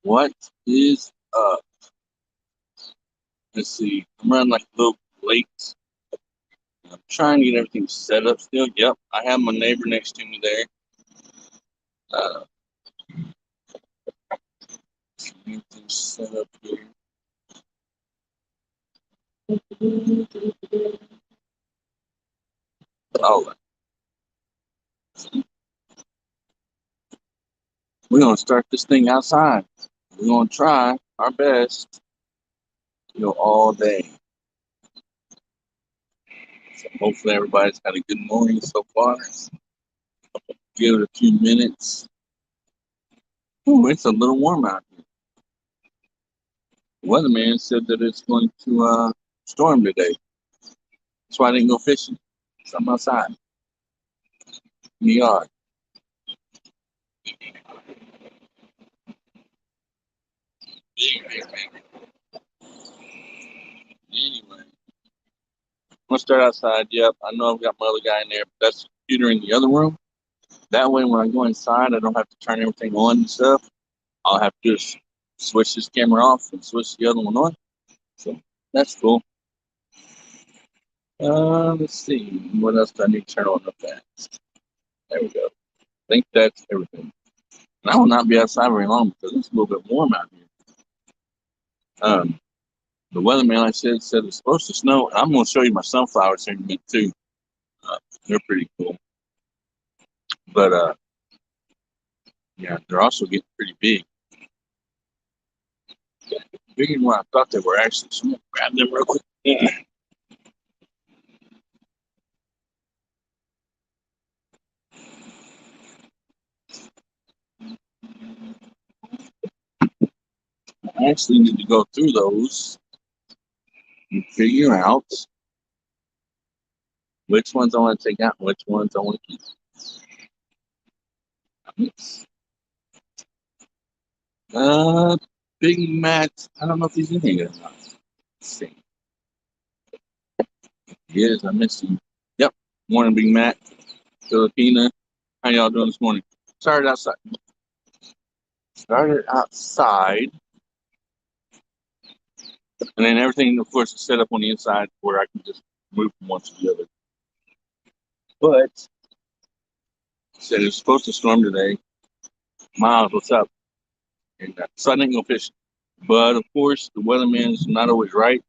What is up? Let's see. I'm running like a little late. I'm trying to get everything set up still. Yep, I have my neighbor next to me there. Uh, Everything set up here. Oh, we're gonna start this thing outside. We're gonna try our best to go all day. So hopefully everybody's had a good morning so far. Give it a few minutes. Ooh, it's a little warm out here. The weatherman said that it's going to storm today. That's why I didn't go fishing. So I'm outside in the yard. Anyway, I'm gonna start outside. Yep, I know I've got my other guy in there, but that's the computer in the other room. That way, when I go inside, I don't have to turn everything on and stuff. I'll have to just switch this camera off and switch the other one on. So that's cool. Let's see. What else do I need to turn on the fast? There we go. I think that's everything. And I will not be outside very long because it's a little bit warm out here. Um, the weatherman, like I said it's supposed to snow. And I'm going to show you my sunflowers here in a minute too. They're pretty cool. But yeah, they're also getting pretty big. Bigger than what I thought they were actually. So I'm gonna grab them real quick. Yeah. I actually need to go through those and figure out which ones I want to take out, and which ones I want to keep. Uh, Big Matt. I don't know if he's in here or not. Let's see. He is. I miss him. Yep. Morning, Big Matt. Filipina. How y'all doing this morning? Started outside. Started outside. And then everything, of course, is set up on the inside where I can just move from one to the other. But said it's supposed to storm today. Miles, what's up? And so I didn't go fishing. But of course, the weatherman is not always right.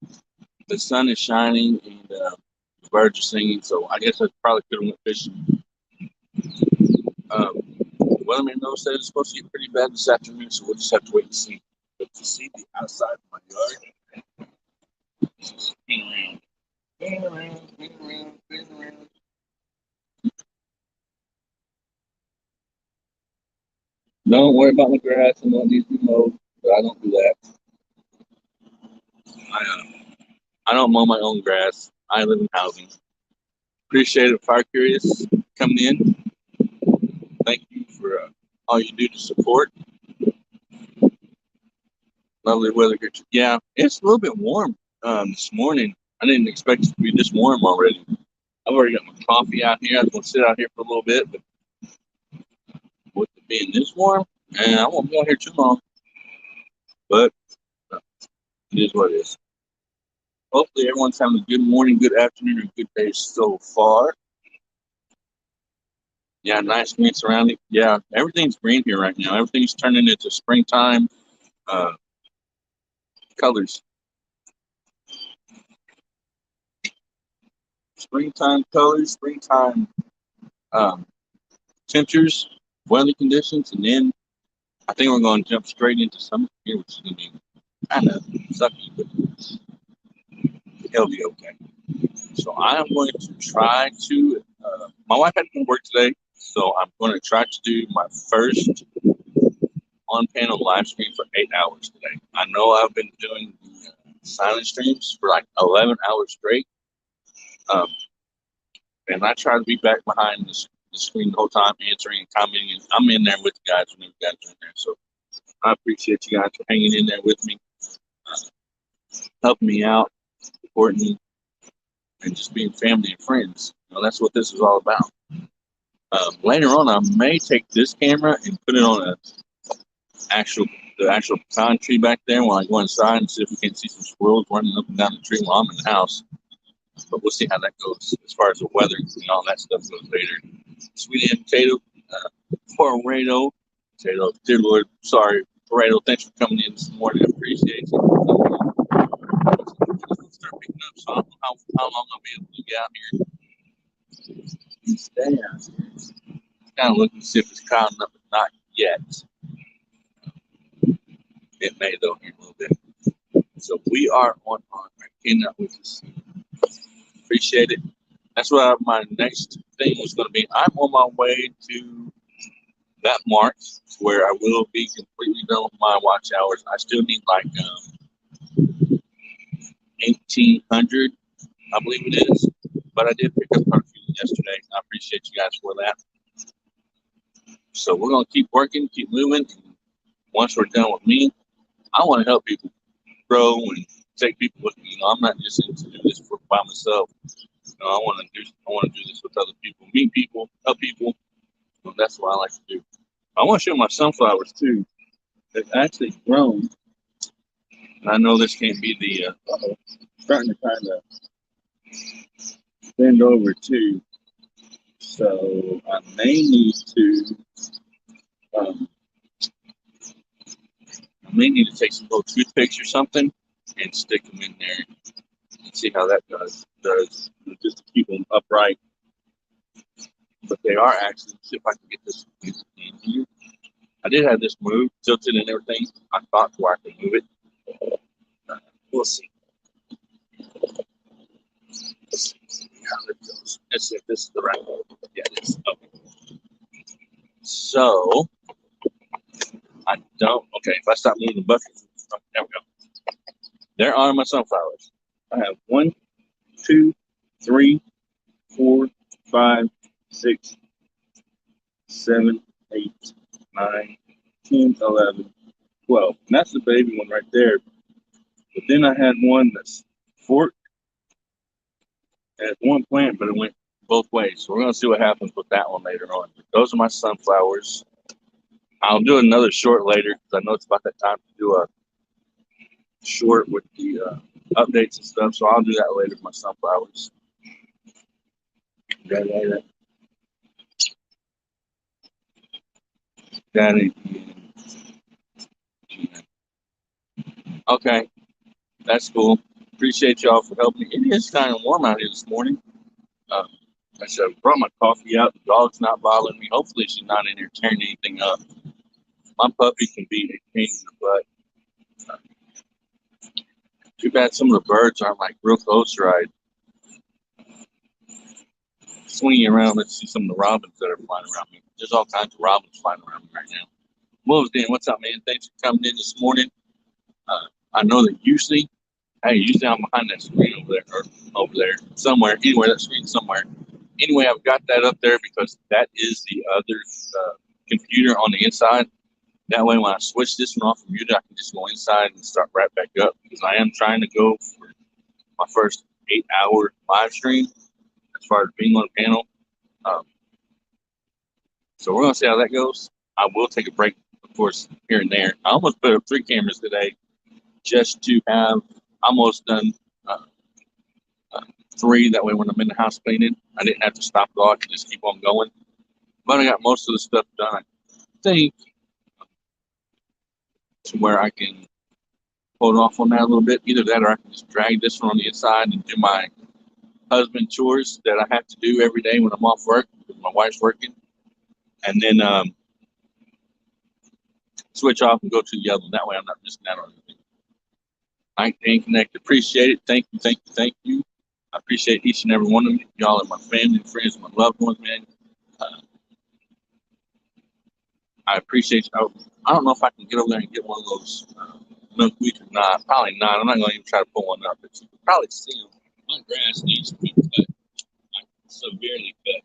The sun is shining and the birds are singing. So I guess I probably could have went fishing. The weatherman though said it's supposed to get pretty bad this afternoon, so we'll just have to wait and see. But to see the outside of my yard, just spin around, spin around, spin around, spin around. Don't worry about my grass and what needs to be mowed, but I don't do that. I don't mow my own grass. I live in housing. Appreciate it, Fire Curious, coming in. Thank you for all you do to support. Lovely weather here. Yeah, it's a little bit warm this morning. I didn't expect it to be this warm already. I've already got my coffee out here. I was going to sit out here for a little bit, but with it being this warm, and I won't be out here too long. But it is what it is. Hopefully, everyone's having a good morning, good afternoon, or good day so far. Yeah, nice green surrounding. Yeah, everything's green here right now. Everything's turning into springtime uh, colors. Springtime colors, springtime um, temperatures, weather conditions, and then I think we're going to jump straight into summer here, which is going to be kind of sucky, but it'll be okay. So I am going to try to. My wife had to work today, so I'm going to try to do my first on-panel live stream for 8 hours today. I know I've been doing the silent streams for like 11 hours straight, um, and I try to be back behind the screen the whole time, answering and commenting. And I'm in there with you guys when you guys are in there. So I appreciate you guys for hanging in there with me, helping me out, supporting me, and just being family and friends. You know, that's what this is all about. Later on, I may take this camera and put it on an actual the actual pecan tree back there when I go inside and see if we can see some squirrels running up and down the tree while I'm in the house. But we'll see how that goes as far as the weather and all that stuff goes later. Sweet and potato, Pareto, potato, dear Lord, sorry, Pareto, thanks for coming in this morning. I appreciate you. Start picking up, so I don't know how long I'll be able to get out here and stay out here. Kind of looking to see if it's cloudy up, but not yet. It may though here in a little bit. So we are on I cannot wait to see. Appreciate it. That's what my next thing was going to be. I'm on my way to that mark where I will be completely done with my watch hours. I still need like 1,800, I believe it is. But I did pick up quite a few yesterday. I appreciate you guys for that. So we're going to keep working, keep moving. Once we're done with me, I want to help people grow and take people with me. I'm not just in to do this by myself. I want to do this with other people, meet people, help people. That's what I like to do. I want to show my sunflowers too. They've actually grown. And I know this can't be the starting to kind of bend over too. So I may need to take some little toothpicks or something and stick them in there and see how that does just to keep them upright. But they are actually, see if I can get this in here. I did have this moved, tilted and everything. I thought to where I could move it. We'll see. Let's see how it goes. Let's see if this is the right one. Yeah, it is. Okay. So, if I stop moving the buckets, there we go. There are my sunflowers. I have 1, 2, 3, 4, 5, 6, 7, 8, 9, 10, 11, 12. And that's the baby one right there. But then I had one that's forked at one plant, but it went both ways. So we're going to see what happens with that one later on. But those are my sunflowers. I'll do another short later because I know it's about that time to do a short with the updates and stuff. So I'll do that later with my sunflowers. Okay, that's cool. Appreciate y'all for helping me. It is kind of warm out here this morning. I said, I brought my coffee out. The dog's not bothering me. Hopefully, she's not in here tearing anything up. My puppy can be a pain in the butt. Too bad some of the birds aren't like real close right. Swinging around, let's see some of the robins that are flying around me. There's all kinds of robins flying around me right now. Wolves Den, what's up, man? Thanks for coming in this morning. I know that usually I'm behind that screen over there, somewhere. Anyway, that screen somewhere. Anyway, I've got that up there because that is the other computer on the inside. That way, when I switch this one off from mute, I can just go inside and start right back up because I am trying to go for my first 8-hour live stream as far as being on the panel. So we're going to see how that goes. I will take a break, of course, here and there. I almost put up 3 cameras today just to have almost done 3. That way, when I'm in the house cleaning, I didn't have to stop it all. I could just keep on going. But I got most of the stuff done, I think, to where I can hold off on that a little bit. Either that or I can just drag this one on the inside and do my husband chores that I have to do every day when I'm off work because my wife's working. And then switch off and go to the other one. That way I'm not missing out on anything. I ain't connected. Appreciate it. Thank you. I appreciate each and every one of you. Y'all are my family, friends, my loved ones, man. I appreciate you. I don't know if I can get over there and get one of those milkweeds or not. Probably not. I'm not going to even try to pull one up. But you can probably see them. My grass needs to be cut. Like, severely cut.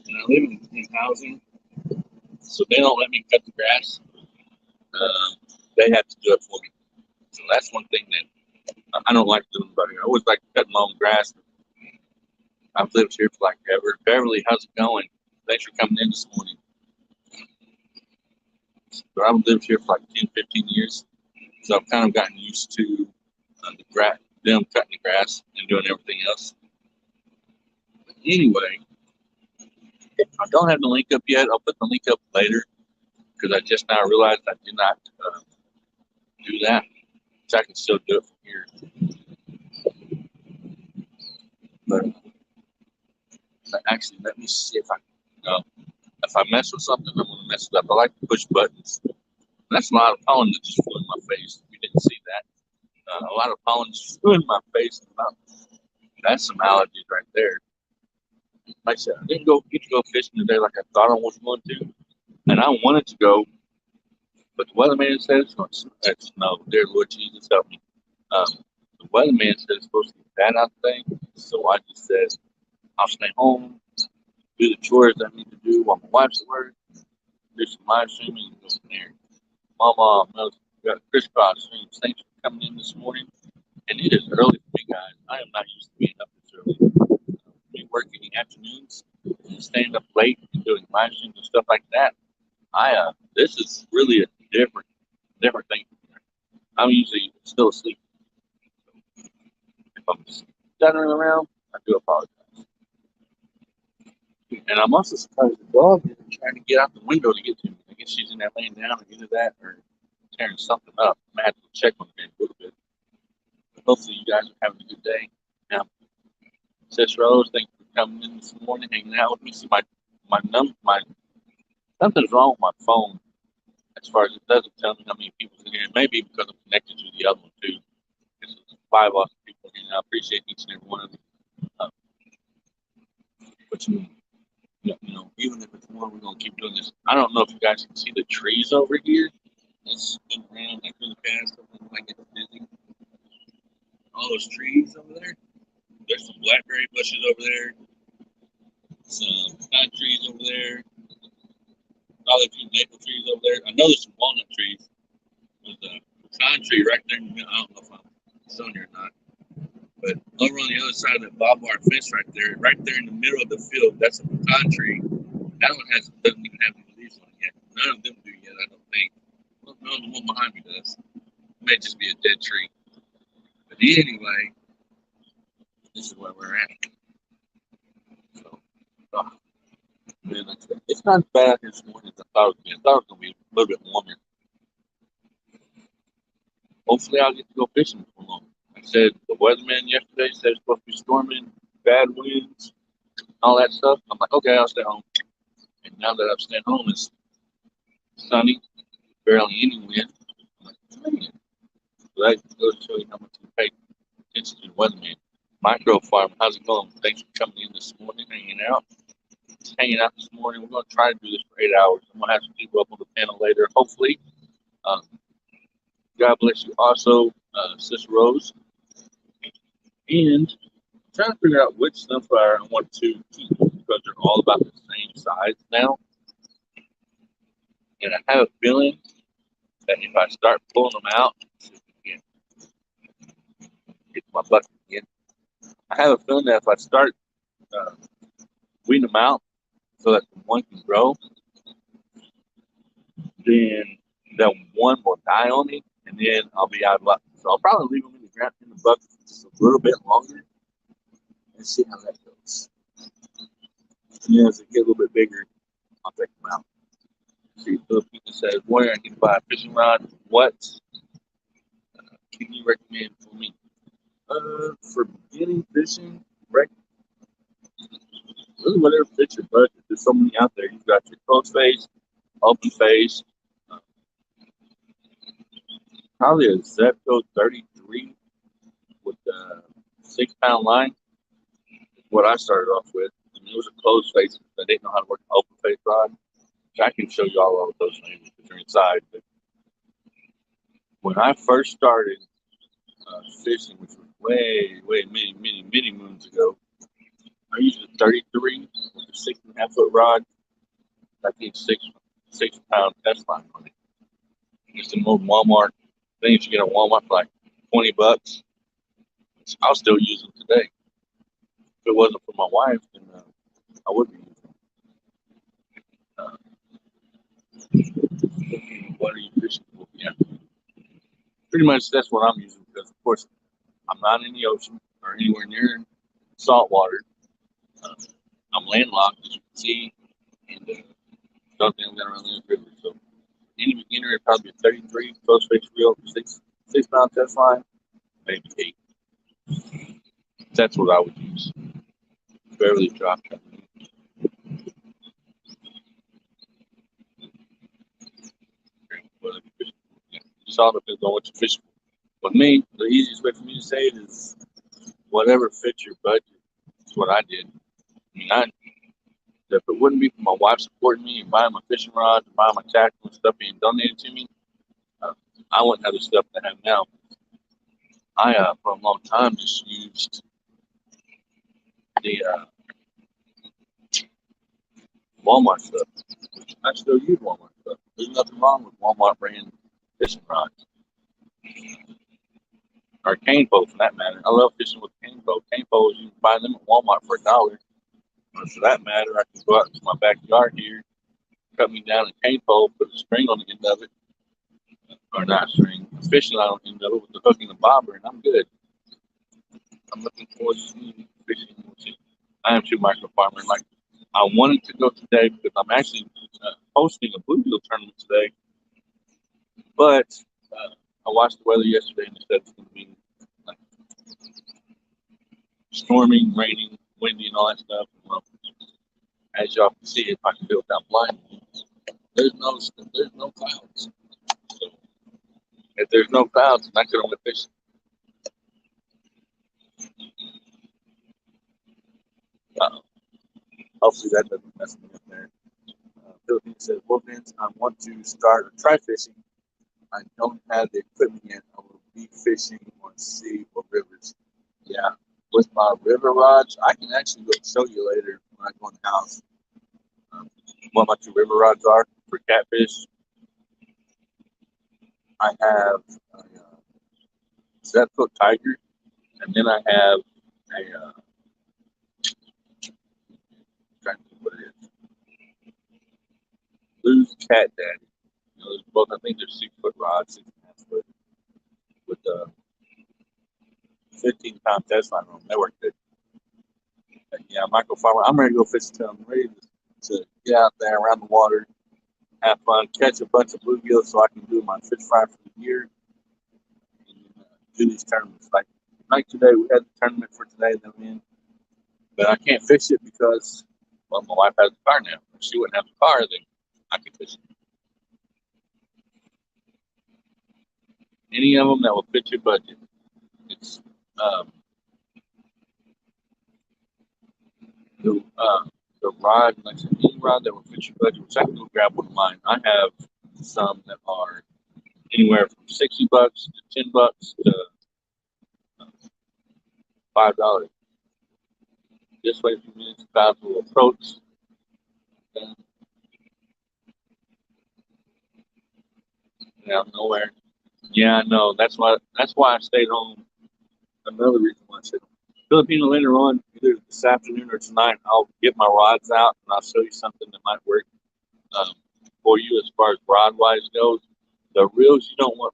And I live in housing, so they don't let me cut the grass. They have to do it for me. So that's one thing that I don't like doing about it. I always like cutting my own grass. I've lived here for like ever. Beverly, how's it going? Thanks for coming in this morning. But I've lived here for like 10, 15 years, so I've kind of gotten used to them cutting the grass and doing everything else. But anyway, I don't have the link up yet. I'll put the link up later because I just now realized I did not do that. So I can still do it from here. But actually, let me see if I mess with something, I'm gonna mess it up. I like to push buttons. That's a lot of pollen that just flew in my face. If you didn't see that, a lot of pollen just flew in my face. That's some allergies right there. Like I said, I didn't get to go fishing today like I thought I was going to, and I wanted to go, but the weatherman said it's going to snow. Dear Lord Jesus, help me. The weatherman said it's supposed to be bad out today, so I just said I'll stay home, do the chores I need to do while my wife's at work, do some live streaming, and go from there. Mama, we got a crisscross stream. Thanks for coming in this morning. And it is early for me, guys. I am not used to being up this early. We work in the afternoons and staying up late and doing live streams and stuff like that. This is really a different thing. I'm usually still asleep. If I'm stuttering around, I do apologize. And I'm also surprised the dog isn't trying to get out the window to get to me. I guess she's in there laying down or either that or tearing something up. I might have to check on her in a little bit. But hopefully you guys are having a good day. Now, Sis Rose, thank you for coming in this morning, hanging out with me. See my something's wrong with my phone as far as it doesn't tell me how many people's in here. Maybe because I'm connected to the other one too. There's 5 awesome people in here. I appreciate each and every one of them. But even if it's one, we're gonna keep doing this. I don't know if you guys can see the trees over here. It's been around like really fast. Like it's busy. All those trees over there. There's some blackberry bushes over there. Some pine trees over there. Probably a few maple trees over there. I know there's some walnut trees. There's a pecan tree right there. I don't know if I'm showing you or not. But over on the other side of that barbed wire fence right there in the middle of the field, that's a pecan tree. That one doesn't even have any leaves on it yet. None of them do yet, I don't think. Well, no, the one behind me does. It may just be a dead tree. But anyway, this is where we're at. So, man, it's not as bad this morning as I thought it was going to be. I thought it was going to be a little bit warmer. Hopefully, I'll get to go fishing for long. Like I said, the weatherman yesterday said it's supposed to be storming, bad winds, all that stuff. I'm like, okay, I'll stay home. And now that I'm staying home, it's sunny, barely any wind. I'm like, man. So that goes to show you how much you pay attention to the weatherman. Micro Farm, how's it going? Thanks for coming in this morning, hanging out. Just hanging out this morning. We're going to try to do this for 8 hours. I'm going to have some people up on the panel later, hopefully. God bless you also, Sis Rose. And I'm trying to figure out which sunflower I want to keep because they're all about the same size now. And I have a feeling that if I start pulling them out, again, get my bucket again. I have a feeling that if I start weeding them out so that the one can grow, then that one will die on me, and then I'll be out of luck. So I'll probably leave them in the ground in the bucket for just a little bit longer and see how that goes. And then as they get a little bit bigger, I'll take them out. See, Filipina says, where I need to buy a fishing rod. What can you recommend for me? For beginning fishing, really whatever fits your budget. There's so many out there. You've got your closed face, open face, probably a Zebco 33 with a 6-pound line. What I started off with. I mean, it was a closed face. I didn't know how to work an open face rod. I can show you all of those things if you're inside. But when I first started fishing, which was way many moons ago, I used a 33 with a 6.5 foot rod. I think 6-pound test line on it. Just an old Walmart things you get at Walmart for like $20. I'll still use them today. If it wasn't for my wife, then I would be using them. what are you fishing for? Yeah, pretty much that's what I'm using because, of course, I'm not in the ocean or anywhere near salt water. Uh, I'm landlocked, as you can see, and don't think I'm gonna run this river. So any beginner would probably be 33 close fish reel, 6 pound test line, maybe 8. That's what I would use. Barely drop shot. Just all depends on what you fish for. With me, the easiest way for me to say it is whatever fits your budget. That's what I did. I mean, if it wouldn't be for my wife supporting me and buying my fishing rods and buying my tackle and stuff being donated to me, uh, I wouldn't have the stuff that I have now. I, for a long time, just used the Walmart stuff. I still use Walmart stuff. There's nothing wrong with Walmart brand fishing rods or cane poles for that matter. I love fishing with cane poles. Cane poles, you can buy them at Walmart for $1. Or for that matter, I can go out into my backyard here, cut me down a cane pole, put a string on the end of it, or not a string, a fishing line on the end of it with the hook and the bobber, and I'm good. I'm looking forward to seeing fishing. I am too micro farmer. Like I wanted to go today because I'm actually hosting a bluegill tournament today, but I watched the weather yesterday and it said it's going to be like storming, raining, windy, and all that stuff. Well, as y'all can see, if I can build that blind, there's no clouds. So if there's no clouds, I'm not going to win fishing. Hopefully that doesn't mess me up there. Philippines says, Wolfins, I want to start or try fishing. I don't have the equipment yet. I will be fishing on sea or rivers. Yeah, with my river rods, I can actually go show you later when I go in the house what my 2 river rods are for catfish. I have a 7-foot tiger, and then I have a trying to think what it is, Blues Cat Daddy. You know, those both I think they're 6-foot rods, 6.5 foot, with a 15-pound test line on them. They work good. But yeah, Michael Farmer, I'm ready to go fish until I'm ready to get out there around the water, have fun, catch a bunch of bluegills so I can do my fish fry for the year, and do these tournaments. Like today, we had the tournament for today that I'm in, but I can't fish it because, well, my wife has a car now. If she wouldn't have a car, then I could fish it. Any of them that will fit your budget. It's the rod, like I said, any rod that will fit your budget, which I can go grab one of mine. I have some that are anywhere from $60 to $10 to $5. This way, a few minutes, clouds will approach. Out of nowhere. Yeah, I know. That's why I stayed home. Another reason why I stayed home. Filipino later on, either this afternoon or tonight, I'll get my rods out and I'll show you something that might work um, for you as far as rod wise goes. The reels you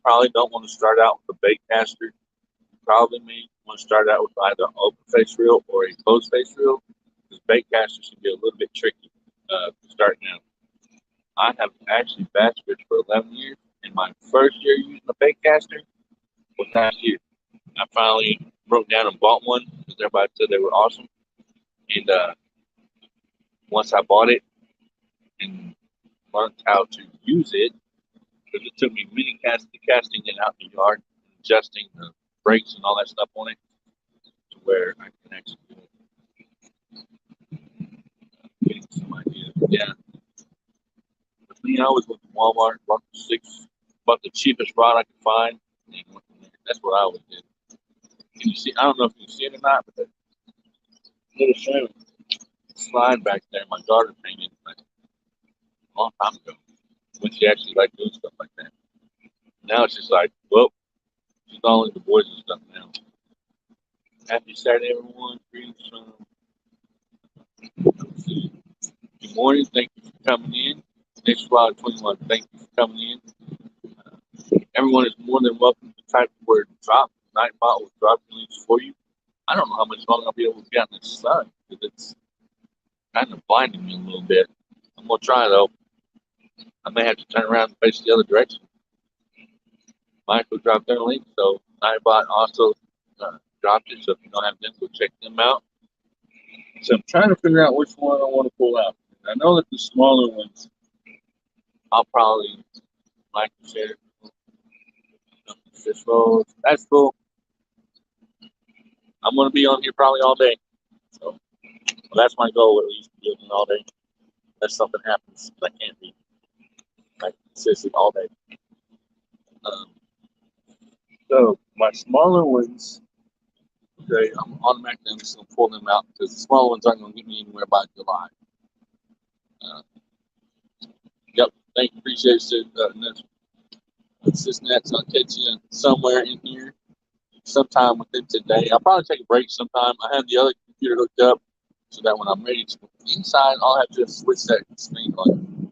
probably don't want to start out with a bait caster. You probably may want to start out with either an open face reel or a closed face reel, because bait casters can be a little bit tricky starting out. I have actually bass fished for 11 years, and my first year using a bait caster was last year. I finally broke down and bought one because everybody said they were awesome. And once I bought it and learned how to use it, because it took me many casting it out in the yard, adjusting the brakes and all that stuff on it to where I can actually do it. Getting some ideas. Yeah. With me, I always went to Walmart, bought the cheapest rod I could find, and went from there. That's what I always did. Can you see? I don't know if you can see it or not, but that little shrimp slide back there, my daughter painted like a long time ago when she actually liked doing stuff like that. Now it's just like, well, she's all into boys and stuff now. Happy Saturday, everyone. Greetings from, let's see. Good morning. Thank you for coming in. Next Squad 21, thank you for coming in. Everyone is more than welcome to type the word drop. Nightbot will drop links for you. I don't know how much longer I'll be able to get in the sun because it's kind of blinding me a little bit. I'm going to try though. I may have to turn around and face the other direction. Michael dropped their link, so Nightbot also dropped it. So if you don't have them, go check them out. So I'm trying to figure out which one I want to pull out. I know that the smaller ones, I'll probably like to share. That's cool. I'm going to be on here probably all day. So well, that's my goal, at least, to be on all day. Unless something happens, I can't be like consistent all day. Um, so my smaller ones, okay, I'm automatically just going to pull them out because the smaller ones aren't going to get me anywhere by July. Yep, thank you, appreciate it. Cincinnati, I'll catch you somewhere in here sometime within today. I'll probably take a break sometime. I have the other computer hooked up so that when I'm ready to go inside, I'll have to switch that screen on.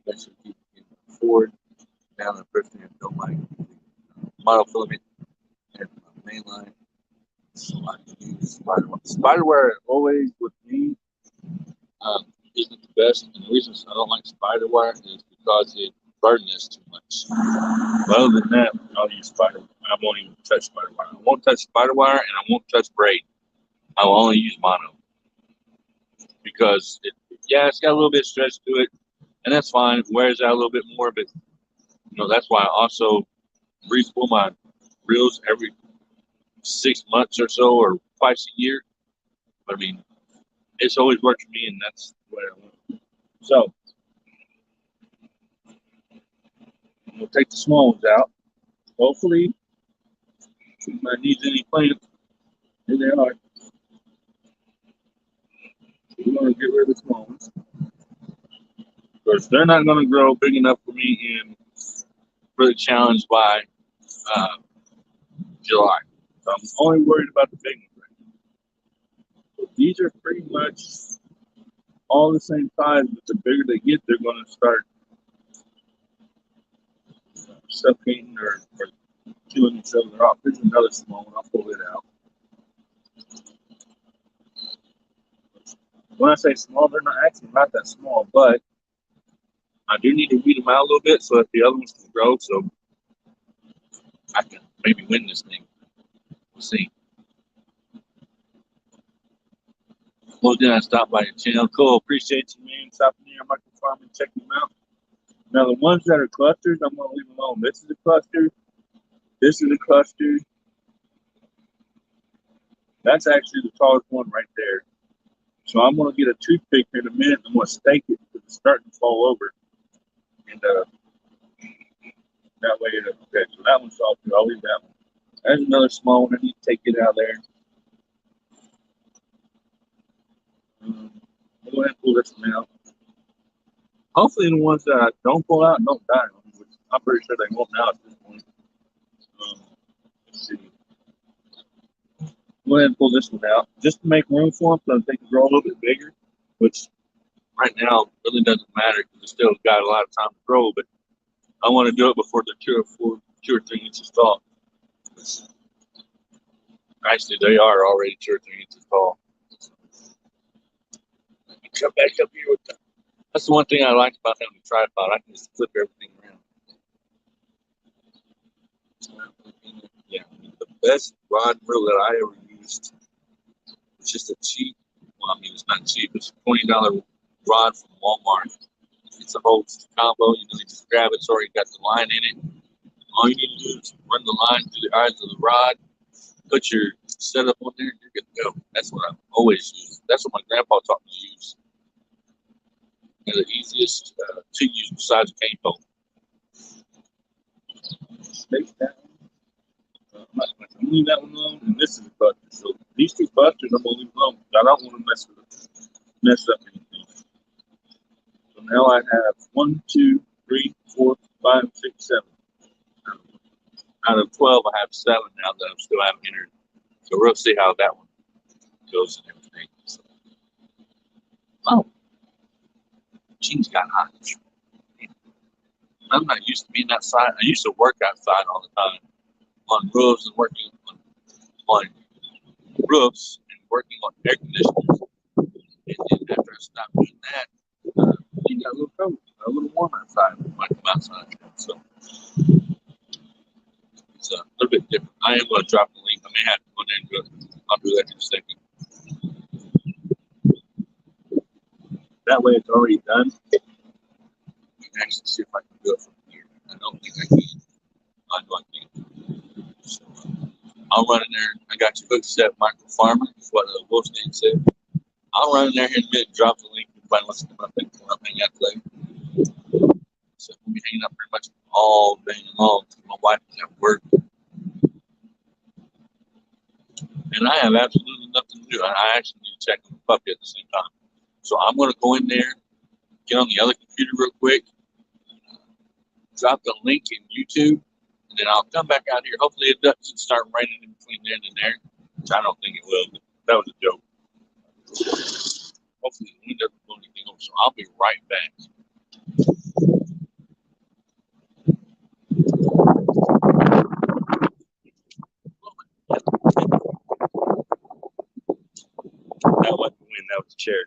That should keep it forward. Down the person who don't like monofilament and mainline. So I can use Spiderware. Spiderware always with me isn't the best, and the reason I don't like Spiderware is because it burdens too much. But other than that, I'll use Spiderware. I won't even touch Spiderware. I won't touch Spiderwire, and I won't touch Braid. I will only use Mono because it's got a little bit of stretch to it, and that's fine. It wears out a little bit more, but that's why I also re-spool my reels every 6 months or so, or twice a year. But I mean, it's always worked for me, and that's what I want. So I'm gonna take the small ones out. Hopefully, if I need any plants, here they are. We're gonna get rid of the small ones because they're not gonna grow big enough for me and really challenged by July. So I'm only worried about the big ones right now. So these are pretty much all the same size, but the bigger they get, they're gonna start suffocating or killing each other off. There's another small one. I'll pull it out. When I say small, they're not actually not that small, but I do need to weed them out a little bit so that the other ones can grow, so I can maybe win this thing. We'll see. Well, then I stopped by your channel. Cool. Appreciate you, man. Stopping here. Michael Farm and checking them out. Now, the ones that are clusters, I'm going to leave alone. This is a cluster. This is a cluster. That's actually the tallest one right there. So I'm going to get a toothpick in a minute. I'm going to stake it because it's starting to fall over. And that way, okay, so that one's all through. I'll leave that one. There's another small one. I need to take it out of there. I'll go ahead and pull this one out. Hopefully the ones that I don't pull out don't die, which I'm pretty sure they won't now at this point. Let's see. Go ahead and pull this one out just to make room for them so they can grow a little bit bigger, which right now really doesn't matter because it's still got a lot of time to grow, but I want to do it before they're 2 or 3 inches tall. Actually, they are already 2 or 3 inches tall. Come back up here with that. That's the one thing I like about having a tripod. I can just flip everything around. Yeah, the best rod and reel that I ever used was just a cheap, well, I mean, it's not cheap, it's a $20 rod from Walmart. It's a whole combo. You just grab it, it's already got the line in it. All you need to do is run the line through the eyes of the rod, put your setup on there, and you're good to go. That's what I always use. That's what my grandpa taught me to use. And the easiest to use besides a cane pole. Space down. I'm leave that one alone, and this is a cluster. So these 2 clusters I'm gonna leave alone. I don't want to mess up anything. So now I have 1, 2, 3, 4, 5, 6, 7. Out of 12, I have 7 now that I'm still haven't entered. So we'll see how that one goes and everything. So Oh, she's got eyes. I'm not used to being outside. I used to work outside all the time on roofs and working on roofs and working on air conditioners. And then after I stopped doing that, it got a little cold, a little warm outside when I come outside. So it's a little bit different. I am going to drop the link. I may have to go there and do it. I'll do that in a second. That way it's already done. I can actually see if I can do it from here. I don't think I can. I know I can. So I'll run in there. I got your hook set, Michael Farmer. That's what Wolfstein said. I'll run in there here in a minute, drop the link. Everybody wants to come up and hang out today. So we'll be hanging out pretty much all day long. My wife is at work. And I have absolutely nothing to do. I actually need to check on the puppy at the same time. So I'm going to go in there, get on the other computer real quick, drop the link in YouTube, and then I'll come back out here. Hopefully it doesn't start raining in between there and there, which I don't think it will, but that was a joke. Hopefully the wind doesn't blow anything over, so I'll be right back. That wasn't the wind, that was the chair.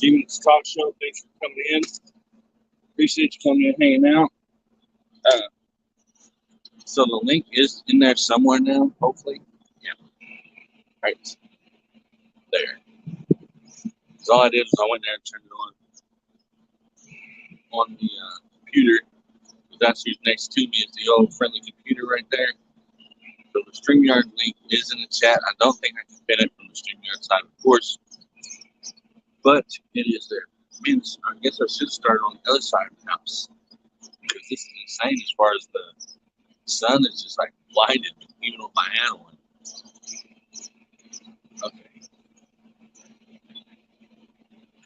Steven's Talk Show, thanks for coming in. Appreciate you coming in, hanging out. So the link is in there somewhere now, hopefully. Yeah. Right there. So all I did was I went there and turned it on the computer. That's who's next to me is the old friendly computer right there. So the StreamYard link is in the chat. I don't think I can pin it from the StreamYard side, of course, but it is there. Means I guess I should start on the other side of the house because this is insane as far as the sun is just like blinded me, even with my hat on. Okay.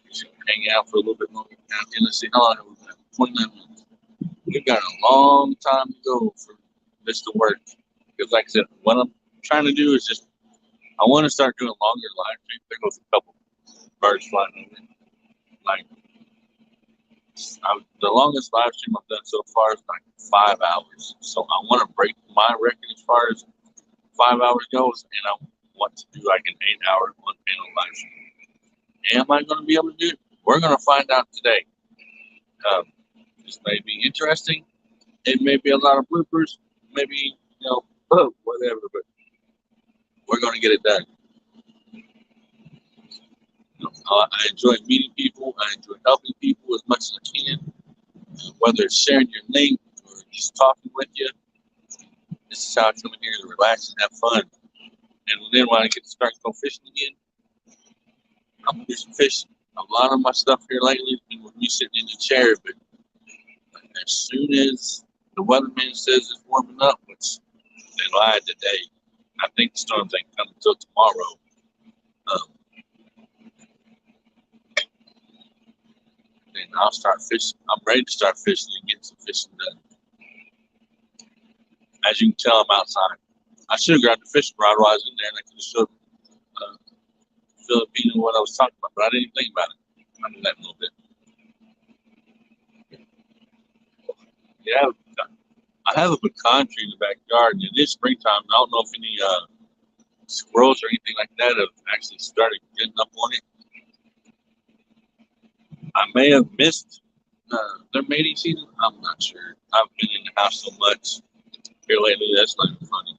Just hang out for a little bit longer. Now, let's see how long have we got? 29 minutes. We've got a long time to go for this to work. Because like I said, what I'm trying to do is just, I want to start doing longer live streams. There goes a couple birds flying over. Like, the longest live stream I've done so far is like 5 hours. So I want to break my record as far as 5 hours goes, and I want to do like an 8-hour one-panel live stream. Am I going to be able to do it? We're going to find out today. This may be interesting. It may be a lot of bloopers. Maybe, whatever, but we're going to get it done. I enjoy meeting people. I enjoy helping people as much as I can, whether it's sharing your link or just talking with you. This is how I come in here to relax and have fun. And then when I get to start go fishing again, I'm gonna do some fishing. A lot of my stuff here lately has been with me sitting in the chair, but as soon as the weatherman says it's warming up, which they lied today, I think the storms ain't coming until tomorrow. Um, then I'll start fishing. I'm ready to start fishing and get some fishing done. As you can tell, I'm outside. I should have grabbed the fishing rod while I was in there, and I could have showed Filipino what I was talking about, but I didn't even think about it. I do that in a little bit. Yeah, I have a pecan tree in the backyard, and it is springtime. I don't know if any squirrels or anything like that have actually started getting up on it. I may have missed their mating season. I'm not sure. I've been in the house so much here lately. That's not even funny.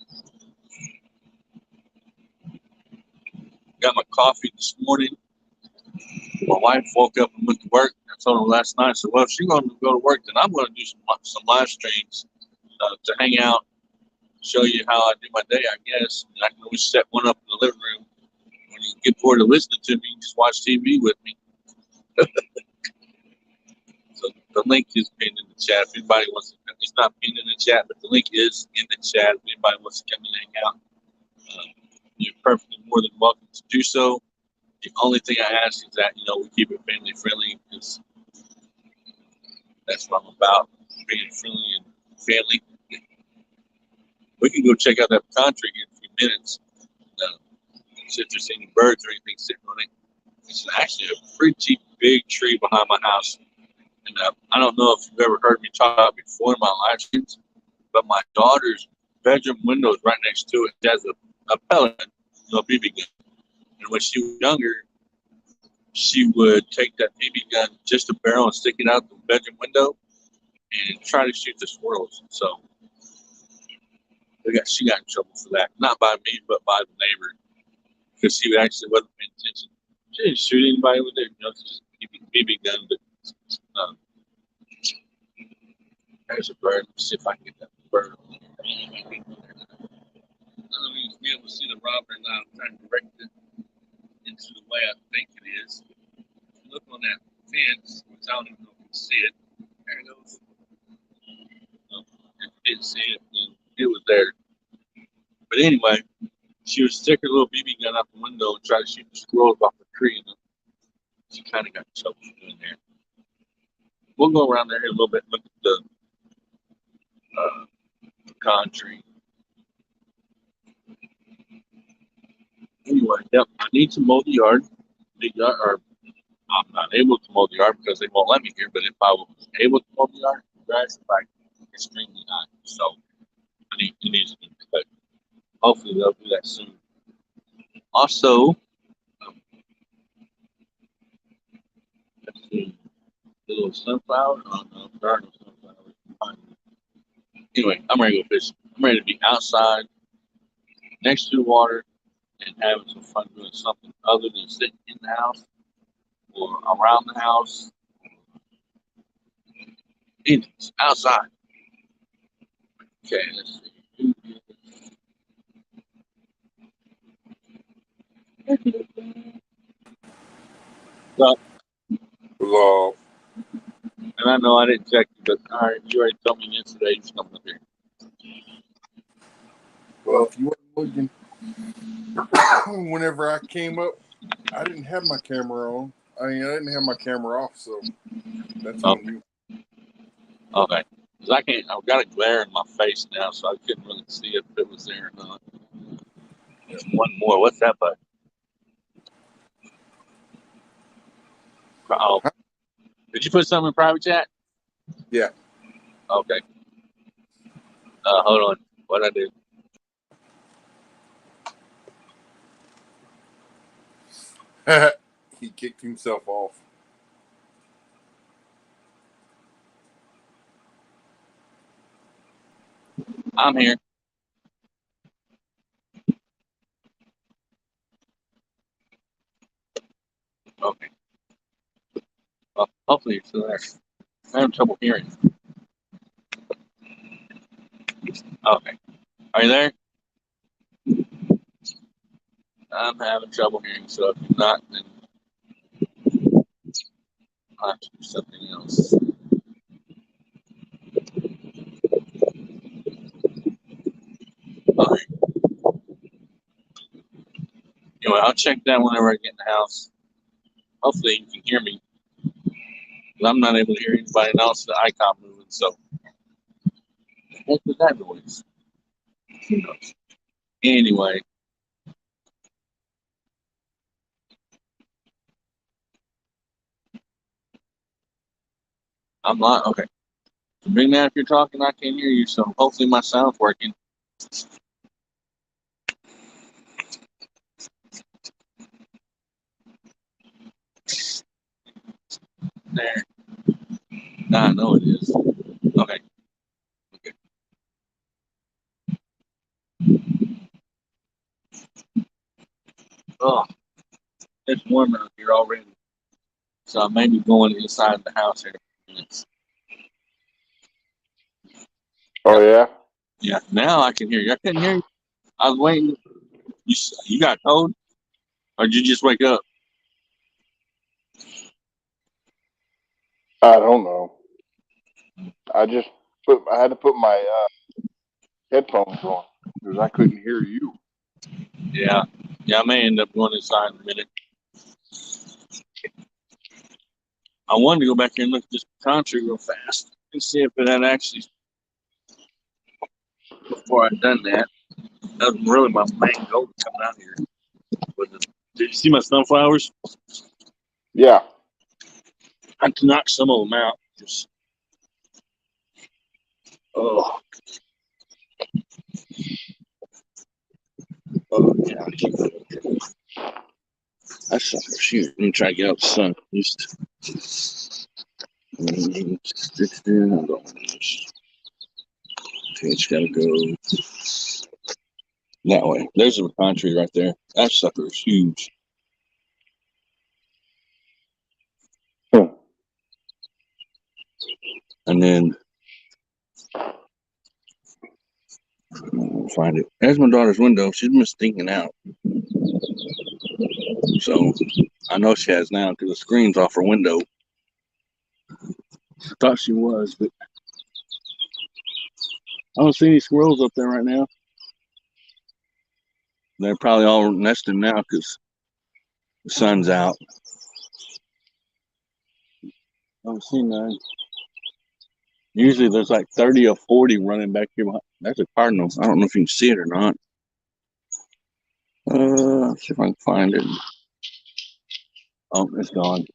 Got my coffee this morning. My wife woke up and went to work. I told her last night, I said, well, if she's going to go to work, then I'm going to do some live streams to hang out, show you how I do my day, I guess. And I can always set one up in the living room. When you get bored of listening to me, you just watch TV with me. So the link is pinned in the chat. If anybody wants to, it's not pinned in the chat, but the link is in the chat. If anybody wants to come and hang out, you're perfectly more than welcome to do so. The only thing I ask is that, we keep it family friendly because that's what I'm about, being friendly and family. We can go check out that pecan tree in a few minutes. See if there's any birds or anything sitting on it. It's actually a pretty big tree behind my house. And I don't know if you've ever heard me talk about it before in my live streams, but my daughter's bedroom window is right next to it. It has a pellet, BB gun. And when she was younger, she would take that BB gun, just a barrel, and stick it out the bedroom window and try to shoot the squirrels. So she got in trouble for that. Not by me, but by the neighbor. Because she actually wasn't paying attention. She didn't shoot anybody with it. It's just a BB gun. But there's a bird. Let's see if I can get that bird. I don't know if you'll be able to see the robber or not. I'm trying to direct it into the way I think it is. If you look on that fence, which I don't even know if you can see it. There it goes. If you didn't see it, then it was there. But anyway, she would stick her little BB gun out the window and try to shoot the squirrels off the tree. And she kind of got in trouble for doing that. We'll go around there a little bit and look at the pecan tree. Anyway, yep, I need to mow the yard. Or I'm not able to mow the yard because they won't let me here. But if I was able to mow the yard, the grass is like extremely high. So it needs to be cut. Hopefully they'll do that soon. Also, let's see, the little sunflower. Oh no, there are no sunflowers. Anyway, I'm ready to go fishing. I'm ready to be outside, next to the water, and having some fun doing something other than sitting in the house or around the house. It's outside. Okay, let's see. So, Hello. and I know I didn't check you, but all right, you already told me yesterday he's coming up here. Well, if you weren't looking, whenever I came up, I didn't have my camera on. I didn't have my camera off, so that's on you. Okay. Because I've got a glare in my face now, so I couldn't really see if it was there or not. There's one more. What's that button? Oh. Did you put something in private chat? Yeah. Okay. Hold on. What'd I do? He kicked himself off. I'm here. Okay. Well, hopefully you're still there. I'm having trouble hearing. Okay. Are you there? I'm having trouble hearing, so if you're not, then I'll have to do something else. Okay. Anyway, I'll check that whenever I get in the house. Hopefully you can hear me. 'Cause I'm not able to hear anybody else. The icon moving, so what was that noise? Who knows? Anyway, I'm not okay. So Big Man, if you're talking, I can't hear you. So hopefully my sound's working. There. Nah, I know it is. Okay. Okay. Oh, it's warm out here already. So I may be going inside the house here in a few minutes. Oh yeah. Yeah, now I can hear you. I couldn't hear you. I was waiting. You got cold? Or did you just wake up? I don't know. I had to put my headphones on because I couldn't hear you. Yeah. Yeah, I may end up going inside in a minute. I wanted to go back here and look at this country real fast and see if it had actually, before I'd done that. That was really my main goal to come out here. Did you see my sunflowers? Yeah. I had to knock some of them out. Just, oh, yeah. That's something. Shoot, let me try to get out the sun. Okay, it's got to go that way. There's a country right there. That sucker is huge. And then I'll find it. There's my daughter's window. She's been stinking out. So I know she has now because the screen's off her window. I thought she was, but I don't see any squirrels up there right now. They're probably all nesting now because the sun's out. I don't see none. Usually there's like 30 or 40 running back here. That's a cardinal. I don't know if you can see it or not. Let's see if I can find it. Oh, it's gone.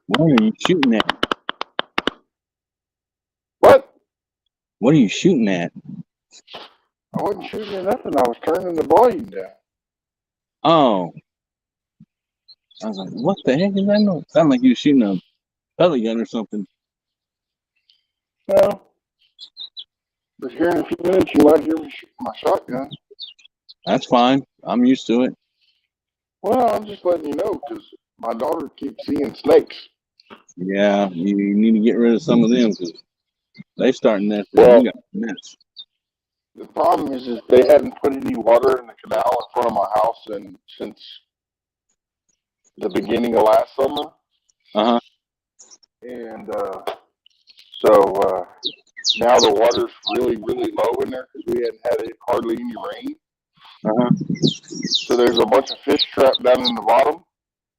What are you shooting at? What? What are you shooting at? I wasn't shooting at nothing. I was turning the volume down. Oh. I was like, what the heck is that noise? Sounded like you were shooting a pellet gun or something. No. But here in a few minutes, you might hear me shoot my shotgun. That's fine. I'm used to it. Well, I'm just letting you know because my daughter keeps seeing snakes. Yeah, you need to get rid of some of them because they starting that. Well, You got a mess. the problem is they hadn't put any water in the canal in front of my house since the beginning of last summer. Uh-huh. And so now the water's really, really low in there because we hadn't had hardly any rain. Uh-huh. So there's a bunch of fish trapped down in the bottom,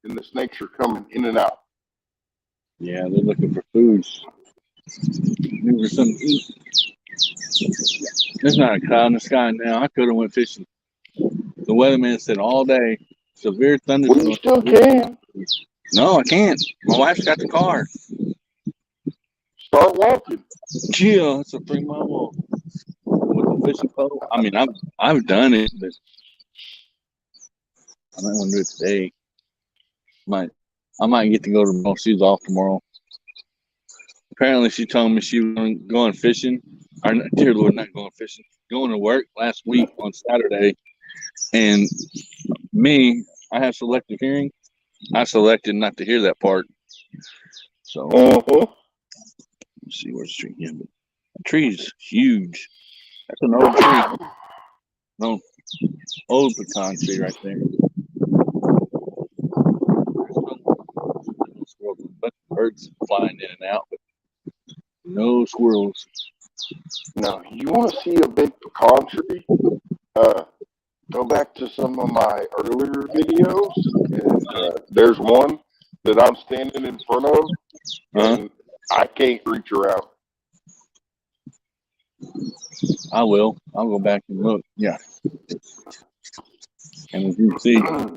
and the snakes are coming in and out. Yeah, they're looking for food. Looking for something to eat. There's not a cloud in the sky now. I could have went fishing. The weatherman said all day, severe Well, thunderstorms. you still can. No, I can't. My wife's got the car. Start walking. Yeah, it's a 3-mile walk with a fishing pole. I mean, I've done it, but I might want to do it today. I might get to go tomorrow. She's off tomorrow. Apparently, she told me she was going fishing. Or, dear Lord, not going fishing. going to work last week on Saturday, and I have selective hearing. I selected not to hear that part. So let's see where's the tree. Yeah, but the tree's huge. That's an old tree. No, old pecan tree right there. Squirrels, a bunch of birds flying in and out, but no squirrels. Now, you want to see a big pecan tree? Go back to some of my earlier videos, and there's one that I'm standing in front of, and I can't reach around. I will. I'll go back and look. Yeah. And as you can see, I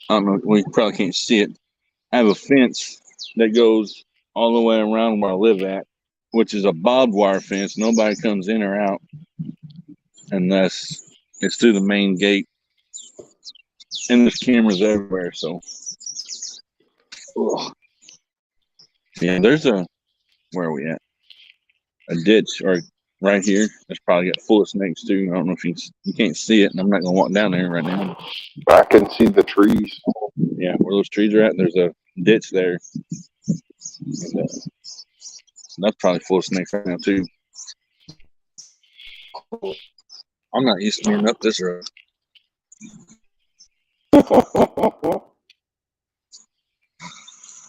don't know, we probably can't see it. I have a fence that goes all the way around where I live at, which is a barbed wire fence. Nobody comes in or out unless it's through the main gate. And there's cameras everywhere, so. Ugh. Yeah, there's where are we at? A ditch or right here. It's probably got full of snakes too. I don't know if you can't see it, and I'm not gonna walk down there right now. I can see the trees. Yeah, where those trees are at, there's a ditch there. And, that's probably full of snakes right now too. I'm not used to being up this road.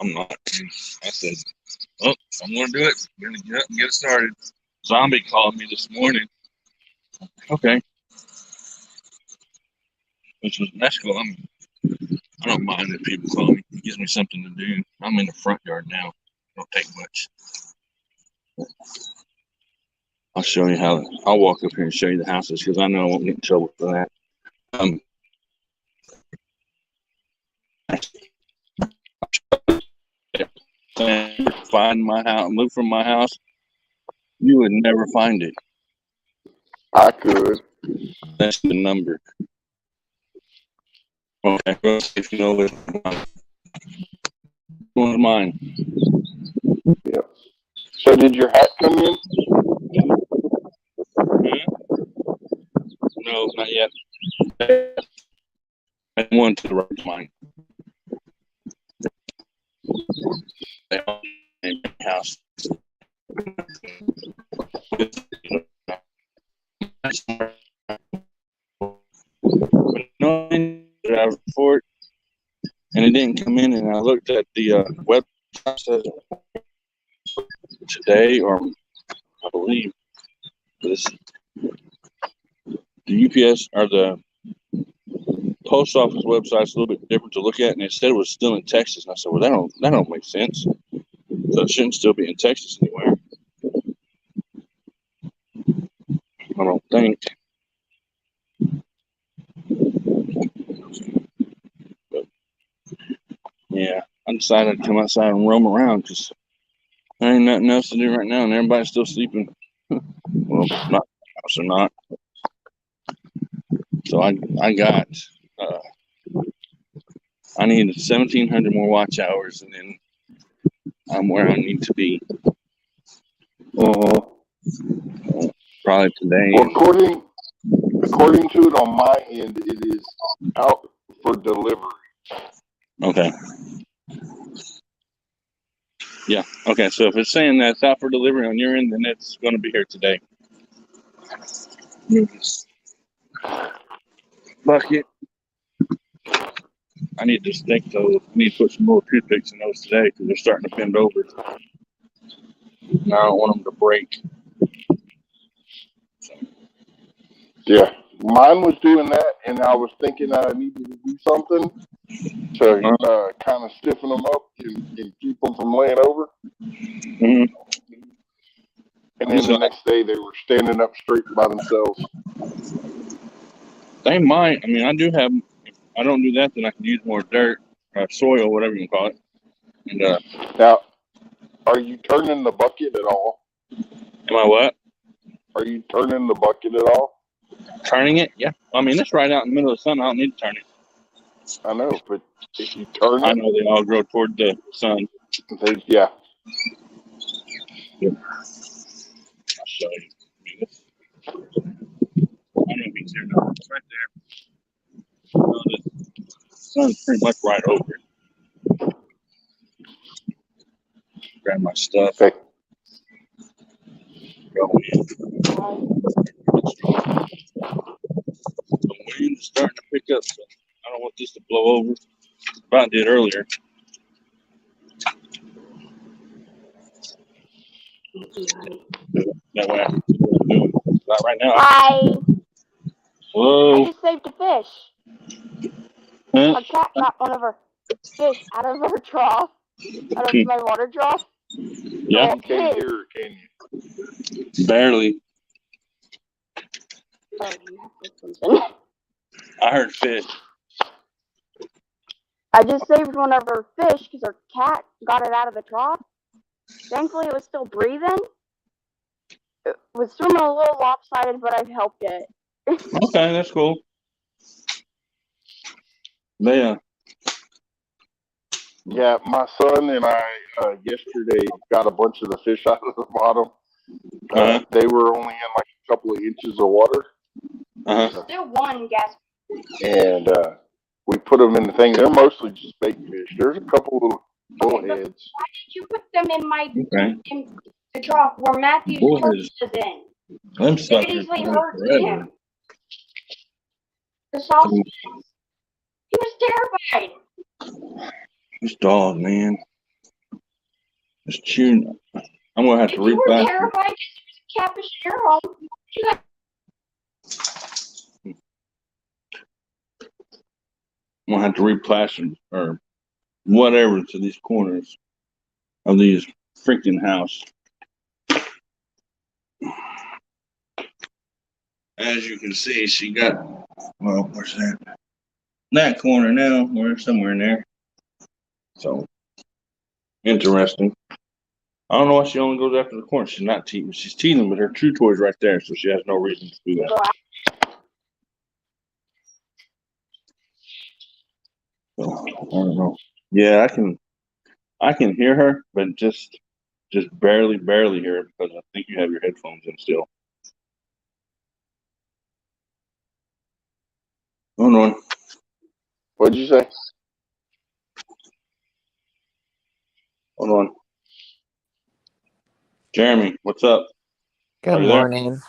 I'm not. I said, oh, I'm going to do it. I'm going to get up and get it started. Zombie called me this morning. Okay. Which was Mexico. I don't mind if people call me. It gives me something to do. I'm in the front yard now. Don't take much. I'll show you how. I'll walk up here and show you the houses because I know I won't get in trouble for that. Find my house, look from my house, you would never find it. I could. That's the number. Okay, well, if you know which one's mine. Yep. So did your hat come in? No, not yet. I one to the right of mine. House. No, I report, and it didn't come in. And I looked at the website today, or I believe this, the UPS or the post office website's a little bit different to look at, and it said it was still in Texas. And I said, well, that don't make sense. So it shouldn't still be in Texas anywhere. I don't think. But yeah, I decided to come outside and roam around because there ain't nothing else to do right now, and everybody's still sleeping. Well, not house or not. So I got I need 1,700 more watch hours, and then I'm where I need to be. Probably today. Well, according to it on my end, it is out for delivery. Okay. Yeah. Okay. So if it's saying that it's out for delivery on your end, then it's going to be here today. Bucket. I need to stick those. I need to put some more toothpicks in those today because they're starting to bend over. And I don't want them to break. So. Yeah, mine was doing that, and I was thinking I needed to do something to kind of stiffen them up and keep them from laying over. Mm-hmm. And then the next day they were standing up straight by themselves. They might. I mean, I do have. If I don't do that, then I can use more dirt, soil, whatever you call it. And now, are you turning the bucket at all? Am I what? Are you turning the bucket at all? Turning it? Yeah. I mean, it's right out in the middle of the sun. I don't need to turn it. I know, but if you turn it, I know they all grow toward the sun. Yeah. I'll show you. I mean, I don't know if he's here now. It's right there. The sun's pretty much right over it. Grab my stuff. Okay. Go in. The wind is starting to pick up, so I don't want this to blow over. About did earlier. That way I can do it. Not right now. I Hello. just saved a fish. Huh? A cat got one of our fish out of our trough, out of my water trough. Yeah. You can't hear her, can you? Barely. Oh, you have to listen. I heard fish. I just saved one of our fish because our cat got it out of the trough. Thankfully, it was still breathing. It was swimming a little lopsided, but I helped it. Okay, that's cool. Yeah. Yeah, my son and I yesterday got a bunch of the fish out of the bottom. They were only in like a couple of inches of water. Still one, guess. And we put them in the thing. They're mostly just bait fish. There's a couple little bullheads. Why did you put them in my Okay. in the trough where Matthew's Bullheads. is in? Them It suckers easily live hurt forever. him. The sausages. He was terrified. This dog, man. It's chewing. I'm gonna have to You were replaster. terrified because there was a catfish in your home. You got I'm gonna have to replaster or whatever to these corners of these freaking house. As you can see, she got, well, where's that? That corner now, or somewhere in there. So, interesting. I don't know why she only goes after the corner. She's not teething. She's teething, but her chew toy's right there, so she has no reason to do that. go out. So, I don't know. Yeah, I can hear her, but just barely hear her because I think you have your headphones in still. Hold on. What'd you say? Hold on. Jeremy, what's up? Are Good you there? morning.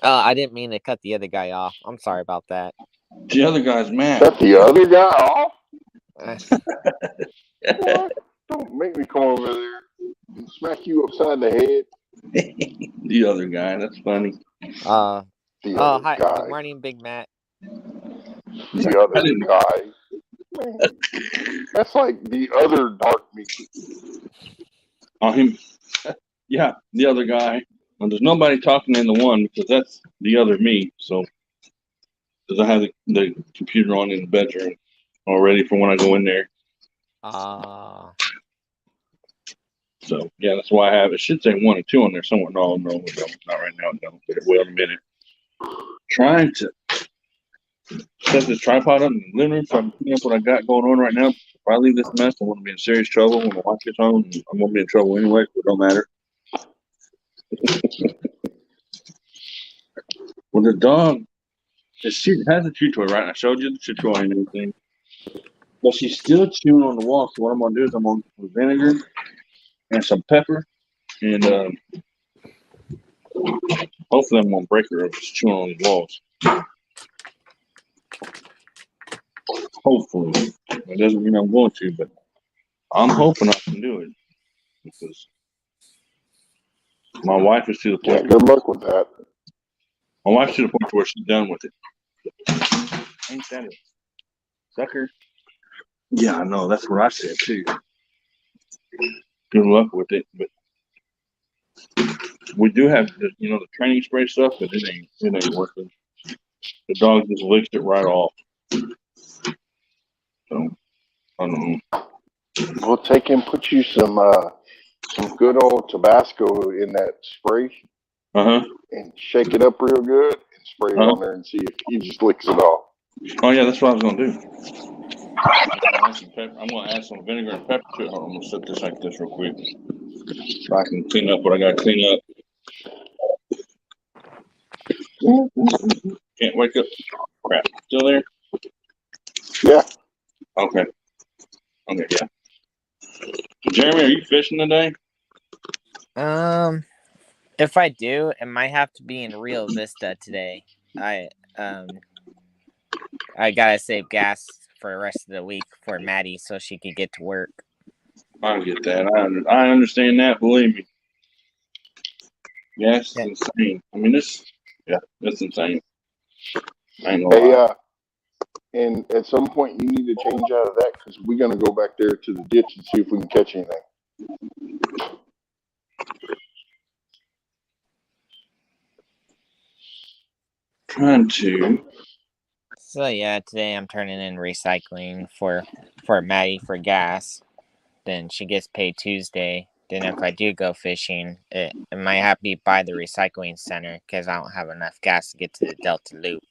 I didn't mean to cut the other guy off. I'm sorry about that. The other guy's mad. Cut the other guy off? Uh, What? Don't make me come over there and smack you upside the head. The other guy, that's funny. The oh, other hi. guy. Good morning, Big Matt. The other guy. Man, that's like the other dark meat. On him. Yeah, the other guy. Well, there's nobody talking in the one because that's the other me. So, because I have the computer on in the bedroom already for when I go in there. So, yeah, that's why I have it. Should say 1 and 2 on there somewhere. No, it don't. Not right now. It don't. But it will in a minute. Trying to set this tripod up in the living room so I can clean up what I got going on right now. If I leave this mess, I'm going to be in serious trouble when my wife gets home. I'm going to be in trouble anyway, so it don't matter. Well, the dog, she has a chew toy, right? I showed you the chew toy and everything. But she's still chewing on the wall. So what I'm going to do is I'm going to put vinegar and some pepper. And hopefully I'm going to break her if she's chewing on these walls. Hopefully. It doesn't mean I'm going to, but I'm hoping I can do it. Because my wife is to the Yeah, point. good luck with that. My wife's to the point where she's done with it. Ain't that it? Sucker? Yeah, I know. That's what I said too. Good luck with it, but we do have the training spray stuff, but it ain't working. The dog just licks it right off. So I don't know. We'll take and put you some good old Tabasco in that spray and shake it up real good and spray it on there and see if he just licks it off. Oh yeah, that's what I was gonna do. I'm gonna add some vinegar and pepper to it. Hold on, I'm gonna set this like this real quick so I can clean up what I gotta clean up. Can't wake up. Crap. Still there? Yeah. Okay. Okay, yeah. Jeremy, are you fishing today? If I do, it might have to be in Rio Vista today. I gotta save gas for the rest of the week for Maddie so she could get to work. I get that. I understand that. Believe me. Gas is Yeah. insane. I mean, that's insane. I ain't gonna Hey, lie. and at some point you need to change out of that because we're gonna go back there to the ditch and see if we can catch anything. Trying to. So yeah, today I'm turning in recycling for Maddie for gas. Then she gets paid Tuesday. Then if I do go fishing, it might have to be by the recycling center because I don't have enough gas to get to the Delta Loop.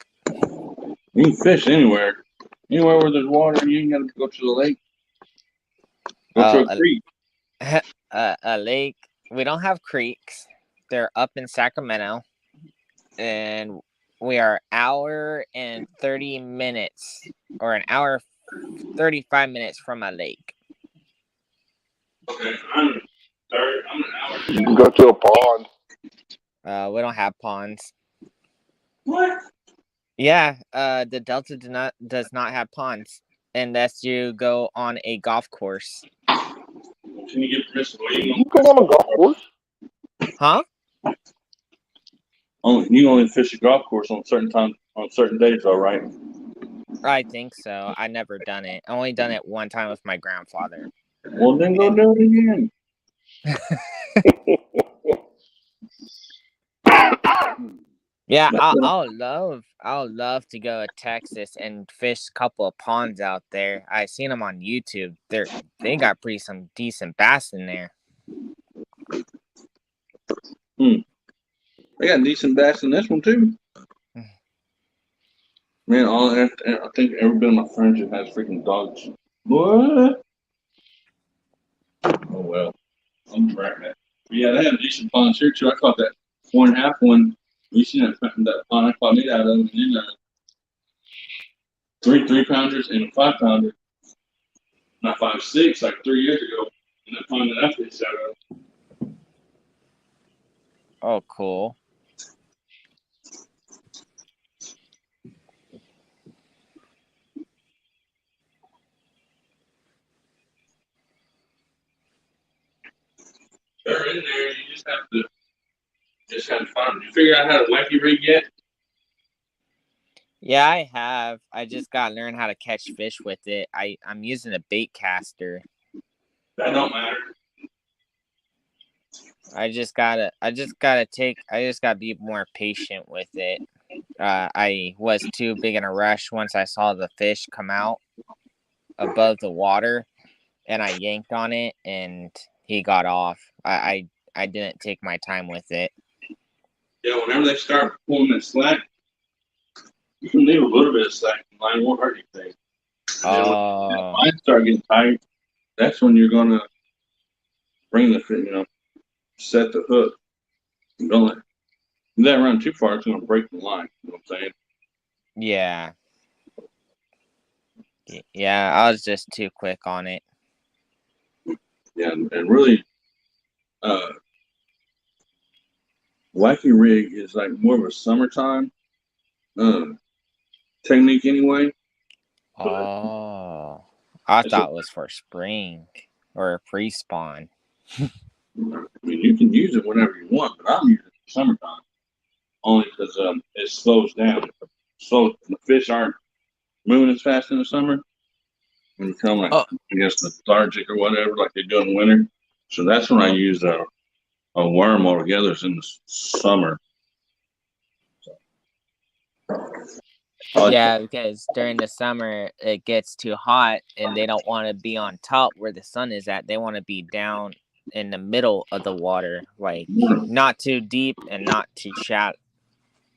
You can fish anywhere. Anywhere where there's water, you ain't gotta go to the lake. Go to a creek. A lake. We don't have creeks. They're up in Sacramento, and we are hour and 30 minutes, or an hour 35 minutes from a lake. Okay, I'm an hour. You can go to a pond. We don't have ponds. What? Yeah, the Delta does not have ponds unless you go on a golf course. Can you get permission? You can go on a golf course. Huh? You only fish a golf course on certain times, on certain days, all right? I think so. I never done it. I only done it one time with my grandfather. Well, then go do it again. Yeah, I'll love to go to Texas and fish a couple of ponds out there. I seen them on YouTube. They got some decent bass in there. They got decent bass in this one too. Man, I think every bit of my furniture has freaking dogs. What? Oh well, I'm trying that. Yeah, they have decent ponds here too. I caught that 4.5 one. We seen that pond I caught it out of, and then three 3-pounders and a 5-pounder. Not 5.6 like 3 years ago. And that pond that I fished out of. Oh, cool. They're in there. You just have to find them. You figure out how to wacky rig yet? Yeah, I have. I just gotta learn how to catch fish with it. I'm using a bait caster. That don't matter. I just gotta be more patient with it. I was too big in a rush once I saw the fish come out above the water, and I yanked on it, and he got off. I didn't take my time with it. Yeah, whenever they start pulling that slack, you can leave a little bit of slack. The line won't hurt anything. Oh. When the line start getting tight, that's when you're gonna bring the set the hook. Don't let that run too far. It's gonna break the line. You know what I'm saying? Yeah. Yeah, I was just too quick on it. Yeah, and really, wacky rig is like more of a summertime technique anyway. Oh, I thought it was for spring or pre-spawn. I mean, you can use it whenever you want, but I'm using it in summertime only because it slows down. So the fish aren't moving as fast in the summer. When you come like I guess lethargic or whatever, like they do in the winter. So that's when I use a worm altogether. It's in the summer. Yeah, because during the summer it gets too hot and they don't want to be on top where the sun is at. They want to be down in the middle of the water, like not too deep and not too shallow.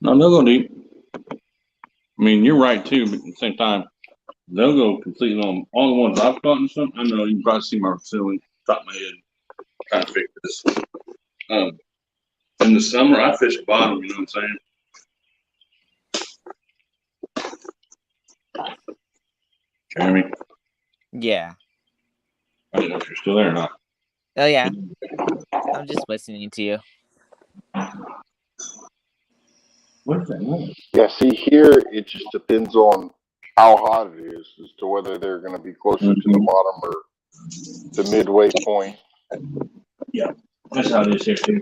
No, they'll go deep. I mean, you're right too, but at the same time, they'll go completely on all the ones I've caught and something. I know you can probably see my ceiling, top of my head, trying to fix this. In the summer, I fish bottom. You know what I'm saying? Jeremy, Yeah. I don't know if you're still there or not. Oh yeah. I'm just listening to you. What is that noise? Yeah, see here, it just depends on how hot it is as to whether they're going to be closer to the bottom or the midway point. That's how it is here too.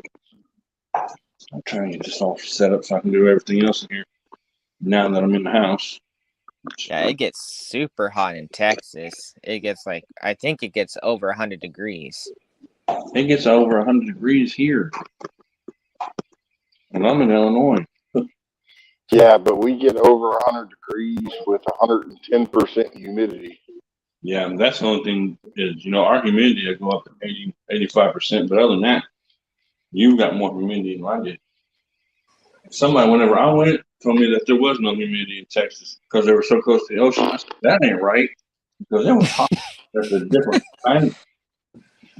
I'm trying to get this all set up so I can do everything else in here. Now that I'm in the house. Yeah, it gets super hot in Texas. It gets like, I think it gets over 100 degrees. It gets over 100 degrees here. And I'm in Illinois. Yeah, but we get over 100 degrees with 110% humidity. Yeah, and that's the only thing is, our humidity will go up to 80, 85%. But other than that, you've got more humidity than I did. Somebody, whenever I went, told me that there was no humidity in Texas because they were so close to the ocean. I said, that ain't right because it was hot. That's a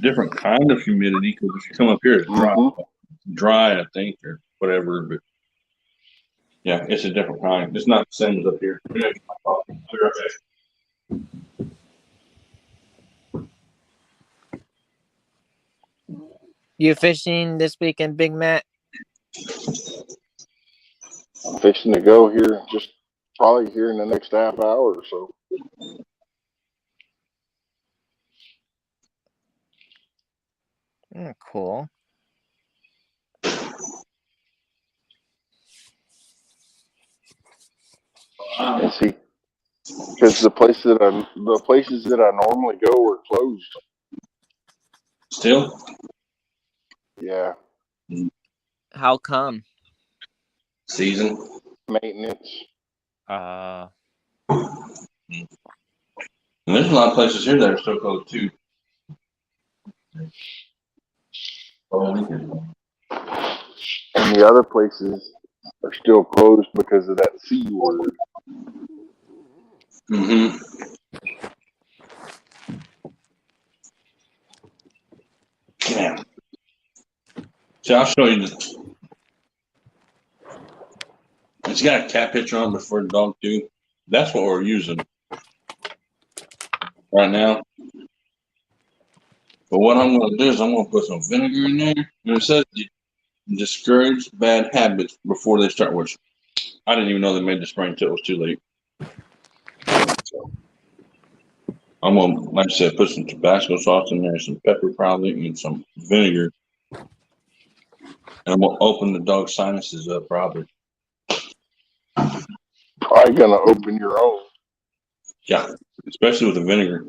different kind of humidity because if you come up here, it's dry, I think, or whatever. But yeah, it's a different kind. It's not the same as up here. I'll be right back. You fishing this weekend, Big Matt? I'm fixing to go here, just probably here in the next half hour or so. Cool. And see, because the places that I normally go are closed. Still? Yeah, How come? Season. maintenance. And there's a lot of places here that are still closed too. And the other places are still closed because of that C word. Mm-hmm. Yeah. See, I'll show you this. It's got a cat picture on it before the dog too. That's what we're using right now. But what I'm going to do is I'm going to put some vinegar in there. And it says discourage bad habits before they start, which I didn't even know they made the spray until it was too late. So I'm going to, like I said, put some Tabasco sauce in there, some pepper probably, and some vinegar. And we'll open the dog's sinuses up probably. Probably gonna open your own. Yeah, especially with the vinegar.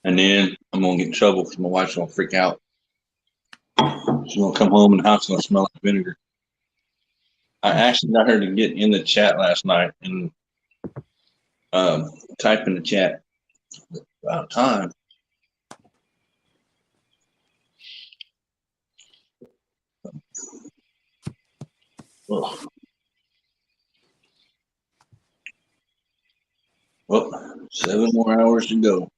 And then I'm going to get in trouble because my wife's going to freak out. She's going to come home and the house is going to smell like vinegar. I actually got her to get in the chat last night and type in the chat about time. Ugh. Well, 7 more hours to go.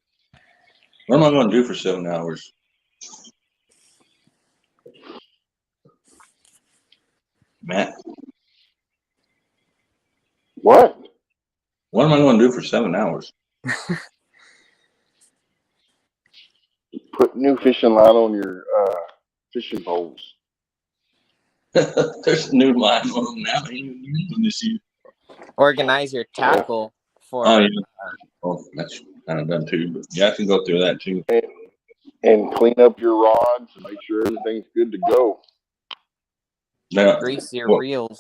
What am I going to do for 7 hours? Matt, What? what am I going to do for 7 hours? Put new fishing line on your fishing poles. There's a new line on them now. Ain't using this year. Organize your tackle for. Oh, yeah. Oh, that's kind of done too. But yeah, I can go through that too. And clean up your rods and make sure everything's good to go. Now, Grease your well, reels.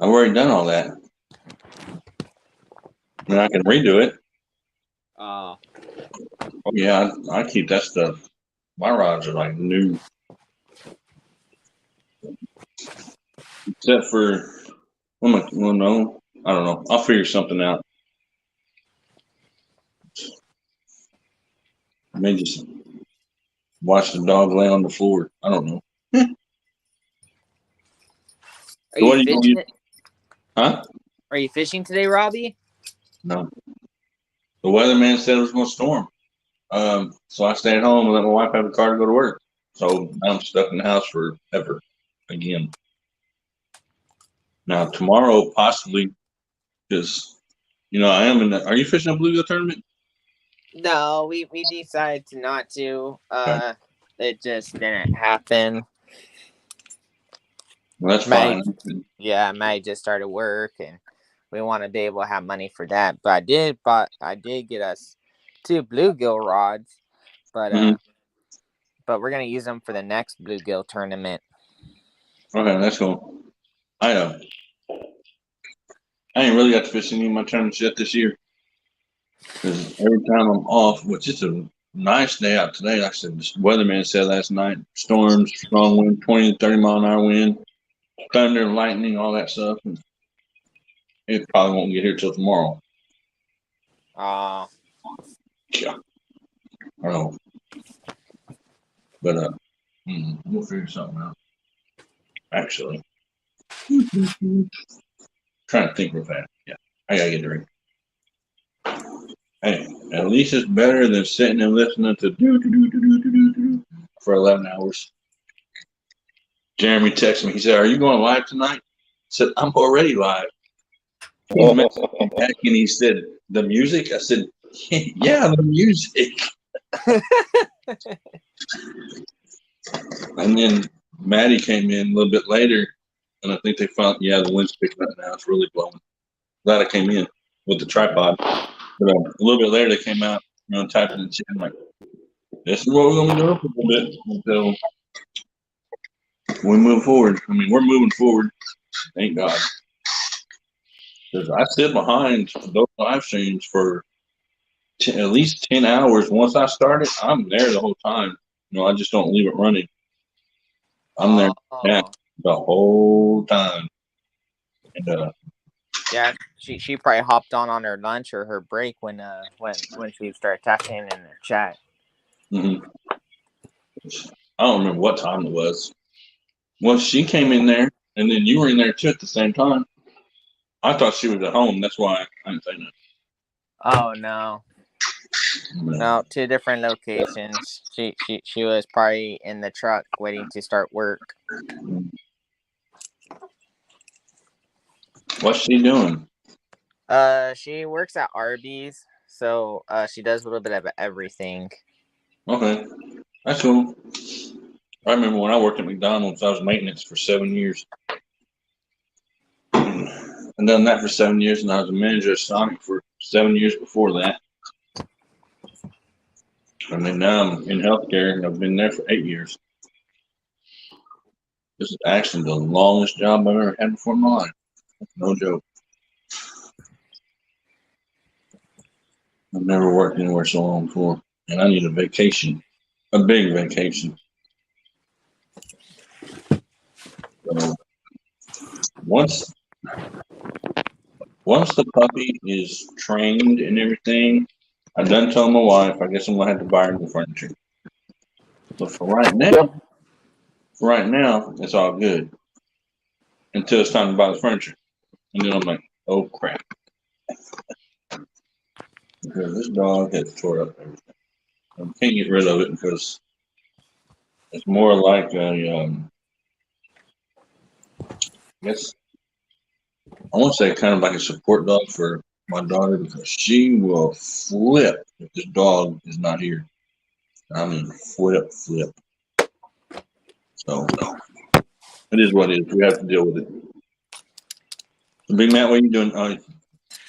I've already done all that. And I can redo it. Oh, yeah, I keep that stuff. My rods are like new. Except for, well, no, I don't know. I'll figure something out. I may just watch the dog lay on the floor. I don't know. Are you fishing? Huh? Are you fishing today, Robbie? No. The weatherman said it was going to storm. So I stayed home and let my wife have a car to go to work. So I'm stuck in the house forever again. Now tomorrow, possibly, Because, you know, I am in the. Are you fishing a bluegill tournament? No, we decided to not to. It just didn't happen. Well, that's May fine. May just started work, and we want to be able to have money for that. But I did get us 2 bluegill rods, but Mhm. but we're gonna use them for the next bluegill tournament. Okay, that's cool. I ain't really got to fish any of my tournaments yet this year. Because every time I'm off, which is a nice day out today, like I said, the weatherman said last night, storms, strong wind, 20 to 30 mile an hour wind, thunder, lightning, all that stuff. And it probably won't get here till tomorrow. Uh Yeah. I don't know. But we'll figure something out. Actually. Trying to think real fast. Yeah. I gotta get the ring. Hey, at least it's better than sitting and listening to do for 11 hours. Jeremy texted me. He said, "Are you going live tonight?" I said, "I'm already live." He messaged me back and he said, "The music?" I said, "Yeah, the music." And then Maddie came in a little bit later, and I think they found, yeah, the wind's picking up now. It's really blowing. Glad I came in with the tripod. But a little bit later, they came out, you know, typing in the chat. I'm like, this is what we're going to be doing for a little bit until we move forward. I mean, we're moving forward. Thank God. Because I sit behind those live streams for at least 10 hours. Once I start it, I'm there the whole time. You know, I just don't leave it running. I'm there the whole time. And yeah, she probably hopped on her lunch or her break when she started typing in the chat. I don't remember what time it was. Well, she came in there, and then you were in there too at the same time. I thought she was at home. That's why I didn't say nothing. Oh no. No, 2 different locations. She was probably in the truck waiting to start work. What's she doing? She works at Arby's, so she does a little bit of everything. Okay, that's cool. I remember when I worked at McDonald's, I was maintenance for 7 years. I done that for 7 years, and I was a manager at Sonic for 7 years before that. And then now I'm in healthcare, and I've been there for 8 years. This is actually the longest job I've ever had before in my life. No joke. I've never worked anywhere so long before, and I need a vacation, a big vacation. So once the puppy is trained and everything, I done told my wife I guess I'm gonna have to buy her new furniture. But for right now, it's all good until it's time to buy the furniture, and then I'm like, oh crap, because this dog has tore up everything. I can't get rid of it because it's more like a I guess I want to say kind of like a support dog for my daughter because she will flip if this dog is not here. I mean, flip. So it is what it is. We have to deal with it. So Big Matt, what are you doing?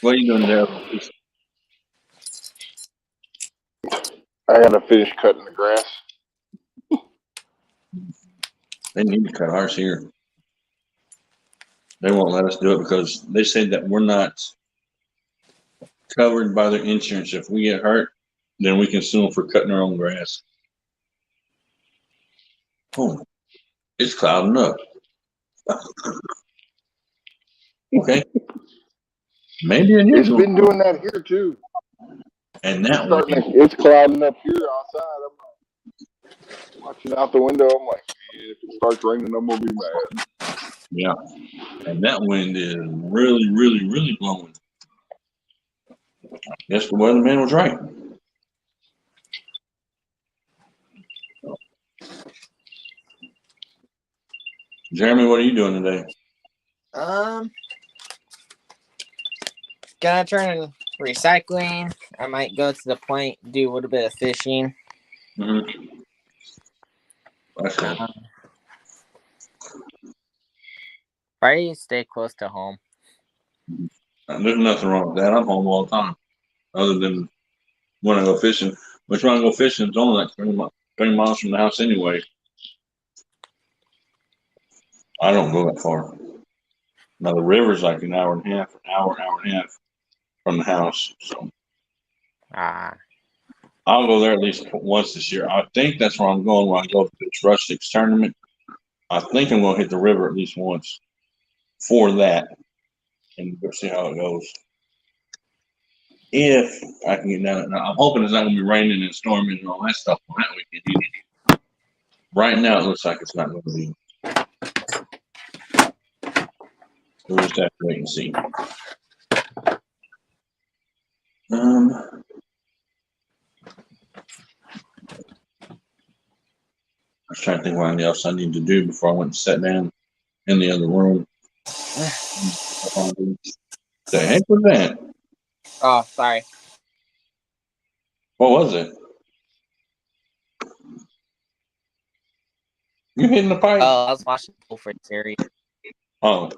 What are you doing there? I gotta finish cutting the grass. They need to cut ours here. They won't let us do it because they say that we're not covered by their insurance. If we get hurt, then we can sue them for cutting our own grass. Oh, it's clouding up. Okay. Maybe It's unusual. been doing that here too. And that way, It's clouding up here outside. I'm like, watching out the window. I'm like, man, if it starts raining, I'm gonna be mad. yeah. And that wind is really, really, really blowing. Guess the weatherman was right. Jeremy, what are you doing today? gonna turn recycling. I might go to the point, do a little bit of fishing. Mm-hmm. That's good. Probably stay close to home. There's nothing wrong with that. I'm home all the time, other than when I go fishing. Which when I go fishing, it's only like 30 miles from the house anyway. I don't go that far. Now the river's like an hour and a half from the house. So Ah, I'll go there at least once this year. I think that's where I'm going when I go to this Rustics tournament. I think I'm going to hit the river at least once for that and go see how it goes. If I can get down it. Now, I'm hoping it's not going to be raining and storming and all that stuff on that weekend either. Right now, it looks like it's not going to be. We'll just have to wait and see. I was trying to think what else I need to do before I went and sat down in the other room. The heck was that? oh, sorry. What was it? You hitting the pipe? Oh, I was watching the Bull for series. Oh.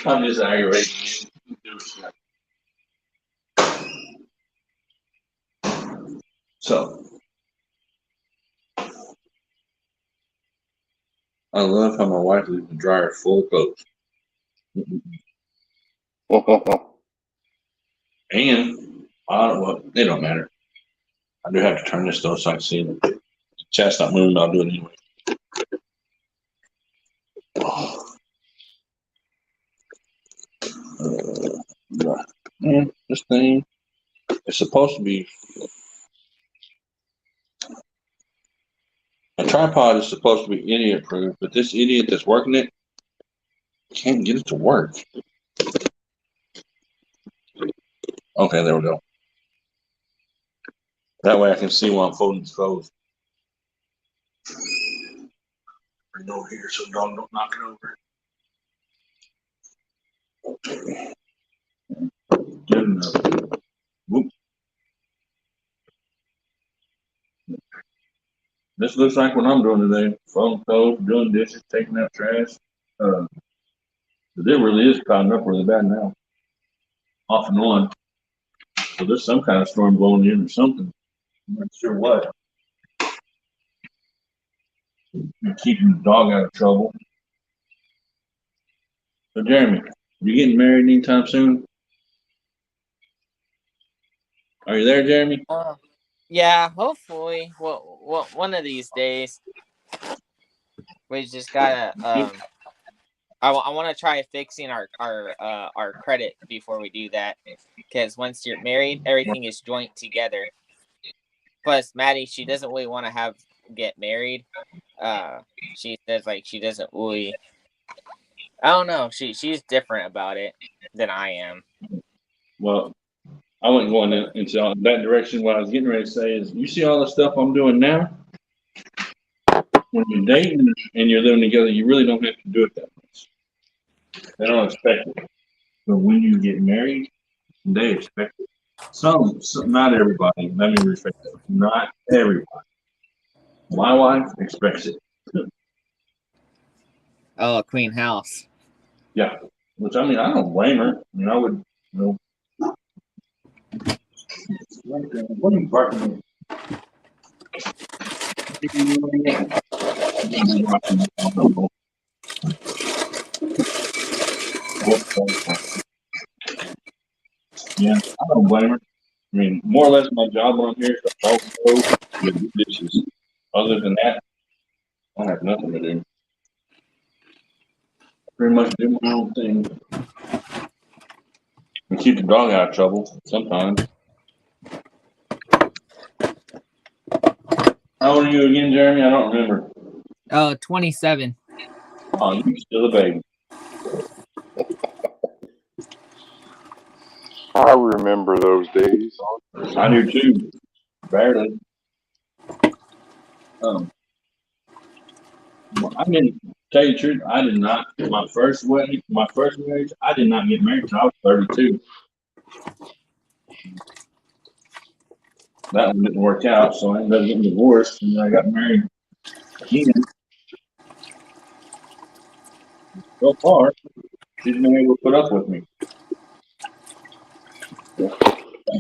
I'm just aggravating you. So, I love how my wife leaves the dryer full of clothes. And, it don't matter. I do have to turn this though so I can see it. The chat's not moving, I'll do it anyway. Man, this thing is supposed to be. A tripod is supposed to be idiot proof, but this idiot that's working it can't get it to work. Okay, there we go. That way I can see while I'm folding his clothes. Bring it over here so the dog don't knock it over. Okay. Good enough. Whoop. This looks like what I'm doing today. Folding clothes, doing dishes, taking out trash. But it really is clouding up really bad now. Off and on. So there's some kind of storm blowing in or something. I'm not sure what. You're keeping the dog out of trouble. So Jeremy, you getting married anytime soon? Are you there, Jeremy? Yeah, hopefully. Well, one of these days. We just gotta. I want to try fixing our credit before we do that, because once you're married, everything is joint together. Plus, Maddie, she doesn't really want to get married. She says like she doesn't really. I don't know. She's different about it than I am. Well, I wasn't going into that direction. What I was getting ready to say is, you see all the stuff I'm doing now? When you're dating and you're living together, you really don't have to do it that much. They don't expect it. But when you get married, they expect it. Some not everybody. Let me rephrase that. Not everybody. My wife expects it. Oh, a clean house. Yeah. Which, I mean, I don't blame her. I mean, I would, you know. What are you barking at? Yeah, I don't blame her. I mean, more or less my job when I'm here is to also do dishes. Other than that, I have nothing to do. Pretty much do my own thing. And keep the dog out of trouble sometimes. How old are you again, Jeremy? I don't remember. 27. Oh, you're still a baby. I remember those days. I do too. Barely. I mean, Tell you the truth, I did not. My first marriage, I did not get married until I was 32. That one didn't work out, so I ended up getting divorced, and then I got married again. So far, she's been able to put up with me.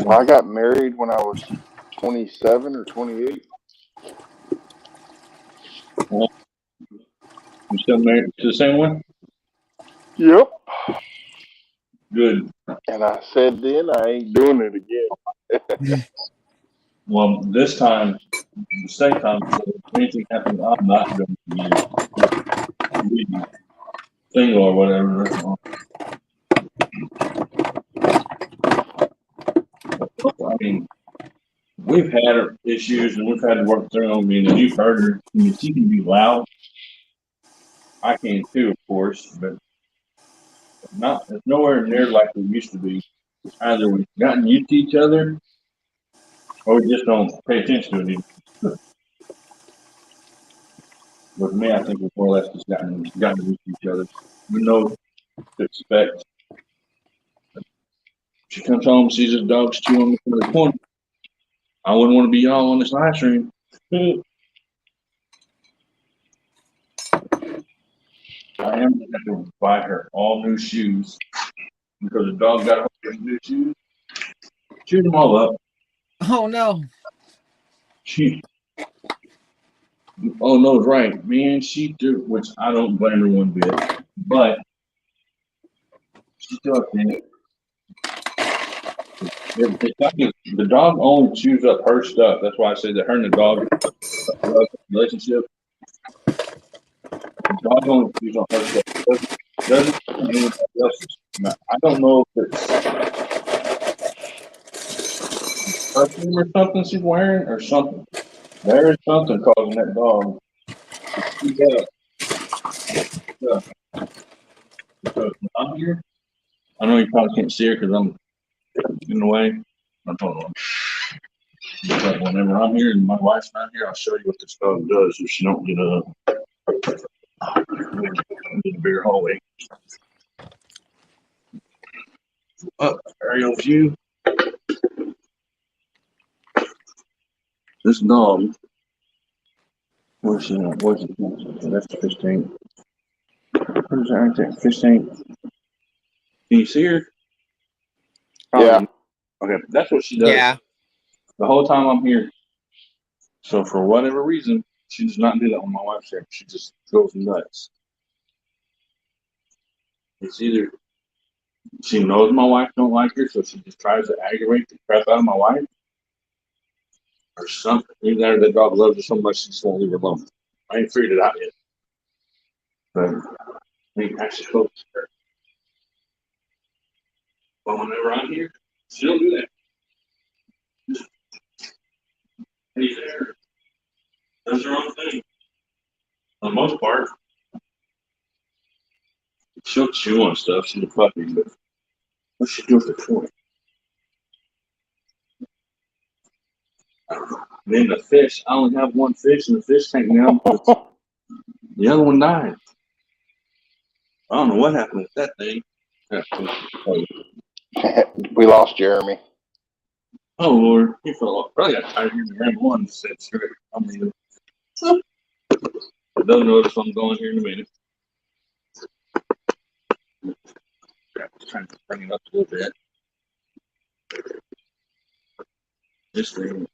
I got married when I was 27 or 28. You still married to the same one? Yep. Good. And I said then I ain't doing it again. Well, this time, the second time, so if anything happens, I'm not going to be single or whatever. I mean, we've had issues and we've had to work through them. I mean, and you've heard her. I mean, she can be loud. I can too, of course, but it's nowhere near like we used to be. Either we've gotten used to each other or we just don't pay attention to it anymore. With me, I think we've more or less just gotten used to each other. We know what to expect. She comes home, sees his dogs chewing on the corner. I wouldn't want to be y'all on this live stream. I am going to buy her all new shoes because the dog got her new shoes. Chewed them all up. Oh no. Oh no, right, man. She do, which I don't blame her one bit, but she still can't. The dog only chews up her stuff. That's why I say that her and the dog relationship. The dog only chews on her stuff. Doesn't anybody else's. Now, I don't know if it's perfume or something she's wearing or something. There is something causing that dog to chew up stuff. Because when I'm here, I know you probably can't see her because I'm in the way. Hold on. But whenever I'm here and my wife's not here, I'll show you what this dog does if she don't get up. In the bigger hallway. Up, aerial view. This dog. Where's she at? Where's it? That's the fish tank. Where's that right there? Fish tank. Can you see her? Yeah. Okay, that's what she does. Yeah. The whole time I'm here. So for whatever reason, she does not do that when my wife's here. She just goes nuts. It's either she knows my wife don't like her, so she just tries to aggravate the crap out of my wife, or something. Either the dog loves her so much she just won't leave her alone. I ain't figured it out yet. But I think actually close to her. But whenever I'm here, she don't do that. He's there. Does her own thing. For the most part. She'll chew on stuff. She's a puppy, but what's she do with the toy? Then the fish. I only have one fish in the fish tank now. The other one died. I don't know what happened with that thing. We lost Jeremy. Oh Lord, he fell off. Probably got tired here in round one. Said, "Screw it, I'm leaving." They'll notice I'm going here in a minute. Trying to bring it up a little bit. This thing,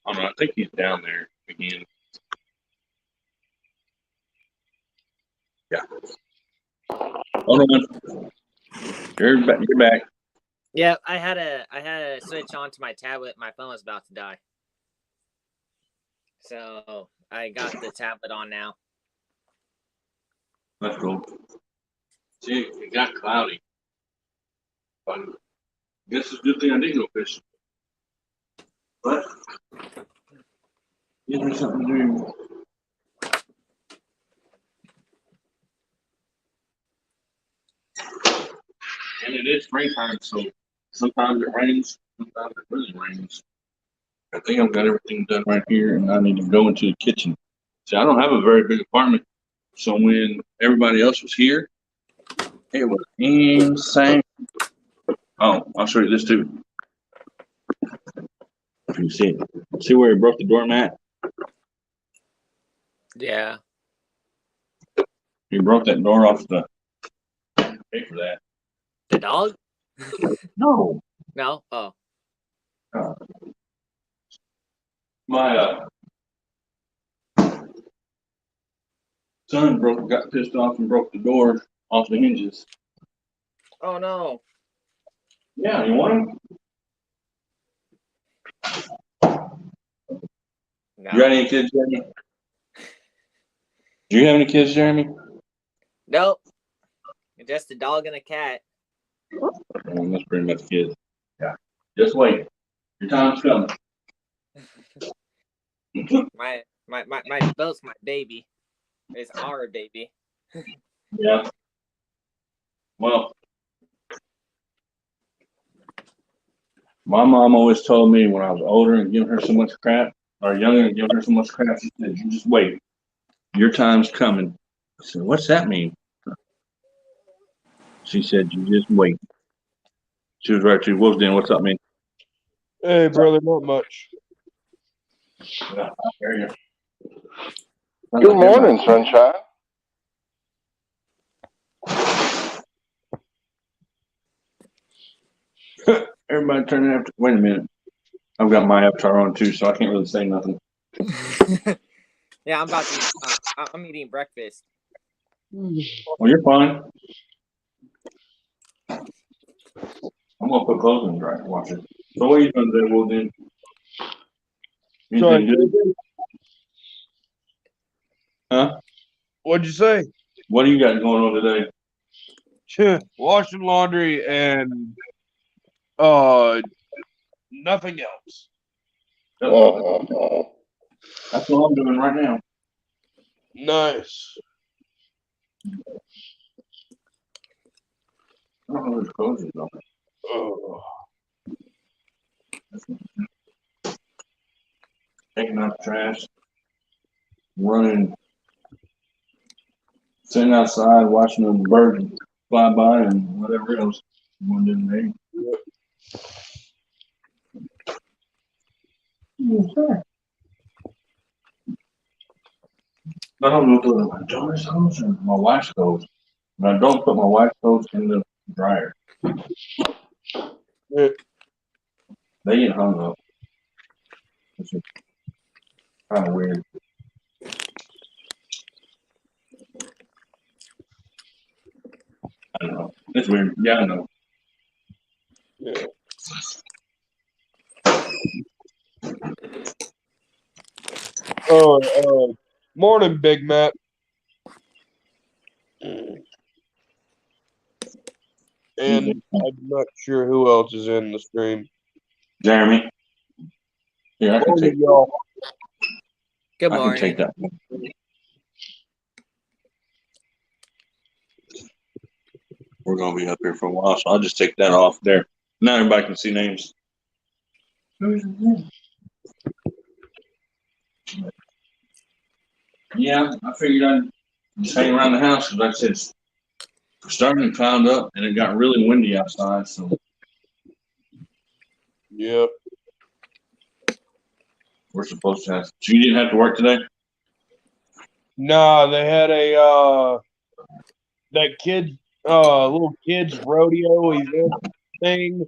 I don't know. I think he's down there again. Yeah. Hold on. You're back. You're back. Yeah, I had a switch onto my tablet. My phone was about to die. So I got the tablet on now. That's cool. See, it got cloudy. But I guess it's a good thing I didn't go fishing. But give me something to do. And it is springtime, so sometimes it rains, sometimes it really rains. I think I've got everything done right here, and I need to go into the kitchen. See, I don't have a very big apartment. So when everybody else was here, it was insane. Oh, I'll show you this too. If you see it. See where he broke the doormat? Yeah. He broke that door off the. Pay for that. The dog? No. No. Oh. My son got pissed off and broke the door off the hinges. Oh no. Yeah, you want him? No. You got any kids, Jeremy? Do you have any kids, Jeremy? Nope. Just a dog and a cat. That's pretty much kids. Yeah. Just wait. Your time's coming. My boat's my baby. It's our baby. Yeah. Well, my mom always told me when I was older and giving her so much crap, or younger and giving her so much crap, she said, "You just wait. Your time's coming." I said, "What's that mean?" She said, "You just wait." She was right too. Wolfden, what's up, man? Hey, brother, not much. Yeah, I hear you. Good morning, sunshine. Everybody turn it after. Wait a minute. I've got my avatar on too, so I can't really say nothing. Yeah, I'm about to. I'm eating breakfast. Well, you're fine. I'm gonna put clothes in the dryer. Watch it. So what are you doing today, Wolfden? Sorry, Anything good? Huh? what'd you say? What do you got going on today? Washing laundry and nothing else. That's what I'm doing right now. Nice. I don't know whose clothes is on. Oh. Taking out the trash, running, sitting outside watching the birds fly by and whatever else you want to do today. Yes, sir. I don't know if it's my daughter's clothes or my wife's clothes. And I don't put my wife's clothes in the dryer. Yeah. They get hung up. It's kind of weird. I don't know. It's weird. Yeah, I know. Yeah. Morning, Big Matt. And I'm not sure who else is in the stream. Jeremy. Yeah, I can take, Morning, y'all. Good I can morning. take that. We're gonna be up here for a while, so I'll just take that off there. Now everybody can see names. Yeah, I figured I'd just hang around the house because like I said, it's starting to cloud up and it got really windy outside. So Yep. we're supposed to have. So you didn't have to work today? Nah, they had that kid little kids rodeo event thing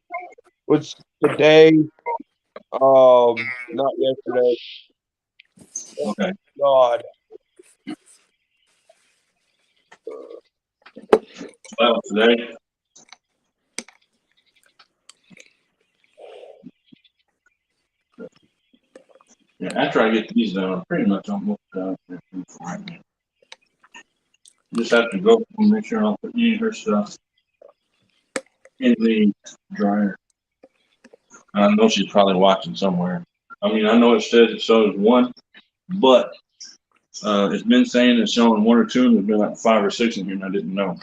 was today. Not yesterday. Okay. God. That was today. Yeah, after I get these done, I'm pretty much almost done for right now. Just have to go and make sure I don't put any of her stuff in the dryer. I know she's probably watching somewhere. I mean, I know it says it shows one, but it's been saying it's showing one or two, and there's been like 5 or 6 in here, and I didn't know.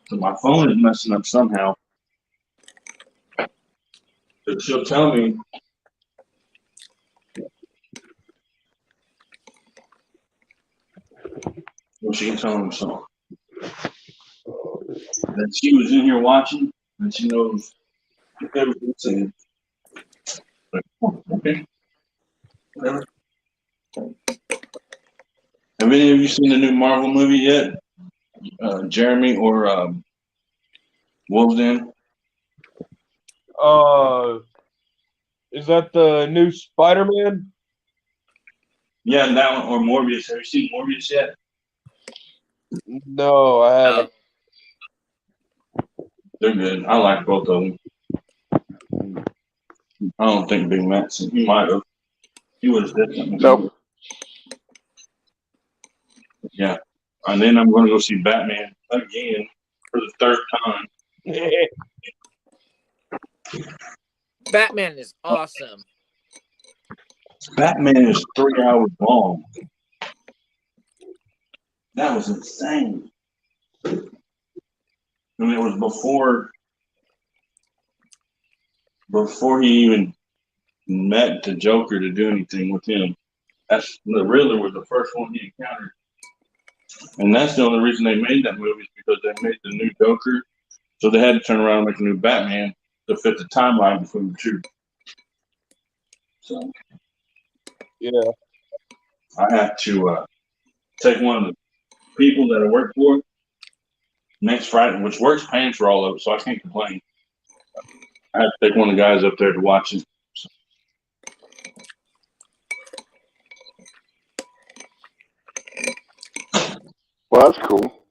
So my phone is messing up somehow. But she'll tell me. Well, she can tell him something. That she was in here watching, and she knows everything. Like, oh, okay, whatever. Have any of you seen the new Marvel movie yet? Jeremy or Wolves Den? Is that the new Spider-Man? Yeah, that one or Morbius. Have you seen Morbius yet? No, I haven't. They're good. I like both of them. I don't think Big Matt seen. He might have. He was different. Nope. Yeah. And then I'm going to go see Batman again for the third time. Batman is awesome. Batman is 3 hours long. That was insane. And it was before he even met the Joker to do anything with him. That's the Riddler was the first one he encountered. And that's the only reason they made that movie is because they made the new Joker. So they had to turn around and make a new Batman to fit the timeline between the two. So Yeah. I have to take one of the people that I work for next Friday, which works paying for all of it, so I can't complain. I have to take one of the guys up there to watch it. So. Well, that's cool.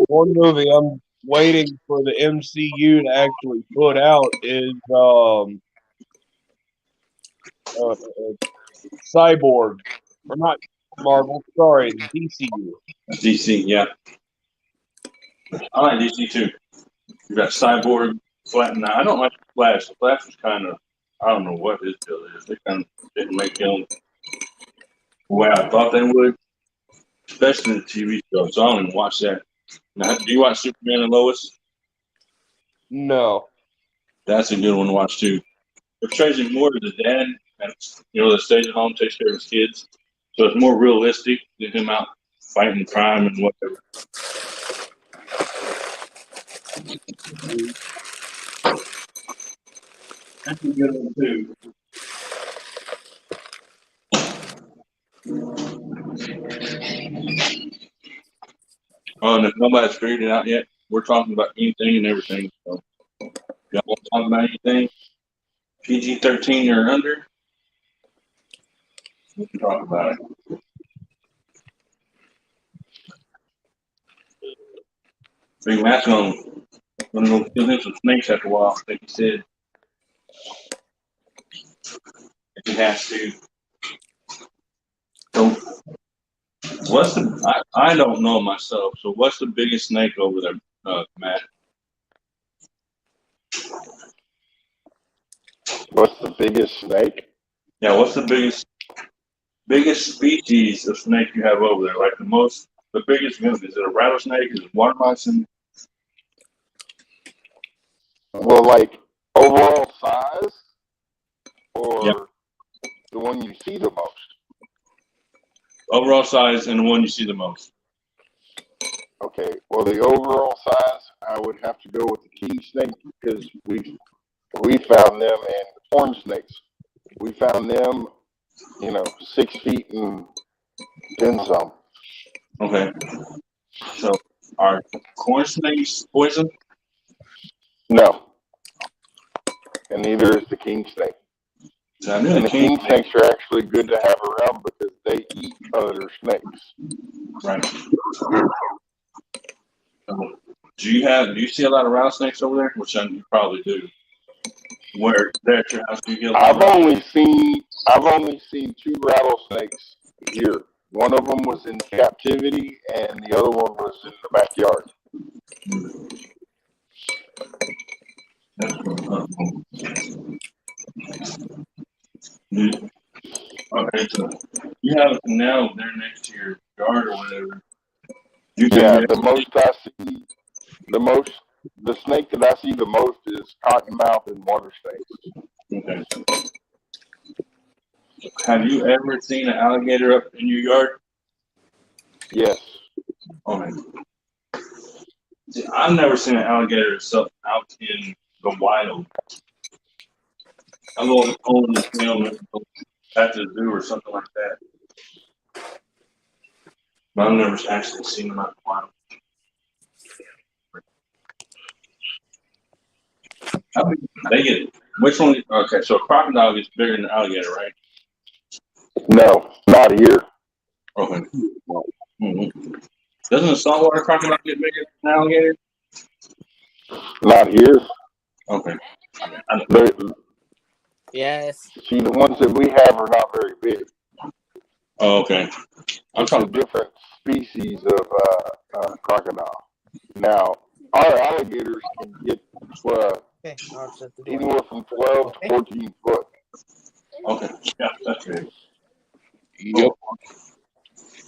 One movie I'm waiting for the MCU to actually put out is Cyborg. Or not Marvel, sorry, DCU. DC, yeah. I like DC too. You got Cyborg, Flash. Now, I don't like Flash. The Flash was kind of, I don't know what his deal is. They kind of didn't make him the way I thought they would, especially in the TV show. So I don't even watch that. Now, do you watch Superman and Lois? No. That's a good one to watch too. It portrays him more as a dad, and that stays at home, takes care of his kids. So it's more realistic than him out fighting crime and whatever. That's a good one too. Oh, and if nobody's figured it out yet, we're talking about anything and everything. So, y'all want to talk about anything? PG-13 or under? We can talk about it. Big Matt's gonna go kill him some snakes after a while. I think he said. If he has to. So, I don't know myself. So, what's the biggest snake over there, Matt? What's the biggest snake? Yeah, what's the biggest species of snake you have over there? Like the biggest one? Is it a rattlesnake? Is it water moccasin? Well, like overall size, or Yep. the one you see the most? Overall size and the one you see the most. Okay. Well, the overall size, I would have to go with the king snake because we found them, and horn snakes. We found them, 6 feet and then some. Okay. So, are corn snakes poison? No. And neither is the king snake. So I knew And the the king snakes are actually good to have around because they eat other snakes. Right. Do you see a lot of rattlesnakes over there? Which you probably do. Where there at your house, do you get a lot I've of only seen 2 rattlesnakes here. One of them was in captivity, and the other one was in the backyard. Okay, so you have a canal there next to your yard or whatever. Yeah, the snake that I see the most is cottonmouth and water snakes. Okay. Have you ever seen an alligator up in your yard? Yes. Okay. See, I've never seen an alligator itself out in the wild. I've only seen them at the zoo or something like that. But I've never actually seen them out in the wild. How big they get? Which one? Okay, so a crocodile gets bigger than an alligator, right? No, not here. Okay. Mm-hmm. Doesn't a saltwater crocodile get bigger than an alligator? Not here. Okay. But Yes. see, the ones that we have are not very big. Oh, okay. I'm It's a talking. different species of crocodile. Now, our alligators can get Okay, I'll shut the door. anywhere from 12 to 14 foot. Okay. Yeah, that's good. Yep.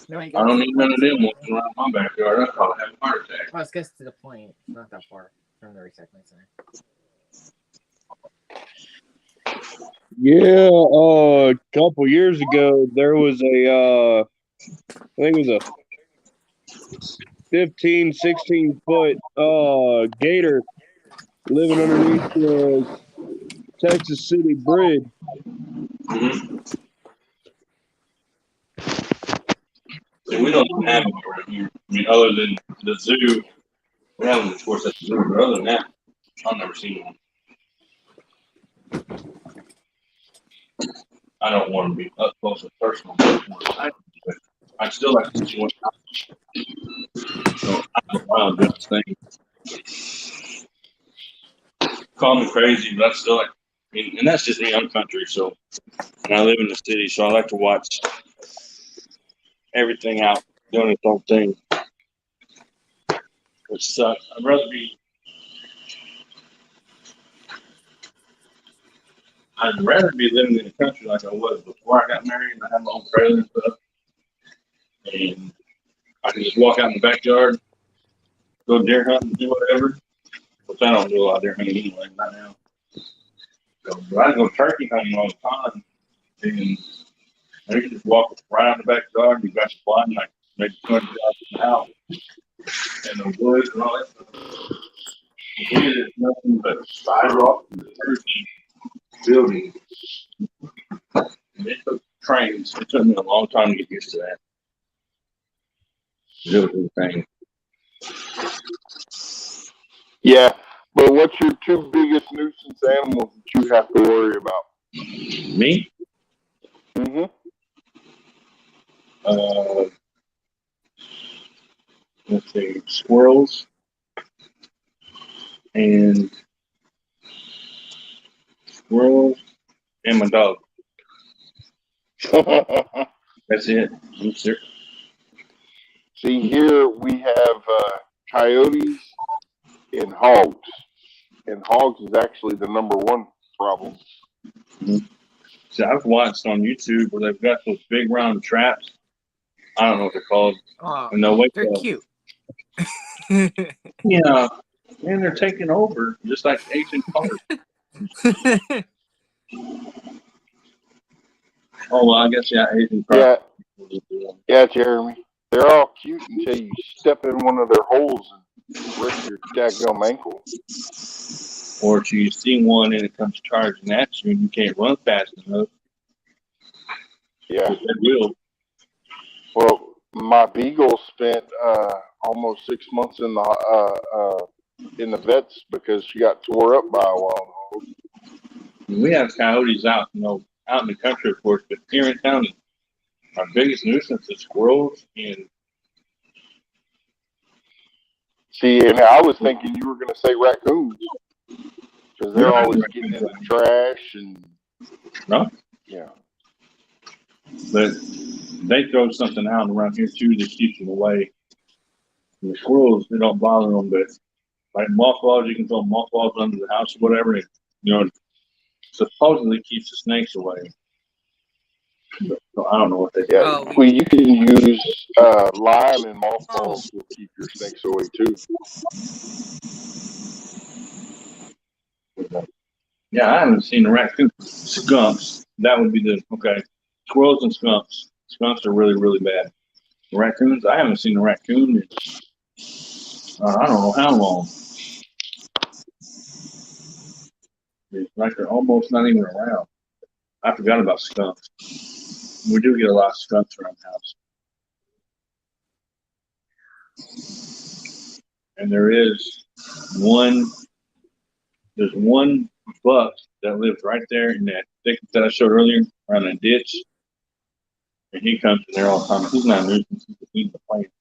No, I don't need none of them walking around my backyard. I probably have a heart attack. Well, it's just to the point. It's not that far from the recycling center. Yeah, a couple years ago, there was I think it was a 15, 16 foot gator living underneath the Texas City Bridge. Mm-hmm. See, we don't have them around here. I mean, other than the zoo, we have them, of course, at the zoo. But other than that, I've never seen one. I don't want to be up close and personal, but I still like to see one. So I'm wild doing this thing. Call me crazy, but I still like. I mean, and that's just me. I'm country, so and I live in the city, so I like to watch everything out doing its own thing. Which sucks. I'd rather be living in the country like I was before I got married and I had my own trailer and stuff. And I can just walk out in the backyard, go deer hunting, do whatever. Which I don't do a lot of deer hunting anyway, not now. So, but I go turkey hunting all the time. And you can just walk right out in the backyard, you got your blind, like maybe 200 yards from the house. And the woods and all that stuff. Here there's nothing but sidewalk and buildings. And it took trains. It took me a long time to get used to that. Really thing. Yeah, but what's your two biggest nuisance animals that you have to worry about? Me? Mm-hmm. Let's see, squirrels and my dog. That's it. I'm serious. See, here we have coyotes and hogs. And hogs is actually the number one problem. See, I've watched on YouTube where they've got those big round traps. I don't know what they're called. Oh, And they'll wake they're up. cute. Yeah. And they're taking over just like Asian cars. Oh, well, I guess, yeah, Asian cars. Yeah, Jeremy. They're all cute until you step in one of their holes and break your daggum ankle. Or if you see one and it comes charging at you and you can't run fast enough. Yeah. They will. Well, my beagle spent almost 6 months in the vets because she got tore up by a wild hog. We have coyotes out, out in the country, of course, but here in town, our biggest nuisance is squirrels and. See, and I was thinking you were going to say raccoons because they're always getting in the trash and. No. Yeah. But they throw something out around here too that keeps them away. And the squirrels, they don't bother them, but like mothballs, you can throw mothballs under the house or whatever. And, supposedly keeps the snakes away. So I don't know what they do. Oh, Well, you can use lime and mothballs will keep your snakes away too. Yeah, I haven't seen a raccoon. Skunks. That would be okay. Squirrels and skunks. Skunks are really, really bad. Raccoons, I haven't seen a raccoon in I don't know how long. It's like they're almost not even around. I forgot about skunks. We do get a lot of skunks around the house. And there's one buck that lives right there in that thicket that I showed earlier around that ditch. And he comes in there all the time. He's not a nuisance, he's eating the plants.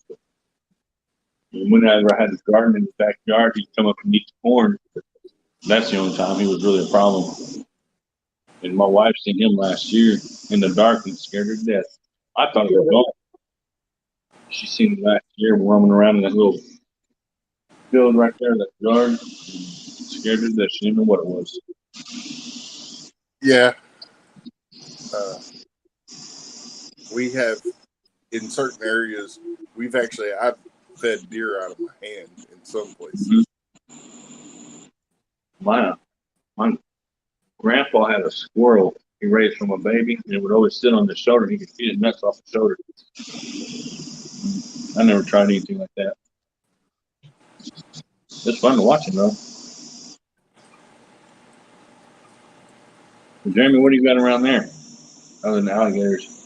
And whenever I had his garden in the backyard, he'd come up and eat the corn. That's the only time he was really a problem. And my wife seen him last year in the dark and scared her to death. I thought it was gone. She seen him last year roaming around in that little field right there, that yard. Scared her to death. She didn't know what it was. Yeah. We have, in certain areas, I've fed deer out of my hand in some places. My grandpa had a squirrel he raised from a baby, and it would always sit on his shoulder. He could feed his nuts off the shoulder. I never tried anything like that. It's fun to watch it, though. Jeremy, what do you got around there other than alligators?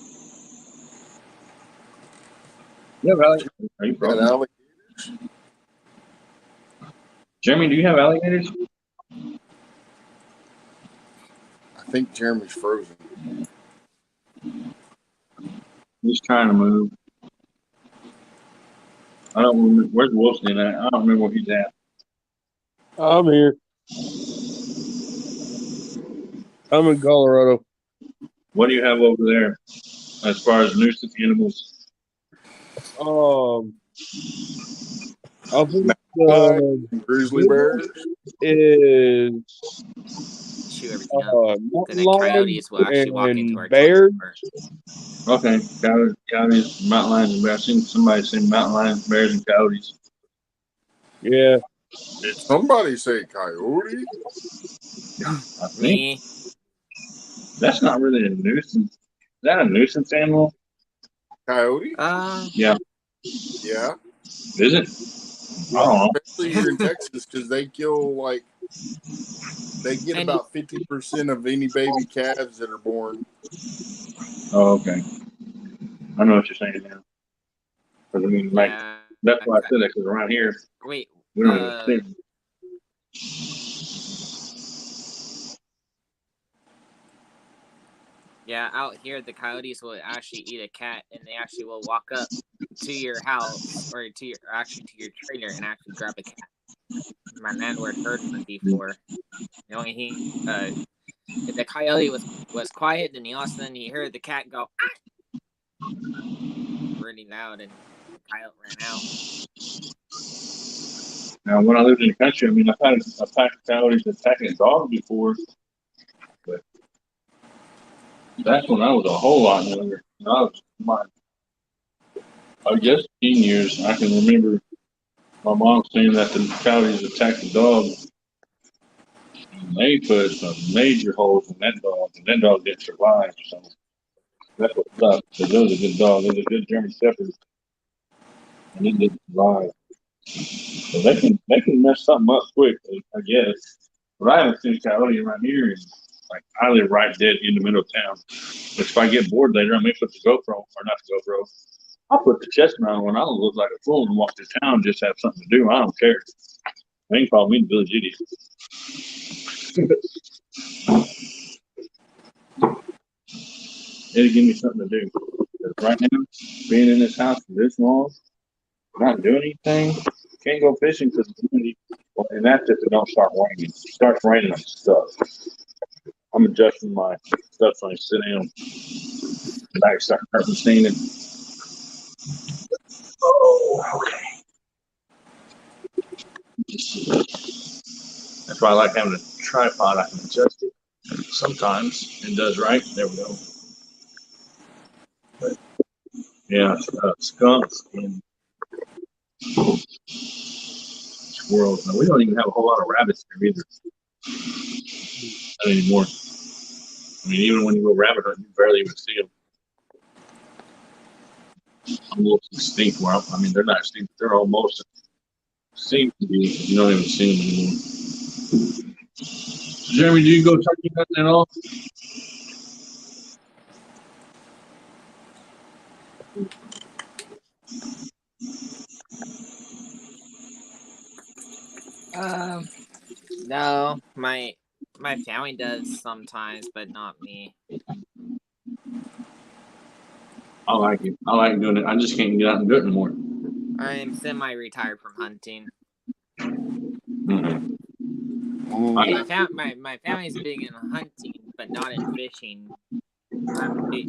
You have alligators? Are you And frozen? alligators, Jeremy, do you have alligators? I think Jeremy's frozen. He's trying to move. I don't remember. Where's Wilson at? I don't remember where he's at. I'm here. I'm in Colorado. What do you have over there as far as nuisance animals? I think Grizzly bears. is Chew everything up. Then the mountain coyotes will actually walk into and our bears. Okay, coyotes, mountain lions, and bears. I've seen somebody say mountain lions, bears, and coyotes. Yeah, Did somebody say coyote? I think Me, that's not really a nuisance. Is that a nuisance animal? Coyote? Yeah. Yeah. Is it? I don't know. Especially here in Texas, because they get about 50% of any baby calves that are born. Oh, okay. I know what you're saying now. Because I mean, like, yeah. that's why I said that. Because around here, Wait, we don't even see them. yeah, out here the coyotes will actually eat a cat, and they actually will walk up to your house or to your trailer and actually grab a cat. My landlord heard one before. The only the coyote was quiet, and all of a sudden he heard the cat go "Ah!" really loud, and the coyote ran out. Now, when I lived in the country, I mean, I've had coyotes attacking a dog before, but that's when I was a whole lot younger. When I was I guess, teen years. I can remember my mom saying that the coyotes attacked the dog. And they put some major holes in that dog, and that dog didn't survive. So that's what sucks. Because it was a good dog. It was a good German Shepherd, and it didn't survive. So they can mess something up quick, I guess. But I haven't seen a coyote around here. And like I live right dead in the middle of town. But if I get bored later, I may put the GoPro or not the GoPro. I'll put the chest mount on. I'll look like a fool and walk to town and just have something to do. I don't care. They can call me the village idiot. It'll give me something to do. Because right now, being in this house for this long, not doing anything, can't go fishing because it's windy. And that's if it don't start raining. If it starts raining, I'm stuck. I'm adjusting my stuff so I sit down. Back start hurting standing. Oh, okay. That's why I like having a tripod. I can adjust it. Sometimes it does right. There we go. But yeah, skunks and squirrels. Now, we don't even have a whole lot of rabbits here either. Not anymore. I mean, even when you go rabbit hunting, you barely even see them. almost extinct. Well, I mean, they're not extinct. They're almost seem to be. You don't even see them anymore. Jeremy, do you go turkey hunting at all? No, my family does sometimes, but not me. I like it. I like doing it. I just can't get out and do it anymore. I'm semi-retired from hunting. Mhm. My family's big in hunting, but not in fishing. I'm big.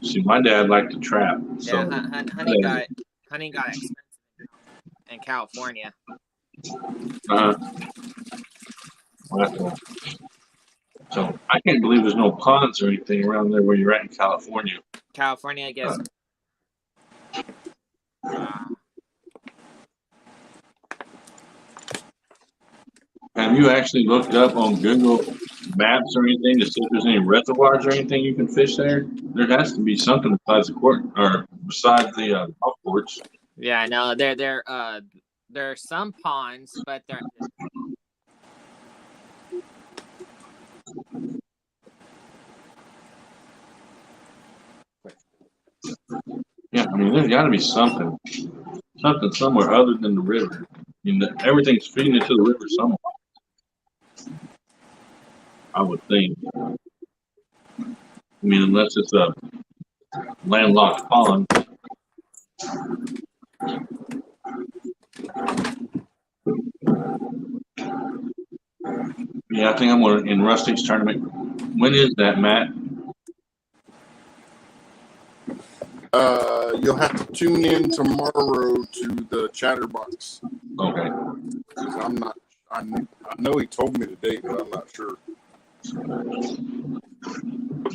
See, my dad liked to trap, so Yeah, hunting got expensive in California. So I can't believe there's no ponds or anything around there where you're at in California. California, I guess. Have you actually looked up on Google Maps or anything to see if there's any reservoirs or anything you can fish there? There has to be something besides the court or besides the golf course. Yeah, I know. There are some ponds, but they're Yeah, I mean, there's got to be something somewhere other than the river. I mean, everything's feeding into the river somewhere. I would think. I mean, unless it's a landlocked pond. Yeah, I think I'm going in Rustic's tournament. When is that, Matt? You'll have to tune in tomorrow to the Chatterbox. Okay. Because I'm not. I know he told me the date, but I'm not sure.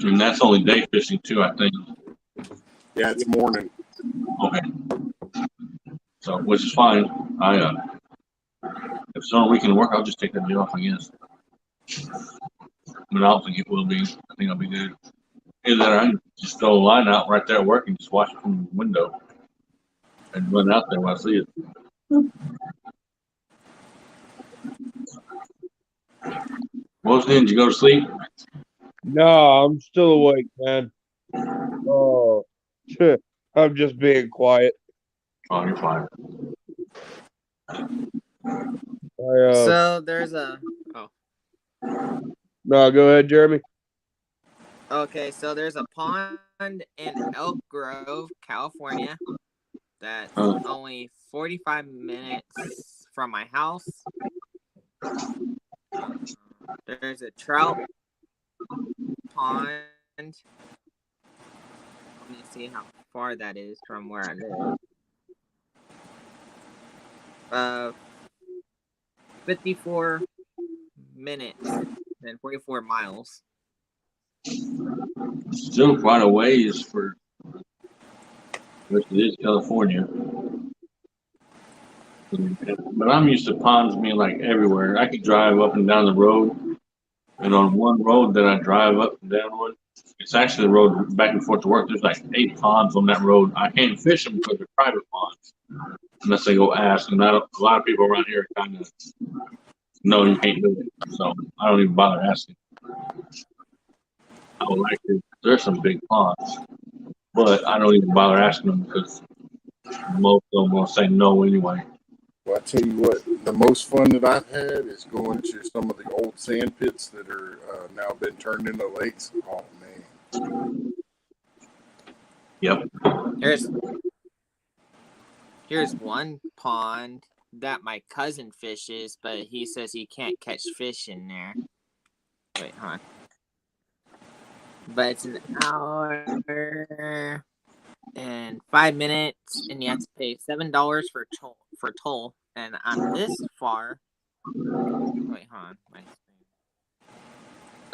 And that's only day fishing too, I think. Yeah, it's morning. Okay. So, which is fine. If it's on a weekend work, I'll just take that day off, I guess. I mean, I don't think it will be. I think I'll be good. Either that or I can just throw a line out right there at work and just watch it from the window and run out there when I see it. What was it? Did you go to sleep? No, I'm still awake, man. Oh, I'm just being quiet. Oh, you're fine. So there's a No, go ahead, Jeremy. Okay, so there's a pond in Elk Grove, California, that's only 45 minutes from my house. There's a trout pond. Let me see how far that is from where I live. 54 minutes and 44 miles. Still quite a ways for which it is California. But I'm used to ponds being like everywhere. I could drive up and down the road, and on one road that I drive up and down on, it's actually the road back and forth to work. There's like 8 ponds on that road. I can't fish them because they're private ponds, unless they go ask. And a lot of people around here kind of know you can't do it, so I don't even bother asking. I would like to. There's some big ponds, but I don't even bother asking them because most of them will say no anyway. Well, I tell you what, the most fun that I've had is going to some of the old sand pits that are now been turned into lakes. Oh, man. Yep. Here's one pond that my cousin fishes, but he says he can't catch fish in there. Wait, hold on. But it's an hour and 5 minutes, and you have to pay $7 for toll. And I'm this far. Wait, hold on. Like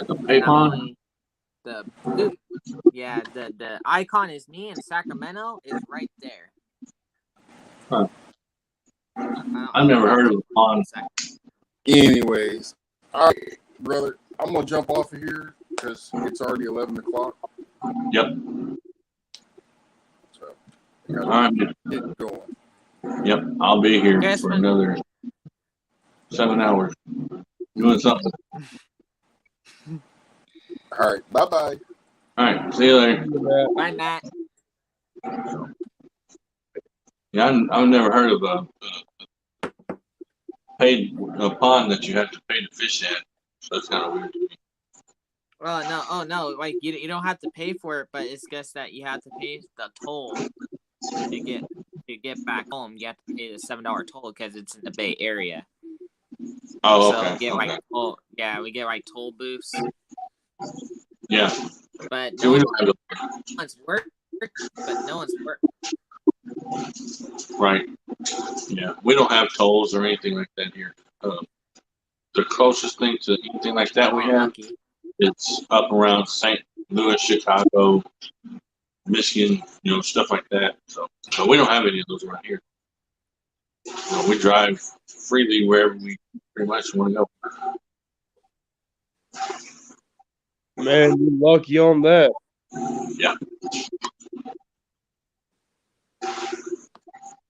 a pay pond? The icon is me, and Sacramento is right there. Huh. I've never heard of a pond. Anyways, all right, brother, I'm going to jump off of here because it's already 11 o'clock. Yep. So I All got right. to get going. Yep. I'll be here Guess for when- another 7 hours doing something. All right. Bye bye. All right. See you later. Bye, Matt. Yeah, I've never heard of a paid pond that you have to pay to fish at. So that's kind of weird to me. Oh no, like you don't have to pay for it, but it's just that you have to pay the toll to get back home. You have to pay the $7 toll because it's in the Bay Area. Oh, So okay. we get Okay. like we get like toll booths, Yeah. but See, no we don't have one's worked. But no one's worked. right. Yeah, we don't have tolls or anything like that here. The closest thing to anything like that we Oh, have, lucky. it's up around St. Louis, Chicago, Michigan, stuff like that. So we don't have any of those around here. We drive freely wherever we pretty much want to go. Man, you're lucky on that. Yeah.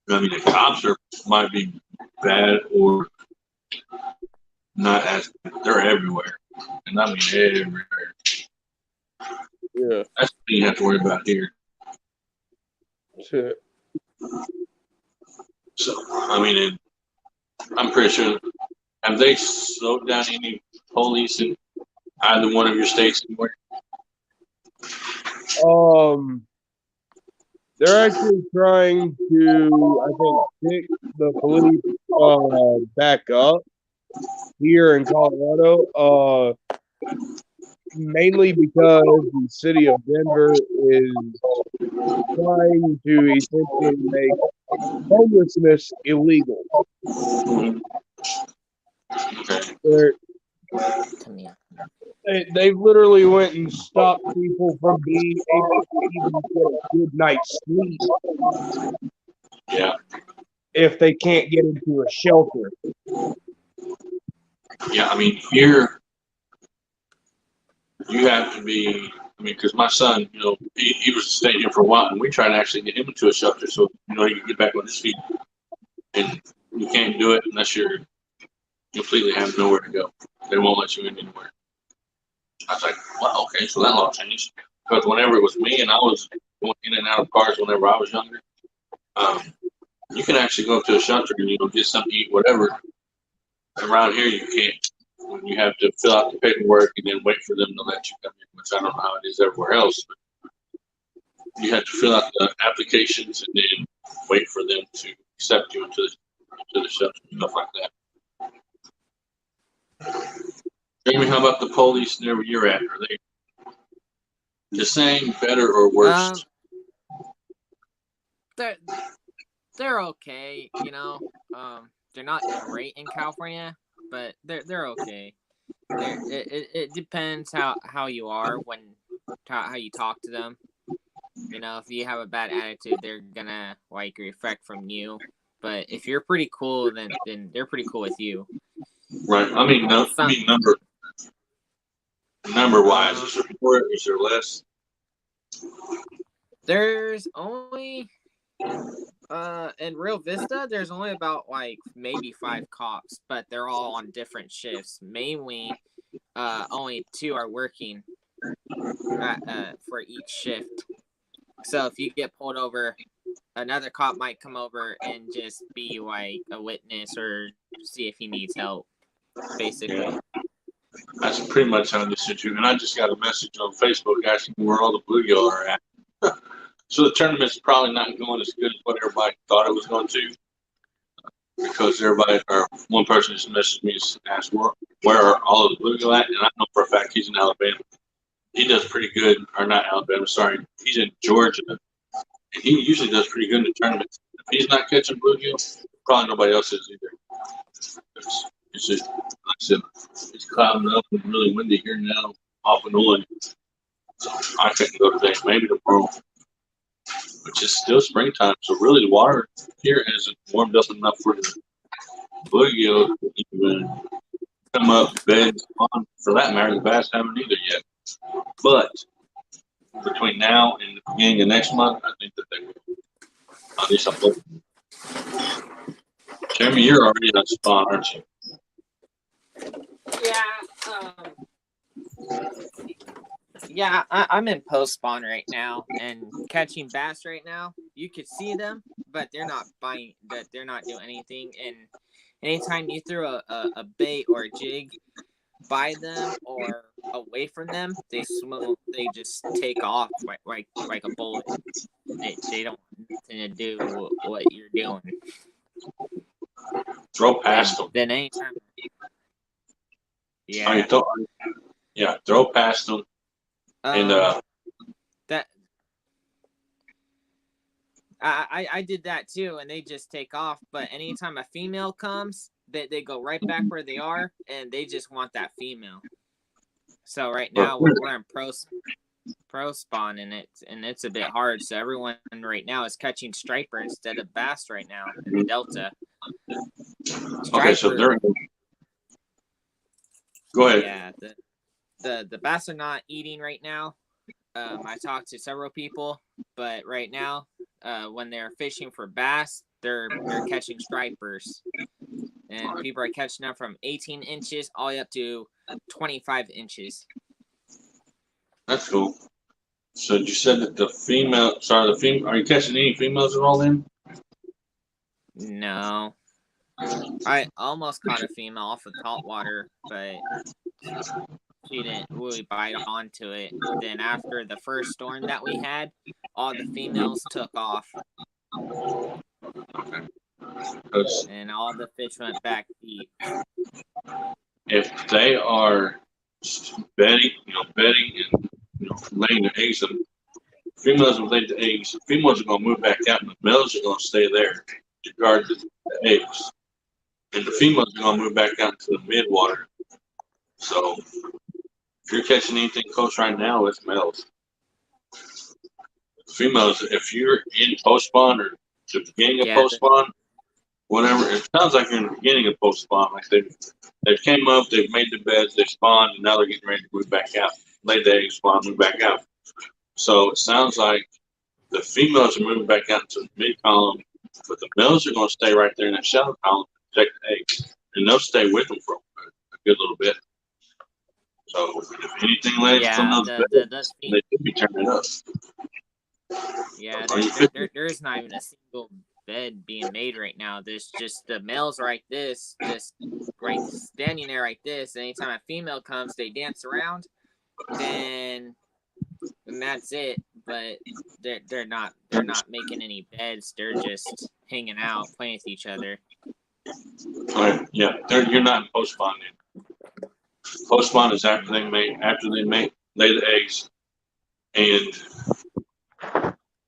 I mean, the cops might be bad or not as they're everywhere, and I mean everywhere. Yeah. That's the thing you have to worry about here. Shit. So I mean, I'm pretty sure. Have they slowed down any police in either one of your states anywhere? They're actually trying to, I think, pick the police back up here in Colorado. Mainly because the city of Denver is trying to essentially make homelessness illegal. Okay. Come here. They literally went and stopped people from being able to even get a good night's sleep Yeah. if they can't get into a shelter. Yeah. I mean, here you have to be. I mean, because my son, he was staying here for a while, and we tried to actually get him into a shelter so he could get back on his feet. And you can't do it unless you're completely have nowhere to go. They won't let you in anywhere. I was like, well, okay, so that law changed. Because whenever it was me and I was going in and out of cars whenever I was younger, you can actually go up to a shelter and get something to eat, whatever. Around here, you can't. You have to fill out the paperwork and then wait for them to let you come in, which I don't know how it is everywhere else. But you have to fill out the applications and then wait for them to accept you into the shelter and stuff like that. Jamie, how about the police wherever you're at? Are they the same, better, or worse? They're okay, they're not great in California, but they're okay. It depends how you are how you talk to them. If you have a bad attitude, they're gonna reflect from you. But if you're pretty cool, then they're pretty cool with you. Right. I mean, number wise, is there more? Is there less? There's only in Rio Vista, there's only about maybe 5 cops, but they're all on different shifts. Mainly, only 2 are working for each shift. So if you get pulled over, another cop might come over and just be a witness or see if he needs help, basically. Yeah. That's pretty much how this situation. And I just got a message on Facebook asking where all the bluegill are at. So the tournament's probably not going as good as what everybody thought it was going to, because one person just messaged me and asked where are all of the bluegill at, and I know for a fact he's in Alabama. He does pretty good, or not Alabama, sorry, he's in Georgia, and he usually does pretty good in the tournaments. If he's not catching bluegill, probably nobody else is either. It's just, like I said, it's clouding up and really windy here now, off and on. So I couldn't go today, maybe tomorrow. Which is still springtime, so really the water here hasn't warmed up enough for the bluegill to even come up, bed, on. For that matter, the bass haven't either yet. But between now and the beginning of next month, I think that they will. At least I'm hoping. Jeremy, you're already on spawn, aren't you? Yeah, I'm in post spawn right now and catching bass right now. You could see them, but they're not biting. That they're not doing anything. And anytime you throw a bait or a jig by them or away from them, they just take off like a bullet. They don't want nothing to do with what you're doing. Throw past them. Then anytime. Yeah. Throw past them. And that I did that too, and they just take off. But anytime a female comes, they go right back where they are, and they just want that female. So right now we're in pro spawn, and it's a bit hard. So everyone right now is catching striper instead of bass right now in the Delta. Okay, so they're. Go ahead. Yeah, the bass are not eating right now. I talked to several people, but right now, when they're fishing for bass, they're catching stripers, and people are catching them from 18 inches all the way up to 25 inches. That's cool. So you said that the female. Are you catching any females at all then? No. I almost caught a female off of saltwater, but she didn't really bite onto it. Then after the first storm that we had, all the females took off. Okay. And all the fish went back deep. If they are bedding and laying their eggs, and females will lay the eggs. The females are going to move back out, and the males are going to stay there to guard the eggs. And the females are going to move back out to the midwater. So if you're catching anything close right now, it's males. Females, if you're in post spawn or the beginning of post spawn, whatever, it sounds like you're in the beginning of post spawn. Like they've came up, they've made the beds, they spawned, and now they're getting ready to move back out. Lay the eggs, spawn, move back out. So it sounds like the females are moving back out to the mid column, but the males are going to stay right there in that shallow column and protect the eggs, and they'll stay with them for a good little bit. So if anything lands from those beds, they could be turning up. Yeah, there's not even a single bed being made right now. There's just the males right just right standing there like this. Anytime a female comes, they dance around, and that's it. But they're not making any beds. They're just hanging out, playing with each other. All right, yeah, you're not in post spawn. Post spawn is after they lay the eggs, and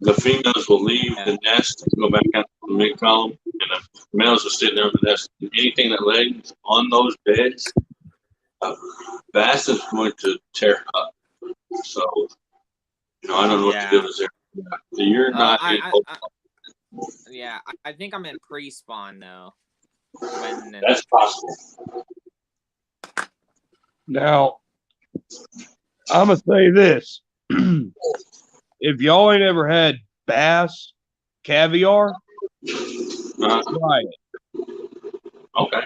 the females will leave the nest and go back out to the mid column, and the males will sit there in the nest. Anything that lays on those beds, bass is going to tear up. So, I don't know what to do with there. You're not in post spawn. Yeah, I think I'm in pre spawn though. That's possible. Now, I'm going to say this. If y'all ain't ever had bass caviar, try it. Okay.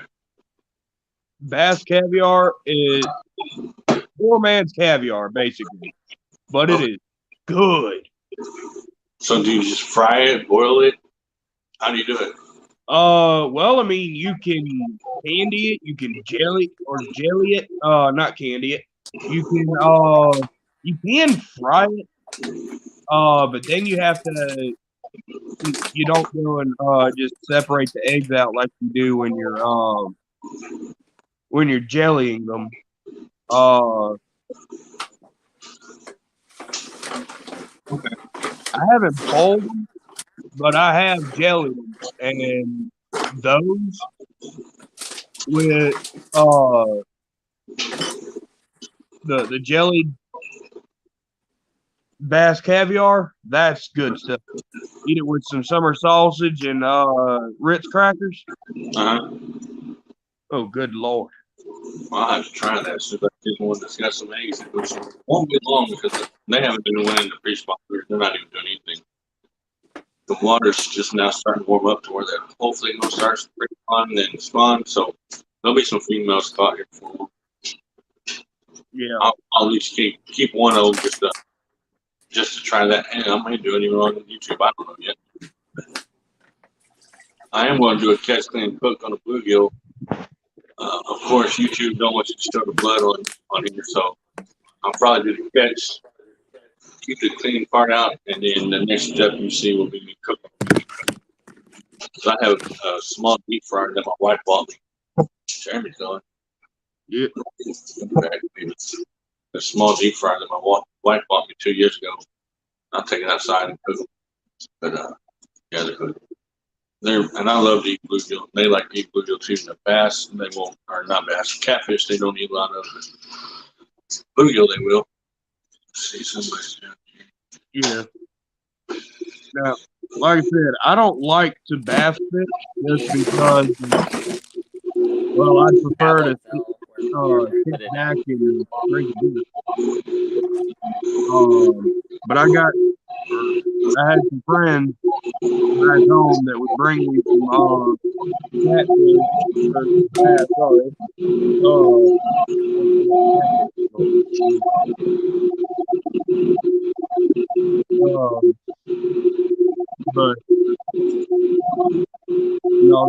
Bass caviar is poor man's caviar, basically. But it is good. So do you just fry it, boil it? How do you do it? Well, I mean, you can candy it, you can jelly it. Not candy it. You can fry it. But then you have to. You don't go and just separate the eggs out like you do when you're jellying them. I haven't boiled them, but I have jellied them, and those with the jellied bass caviar, that's good stuff. Eat it with some summer sausage and Ritz crackers. Uh-huh. Oh, good Lord. I'll have to try that as soon as I just want to discuss some eggs, which won't be long because they haven't been winning the pre-spawn. They're not even doing anything. The water's just now starting to warm up to where they're hopefully going to start pre-spawn and then spawn. So there'll be some females caught here for them. Yeah. I'll at least keep one of them just to try that. And I might do it even on YouTube. I don't know yet. I am going to do a catch, clean, cook on a bluegill. Of course, YouTube don't want you to stir the blood on here, so I'll probably do the catch, keep the clean part out, and then the next step you see will be me cooking. So I have a small deep fryer that my wife bought me. Jeremy's going. Yeah. A small deep fryer that my wife bought me 2 years ago. I'll take it outside and cook them. But yeah, they're good. And I love to eat bluegill. They like to eat bluegill too. The bass, they won't, or not bass, catfish, they don't eat a lot of it. Bluegill, they will. See somebody's down here. Yeah. Now, like I said, I don't like to bass fish just because, well, I'd prefer to sit back and drink beer. But I had some friends back home that would bring me some catfish or bass, but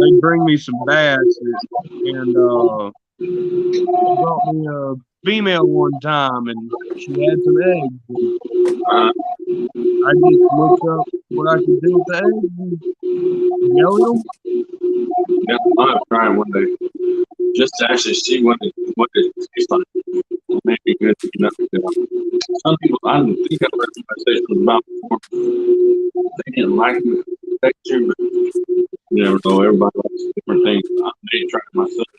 they bring me some bass, and they brought me a female one time, and she had some eggs. I just looked up what I could do with the eggs and yelled them. Yeah, I'm trying one day just to actually see what it tastes like. It may be good, some people, I don't think I've heard conversations about before. They didn't like the texture, but you never know. Everybody likes different things. I may try it myself.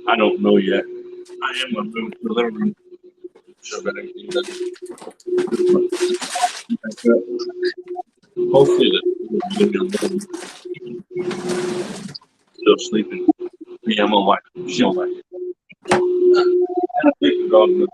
I don't know yet. I am going to move to the living room. Sure that everything does. Hopefully still sleeping. Yeah, I'm gonna like it. She don't like it. I think the dog knows.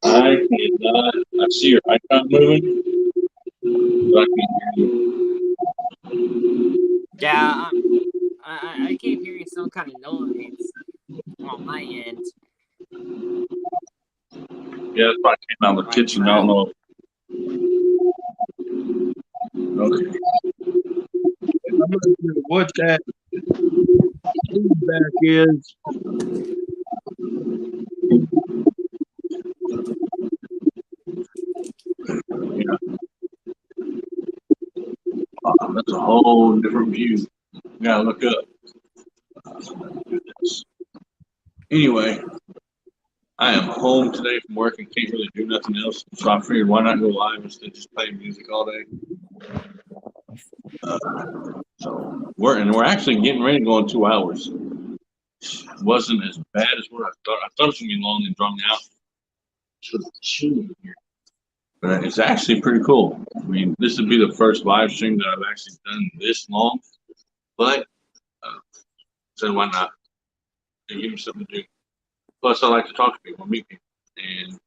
I cannot. I see your icon moving, but I can't hear you. Yeah, I keep hearing some kind of noise on my end. Yeah, it's probably came out of the kitchen. I don't know. Okay. I'm not sure what that feedback is. Yeah. That's a whole different view. You gotta look up. Anyway, I am home today from work and can't really do nothing else. So I figured why not go live instead of just playing music all day. So we're actually getting ready to go in 2 hours. It wasn't as bad as what I thought. I thought it was gonna be long and drawn out. But it's actually pretty cool. I mean, this would be the first live stream that I've actually done this long. But so why not? And give me something to do. Plus, I like to talk to people, meet people, and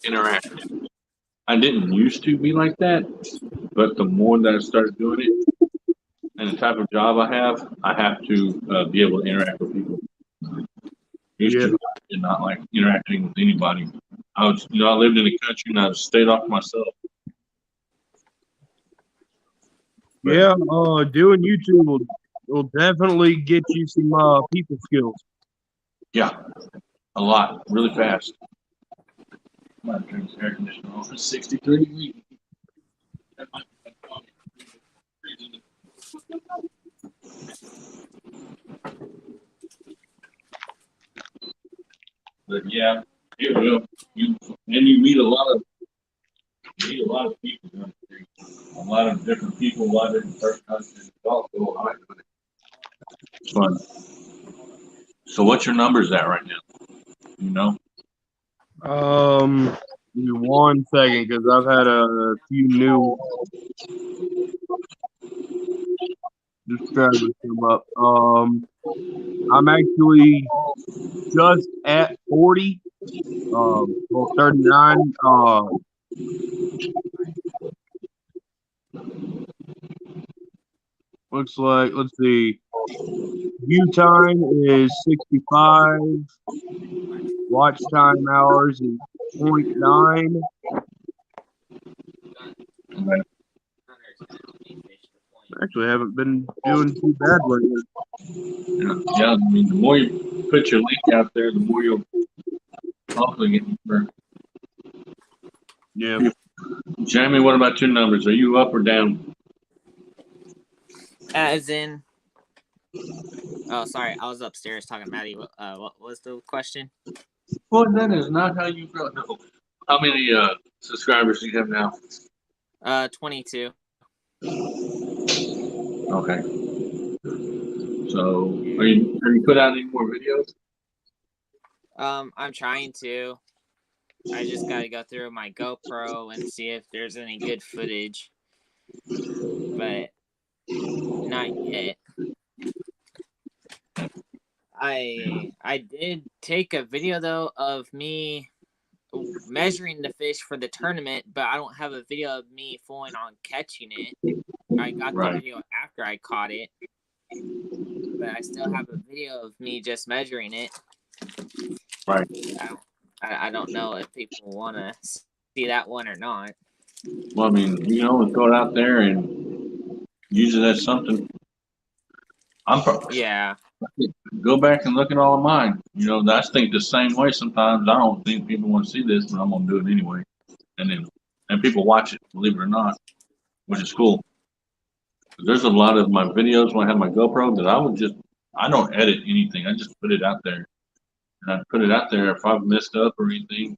interact. I didn't used to be like that, but the more that I started doing it, and the type of job I have to be able to interact with people. Used to did not like interacting with anybody. I lived in the country and I stayed off myself. Yeah, doing YouTube will definitely get you some people skills. Yeah, a lot, really fast. I'm gonna turn this air conditioner off. It's 63 degrees. But yeah, it will. You meet a lot of people. A lot of different people, a lot of different personalities. It's fun. So what's your numbers at right now? You know? Give me 1 second because I've had a few new subscribers come up. I'm actually just at 40. Well, 39. Looks like, let's see. View time is 65. Watch time hours is 0.9. Actually, haven't been doing too bad lately. Yeah, I mean, the more you put your link out there, the more you'll hopefully get more. Yeah. Jeremy, what about your numbers? Are you up or down? As in, oh, sorry, I was upstairs talking to Maddie. What was the question? Well, that is not how you feel. No. How many subscribers do you have now? 22. Okay. So, have you put out any more videos? I'm trying to. I just gotta go through my GoPro and see if there's any good footage, but not yet. I did take a video though of me measuring the fish for the tournament, but I don't have a video of me fully on catching it. I got the video after I caught it, but I still have a video of me just measuring it. Right. I don't know if people want to see that one or not. Well, I mean, you know, throw it out there and use it as something. Yeah. Go back and look at all of mine. You know, I think the same way sometimes. I don't think people want to see this, but I'm going to do it anyway. And people watch it, believe it or not, which is cool. There's a lot of my videos when I have my GoPro that I don't edit anything. I just put it out there. And I put it out there. If I've messed up or anything,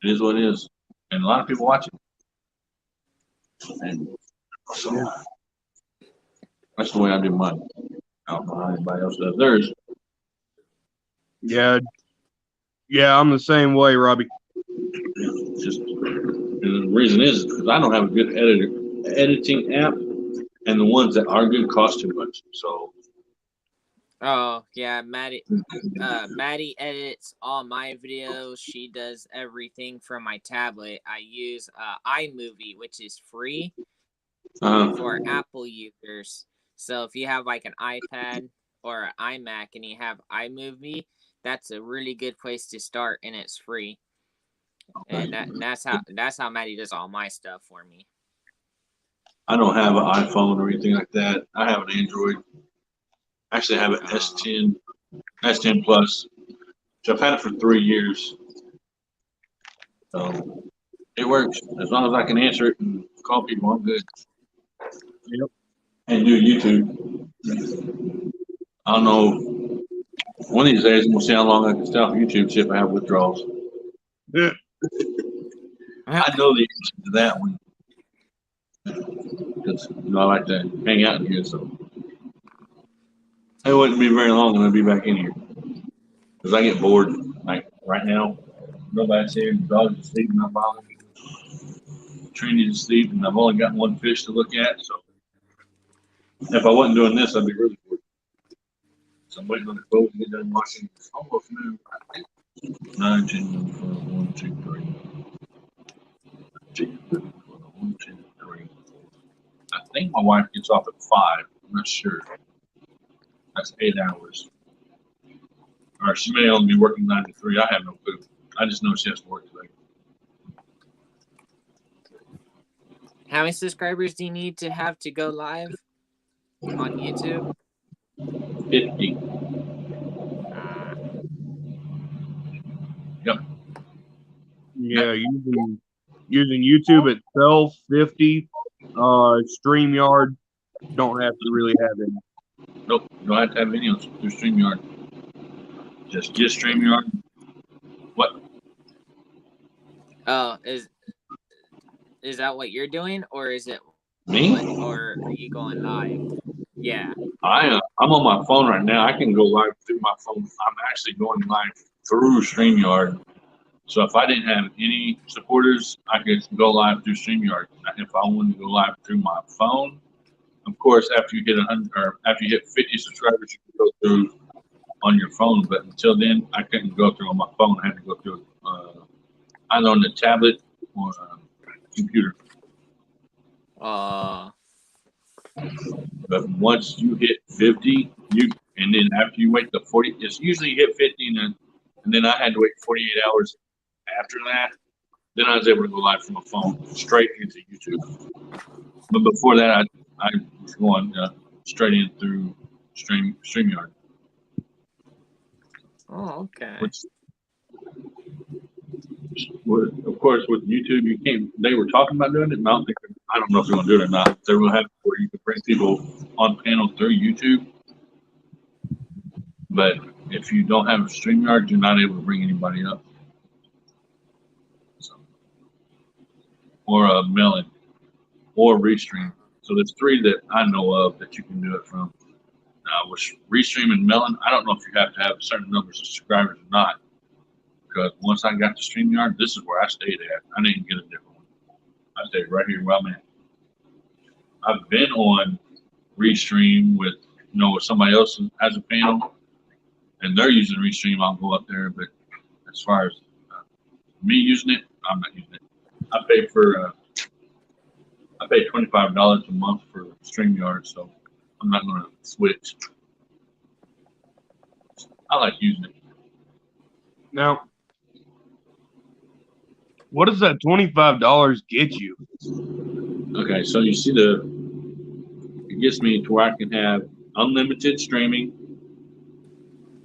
it is what it is. And a lot of people watch it. And so that's the way I do mine. I don't know how anybody else does theirs. Yeah, I'm the same way, Robbie. Just the reason is because I don't have a good editing app, and the ones that are good cost too much. So. Oh yeah, Maddie edits all my videos. She does everything from my tablet. I use iMovie, which is free for Apple users. So if you have like an iPad or an iMac and you have iMovie, that's a really good place to start, and it's free. And that's how Maddie does all my stuff for me. I don't have an iPhone or anything like that. I have an Android. Actually, I have an S10 Plus, which I've had it for 3 years. So it works as long as I can answer it and call people. I'm good. Yep. And do YouTube. I don't know. One of these days, we'll see how long I can stay off YouTube. See if I have withdrawals. Yeah. I know the answer to that one because I like to hang out in here. So it wouldn't be very long, and I'd be back in here because I get bored. Like right now, nobody's here. The dogs are sleeping. I'm bothering. Training to sleep, and I've only got one fish to look at. So if I wasn't doing this, I'd be really bored. So I'm waiting on the boat to get done washing. It's almost noon, I think. 9, 10, 1, 2, 3. 1, 2, 3. I think my wife gets off at 5. I'm not sure. That's 8 hours. Or she may only be working 9 to 3. I have no clue. I just know she has to work today. How many subscribers do you need to have to go live on YouTube? 50. Yep. Yeah, using YouTube itself, 50. StreamYard, don't have to really have any. Nope. You don't have to have any on through StreamYard. Just get StreamYard. What? Oh, is that what you're doing, or is it Me? or are you going live? Yeah. I'm on my phone right now. I can go live through my phone. I'm actually going live through StreamYard. So if I didn't have any supporters, I could go live through StreamYard. If I wanted to go live through my phone, of course, after you hit 100 or after you hit 50 subscribers, you can go through on your phone. But until then, I couldn't go through on my phone. I had to go through either on the tablet or computer. But once you hit 50, and then after you wait the 40, it's usually you hit 50, and then I had to wait 48 hours after that. Then I was able to go live from a phone straight into YouTube. But before that, I was going straight in through StreamYard. Oh, okay. Which, of course, with YouTube, you can't. They were talking about doing it. And I don't know if they're going to do it or not. They will have it where you can bring people on panel through YouTube. But if you don't have a StreamYard, you're not able to bring anybody up. So, or a Melon, or Restream. So there's three that I know of that you can do it from. With Restream and Melon, I don't know if you have to have certain numbers of subscribers or not. Because once I got to StreamYard, this is where I stayed at. I didn't get a different one. I stayed right here where I'm at. I've been on Restream with somebody else who has a panel, and they're using Restream. I'll go up there, but as far as me using it, I'm not using it. I pay $25 a month for StreamYard, so I'm not going to switch. I like using it. Now, what does that $25 get you? Okay, so you see it gets me to where I can have unlimited streaming.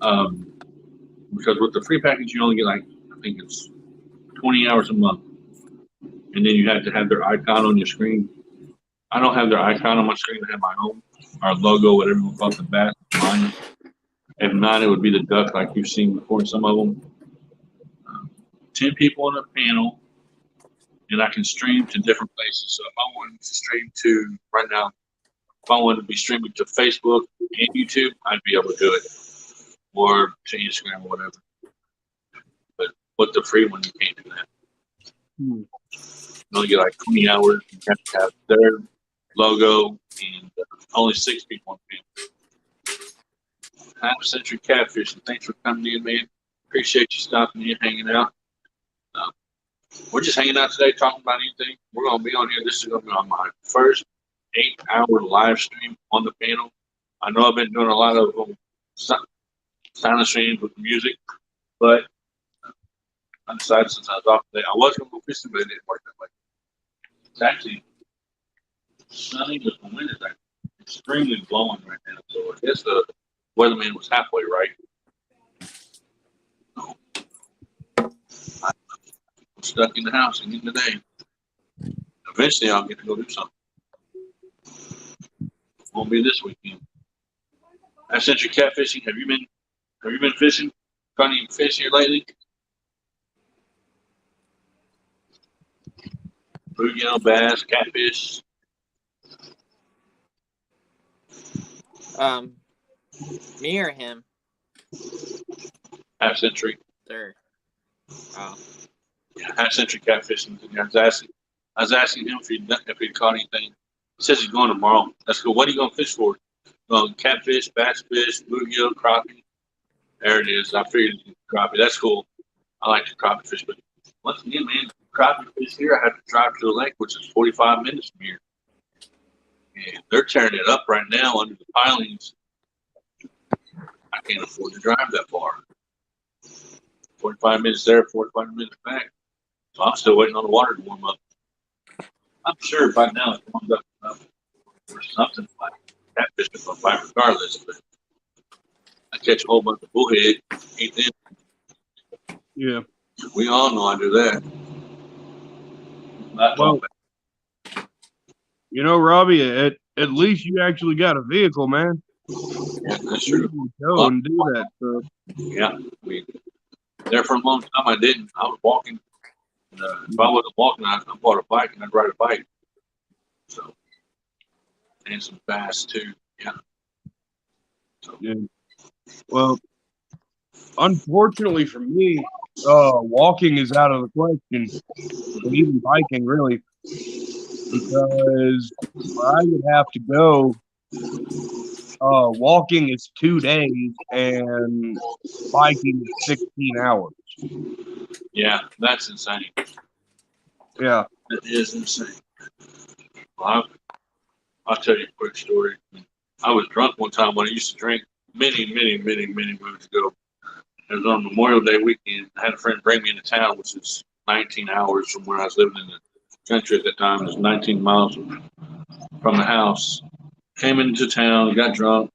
Because with the free package, you only get I think it's 20 hours a month. And then you have to have their icon on your screen. I don't have their icon on my screen. I have my own, our logo, whatever you want the bat, mine. If not, it would be the duck like you've seen before in some of them. 10 people on a panel, and I can stream to different places. So if I wanted to stream to, right now, if I wanted to be streaming to Facebook and YouTube, I'd be able to do it. Or to Instagram or whatever. But with the free one, you can't do that. You only get 20 hours. You have to have their logo and only 6 people on panel. Half Century Catfish, and thanks for coming in, man. Appreciate you stopping in, hanging out. We're just hanging out today, talking about anything. We're going to be on here. This is going to be on my first 8-hour live stream on the panel. I know I've been doing a lot of silent streams with music, but I decided since I was off today, I was going to go fishing, but it didn't work that way. It's actually sunny, but the wind is extremely blowing right now. So I guess the weatherman was halfway right. I'm stuck in the house again today. Eventually, I'll get to go do something. Won't be this weekend. I sent you catfishing. Have you been fishing? Caught any fish here lately? Bluegill, bass, catfish. Me or him? Half Century. Third. Oh. Yeah, Half Century catfishing. I was asking him if he'd caught anything. He says he's going tomorrow. That's cool. What are you going to fish for? Catfish, bass fish, bluegill, crappie. There it is. I figured crappie. That's cool. I like the crappie fish, but once again, man, crappie fish here, I have to drive to the lake, which is 45 minutes from here. And they're tearing it up right now under the pilings. I can't afford to drive that far. 45 minutes there, 45 minutes back. So I'm still waiting on the water to warm up. I'm sure by now it's warmed up enough or something like catfish if I bite regardless, but I catch a whole bunch of bullhead, eat them. Yeah. We all know I do that. Well, Robbie, at least you actually got a vehicle, man. Yeah, that's true. Go and do that. So. Yeah, there for a long time I didn't. I was walking. If I wasn't walking, I bought a bike and I'd ride a bike. So, and some bass too. Yeah. So. Yeah. Well, unfortunately for me, walking is out of the question, and even biking really, because I would have to go. Walking is 2 days, and biking is 16 hours. Yeah, that's insane. Yeah. That is insane. Well, I'll tell you a quick story. I was drunk one time when I used to drink many moons ago. It was on Memorial Day weekend. I had a friend bring me into town, which is 19 hours from where I was living in the country at that time. It was 19 miles from the house. Came into town, got drunk.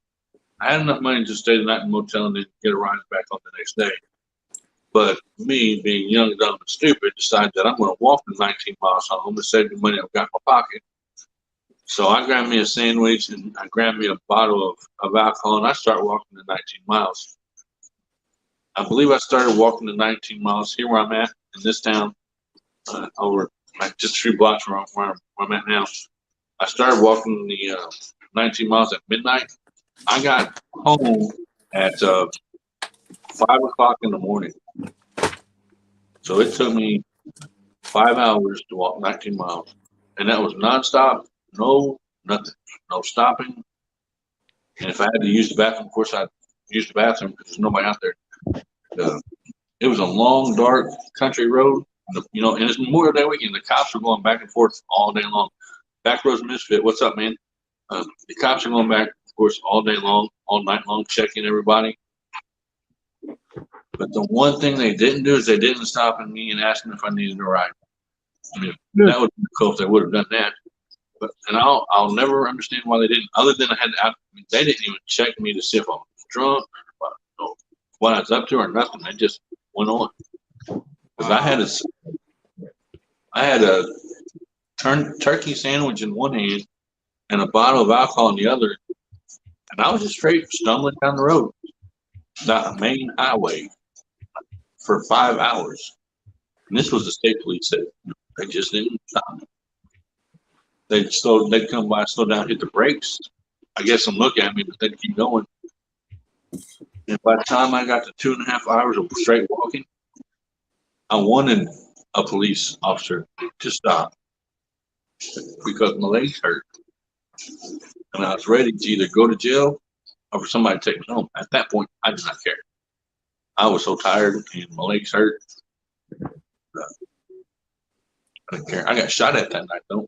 I had enough money to stay the night in the motel and then get a ride back on the next day. But me, being young, dumb, and stupid, decided that I'm going to walk the 19 miles home to save the money I've got in my pocket. So I grabbed me a sandwich and I grabbed me a bottle of alcohol and I started walking the 19 miles. I believe I started walking the 19 miles here where I'm at in this town, over like just a few blocks from where I'm at now. I started walking the 19 miles at midnight. I got home at 5 o'clock in the morning. So it took me 5 hours to walk 19 miles. And that was nonstop, no nothing, no stopping. And if I had to use the bathroom, of course I'd use the bathroom because there's nobody out there. It was a long, dark country road, you know, and it's Memorial Day weekend. The cops are going back and forth all day long. Backroads Misfit, what's up, man? The cops are going back, of course, all day long, all night long, checking everybody. But the one thing they didn't do is they didn't stop me and ask me if I needed a ride. I mean, that would be cool if they would have done that. But and I'll never understand why they didn't. Other than they didn't even check me to see if I was drunk, or what I was up to, or nothing. They just went on. Because I had a turkey sandwich in one hand and a bottle of alcohol in the other, and I was just straight stumbling down the road, down the main highway, for 5 hours. And this was the state police. They just didn't stop me. They'd come by, slow down, hit the brakes. I guess and look at me, but they'd keep going. And by the time I got to 2.5 hours of straight walking, I wanted a police officer to stop because my legs hurt. And I was ready to either go to jail or for somebody to take me home. At that point, I did not care. I was so tired and my legs hurt. I didn't care. I got shot at that night, though.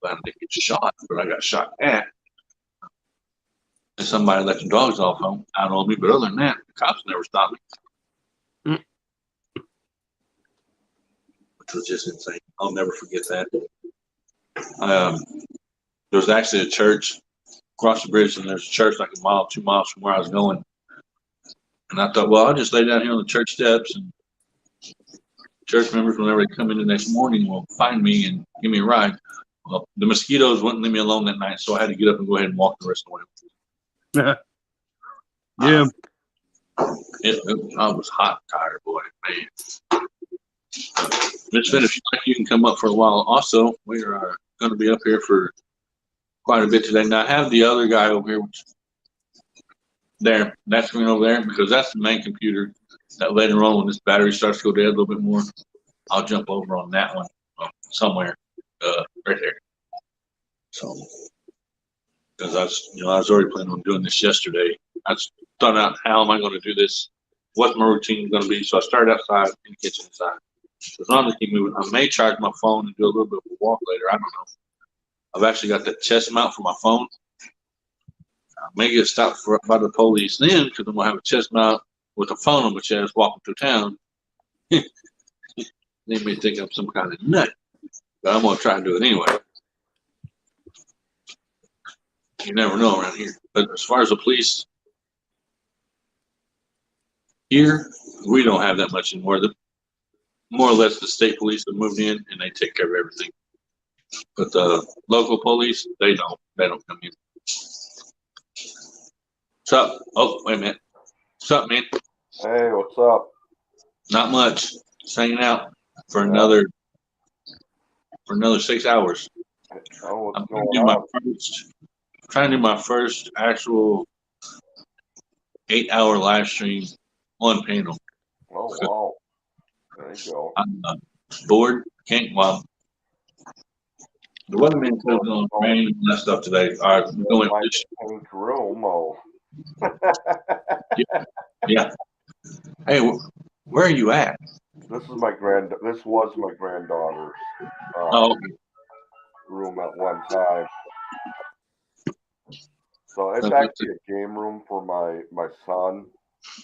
I didn't get shot, but I got shot at. And somebody let the dogs off out on me. But other than that, the cops never stopped me. Which was just insane. I'll never forget that. There was actually a church across the bridge, and there's a church like 1 mile, 2 miles from where I was going. And I thought, well, I'll just lay down here on the church steps, and church members, whenever they come in the next morning, will find me and give me a ride. Well, the mosquitoes wouldn't leave me alone that night, so I had to get up and go ahead and walk the rest of the way. Yeah. I was hot and tired, boy, man. Miss Finn, if you'd like, you can come up for a while. Also, we are going to be up here for quite a bit today. Now, I have the other guy over here, which there, that screen over there, because that's the main computer. That later on, when this battery starts to go dead a little bit more, I'll jump over on that one somewhere right there. So, because I was already planning on doing this yesterday. I thought out how am I going to do this? What's my routine going to be? So I started outside in the kitchen side. As long as I keep moving, I may charge my phone and do a little bit of a walk later. I don't know. I've actually got the chest mount for my phone. I may get stopped by the police then because I'm going to have a chest mount with a phone on my chest walking through town. They may think I'm some kind of nut, but I'm going to try and do it anyway. You never know around here. But as far as the police, here, we don't have that much anymore. More or less the state police have moved in and they take care of everything. But the local police, they don't come in. What's up? Oh, wait a minute. What's up, man? Hey, what's up? Not much. Just hanging out for another 6 hours. Oh, what's I'm going trying to do my first actual 8-hour live stream on panel. Oh, wow. There you go. I'm bored. Can't. Well, the weatherman says it's going to rain and that stuff today. All right, we're going My fishing. pink room. Oh. Yeah. Hey, where are you at? This was my granddaughter's Oh, room at one time. So it's Okay. actually a game room for my son,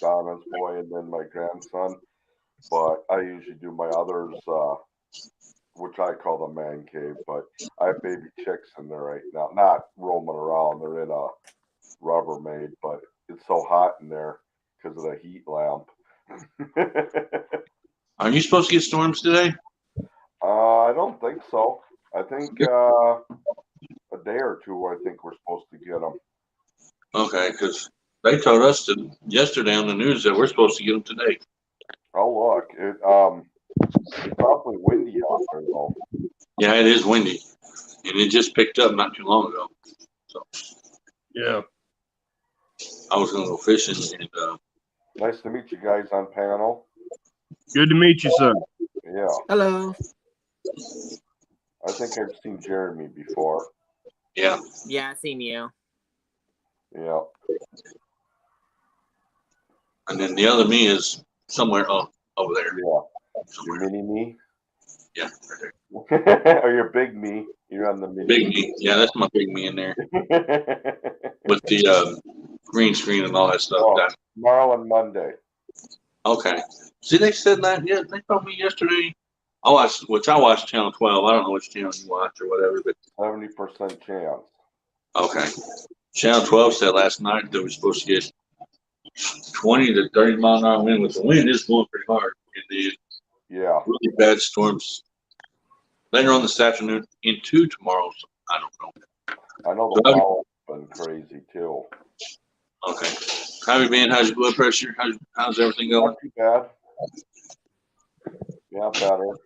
Donna's boy, and then my grandson. But I usually do my others, which I call the man cave. But I have baby chicks in there right now, not roaming around. They're in a Rubbermaid, but it's so hot in there because of the heat lamp. Are you supposed to get storms today? I don't think so. I think a day or two. I think we're supposed to get them. Okay, because they told us yesterday on the news that we're supposed to get them today. Oh look, it's probably windy out there though. Yeah, it is windy, and it just picked up not too long ago. So Yeah. I was going to go fishing, and Nice to meet you guys on panel. Good to meet you, son. Yeah, Hello. I think I've seen Jeremy before. yeah, Yeah, I seen you. Yeah. and then the other me is somewhere over there. Yeah. Somewhere. Your mini me? Yeah, right there. Or your big me? You're on the mini Big me. Yeah, that's my big me in there with the green screen and all that stuff. Oh, tomorrow and Monday. Okay. See, they said that. Yeah, they told me yesterday. I watched Channel 12. I don't know which channel you watch or whatever, but 70% chance. okay. Channel 12 said last night that we're supposed to get 20 to 30 mile an hour wind, with the wind is blowing pretty hard. And the Yeah. really bad storms later on this afternoon into tomorrow. So I don't know. I know the power's been crazy too. Okay. How you been? How's your blood pressure? How's everything going? Not too bad. Yeah, better.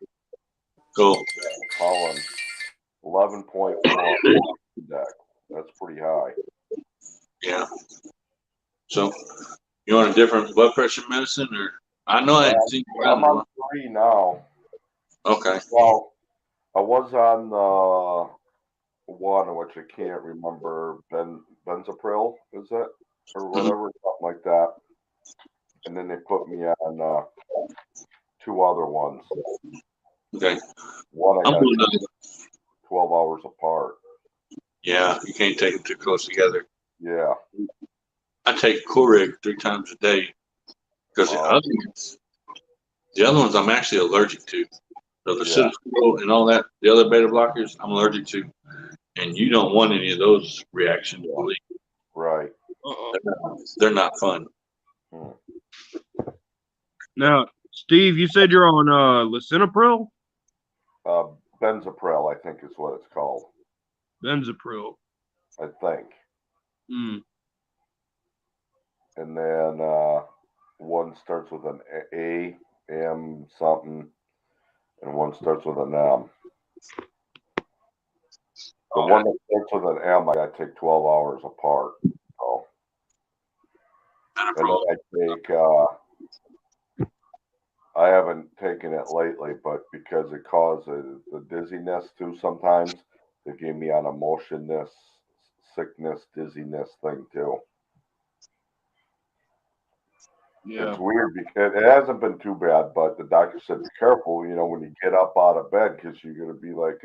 Cool. Colin, 11.1 index. That's pretty high. Yeah. So you on a different blood pressure medicine, or I know I hadn't seen you around I'm a on lot. 3 now. Okay. Well, I was on the one, which I can't remember, benzapril, is it? Or whatever, something like that. And then they put me on 2 other ones. Okay. One I I'm got doing another. 12 hours apart. Yeah, you can't take them too close together. Yeah. I take Corig 3 times a day because the other ones I'm actually allergic to. So the Citadel and all that, the other beta blockers, I'm allergic to, and you don't want any of those reactions. Believe me. Right. They're not fun. Now, Steve, you said you're on lisinopril? Benzapril, I think is what it's called. Benzapril. I think. Hmm. And then one starts with an A, M something, and one starts with an M. The one that starts with an M, I got to take 12 hours apart. So. And then I take, I haven't taken it lately, but because it causes the dizziness too sometimes, they gave me on a motion sickness, dizziness thing too. Yeah. It's weird because it hasn't been too bad, but the doctor said, be careful, when you get up out of bed, because you're going to be like,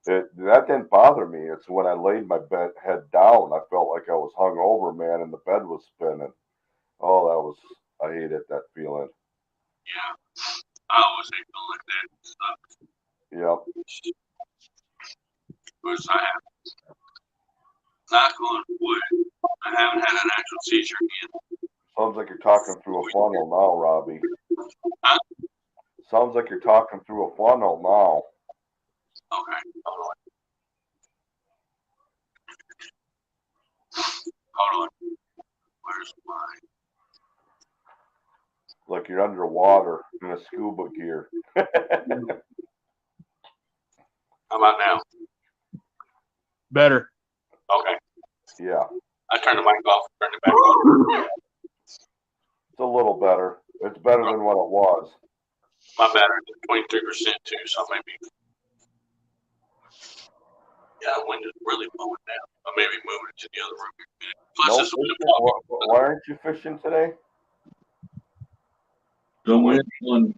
that didn't bother me. It's when I laid my head down, I felt like I was hung over, man, and the bed was spinning. Oh, I hated that feeling. Yeah, I always hate feeling like that. Yep. Because I have, knock on wood, I haven't had an actual seizure again. Sounds like you're talking through a funnel now, Robbie. Huh? Sounds like you're talking through a funnel now. Okay, hold on. Where's mine? Like you're underwater in a scuba gear. How about now? Better. Okay. Yeah. I turned the mic off and turned it back on. It's a little better. It's better than what it was. My battery's at 23% too, so maybe. Yeah, the wind is really blowing down. I maybe moving it to the other room. Plus, No it's a fishing? Why aren't you fishing today? The wind one.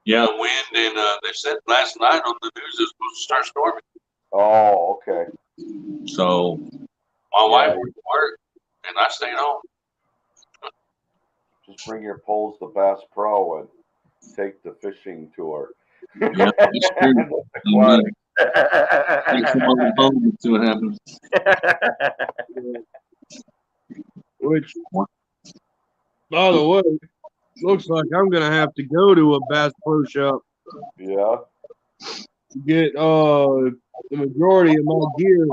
Yeah, the wind, and they said last night on the news it was supposed to start storming. Oh, okay. so My wife Yeah. went to work, and I stayed home. Just bring your poles to Bass Pro and take the fishing tour. yeah, it's true. Aquatic. Take some other home and see what happens. Which, by the way, looks like I'm gonna have to go to a Bass Pro Shop Yeah. to get the majority of my gear.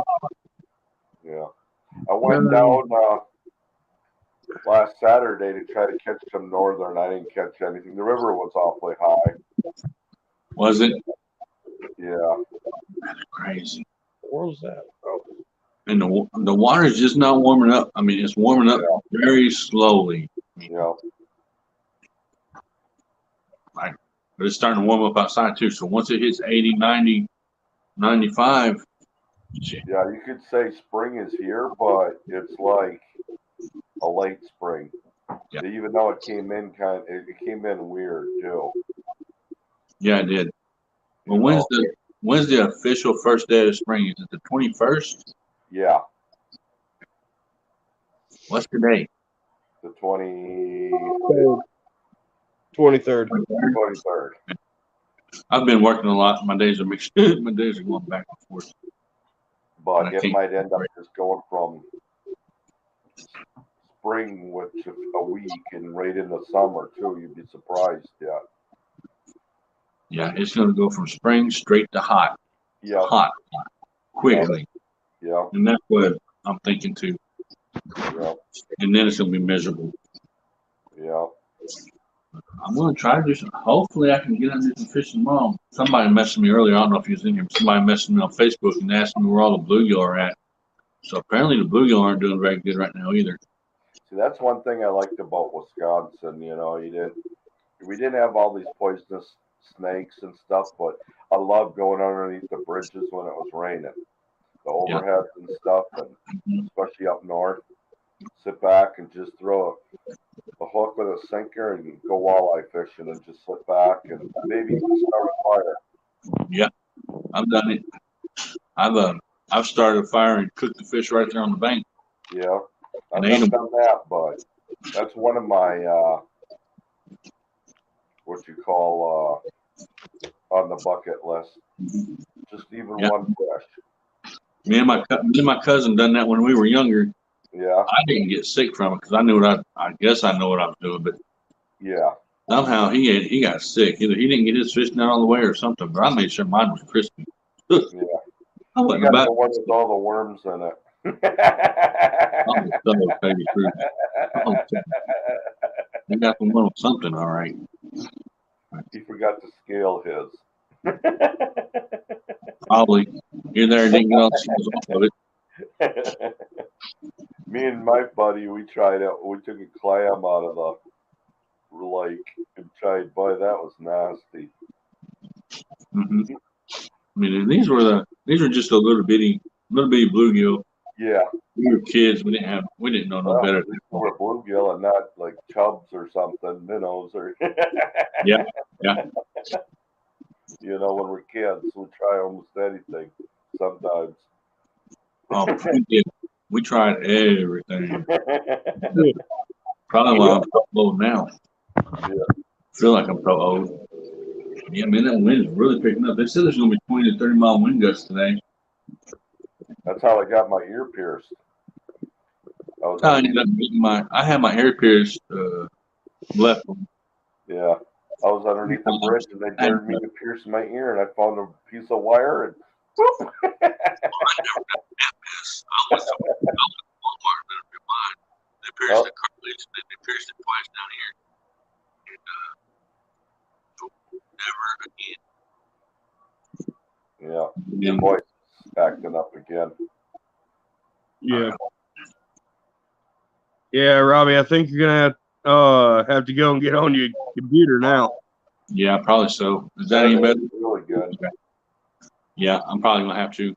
Yeah. I went down last Saturday to try to catch some northern. I didn't catch anything. The river was awfully high. Was it? Yeah. That's crazy. Where was that? Oh. And the water's just not warming up. I mean, it's warming up very slowly. Yeah. But it's starting to warm up outside too. So once it hits 80, 90, 95, shit. Yeah, you could say spring is here, but it's like a late spring. Yeah. Even though it came in it came in weird too. Yeah, it did. Well, when's the official first day of spring? Is it the 21st? Yeah, What's the date? the 23rd. 23rd. I've been working a lot. My days are mixed. My days are going back and forth. But I it think- might end up just going from spring with just a week and right into summer too. You'd be surprised. Yeah. Yeah, it's going to go from spring straight to hot, Yeah. quickly. Yeah. And that's what I'm thinking too. Yeah. And then it's going to be miserable. Yeah. I'm going to try to do some. Hopefully, I can get under some fish tomorrow. Somebody messaged me earlier. I don't know if he was in here. But somebody messaged me on Facebook and asked me where all the bluegill are at. So apparently, the bluegill aren't doing very good right now either. See, that's one thing I liked about Wisconsin. You know, we didn't have all these poisonous snakes and stuff, but I loved going underneath the bridges when it was raining, the overheads and stuff, and especially up north. Sit back and just throw a hook with a sinker and go walleye fishing and just sit back and maybe even start a fire. Yeah, I've done it. I've started a fire and cooked the fish right there on the bank. Yeah, I've And ate 'em. done that, but that's one of my what you call on the bucket list. Just even one fish. Me and my cousin done that when we were younger. Yeah, I didn't get sick from it because I knew I guess I know what I was doing, but yeah, somehow he got sick. Either he didn't get his fish down all the way or something. But I made sure mine was crispy. yeah. I You wasn't got about. the one with all the worms in it. I was so tell you the truth. They got the one with something, all right. He forgot to scale his. Probably here there didn't get all the skills off of it. Me and my buddy, we tried it. We took a clam out of the lake and tried. Boy, that was nasty. Mm-hmm. I mean, these were just a little bitty bluegill. Yeah, We were kids. We didn't know no better. or bluegill and not like chubs or something, minnows or. Yeah. You know, when we're kids, we try almost anything. Sometimes. Oh, we did. We tried everything. Probably why I'm so old now. Yeah. Feel like I'm so old. Yeah, man, that wind is really picking up. They said there's gonna be 20 to 30 mile wind gusts today. That's how I got my ear pierced. I ended up getting I had my ear pierced left one. Yeah. I was underneath the bridge and they dared me to pierce my ear and I found a piece of wire and whoop. I went to Walmart and been mine. They pierced the cartilage and then they pierced it twice down here. And never again. Yeah. Your voice is acting up again. Yeah. Yeah, Robbie, I think you're gonna have to go and get on your computer now. Yeah, probably so. Is that any better? Really good. Yeah, I'm probably gonna have to.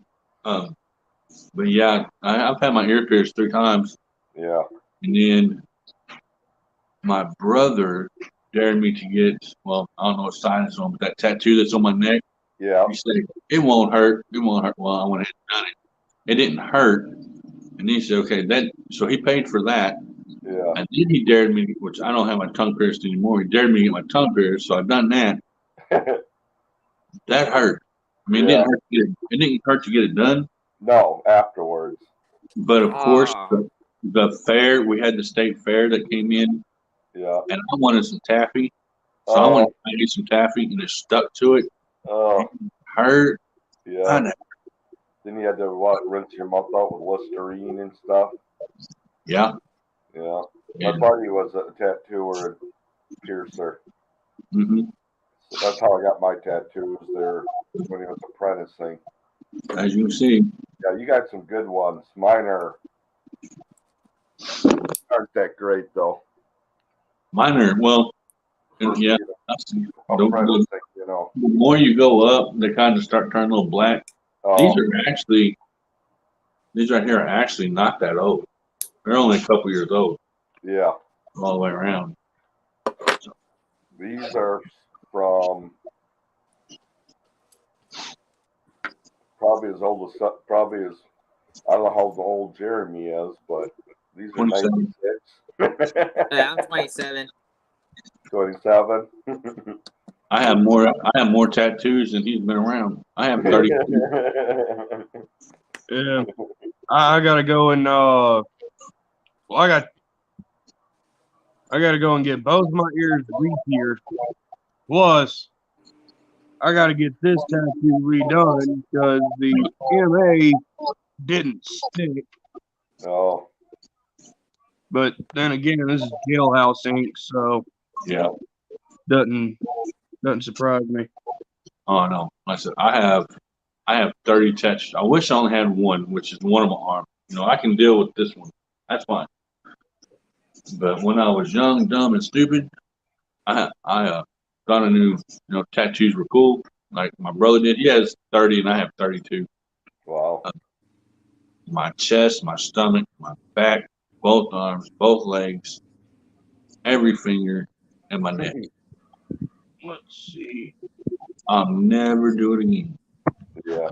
But yeah, I've had my ear pierced 3 times, Yeah. and then my brother dared me to get. Well, I don't know what sign it's on, but that tattoo that's on my neck. Yeah. He said it won't hurt. It won't hurt. Well, I went ahead and done it. It didn't hurt, and he said, okay, that. So he paid for that, Yeah. and then he dared me, which I don't have my tongue pierced anymore. He dared me to get my tongue pierced, so I've done that. That hurt. I mean, Yeah. it didn't hurt to get it done. No, afterwards. But of course, Ah. the fair, we had the state fair that came in, Yeah. and I wanted some taffy. So I wanted to get some taffy, and it stuck to it. Oh. Hurt. Yeah. Then you had to rinse your mouth out with Listerine and stuff. Yeah. Yeah. Yeah. My buddy was a tattooer and piercer. Mm-hmm. So that's how I got my tattoos there when he was apprenticing. As you can see. Yeah, you got some good ones. Mine aren't that great though. Mine are, well, yeah. Apprenticing, you know. The more you go up, they kind of start turning a little black. Oh. These right here are actually not that old. They're only a couple years old. Yeah. All the way around. These are from probably as I don't know how old Jeremy is, but these are 27. 96. Yeah, I'm 27. 27. I have more tattoos than he's been around. I have 30. Yeah. I gotta go and well, I gotta go and get both my ears re-pierced. Plus, I gotta get this tattoo redone because the MA didn't stick. Oh. But then again, this is jailhouse ink, so Yeah. doesn't surprise me. Oh no. Like I said, I have 30 tattoos. I wish I only had one, which is one of my arms. You know, I can deal with this one. That's fine. But when I was young, dumb, and stupid, I thought I knew, tattoos were cool. Like my brother did. He has 30 and I have 32. Wow. My chest, my stomach, my back, both arms, both legs, every finger, and my neck. Let's see. I'll never do it again. Yeah.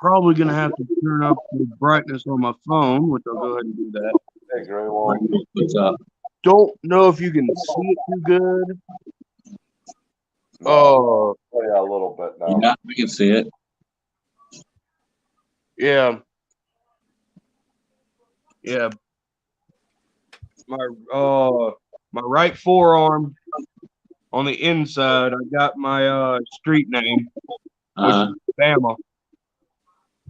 Probably gonna have to turn up the brightness on my phone, which I'll go ahead and do that. Hey, Greenwald. What's up? Don't know if you can see it too good. Oh, yeah, a little bit now. Yeah, we can see it. Yeah. My right forearm on the inside, I got my street name, which is Bama.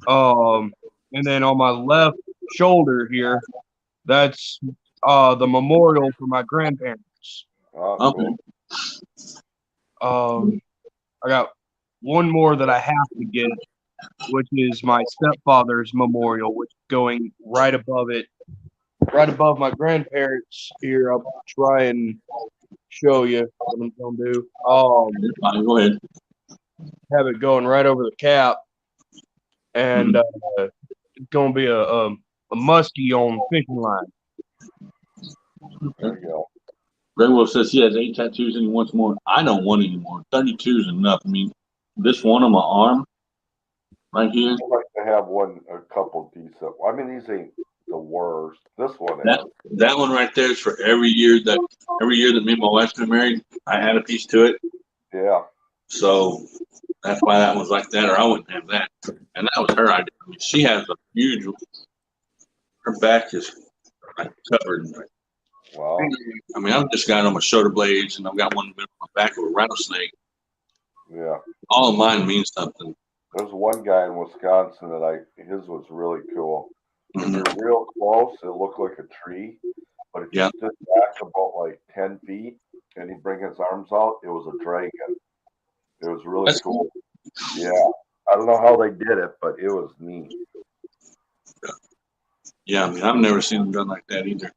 And then on my left shoulder here, that's the memorial for my grandparents. Oh, cool. I got one more that I have to get, which is my stepfather's memorial, which is going right above it, right above my grandparents here. I'll try and show you what I'm gonna do. Go ahead. Have it going right over the cap, and it's gonna be a muskie on fishing line. there you go. Greenwell says he has 8 tattoos and he wants more. I don't want any more. 32 is enough. I mean, this one on my arm, right here. I'd like to have a couple decent. I mean, these ain't the worst. This one is. That one right there is for every year that me and my wife's been married. I had a piece to it. Yeah. So that's why that was like that, or I wouldn't have that. And that was her idea. I mean, she has a huge. Her back is like covered. Wow. I mean, I've just got on my shoulder blades, and I've got one on my back of a rattlesnake. Yeah. All of mine means something. There's one guy in Wisconsin that his was really cool. If you're real close, it looked like a tree. But if you stood back about like 10 feet and he'd bring his arms out, it was a dragon. It was really cool. Yeah. I don't know how they did it, but it was neat. Yeah, I mean, I've never seen them done like that either.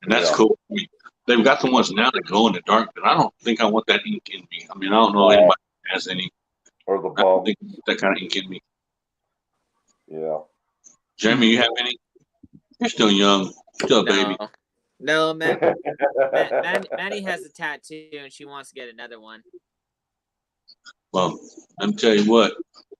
And that's cool. I mean, they've got the ones now that glow in the dark, but I don't think I want that ink in me. I mean, I don't know if anybody has any. Or the I don't bum. think that kind of ink in me. Yeah. Jeremy, you have any? You're still young, still a baby. No, Maddie has a tattoo and she wants to get another one. Well, let me tell you what.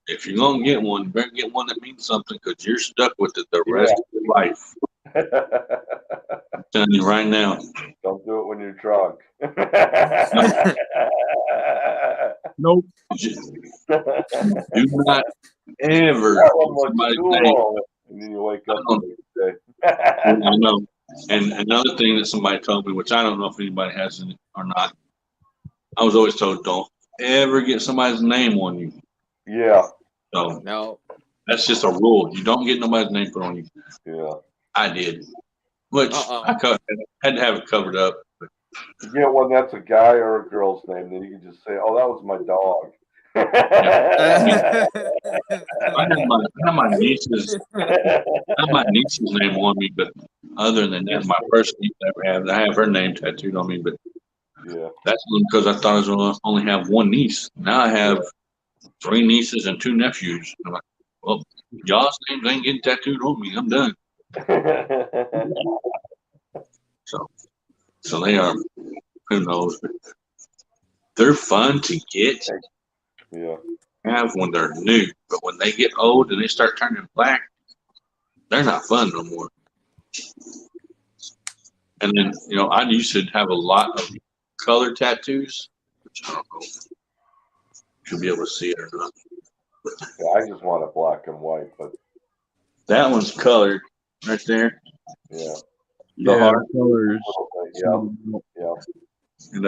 If you're gonna get one, you better get one that means something, because you're stuck with it the rest of your life. I'm telling you right now. Don't do it when you're drunk. Nope. Do not ever That one was somebody too say, long, and then you wake up the next day. I know. And another thing that somebody told me, which I don't know if anybody has it or not, I was always told, don't ever get somebody's name on you. Yeah. So No. that's just a rule. You don't get nobody's name put on you. Yeah. I did, which I had to have it covered up. You get one that's a guy or a girl's name, then you can just say, "Oh, that was my dog." I have my niece's name on me, but other than that, my first niece I have her name tattooed on me, but yeah, that's because I thought I was going to only have one niece. Now I have 3 nieces and 2 nephews. I'm like, well, y'all's names ain't getting tattooed on me. I'm done. So they are. Who knows? But they're fun to get. Yeah. Have when they're new, but when they get old and they start turning black, they're not fun no more. And then, I used to have a lot of color tattoos, which I don't know if you'll be able to see it or not. Yeah, I just want it black and white, but That one's colored right there. Yeah. The heart colors. Yeah. Yeah. And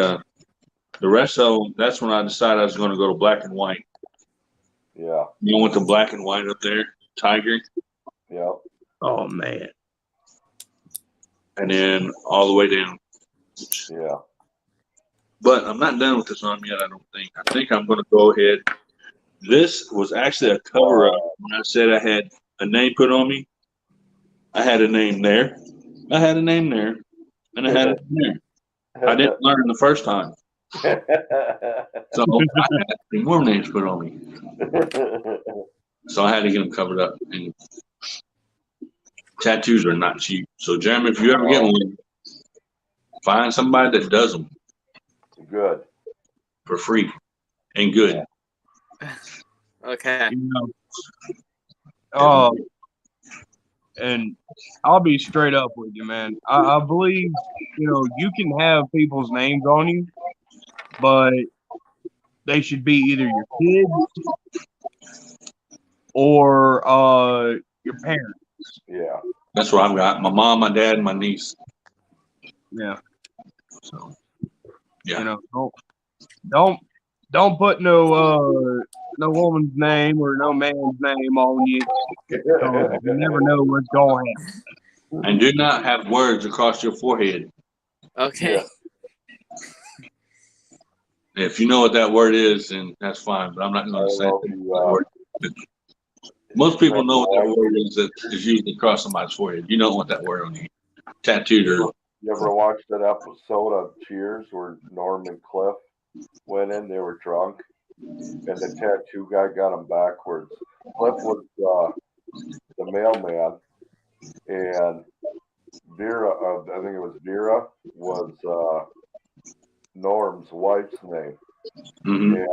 the rest of them, that's when I decided I was going to go to black and white. Yeah. You went to black and white up there, tiger. Yeah. Oh man. And then all the way down. Yeah. But I'm not done with this arm yet, I don't think. I think I'm going to go ahead. This was actually a cover up. When I said I had a name put on me, I had a name there. I had a name there. And I had it there. I didn't learn the first time. So I had 3 more names put on me. So I had to get them covered up. And tattoos are not cheap. So, Jeremy, if you ever get one, find somebody that does them. Good. For free and good. Okay. And I'll be straight up with you, man. I believe, you can have people's names on you, but they should be either your kids or your parents. Yeah. That's what I've got. My mom, my dad, and my niece. Yeah. So, yeah. Don't put no woman's name or no man's name on you. You never know what's going to happen. And do not have words across your forehead. Okay. Yeah. If you know what that word is, then that's fine. But I'm not going to say that word. Most people know what that word is that is used across somebody's forehead. You don't want that word on you. Tattooed or. You ever watched that episode of Cheers where Norm and Cliff went in? They were drunk, and the tattoo guy got them backwards. Cliff was the mailman, and Vera, I think it was Vera, was Norm's wife's name. Mm-hmm. And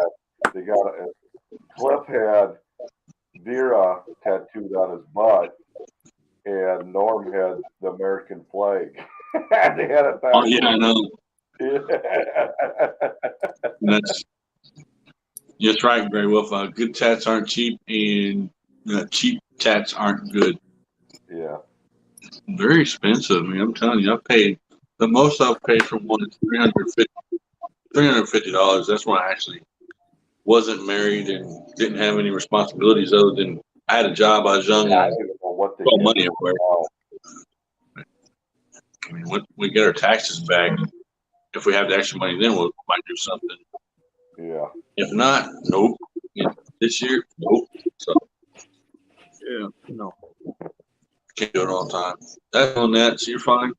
they got it. Cliff had Vera tattooed on his butt, and Norm had the American flag. They had it back. Oh, yeah, I know. That's right, Gray Wolf. Good tats aren't cheap, and cheap tats aren't good. Yeah. Very expensive. I mean, I'm telling you, the most I've paid for one is $350. That's when I actually wasn't married and didn't have any responsibilities other than I had a job. I was young and I throw money everywhere. I mean, when we get our taxes back, if we have the extra money, then we might do something. Yeah. If not, nope. This year, nope. So, yeah, no. Can't do it all the time. That's on that, so you're fine.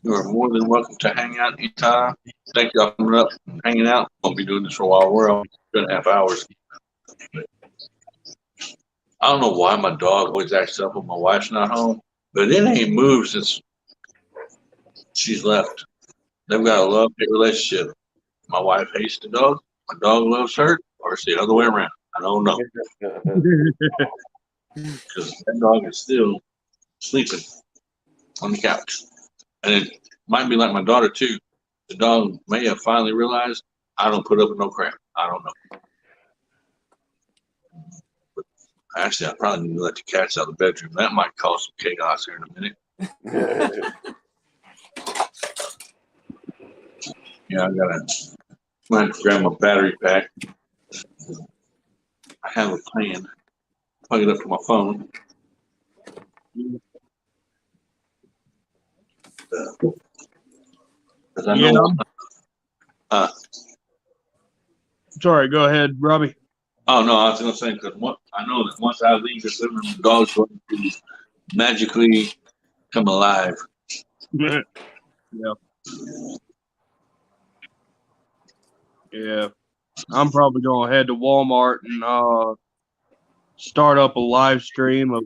You are more than welcome to hang out anytime. Thank y'all for coming up and hanging out. I'll be doing this for a while. We're on 2.5 hours. I don't know why my dog always acts up when my wife's not home, but it ain't moved since she's left. They've got a love-hate relationship. My wife hates the dog. My dog loves her, or it's the other way around. I don't know, because that dog is still sleeping on the couch. And it might be like my daughter, too. The dog may have finally realized I don't put up with no crap. I don't know. But actually, I probably need to let the cats out of the bedroom. That might cause some chaos here in a minute. Yeah, I might grab my battery pack. I have a plan. Plug it up to my phone. Because I Yeah, know. sorry, go ahead, Robbie. Oh no, I was gonna say because I know that once I leave this living room, the dog's going to magically come alive. Yeah. Yeah. I'm probably gonna head to Walmart and start up a live stream of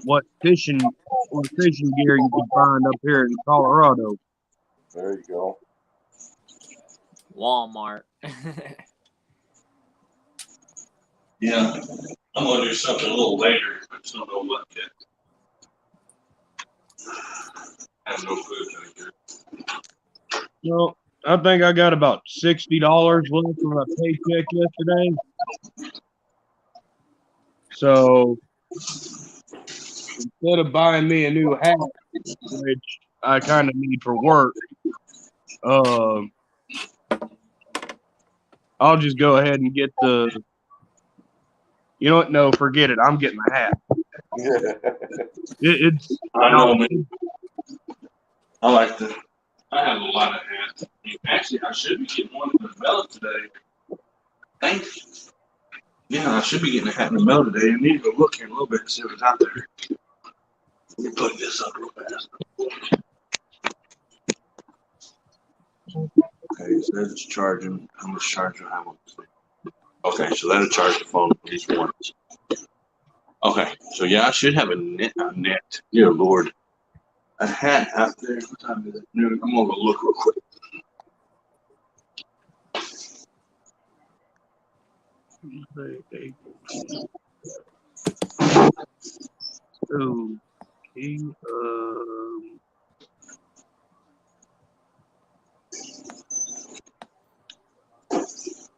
what fishing gear you can find up here in Colorado. There you go. Walmart. Yeah, I'm gonna do something a little later. I just don't know what yet. I have no clue yet. Well, I think I got about $60 left from my paycheck yesterday. So instead of buying me a new hat, which I kind of need for work, I'll just go ahead and get the. You know what? No, forget it. I'm getting the hat. It's. I know, man. I like that. I have a lot of hats. Actually, I should be getting one in the mail today. Thanks. Yeah, I should be getting a hat in the mail today. I need to go look here in a little bit and see what's out there. Let me plug this up real fast. Okay, so that's charging. How much charge do I have on this thing? Okay, so that'll charge the phone for these ones. Okay, so yeah, I should have a net. Dear Lord. A hat out there. What time is it? Noon. I'm gonna go look real quick. Okay.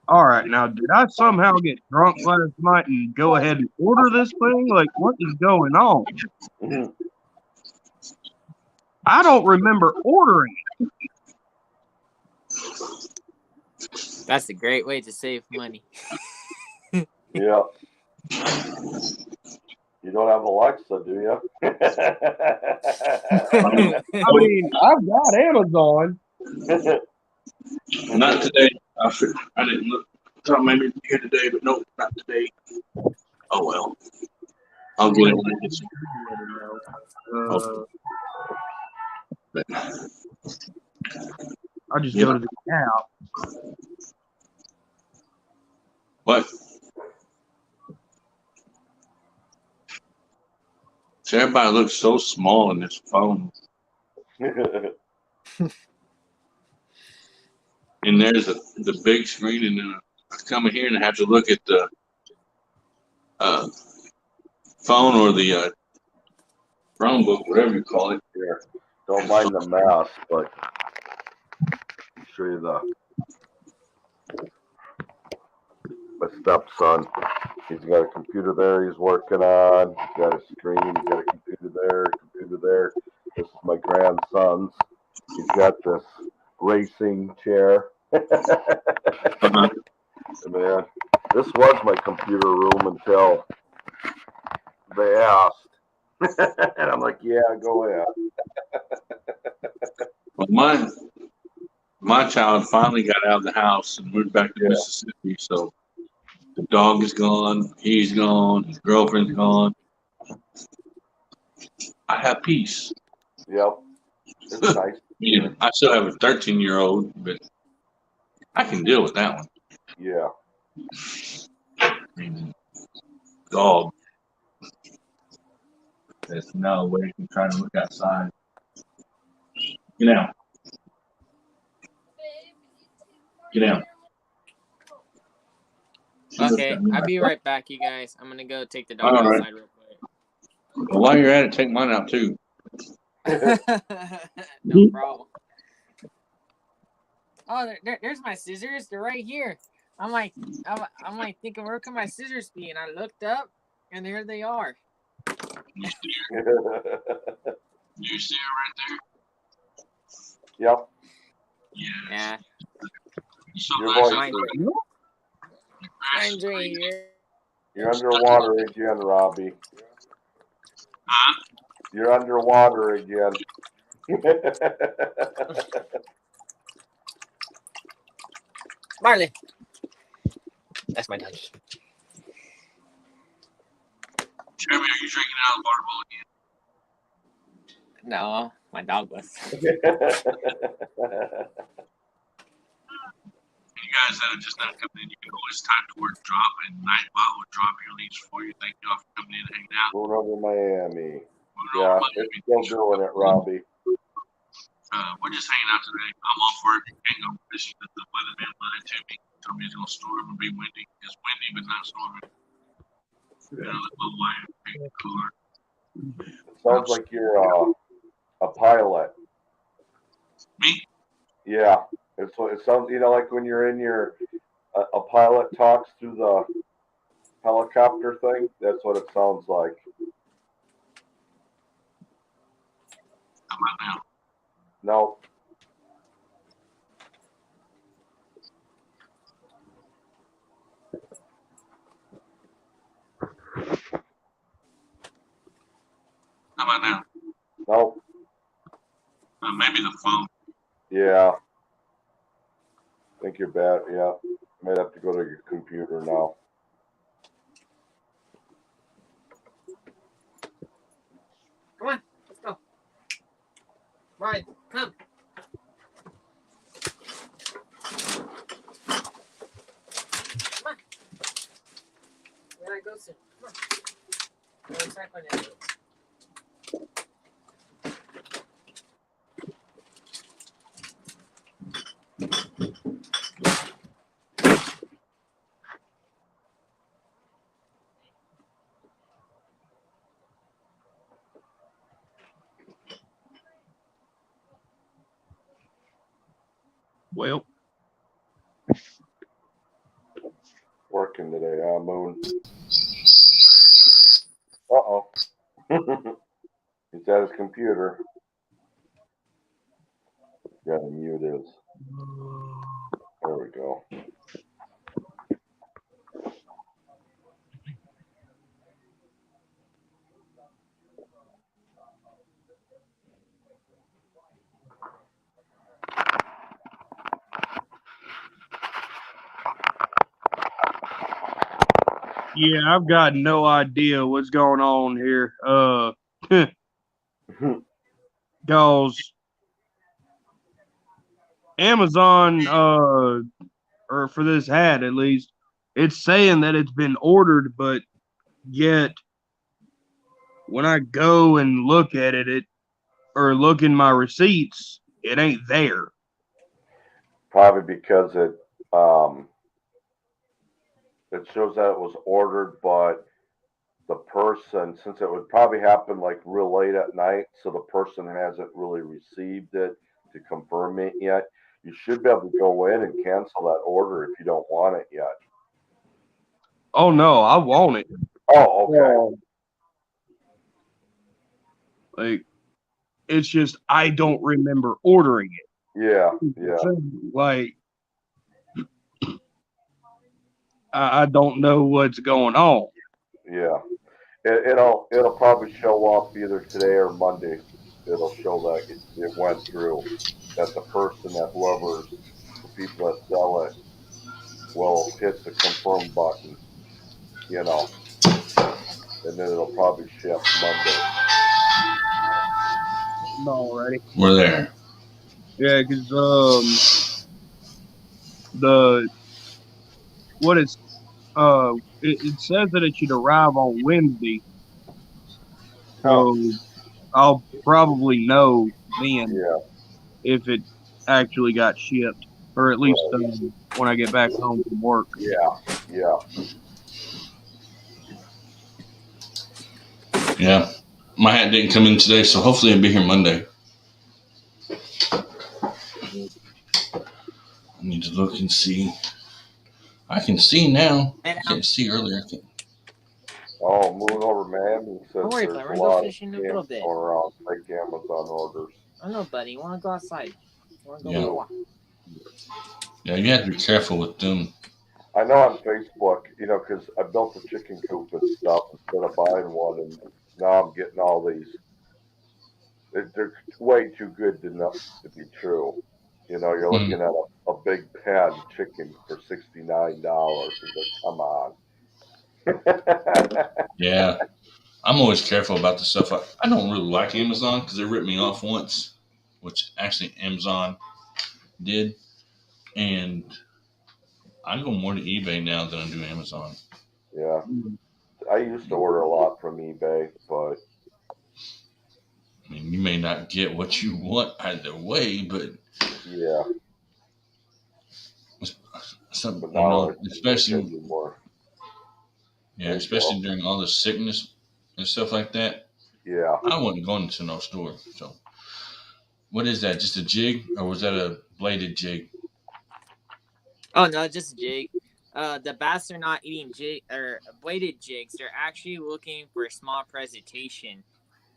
All right, now did I somehow get drunk last night and go ahead and order this thing? Like, what is going on? I don't remember ordering it. That's a great way to save money. Yeah. You don't have Alexa, do you? I mean, I've got Amazon. Not today. I didn't look. Thought maybe it'd be here today, but no, not today. Oh well. I'll get it when I get I just go to the app. What? So everybody looks so small in this phone. And there's the big screen, and then I come in here and I have to look at the phone or the Chromebook, whatever you call it. Yeah. Don't mind the mouse, but I'll show you my stepson. He's got a computer there he's working on. He's got a screen. He's got a computer there, This is my grandson's. He's got this racing chair. Man, this was my computer room until they asked. And I'm like, yeah, go ahead. Well, my child finally got out of the house and moved back to Mississippi, so the dog is gone, he's gone, his girlfriend's gone. I have peace. Yep. It's nice. Yeah, I still have a 13-year-old, but I can deal with that one. Yeah. I mean, dog. There's no way you can try to look outside. Get out. Get out. Okay, I'll be right back, you guys. I'm gonna go take the dog All right. outside real Well, while you're at it, take mine out too. quick. No problem. Oh, there's my scissors. They're right here. I'm like thinking, where can my scissors be? And I looked up, and there they are. You see her right there? Yep. Yeah. So Your nice voice out is- there. Mine's right here. You're underwater again, Robbie. Huh? You're underwater again. Marley. That's my dog. Jeremy, are you drinking out of the water bowl again? No, my dog was. You guys that are just not coming in, you can always type the word drop, and Nightbot will drop your leads for you. Thank you all for coming in and hanging out. Going over Miami. Moving Yeah, over it's Miami. still doing it, Robbie. We're just hanging out today. I'm off work. Can't go fishing, but the weatherman lied to me. Told me it's gonna storm and be windy. It's windy, but not storming. You know, the little light, big cooler. It sounds like you're a pilot. Me? Yeah. It sounds, like when you're in your, a pilot talks through the helicopter thing. That's what it sounds like. How about now? No. How about now? No. Maybe the phone. Yeah. I think you're bad. Yeah. Might have to go to your computer now. Come on, let's go. Marley, come. Come on. We gotta go soon. Come on. Go check on it. Well, Working today, Moon. Uh-oh. He's at his computer. Gotta mute his. There we go. yeah, I've got no idea what's going on here. Cause Amazon, or for this hat at least, it's saying that it's been ordered, but yet when I go and look at it or look in my receipts, it ain't there. Probably because it shows that it was ordered, but the person, since it would probably happen like real late at night, so the person hasn't really received it to confirm it yet. You should be able to go in and cancel that order if you don't want it yet. Oh no, I want it. Oh, okay. Like, it's just I don't remember ordering it. Yeah. Like, I don't know what's going on. Yeah. It'll probably show up either today or Monday. It'll show that it went through. That the person, that whoever, the people that sell it, will hit the confirm button, and then it'll probably ship Monday. already. We're there. Yeah, because it says that it should arrive on Wednesday, so I'll probably know then Yeah, if it actually got shipped, or at least when I get back home from work. yeah. Yeah. My hat didn't come in today, so hopefully it'll be here Monday. I need to look and see. I can see now. I can't see earlier. Oh, moving over, man. And says Don't worry, there's buddy. a We're gonna go lot of fishing in a little scams bit. going around, like Amazon orders. I know, buddy. You wanna go outside? You wanna go Yeah. for a walk? Yeah, you have to be careful with them. I know on Facebook, because I built a chicken coop and stuff instead of buying one, and now I'm getting all these. They're way too good to be true. You're looking at a big pen chicken for $69. It's like, come on. Yeah. I'm always careful about the stuff. I don't really like Amazon because they ripped me off once, which actually Amazon did. And I go more to eBay now than I do Amazon. Yeah. I used to order a lot from eBay, but I mean, you may not get what you want either way, but yeah. Some, But now especially more. Yeah, especially during all the sickness and stuff like that. Yeah. I wasn't going to no store. So, what is that? Just a jig, or was that a bladed jig? Oh no, just a jig. The bass are not eating jig or bladed jigs. They're actually looking for a small presentation,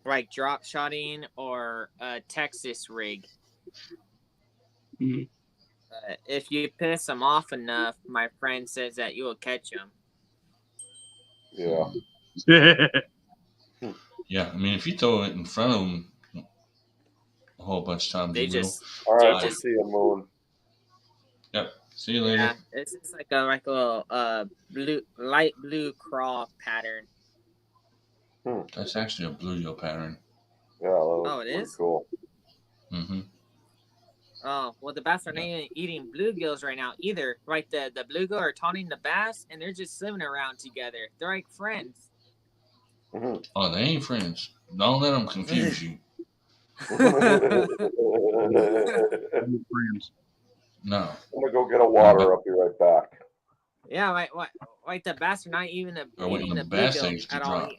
like drop shotting or a Texas rig. Mm-hmm. If you piss them off enough, my friend says that you will catch them. Yeah. Yeah, I mean, if you throw it in front of them a whole bunch of times, They just, all right, they just see you, Moon. Yep. See you later. Yeah, it's just like a little light blue craw pattern. That's actually a bluegill pattern. Yeah. Oh, it is? Cool. Mm-hmm. Oh, well, the bass are not even eating bluegills right now either. Right, the bluegill are taunting the bass, and they're just swimming around together. They're like friends. Mm-hmm. Oh, they ain't friends. Don't let them confuse you. No. I'm gonna go get a water. I'll be right back. Yeah, like the bass are not even eating the bass bluegill eggs to at all. drop.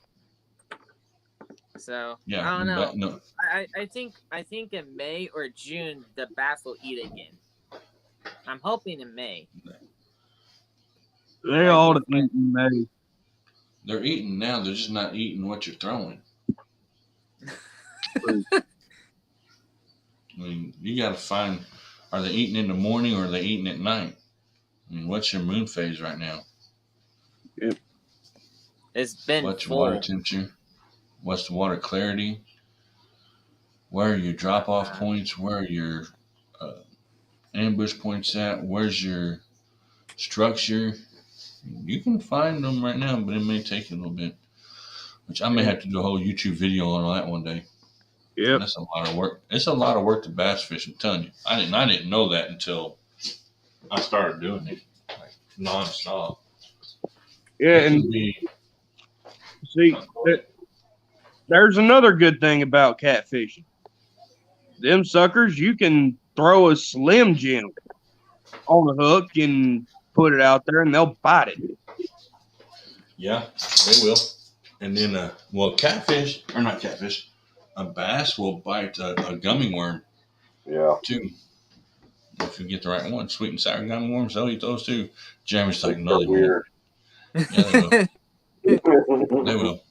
So Yeah, I don't know. no. I think in May or June the bass will eat again. I'm hoping in May. They all eat in May. They're eating now. They're just not eating what you're throwing. I mean, you got to find, are they eating in the morning or are they eating at night? I mean, what's your moon phase right now? It's been What's full. water temperature? What's the water clarity? Where are your drop-off points? Where are your ambush points at? Where's your structure? You can find them right now, but it may take you a little bit. Which I may have to do a whole YouTube video on that one day. Yep. That's a lot of work. It's a lot of work to bass fish. I'm telling you. I didn't know that until I started doing it like nonstop. Yeah, and see, there's another good thing about catfishing. Them suckers, you can throw a Slim Jim on the hook and put it out there, and they'll bite it. Yeah, they will. And then, catfish, or not catfish, a bass will bite a gummy worm. Yeah. Too. If you get the right one, sweet and sour gummy worms, they'll eat those too. Jeremy's like, no, they won't. Yeah, they will. They will.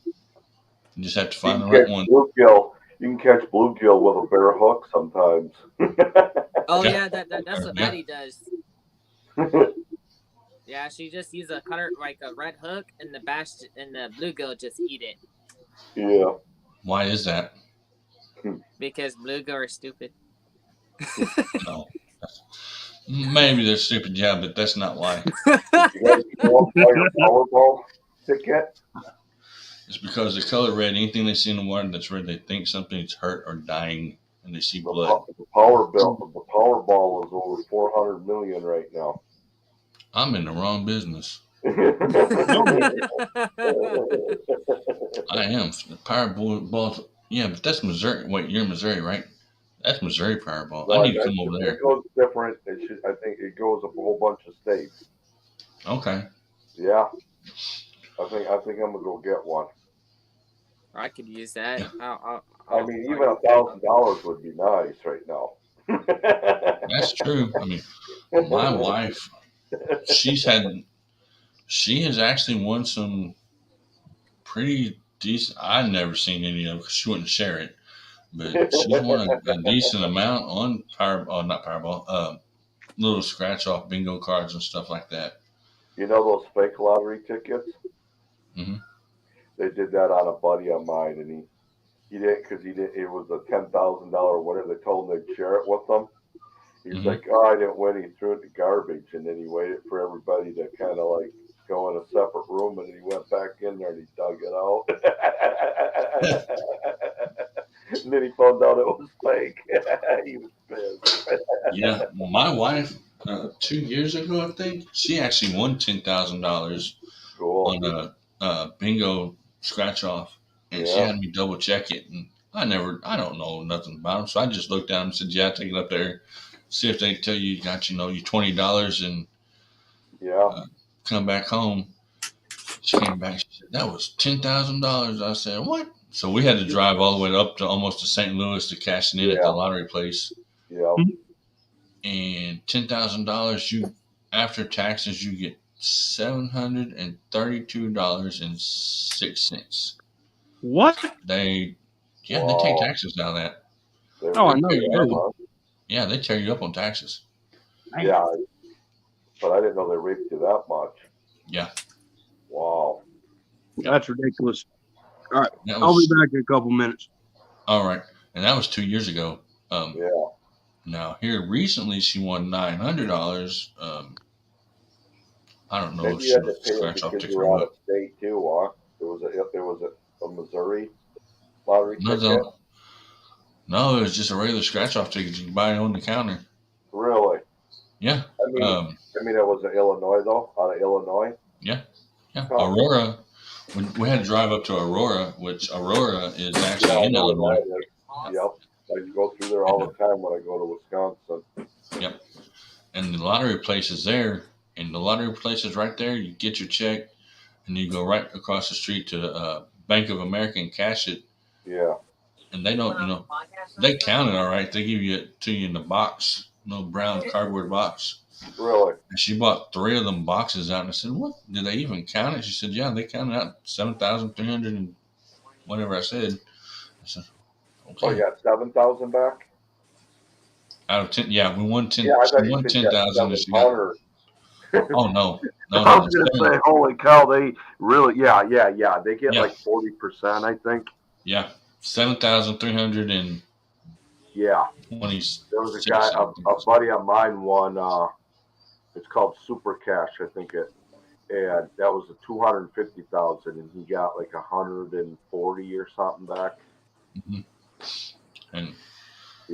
You just have to find the right one. Bluegill. You can catch bluegill with a bare hook sometimes. Oh yeah, that's what Maddie does. Yeah, she just uses a cutter like a red hook, and the bass and the bluegill just eat it. Yeah. Why is that? Because bluegill are stupid. No. Maybe they're stupid, yeah, but that's not why. You guys know your Powerball ticket? It's because the color red, anything they see in the water that's red, they think something's hurt or dying. and they see The, blood. the Powerball is over 400 million right now. I'm in the wrong business. I am. The Powerball. Yeah, but that's Missouri. Wait, you're in Missouri, right? That's Missouri Powerball. I need to come over there. It goes different. I think it goes up a whole bunch of states. Okay. Yeah. I think I'm gonna go get one. I could use that. Yeah. I mean, even $1,000 would be nice right now. That's true. I mean, my wife, she has actually won some pretty decent. I've never seen any of it because she wouldn't share it, but she's won a decent amount on not Powerball, little scratch off bingo cards and stuff like that. You know those fake lottery tickets? Mm-hmm. They did that on a buddy of mine, and he didn't because he did. It was a $10,000 winner. They told him they'd share it with them. He's Mm-hmm. like, "Oh, I didn't win." He threw it in the garbage, and then he waited for everybody to kind of like go in a separate room, and then he went back in there and he dug it out. And then he found out it was fake. He was pissed. Yeah, well, my wife 2 years ago, I think she actually won $10,000 Cool. on a bingo scratch off, and she Yeah. had me double check it, and I don't know nothing about them, so I just looked at them and said, "Yeah, take it up there, see if they tell you got you $20 and Yeah. come back home." She came back. She said, "That was $10,000." I said, "What?" So we had to drive all the way up to almost to St. Louis to cash it in at the lottery place. Yeah. And $10,000, you after taxes, you get $732.06. What? They take Wow. taxes out of that. Oh, I know They they tear you do. up. Yeah, they tear you up on taxes. Yeah. But I didn't know they raped you that much. Yeah, Wow. That's ridiculous. All right, that I'll be was back in a couple minutes. all right, and that was 2 years ago. Yeah. Now here recently, she won $900. I don't know if Maybe she you had to was pay it scratch off because ticket you or were out what. of state too, huh? There was a Missouri lottery ticket. No, it was just a regular scratch off ticket. You can buy it on the counter. Really? Yeah. I mean, it was in Illinois though, out of Illinois. Yeah. Oh. Aurora. We had to drive up to Aurora, which Aurora is actually in Illinois. Yep. I go through there all the time when I go to Wisconsin. Yep. And the lottery place is there, and the lottery place is right there. You get your check, and you go right across the street to the Bank of America and cash it. Yeah. And they don't, they count it all right. They give it to you in the box, no brown cardboard box. Really? And she bought 3 of them boxes out, and I said, "What? Did they even count it?" She said, "Yeah, they counted out 7,300 and whatever I said." I said, "Okay." Oh, you got 7,000 back? Out of 10, yeah, we won 10. Yeah, I thought we you won said 10,000. And she got, 700. oh no, I was gonna say, holy cow, they really, yeah. They get like 40%, I think. Yeah, 7,300 and yeah. There was a guy, a buddy of mine won. It's called Super Cash, I think it, and that was a 250,000, and he got like 140 or something back. Mm-hmm. And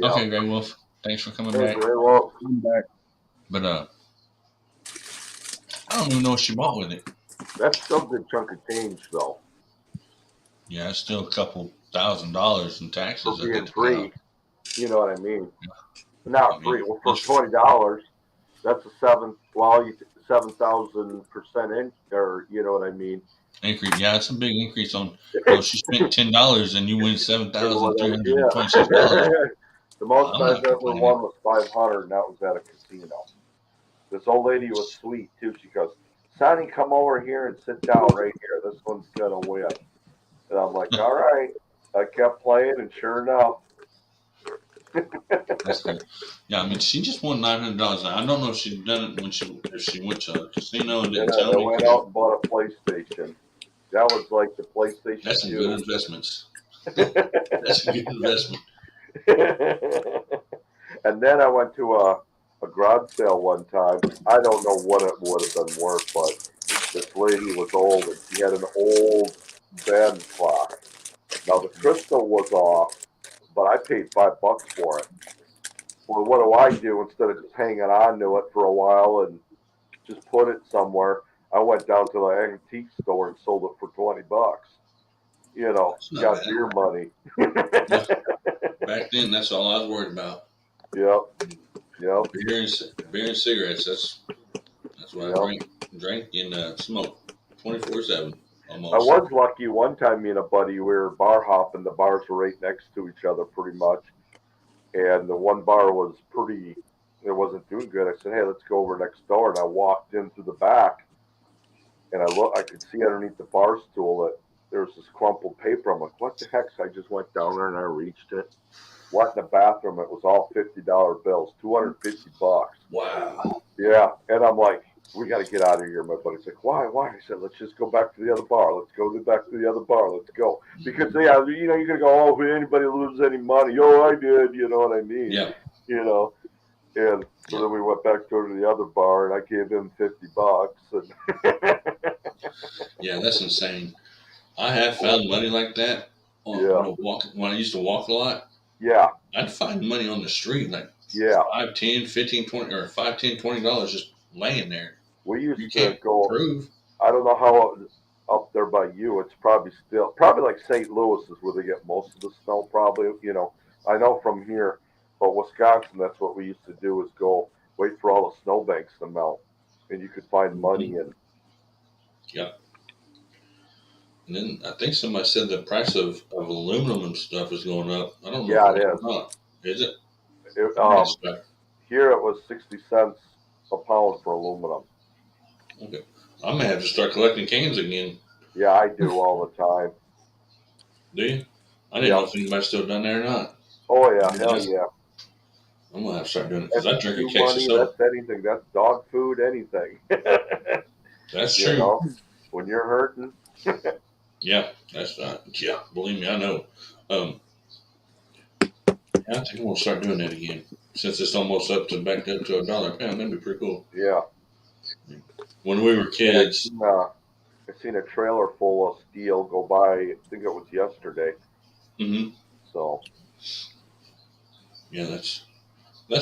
okay, Grey Wolf, thanks for coming back. Grey Wolf, come back. But I don't even know what she bought with it. That's still a good chunk of change, though. Yeah, it's still a couple $1,000s in taxes. For being free, you know what I mean? Yeah. Not free. Well, for $20, that's a 7,000% in, or you know what I mean? Increase, yeah, it's a big increase on. She spent $10 and you win $7,326. The most I've ever won was 500, and that was at a casino. This old lady was sweet too. She goes, "Sonny, come over here and sit down right here. This one's gonna win." And I'm like, "All right." I kept playing, and sure enough. That's good. Yeah, I mean, she just won $900. I don't know if she'd done it if she went to a casino and didn't tell me. I went out and bought a PlayStation. That was like the PlayStation. That's some good investments. That's a good investment. And then I went to a garage sale one time. I don't know what it would have been worth, but this lady was old, and she had an old band clock. Now the crystal was off, but I paid $5 for it. Well, what do I do instead of just hanging on to it for a while and just put it somewhere? I went down to the antique store and sold it for $20. You know, That's not got bad. beer money. Back then, that's all I was worried about. Yep. Yep. Beer and cigarettes. That's what Yep. I drank and smoked 24/7 almost. I was lucky one time, me and a buddy, we were bar hopping. The bars were right next to each other pretty much. And the one bar was it wasn't doing good. I said, hey, let's go over next door. And I walked in through the back and I could see underneath the bar stool that there was this crumpled paper. I'm like, what the heck? So I just went down there and I reached it. Went in the bathroom. It was all $50 bills, $250. Wow. Yeah. And I'm like, we got to get out of here. My buddy's like, why? I said, let's just go back to the other bar. Let's go back to the other bar. Let's go. Because, yeah, you know, you're going to go, oh, if anybody lose any money. Oh, I did. You know what I mean? Yeah. You know. And so then we went back to the other bar, and I gave him $50. And Yeah, that's insane. I have found money like that when I used to walk a lot. Yeah. I'd find money on the street, like Yeah. $5, $10, $15, $20, or $5, $10, $20 just laying there. We used You to can't go. prove. I don't know how up there by you. It's probably like St. Louis is where they get most of the snow. Probably, you know. I know from here, but Wisconsin, that's what we used to do is go wait for all the snowbanks to melt, and you could find money and. Yeah. And then I think somebody said the price of aluminum and stuff is going up. I don't know. Yeah, if it it's is. not. Is it? Here it was 60 cents a pound for aluminum. Okay. I may have to start collecting cans again. Yeah, I do all the time. Do you? I didn't know if anybody's still done that or not. Oh yeah, hell yeah. I'm gonna have to start doing it because I drink a That's case of money, soda. that's anything. That's dog food, anything. That's You true. know, when you're hurting. Yeah, that's right. Yeah, believe me, I know. I think I'm gonna start doing that again since it's almost back up to $1 a pound. That'd be pretty cool. Yeah. When we were kids, I seen a trailer full of steel go by. I think it was yesterday. mhm, So yeah, that's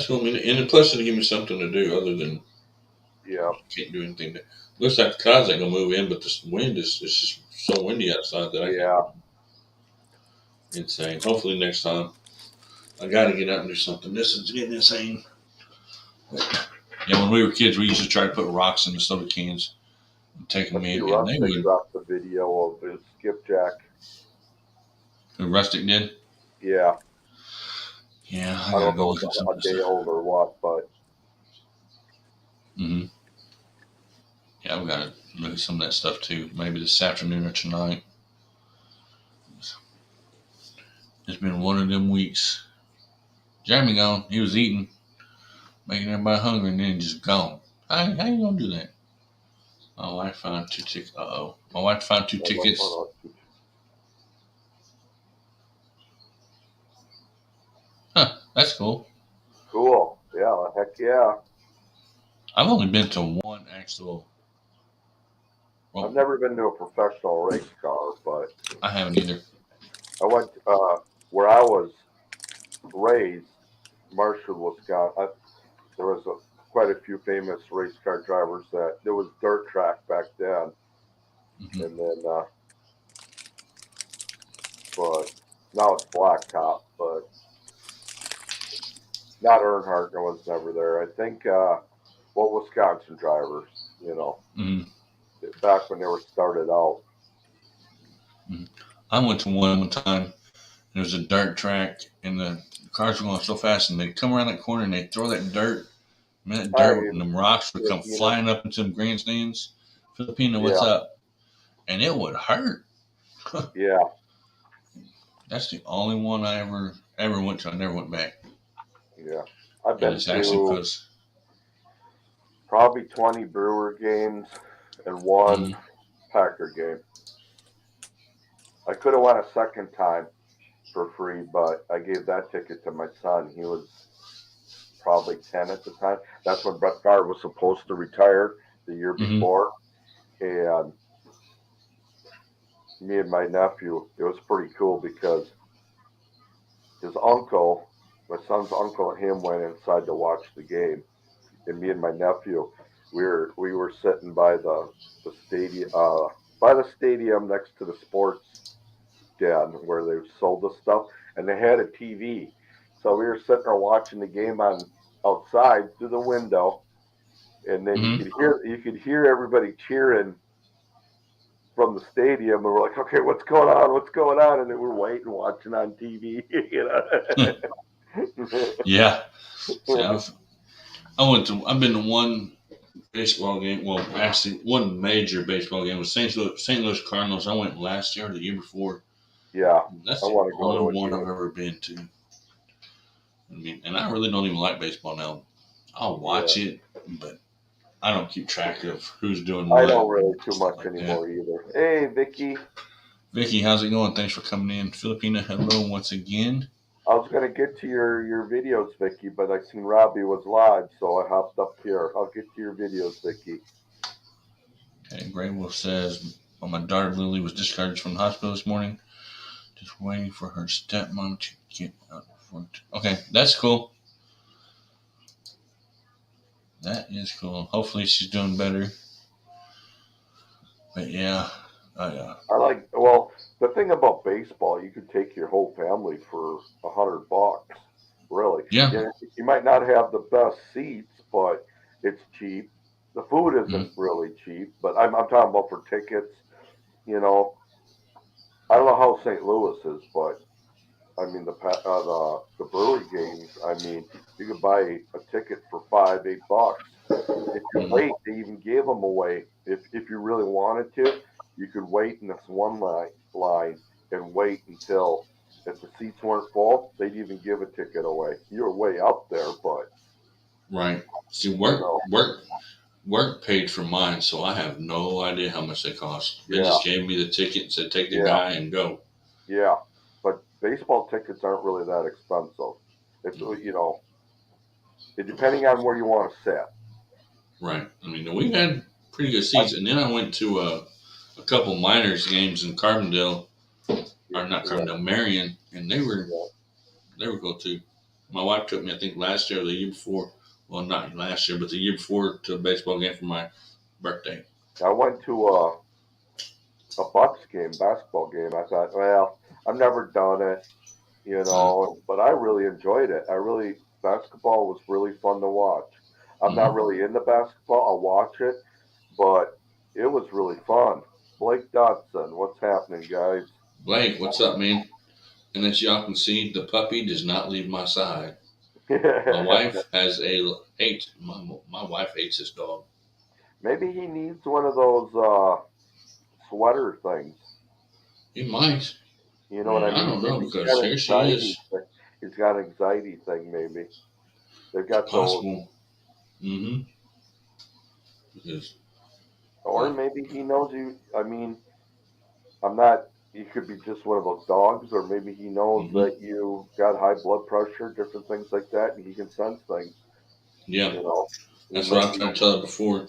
gonna be, and plus it'll give me something to do other than yeah, can't do anything. Looks like the clouds ain't gonna move in, but the wind is just so windy outside that I can't. Insane. Hopefully next time I gotta get out and do something. This is getting insane. Yeah, when we were kids, we used to try to put rocks in the soda cans and take them in, and they would. dropped the video of his skipjack. The Rustic did. Yeah. Yeah, I gotta don't go know look if at it's some a of day this. old or what, but Mm-hmm. Yeah, I've got to look at some of that stuff too. Maybe this afternoon or tonight. It's been one of them weeks. Jeremy gone. He was eating, making everybody hungry, and then just gone. How you gonna do that? My wife found 2 tickets. My wife found 2 tickets. Huh, that's cool. Cool. Yeah, heck yeah. I've only been to one actual. I've Well, never been to a professional race car, but I haven't either. I went where I was raised, Marshall, Wisconsin. There was quite a few famous race car drivers there was dirt track back then, Mhm. and then but now it's blacktop, but not Earnhardt. I was never there. I think Wisconsin drivers, you know, Mhm. back when they were started out. I went to one time. There was a dirt track, and the cars were going so fast, and they'd come around that corner and they'd throw that dirt, and that dirt and them rocks would come flying up into them grandstands. Filipino, what's up? And it would hurt. Yeah. That's the only one I ever went to. I never went back. Yeah. I've been It's actually to because probably 20 Brewer games and one Packer game. I could have went a second time for free, but I gave that ticket to my son. He was probably 10 at the time. That's when Brett Favre was supposed to retire the year before. And me and my nephew, it was pretty cool because his uncle, my son's uncle, and him went inside to watch the game, and me and my nephew, we were sitting by the stadium next to the sports den where they sold the stuff, and they had a TV. So we were sitting there watching the game on outside through the window, and then Mhm. you could hear everybody cheering from the stadium, and we're like, okay, what's going on? What's going on? And then we're waiting, watching on TV. Yeah. See, I've been to one baseball game. Well, actually, one major baseball game was St. Louis Cardinals. I went last year or the year before. Yeah, That's I the want to go to only a one game. I've ever been to. I mean, and I really don't even like baseball now. I'll watch it, but I don't keep track of who's doing I what. don't really and too stuff much like that. anymore either. Hey, Vicky, Vicky, how's it going? Thanks for coming in. Filipina, hello once again. I was gonna get to your videos, Vicky, but I seen Robbie was live, so I hopped up here. I'll get to your videos, Vicky. Okay, Grey Wolf says, well, my daughter Lily was discharged from the hospital this morning. Just waiting for her stepmom to get out of work. Okay, that's cool. That is cool. Hopefully she's doing better. But yeah, Well, the thing about baseball, you could take your whole family for $100. Really, yeah. you might not have the best seats, but it's cheap. The food isn't really cheap, but I'm talking about for tickets. You know, I don't know how St. Louis is, but I mean the Burley games. I mean, you could buy a ticket for $5, $8. If you wait, they even gave them away. If you really wanted to, you could wait in this one line and wait until if the seats weren't full, they'd even give a ticket away. You were way up there, but Right. See, you know, work paid for mine, so I have no idea how much they cost. They yeah, just gave me the ticket and said, take the yeah, guy and go. yeah. But baseball tickets aren't really that expensive. It's depending on where you want to sit. Right. I mean, we had pretty good seats. And then I went to a couple minors games in Carbondale, or not Yeah, Carbondale, Marion, and they were yeah. cool too. My wife took me, I think, last year or the year before. Well, not last year, but the year before to a baseball game for my birthday. I went to a Bucks game, basketball game. I thought, well, I've never done it, but I really enjoyed it. Basketball was really fun to watch. I'm not really into basketball. I'll watch it, but it was really fun. Blake Dotson, what's happening, guys? Blake, what's up, man? And as y'all can see, the puppy does not leave my side. My wife has my wife hates this dog. Maybe he needs one of those sweater things. He might. You know what I mean? I don't know, Maybe he's because got an here she anxiety is. thing. He's got an anxiety thing, maybe. They've got those. Possible. Mm-hmm. Because, Or maybe he knows you. I mean, I'm not. He could be just one of those dogs, or maybe he knows that you got high blood pressure, different things like that, and he can sense things. yeah, You know. that's what I've tried to tell her before.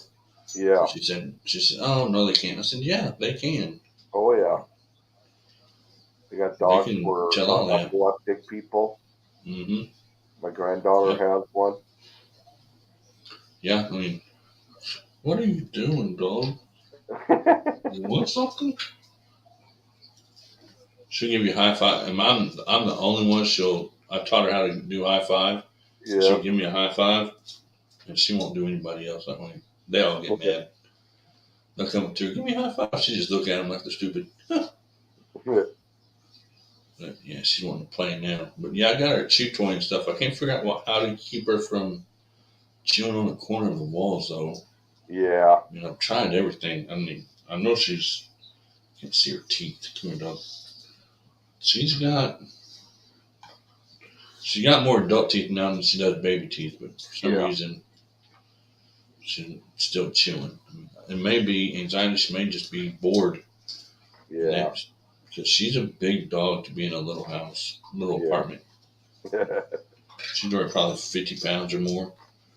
Yeah. She said, oh, no, they can't. I said, yeah, they can. Oh yeah. They got They dogs can for tell all that. epileptic people. Mm-hmm. My granddaughter has one. Yeah, I mean, what are you doing, dog? You want something? She'll give you a high five. And I'm the only one I taught her how to do high five. Yeah. She'll give me a high five, and she won't do anybody else that way. They all get mad. They'll come up to her, give me a high five. She just look at them like they're stupid. But yeah, she's wanting to play now. But yeah, I got her a chew toy and stuff. I can't figure out how to keep her from chewing on the corner of the walls, though. Yeah. You know, I've tried everything. I mean, I know I can't see her teeth. Come here, dog. She's got more adult teeth now than she does baby teeth, but for some reason, she's still chewing. It may be anxiety. She may just be bored. Yeah. Because she's a big dog to be in a little house, apartment. She's probably 50 pounds or more.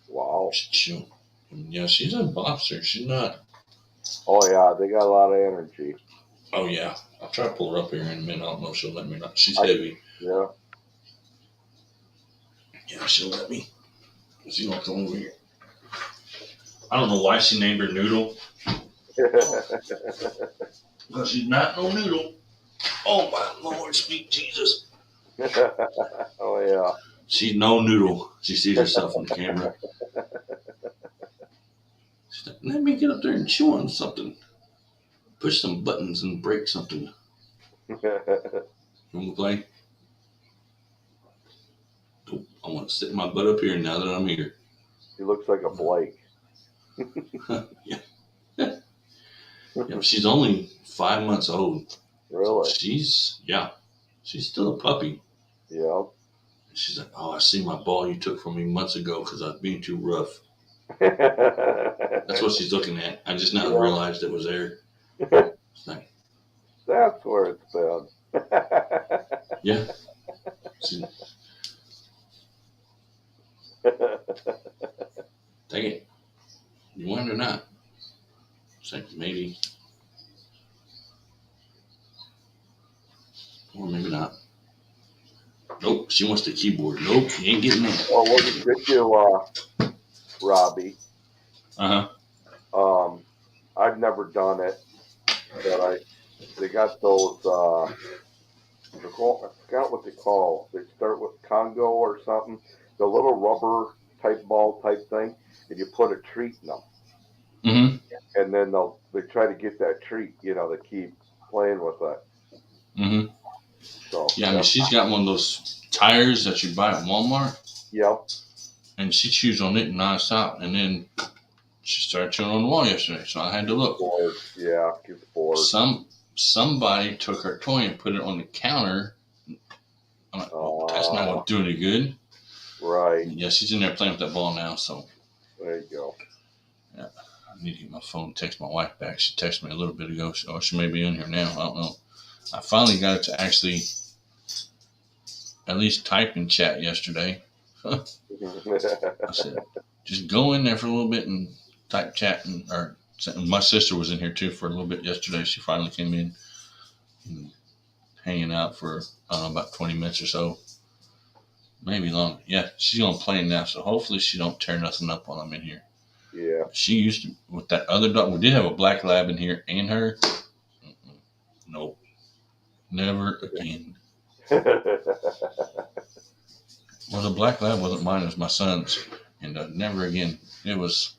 Wow. She's chewing. Yeah, she's a boxer. She's not. Oh yeah, they got a lot of energy. Oh yeah, I'll try to pull her up here in a minute. I don't know if she'll let me. Not. She's heavy. Yeah. Yeah, she'll let me. She gonna come over here. I don't know why she named her Noodle. Because she's not no noodle. Oh my Lord, sweet Jesus. Oh yeah. She's no noodle. She sees herself on the camera. She's like, let me get up there and chew on something. Push some buttons and break something. You want to play? Nope. I want to sit my butt up here now that I'm here. He looks like a Blake. Yeah. Yeah, she's only 5 months old. Really? She's still a puppy. Yeah. She's like, oh, I see my ball you took from me months ago because I was being too rough. That's That's what she's looking at. I just now realized it was there. It's like, That's where it's been. yeah. She, take it. You want it or not? It's like maybe. Or maybe not. Nope, she wants the keyboard. Nope, you ain't getting that. Well, what did you, Robbie? Uh-huh. I've never done it, but they got those, I forgot what they call. They start with Congo or something. The little rubber type ball type thing, and you put a treat in them. Mm-hmm. And then they try to get that treat, they keep playing with it. Mm-hmm. So Yeah, I mean, she's got one of those tires that you buy at Walmart. Yep. And she chews on it nonstop. And then she started chewing on the wall yesterday, so I had to look. Bored. Yeah, gets bored. Somebody took her toy and put it on the counter. I'm like, well, that's not going to do any good. Right. Yeah, she's in there playing with that ball now, so. There you go. Yeah, I need to get my phone and text my wife back. She texted me a little bit ago. She may be in here now. I don't know. I finally got it to actually at least type in chat yesterday. I said, just go in there for a little bit and type chat. Or my sister was in here too for a little bit yesterday. She finally came in and hanging out for, I don't know, about 20 minutes or so. Maybe longer. Yeah, she's going to play now, so hopefully she don't tear nothing up while I'm in here. Yeah. She used to, with that other dog, we did have a black lab in here and her. Nope. Never again. Well, the black lab wasn't mine, it was my son's. And never again. It was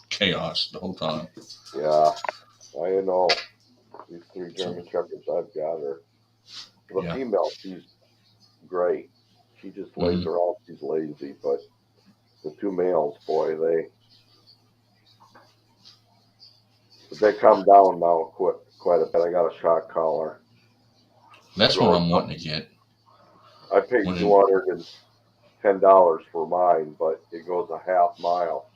chaos the whole time. Yeah. I know. These 3 German Shepherds I've got her. The female, she's great. She just lays around. She's lazy. But the 2 males, boy, they come down now quite a bit. I got a shock collar. That's what I'm wanting to get. I paid $210 for mine, but it goes a half mile.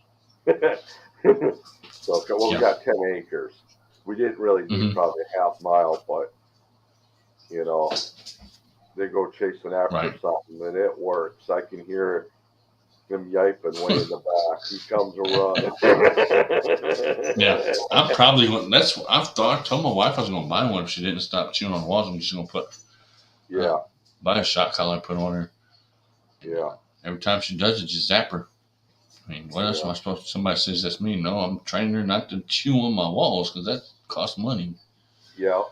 So we got 10 acres. We didn't really need probably a half mile, but they go chasing after something, and it works. I can hear him yiping way in the back. He comes running. Yeah, I'm probably going. I told my wife I was going to buy one if she didn't stop chewing on the walls. I'm just going to put. Buy a shot collar and put on her. Yeah. Every time she does it, just zap her. I mean, what else am I supposed to? Somebody says that's me. No, I'm training her not to chew on my walls because that costs money. Yeah.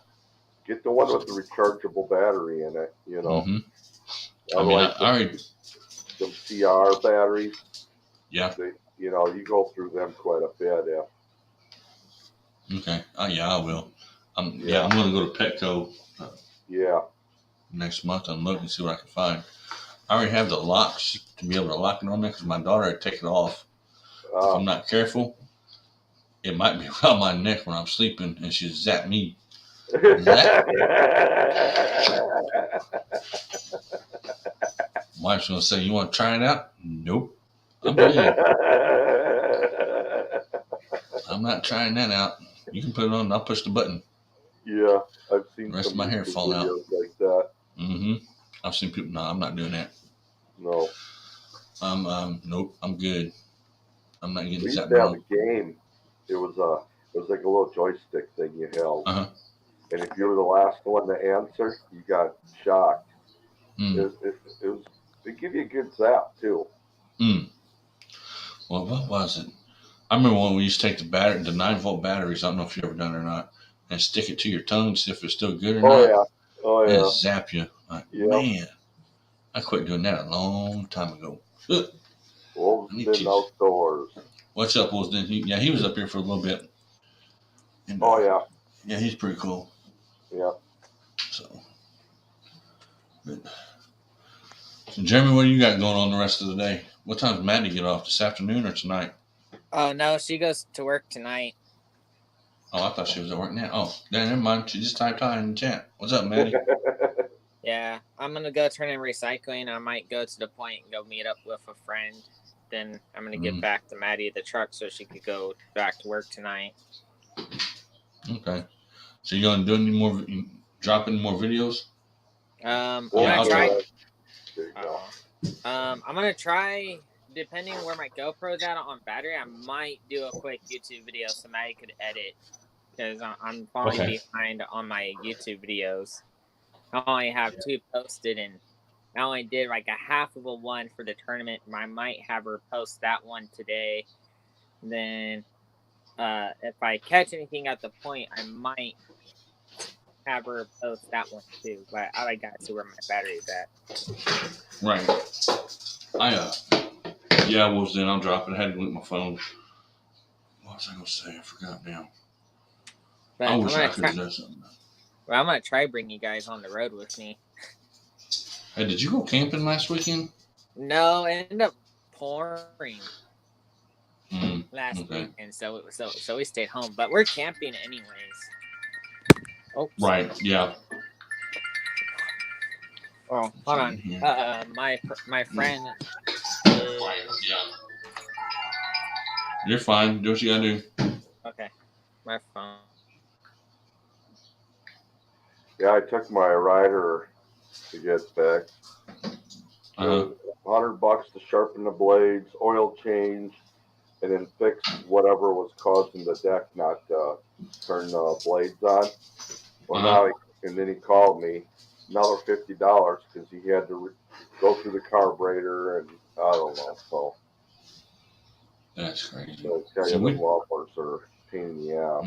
Get the one with the rechargeable battery in it, Mm-hmm. I mean, I already. Some CR batteries. Yeah. You go through them quite a bit. Yeah. Okay. Yeah, I will. I'm going to go to Petco. Next month and look and see what I can find. I already have the locks to be able to lock it on there because my daughter had taken it off. If I'm not careful, it might be around my neck when I'm sleeping and she'll zap me. Wife's going to say, you want to try it out? Nope. I'm good. I'm not trying that out. You can put it on and I'll push the button. Yeah, I've seen the rest of my hair fall out. Like that. Mm-hmm. I've seen people. No, I'm not doing that. No. Nope. I'm good. I'm not getting zapped. We have a game. It was like a little joystick thing you held, and if you were the last one to answer, you got shocked. It was. They give you a good zap too. Well, what was it? I remember when we used to take the 9-volt batteries. I don't know if you ever done it or not, and stick it to your tongue to see if it's still good or Oh not, yeah. Oh and it yeah. zap you. Like, Yep. man, I quit doing that a long time ago. Ugh, I Wolves need been to. outdoors. What's up, Wolfden? He was up here for a little bit. And, Oh yeah. yeah, he's pretty cool. Yeah. So, Jeremy, what do you got going on the rest of the day? What time does Maddie get off? This afternoon or tonight? Oh no, she goes to work tonight. Oh, I thought she was at work now. Oh, never mind. She just typed hi in the chat. What's up, Maddie? Yeah, I'm gonna go turn in recycling. I might go to the point and go meet up with a friend. Then I'm gonna get back to Maddie the truck so she could go back to work tonight. Okay. So you gonna do any more? Drop any more videos? I'm Yeah, gonna try. There you go. I'm gonna try. Depending where my GoPro's at on battery, I might do a quick YouTube video so Maddie could edit because I'm falling behind on my YouTube videos. I only have 2 posted, and I only did like a half of a one for the tournament. I might have her post that one today. Then, if I catch anything at the point, I might have her post that one too. But I gotta see where my battery's at. Right. Yeah, well, then I'll drop it. I had to look at my phone. What was I gonna say? I forgot now. But I wish I could have done something. Well, I'm gonna try bring you guys on the road with me. Hey, did you go camping last weekend? No, it ended up pouring last weekend, so we stayed home. But we're camping anyways. Oh, right. Yeah. Oh, hold on. My friend. Yeah. You're fine. Do what you gotta do. Okay. My phone. Yeah, I took my rider to get fixed. $100 to sharpen the blades, oil change, and then fix whatever was causing the deck not to turn the blades on. Well, now and then he called me another $50 because he had to go through the carburetor and I don't know. So that's crazy. So it's got the whoppers are a pain in the ass,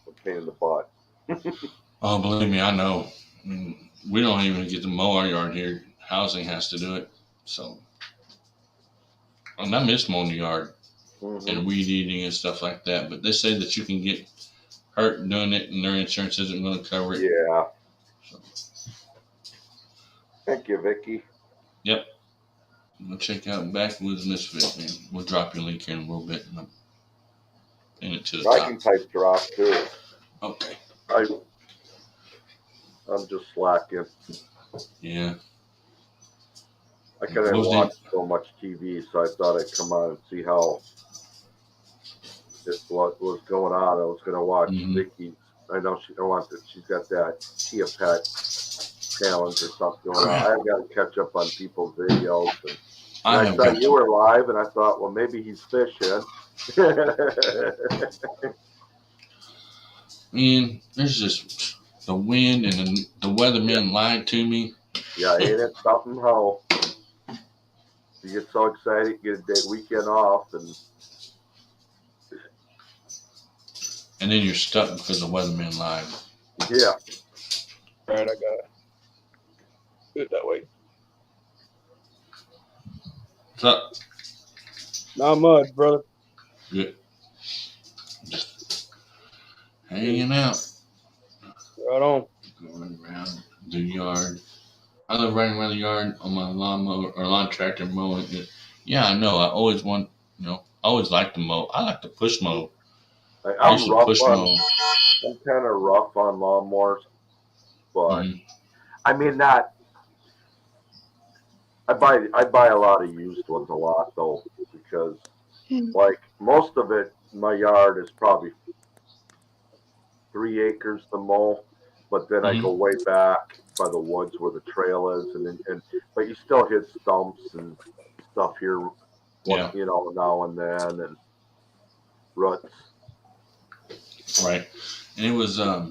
a pain in the butt. Oh, believe me, I know. I mean, we don't even get to mow our yard here. Housing has to do it. So, and I miss mowing the yard and weed eating and stuff like that. But they say that you can get hurt doing it, and their insurance isn't going to cover it. Yeah. So. Thank you, Vicky. Yep. We'll check out Backwoods Misfit, man. We'll drop your link here in a little bit. And pin it to the top. I can type drop too. Okay. I'm just slacking. Yeah. I couldn't watch so much TV, so I thought I'd come on and see what was going on. I was going to watch Vicky. I know she's got that Chia Pet challenge or something going on. I've got to catch up on people's videos. And I saw you were live, and I thought, well, maybe he's fishing. Man, there's just the wind and the weatherman lied to me. Yeah, ain't it something how you get so excited, get a day weekend off, and then you're stuck because the weatherman lied. Yeah. All right, I got it. Do it that way. What's up? Not much, brother. Good. Just hanging out. Right on. Going around the yard. I live right around the yard on my lawnmower or lawn tractor mowing. Yeah, I know. I always want, I always like to mow. I like to push mow. I'm kind of rough on lawnmowers, but I mean not. I buy a lot of used ones a lot though, because like most of it, my yard is probably 3 acres to mow, but then I go way back by the woods where the trail is, but you still hit stumps and stuff here, now and then, and ruts. Right, and it was I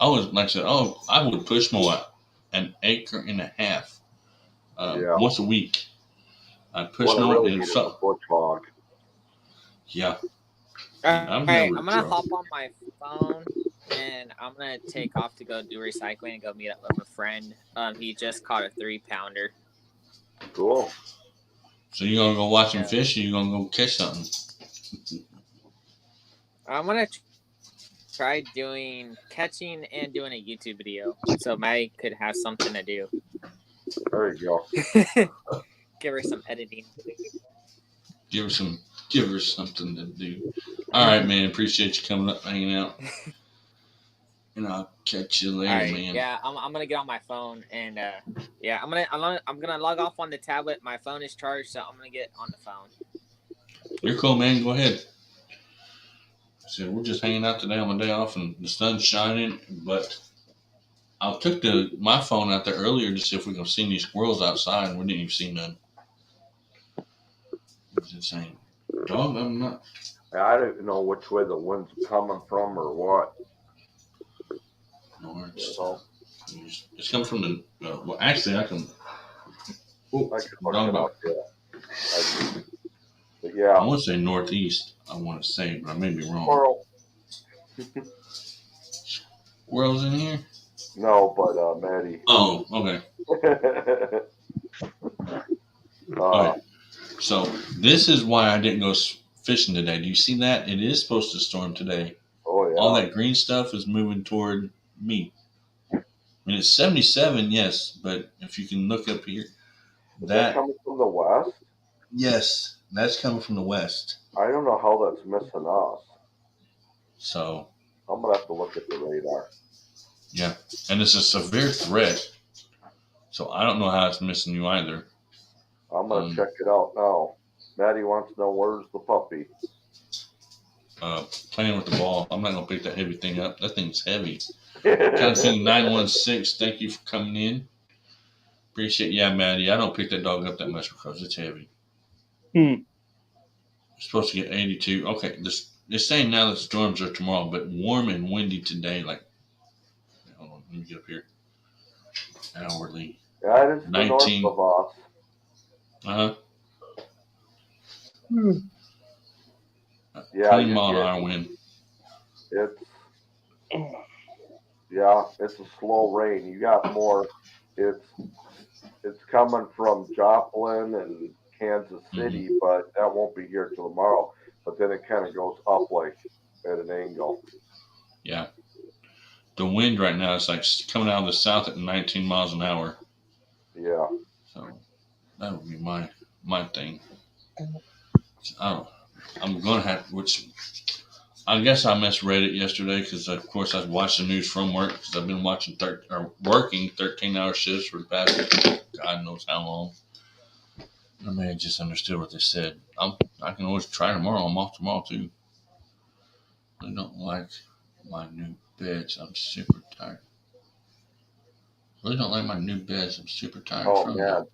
was like I said, I would push mow an acre and a half once a week. I push What I no really and need is a so bush hog. yeah. All I've right, never I'm gonna drove. hop on my phone and I'm gonna take off to go do recycling and go meet up with a friend. He just caught a 3-pounder. Cool. So you gonna go watch some Yeah. fish, or you gonna go catch something? I'm gonna try doing catching and doing a YouTube video, so Maddie could have something to do. There you go. Give her some editing. Give her something to do. All right, man. Appreciate you coming up, hanging out, and I'll catch you later, All right, man. yeah, I'm gonna get on my phone and yeah, I'm gonna log off on the tablet. My phone is charged, so I'm gonna get on the phone. You're cool, man. Go ahead. So we're just hanging out today on my day off, and the sun's shining. But I took my phone out there earlier to see if we can see any squirrels outside, and we didn't even see none. It was insane. Dog, I'm not. I don't know which way the wind's coming from or what. No, You it's coming from the. Well, actually, I can. Oh, I could look dog, it up, yeah. But yeah. I want to say northeast. I want to say, but I may be wrong. Squirrel. Squirrels in here? No, but Maddie. Oh, okay. Okay. So this is why I didn't go fishing today. Do you see that? It is supposed to storm today. Oh yeah. All that green stuff is moving toward me. I mean, it's 77, yes, but if you can look up here, Is that coming from the west? Yes, that's coming from the west. I don't know how that's missing us. So I'm gonna have to look at the radar. yeah, and it's a severe threat. So I don't know how it's missing you either. I'm gonna check it out now. Maddie wants to know where's the puppy. Playing with the ball. I'm not gonna pick that heavy thing up. That thing's heavy. Counting 916. Thank you for coming in. Appreciate. Yeah, Maddie. I don't pick that dog up that much because it's heavy. It's supposed to get 82. Okay, they're saying now that storms are tomorrow, but warm and windy today. Like, hold on, let me get up here. Hourly. Yeah, it is 19. the north of us. Yeah, 20 mile an hour wind. It's a slow rain. You got more. It's coming from Joplin and Kansas City, but that won't be here till tomorrow. But then it kind of goes up like at an angle. Yeah. The wind right now is like coming out of the south at 19 miles an hour. Yeah. So that would be my thing. I'm going to have, which I guess I misread it yesterday because, of course, I watched the news from work because I've been working 13-hour shifts for the past God knows how long. I may have just understood what they said. I can always try tomorrow. I'm off tomorrow, too. I don't like my new beds. I'm super tired. Really don't like my new beds. I'm super tired Oh, from man.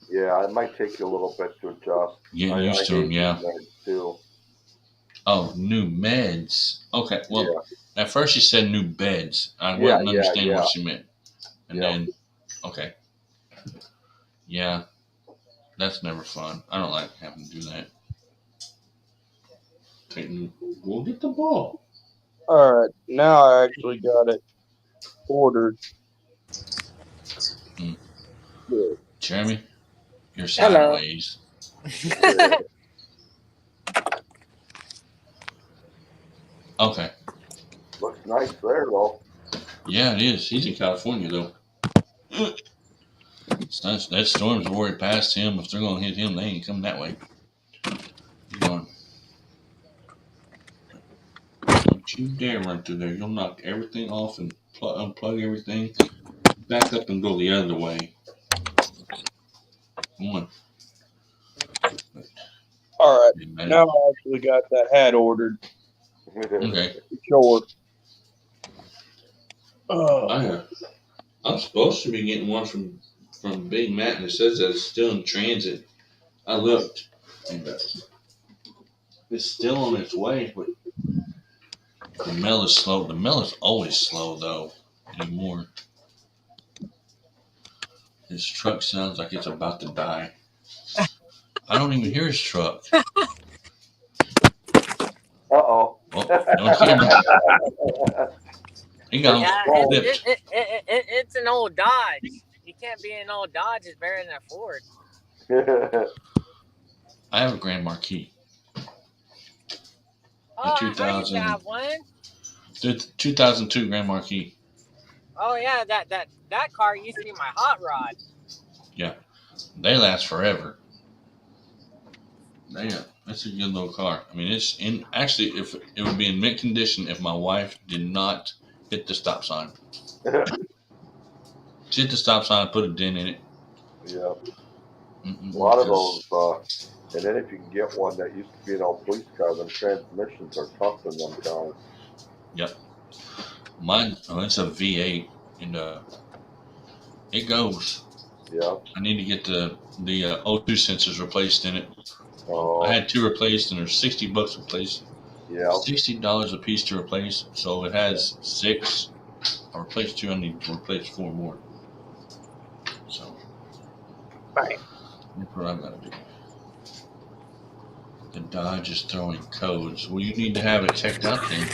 Yeah, it might take you a little bit to adjust. Getting used to them, yeah. Too. Oh, new meds. Okay, well, at first she said new beds. I wouldn't understand what she meant. And then, okay. Yeah, that's never fun. I don't like having to do that. We'll get the ball. All right, now I actually got it ordered. Jeremy, you're sideways. Okay. Looks nice there, though. Yeah, it is. He's in California, though. It's nice. That storm's already past him. If they're going to hit him, they ain't coming that way. He's going. Don't you dare run through there. You'll knock everything off and unplug everything. Back up and go the other way. Come on. All right. Now I actually got that hat ordered. Okay. Sure. I'm supposed to be getting one from Big Matt, and it says that it's still in transit. I looked, and it's still on its way, but the mail is slow. The mail is always slow, though, anymore. His truck sounds like it's about to die. I don't even hear his truck. Uh-oh. Oh, don't hear him. He got Yeah, flipped. it's an old Dodge. You can't be an old Dodge. It's better than a Ford. I have a Grand Marquis. Oh, I used to have one. The 2002 Grand Marquis. Oh yeah, that car used to be my hot rod. Yeah, they last forever. That's a good little car. I mean, it's in actually. If it would be in mint condition if my wife did not hit the stop sign. She hit the stop sign, put a dent in it. Yeah. A lot of those, and then if you can get one that used to be an old police car, them transmissions are tough in them cars. Yep. Mine, it's a V8, and it goes. Yeah. I need to get the O2 sensors replaced in it. Oh. I had 2 replaced, and they're $60 replaced. Yeah. $60 a piece to replace. So it has 6. I replaced 2. I need to replace 4 more. So. Right. That's what I've got to do. The Dodge is throwing codes. Well, you need to have it checked out then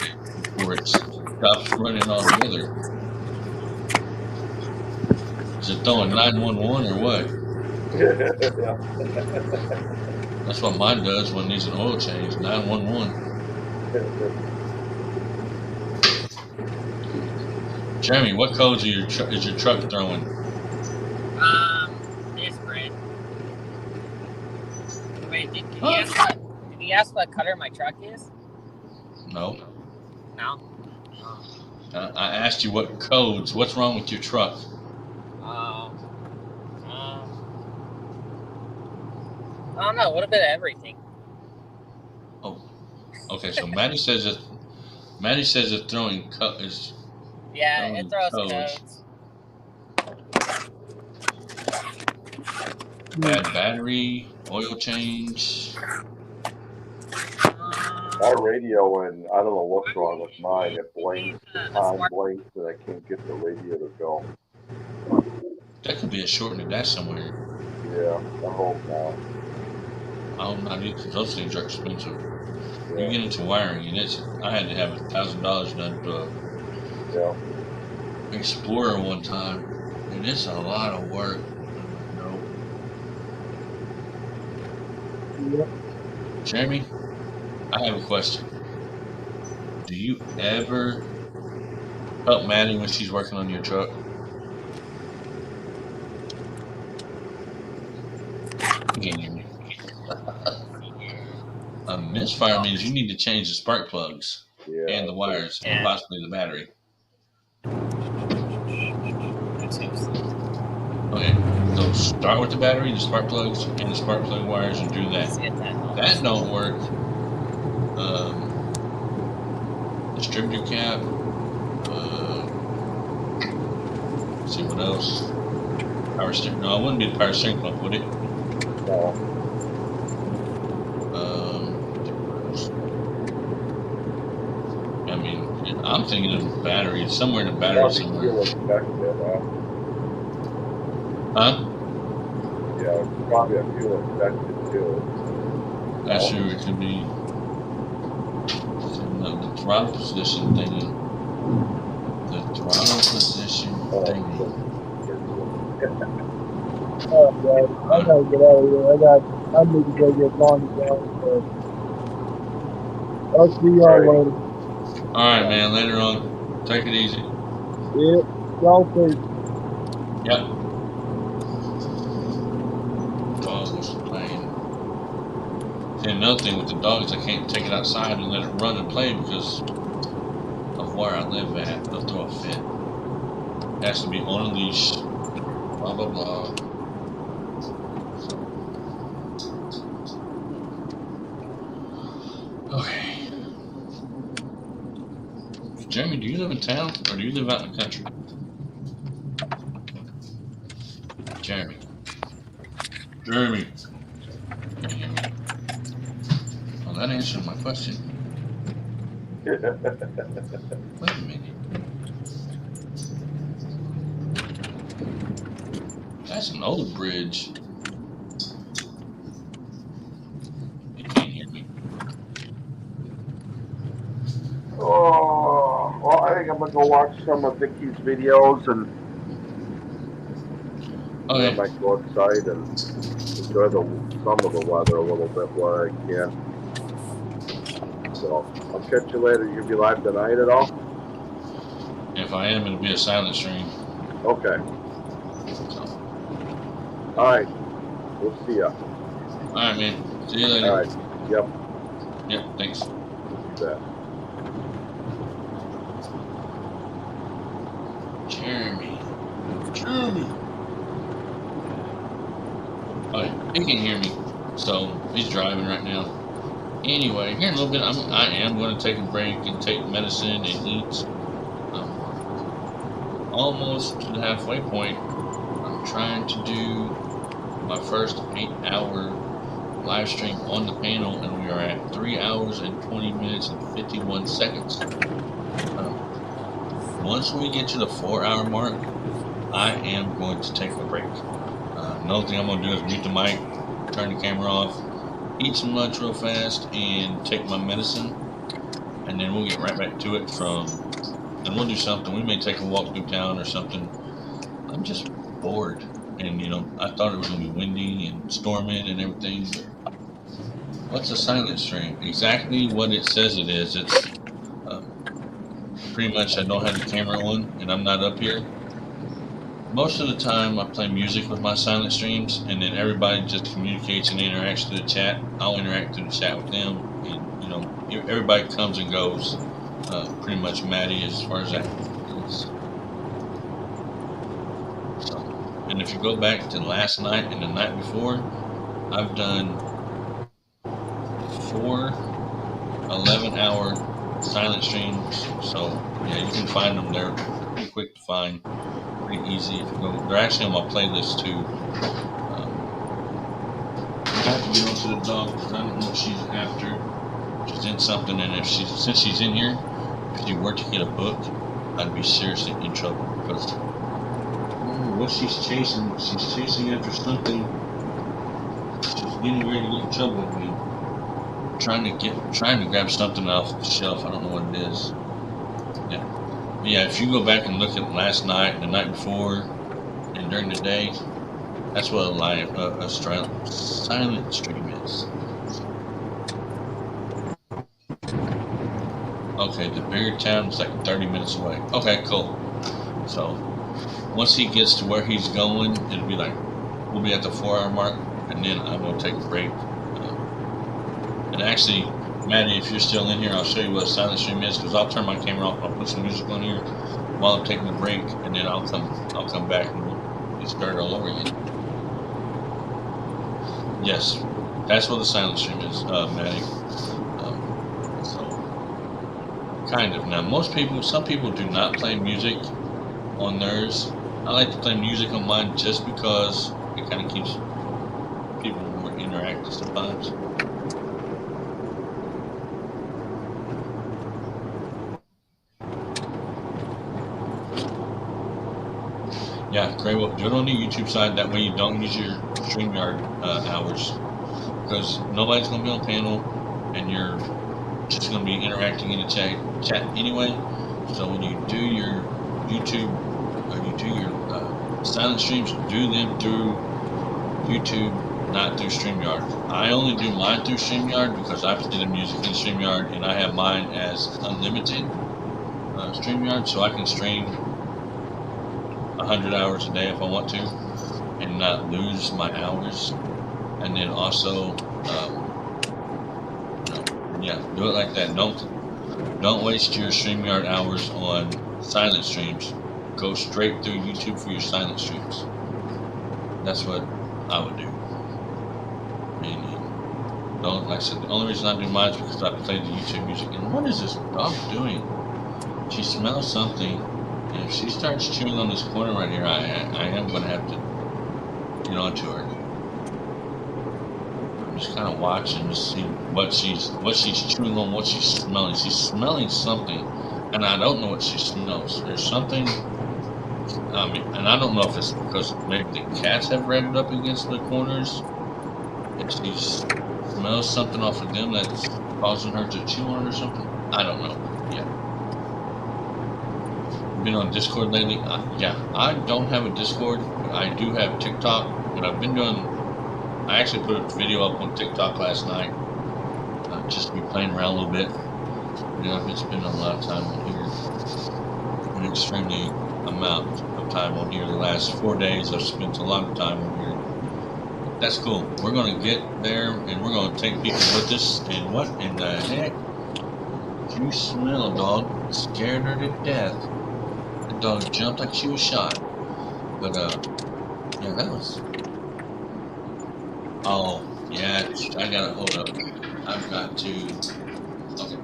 before it stops running altogether. Is it throwing 911 or what? That's what mine does when it needs an oil change. 911. Jeremy, what codes is your truck throwing? Different. Wait, did you ask what color my truck is? No. No. I asked you what codes. What's wrong with your truck? I don't know. A little bit of everything. Oh, okay. So Maddie says it's throwing is. Yeah, it throws codes. Bad battery, oil change. My radio, and I don't know what's wrong with mine. It blinks, the time blinks, and I can't get the radio to go. That could be a shortening of that somewhere. Yeah, I hope not. I hope not either, because those things are expensive. Yeah. You get into wiring, and I had to have $1,000 done to Yeah. Explorer one time, and it's a lot of work. No. Jeremy, I have a question. Do you ever help Maddie when she's working on your truck? You can't hear me. A misfire means you need to change the spark plugs and the wires and possibly the battery. Okay, so start with the battery, the spark plugs, and the spark plug wires, and do that. That don't work. Distributor cap. Let's see what else. Power steering. No, it wouldn't be the power steering pump, would it? No. I mean, I'm thinking of battery. Somewhere in the battery somewhere. Huh? Yeah, probably a fuel injected too. That's sure it could be. The throttle position thingy. The throttle position thingy. Oh, God. I gotta get out of here. I need to go get laundry done. So I'll see y'all later. Alright, man. Later on. Take it easy. Yeah. Y'all first. Yep. Dog was playing. And another thing with the dogs, I can't take it outside and let it run and play because of where I live at. They'll throw a fit. It has to be on a leash. Blah, blah, blah. Okay. Jeremy, do you live in town or do you live out in the country? Jeremy. Jeremy. Well, that answered my question. Wait a minute. That That's an old bridge. You can't hear me. Oh, well, I think I'm gonna go watch some of Vicky's videos and then I Okay. might go outside and enjoy some of the weather a little bit where I can. So I'll catch you later. You'll be live tonight at all? If I am, it'll be a silent stream. Okay. So, All right. We'll see ya. all right, man. See you later. All right. Yep. Yep. Thanks. You bet. Jeremy. Okay, he can hear me. So he's driving right now. Anyway, here in a little bit, I am going to take a break and take medicine and eat. Almost to the halfway point. I'm trying to do my first 8-hour live stream on the panel, and we are at 3 hours and 20 minutes and 51 seconds. Once we get to the 4-hour mark, I am going to take a break. Another thing I'm going to do is mute the mic, turn the camera off, eat some lunch real fast, and take my medicine, and then we'll get right back to it and we'll do something. We may take a walk through town or something. I'm just bored, and I thought it was going to be windy and storming and everything. But what's a silent stream? Exactly what it says it is. It's pretty much I don't have the camera on and I'm not up here. Most of the time I play music with my silent streams, and then everybody just communicates and interacts through the chat. I'll interact through the chat with them, and everybody comes and goes. Pretty much Maddie as far as that goes. So, and if you go back to last night and the night before, I've done 4 11-hour silent streams. So yeah, you can find them there. Pretty quick to find. Pretty easy if you go. They're actually on my playlist too. I have to get onto the dog because I don't know what she's after. She's in something, and since she's in here, if you were to get a book, I'd be seriously in trouble because what she's chasing after something. She's getting ready to get in trouble with me. Trying to grab something off the shelf. I don't know what it is. Yeah. But yeah, if you go back and look at last night and the night before and during the day, that's what a silent stream is. Okay, the bigger town is like 30 minutes away. Okay, cool. So once he gets to where he's going, it'll be like we'll be at the 4-hour mark, and then I'm gonna take a break. And actually, Maddie, if you're still in here, I'll show you what a silent stream is, because I'll turn my camera off. I'll put some music on here while I'm taking a break, and then I'll come back and we'll get started all over again. Yes, that's what a silent stream is, Maddie. So kind of. Now, some people do not play music on theirs. I like to play music on mine just because it kind of keeps people more interactive sometimes. Yeah, great. Well, do it on the YouTube side. That way you don't use your StreamYard hours, because nobody's going to be on panel, and you're just going to be interacting in the chat anyway. So when you do your YouTube or you do your silent streams, do them through YouTube, not through StreamYard. I only do mine through StreamYard because I play the music in StreamYard, and I have mine as unlimited StreamYard, so I can stream 100 hours a day if I want to and not lose my hours. And then also do it like that. Don't waste your StreamYard hours on silent streams. Go straight through YouTube for your silent streams. That's what I would do. And like I said, the only reason I do mine is because I play the YouTube music. And what is this dog doing? She smells something. And if she starts chewing on this corner right here, I am going to have to get onto her. I'm just kind of watching to see what she's chewing on, what she's smelling. She's smelling something, and I don't know what she smells. There's something And I don't know if it's because maybe the cats have ratted up against the corners, and she smells something off of them that's causing her to chew on it or something. I don't know. Yeah. Been on Discord lately? Yeah, I don't have a Discord, but I do have TikTok, and I've been doing. I actually put a video up on TikTok last night, just to be playing around a little bit. I've been spending a lot of time on here, an extremely amount of time on here. The last 4 days, I've spent a lot of time on here. That's cool. We're going to get there, and we're going to take people with us. And what in the heck? You smell a dog? Scared her to death. The dog jumped like she was shot. But yeah, that was. Oh yeah, I gotta hold up. I've got to. Okay,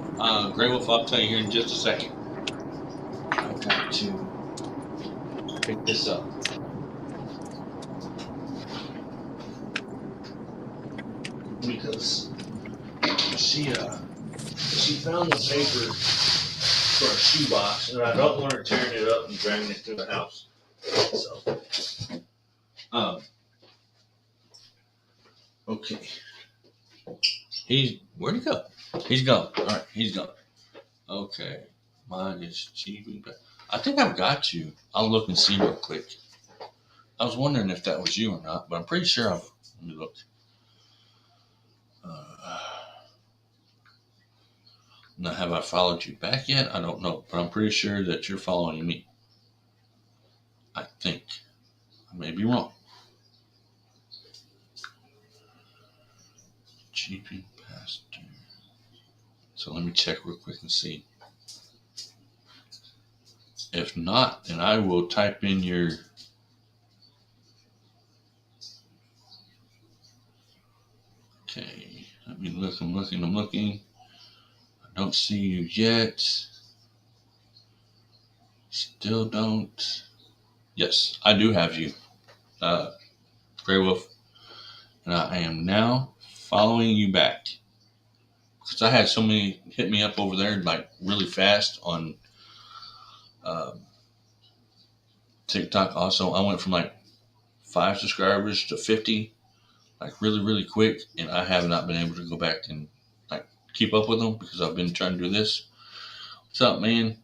Grey Wolf, I'll tell you here in just a second. I've got to pick this up. Because she found the paper for a shoebox, and I don't want her tearing it up and dragging it through the house. So, okay. Where'd he go? He's gone. All right, he's gone. Okay, mine is cheapy, but I think I've got you. I'll look and see real quick. I was wondering if that was you or not, but I'm pretty sure I've. Let me look. Now, have I followed you back yet? I don't know, but I'm pretty sure that you're following me. I think. I may be wrong. GP Pastor. So let me check real quick and see. If not, then I will type in your. Okay, let me look. I'm looking. I don't see you yet. Still don't. Yes, I do have you, Grey Wolf, and I am now following you back because I had so many hit me up over there like really fast on TikTok. Also, I went from like 5 subscribers to 50, like really, really quick, and I have not been able to go back and like keep up with them because I've been trying to do this. What's up, man?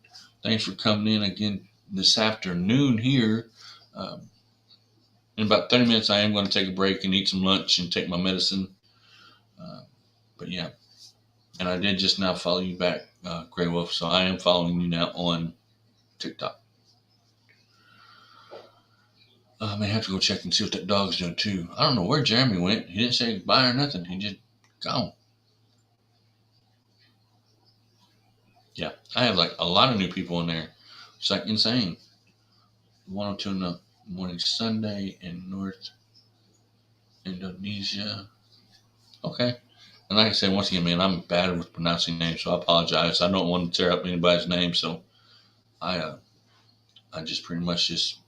Thanks for coming in again this afternoon here. In about 30 minutes, I am going to take a break and eat some lunch and take my medicine. But yeah, and I did just now follow you back, Grey Wolf, so I am following you now on TikTok. I may have to go check and see what that dog's doing too. I don't know where Jeremy went. He didn't say goodbye or nothing. He just gone. Yeah, I have like a lot of new people in there. It's like insane. 102 in the morning Sunday in North Indonesia. Okay. And like I said, once again, man, I'm bad with pronouncing names, so I apologize. I don't want to tear up anybody's name, so I just pretty much just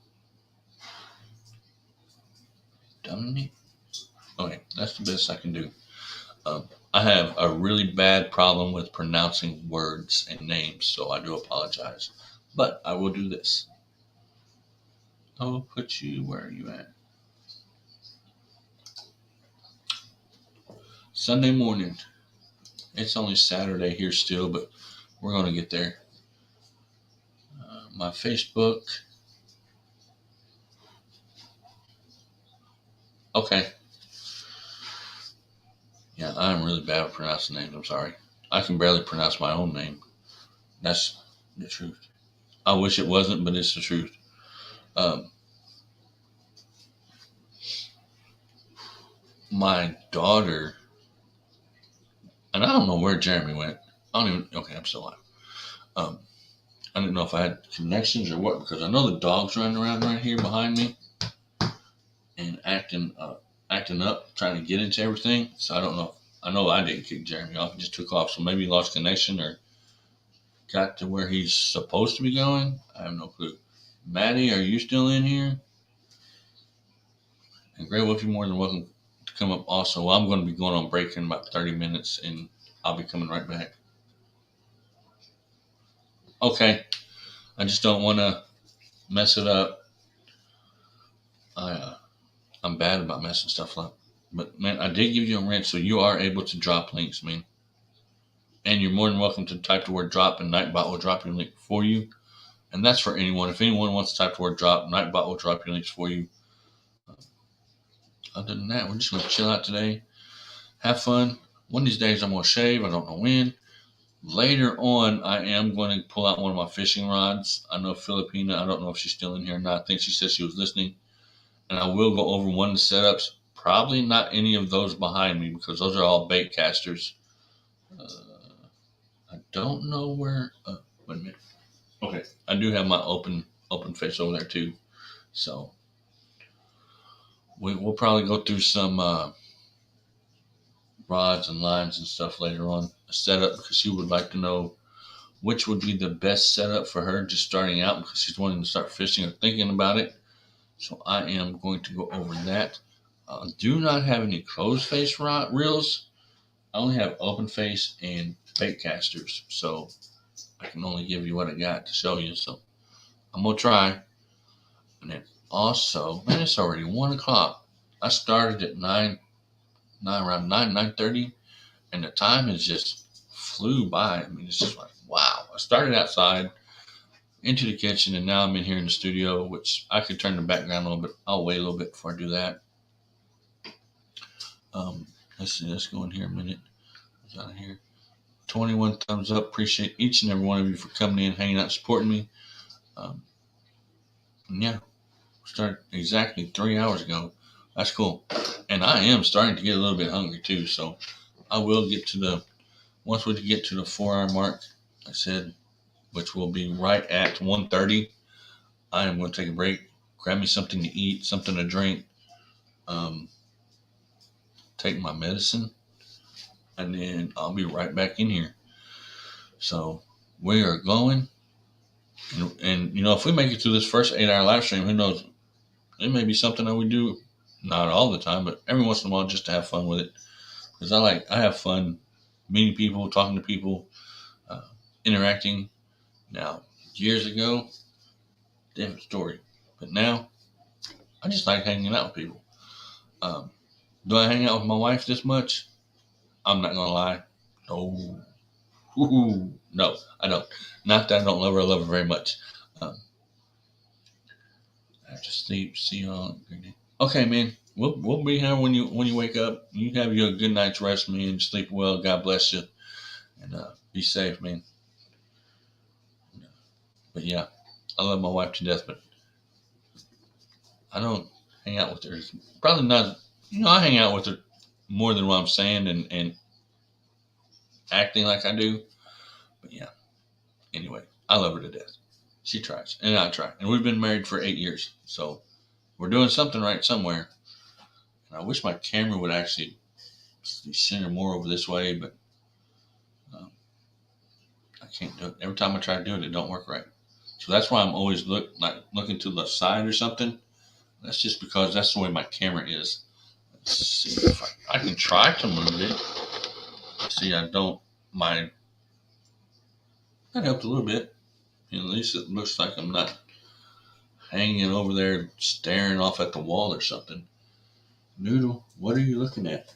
Dominique. Okay, that's the best I can do. I have a really bad problem with pronouncing words and names, so I do apologize. But I will do this. I will put you where are you at? Sunday morning. It's only Saturday here still, but we're going to get there. My Facebook. Okay. Yeah, I'm really bad at pronouncing names. I'm sorry. I can barely pronounce my own name. That's the truth. I wish it wasn't, but it's the truth. My daughter, and I don't know where Jeremy went. Okay, I'm still alive. I didn't know if I had connections or what, because I know the dog's running around right here behind me and acting up, trying to get into everything. So I don't know. I know I didn't kick Jeremy off. He just took off. So maybe he lost connection or got to where he's supposed to be going. I have no clue. Maddie, are you still in here? And Grey Wolf, you're more than welcome to come up also. Well, I'm going to be going on break in about 30 minutes, and I'll be coming right back. Okay. I just don't want to mess it up I'm bad about messing stuff up. But man, I did give you a wrench, so you are able to drop links, man. And you're more than welcome to type the word drop, and Nightbot will drop your link for you. And that's for anyone. If anyone wants to type the word drop, Nightbot will drop your links for you. Other than that, we're just going to chill out today. Have fun. One of these days I'm going to shave. I don't know when. Later on, I am going to pull out one of my fishing rods. I know Filipina, I don't know if she's still in here or not. I think she said she was listening. And I will go over one of the setups. Probably not any of those behind me because those are all bait casters. I don't know where. Wait a minute. Okay, I do have my open fish over there too. So we'll probably go through some rods and lines and stuff later on. A setup because she would like to know which would be the best setup for her just starting out because she's wanting to start fishing or thinking about it. So I am going to go over that. Do not have any closed face reels. I only have open face and bait casters. So I can only give you what I got to show you. So I'm going to try. And then also, man, it's already 1 o'clock. I started at 9 around 9:30, and the time has just flew by. I mean, it's just like, wow. I started outside into the kitchen, and now I'm in here in the studio, which I could turn the background a little bit. I'll wait a little bit before I do that. Let's see. Let's go in here a minute. What's out of here? 21 thumbs up. Appreciate each and every one of you for coming in, hanging out, supporting me. Yeah, started exactly 3 hours ago. That's cool. And I am starting to get a little bit hungry too. So I will get to once we get to the 4-hour mark, I said, which will be right at 1:30, I am going to take a break, grab me something to eat, something to drink, take my medicine, and then I'll be right back in here. So we are going. And if we make it through this first 8-hour live stream, who knows? It may be something that we do, not all the time, but every once in a while just to have fun with it. Because I have fun meeting people, talking to people, interacting. Now, years ago, different story. But now, I just like hanging out with people. Do I hang out with my wife this much? I'm not going to lie. No. No, I don't. Not that I don't love her. I love her very much. I have to sleep. See you all. Okay, man. We'll be here when you wake up. You have your good night's rest, man. Sleep well. God bless you. And be safe, man. But yeah, I love my wife to death, but I don't hang out with her. Probably not. I hang out with her more than what I'm saying and acting like I do. But yeah. Anyway, I love her to death. She tries, and I try. And we've been married for 8 years. So we're doing something right somewhere. And I wish my camera would actually center more over this way, but I can't do it. Every time I try to do it, it don't work right. So that's why I'm always looking to the side or something. That's just because that's the way my camera is. Let's see if I can try to move it. See, I don't mind. That helped a little bit. At least it looks like I'm not hanging over there staring off at the wall or something. Noodle, what are you looking at?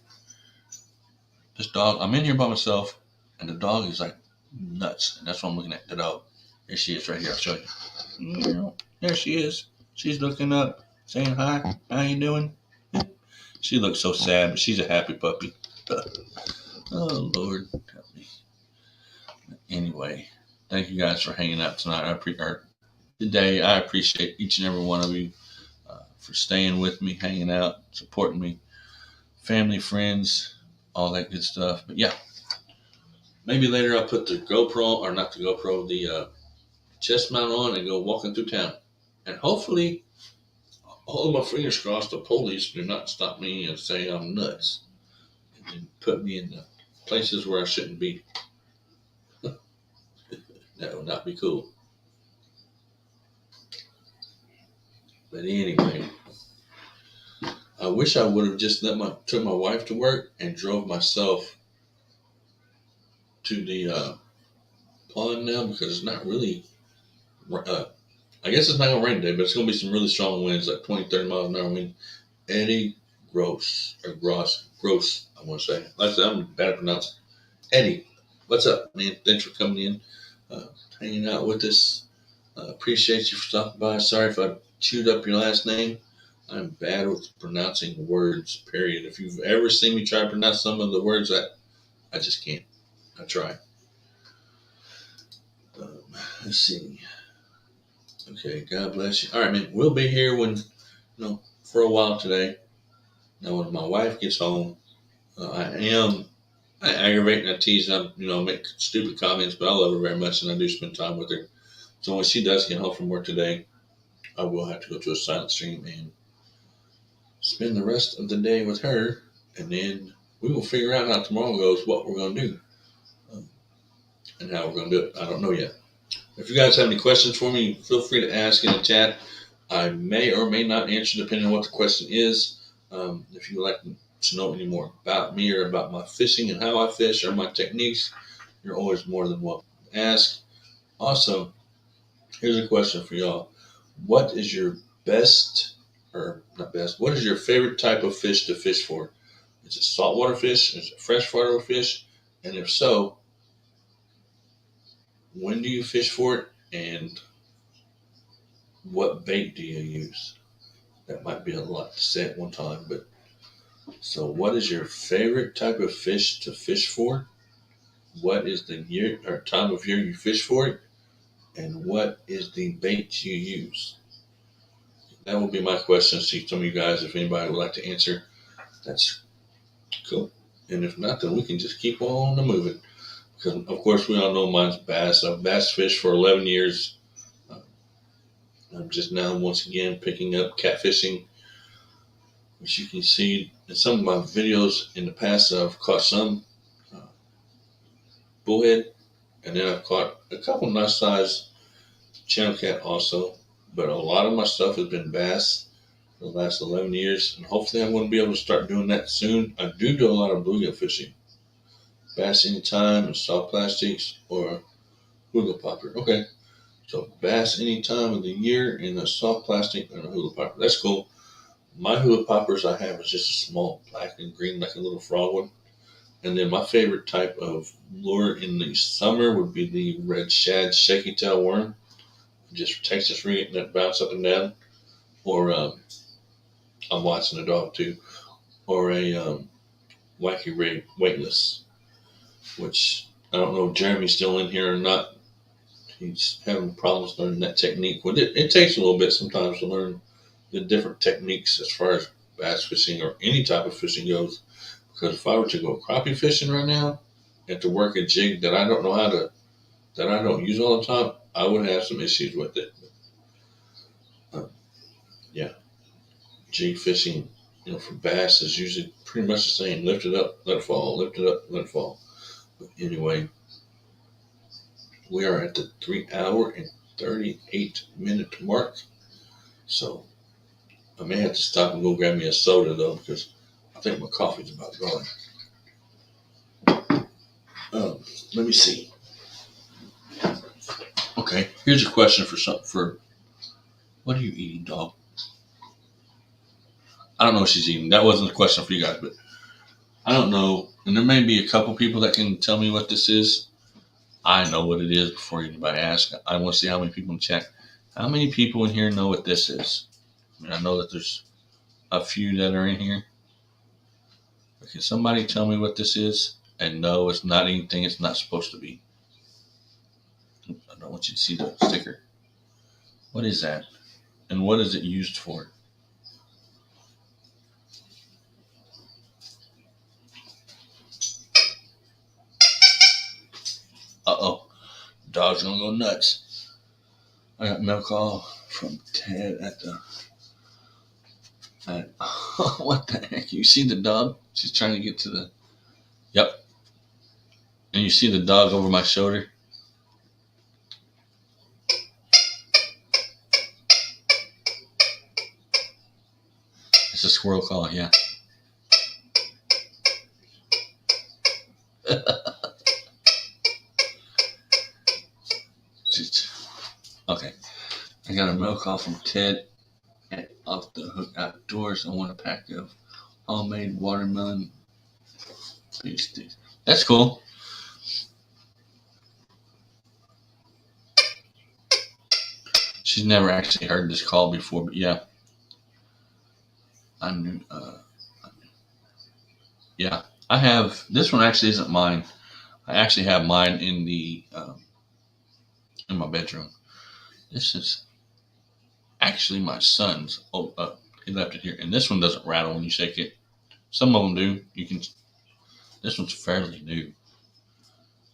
This dog, I'm in here by myself, and the dog is like nuts. And that's what I'm looking at, the dog. There she is right here. I'll show you. There she is. She's looking up, saying hi. How you doing? She looks so sad, but she's a happy puppy. Oh, Lord. Help me. Anyway, thank you guys for hanging out tonight. Today, I appreciate each and every one of you for staying with me, hanging out, supporting me. Family, friends, all that good stuff. But yeah, maybe later I'll put the GoPro, or not the GoPro, the chest mount on and go walking through town. And hopefully, all of my fingers crossed, the police do not stop me and say I'm nuts and put me in the places where I shouldn't be. That would not be cool. But anyway, I wish I would have just took my wife to work and drove myself to the pond now, because it's not really I guess it's not gonna rain today, but it's gonna be some really strong winds, like 20, 30 miles an hour wind. Eddie Gross or Gross, I want to say. Like I said, I'm bad at pronouncing. Eddie, what's up, man? Thanks for coming in, uh, hanging out with us. Appreciate you for stopping by. Sorry if I chewed up your last name. I'm bad with pronouncing words, period. If you've ever seen me try to pronounce some of the words, I just can't. I try. Um, let's see. Okay, God bless you. All right, man. We'll be here for a while today. Now, when my wife gets home, I aggravate and I tease and I make stupid comments, but I love her very much and I do spend time with her. So when she does get home from work today, I will have to go to a silent stream and spend the rest of the day with her, and then we will figure out how tomorrow goes, what we're going to do, and how we're going to do it. I don't know yet. If you guys have any questions for me, feel free to ask in the chat. I may or may not answer depending on what the question is. If you would like to know any more about me or about my fishing and how I fish or my techniques, you're always more than welcome to ask. Also, here's a question for y'all. What is your best, or not best, what is your favorite type of fish to fish for? Is it saltwater fish? Is it freshwater fish? And if so, when do you fish for it? And what bait do you use? That might be a lot to say at one time, but so what is your favorite type of fish to fish for? What is the year or time of year you fish for it? And what is the bait you use? That will be my question. See some of you guys, if anybody would like to answer, that's cool. And if not, then we can just keep on moving. Because of course we all know mine's bass. I've bass fished for 11 years. I'm just now once again picking up catfishing, which you can see in some of my videos in the past. I've caught some bullhead, and then I've caught a couple nice size channel cat also. But a lot of my stuff has been bass for the last 11 years, and hopefully I'm going to be able to start doing that soon. I do a lot of bluegill fishing, bass anytime and soft plastics or hula popper. Okay, so bass any time of the year in a soft plastic and a hula popper. That's cool. My hula poppers I have is just a small black and green, like a little frog one. And then my favorite type of lure in the summer would be the red shad shaky tail worm. Just Texas rig that bounce up and down. Or I'm watching the dog too. Or a wacky rig weightless, which I don't know if Jeremy's still in here or not. He's having problems learning that technique. Well, it takes a little bit sometimes to learn the different techniques as far as bass fishing or any type of fishing goes. Because if I were to go crappie fishing right now and to work a jig that I don't know how to, that I don't use all the time, I would have some issues with it. Yeah, jig fishing, for bass is usually pretty much the same. Lift it up, let it fall. Lift it up, let it fall. But anyway, we are at the 3 hour and 38 minute mark. So I may have to stop and go grab me a soda though, because I think my coffee's about gone. Let me see. Okay, here's a question for what are you eating, dog? I don't know what she's eating. That wasn't a question for you guys, but I don't know. And there may be a couple people that can tell me what this is. I know what it is before anybody asks. I want to see how many people in chat. How many people in here know what this is? I mean, I know that there's a few that are in here. But can somebody tell me what this is? And no, it's not anything it's not supposed to be. I don't want you to see the sticker. What is that? And what is it used for? Uh-oh. Dog's gonna go nuts. I got mail call from Ted at what the heck? You see the dog? She's trying to get to the... Yep. And you see the dog over my shoulder? It's a squirrel call, yeah. Okay. I got a mail call from Ted at Off the Hook Outdoors. I want a pack of homemade watermelon big sticks. That's cool. She's never actually heard this call before, but yeah, I knew. Yeah, I have. This one actually isn't mine. I actually have mine in the in my bedroom. This is actually my son's. Oh, he left it here, and this one doesn't rattle when you shake it. Some of them do. You can. This one's fairly new,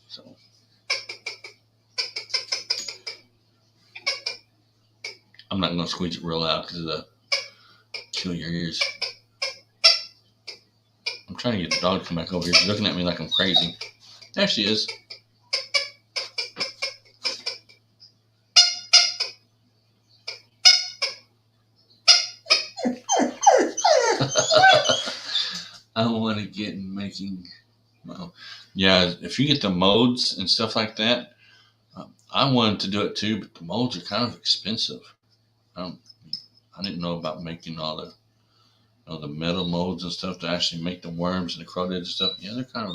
so. I'm not gonna squeeze it real loud because it'll kill your ears. I'm trying to get the dog to come back over here. She's looking at me like I'm crazy. There she is. I want to get making. Well, yeah, if you get the modes and stuff like that, I wanted to do it too, but the molds are kind of expensive. I didn't know about making all the metal molds and stuff to actually make the worms and the crawdads and stuff. Yeah, they're kind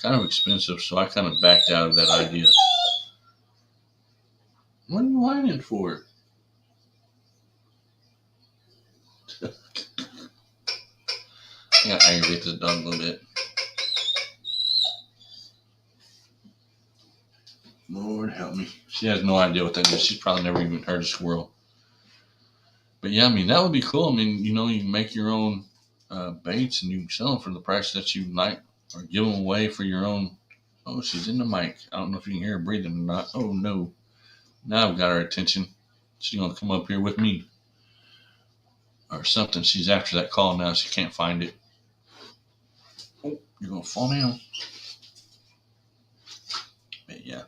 of expensive, so I kind of backed out of that idea. What are you whining for? I got to aggravate this dog a little bit. Lord help me. She has no idea what that is. She's probably never even heard of squirrel. But yeah, I mean, that would be cool. I mean, you know, you can make your own baits and you can sell them for the price that you like or give them away for your own. Oh, she's in the mic. I don't know if you can hear her breathing or not. Oh, no. Now I've got her attention. She's going to come up here with me or something. She's after that call now. She can't find it. Oh, you're going to fall down. But yeah.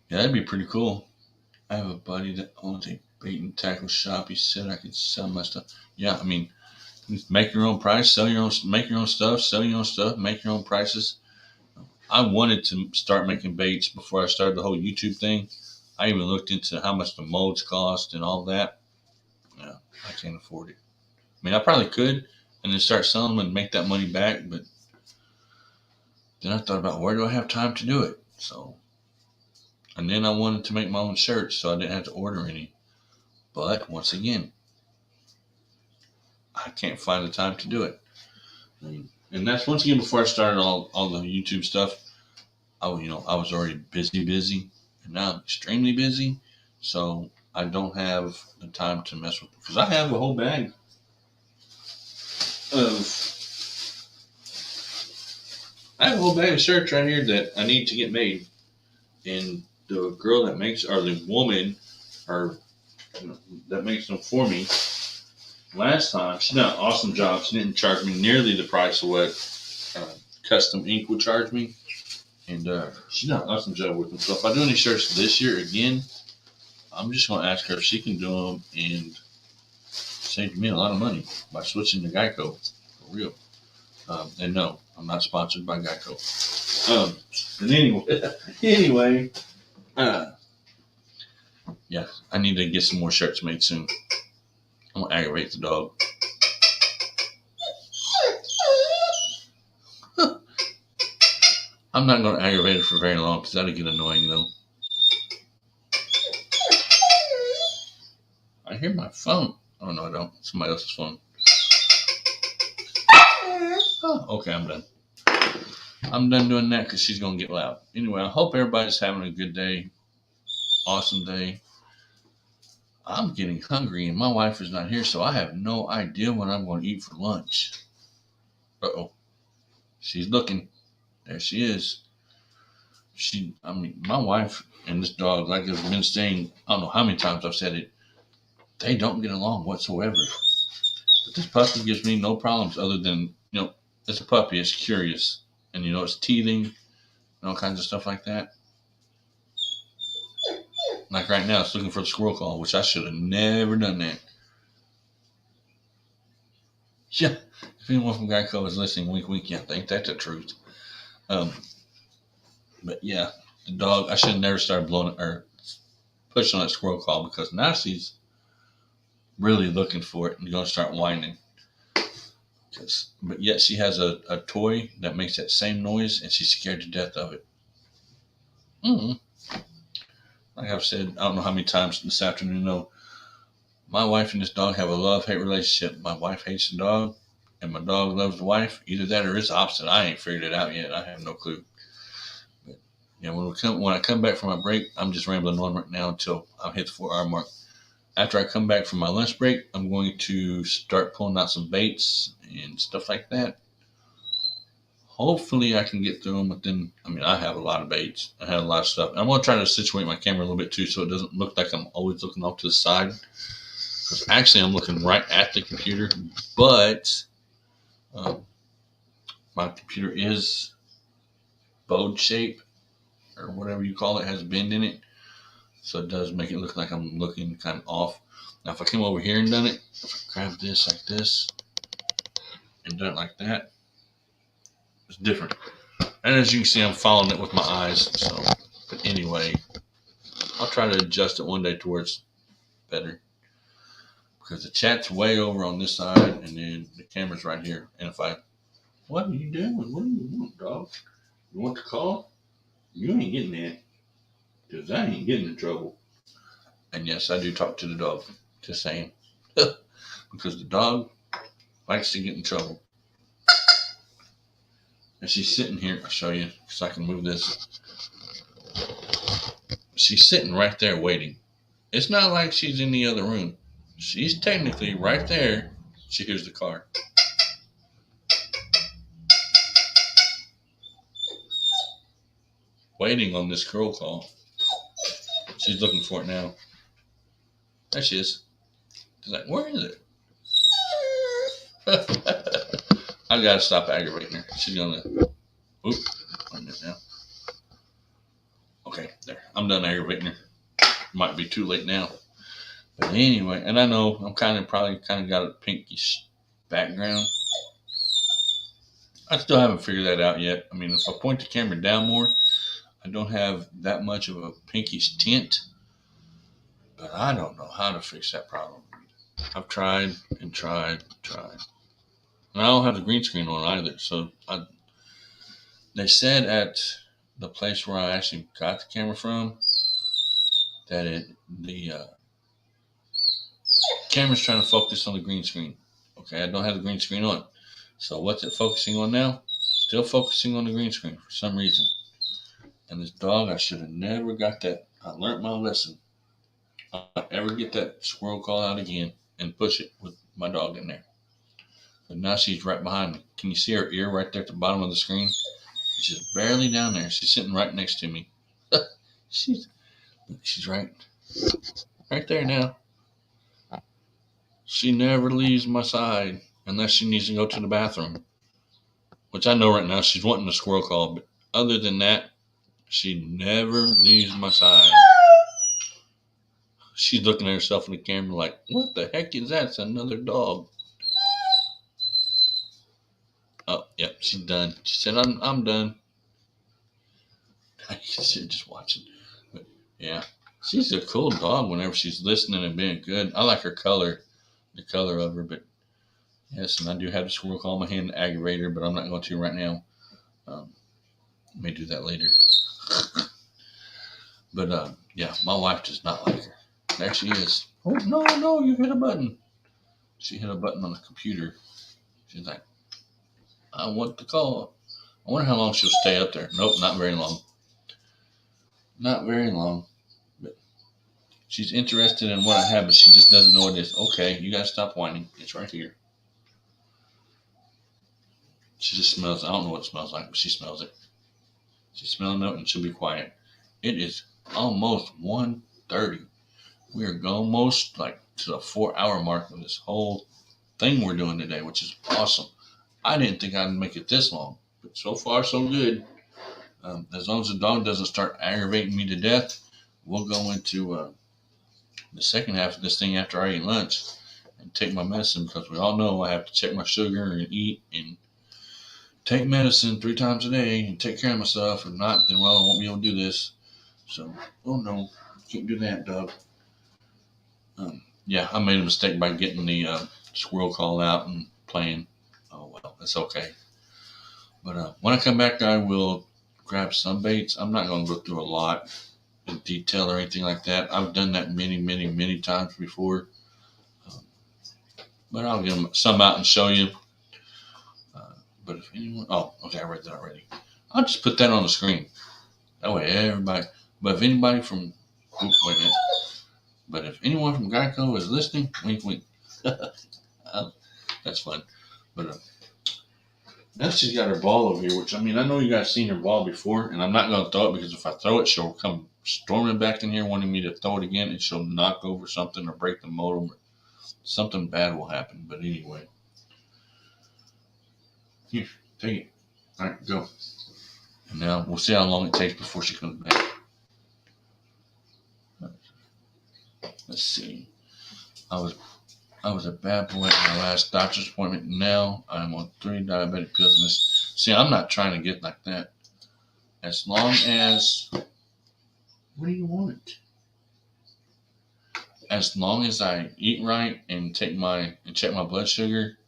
Yeah, that'd be pretty cool. I have a buddy that owns a bait and tackle shop. He said I could sell my stuff. Yeah, I mean, make your own price, sell your own, make your own stuff, sell your own stuff, make your own prices. I wanted to start making baits before I started the whole YouTube thing. I even looked into how much the molds cost and all that. Yeah, I can't afford it. I mean, I probably could and then start selling them and make that money back, but then I thought about where do I have time to do it? So, and then I wanted to make my own shirts so I didn't have to order any. But once again, I can't find the time to do it. And that's once again before I started all the YouTube stuff. I was already busy, and now I'm extremely busy. So I don't have the time to mess with it because I have a whole bag of shirts right here that I need to get made. And the girl that makes, or the woman, that makes them for me. Last time, she did an awesome job. She didn't charge me nearly the price of what Custom Ink would charge me. And she did an awesome job with them. So if I do any shirts this year again, I'm just going to ask her if she can do them and save me a lot of money by switching to Geico. For real. And no, I'm not sponsored by Geico. But anyway, yeah, I need to get some more shirts made soon. I'm going to aggravate the dog. I'm not going to aggravate it for very long because that'll get annoying though. I hear my phone. Oh no, I don't. Somebody else's phone. Oh, okay, I'm done. I'm done doing that because she's going to get loud. Anyway, I hope everybody's having a good day. Awesome day. I'm getting hungry and my wife is not here, so I have no idea what I'm going to eat for lunch. Uh-oh. She's looking. There she is. My wife and this dog, like I've been saying, I don't know how many times I've said it, they don't get along whatsoever. But this puppy gives me no problems other than, it's a puppy, it's curious. And, it's teething and all kinds of stuff like that. Like right now, it's looking for the squirrel call, which I should have never done that. Yeah, if anyone from Geico is listening, wink, wink, yeah, I think that's the truth. But yeah, the dog, I should have never started blowing it or push on that squirrel call because now she's really looking for it and going to start whining. But yet she has a toy that makes that same noise and she's scared to death of it. Like I've said, I don't know how many times this afternoon, though, my wife and this dog have a love-hate relationship. My wife hates the dog and my dog loves the wife. Either that or it's the opposite. I ain't figured it out yet. I have no clue. But yeah, when I come back from my break, I'm just rambling on right now until I hit the 4-hour mark. After I come back from my lunch break, I'm going to start pulling out some baits and stuff like that. Hopefully I can get through them, but then, I have a lot of baits. I have a lot of stuff. And I'm going to try to situate my camera a little bit too so it doesn't look like I'm always looking off to the side. Because actually I'm looking right at the computer, but my computer is bowed shape or whatever you call it, has a bend in it. So it does make it look like I'm looking kind of off. Now if I came over here and done it, if I grab this like this and done it like that, it's different. And as you can see, I'm following it with my eyes. So, but anyway, I'll try to adjust it one day to where it's better. Because the chat's way over on this side and then the camera's right here. And what are you doing? What do you want, dog? You want the call? You ain't getting that. Because I ain't getting in trouble. And yes, I do talk to the dog. Just saying. Because the dog likes to get in trouble. And she's sitting here. I'll show you because I can move this. She's sitting right there waiting. It's not like she's in the other room. She's technically right there. She hears the car. Waiting on this girl call. She's looking for it now. There she is. She's like, where is it? I gotta stop aggravating her. She's gonna. Oop. Wait a minute now. Okay, there. I'm done aggravating her. Might be too late now. But anyway, and I know I'm probably got a pinkish background. I still haven't figured that out yet. If I point the camera down more, I don't have that much of a pinkish tint. But I don't know how to fix that problem. I've tried and tried. And I don't have the green screen on either. So they said at the place where I actually got the camera from that the camera's trying to focus on the green screen. Okay, I don't have the green screen on. So what's it focusing on now? Still focusing on the green screen for some reason. And this dog, I should have never got that. I learned my lesson. I'll not ever get that squirrel call out again and push it with my dog in there. But now she's right behind me. Can you see her ear right there at the bottom of the screen? She's barely down there. She's sitting right next to me. she's right there now. She never leaves my side unless she needs to go to the bathroom. Which I know right now she's wanting a squirrel call. But other than that, she never leaves my side. She's looking at herself in the camera like, what the heck is that? It's another dog. Oh, yep, she's done. She said, I'm done. She's just watching. But yeah, she's a cool dog whenever she's listening and being good. I like her color, the color of her. But yes, and I do have the squirrel call in my hand to aggravate her, but I'm not going to right now. May do that later. But yeah, my wife does not like her. There she is. Oh, no, you hit a button. She hit a button on the computer. She's like, I want the call. I wonder how long she'll stay up there. Nope, not very long. Not very long. But she's interested in what I have, but she just doesn't know what it is. Okay, you got to stop whining. It's right here. She just smells. I don't know what it smells like, but she smells it. She's smelling it, and she'll be quiet. It is almost 1:30. We are almost to the 4-hour mark of this whole thing we're doing today, which is awesome. I didn't think I'd make it this long, but so far so good. As long as the dog doesn't start aggravating me to death, we'll go into the second half of this thing after I eat lunch and take my medicine, because we all know I have to check my sugar and eat and take medicine 3 times a day and take care of myself. If not, then I won't be able to do this. So, oh no. Can't do that, dog. Yeah, I made a mistake by getting the squirrel call out and playing. Oh well, that's okay. But when I come back, I will grab some baits. I'm not going to go through a lot in detail or anything like that. I've done that many times before. But I'll get some out and show you. But if anyone, oh, okay, I read that already. I'll just put that on the screen. That way, everybody. But if anybody from, wait a minute. But if anyone from Geico is listening, wink, wink. That's fun. But now she's got her ball over here, which I know you guys seen her ball before, and I'm not going to throw it because if I throw it, she'll come storming back in here wanting me to throw it again, and she'll knock over something or break the modem. Something bad will happen. But anyway, here, take it. All right, go. And now we'll see how long it takes before she comes back. Let's see. I was a bad boy at my last doctor's appointment. Now I'm on 3 diabetic pills. And this. See, I'm not trying to get like that. As long as, what do you want? As long as I eat right and check my blood sugar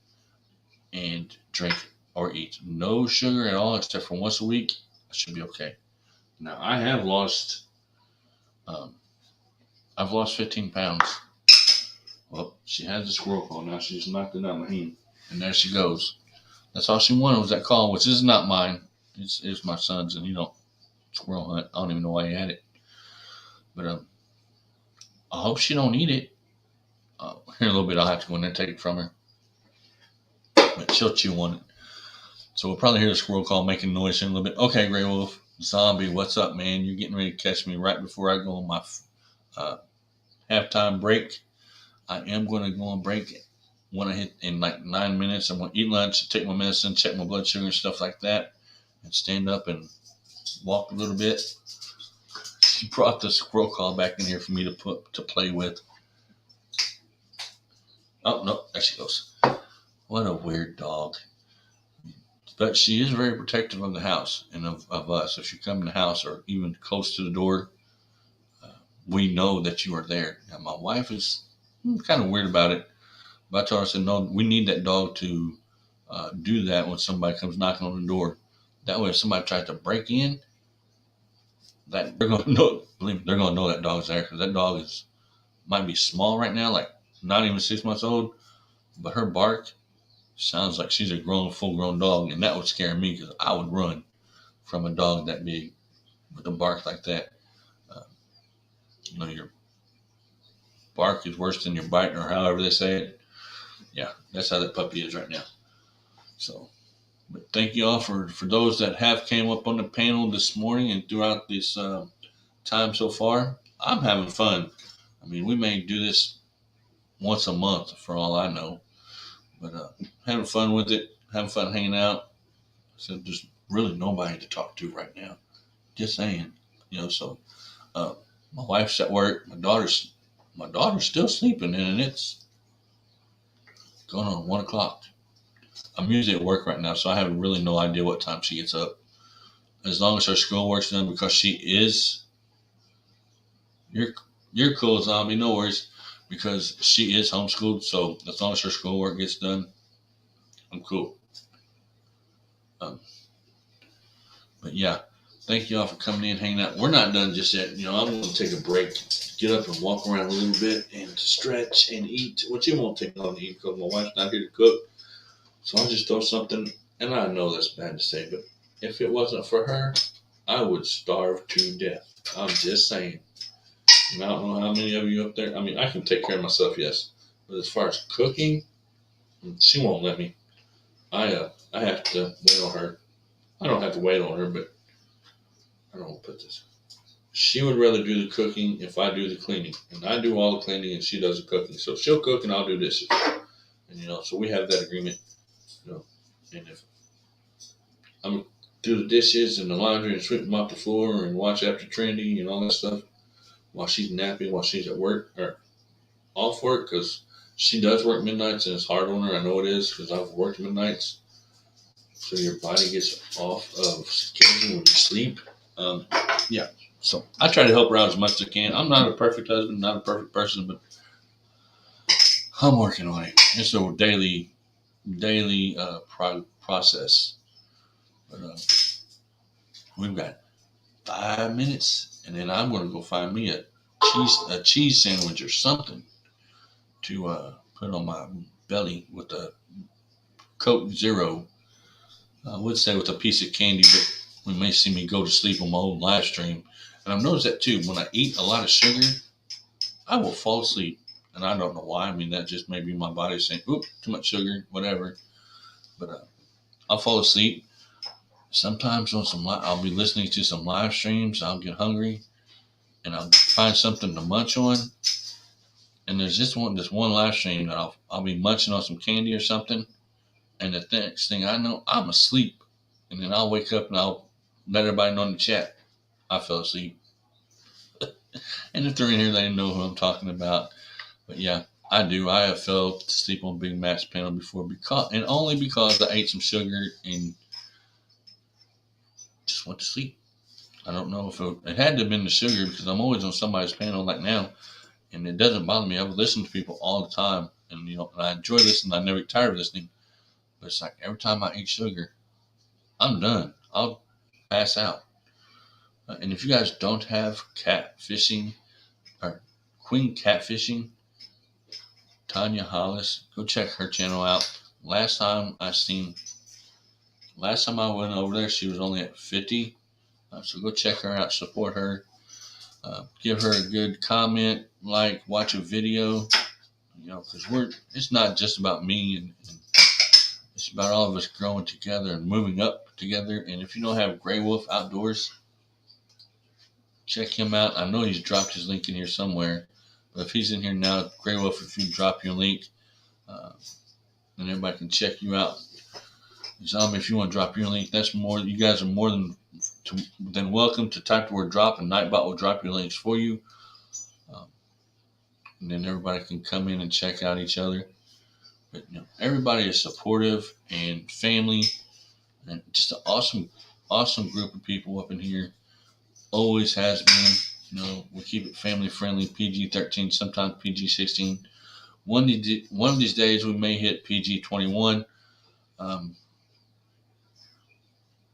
and drink or eat no sugar at all except for once a week, I should be okay. Now I have lost, I've lost 15 pounds. Well, she has the squirrel call now. She's knocked it out of my hand, and there she goes. That's all she wanted was that call, which is not mine. It's my son's, and you don't squirrel hunt. I don't even know why he had it. But I hope she don't eat it. Here in a little bit, I'll have to go in there and take it from her. But she'll chew on it. So we'll probably hear the squirrel call making noise in a little bit. Okay, Grey Wolf, Zombie, what's up, man? You're getting ready to catch me right before I go on my halftime break. I am going to go on break when I hit in like 9 minutes. I'm going to eat lunch, take my medicine, check my blood sugar and stuff like that, and stand up and walk a little bit. She brought the squirrel call back in here for me to play with. Oh, no, there she goes. What a weird dog. But she is very protective of the house and of us. If you come in the house or even close to the door, we know that you are there. Now, my wife is kind of weird about it. But I told her, I said, no, we need that dog to do that when somebody comes knocking on the door. That way, if somebody tries to break in, that they're going to know. Believe me, they're going to know that dog's there because that dog might be small right now, like not even 6 months old, but her bark sounds like she's a full-grown dog, and that would scare me because I would run from a dog that big with a bark like that. Your bark is worse than your bite, or however they say it. Yeah, that's how that puppy is right now. So, but thank you all for those that have came up on the panel this morning and throughout this time so far. I'm having fun. We may do this once a month for all I know, but having fun with it, having fun hanging out. So there's really nobody to talk to right now. Just saying, So my wife's at work. My daughter's still sleeping, and it's going on 1 o'clock. I'm usually at work right now, so I have really no idea what time she gets up. As long as her schoolwork's done, because she is, you're cool, Zombie, no worries, because she is homeschooled. So as long as her schoolwork gets done, I'm cool. But yeah, thank you all for coming in, hanging out. We're not done just yet. I'm going to take a break, get up and walk around a little bit and stretch and eat, which it won't take long to eat because my wife's not here to cook. So I'll just throw something, and I know that's bad to say, but if it wasn't for her, I would starve to death. I'm just saying. I don't know how many of you up there. I can take care of myself, yes. But as far as cooking, she won't let me. I have to wait on her. I don't have to wait on her, but I don't want to put this. She would rather do the cooking if I do the cleaning. And I do all the cleaning and she does the cooking. So she'll cook and I'll do dishes. And, so we have that agreement. And if I'm do the dishes and the laundry and sweep them off the floor and watch after Trendy and all that stuff while she's napping, while she's at work or off work, because she does work midnights and it's hard on her. I know it is because I've worked midnights. So your body gets off of schedule when you sleep. Yeah. So I try to help her out as much as I can. I'm not a perfect husband, not a perfect person, but I'm working on it. It's a daily process. But we've got 5 minutes, and then I'm going to go find me a cheese sandwich or something to put on my belly with a Coke Zero. I would say with a piece of candy, but we may see me go to sleep on my old live stream. And I've noticed that too. When I eat a lot of sugar, I will fall asleep. And I don't know why. I mean, that just may be my body saying, oop, too much sugar, whatever. But I'll fall asleep. Sometimes I'll be listening to some live streams. I'll get hungry and I'll find something to munch on. And there's this one live stream that I'll be munching on some candy or something. And the next thing I know, I'm asleep. And then I'll wake up and I'll let everybody know in the chat I fell asleep. And if they're in here, they know who I'm talking about. But yeah, I do. I have fell asleep on Big Matt's panel before only because I ate some sugar and just went to sleep. I don't know if it had to have been the sugar because I'm always on somebody's panel like now, and it doesn't bother me. I would listen to people all the time, and and I enjoy listening. I never get tired of listening. But it's like every time I eat sugar, I'm done. I'll pass out. And if you guys don't have catfishing or Queen Catfishing, Tanya Hollis, go check her channel out. Last time I went over there, she was only at 50. So go check her out, support her, give her a good comment, watch a video, because it's not just about me, and it's about all of us growing together and moving up together. And if you don't have Gray Wolf Outdoors, check him out. I know he's dropped his link in here somewhere, but if he's in here now, Gray Wolf, if you drop your link, then everybody can check you out. Zombie, if you want to drop your link, you guys are more than welcome to type the word drop, and Nightbot will drop your links for you. And then everybody can come in and check out each other. But everybody is supportive and family, and just an awesome group of people up in here. Always has been. We keep it family friendly, PG-13, sometimes PG-16. One of these days we may hit PG-21.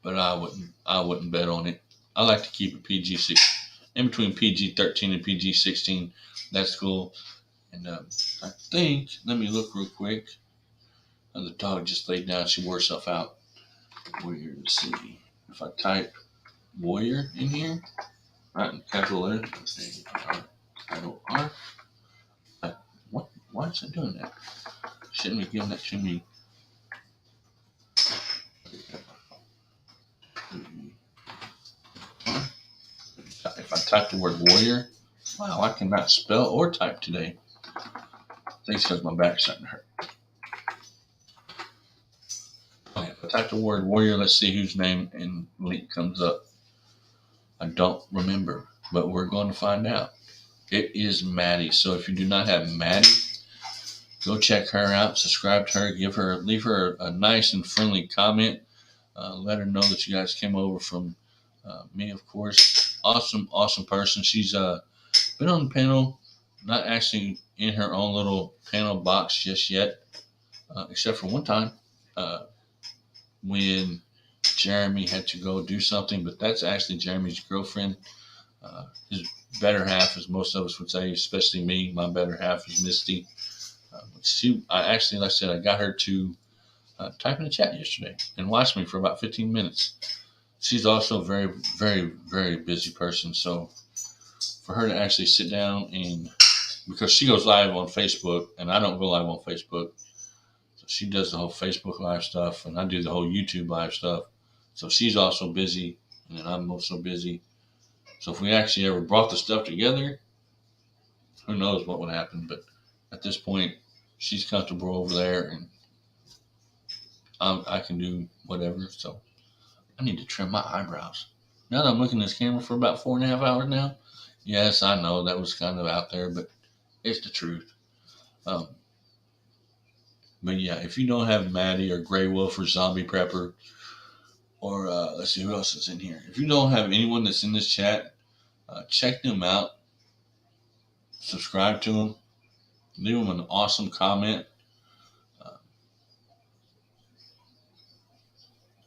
But I wouldn't bet on it. I like to keep it PG-6, in between PG-13 and PG-16. That's cool. And I think, let me look real quick. The dog just laid down. She wore herself out. Warrior, let's see. If I type warrior in here, right, in capital letters, capital R. What? Why is it doing that? Shouldn't be giving that to me. If I type the word warrior, wow, I cannot spell or type today. I think it's because my back's starting to hurt. Okay, if I type the word warrior, let's see whose name and link comes up. I don't remember, but we're going to find out. It is Maddie. So if you do not have Maddie, go check her out, subscribe to her, leave her a nice and friendly comment. Let her know that you guys came over from me, of course. Awesome person. She's been on the panel, not actually in her own little panel box just yet, except for one time when Jeremy had to go do something, but that's actually Jeremy's girlfriend. His better half, as most of us would say, especially me, my better half is Misty. I got her to type in the chat yesterday and watch me for about 15 minutes. She's also a very, very, very busy person. So for her to actually sit down because she goes live on Facebook and I don't go live on Facebook. So she does the whole Facebook live stuff and I do the whole YouTube live stuff. So she's also busy and then I'm also busy. So if we actually ever brought the stuff together, who knows what would happen. But at this point, she's comfortable over there and I can do whatever. So I need to trim my eyebrows. Now that I'm looking at this camera for about 4.5 hours now, yes, I know that was kind of out there, but it's the truth. But yeah, if you don't have Maddie or Gray Wolf or Zombie Prepper, or let's see who else is in here. If you don't have anyone that's in this chat, check them out. Subscribe to them. Leave them an awesome comment.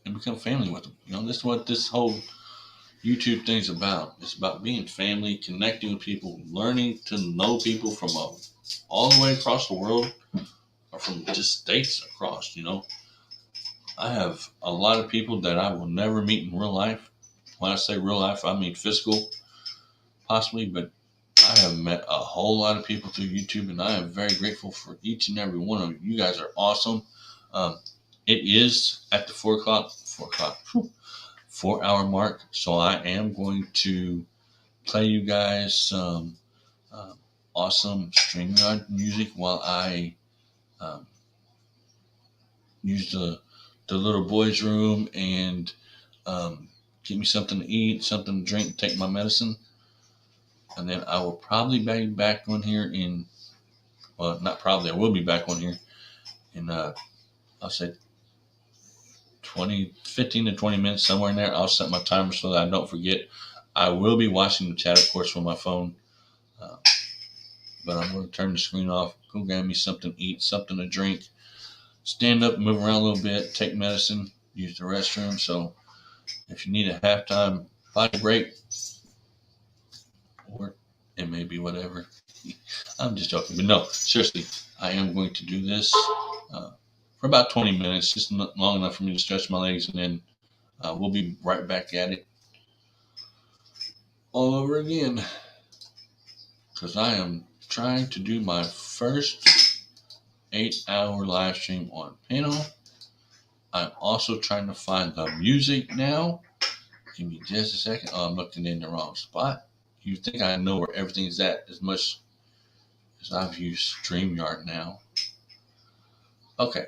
And become family with them. You know, that's what this whole YouTube thing's about. It's about being family, connecting with people, learning to know people from all the way across the world or from just states across, you know. I have a lot of people that I will never meet in real life. When I say real life, I mean physical, possibly, but I have met a whole lot of people through YouTube, and I am very grateful for each and every one of you. You guys are awesome. It is at the 4 hour mark, so I am going to play you guys some awesome StreamYard music while I use the little boys' room and get me something to eat, something to drink, take my medicine, and then I will probably be back on here in, well, not probably, I will be back on here in, I'll say 15 to 20 minutes, somewhere in there. I'll set my timer so that I don't forget. I will be watching the chat, of course, from my phone, but I'm going to turn the screen off, go grab me something to eat, something to drink, stand up, move around a little bit, take medicine, use the restroom. So if you need a halftime body break, or it may be whatever, I'm just joking. But no, seriously, I am going to do this for about 20 minutes, just not long enough for me to stretch my legs, and then we'll be right back at it all over again, because I am trying to do my first 8-hour live stream on Panel. I'm also trying to find the music now. Give me just a second. Oh, I'm looking in the wrong spot. You think I know where everything's at as much as I've used StreamYard now. Okay.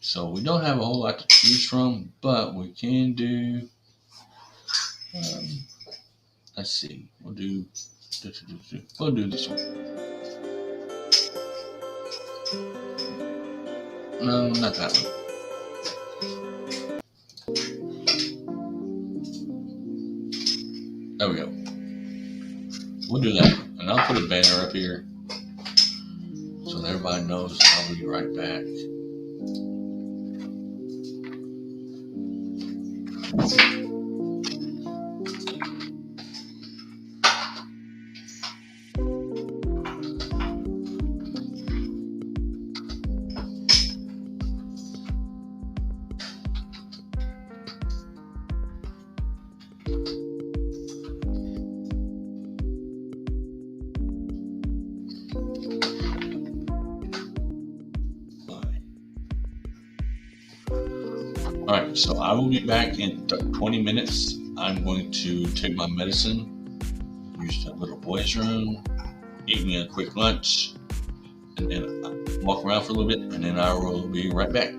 So we don't have a whole lot to choose from, but we can do, let's see, we'll do this one. No, not that one. There we go. We'll do that. And I'll put a banner up here so that everybody knows I'll be right back. All right, so I will be back in 20 minutes. I'm going to take my medicine, use the little boys' room, eat me a quick lunch, and then walk around for a little bit, and then I will be right back.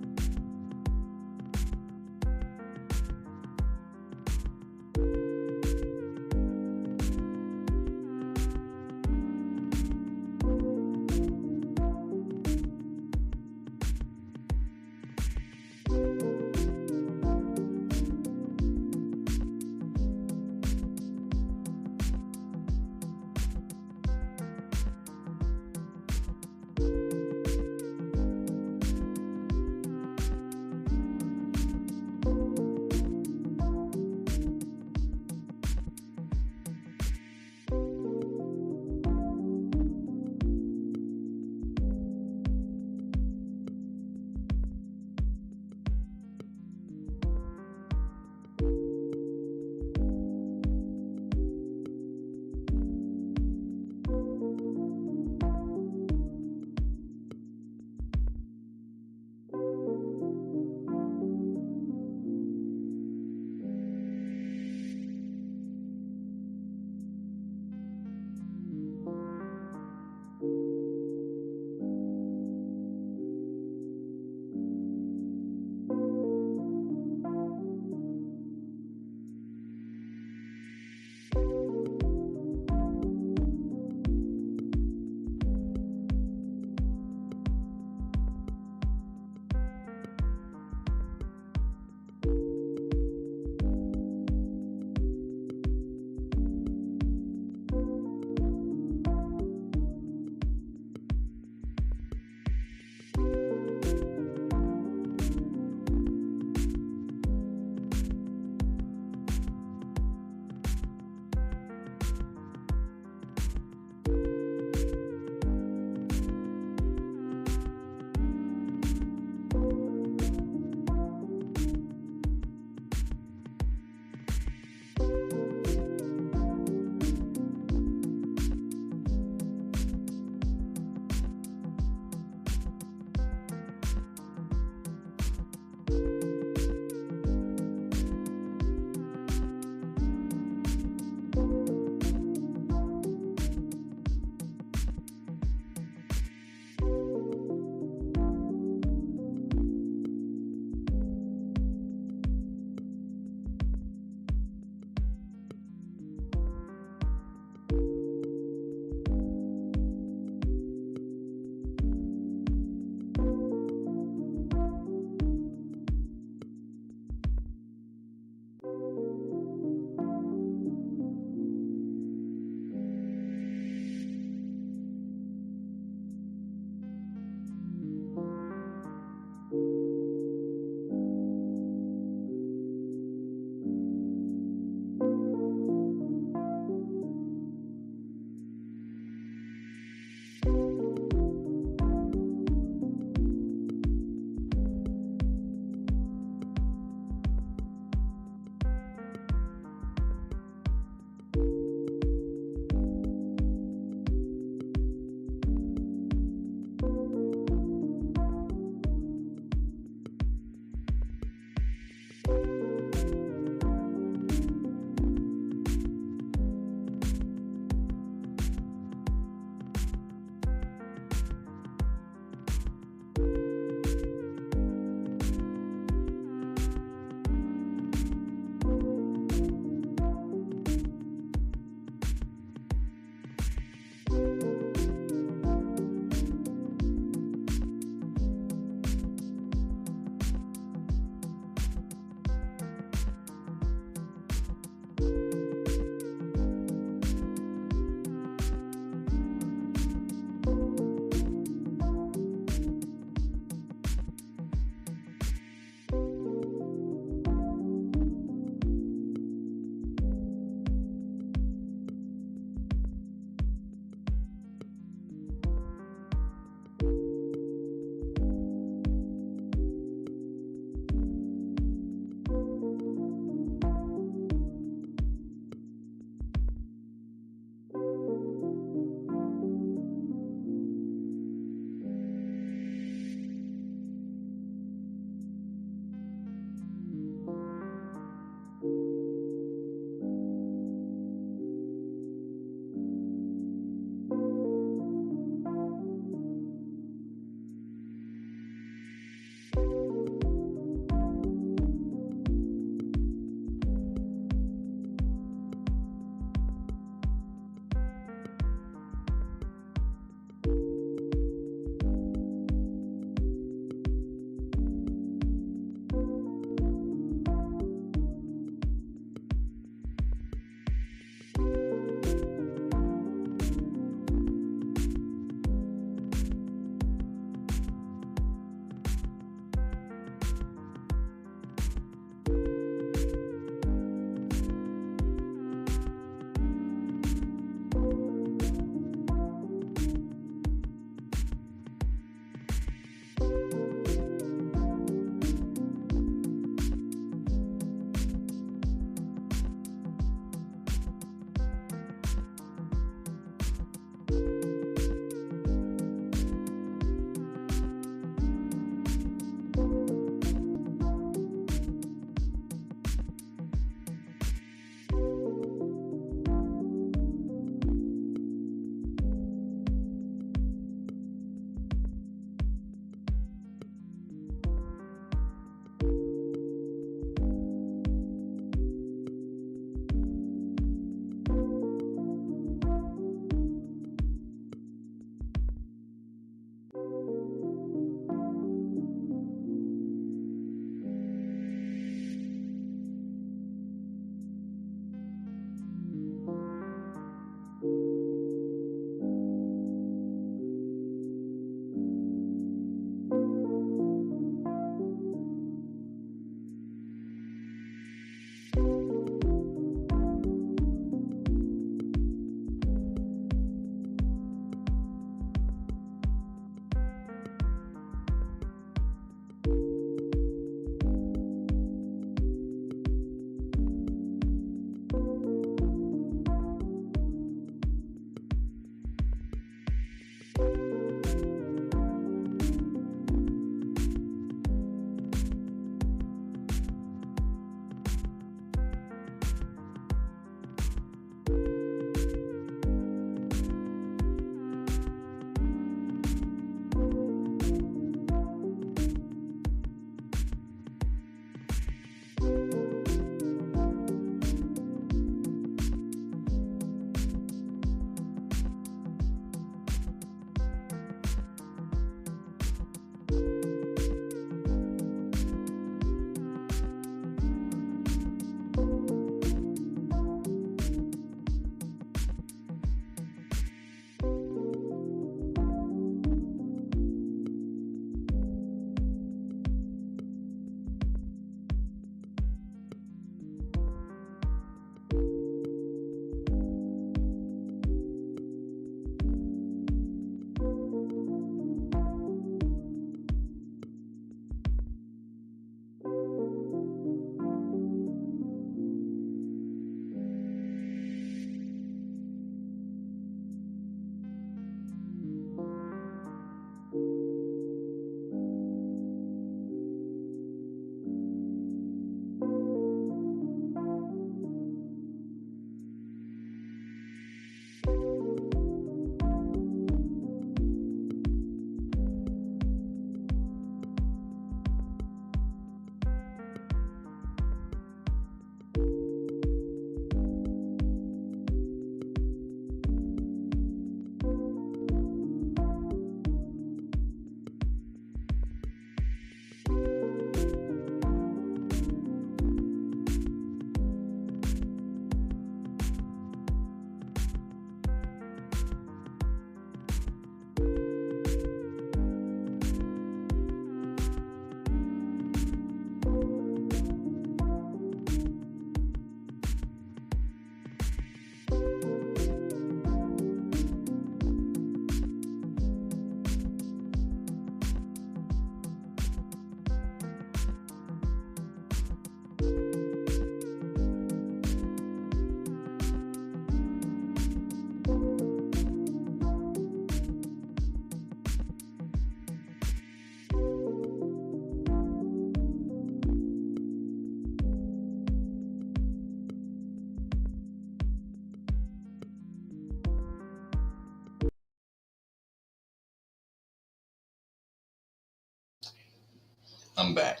I'm back.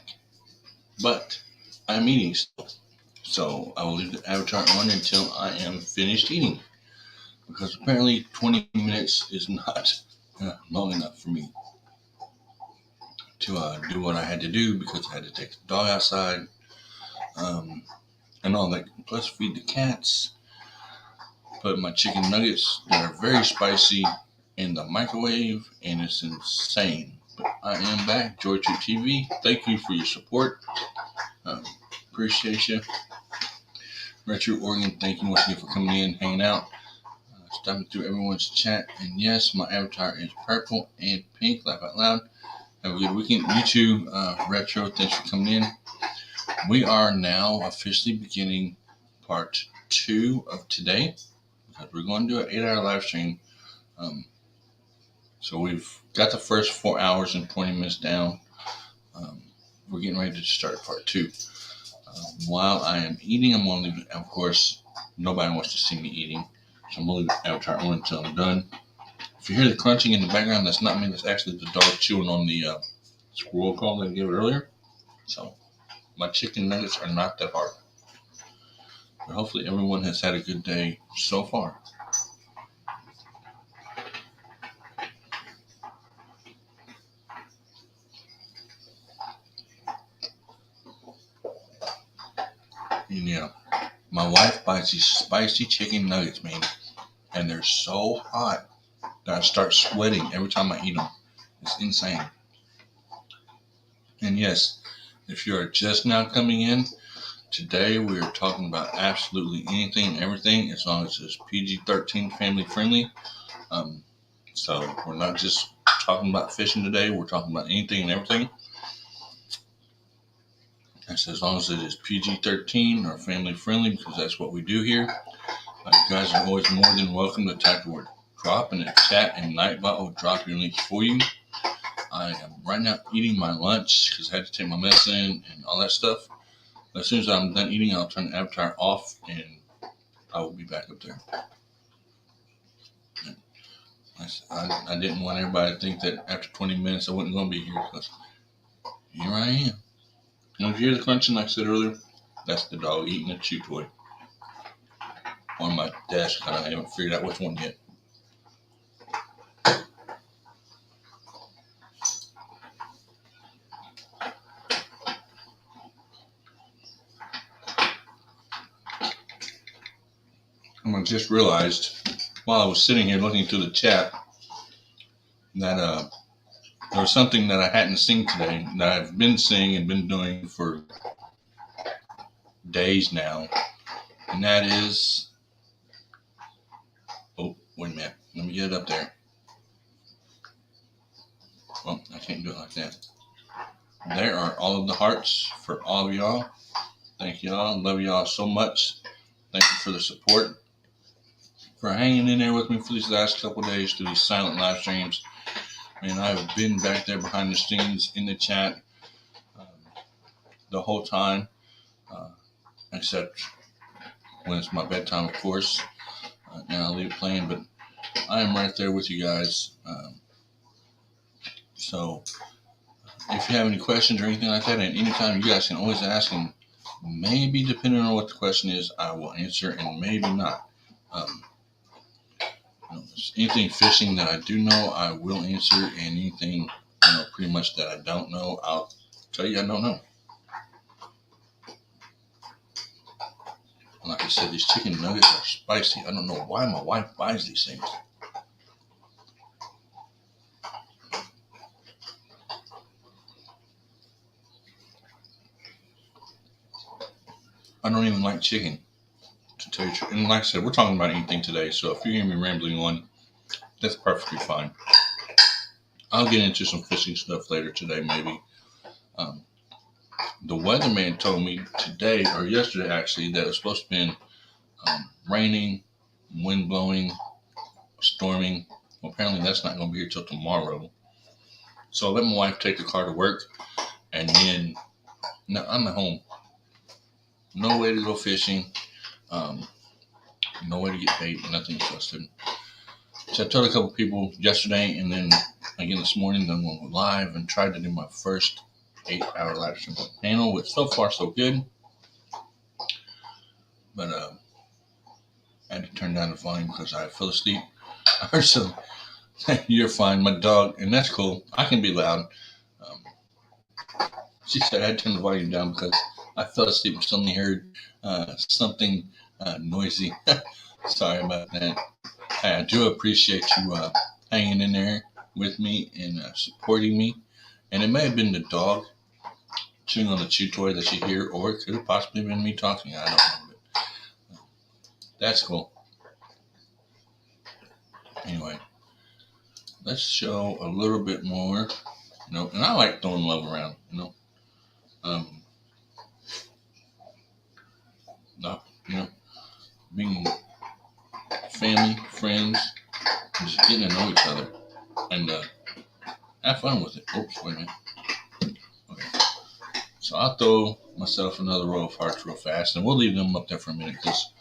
But I'm eating still. So I will leave the avatar on until I am finished eating. Because apparently 20 minutes is not long enough for me to do what I had to do, because I had to take the dog outside and all that. Plus feed the cats. Put my chicken nuggets that are very spicy in the microwave, and it's insane. But I am back, Georgia TV. Thank you for your support. Appreciate you. Retro Oregon, thank you once again for coming in, hanging out, stopping through everyone's chat. And yes, my avatar is purple and pink. Laugh out loud. Have a good weekend. You too, Retro. Thanks for coming in. We are now officially beginning part 2 of today, because we're going to do an 8-hour live stream. So we've got the first 4 hours and 20 minutes down. We're getting ready to start part 2. While I am eating, I'm going to leave it. Of course, nobody wants to see me eating, so I'm going to leave the avatar on until I'm done. If you hear the crunching in the background, that's not me. That's actually the dog chewing on the squirrel call that I gave it earlier. So my chicken nuggets are not that hard. But hopefully everyone has had a good day so far. And yeah, my wife buys these spicy chicken nuggets, man, and they're so hot that I start sweating every time I eat them. It's insane. And yes, if you are just now coming in, today we are talking about absolutely anything and everything, as long as it's PG-13 family friendly. So we're not just talking about fishing today, we're talking about anything and everything. That's as long as it is PG-13 or family friendly, because that's what we do here. You guys are always more than welcome to type the word drop in the chat, and Nightbot will drop your link for you. I am right now eating my lunch because I had to take my medicine and all that stuff. As soon as I'm done eating, I'll turn the avatar off and I will be back up there. I didn't want everybody to think that after 20 minutes I wasn't going to be here, because here I am. And if you hear the crunching, like I said earlier, that's the dog eating a chew toy on my desk. I haven't figured out which one yet. I just realized while I was sitting here looking through the chat that there was something that I hadn't seen today that I've been seeing and been doing for days now, and that is, oh, wait a minute, let me get it up there. Well, I can't do it like that. There are all of the hearts for all of y'all. Thank y'all. Love y'all so much. Thank you for the support, for hanging in there with me for these last couple of days through these silent live streams. And I've been back there behind the scenes in the chat the whole time, except when it's my bedtime, of course. And I'll leave it playing, but I am right there with you guys. So if you have any questions or anything like that, and anytime, you guys can always ask, and maybe depending on what the question is, I will answer, and maybe not. Anything fishing that I do know, I will answer, and anything pretty much that I don't know, I'll tell you I don't know. Like I said, these chicken nuggets are spicy. I don't know why my wife buys these things. I don't even like chicken, to tell you the truth. And like I said, we're talking about anything today, so if you hear me rambling on, that's perfectly fine. I'll get into some fishing stuff later today, maybe. The weatherman told me today, or yesterday actually, that it was supposed to be raining, wind blowing, storming. Well, apparently that's not going to be here till tomorrow. So I let my wife take the car to work, and then now I'm at home. No way to go fishing. No way to get bait. Nothing trusted. So I told a couple people yesterday, and then again this morning, then went live and tried to do my first 8-hour live stream panel, which so far so good. But I had to turn down the volume because I fell asleep. I heard some, you're fine, my dog, and that's cool. I can be loud. She said I had to turn the volume down because I fell asleep and suddenly heard something noisy. Sorry about that. I do appreciate you hanging in there with me and supporting me. And it may have been the dog chewing on the chew toy that you hear, or it could have possibly been me talking. I don't know. But that's cool. Anyway, let's show a little bit more. And I like throwing love around. Being family, friends, and just getting to know each other and have fun with it. Oops, wait a minute. Okay. So I'll throw myself another row of hearts real fast, and we'll leave them up there for a minute because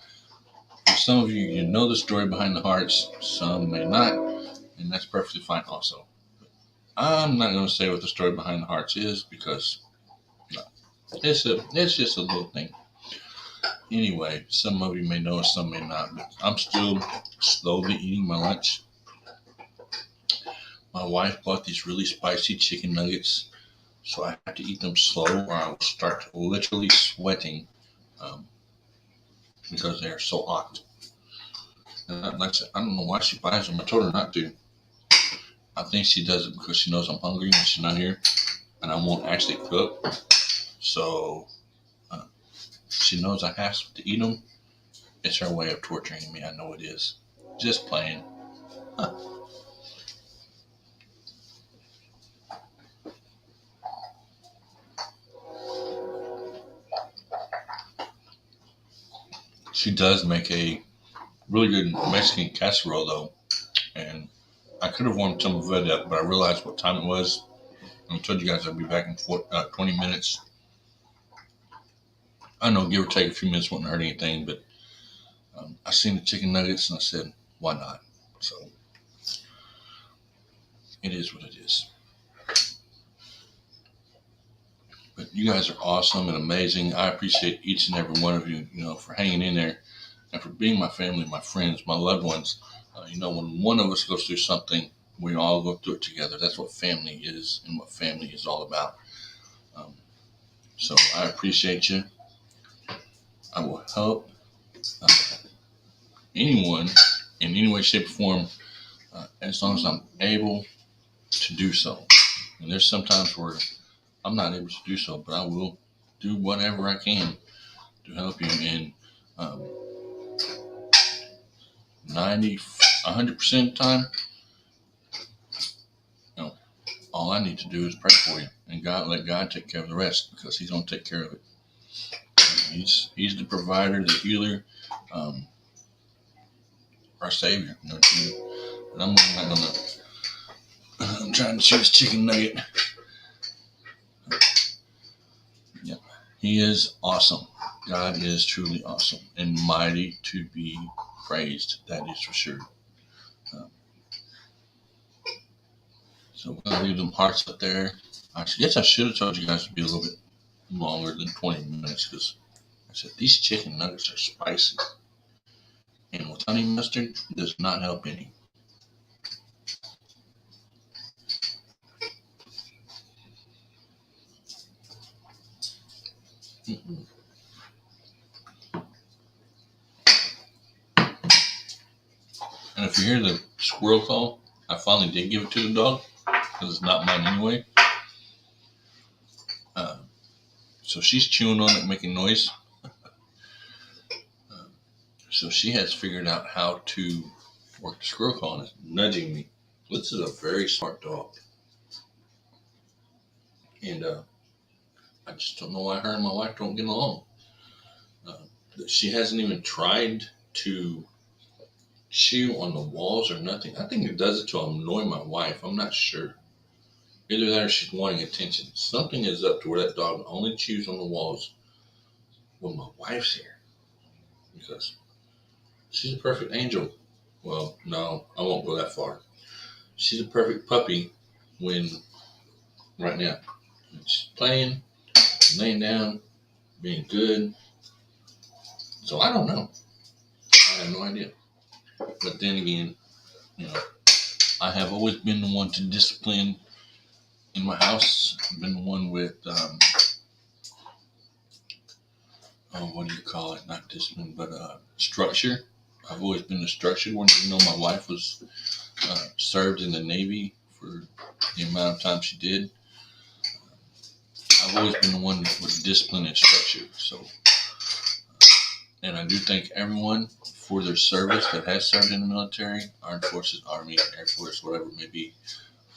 some of you know the story behind the hearts, some may not, and that's perfectly fine also. I'm not going to say what the story behind the hearts is because it's just a little thing. Anyway, some of you may know, some may not, but I'm still slowly eating my lunch. My wife bought these really spicy chicken nuggets, so I have to eat them slow or I will start literally sweating because they are so hot. And like I said, I don't know why she buys them. I told her not to. I think she does it because she knows I'm hungry when she's not here and I won't actually cook. So she knows I have to eat them. It's her way of torturing me. I know it is. Just playing. Huh. She does make a really good Mexican casserole, though. And I could have warmed some of it up, but I realized what time it was. I told you guys I'd be back in 20 minutes. I know, give or take a few minutes wouldn't hurt anything, but I seen the chicken nuggets and I said, why not? So it is what it is. But you guys are awesome and amazing. I appreciate each and every one of you, for hanging in there and for being my family, my friends, my loved ones. When one of us goes through something, we all go through it together. That's what family is and what family is all about. So I appreciate you. I will help anyone in any way, shape, or form as long as I'm able to do so. And there's sometimes where I'm not able to do so, but I will do whatever I can to help you. And 100% of the time, all I need to do is pray for you and let God take care of the rest because He's going to take care of it. He's the provider, the healer, our Savior. And I'm not going to. I'm trying to chew this chicken nugget. Yeah, He is awesome. God is truly awesome and mighty to be praised. That is for sure. So we're going to leave them hearts up there. I guess I should have told you guys to be a little bit longer than 20 minutes because I said these chicken nuggets are spicy. And with honey mustard, it does not help any. Mm-hmm. And if you hear the squirrel call, I finally did give it to the dog because it's not mine anyway. So she's chewing on it, making noise. So she has figured out how to work the squirrel call and is nudging me. This is a very smart dog. And I just don't know why her and my wife don't get along. She hasn't even tried to chew on the walls or nothing. I think it does it to annoy my wife. I'm not sure. Either that or she's wanting attention. Something is up to where that dog only chews on the walls when my wife's here. Because she's a perfect angel. Well, no, I won't go that far. She's a perfect puppy right now. Just playing, laying down, being good. So I don't know. I have no idea. But then again, you know, I have always been the one to discipline in my house. I've been the one with, what do you call it? Not discipline, but structure. I've always been the structured one. You know, my wife was served in the Navy for the amount of time she did. I've always been the one with discipline and structure. So, and I do thank everyone for their service that has served in the military, Armed Forces, Army, Air Force, whatever it may be.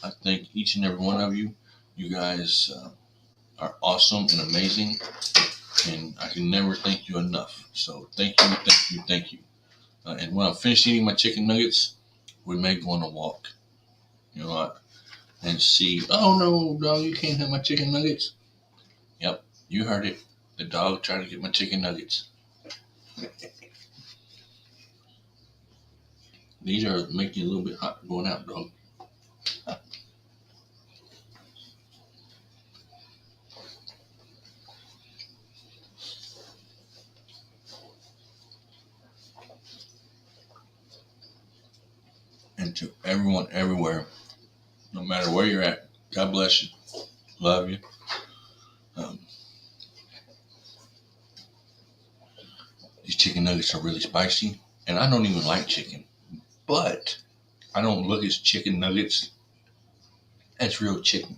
I thank each and every one of you. You guys are awesome and amazing, and I can never thank you enough. So thank you, thank you, thank you. And when I'm finished eating my chicken nuggets, we may go on a walk, you know, and see, oh no, dog, you can't have my chicken nuggets. Yep, you heard it. The dog tried to get my chicken nuggets. These are making you a little bit hot going out, dog. And to everyone everywhere, no matter where you're at, God bless you. Love you. These chicken nuggets are really spicy, and I don't even like chicken, but I don't look at chicken nuggets as real chicken.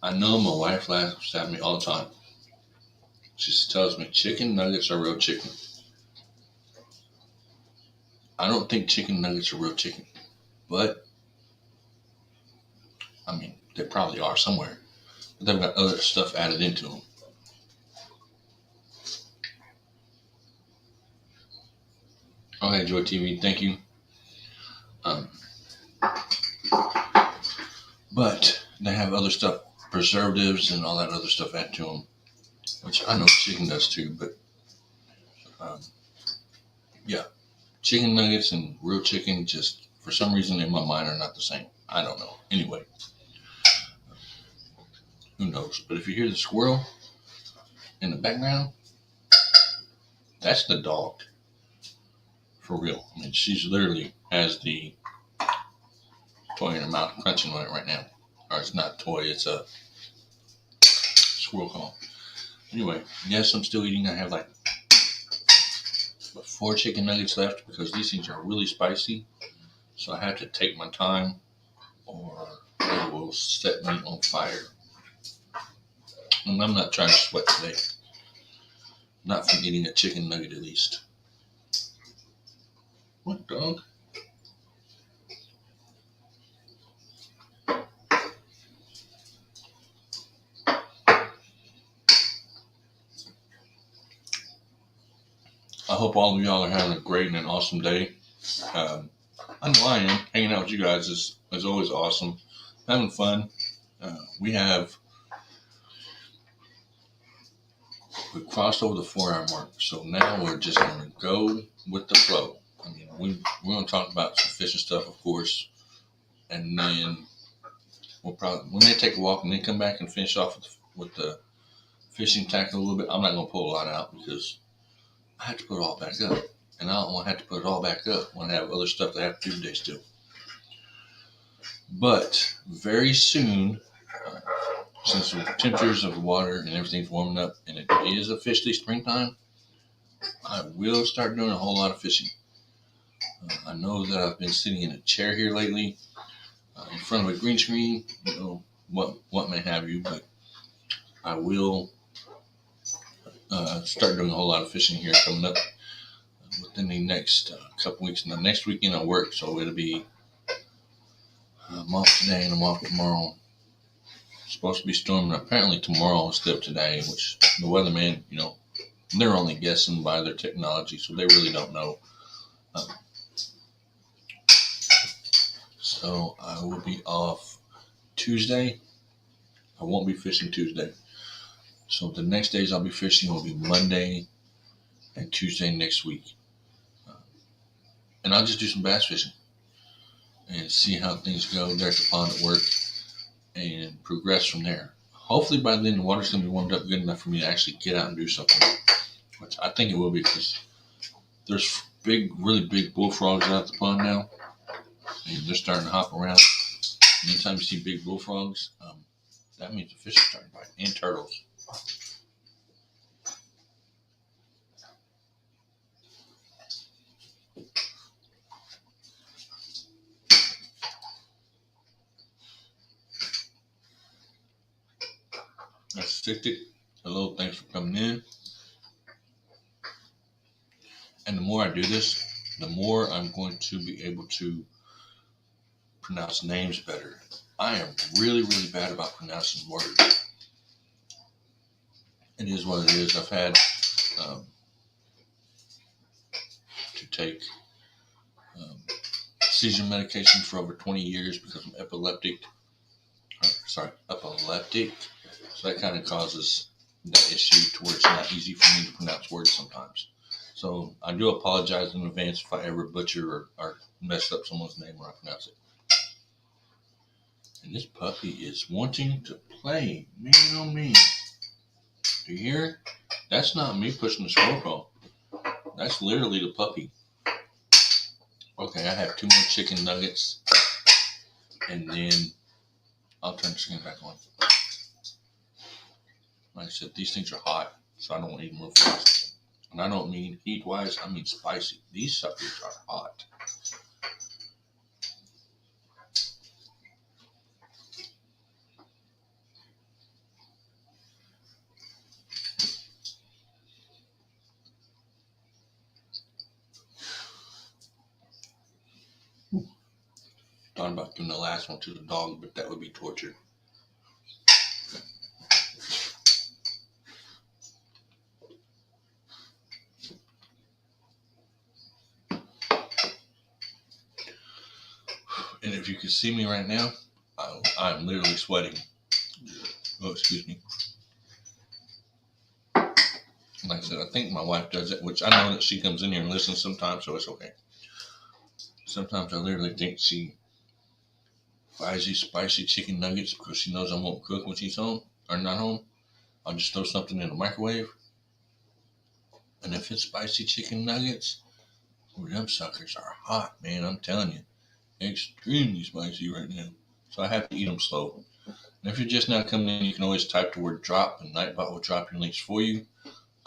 I know my wife laughs at me all the time. She tells me chicken nuggets are real chicken. I don't think chicken nuggets are real chicken, but I mean, they probably are somewhere. But they've got other stuff added into them. Okay, Joy TV, thank you. But they have other stuff, preservatives and all that other stuff added to them, which I know chicken does too, but yeah. Chicken nuggets and real chicken, just for some reason in my mind, are not the same. I don't know. Anyway, who knows? But if you hear the squirrel in the background, that's the dog. For real. I mean, she's literally has the toy in her mouth crunching on it right now. Or it's not a toy, it's a squirrel call. Anyway, yes, I'm still eating. I have like 4 chicken nuggets left because these things are really spicy. So I have to take my time or they will set me on fire. And I'm not trying to sweat today. Not from eating a chicken nugget at least. What, dog? I hope all of y'all are having a great and an awesome day. I know I am. Hanging out with you guys is always awesome. Having fun. We crossed over the 4-hour mark, so now we're just going to go with the flow. I mean, we're going to talk about some fishing stuff, of course, and then we may take a walk and then come back and finish off with the fishing tackle a little bit. I'm not going to pull a lot out because I have to put it all back up, and I don't want to have to put it all back up when I have other stuff that I have to do today still. But very soon, since the temperatures of the water and everything's warming up and it is officially springtime, I will start doing a whole lot of fishing. I know that I've been sitting in a chair here lately in front of a green screen, you know, what may have you, but I will start doing a whole lot of fishing here coming up within the next couple weeks. And the next weekend I work, so it'll be I'm off today and I'm off tomorrow. It's supposed to be storming apparently tomorrow instead of today, which the weatherman, you know, they're only guessing by their technology, so they really don't know. So I will be off Tuesday. I won't be fishing Tuesday. So the next days I'll be fishing will be Monday and Tuesday next week. And I'll just do some bass fishing and see how things go there at the pond at work and progress from there. hopefully by then the water's going to be warmed up good enough for me to actually get out and do something, which I think it will be because there's really big bullfrogs out at the pond now, and they're starting to hop around. Anytime you see big bullfrogs, that means the fish are starting to bite, and turtles. That's Stick. Hello, thanks for coming in. And the more I do this, the more I'm going to be able to pronounce names better. I am really, really bad about pronouncing words. It is what it is. I've had to take seizure medication for over 20 years because I'm epileptic. So that kind of causes that issue to where it's not easy for me to pronounce words sometimes. So I do apologize in advance if I ever butcher or mess up someone's name when I pronounce it. And this puppy is wanting to play. Man, oh man. Do you hear it? That's not me pushing the scroll call. That's literally the puppy. Okay, I have 2 more chicken nuggets. And then I'll turn the screen back on. Like I said, these things are hot, so I don't want to eat them real fast. And I don't mean heat-wise, I mean spicy. These suckers are hot. Thought about giving the last one to the dog, but that would be torture. And if you can see me right now, I'm literally sweating. Oh, excuse me. Like I said, I think my wife does it, which I know that she comes in here and listens sometimes, so it's okay. Sometimes I literally think she buys these spicy chicken nuggets because she knows I won't cook when she's home or not home. I'll just throw something in the microwave. And if it's spicy chicken nuggets, them suckers are hot, man. I'm telling you. Extremely spicy right now. So I have to eat them slow. And if you're just now coming in, you can always type the word drop and Nightbot will drop your links for you.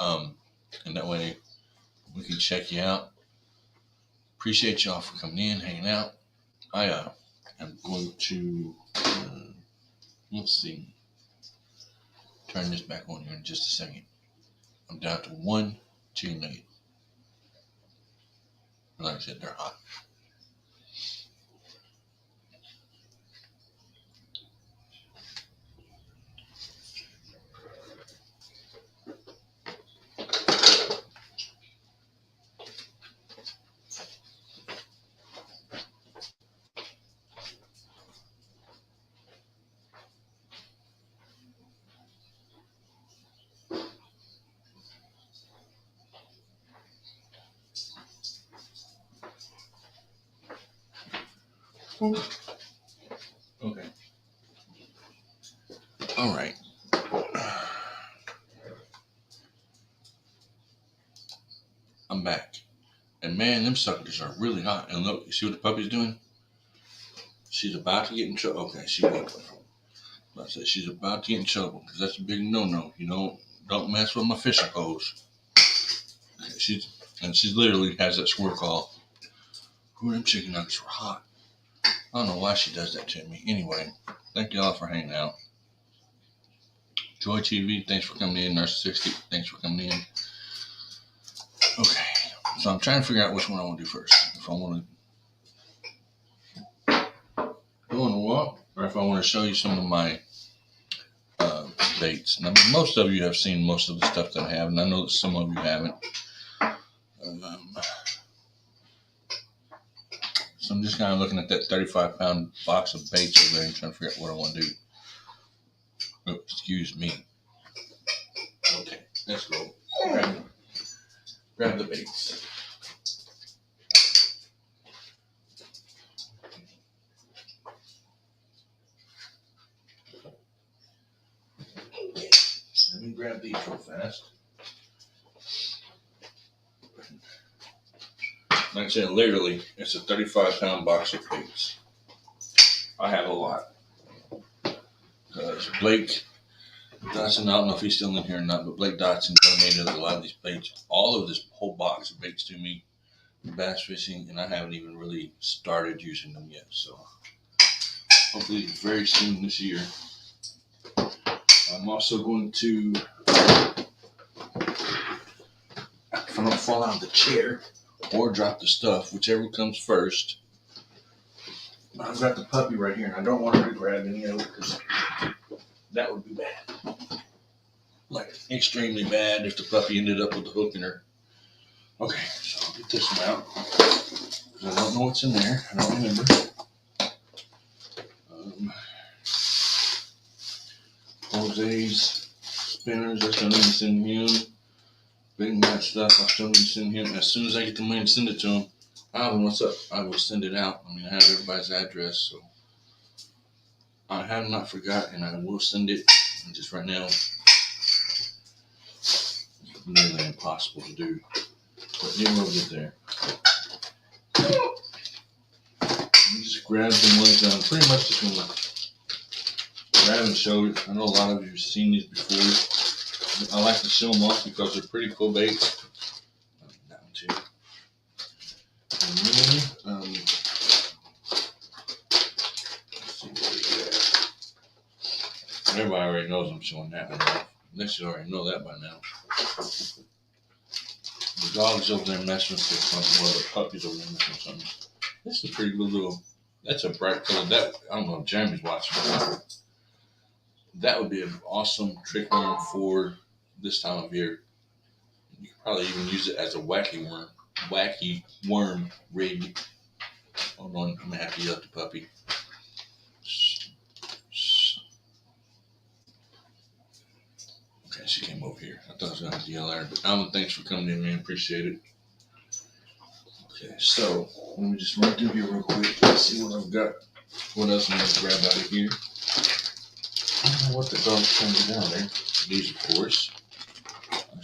And that way we can check you out. Appreciate y'all for coming in, hanging out. I am going to, let's see, turn this back on here in just a second. I'm down to 1 chicken nugget. Like I said, they're hot. Okay. All right. I'm back. And man, them suckers are really hot. And look, you see what the puppy's doing? She's about to get in trouble. Okay, she went. I said she's about to get in trouble because that's a big no-no. You know, don't mess with my fishing poles. She's literally has that squirt call. Ooh, them chicken nuggets were hot. I don't know why she does that to me. Anyway, thank y'all for hanging out. Joy TV, thanks for coming in. Nurse 60, thanks for coming in. Okay, so I'm trying to figure out which one I want to do first. If I want to go on a walk, or if I want to show you some of my baits. And I mean, most of you have seen most of the stuff that I have, and I know that some of you haven't. So I'm just kind of looking at that 35-pound box of baits over there and trying to figure out what I want to do. Oh, excuse me. Okay, let's go. Grab the baits. grab these real fast. Like I said, literally, it's a 35-pound box of baits. I have a lot. Because Blake Dotson, I don't know if he's still in here or not, but Blake Dotson donated a lot of these baits, all of this whole box of baits to me, bass fishing, and I haven't even really started using them yet. So hopefully very soon this year. I'm also going to, if I don't fall out of the chair or drop the stuff, whichever comes first. I've got the puppy right here, and I don't want her to grab any of it because that would be bad. Like, extremely bad if the puppy ended up with the hook in her. Okay, so I'll get this one out. I don't know what's in there. I don't remember. Jose's spinners, I still need to send him. Big Matt stuff, I still need to send him. As soon as I get the money to send it to him, I don't know what's up. I will send it out. I mean, I have everybody's address, so I have not forgotten. I will send it. Just right now, it's nearly impossible to do, but it will get there. Let me just grab the ones that I'm pretty much just going to grab and show you. I know a lot of you have seen these before. I like to show them off because they're pretty cool baits. That one too. And then, let's see what we got. Everybody already knows I'm showing that one off. They should already know that by now. The dog's over there messing with something, or the puppy's over there messing with something. This is a pretty good little, that's a bright color. That, I don't know if Jeremy's watching or not. That would be an awesome trick worm for this time of year. You could probably even use it as a wacky worm rig. Hold on, I'm gonna have to yell at the puppy. Okay, she came over here. I thought I was gonna have to yell at her, but Alan, thanks for coming in, man. Appreciate it. Okay, so let me just run through here real quick. Let's see what I've got. What else I'm gonna grab out of here? I don't know what the dog's trying to do down there. These, of course. I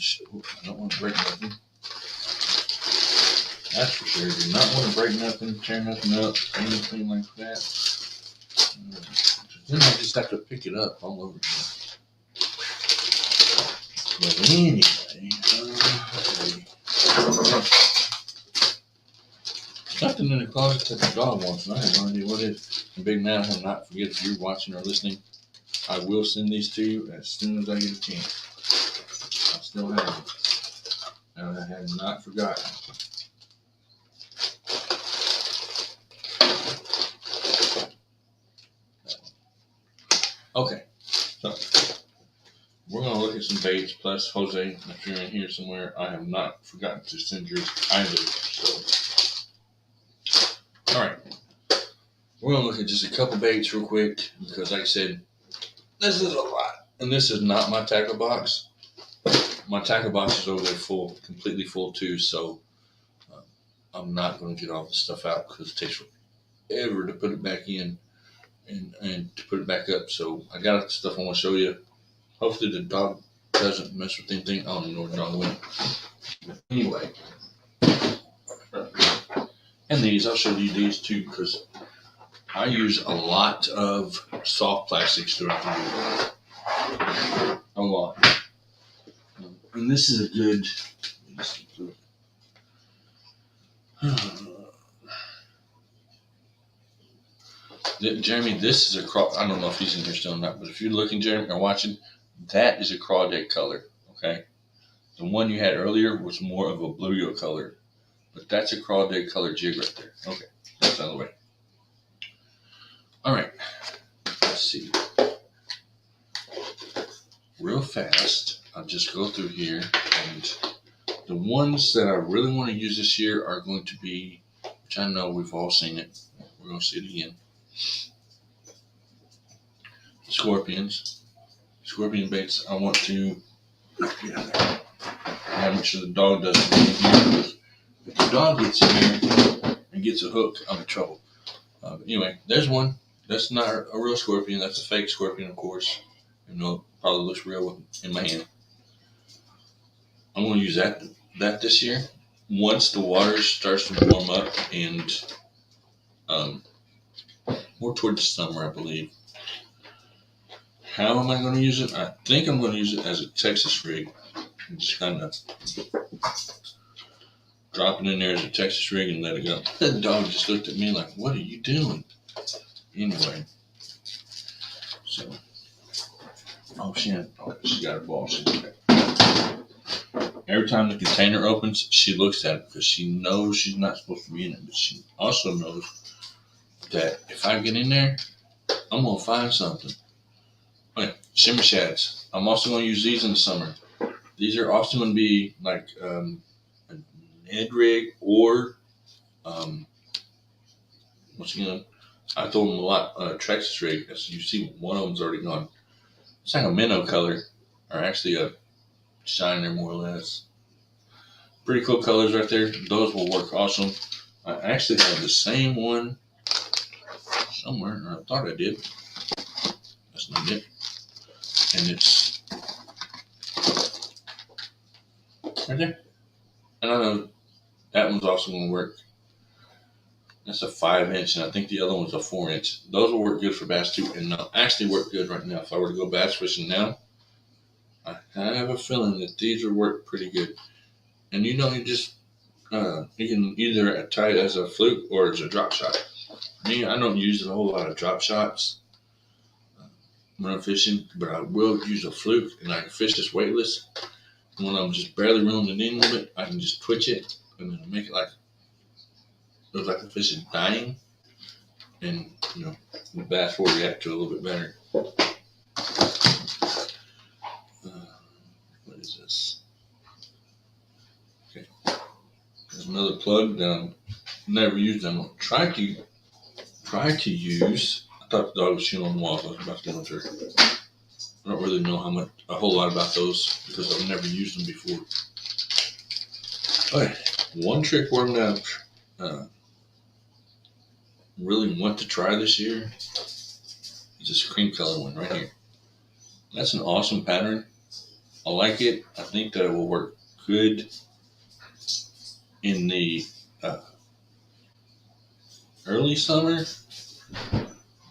don't want to break nothing. That's for sure. Do not want to break nothing, tear nothing up, anything like that. Then I just have to pick it up all over again. But anyway, something in the closet that the dog wants, and I have no idea what it is. And Big Man, I will not forget if you're watching or listening. I will send these to you as soon as I get a chance. I still have them. And I have not forgotten. Okay, so we're going to look at some baits. Plus, Jose, if you're in here somewhere, I have not forgotten to send yours either. So, all right, we're going to look at just a couple baits real quick because, like I said, this is a lot, and this is not my tackle box. My tackle box is over there full, completely full too. So I'm not going to get all this stuff out because it takes forever to put it back in and to put it back up. So I got the stuff I want to show you. Hopefully the dog doesn't mess with anything. I don't even know where the dog went. But anyway, and these, I'll show you these too because I use a lot of soft plastics throughout the year. A lot. And this is a good, Jeremy, this is a I don't know if he's in here still or not, but if you're looking, Jeremy, or watching, that is a crawdad color, okay? The one you had earlier was more of a bluegill color, but that's a crawdad color jig right there. Okay, that's out of the way. All right, let's see. Real fast, I'll just go through here, and the ones that I really want to use this year are going to be, which I know we've all seen it. We're going to see it again. Scorpions. Scorpion baits. I want to get out there. I gotta make sure the dog doesn't get in here. If the dog gets in here and gets a hook, I'm in trouble. Anyway, there's one. That's not a real scorpion. That's a fake scorpion, of course. Even though it probably looks real in my hand. I'm going to use that this year. Once the water starts to warm up and more towards the summer, I believe. How am I going to use it? I think I'm going to use it as a Texas rig. Just kind of drop it in there as a Texas rig and let it go. The dog just looked at me like, what are you doing? Anyway. So, oh, she got her ball. Every time the container opens, she looks at it because she knows she's not supposed to be in it. But she also knows that if I get in there, I'm going to find something. Okay, shimmer shads. I'm also going to use these in the summer. These are also going to be like a Ned rig or, once again, I told them a lot, Texas rig. As you see, one of them's already gone. It's like a minnow color, or actually a shiner more or less. Pretty cool colors right there. Those will work awesome. I actually have the same one somewhere, or I thought I did. That's not it. And it's right there. And I know that one's also going to work. That's a 5-inch, and I think the other one's a 4-inch. Those will work good for bass too, and they'll actually work good right now. If I were to go bass fishing now, I have a feeling that these will work pretty good. And you just you can either tie it as a fluke or as a drop shot. Me, I don't use a whole lot of drop shots when I'm fishing, but I will use a fluke, and I can fish this weightless. And when I'm just barely reeling it in a little bit, I can just twitch it and then make it looks like the fish is dying, and the bass will react to it a little bit better. What is this? Okay, there's another plug that I've never used. I'm gonna try to use. I thought the dog was chewing on the wall. So I was about to get into her. I don't really know a whole lot about those because I've never used them before. Okay, one trick where I'm gonna really want to try this year is this cream color one right here. That's an awesome pattern. I like it. I think that it will work good in the early summer,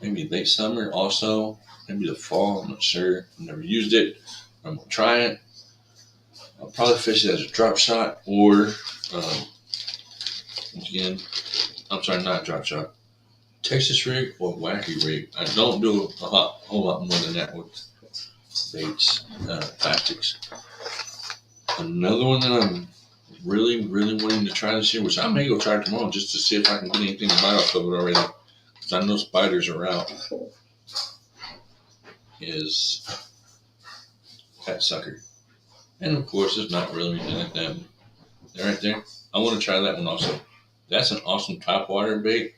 maybe late summer also, maybe the fall. I'm not sure. I've never used it. I'm going to try it. I'll probably fish it as a drop shot or, once again, I'm sorry, not a drop shot. Texas rig or wacky rig. I don't do a whole lot more than that with baits, plastics. Another one that I'm really, really wanting to try this year, which I may go try tomorrow just to see if I can get anything to bite off of it already, because I know spiders are out, is that sucker. And of course, it's not really anything like that. They're right there. I want to try that one also. That's an awesome topwater bait.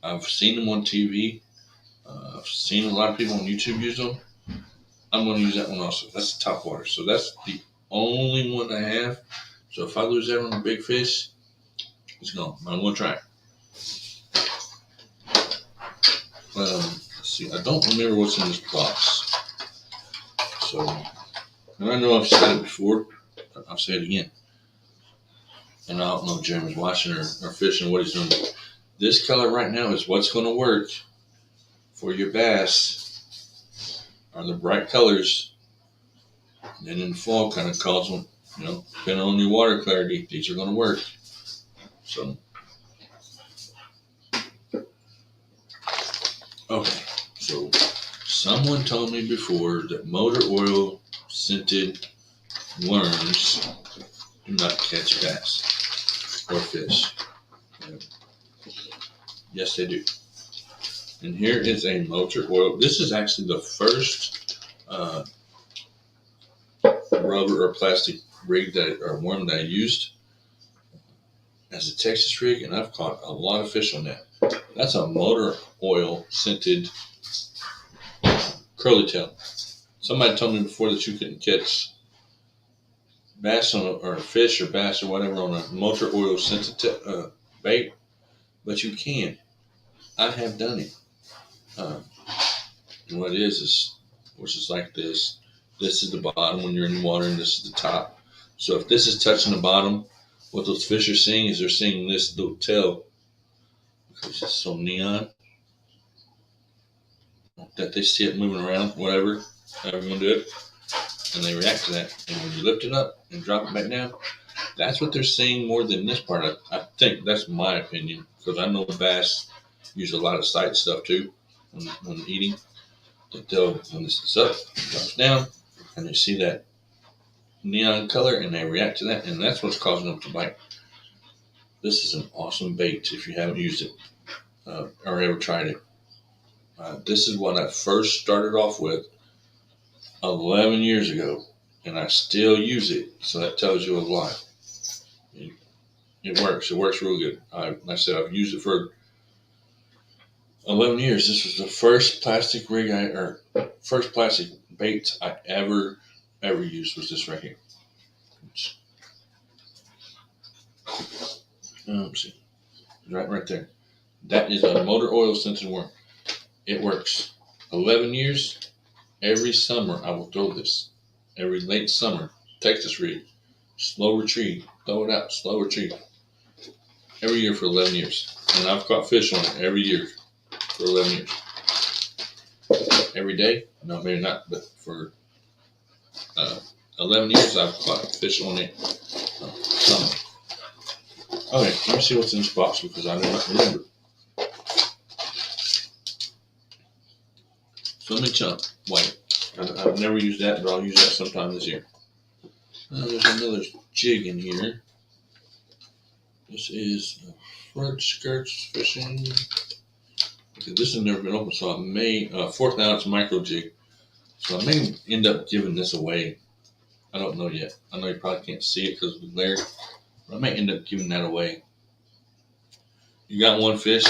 I've seen them on TV. I've seen a lot of people on YouTube use them. I'm going to use that one also. That's the topwater. So that's the only one I have. So if I lose that on a big fish, it's gone. I'm going to try it. Let's see. I don't remember what's in this box. So, and I know I've said it before, but I'll say it again. And I don't know if Jeremy's watching or fishing, what he's doing. This color right now is what's going to work for your bass, are the bright colors. And then in the fall, kind of calls them, depending on your water clarity, these are going to work. So, okay. So, someone told me before that motor oil scented worms do not catch bass or fish. Yes, they do. And here is a motor oil. This is actually the first rubber or plastic rig or worm that I used as a Texas rig, and I've caught a lot of fish on that. That's a motor oil scented curly tail. Somebody told me before that you couldn't catch bass or fish or bass or whatever on a motor oil scented bait, but you can. I have done it. And what it is which is like this. This is the bottom when you're in the water, and this is the top. So if this is touching the bottom, what those fish are seeing is they're seeing this little tail, because it's so neon, that they see it moving around, whatever, however you want to do it, and they react to that. And when you lift it up and drop it back down, that's what they're seeing more than this part. I think that's my opinion, because I know bass use a lot of sight stuff too when eating. That they'll, when this is up, drops down, and they see that neon color and they react to that, and that's what's causing them to bite. This is an awesome bait if you haven't used it or ever tried it. This is what I first started off with 11 years ago, and I still use it, so that tells you a lot. It works. It works real good. Like I said, I've used it for 11 years. This was the first plastic rig first plastic bait I ever used was this right here. Let's see. Right there. That is a motor oil scented worm. It works. 11 years. Every summer I will throw this. Every late summer. Texas rig. Slow retrieve. Throw it out. Slow retrieve. Every year for 11 years. And I've caught fish on it every year for 11 years. Every day? No, maybe not. But for 11 years I've caught fish on it. Summer. Okay, let me see what's in this box because I do not remember. Swimming chunk, white. I've never used that, but I'll use that sometime this year. There's another jig in here. This is Front Skirts Fishing. Okay, this has never been opened, so I may, 4th ounce micro jig. So I may end up giving this away. I don't know yet. I know you probably can't see it because of the glare. But I may end up giving that away. You got one fish.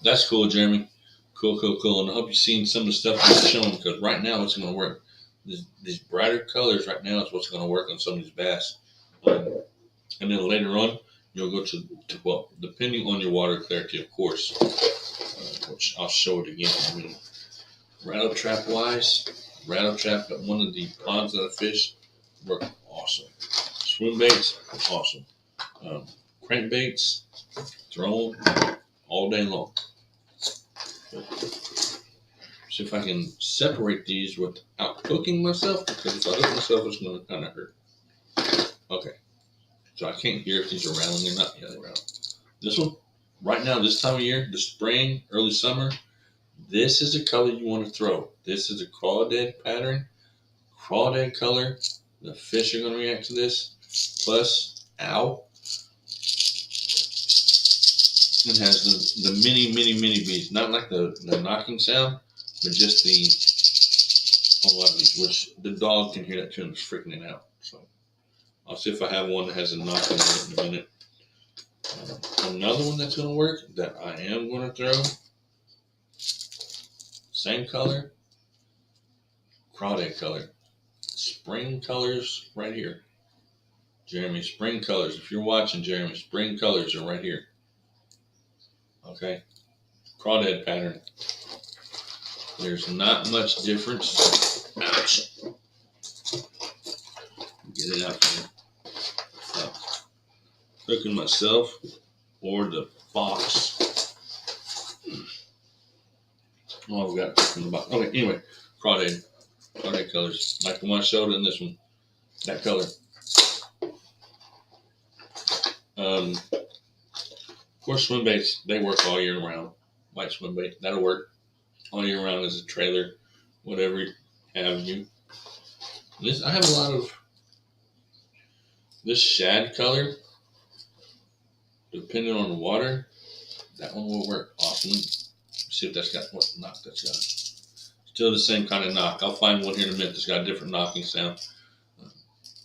That's cool, Jeremy. Cool. And I hope you've seen some of the stuff I'm showing, because right now it's going to work. These brighter colors right now is what's going to work on some of these bass. And then later on, you'll go to well, depending on your water clarity, of course, which I'll show it again in a minute. Rattle trap wise, rattle trap at one of the ponds that I fish work awesome. Swim baits, awesome. Crankbaits, throw them all day long. See if I can separate these without hooking myself, because if I hook myself, it's going to kind of hurt. Okay, so I can't hear if these are rattling or not. Yeah, they're rattling. This one, right now, this time of year, the spring, early summer, this is the color you want to throw. This is a crawdad pattern, crawdad color. The fish are going to react to this. Plus, ow. It has the mini beats, not like the knocking sound, but just a lot of these, which the dog can hear that too and is freaking it out. So I'll see if I have one that has a knocking on it in a minute. Another one that's going to work that I am going to throw, same color, crawdad color, spring colors right here. Jeremy, spring colors. If you're watching, Jeremy, spring colors are right here. Okay, crawdad pattern. There's not much difference. Ouch. Get it out there. Hooking myself or the box. Oh, I've got it in the box. Okay, anyway, crawdad colors. Like the one I showed in this one. That color. Of course, swim baits, they work all year round. White swim bait, that'll work all year round as a trailer, whatever have you. I have a lot of this shad color, depending on the water. That one will work awesomely. See if that's got what knock that's got. Still the same kind of knock. I'll find one here in a minute that's got a different knocking sound.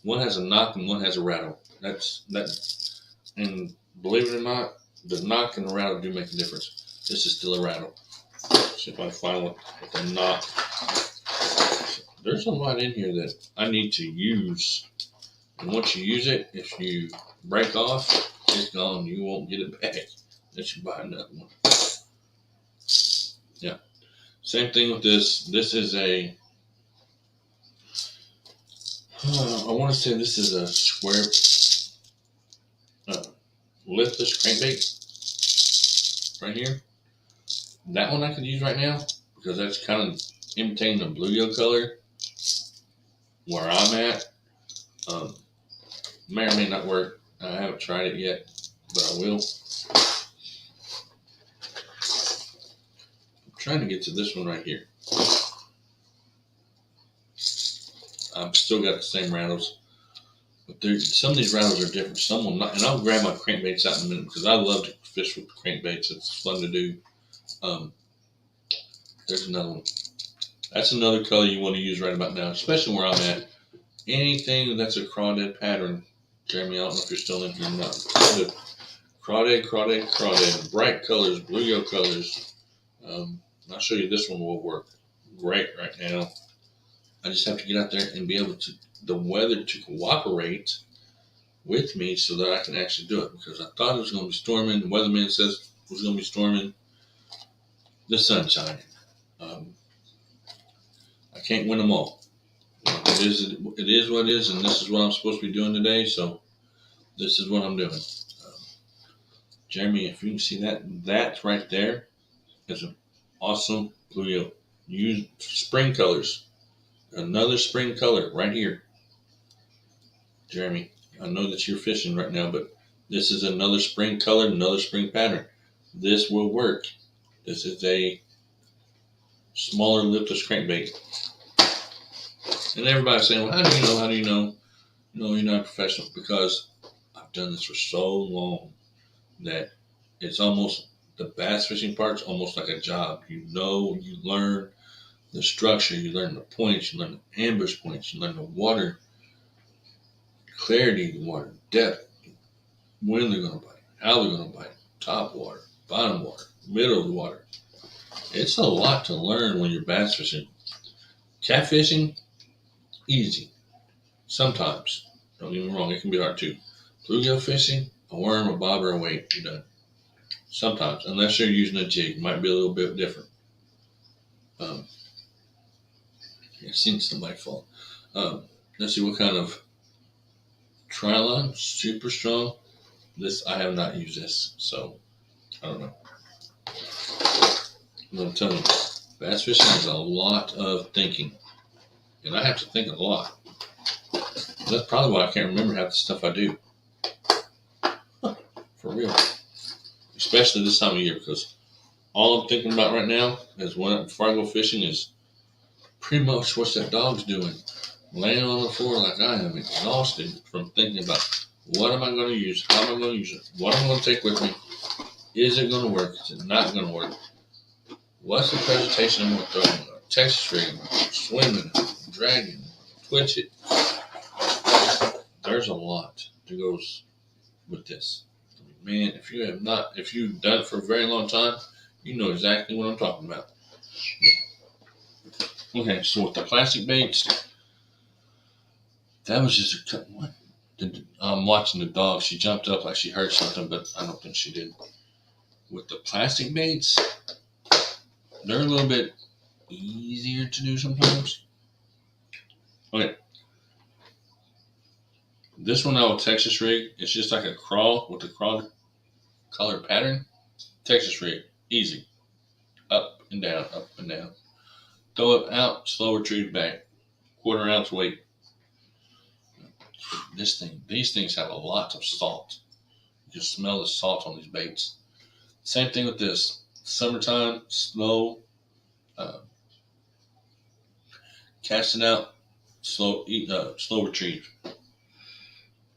One has a knock and one has a rattle. And believe it or not, the knock and the rattle do make a difference. This is still a rattle. See if I find one with a knock. There's a lot in here that I need to use. And once you use it, if you break off, it's gone. You won't get it back unless you buy another one. Yeah. Same thing with this. This is a I want to say this is a square liftless crankbait right here. That one I could use right now because that's kind of imitating the bluegill color where I'm at. May or may not work. I haven't tried it yet, but I will. I'm trying to get to this one right here. I've still got the same rattles, but some of these rattles are different. Some will not, and I'll grab my crankbaits out in a minute because I love to fish with crankbaits. It's fun to do. There's another one. That's another color you want to use right about now, especially where I'm at. Anything that's a crawdad pattern, Jeremy, I don't know if you're still in here or not. Crawdad, bright colors, bluegill colors. I'll show you this one will work great right now. I just have to get out there and be able to, the weather to cooperate with me so that I can actually do it because I thought it was going to be storming. The weatherman says it was going to be storming. The sun's shining. I can't win them all. It is what it is, and this is what I'm supposed to be doing today, so this is what I'm doing. Jeremy, if you can see that right there is an awesome bluegill. Use spring colors. Another spring color right here. Jeremy, I know that you're fishing right now, but this is another spring color, another spring pattern. This will work. This is a smaller lipless crankbait. And everybody's saying, well, how do you know? How do you know? No, you're not a professional because I've done this for so long that it's almost, the bass fishing part's almost like a job. You know, you learn the structure, you learn the points, you learn the ambush points, you learn the water clarity, the water depth, when they're going to bite, how they're going to bite, top water, bottom water, middle of the water. It's a lot to learn when you're bass fishing. Catfishing, easy. Sometimes. Don't get me wrong, it can be hard too. Bluegill fishing, a worm, a bobber, a weight, you're done. Sometimes, unless you're using a jig, it might be a little bit different. I've seen somebody fall. Let's see what kind of Tri-Line, super strong. This, I have not used this, so I don't know. I'm going to tell you, bass fishing is a lot of thinking, and I have to think a lot. That's probably why I can't remember half the stuff I do. For real. Especially this time of year, because all I'm thinking about right now is before I go fishing is pretty much what's that dog's doing. Laying on the floor like I am, exhausted from thinking about what am I going to use, how am I going to use it, what am I going to take with me, is it going to work, is it not going to work, what's the presentation I'm going to throw in, Texas rig, swimming, dragging, twitch it. There's a lot that goes with this. Man, if you've done it for a very long time, you know exactly what I'm talking about. Okay, so with the plastic baits, that was just a cut. What? I'm watching the dog. She jumped up like she heard something, but I don't think she did. With the plastic baits, they're a little bit easier to do sometimes. Okay. This one out of Texas rig, it's just like a crawl with a crawl color pattern. Texas rig, easy. Up and down, up and down. Throw it out, slow retrieve back. 1/4 ounce weight. These things have a lot of salt. You can smell the salt on these baits. Same thing with this. Summertime, slow, casting out, slow retrieve.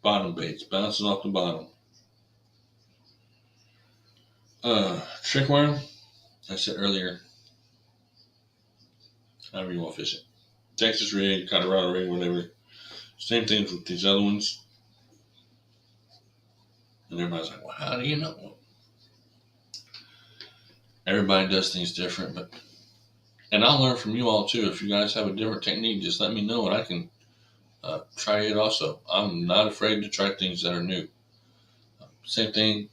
Bottom baits, bouncing off the bottom. Trick worm, I said earlier, however you want to fish it. Texas rig, Colorado rig, whatever. Same things with these other ones. And everybody's like, well, how do you know? Everybody does things different, and I'll learn from you all too. If you guys have a different technique, just let me know and I can try it also. I'm not afraid to try things that are new. Same thing.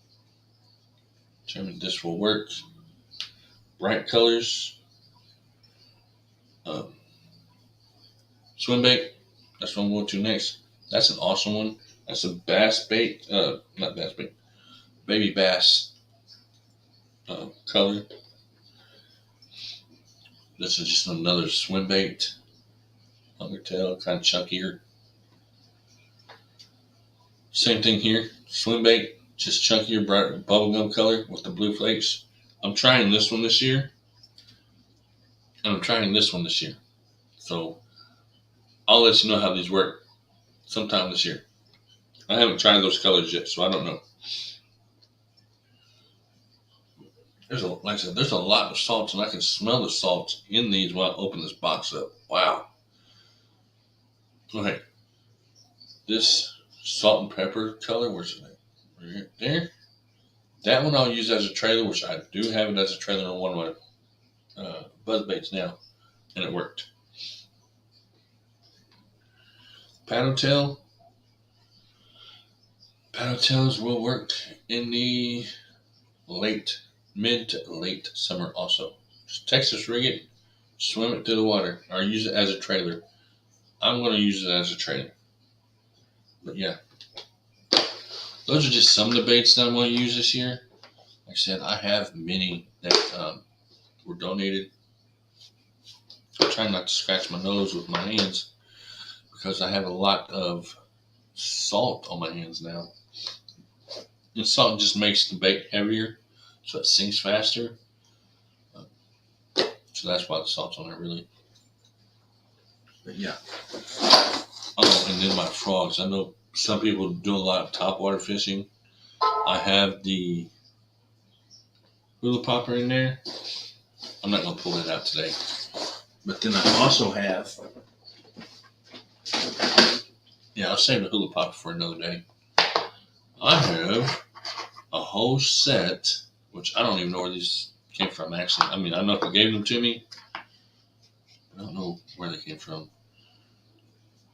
Determine this will work. Bright colors. Swim bait. That's what I'm going to next. That's an awesome one. That's a bass bait, not bass bait, baby bass color. This is just another swim bait. Longer tail, kind of chunkier. Same thing here. Swim bait, just chunkier, bright bubblegum color with the blue flakes. I'm trying this one this year. And I'm trying this one this year. So I'll let you know how these work sometime this year. I haven't tried those colors yet, so I don't know. Like I said, there's a lot of salts, and I can smell the salts in these while I open this box up. Wow. Okay. This salt and pepper color, where's it? Right there. That one I'll use as a trailer, which I do have it as a trailer on one of my buzz baits now, and it worked. Paddle tail. Paddle tails will work in the mid to late summer also. Just Texas rig it, swim it through the water, or use it as a trailer. I'm going to use it as a trailer. But yeah, those are just some of the baits that I'm going to use this year. Like I said, I have many that were donated. I'm trying not to scratch my nose with my hands because I have a lot of salt on my hands now. And salt just makes the bait heavier, so it sinks faster. So that's why the salt's on there, really. But yeah. Oh, and then my frogs. I know some people do a lot of topwater fishing. I have the hula popper in there. I'm not going to pull that out today. But then I also have, I'll save the hula popper for another day. I have a whole set, which I don't even know where these came from, actually. I mean, I know who gave them to me. I don't know where they came from.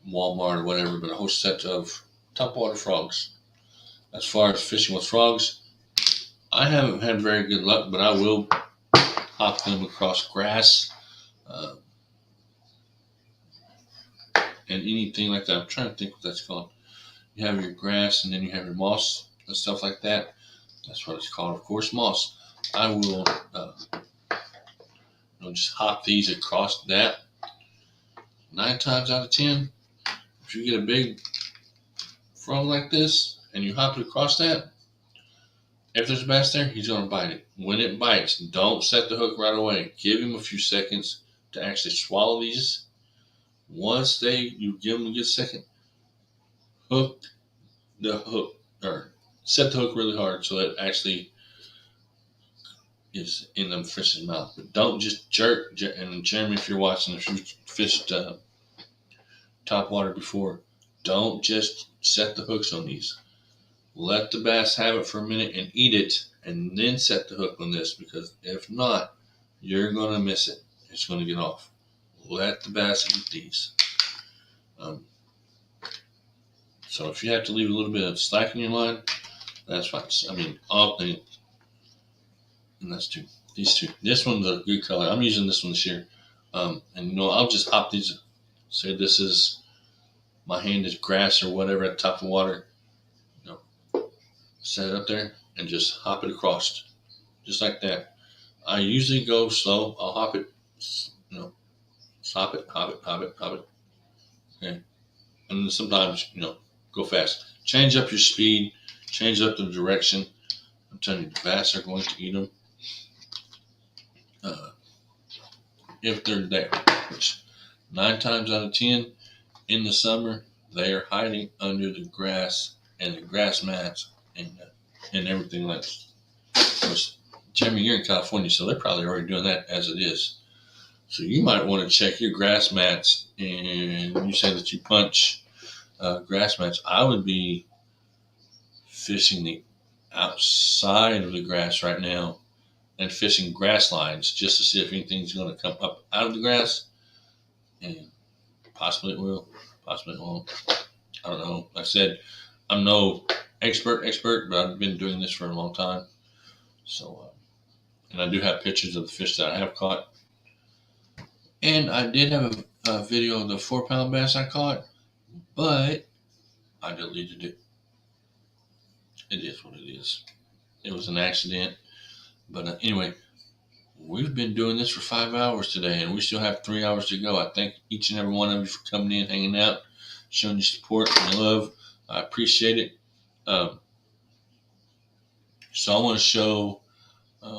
Walmart or whatever, but a whole set of topwater frogs. As far as fishing with frogs, I haven't had very good luck, but I will hop them across grass and anything like that. I'm trying to think what that's called. You have your grass and then you have your moss and stuff like that. That's what it's called, of course, moss. I will just hop these across that. 9 times out of 10, if you get a big frog like this and you hop it across that, if there's a bass there, he's going to bite it. When it bites, don't set the hook right away. Give him a few seconds to actually swallow these. Once you give him a good second, hook the hook, or set the hook really hard so it actually is in the fish's mouth. But don't just jerk. And Jeremy, if you're watching, if you've fished topwater before, don't just set the hooks on these. Let the bass have it for a minute and eat it, and then set the hook on this, because if not, you're going to miss it. It's going to get off. Let the bass eat these. So if you have to leave a little bit of slack in your line, that's fine. I mean, and that's two. These two. This one's a good color. I'm using this one this year. And I'll just hop these. Say this is, my hand is grass or whatever at the top of the water. Set it up there and just hop it across. Just like that. I usually go slow. I'll hop it, hop it. Okay. And then sometimes, go fast. Change up your speed. Change up the direction. I'm telling you, the bass are going to eat them. If they're there. Which 9 times out of 10 in the summer, they are hiding under the grass and the grass mats and everything like that. Of course, Jeremy, you're in California, so they're probably already doing that as it is. So you might want to check your grass mats, and you say that you punch grass mats. I would be fishing the outside of the grass right now and fishing grass lines just to see if anything's going to come up out of the grass. And possibly it will, possibly it won't. I don't know. Like I said, I'm no expert, but I've been doing this for a long time. So, and I do have pictures of the fish that I have caught. And I did have a video of the 4-pound bass I caught. but I deleted it. It is what it is. It was an accident. But anyway, we've been doing this for 5 hours today, and we still have 3 hours to go. I thank each and every one of you for coming in, hanging out, showing your support and love. I appreciate it. So I want to show,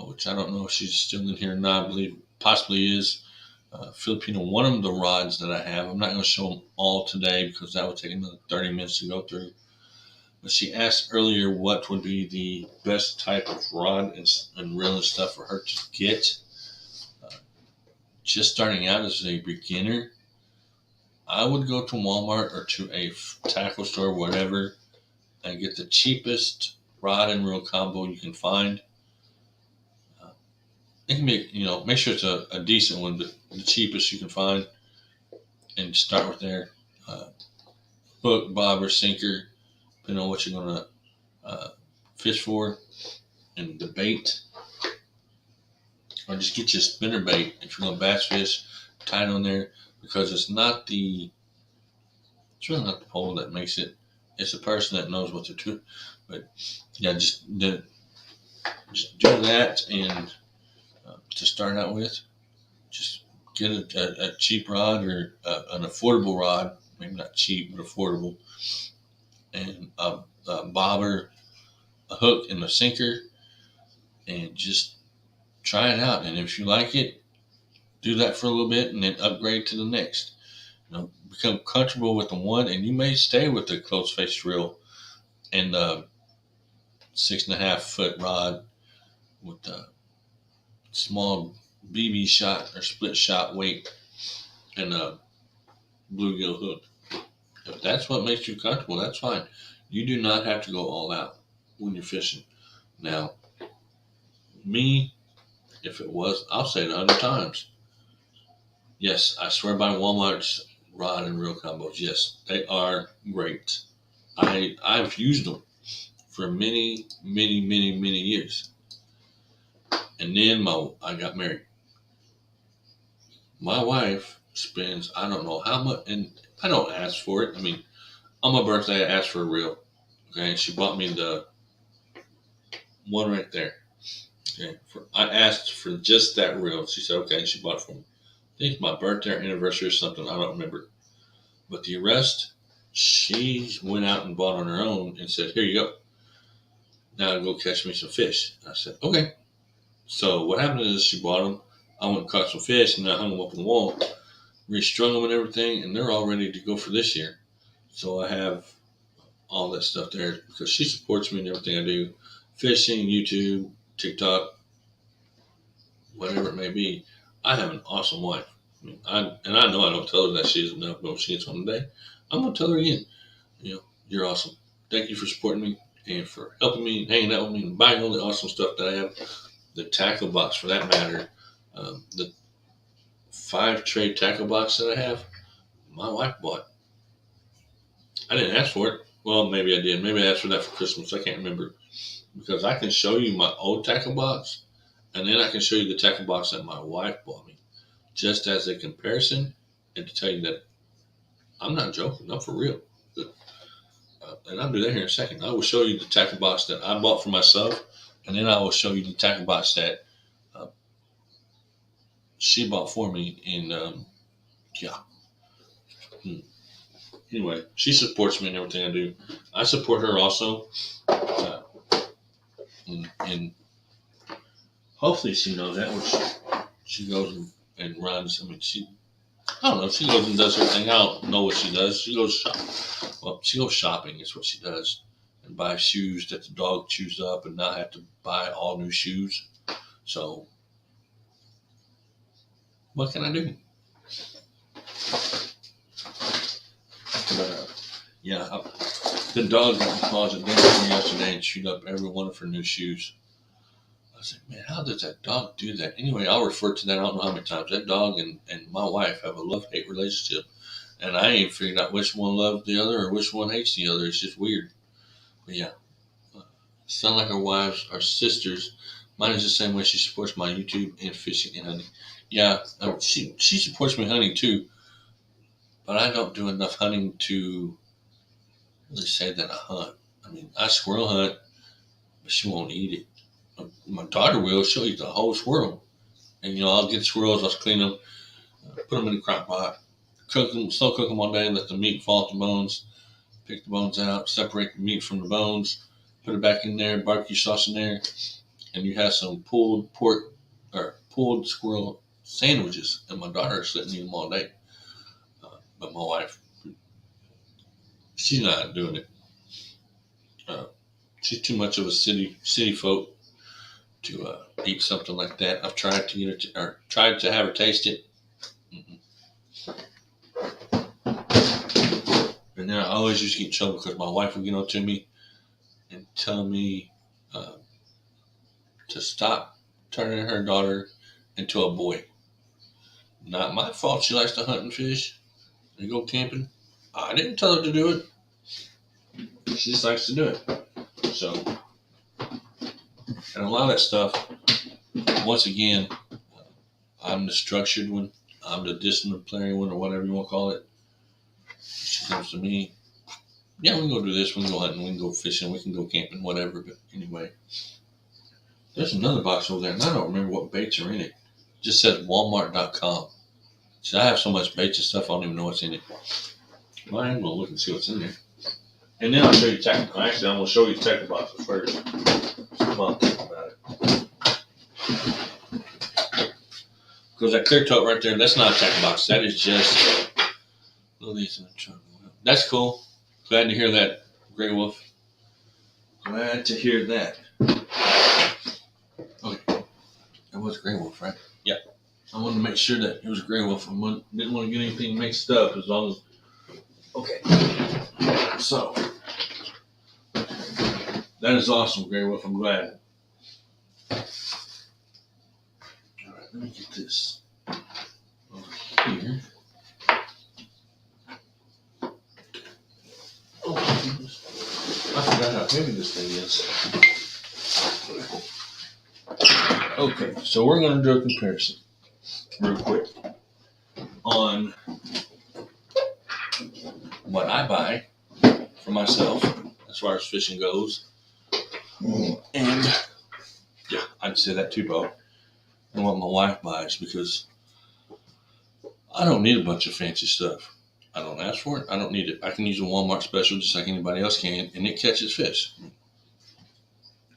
which I don't know if she's still in here or not. I believe possibly is. Filipino, one of the rods that I have. I'm not going to show them all today because that would take another 30 minutes to go through. But she asked earlier what would be the best type of rod and reel and stuff for her to get. Just starting out as a beginner, I would go to Walmart or to a tackle store, whatever, and get the cheapest rod and reel combo you can find. It can be, make sure it's a decent one, but the cheapest you can find, and start with there. Hook, bobber, sinker, depending on what you're going to fish for, and the bait. Or just get you a spinner bait if you're going to bass fish, tie it on there, because it's really not the pole that makes it. It's the person that knows what to do. But yeah, just do that, and to start out with, just get a cheap rod or an affordable rod, maybe not cheap, but affordable, and a bobber, a hook, and a sinker, and just try it out. And if you like it, do that for a little bit and then upgrade to the next. Become comfortable with the one, and you may stay with the close face reel and the 6.5 foot rod with the small BB shot or split shot weight and a bluegill hook. If that's what makes you comfortable, that's fine. You do not have to go all out when you're fishing. Now, me, if it was, I'll say it 100 times. Yes, I swear by Walmart's rod and reel combos. Yes, they are great. I've used them for many, many, many, many years. And then I got married. My wife spends, I don't know how much, and I don't ask for it. I mean, on my birthday, I asked for a reel. Okay, and she bought me the one right there. Okay, I asked for just that reel. She said, okay, and she bought it for me. I think it's my birthday or anniversary or something. I don't remember. But the rest, she went out and bought on her own and said, here you go. Now go catch me some fish. I said, okay. So what happened is she bought them. I went and caught some fish, and I hung them up on the wall, restrung them and everything, and they're all ready to go for this year. So I have all that stuff there because she supports me in everything I do. Fishing, YouTube, TikTok, whatever it may be. I have an awesome wife. I know I don't tell her that she isn't enough, but when she gets home today, I'm going to tell her again, you're awesome. Thank you for supporting me and for helping me and hanging out with me and buying all the awesome stuff that I have. The tackle box, for that matter, the 5-tray tackle box that I have, my wife bought. I didn't ask for it. Well, maybe I did. Maybe I asked for that for Christmas. I can't remember. Because I can show you my old tackle box, and then I can show you the tackle box that my wife bought me, just as a comparison, and to tell you that I'm not joking. I'm for real. And I'll do that here in a second. I will show you the tackle box that I bought for myself, and then I will show you the tackle box that she bought for me. And anyway, she supports me in everything I do. I support her also. And hopefully she knows that when she goes and runs. I mean, she goes and does her thing. I don't know what she does. She goes shopping is what she does, and buy shoes that the dog chews up and not have to buy all new shoes. So what can I do? But the dog got in the closet yesterday and chewed up every one of her new shoes. I said, man, how does that dog do that? Anyway, I'll refer to that. I don't know how many times. That dog and my wife have a love-hate relationship. And I ain't figured out which one loves the other or which one hates the other. It's just weird. But yeah, sound like our wives are sisters. Mine is the same way. She supports my YouTube and fishing and hunting. Yeah, she supports me hunting too. but I don't do enough hunting to really say that I hunt. I mean, I squirrel hunt, but she won't eat it. My daughter will. She'll eat the whole squirrel. And, I'll get squirrels, I'll clean them, put them in the crock pot, cook them, slow cook them all day, let the meat fall to the bones, pick the bones out, separate the meat from the bones, put it back in there, barbecue sauce in there, and you have some pulled pork or pulled squirrel sandwiches. And my daughter is sitting eating them all day. But my wife, she's not doing it. She's too much of a city folk to eat something like that. I've tried to get her or tried to have her taste it. And then I always used to get in trouble because my wife would get on to me and tell me to stop turning her daughter into a boy. Not my fault she likes to hunt and fish and go camping. I didn't tell her to do it. She just likes to do it. So, and a lot of that stuff, once again, I'm the structured one. I'm the disciplinary one, or whatever you want to call it. She comes to me. Yeah, we can go do this. We can go hunting. We can go fishing. We can go camping, whatever. But anyway, there's another box over there, and I don't remember what baits are in it. It just says Walmart.com. See, I have so much baits and stuff, I don't even know what's in it. Well, I'm going to look and see what's in there. And then I'll show you tackle. Actually, I'm going to show you tackle boxes first. Come on, think about it. Because that clear tote right there, that's not a tackle box. That is just lilies in the trunk. That's cool. Glad to hear that, Grey Wolf. Glad to hear that. Okay. That was Grey Wolf, right? Yep. I wanted to make sure that it was Grey Wolf. I didn't want to get anything mixed up as long as. Okay. So. That is awesome, Grey Wolf. I'm glad. Alright, let me get this over here. Oh, I forgot how heavy this thing is. Okay, so we're going to do a comparison real quick on what I buy for myself as far as fishing goes. And yeah, I'd say that too, Bo. And what my wife buys, because I don't need a bunch of fancy stuff. I don't ask for it. I don't need it. I can use a Walmart special just like anybody else can, and it catches fish.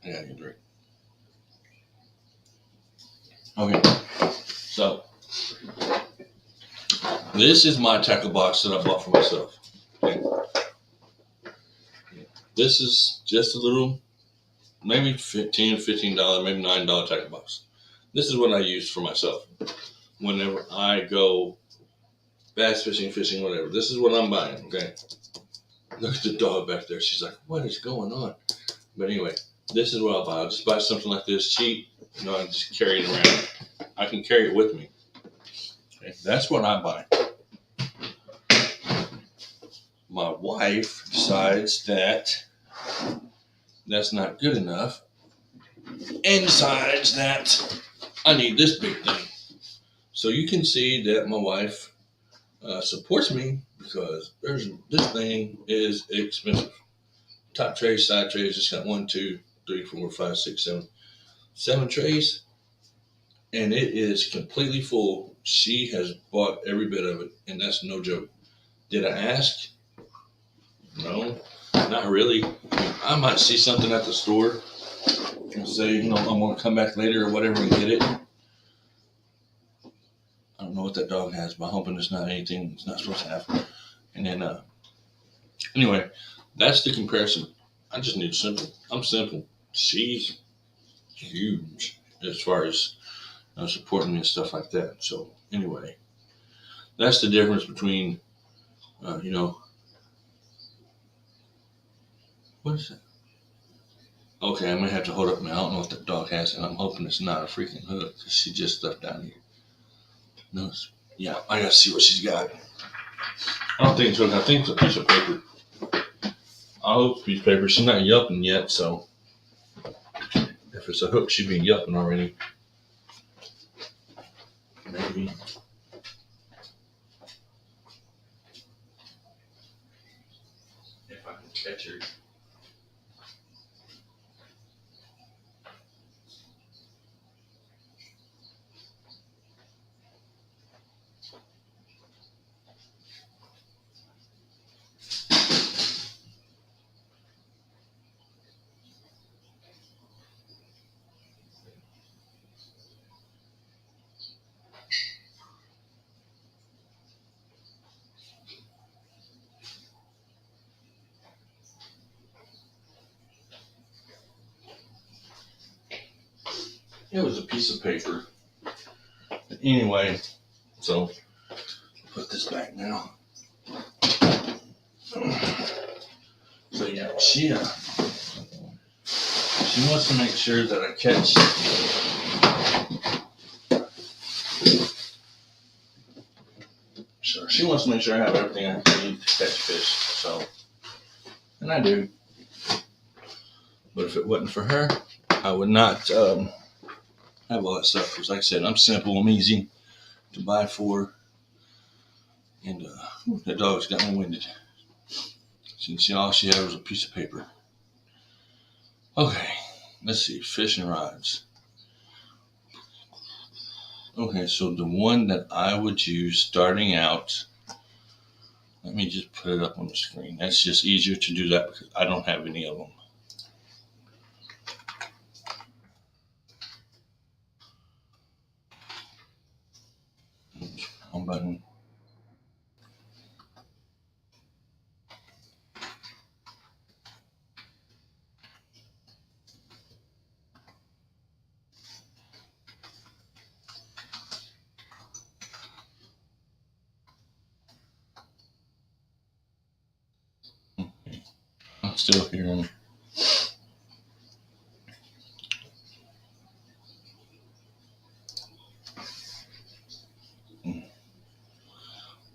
I gotta get a drink. Okay, so this is my tackle box that I bought for myself. Okay. This is just a little, maybe $15, maybe $9 tackle box. This is what I use for myself whenever I go bass fishing, whatever. This is what I'm buying, okay? Look at the dog back there. She's like, what is going on? But anyway, this is what I'll buy. I'll just buy something like this cheap. I just carry it around. I can carry it with me. Okay, that's what I buy. My wife decides that that's not good enough and decides that I need this big thing. So you can see that my wife supports me because this thing is expensive. Top trays, side trays, just got 1, 2, 3, 4, 5, 6, 7 trays, and it is completely full. She has bought every bit of it, and that's no joke. Did I ask? No, not really. I might see something at the store and say, I'm going to come back later or whatever and get it. I don't know what that dog has, but I'm hoping it's not anything it's not supposed to have. And then, anyway, that's the comparison. I just need simple. I'm simple. She's huge as far as supporting me and stuff like that. So anyway, that's the difference between, what is that? Okay, I'm going to have to hold up. I don't know what that dog has, and I'm hoping it's not a freaking hook because she just stuffed down here. No, yeah, I got to see what she's got. I don't think it's a hook. I think it's a piece of paper. I hope it's a piece of paper. She's not yelping yet, so if it's a hook, she'd be yelping already. Maybe. I can catch her. It was a piece of paper. But anyway, so put this back now. So yeah, she wants to make sure that I catch. So she wants to make sure I have everything I need to catch fish. So, and I do. But if it wasn't for her, I would not have all that stuff. Because like I said, I'm simple, I'm easy to buy for. And that dog's got me winded. So you can see all she had was a piece of paper. Okay, let's see, fishing rods. Okay, so the one that I would use starting out, let me just put it up on the screen. That's just easier to do that because I don't have any of them. Home button. I'm still hearing.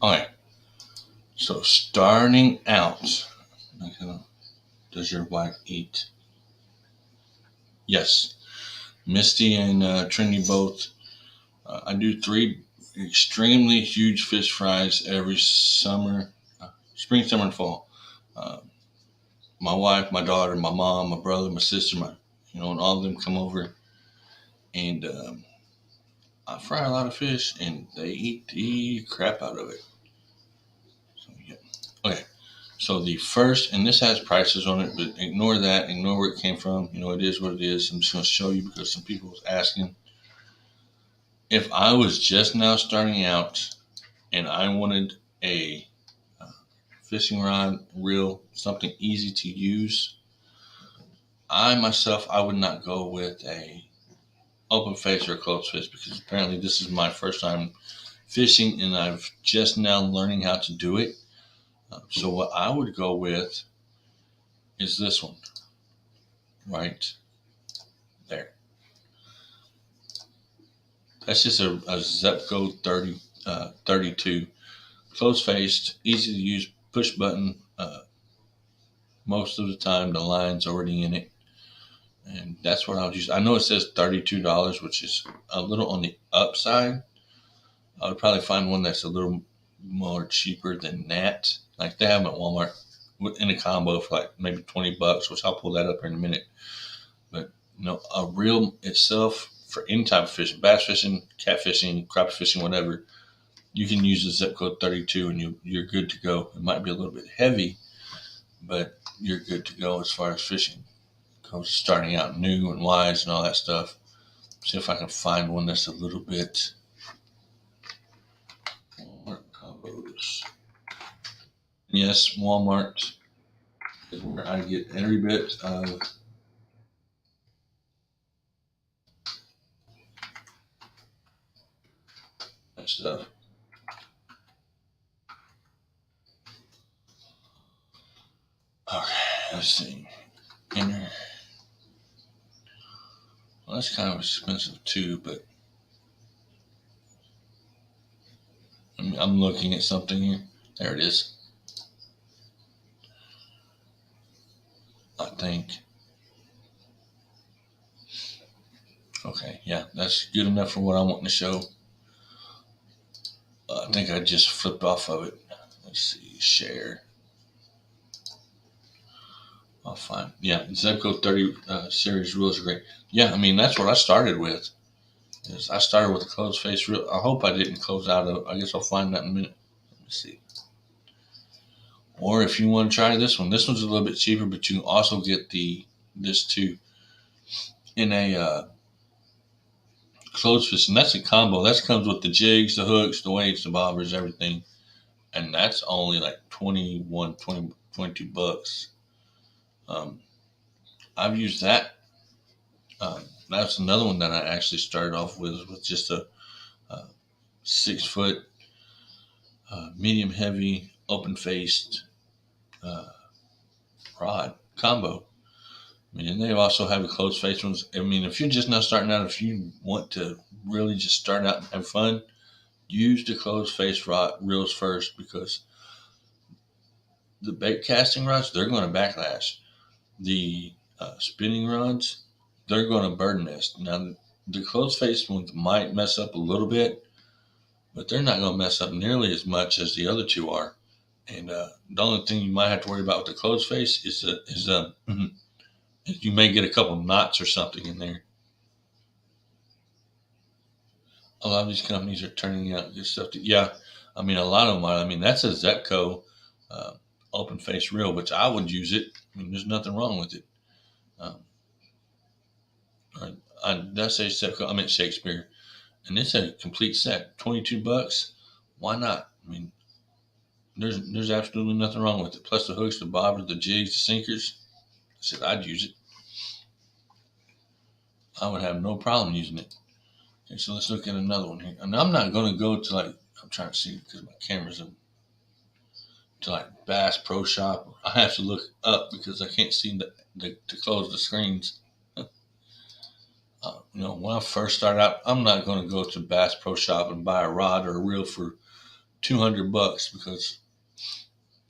Alright, so starting out, does your wife eat? Yes. Misty and Trinity both. I do 3 extremely huge fish fries every summer, spring, summer, and fall. My wife, my daughter, my mom, my brother, my sister, and all of them come over, and I fry a lot of fish, and they eat the crap out of it. So yeah, okay. So the first, and this has prices on it, but ignore that. Ignore where it came from. It is what it is. I'm just going to show you because some people was asking. If I was just now starting out, and I wanted a fishing rod, reel, something easy to use, I would not go with a open face or a closed fist because apparently this is my first time fishing and I've just now learning how to do it. So what I would go with is this one right there. That's just a Zebco 32, closed faced, easy to use, push button. Most of the time the line's already in it. And that's what I would use. I know it says $32, which is a little on the upside. I would probably find one that's a little more cheaper than that. Like they have them at Walmart in a combo for like maybe $20, which I'll pull that up here in a minute. But a reel itself for any type of fishing, bass fishing, catfishing, crappie fishing, whatever, you can use the Zebco 32 and you're good to go. It might be a little bit heavy, but you're good to go as far as fishing. Starting out new and wise and all that stuff. See if I can find one that's a little bit Walmart combos. Yes, Walmart is where I get every bit of that stuff. Okay, let's see. Inner. Well, that's kind of expensive too, but I'm looking at something here. There it is. I think. Okay, yeah, that's good enough for what I'm wanting to show. I think I just flipped off of it. Let's see, share. I'll find. Yeah, Zebco 30 series reels are great. Yeah, I mean that's what I started with. Is I started with a closed face reel. I hope I didn't close out of. I guess I'll find that in a minute. Let me see. Or if you want to try this one's a little bit cheaper, but you can also get this too in a closed fist, and that's a combo. That comes with the jigs, the hooks, the weights, the bobbers, everything, and that's only like 22 bucks. I've used that. That's another one that I actually started off with just a 6 foot medium heavy open faced rod combo. I mean, and they also have a closed face ones. I mean, if you're just now starting out, if you want to really just start out and have fun, use the closed face rod reels first, because the bait casting rods, they're going to backlash. The spinning rods, they're going to bird nest. Now, the closed face ones might mess up a little bit, but they're not going to mess up nearly as much as the other two are. And the only thing you might have to worry about with the closed face is you may get a couple knots or something in there. A lot of these companies are turning out good stuff. I mean, a lot of them are. I mean, that's a Zebco open face reel, which I would use it. I mean, there's nothing wrong with it. Did I say Zebco? I meant Shakespeare. And it's a complete set, 22 bucks. Why not? I mean, there's absolutely nothing wrong with it. Plus the hooks, the bobbers, the jigs, the sinkers. I said I'd use it. I would have no problem using it. Okay, so let's look at another one here. And I'm not going to go to I'm trying to see because my camera's in, to Bass Pro Shop. I have to look up because I can't see to close the screens. When I first started out, I'm not going to go to Bass Pro Shop and buy a rod or a reel for $200 because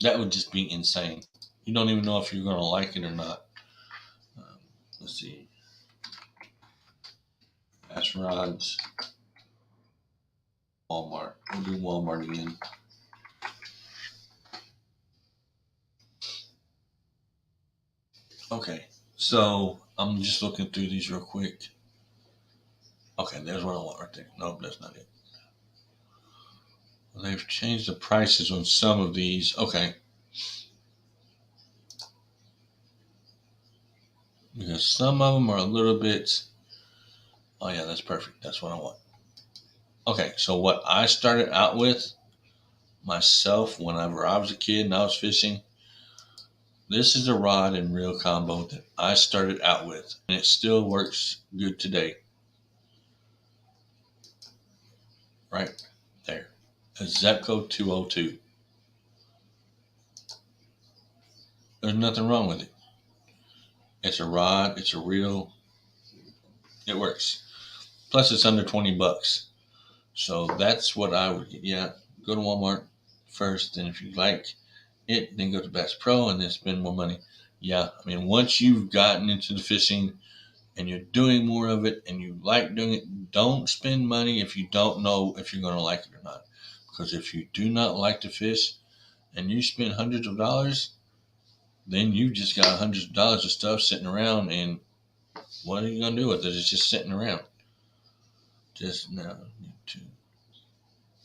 that would just be insane. You don't even know if you're going to like it or not. Let's see. Bass rods. Walmart. We'll do Walmart again. Okay, so I'm just looking through these real quick. Okay, there's what I want right there. Nope, that's not it. Well, they've changed the prices on some of these. Okay. Because some of them are a little bit. Oh, yeah, that's perfect. That's what I want. Okay, so what I started out with myself whenever I was a kid and I was fishing, this is a rod and reel combo that I started out with, and it still works good today. Right there. A Zebco 202. There's nothing wrong with it. It's a rod, it's a reel. It works. Plus it's under 20 bucks. So that's what I would get. Yeah, go to Walmart first, and if you like it, then go to Bass Pro and then spend more money. Yeah, I mean, once you've gotten into the fishing and you're doing more of it and you like doing it, don't spend money if you don't know if you're going to like it or not. Because if you do not like to fish and you spend hundreds of dollars, then you just got hundreds of dollars of stuff sitting around, and what are you going to do with it? It's just sitting around. Just now.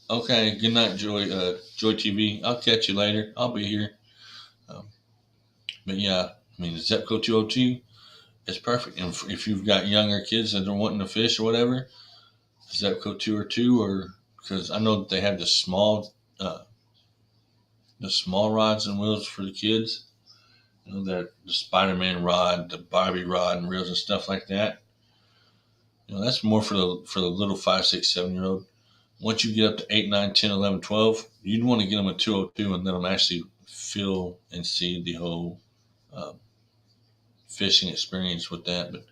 Okay, good night, Joy TV. I'll catch you later. I'll be here. But yeah, I mean, the Zebco 202 is perfect. And if you've got younger kids that are wanting to fish or whatever, Zebco 202, or because I know that they have the small rods and reels for the kids. You know, that the Spider-Man rod, the Barbie rod and reels and stuff like that. You know, that's more for the little 5, 6, 7-year-old. Once you get up to 8, 9, 10, 11, 12, you'd want to get them a 202 and let them actually feel and see the whole fishing experience with that. But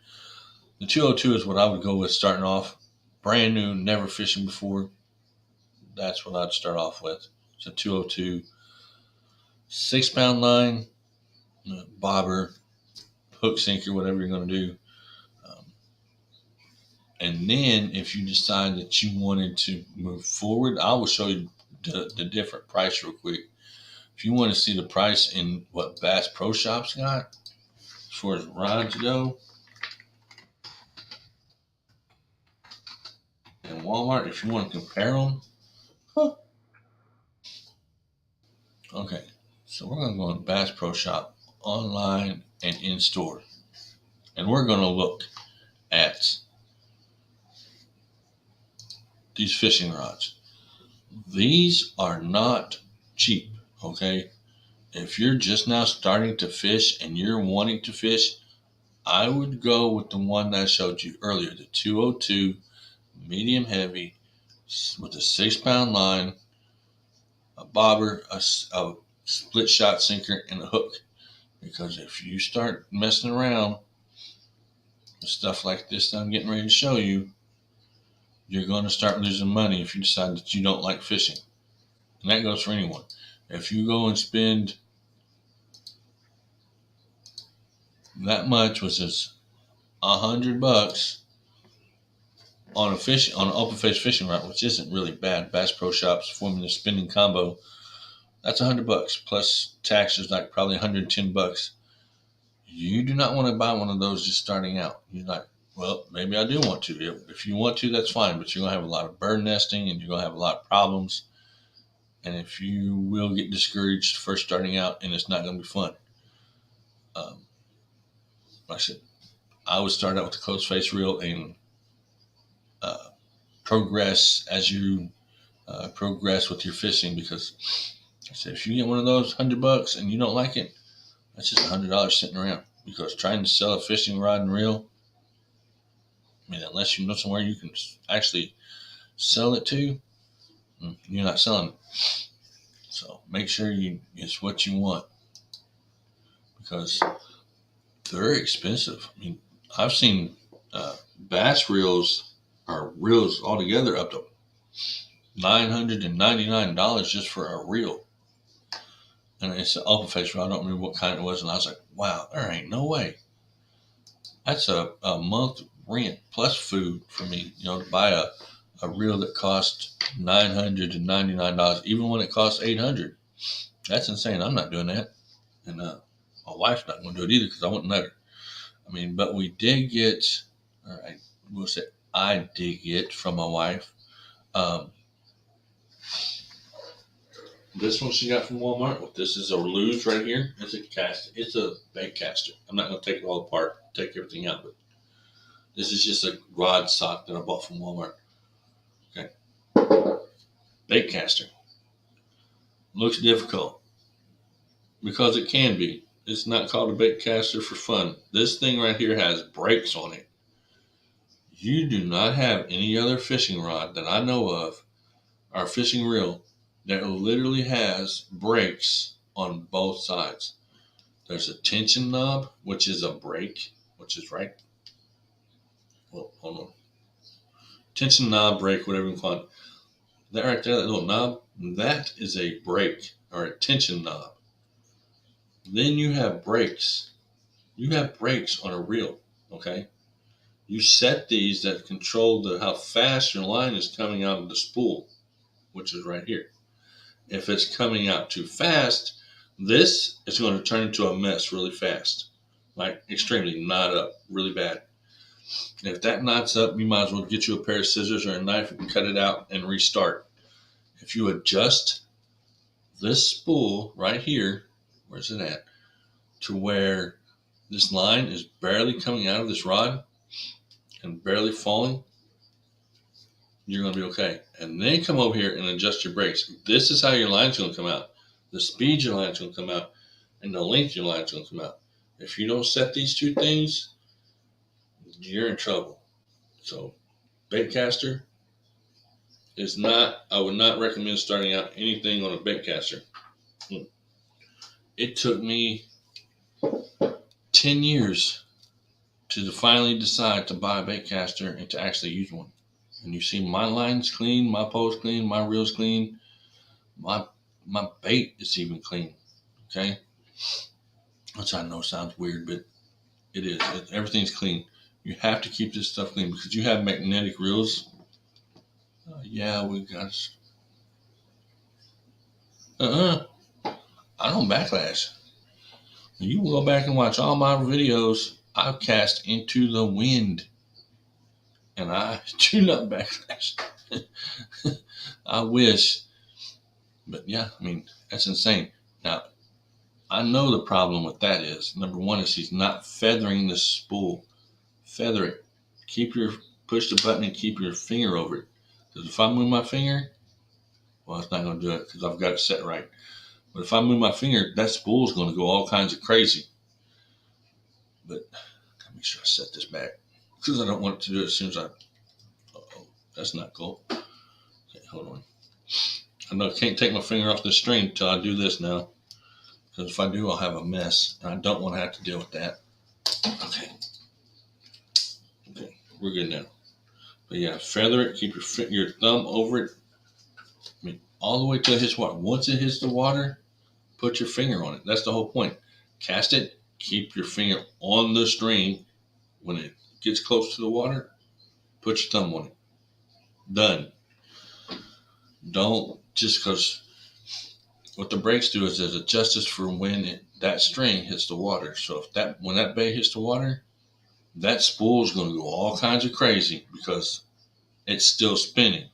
the 202 is what I would go with starting off. Brand new, never fishing before. That's what I'd start off with. It's a 202. 6-pound line, bobber, hook, sinker, whatever you're going to do. And then if you decide that you wanted to move forward, I will show you the different price real quick. If you want to see the price in what Bass Pro Shop's got, as far as rods go. And Walmart, if you want to compare them. Huh. Okay, so we're going to go on Bass Pro Shop online and in store. And we're going to look at these fishing rods. These are not cheap, okay? If you're just now starting to fish and you're wanting to fish, I would go with the one that I showed you earlier, the 202 medium heavy with a 6-pound line, a bobber, a split shot sinker, and a hook. Because if you start messing around with stuff like this that I'm getting ready to show you, you're going to start losing money if you decide that you don't like fishing. And that goes for anyone. If you go and spend that much, which is $100 on an open face fishing rod, which isn't really bad. Bass Pro Shops formula spinning combo, that's $100 plus taxes, like probably $110. You do not want to buy one of those just starting out. You're like, well, maybe I do want to. If you want to, that's fine, but you're going to have a lot of bird nesting and you're going to have a lot of problems. And if you will get discouraged first starting out, and it's not going to be fun. Like I said, I would start out with the closed face reel and progress as you progress with your fishing, because I said, if you get one of those $100 and you don't like it, that's just $100 sitting around. Because trying to sell a fishing rod and reel, I mean, unless you know somewhere you can actually sell it to, you're not selling it. So make sure it's what you want, because they're expensive. I mean, I've seen bass reels or reels altogether up to $999 just for a reel. And it's an open face reel. I don't remember what kind it was. And I was like, wow, there ain't no way. That's a month rent plus food for me, to buy a reel that cost $999, even when it costs $800. That's insane. I'm not doing that. And my wife's not going to do it either, because I wouldn't let her. I mean, but we did get, all right, we'll say I did get from my wife. This one she got from Walmart. This is a Lew's right here. It's a caster. It's a bait caster. I'm not going to take it all apart, take everything out, but this is just a rod sock that I bought from Walmart. Okay. Bait caster. Looks difficult, because it can be. It's not called a bait caster for fun. This thing right here has brakes on it. You do not have any other fishing rod that I know of, or fishing reel, that literally has brakes on both sides. There's a tension knob, which is a brake, which is right. Well, hold on. Tension knob, brake, whatever you call it. That right there, that little knob, that is a brake or a tension knob. Then you have brakes. You have brakes on a reel, okay? You set these that control how fast your line is coming out of the spool, which is right here. If it's coming out too fast, this is going to turn into a mess really fast. Like extremely knot up, really bad. And if that knots up, you might as well get you a pair of scissors or a knife and cut it out and restart. If you adjust this spool right here, where's it at, to where this line is barely coming out of this rod and barely falling, you're going to be okay. And then come over here and adjust your brakes. This is how your line's going to come out. The speed your line's going to come out, and the length your line's going to come out. If you don't set these two things, you're in trouble. So, bait caster is not, I would not recommend starting out anything on a bait caster. It took me 10 years to finally decide to buy a bait caster and to actually use one. And you see my line's clean, my pole's clean, my reel's clean, my bait is even clean, okay? Which I know sounds weird, but it is. Everything's clean. You have to keep this stuff clean, because you have magnetic reels. Yeah, we got. I don't backlash. You can go back and watch all my videos. I've cast into the wind, and I do not backlash. I wish, but yeah, I mean that's insane. Now I know the problem with that is number one is he's not feathering the spool. Feather it. Push the button and keep your finger over it. Because if I move my finger, well, it's not going to do it because I've got it set right. But if I move my finger, that spool is going to go all kinds of crazy. But let me make sure I set this back because I don't want it to do it as soon as I. Uh-oh, that's not cool. Okay, hold on. I know I can't take my finger off the string until I do this now. Because if I do, I'll have a mess. And I don't want to have to deal with that. Okay. Okay, we're good now. But yeah, feather it. Keep your thumb over it. I mean, all the way till it hits water. Once it hits the water, put your finger on it. That's the whole point. Cast it. Keep your finger on the string. When it gets close to the water, put your thumb on it. Done. Don't just because what the brakes do is it adjusts for when that string hits the water. So when that bait hits the water, that spool is going to go all kinds of crazy because it's still spinning,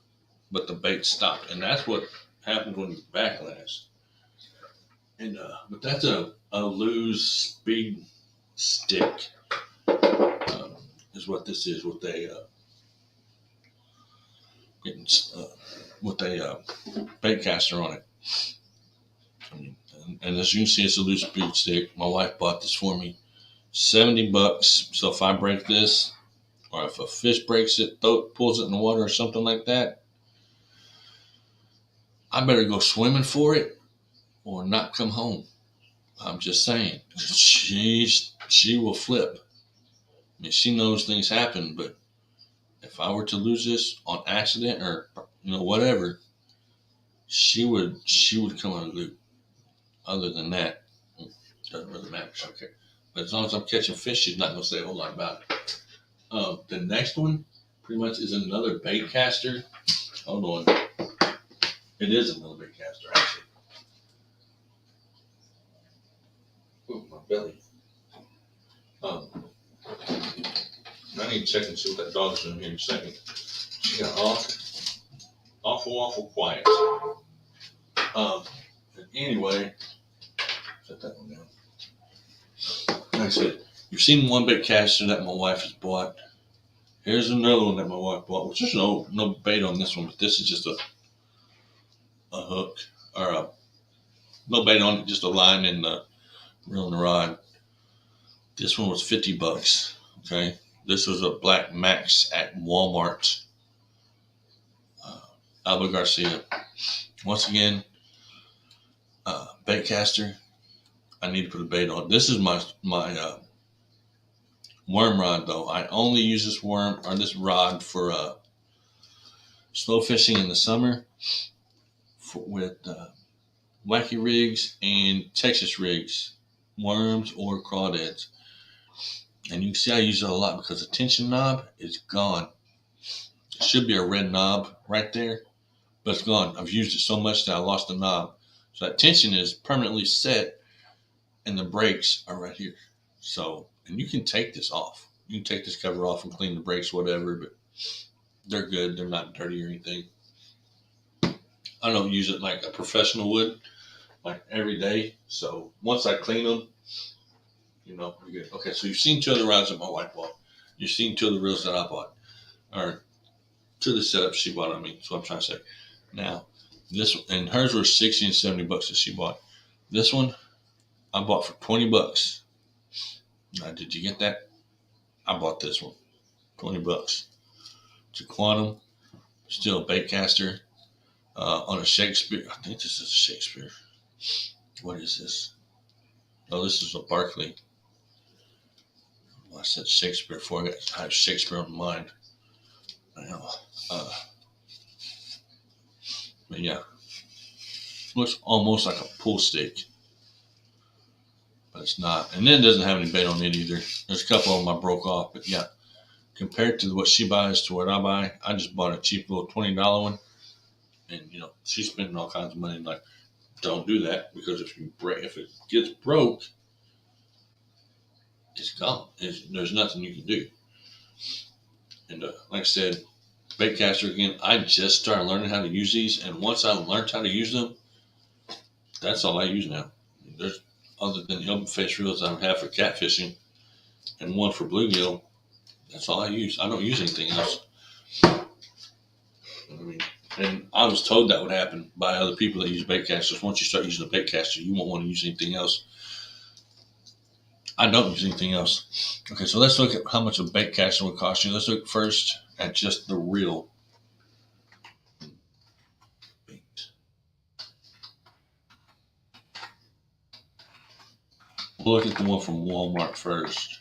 but the bait stopped, and that's what happens when you backlash. And but that's a loose speed stick is what this is. With a bait caster on it. I mean, and as you can see, it's a loose speed stick. My wife bought this for me, $70. So if I break this, or if a fish breaks it, pulls it in the water or something like that, I better go swimming for it or not come home. I'm just saying, she will flip. I mean, she knows things happen, but if I were to lose this on accident or whatever, she would come on a loop. Other than that, doesn't really matter. Okay, but as long as I'm catching fish, she's not gonna say a whole lot about it. The next one, pretty much, is another bait caster. Hold on, it is another bait caster actually. Ooh, my belly. I need to check and see what that dog's doing here in a second. She got awful quiet. But anyway, set that one down. Like I said, you've seen one bait caster that my wife has bought. Here's another one that my wife bought, which there's no bait on this one, but this is just a hook or no bait on it, just a line and the reel and the rod. This one was $50. Okay, this was a Black Max at Walmart. Alba Garcia. Once again, bait caster. I need to put a bait on. This is my worm rod though. I only use this rod for slow fishing in the summer with wacky rigs and Texas rigs, worms or crawdads. And you can see I use it a lot because the tension knob is gone. It should be a red knob right there, but it's gone. I've used it so much that I lost the knob. So that tension is permanently set and the brakes are right here. So, and you can take this off. You can take this cover off and clean the brakes, whatever, but they're good. They're not dirty or anything. I don't use it like a professional would, like every day. So once I clean them, we're good. Okay, so you've seen two of the rods that my wife bought. You've seen two of the reels that I bought. Or two of the setups she bought, that's what I'm trying to say. Now, this one, and hers were $60 and $70 that she bought. This one, I bought for $20. Now, did you get that? I bought this one, $20. It's a Quantum, still a bait caster, on a Shakespeare. I think this is a Shakespeare. What is this? Oh, this is a Barkley. Well, I said Shakespeare before. I have Shakespeare on mine. But yeah, looks almost like a pool stick, but it's not. And then it doesn't have any bait on it either. There's a couple of them I broke off, but yeah, compared to what she buys to what I buy, I just bought a cheap little $20 one, and she's spending all kinds of money. Like, don't do that because if it gets broke, it's gone. There's nothing you can do. And like I said, baitcaster again. I just started learning how to use these, and once I learned how to use them, that's all I use now. There's other than the open fish reels I have for catfishing, and one for bluegill. That's all I use. I don't use anything else. I mean, and I was told that would happen by other people that use bait casters. Once you start using a bait caster, you won't want to use anything else. I don't use anything else. Okay, so let's look at how much a bait caster would cost you. Let's look first at just the reel. We'll look at the one from Walmart first.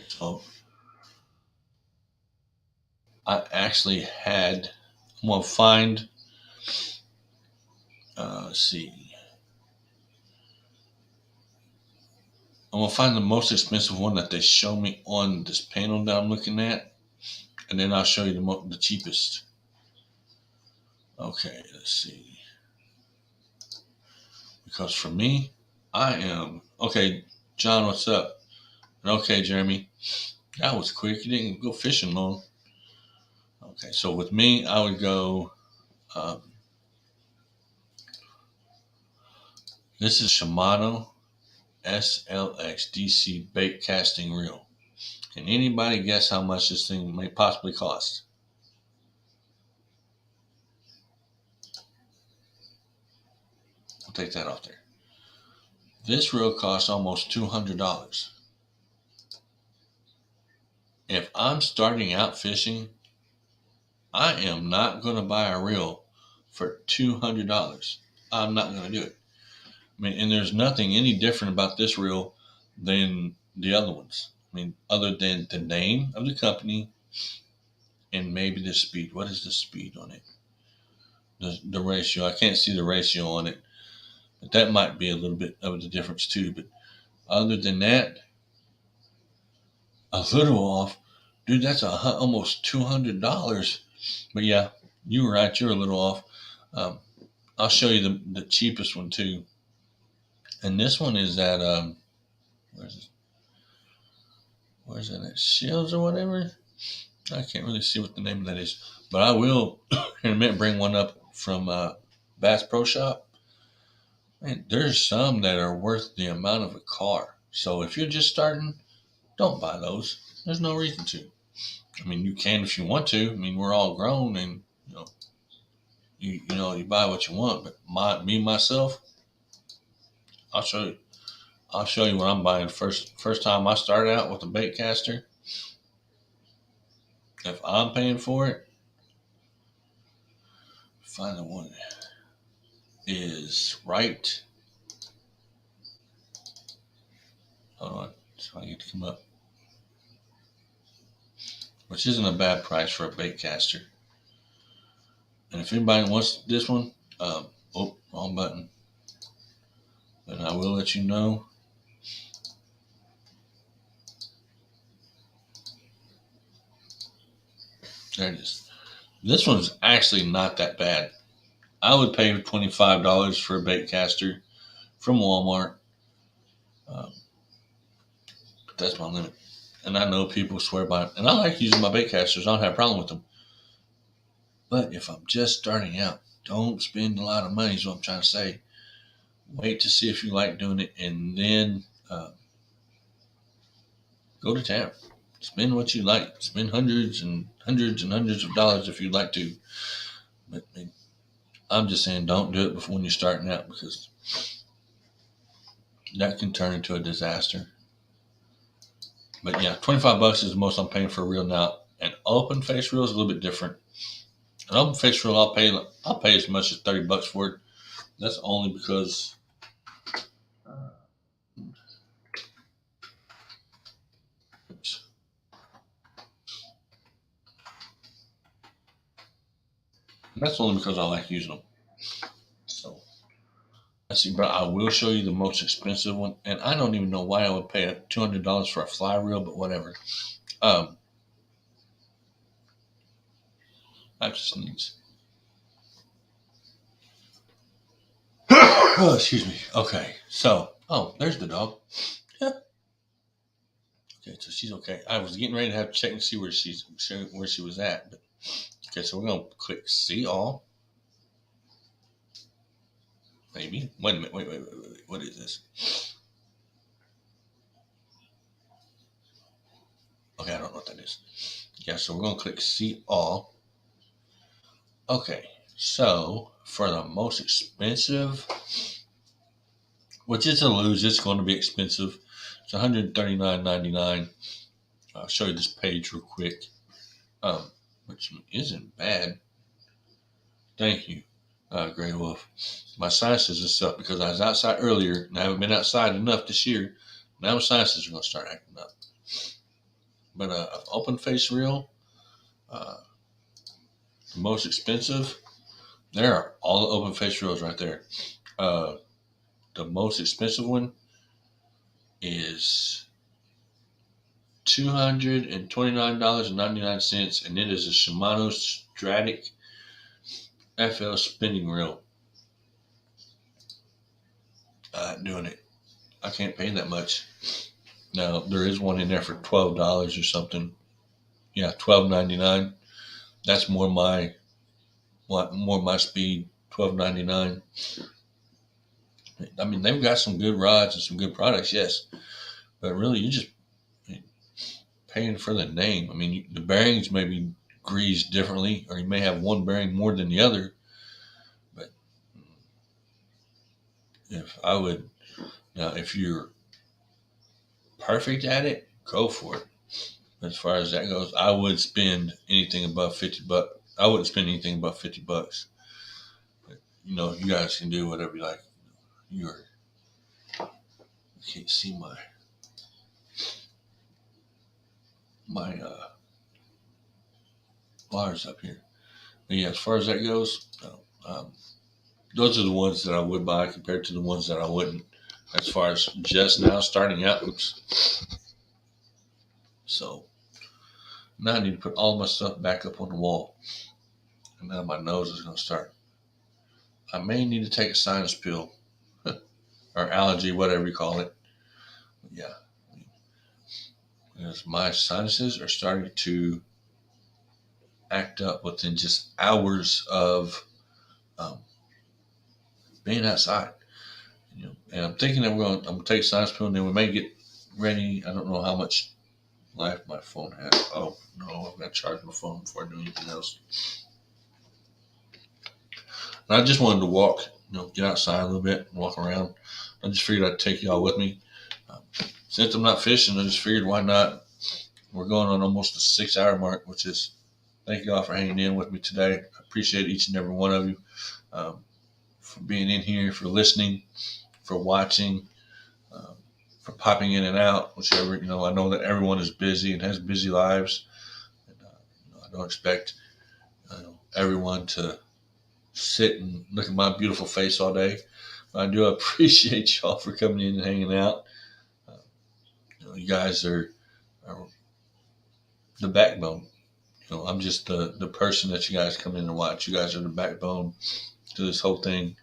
So I actually had, I'm going to find, let's see. I'm going to find the most expensive one that they show me on this panel that I'm looking at, and then I'll show you the cheapest. Okay, let's see. Because for me, I am, okay, John, what's up? Okay, Jeremy, that was quick. You didn't go fishing long. Okay, so with me, I would go, this is Shimano SLX DC bait casting reel. Can anybody guess how much this thing may possibly cost? I'll take that off there. This reel costs almost $200. If I'm starting out fishing, I am not going to buy a reel for $200. I'm not going to do it. I mean, and there's nothing any different about this reel than the other ones. I mean, other than the name of the company and maybe the speed. What is the speed on it? The ratio. I can't see the ratio on it, but that might be a little bit of the difference too. But other than that, a little off. Dude, that's almost $200. But yeah, you were right. You're a little off. I'll show you the cheapest one too. And this one is at, where's that at? Shields or whatever? I can't really see what the name of that is. But I will, in a minute, bring one up from Bass Pro Shop. Man, there's some that are worth the amount of a car. So if you're just starting, don't buy those. There's no reason to. I mean, you can if you want to. I mean, we're all grown, and you buy what you want. But myself, I'll show you. I'll show you what I'm buying. First time I started out with a bait caster. If I'm paying for it, find the one is right. Hold on, so I get to come up. Which isn't a bad price for a bait caster. And if anybody wants this one, wrong button. Then I will let you know. There it is. This one's actually not that bad. I would pay $25 for a bait caster from Walmart. But that's my limit. And I know people swear by it. And I like using my bait casters. I don't have a problem with them. But if I'm just starting out, don't spend a lot of money is what I'm trying to say. Wait to see if you like doing it, and then go to town. Spend what you like. Spend hundreds and hundreds and hundreds of dollars if you'd like to. But I'm just saying, don't do it when you're starting out, because that can turn into a disaster. But yeah, $25 is the most I'm paying for a reel now. An open face reel is a little bit different. An open face reel, I'll pay as much as $30 for it. That's only because I like using them. So let's see, but I will show you the most expensive one, and I don't even know why I would pay $200 for a fly reel, but whatever. I just sneeze. Oh, excuse me. Okay, so there's the dog. Yeah. Okay, so she's okay. I was getting ready to have to check and see where she was at. But, okay, so we're gonna click see all. Maybe. Wait a minute. Wait. What is this? Okay, I don't know what that is. Yeah, so we're gonna click see all. Okay, so for the most expensive, which is a lose, it's going to be expensive. It's $139.99. I'll show you this page real quick, which isn't bad. Thank you, Grey Wolf. My sinuses are stuck because I was outside earlier and I haven't been outside enough this year. Now my sinuses are going to start acting up. But open face reel, the most expensive. There are all the open face reels right there. The most expensive one is $229.99, and it is a Shimano Stratic FL spinning reel. Doing it. I can't pay that much. Now there is one in there for $12 or something. Yeah, $12.99. That's more my speed. $12.99. I mean, they've got some good rods and some good products, yes, but really you're just paying for the name. I mean, the bearings may be greased differently, or you may have one bearing more than the other. But if you're perfect at it, go for it. As far as that goes, I would spend anything above $50. I wouldn't spend anything above $50. But, you guys can do whatever you like. I can't see my bars up here. But yeah, as far as that goes, those are the ones that I would buy compared to the ones that I wouldn't. As far as just now starting out, So now I need to put all my stuff back up on the wall. And now my nose is going to start. I may need to take a sinus pill or allergy, whatever you call it. But yeah. Because my sinuses are starting to act up within just hours of being outside. And I'm thinking that I'm going to take a sinus pill, and then we may get ready. I don't know how much life my phone has. Oh no, I've got to charge my phone before I do anything else. And I just wanted to walk, get outside a little bit and walk around. I just figured I'd take y'all with me. Since I'm not fishing, I just figured why not. We're going on almost the 6-hour mark, which is, thank you all for hanging in with me today. I appreciate each and every one of you for being in here, for listening, for watching, for popping in and out, whichever. I know that everyone is busy and has busy lives. And, I don't expect everyone to sit and look at my beautiful face all day. But I do appreciate y'all for coming in and hanging out. You guys are the backbone. I'm just the person that you guys come in and watch. You guys are the backbone to this whole thing.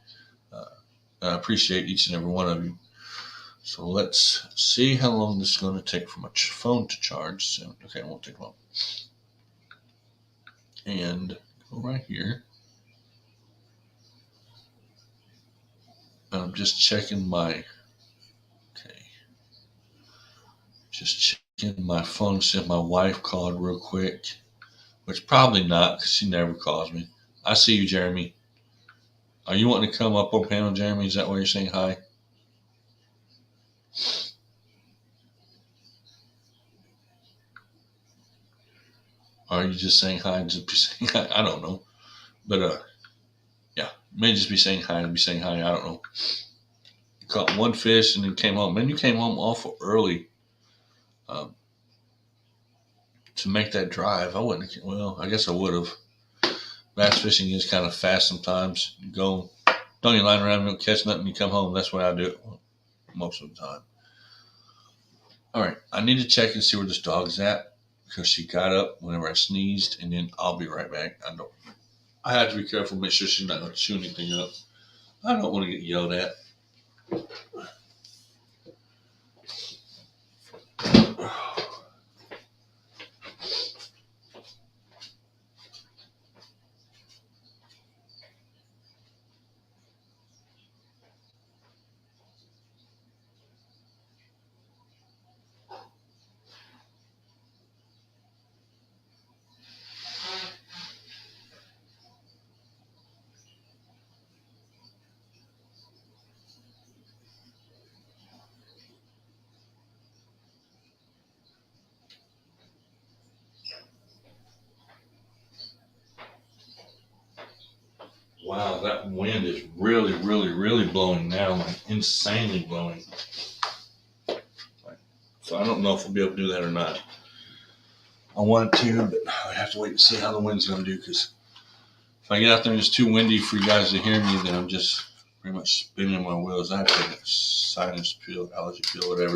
I appreciate each and every one of you. So let's see how long this is going to take for my phone to charge. So, okay, it won't take long. And go right here. I'm just checking my phone, see if my wife called real quick, which probably not, because she never calls me. I see you, Jeremy. Are you wanting to come up on panel, Jeremy? Is that why you're saying hi? Or are you just saying hi and just be saying hi? I don't know. But, yeah, may just be saying hi and be saying hi. I don't know. You caught one fish and then came home. Man, you came home awful early to make that drive. I guess I would have. Bass fishing is kind of fast sometimes. You go, don't you line around, you don't catch nothing, you come home. That's the way I do it most of the time. All right, I need to check and see where this dog's at because she got up whenever I sneezed, and then I'll be right back. I have to be careful, make sure she's not going to chew anything up. I don't want to get yelled at. Wow, that wind is really, really, really blowing now, like insanely blowing. So I don't know if we'll be able to do that or not. I want to, but I have to wait and see how the wind's going to do, because if I get out there and it's too windy for you guys to hear me, then I'm just pretty much spinning my wheels. I have to take a sinus peel, allergy peel, whatever.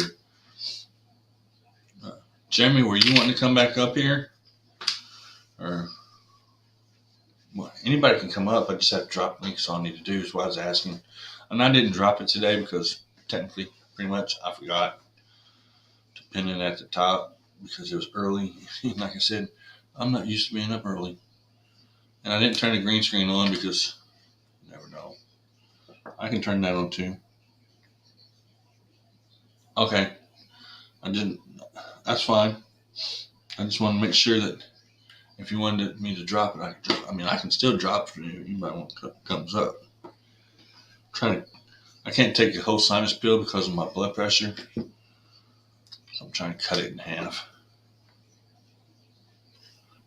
Jeremy, were you wanting to come back up here? Or well, anybody can come up. I just have to drop links on you to do is what I was asking. And I didn't drop it today because technically, pretty much, I forgot to pin it at the top because it was early. Like I said, I'm not used to being up early. And I didn't turn the green screen on because you never know. I can turn that on too. Okay. I didn't. That's fine. I just want to make sure that if you wanted me to drop it, I can still drop it for you. You might want to comes up. I can't take the whole sinus pill because of my blood pressure. So I'm trying to cut it in half.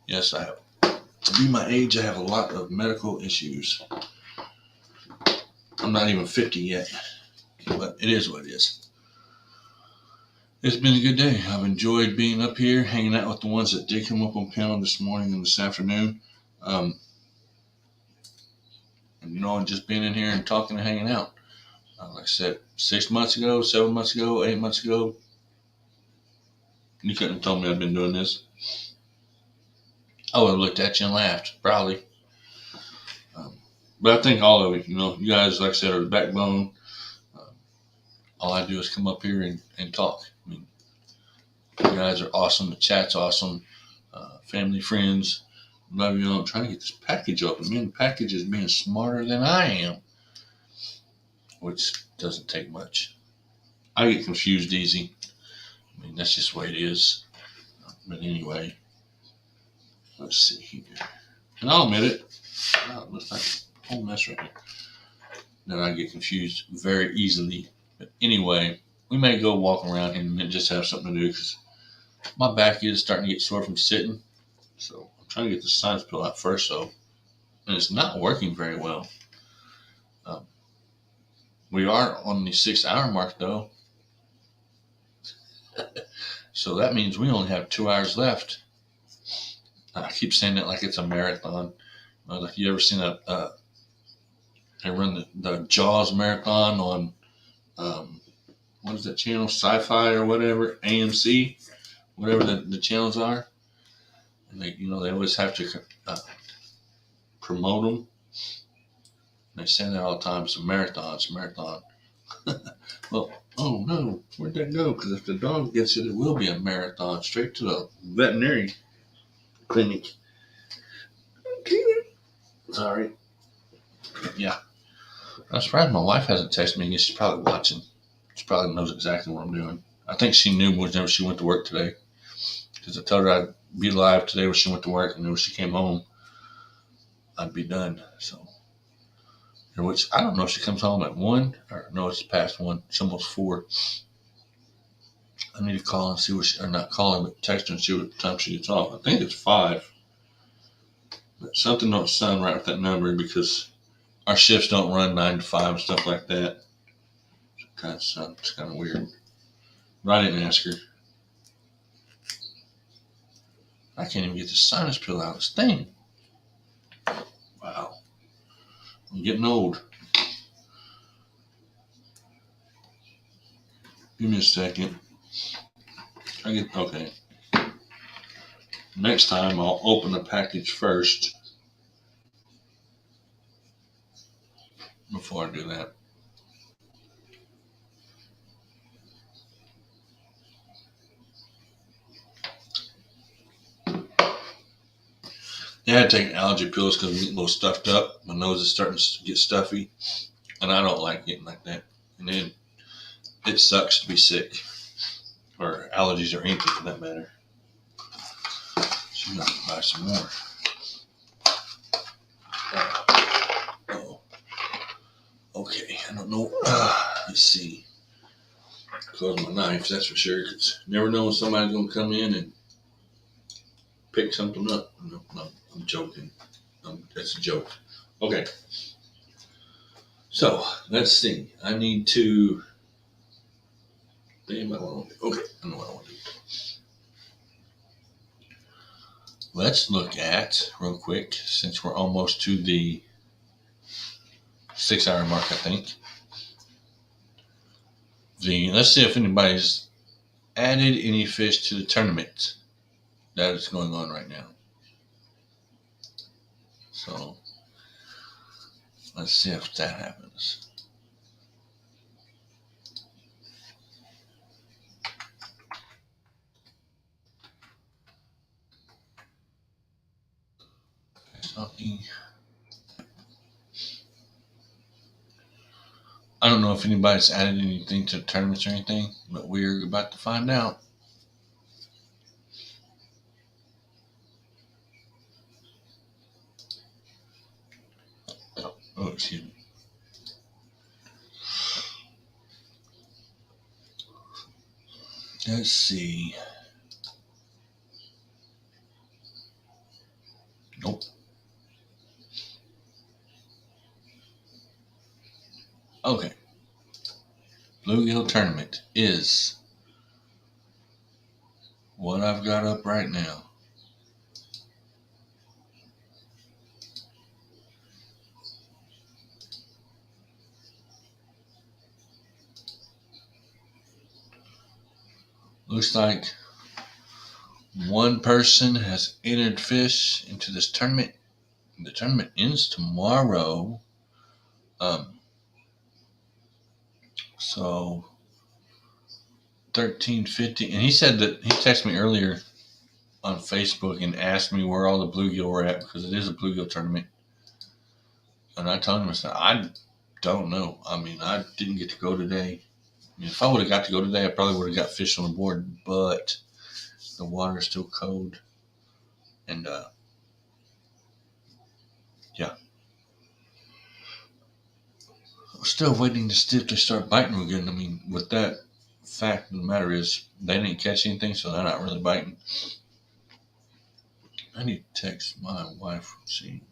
Yes, I have. To be my age, I have a lot of medical issues. I'm not even 50 yet, but it is what it is. It's been a good day. I've enjoyed being up here, hanging out with the ones that did come up on panel this morning and this afternoon. And just being in here and talking and hanging out. Like I said, 6 months ago, 7 months ago, 8 months ago, you couldn't have told me I'd been doing this. I would have looked at you and laughed, probably. But I think all of it, you guys, like I said, are the backbone. All I do is come up here and talk. I mean, you guys are awesome. The chat's awesome. Family, friends, love you all. I'm trying to get this package open. Man, the package is being smarter than I am, which doesn't take much. I get confused easy. I mean, that's just the way it is. But anyway, let's see here. And I'll admit it. It looks like a whole mess right here. That I get confused very easily. But anyway, we may go walk around and just have something to do because my back is starting to get sore from sitting. So I'm trying to get the sinus pill out first, though. And it's not working very well. We are on the 6 hour mark, though. So that means we only have 2 hours left. I keep saying that like it's a marathon. Like you ever seen they run the Jaws marathon on, what is that channel? Sci-Fi or whatever, AMC, whatever the channels are. And they always have to promote them. They say that all the time. It's a marathon. It's a marathon. Well, oh no, where'd that go? Because if the dog gets it, it will be a marathon straight to the veterinary clinic. Sorry. Yeah. I'm surprised my wife hasn't texted me yet. She's probably watching. She probably knows exactly what I'm doing. I think she knew whenever she went to work today. Because I told her I'd be live today when she went to work, and then when she came home, I'd be done. So, which I don't know if she comes home at 1 or no, it's past 1. It's almost 4. I need to call and see what or not call her, but text her and see what time she gets off. I think it's 5. But something don't sound right with that number because our shifts don't run 9 to 5 and stuff like that. It's kind of weird. But I didn't ask her. I can't even get the sinus pill out of this thing. Wow. I'm getting old. Give me a second. Okay. Next time I'll open the package first before I do that. Yeah, I had to take allergy pills because I'm getting a little stuffed up. My nose is starting to get stuffy, and I don't like getting like that. And then it sucks to be sick, or allergies or anything for that matter. She's gonna buy some more. Oh, okay. I don't know. Let's see. Close my knife, that's for sure. Cause you never know when somebody's gonna come in and pick something up. No, I'm joking. That's a joke. Okay. So let's see. I need to. Okay, I know what I want to do. Let's look at real quick, since we're almost to the 6-hour mark, I think. Let's see if anybody's added any fish to the tournament that is going on right now. So let's see if that happens. I don't know if anybody's added anything to the tournaments or anything, but we're about to find out. Oh, excuse me. Let's see. Nope. Okay. Bluegill tournament is what I've got up right now. Looks like one person has entered fish into this tournament. The tournament ends tomorrow. So 1350. And he said that he texted me earlier on Facebook and asked me where all the bluegill were at, because it is a bluegill tournament. And I told him, I said, I don't know. I mean, I didn't get to go today. I mean, if I would have got to go today, I probably would have got fish on the board, but the water is still cold. And, yeah. I'm still waiting to see if they start biting again. I mean, with that, fact of the matter is, they didn't catch anything, so they're not really biting. I need to text my wife and see.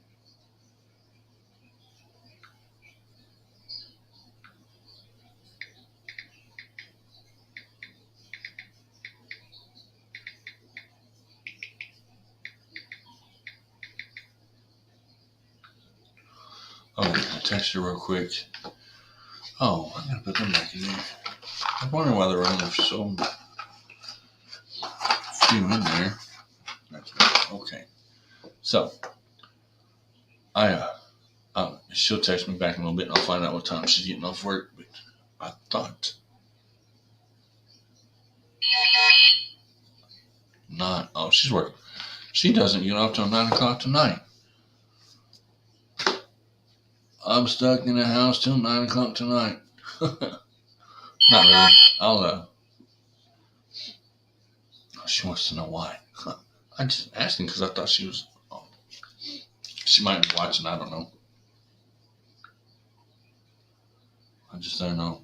Oh, I text her real quick. Oh, I gotta put them back in there. I'm wondering why they're only so few in there. Okay. So, she'll text me back in a little bit and I'll find out what time she's getting off work. But I thought not. Oh, she's working. She doesn't get off till 9 o'clock tonight. I'm stuck in the house till 9 o'clock tonight. Not really. She wants to know why. I just asked him because I thought she was. She might be watching. I don't know. I just don't know.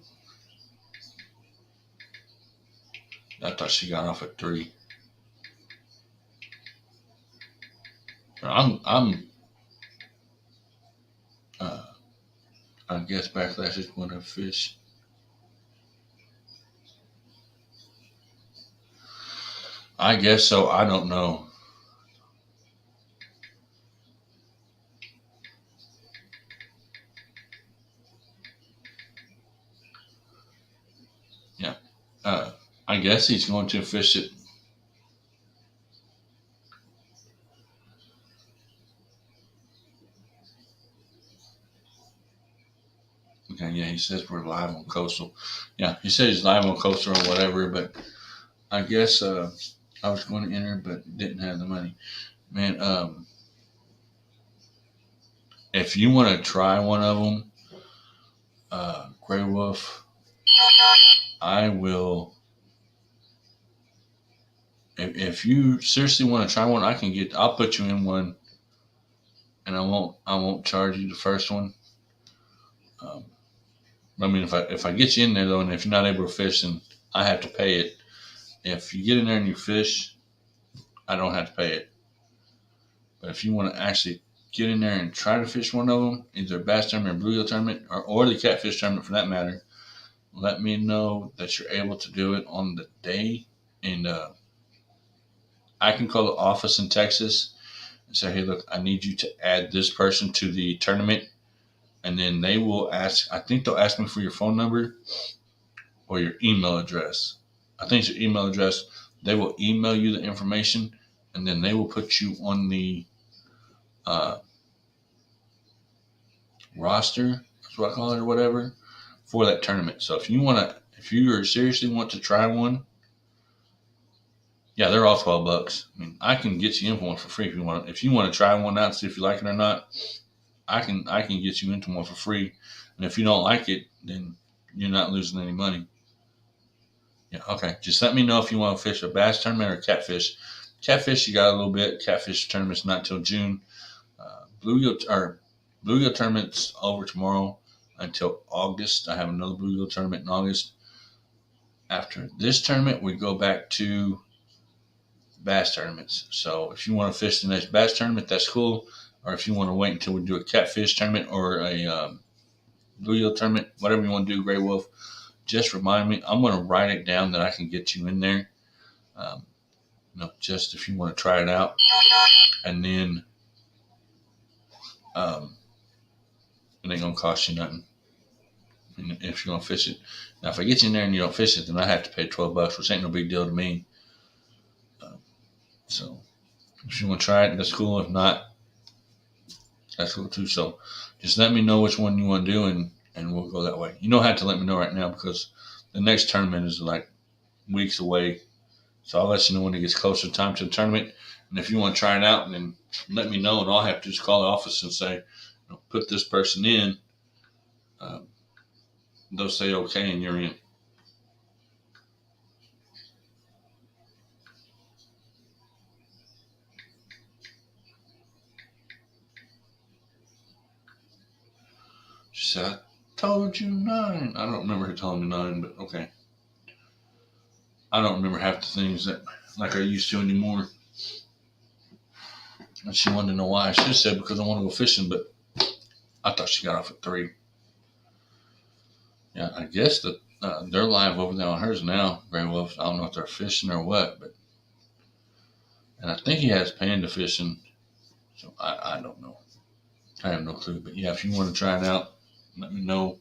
I thought she got off at 3. I guess Backlash is going to fish. I guess so. I don't know. Yeah. I guess he's going to fish it. Okay, yeah, he says we're live on Coastal. Yeah, he says he's live on Coastal or whatever, but I guess I was going to enter but didn't have the money. Man, if you want to try one of them, Gray Wolf, I will. If you seriously want to try one, I'll put you in one, and I won't charge you the first one. I mean, if I get you in there though, and if you're not able to fish, then I have to pay it. If you get in there and you fish, I don't have to pay it. But if you want to actually get in there and try to fish one of them, either a bass tournament or bluegill tournament, or the catfish tournament for that matter, let me know that you're able to do it on the day, and I can call the office in Texas and say, hey, look, I need you to add this person to the tournament. And then they will ask, I think they'll ask me for your phone number or your email address. I think it's your email address. They will email you the information, and then they will put you on the roster, that's what I call it, or whatever, for that tournament. So if you seriously want to try one, yeah, they're all $12. I mean, I can get you in one for free if you want. If you want to try one out and see if you like it or not, I can get you into one for free. And if you don't like it, then you're not losing any money. Yeah, okay. Just let me know if you want to fish a bass tournament or catfish. Catfish, you got a little bit. Catfish tournament's not till June. Bluegill tournament's over tomorrow until August. I have another bluegill tournament in August. After this tournament, we go back to bass tournaments. So if you want to fish the next bass tournament, that's cool. Or if you want to wait until we do a catfish tournament or a bluegill tournament, whatever you want to do, Gray Wolf, just remind me. I'm going to write it down that I can get you in there. Just if you want to try it out. And then it ain't going to cost you nothing if you're going to fish it. Now, if I get you in there and you don't fish it, then I have to pay $12, which ain't no big deal to me. So if you want to try it, that's cool. If not, that's cool too. So just let me know which one you want to do, and we'll go that way. You don't have to let me know right now because the next tournament is like weeks away. So I'll let you know when it gets closer time to the tournament. And if you want to try it out, then let me know, and I'll have to just call the office and say, put this person in. They'll say okay, and you're in. She said, I told you 9. I don't remember her telling me 9, but okay. I don't remember half the things that like I used to anymore. And she wanted to know why. I should have said because I want to go fishing, but I thought she got off at 3. Yeah, I guess that they're live over there on hers now, Gray Wolf. I don't know if they're fishing or what, and I think he has panda fishing, so I don't know. I have no clue, but yeah, if you want to try it out, let me know.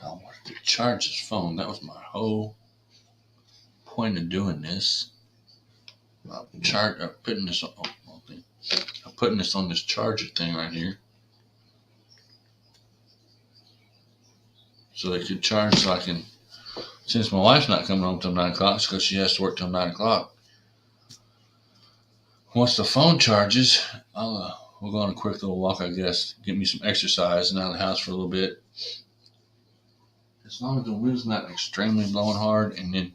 I wanted to charge his phone. That was my whole point of doing this. I'm putting this on this charger thing right here, so they could charge. So I can, since my wife's not coming home till 9 o'clock, it's because she has to work till 9 o'clock. Once the phone charges, we'll go on a quick little walk, I guess. Get me some exercise and out of the house for a little bit. As long as the wind's not extremely blowing hard, and then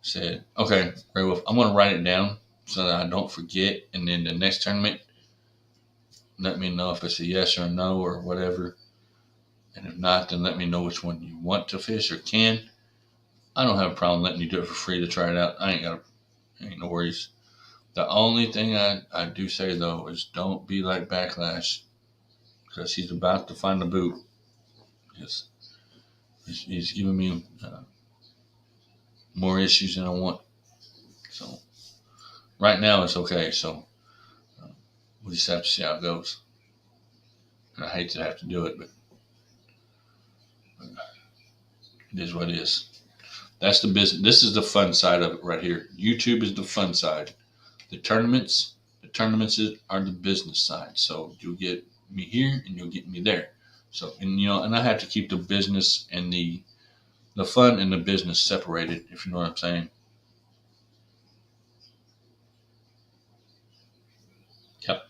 said, okay, Gray Wolf, I'm going to write it down so that I don't forget. And then the next tournament, let me know if it's a yes or a no or whatever. And if not, then let me know which one you want to fish or can. I don't have a problem letting you do it for free to try it out. Ain't no worries. The only thing I do say, though, is don't be like Backlash, because he's about to find a boot. He's giving me more issues than I want. So right now it's okay. So we just have to see how it goes. And I hate to have to do it, but it is what it is. That's the business. This is the fun side of it right here. YouTube is the fun side. The tournaments are the business side. So you'll get me here and you'll get me there. So, and I have to keep the business and the fun and the business separated, if you know what I'm saying. Yep.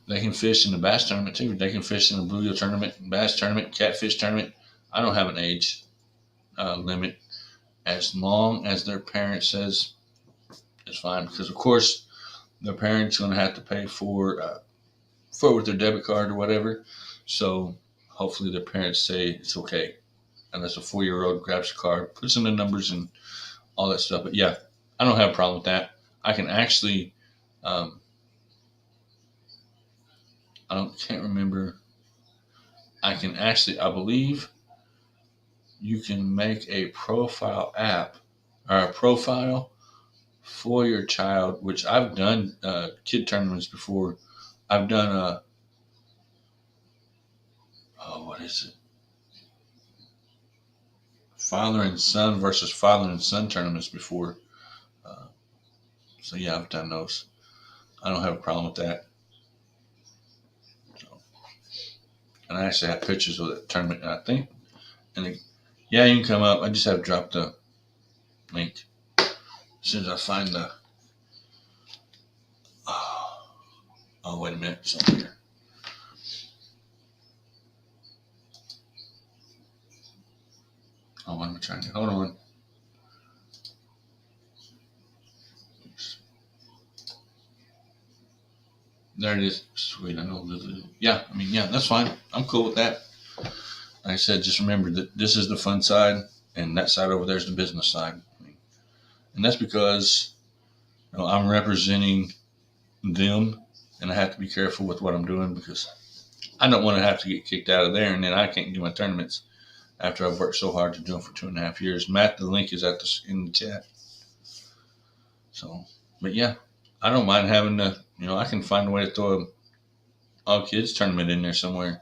They can fish in the bass tournament too. They can fish in the bluegill tournament, bass tournament, catfish tournament. I don't have an age limit. As long as their parent says it's fine, because of course their parent's going to have to pay for with their debit card or whatever. So hopefully their parents say it's okay, unless a 4-year-old grabs a card, puts in the numbers and all that stuff. But yeah, I don't have a problem with that. I can actually, can't remember. I believe you can make a profile app or a profile for your child, which I've done kid tournaments before. I've done what is it? Father and son versus father and son tournaments before. So yeah, I've done those. I don't have a problem with that. So, and I actually have pictures of that tournament, I think. And yeah, you can come up. I just have to drop the link as soon as I find the. Oh, wait a minute, it's over here. Oh, what am I trying to? Hold on. Oops. There it is. Sweet. I know. Yeah, I mean, yeah, that's fine. I'm cool with that. Like I said, just remember that this is the fun side, and that side over there is the business side. And that's because I'm representing them, and I have to be careful with what I'm doing because I don't want to have to get kicked out of there, and then I can't do my tournaments after I've worked so hard to do them for 2.5 years. Matt, the link is in the chat. So, but yeah, I don't mind having the, I can find a way to throw an all kids tournament in there somewhere.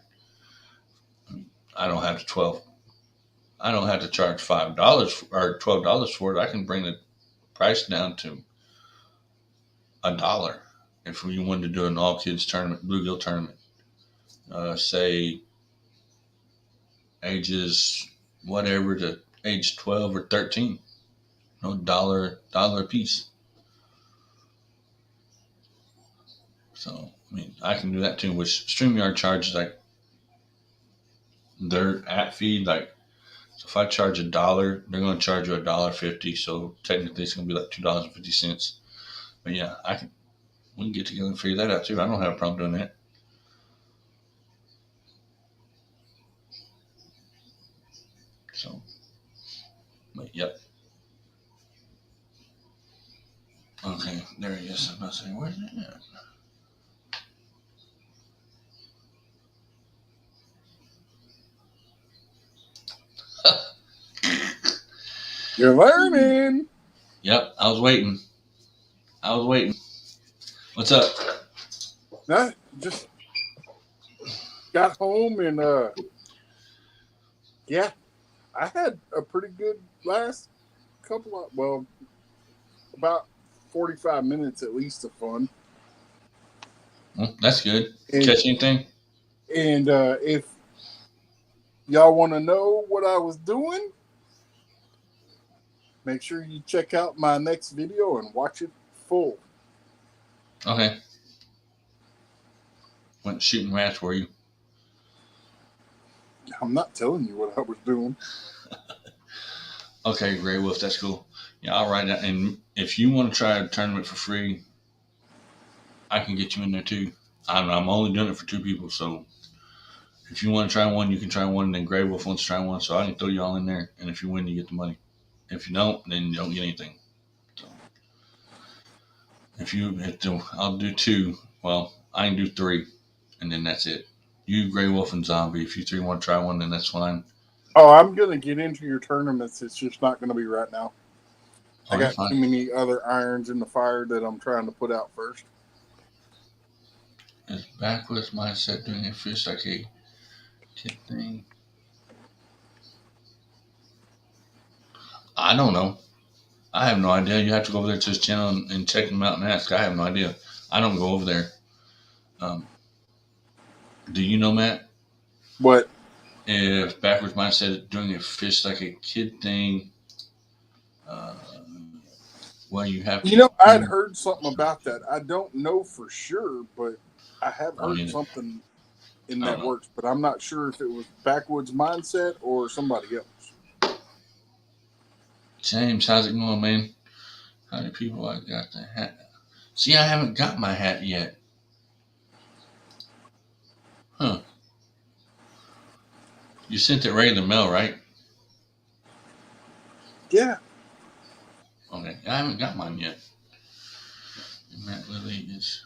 I don't have to charge $5 or $12 for it. I can bring the price down to $1 if we wanted to do an all kids tournament, bluegill tournament. Say ages whatever to age 12 or 13. $1 a piece. So, I mean, I can do that too, which StreamYard charges like their app fee. Like, so if I charge $1, they're going to charge you $1.50. So technically it's going to be like $2.50. But yeah, we can get together and figure that out too. I don't have a problem doing that. So, but yep. Okay, there he is. I'm not saying, where's it at? You're learning. Yep, I was waiting. What's up? Nah, just got home and yeah, I had a pretty good last about 45 minutes at least of fun. Well, that's good. Catch anything? And if y'all want to know what I was doing, make sure you check out my next video and watch it full. Okay. Went shooting rats, were you? I'm not telling you what I was doing. Okay, Gray Wolf, that's cool. Yeah, I'll write that. And if you want to try a tournament for free, I can get you in there too. I'm only doing it for 2 people, so if you want to try one, you can try one. And then Gray Wolf wants to try one, so I can throw you all in there. And if you win, you get the money. If you don't, then you don't get anything. So I'll do 2. Well, I can do 3, and then that's it. You, Gray Wolf, and Zombie. If you 3 want to try one, then that's fine. Oh, I'm gonna get into your tournaments. It's just not gonna be right now. I got fine. too many other irons in the fire that I'm trying to put out first. Is backwards mindset doing a fish like a kid thing? I don't know. I have no idea. You have to go over there to his channel and check him out and ask. I have no idea. I don't go over there. Do you know, Matt? What? If backwards mindset is doing a fish like a kid thing, well, you have to. I'd heard something about that. I don't know for sure, but I have I mean, heard something in I don't that know. works, but I'm not sure if it was Backwoods Mindset or somebody else. James, how's it going, man? How many people I got the hat? See, I haven't got my hat yet. Huh. You sent it regular mail, right? Yeah. Okay. I haven't got mine yet. And Matt Lily is.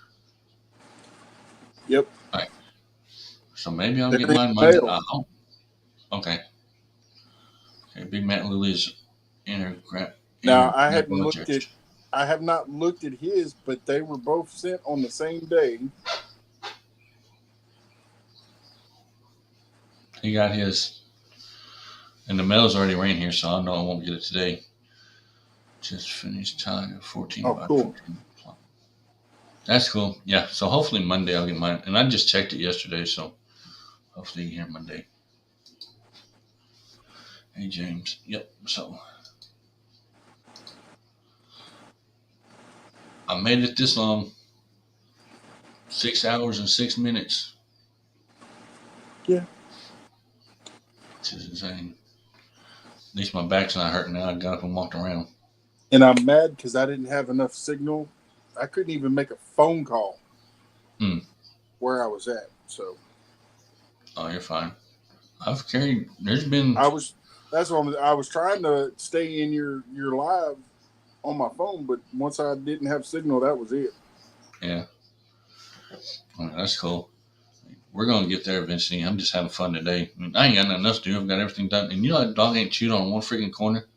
Yep. All right. So maybe I'll They're get in mine the Monday. mail. Okay. Okay. Big Matt Lily's Now I have not looked at his, but they were both sent on the same day. He got his, and the mail's already ran here, so I know I won't get it today. Just finished tying at 14 Oh, by cool. 14. That's cool. Yeah. So hopefully Monday I'll get mine, and I just checked it yesterday, so hopefully you can hear Monday. Hey James. Yep. So I made it this long. 6 hours and 6 minutes. Yeah. Which is insane. At least my back's not hurting now. I got up and walked around. And I'm mad because I didn't have enough signal. I couldn't even make a phone call where I was at. So. Oh, you're fine. I've carried. There's been. I was trying to stay in your live on my phone, but once I didn't have signal, that was it. Yeah. Well, that's cool. We're gonna get there eventually. I'm just having fun today. I mean, I ain't got nothing else to do. I've got everything done. And you know that dog ain't chewed on one freaking corner.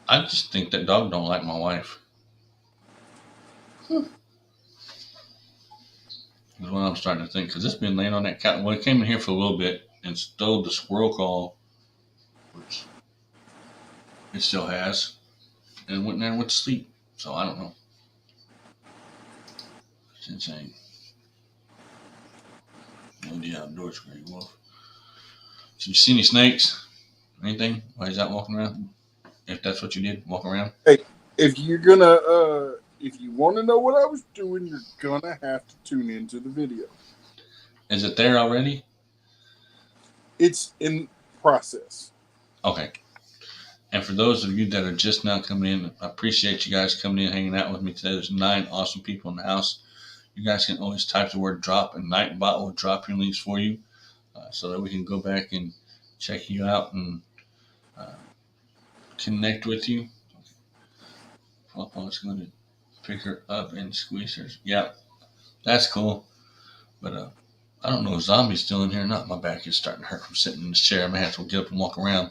I just think that dog don't like my wife. That's what I'm starting to think, because it's been laying on that couch. Well, it came in here for a little bit and stole the squirrel call, which it still has, and went in there and went to sleep. So I don't know. It's insane. No the outdoors, Grey Wolf. So you see any snakes? Anything while he's out walking around? If that's what you did, walk around. Hey, if you're gonna if you want to know what I was doing, you're gonna have to tune into the video. Is it there already? It's in process. Okay. And for those of you that are just now coming in, I appreciate you guys coming in, hanging out with me today. There's 9 awesome people in the house. You guys can always type the word drop, and Nightbot will drop your links for you so that we can go back and check you out and connect with you. Papa's going to pick her up and squeeze her. Yeah, that's cool. But I don't know if Zombie's still in here or not. My back is starting to hurt from sitting in this chair. I may have to get up and walk around.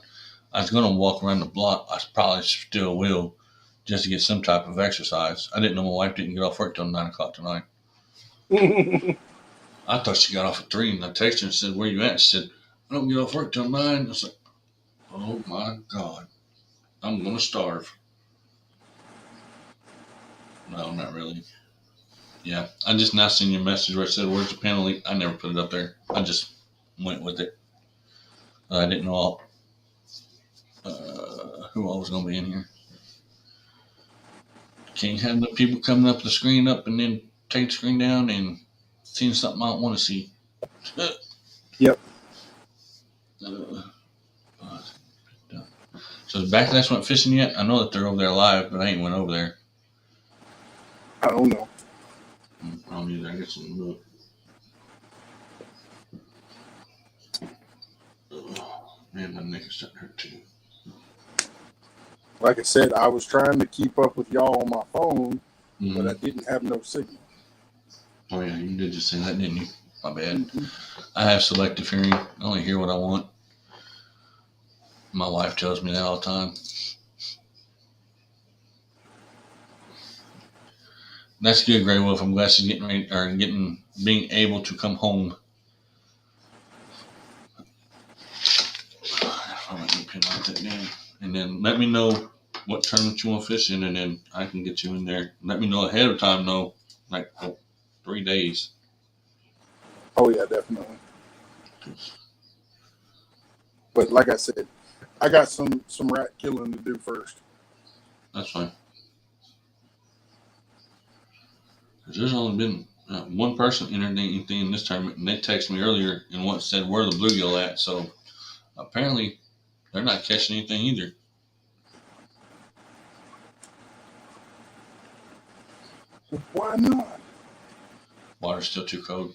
I was going to walk around the block. I probably still will, just to get some type of exercise. I didn't know my wife didn't get off work till 9 o'clock tonight. I thought she got off at 3, and I texted her and said, "Where you at?" She said, "I don't get off work till 9. I was like, "Oh my God, I'm gonna starve." No, not really. Yeah, I just now seen your message where it said, "Where's the panel link?" I never put it up there. I just went with it. I didn't know who all was gonna be in here. Can't have the people coming up the screen up and then take the screen down and seeing something I don't want to see. Yep. So the Backlash went fishing yet? I know that they're over there live, but I ain't went over there. I don't know. I don't either. I guess I'm look. Man, my neck is starting to hurt too. Like I said, I was trying to keep up with y'all on my phone, but I didn't have no signal. Oh yeah, you did just say that, didn't you? My bad. I have selective hearing. I only hear what I want. My wife tells me that all the time. That's good, Grey Wolf. I'm glad she's getting ready, or being able to come home. I'm gonna pinlight that down, and then let me know what tournament you want to fish in, and then I can get you in there. Let me know ahead of time, though, like 3 days. Oh yeah, definitely. But like I said, I got some rat killing to do first. That's fine. Because there's only been One person entered anything in this tournament, and they texted me earlier and once said where the bluegill at. So apparently they're not catching anything either. Why not? Water's still too cold.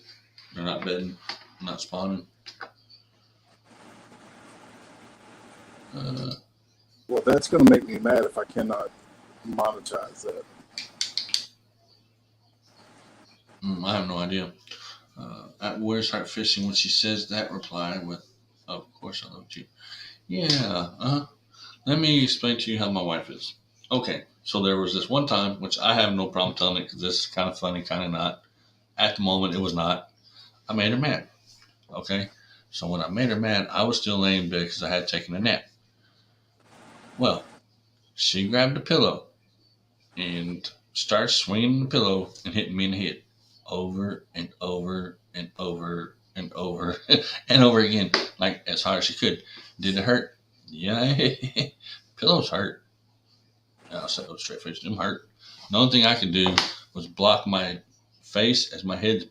They're not bedding, not spawning. Well, that's going to make me mad if I cannot monetize that. I have no idea. Where's Heart Fishing? When she says that, reply with, oh, of course I love you. Yeah. Let me explain to you how my wife is. Okay, so there was this one time, which I have no problem telling it because this is kind of funny, kind of not. At the moment, it was not. I made her mad. Okay, so when I made her mad, I was still laying in bed because I had taken a nap. Well, she grabbed a pillow and started swinging the pillow and hitting me in the head over and over and over and over and over again, like as hard as she could. Did it hurt? Yeah, pillows hurt. I'll say it straight face. Them hurt. The only thing I could do was block my face as my head's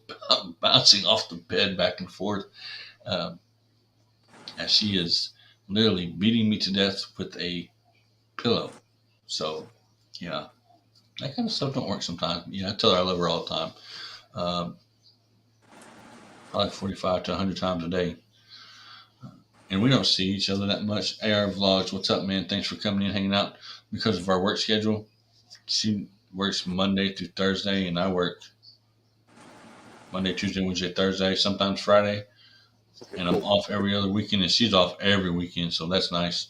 bouncing off the bed back and forth, as she is literally beating me to death with a pillow. So, yeah, that kind of stuff don't work sometimes. Yeah, I tell her I love her all the time. Probably 45 to 100 times a day. And we don't see each other that much. AR Vlogs, what's up, man? Thanks for coming in, hanging out. Because of our work schedule, she works Monday through Thursday, and I work Monday, Tuesday, Wednesday, Thursday, sometimes Friday. And I'm off every other weekend, and she's off every weekend, so that's nice.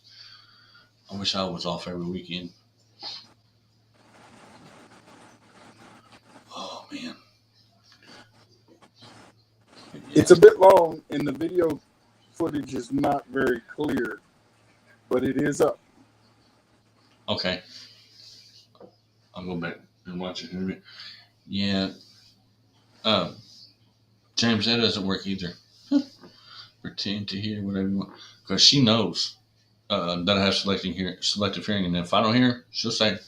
I wish I was off every weekend. Oh, man. Yeah. It's a bit long, and the video footage is not very clear, but it is up. Okay. I'll go back and watch it in a bit. Yeah. James, that doesn't work either. Pretend to hear whatever you want. Because she knows that I have selective hearing. And if I don't hear, she'll say,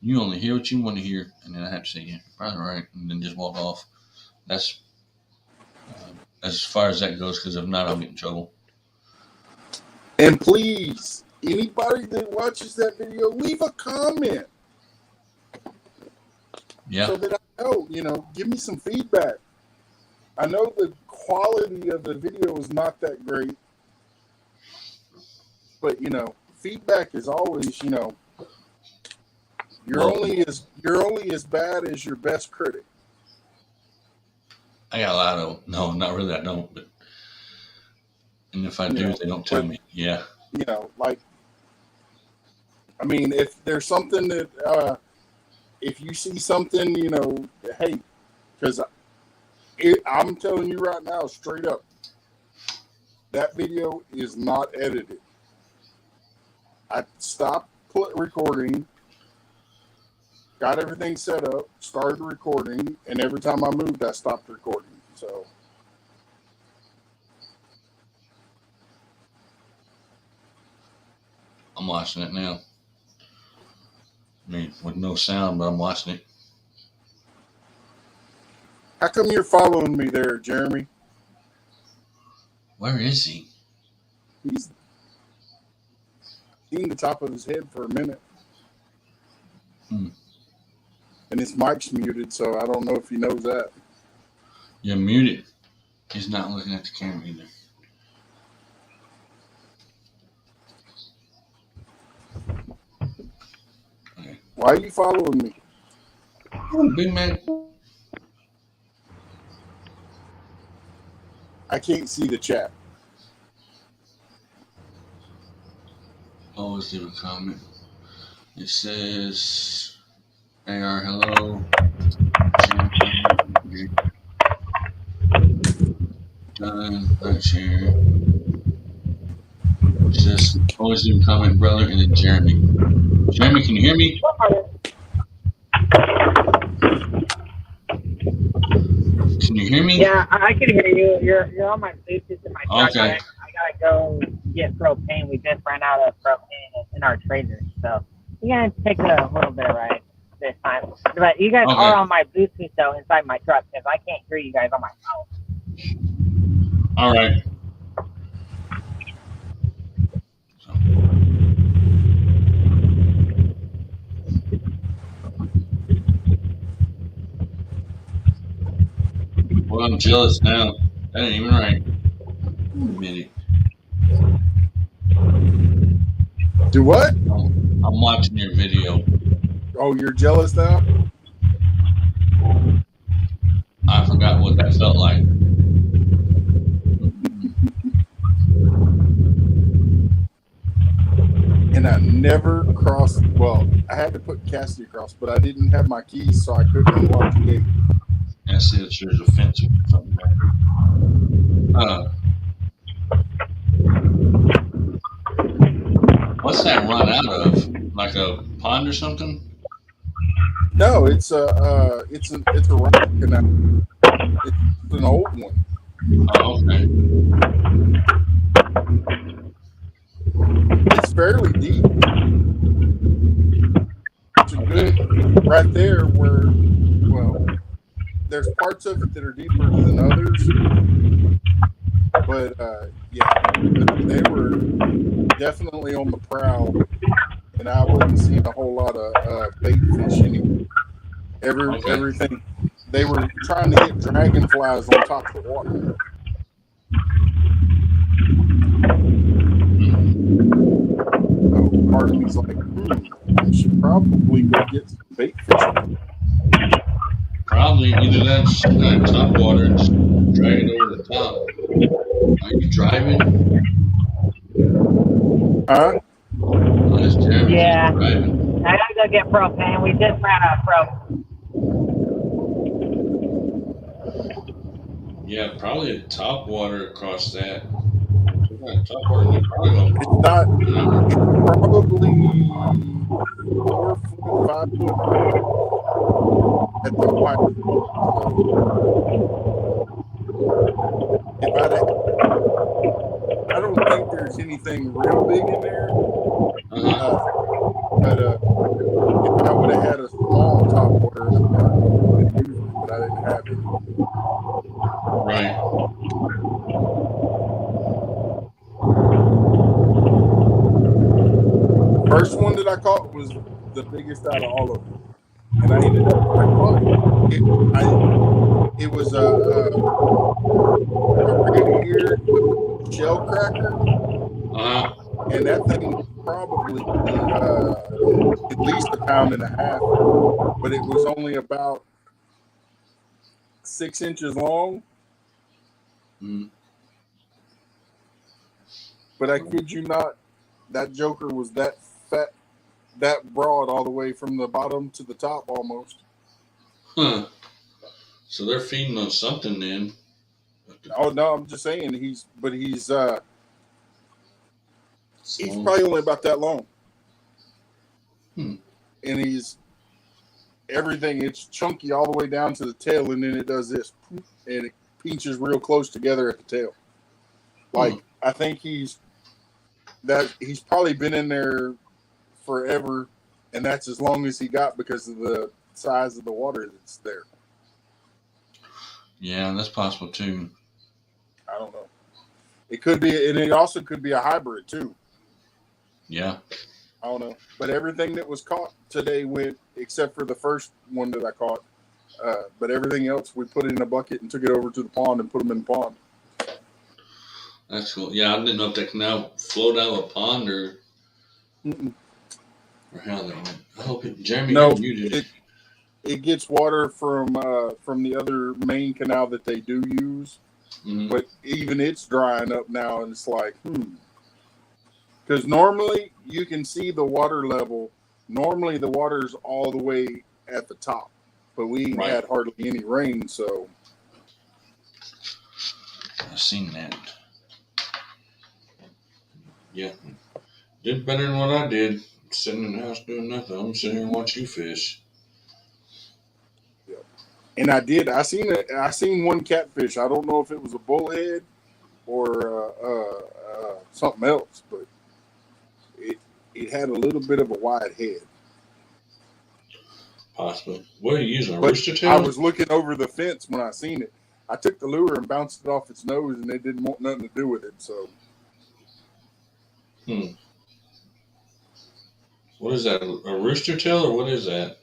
you only hear what you want to hear. And then I have to say, yeah, probably right. And then just walk off. That's as far as that goes, because if not, I'll get in trouble. And please, anybody that watches that video, leave a comment. Yeah. So that I know, give me some feedback. I know the quality of the video is not that great, but feedback is always, you're only as bad as your best critic. I got a lot of no, not really. I don't, but and if I do, they don't tell me. Yeah. If there's something that if you see something, hey, because I'm telling you right now, straight up, that video is not edited. I stopped recording, got everything set up, started recording, and every time I moved, I stopped recording. So, I'm watching it now. I mean, with no sound, but I'm watching it. How come you're following me there, Jeremy? Where is he? He's seen the top of his head for a minute. And his mic's muted, so I don't know if he knows that. You're muted. He's not looking at the camera either. Okay. Why are you following me? Big man. I can't see the chat. Always leave a comment. It says, AR, hello. Done. Not share. It says, always leave a comment, brother, and then Jeremy. Jeremy, can you hear me? Can you hear me? Yeah, I can hear you. You're on my Bluetooth in my truck. Okay. I gotta go get propane. We just ran out of propane in our trailer, so we're gonna take a little bit of ride. this time. But you guys Okay. are on my Bluetooth though inside my truck because I can't hear you guys on my phone. All right. Well, I'm jealous now. That ain't even right. Wait a minute. Do what? I'm watching your video. Oh, you're jealous now? I forgot what that felt like. And I never crossed. Well, I had to put Cassidy across, but I didn't have my keys, so I couldn't unlock the gate. I see that there's a fence or something there. What's that run out of? Like a pond or something? No, it's a rock canal. It's an old one. Oh, okay. It's fairly deep. It's a good right there where, well, there's parts of it that are deeper than others, but yeah, they were definitely on the prowl, and I wasn't seeing a whole lot of bait fish anymore. Everything, they were trying to get dragonflies on top of the water. So part of me's like, I should probably go get some bait fish. Probably either that top water and just drag it over the top. Are you driving? Huh? Oh, this Jeremy's Yeah. driving. I gotta go get propane. We just ran out of propane. Yeah, probably the top water across that. Top water, probably gonna It's not. It's probably 4 foot, 5 foot at the wide. I don't think there's anything real big in there. But if I would have had a small top water, I would have used it, but I didn't have it. Right. First one that I caught was the biggest out of all of them, and I ended up I caught it. It was a red-eared shell cracker, and that thing was probably at least 1.5 pounds, but it was only about 6 inches long. But I kid you not, that joker was that fat, that broad all the way from the bottom to the top almost. Huh. So they're feeding on something then. Oh no, I'm just saying he's probably only about that long. And he's everything, it's chunky all the way down to the tail, and then it does this, and it pinches real close together at the tail. Like I think he's probably been in there forever, and that's as long as he got because of the size of the water that's there. Yeah, that's possible too. I don't know. It could be, and it also could be a hybrid too. Yeah. I don't know. But everything that was caught today went, except for the first one that I caught. But everything else we put in a bucket and took it over to the pond and put them in the pond. That's cool. Yeah, I didn't know if that can now float out of a pond or how that went. I hope Jeremy, No, you did. it gets water from the other main canal that they do use, but even it's drying up now, and it's like, because normally you can see the water level. Normally the water's all the way at the top, but we ain't had hardly any rain, so. I've seen that. Yeah, did better than what I did. Sitting in the house doing nothing. I'm sitting here and watch you fish. And I did. I seen one catfish. I don't know if it was a bullhead or something else, but it had a little bit of a wide head. Possibly. What are you using? A But rooster I tail? was looking over the fence when I seen it. I took the lure and bounced it off its nose, and it didn't want nothing to do with it. So What is that? A rooster tail or what is that?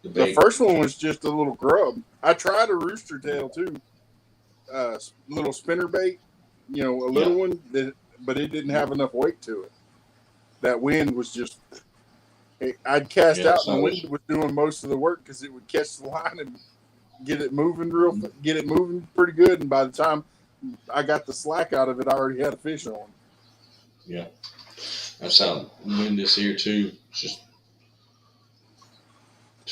The the bait. first one was just a little grub. I tried a rooster tail too, little spinner bait, a little one but it didn't have enough weight to it. That wind was just. I'd cast out, and the wind was doing most of the work because it would catch the line and get it moving pretty good. And by the time I got the slack out of it, I already had a fish on. Yeah, that's how wind is here too. It's just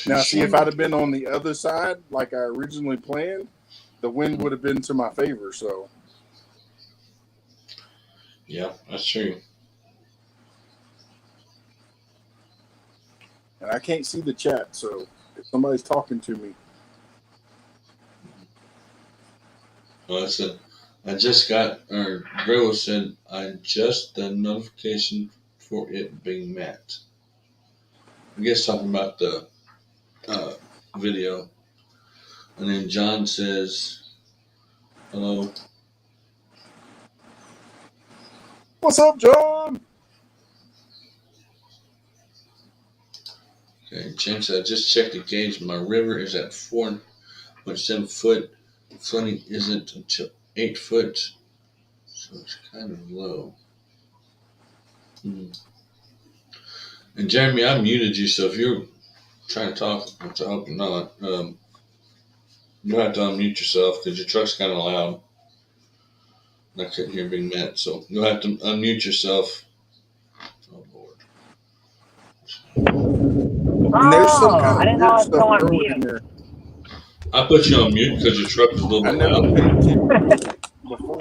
now, see, if I'd have been on the other side like I originally planned, the wind would have been to my favor. So, yeah, that's true. And I can't see the chat, so if somebody's talking to me. Well, I said, I just got, or Grego said, I just the notification for it being met. I guess talking about the video. And then John says, hello. What's up, John? Okay, James said, I just checked the gauge. My river is at 4.7 foot. Flooding isn't until 8 foot. So it's kind of low. And Jeremy, I muted you, so if you're trying to talk, which I hope you're not, you'll have to unmute yourself because your truck's kind of loud. And I couldn't hear being met, so you'll have to unmute yourself. Oh, Lord. And there's some kind I of didn't know I weird was stuff going growing in mute. there. I put you on mute because your truck is a little I bit never loud. paid attention before.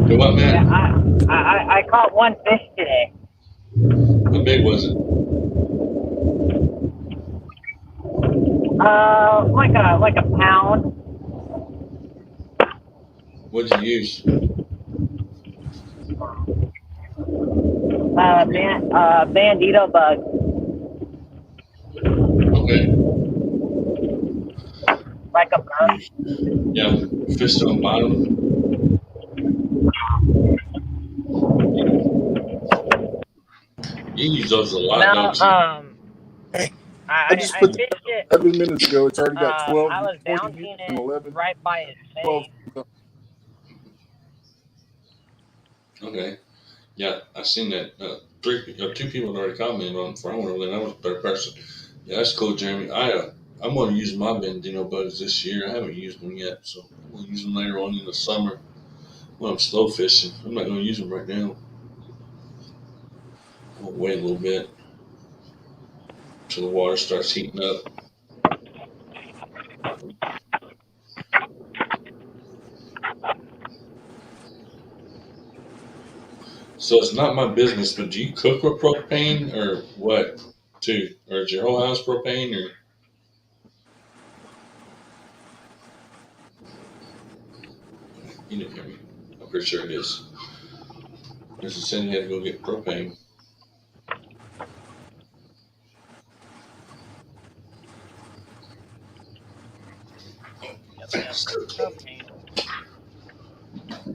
Do what, Matt? Yeah, I caught one fish today. How big was it? Like a pound. What'd you use? Bandito bug. Okay. Like a bug. Yeah, fist on bottom. You use those a lot, don't you? I just put fished it. 7 minutes ago. It's already got 12, I was 20, bouncing and it 11, right by his 12. face. Okay. Yeah, I seen that. Two people had already commented on it. I wonder if I was a better person. Yeah, that's cool, Jeremy. I'm going to use my Bandito bugs this year. I haven't used them yet, so I'm going to use them later on in the summer when I'm slow fishing. I'm not going to use them right now. I'll wait a little bit until the water starts heating up. So it's not my business, but do you cook with propane or what, too? Or is your whole house propane? Or you didn't hear me. I'm pretty sure it is. There's a saying you had to go get propane.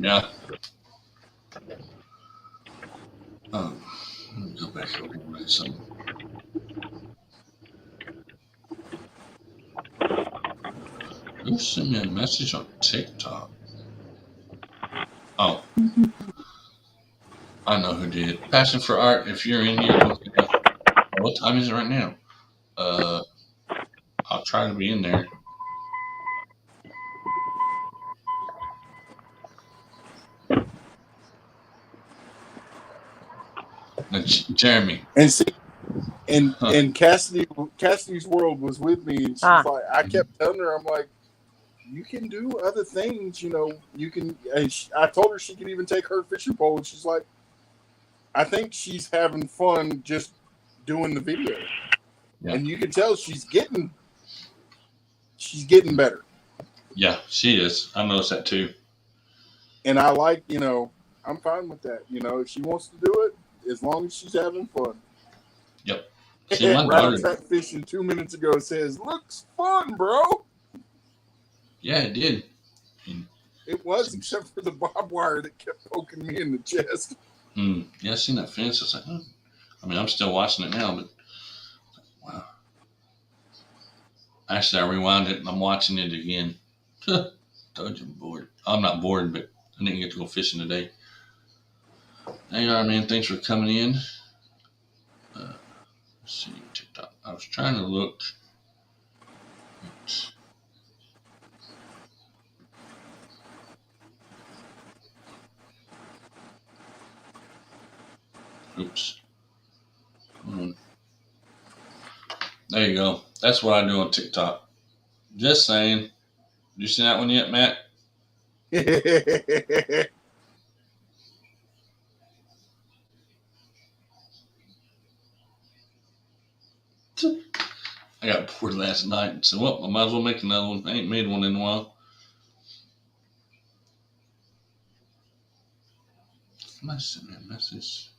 Yeah. Let me go back over and write something. Who sent me a message on TikTok? Oh. I know who did. Passion for Art, if you're in here, what time is it right now? I'll try to be in there. Jeremy. And see, and Cassidy's World was with me, and she's like, I kept telling her, I'm like, you can do other things, you can. And I told her she could even take her fishing pole, and she's like, I think she's having fun just doing the video, and you can tell she's getting better. Yeah, she is. I noticed that too. And I like, I'm fine with that. If she wants to do it, as long as she's having fun. Yep. See, my Rattle daughter. Trap Fishing 2 minutes ago says, "Looks fun, bro." Yeah, it did. It was, except for the barbed wire that kept poking me in the chest. Yeah, I seen that fence. I was like, I mean, I'm still watching it now, but wow. Actually, I rewound it and I'm watching it again. Told you I'm bored. I'm not bored, but I didn't get to go fishing today. There you are, man. Thanks for coming in. Let's see, TikTok. I was trying to look. Oops. There you go. That's what I do on TikTok. Just saying. Did you see that one yet, Matt? I got bored last night and said, well, I might as well make another one. I ain't made one in a while. Somebody sent me a message.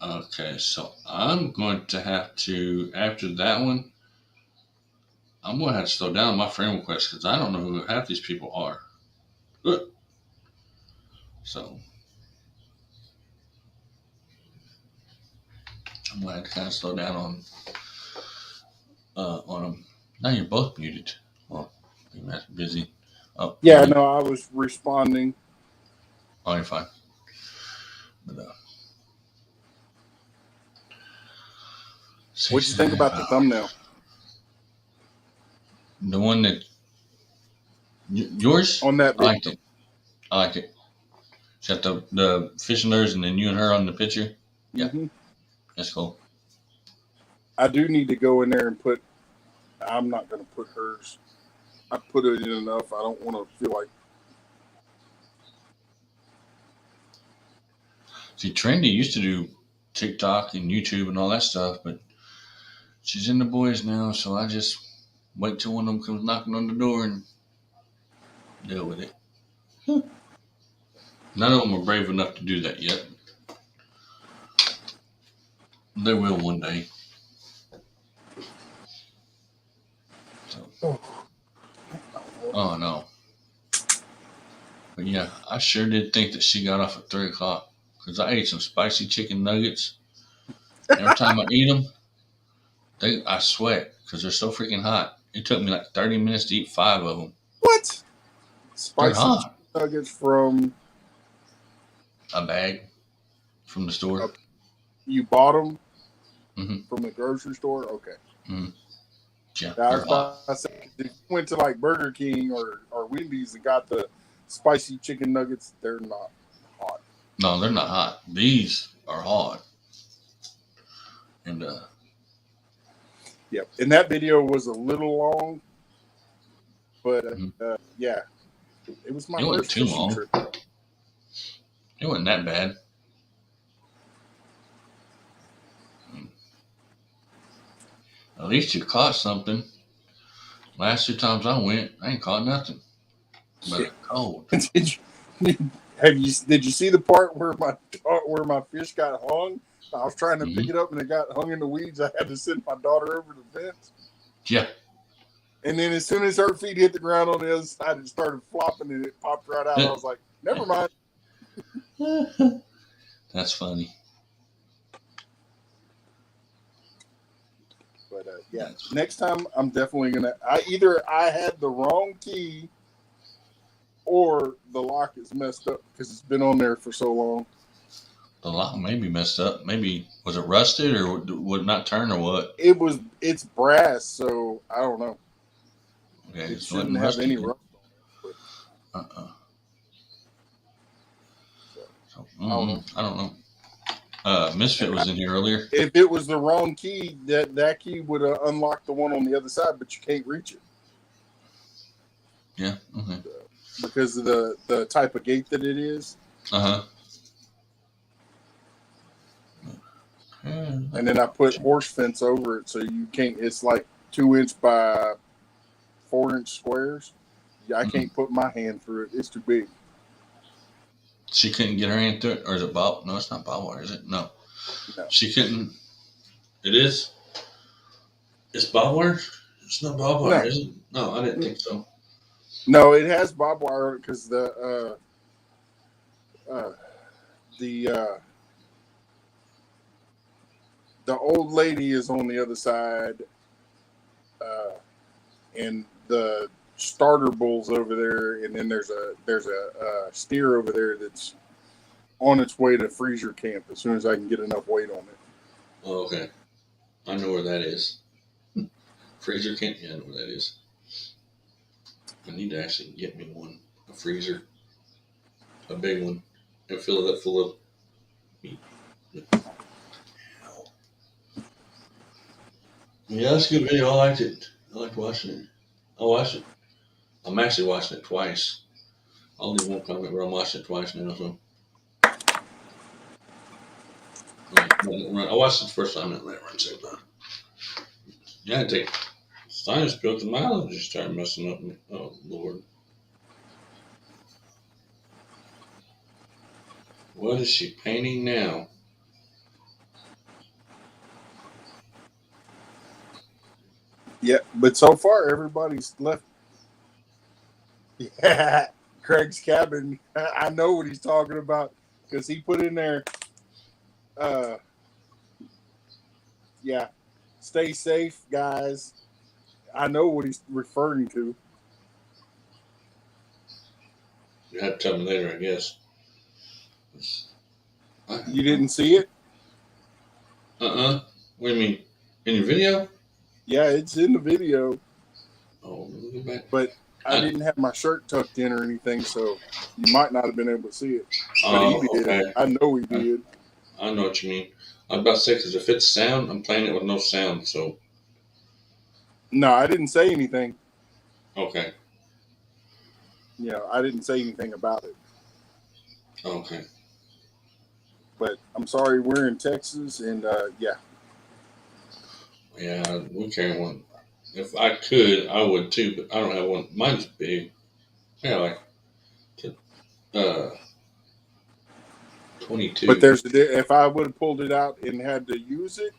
Okay, so I'm going to have to, after that one, I'm going to have to slow down my friend request because I don't know who half these people are. So I'm going to have to kind of slow down on them. Now you're both muted. Well, I think that's busy. Oh, Yeah, no, I was responding. Oh, you're fine. But, what'd you think about the thumbnail? The one that yours on that video. I liked it. It's got the fishing lures and then you and her on the picture. Yeah, that's cool. I do need to go in there and put. I'm not going to put hers. I put it in enough. I don't want to feel like. See, Trendy used to do TikTok and YouTube and all that stuff, but she's in the boys now, so I just wait till one of them comes knocking on the door and deal with it. None of them are brave enough to do that yet. They will one day. So. Oh, no. But yeah, I sure did think that she got off at 3 o'clock because I ate some spicy chicken nuggets. Every time I eat them, I sweat because they're so freaking hot. It took me like 30 minutes to eat 5 of them. What? Spicy chicken nuggets from a bag from the store. Okay. You bought them Mm-hmm. from the grocery store? Okay. Mm-hmm. Yeah, I said, if you went to like Burger King or Wendy's and got the spicy chicken nuggets, they're not hot. No, they're not hot. These are hot. And yep. And that video was a little long, but yeah, it was my. It wasn't first too fishing long. trip. It wasn't that bad. At least you caught something. Last 2 times I went, I ain't caught nothing. But it's cold. Did you see the part where my fish got hung? I was trying to pick it up and it got hung in the weeds. I had to send my daughter over the fence. Yeah. And then as soon as her feet hit the ground on the other side, it started flopping and it popped right out. I was like, never mind. That's funny. But yeah, next time I'm definitely gonna. I had the wrong key, or the lock is messed up because it's been on there for so long. The lock may be messed up. Maybe was it rusted or would it not turn or what? It's brass, so I don't know. Okay, it shouldn't have any rust on it. I don't know. Misfit was in here earlier. If it was the wrong key, that key would unlock the one on the other side, but you can't reach it. Yeah. Okay. Because of the type of gate that it is. Uh-huh. And then I put horse fence over it, so you can't. It's like 2-inch by 4-inch squares. I can't put my hand through it. It's too big. She couldn't get her hand through it, or is it Bob? No, it's not barbed wire, is it? No, No. she couldn't. It is. It's barbed wire. It's not barbed wire, No. is it? No, I didn't think so. No, it has barbed wire because the old lady is on the other side, and the starter bull's over there, and then there's a steer over there that's on its way to freezer camp as soon as I can get enough weight on it. Oh, okay. I know where that is. Freezer camp? Yeah, I know where that is. I need to actually get me one. A freezer. A big one. And fill it up full of meat. Yeah, that's a good video. I liked it. I liked watching it. I watched it. I'm actually watching it twice. I'll leave one comment, but I'm watching it twice now. So I watched it the first time and let it run second time. Yeah, I take science built the mileage just start messing up. Oh Lord. What is she painting now? Yeah, but so far everybody's left. Yeah, Craig's cabin. I know what he's talking about because he put in there. Yeah, stay safe, guys. I know what he's referring to. You have to tell me later, I guess. You didn't see it? What do you mean? In your video? Yeah, it's in the video. Oh, look back. But I didn't have my shirt tucked in or anything, so you might not have been able to see it. But he did. Okay. I know he did. I know what you mean. I was about to say, because if it's sound, I'm playing it with no sound, so. No, I didn't say anything. Okay. I didn't say anything about it. Okay. But I'm sorry, we're in Texas, and yeah. Yeah, we carry one. If I could, I would too, but I don't have one. Mine's big. Yeah, like 22. But if I would have pulled it out and had to use it,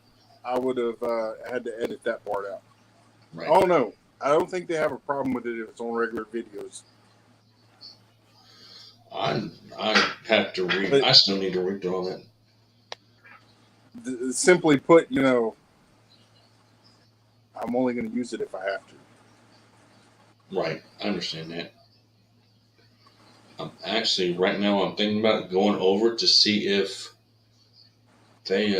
I would have had to edit that part out. Right. Oh no, I don't think they have a problem with it if it's on regular videos. I have to read. I still need to read all that. Simply put, I'm only going to use it if I have to. Right, I understand that. I'm actually right now. I'm thinking about going over to see if they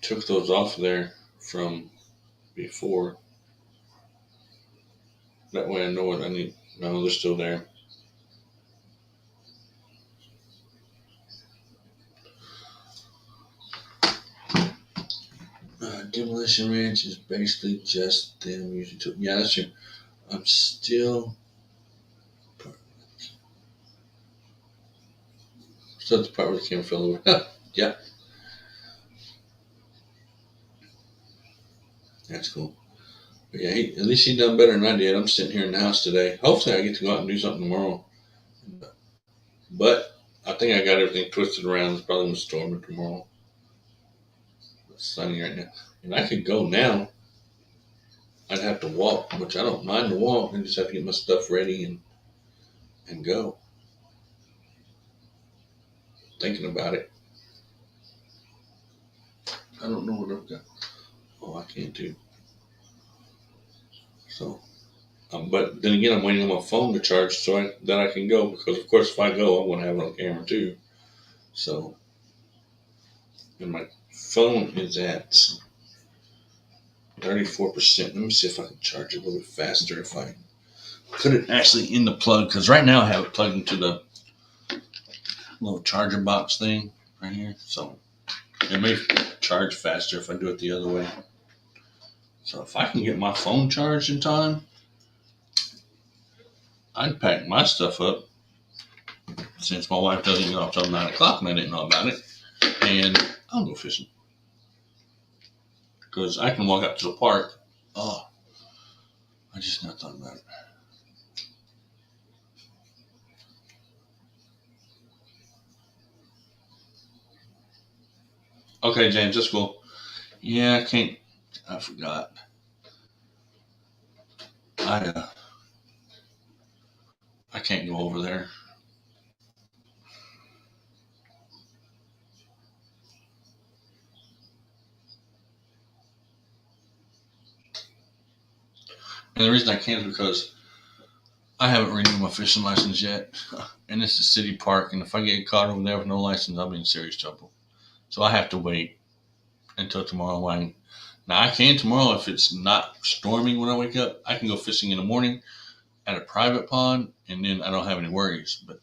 took those off there from before. That way, I know what I need. No, they're still there. Demolition Ranch is basically just them using tools. Yeah, that's true. I'm still at the part where the camera fell over. Yeah. That's cool. But yeah, at least he done better than I did. I'm sitting here in the house today. Hopefully I get to go out and do something tomorrow. But I think I got everything twisted around. It's probably going to storm it tomorrow. It's sunny right now. And I could go now. I'd have to walk, which I don't mind to walk. I just have to get my stuff ready and go. Thinking about it. I don't know what I've got. Oh, I can't do. So, but then again, I'm waiting on my phone to charge so that I can go. Because of course, if I go, I want to have it on camera too. So, and my phone is at 34%. Let me see if I can charge it a little bit faster if I put it actually in the plug. Because right now I have it plugged into the little charger box thing right here. So it may charge faster if I do it the other way. So if I can get my phone charged in time, I'd pack my stuff up. Since my wife doesn't get off till 9 o'clock and I didn't know about it. And I'll go fishing. Because I can walk up to the park. Oh, I just not thought about it. Okay, James, that's cool. Yeah, I can't. I forgot. I can't go over there. And the reason I can't is because I haven't renewed my fishing license yet. And it's a city park, and if I get caught over there with no license, I'll be in serious trouble. So I have to wait until tomorrow morning. Now I can tomorrow if it's not storming when I wake up. I can go fishing in the morning at a private pond, and then I don't have any worries. But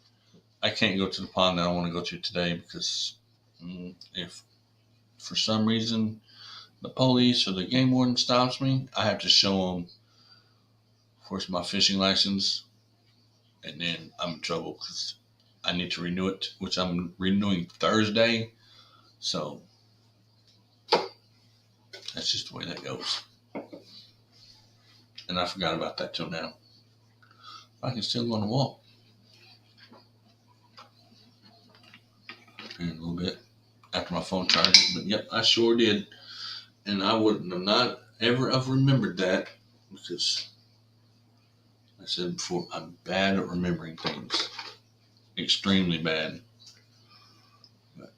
I can't go to the pond that I want to go to today because if for some reason the police or the game warden stops me, I have to show them, of course, my fishing license, and then I'm in trouble because I need to renew it, which I'm renewing Thursday. So that's just the way that goes. And I forgot about that till now. I can still go on a walk in a little bit after my phone charges. But yep, I sure did. And I wouldn't have not ever have remembered that because I said before, I'm bad at remembering things. Extremely bad. But,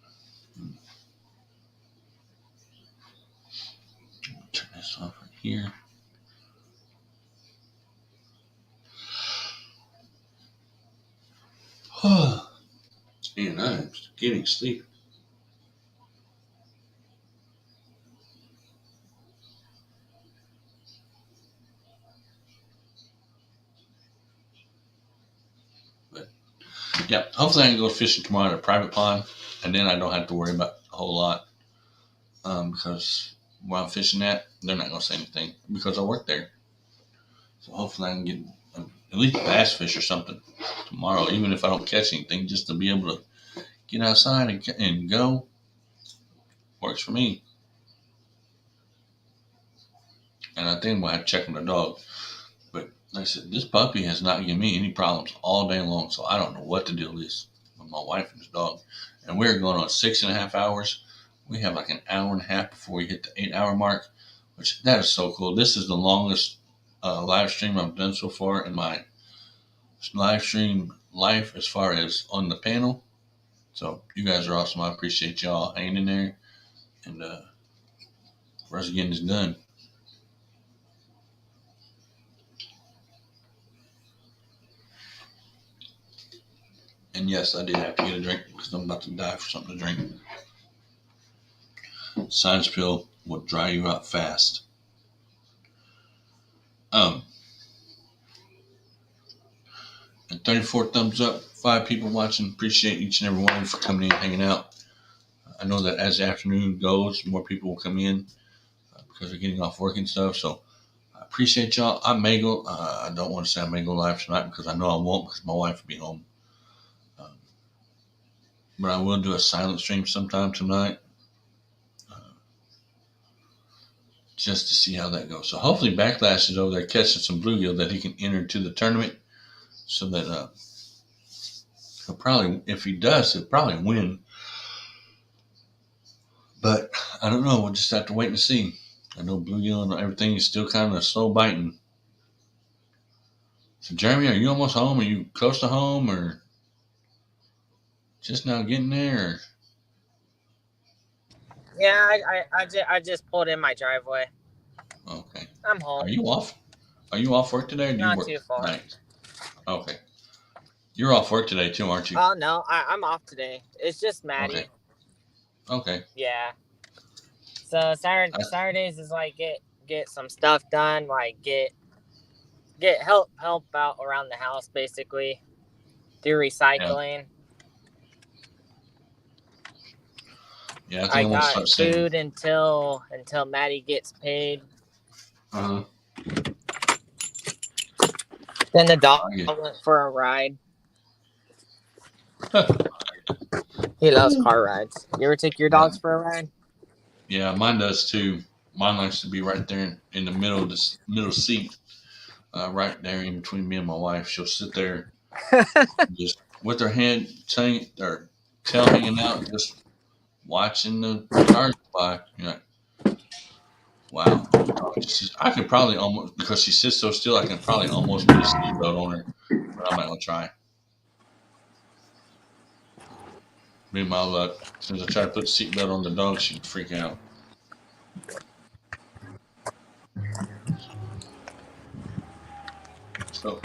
turn this off right here. And I'm getting sleepy. But yeah, hopefully I can go fishing tomorrow at a private pond, and then I don't have to worry about a whole lot. Because where I'm fishing at, they're not gonna say anything because I work there. So hopefully I can get at least a bass fish or something tomorrow, even if I don't catch anything, just to be able to get outside and go. Works for me. And I think I'm gonna have to check on the dog. But like I said, this puppy has not given me any problems all day long, so I don't know what to do with this with my wife and this dog. And we're going on 6.5 hours. We have like an hour and a half before we hit the 8-hour mark, which that is so cool. This is the longest live stream I've done so far in my live stream life as far as on the panel. So you guys are awesome. I appreciate y'all hanging in there and for us getting this done. And yes, I did have to get a drink because I'm about to die for something to drink. Sinus pill will dry you out fast. And 34 thumbs up, 5 people watching. Appreciate each and every one for coming in and hanging out. I know that as the afternoon goes, more people will come in because they're getting off work and stuff. So I appreciate y'all. I may go. I don't want to say I may go live tonight because I know I won't because my wife will be home. But I will do a silent stream sometime tonight. Just to see how that goes. So hopefully Backlash is over there catching some bluegill that he can enter to the tournament so that he'll probably, if he does, he'll probably win. But I don't know. We'll just have to wait and see. I know bluegill and everything is still kind of slow biting. So Jeremy, are you almost home? Are you close to home or just now getting there? Or? Yeah, I just pulled in my driveway. Okay. I'm home. Are you off? Are you off work today? Or do Not you work too far. Night? Okay. You're off work today too, aren't you? Oh no, I'm off today. It's just Maddie. Okay. Yeah. So Saturdays is like get some stuff done, like get help out around the house basically. Do recycling. Yeah, I got food until Maddie gets paid. Uh-huh. Then the dog went for a ride. He loves car rides. You ever take your dogs for a ride? Yeah, mine does too. Mine likes to be right there in the middle of the middle seat, right there in between me and my wife. She'll sit there just with her head, her tail hanging out, just watching the cars fly. You're like, wow. I could probably almost, because she sits so still, I can probably almost put a seatbelt on her, but I might want to try. Me and my luck. As soon as I try to put the seatbelt on the dog, she'd freak out. So,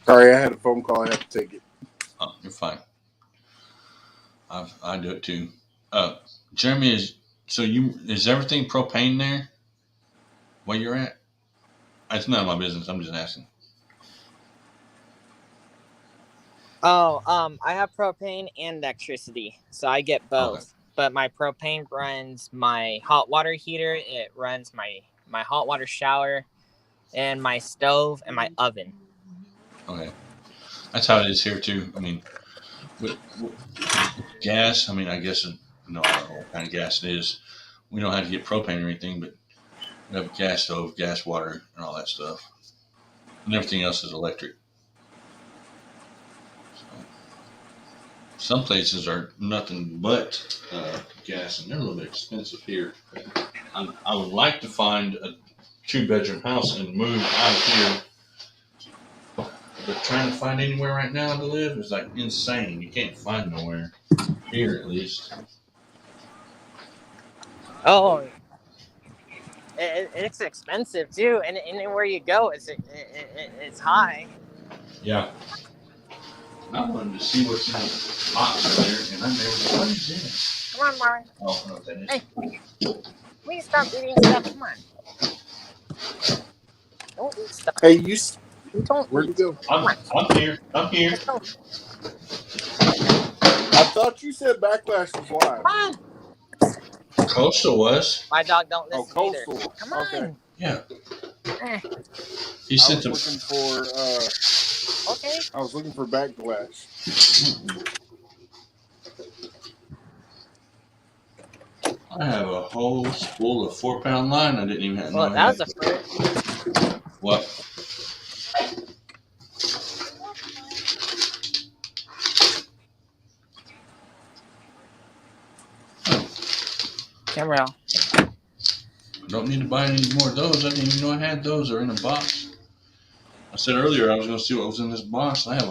Sorry, I had a phone call. I had to take it. Oh, you're fine. I do it too. Jeremy, is everything propane there where you're at? It's none of my business. I'm just asking. Oh, I have propane and electricity, so I get both. Okay. But my propane runs my hot water heater, it runs my hot water shower, and my stove and my oven. Okay. That's how it is here too. I mean, with gas, I mean, I guess, I don't know what kind of gas it is. We don't have to get propane or anything, but we have a gas stove, gas water, and all that stuff. And everything else is electric. So, some places are nothing but gas, and they're a little bit expensive here. I would like to find a 2-bedroom house and move out of here. But trying to find anywhere right now to live is like insane. You can't find nowhere here, at least. Oh, it's expensive too, and anywhere you go, it's high. Yeah. I wanted to see what's in the box there, and I never. What is this? Come on, Marvin. Oh, I know what that is. Hey, we stop eating stuff. Come on. Don't eat stuff. Hey, where'd you go? I'm here. I'm here. I thought you said Backlash was live. Come on. Coastal was. My dog don't listen Coastal. either. Come on. Okay. Yeah. Eh. He I sent was looking for. Okay. I was looking for Backlash. I have a whole spool of 4-pound line. I didn't even have. Well, that was a first. What? Camera. I don't need to buy any more of those. I didn't even know I had those. They're in a box. I said earlier I was going to see what was in this box. I have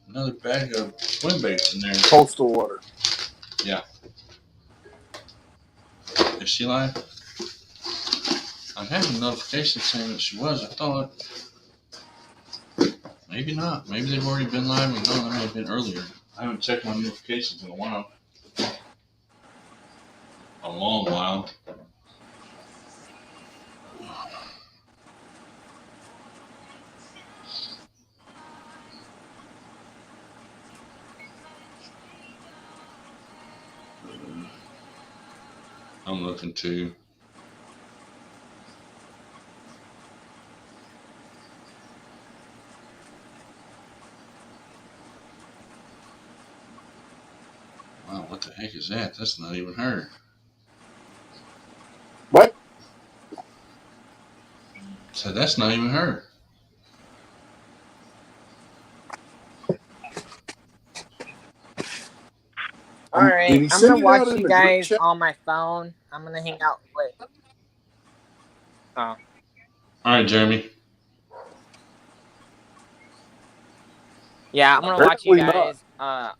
another bag of swim baits in there. Coastal water. Yeah. Is she live? I had a notification saying that she was. I thought. Maybe not. Maybe they've already been live. No, that may have been earlier. I haven't checked my notifications in a while. A long while. I'm looking too. Wow, what the heck is that? That's not even her. What? So that's not even her. All right, Did he I'm send gonna it watch out in you the group guys chat? on my phone. I'm gonna hang out with. Oh. All right, Jeremy. Yeah, I'm gonna watch you Apparently guys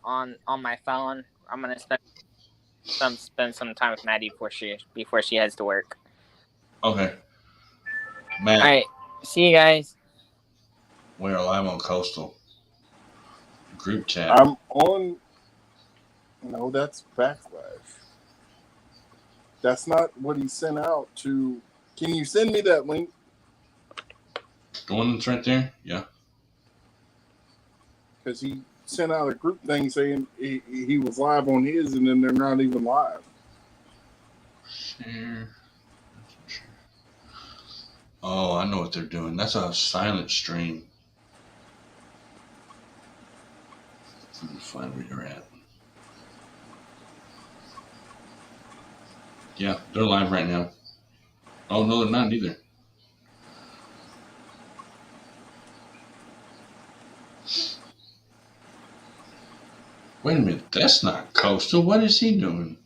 on my phone. I'm gonna spend some time with Maddie before she heads to work. Okay. Matt. All right, see you guys. We're live on Coastal group chat. I'm on. No, that's Backlash. That's not what he sent out to. Can you send me that link? The one that's right there? Yeah. Because he sent out a group thing saying he was live on his, and then they're not even live. Share. Oh, I know what they're doing. That's a silent stream. Let me find where you're at. Yeah, they're live right now. Oh, no, they're not either. Wait a minute, that's not Coastal. What is he doing?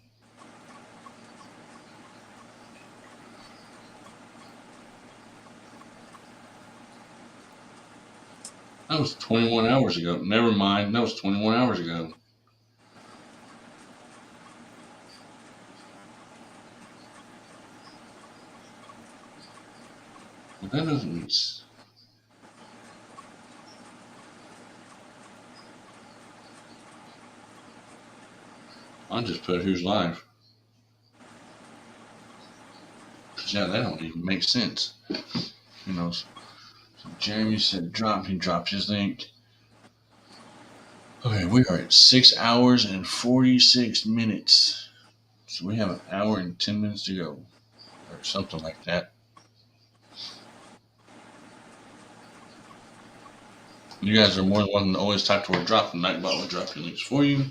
That was 21 hours ago. Never mind, that was 21 hours ago. Well, that doesn't. I'll just put who's live. Cause yeah, that don't even make sense. You know. So Jeremy said drop. He dropped his link. Okay, we are at 6 hours and 46 minutes. So we have an hour and 10 minutes to go, or something like that. You guys are more than welcome to always type the word drop, and Nightbot will drop your links for you.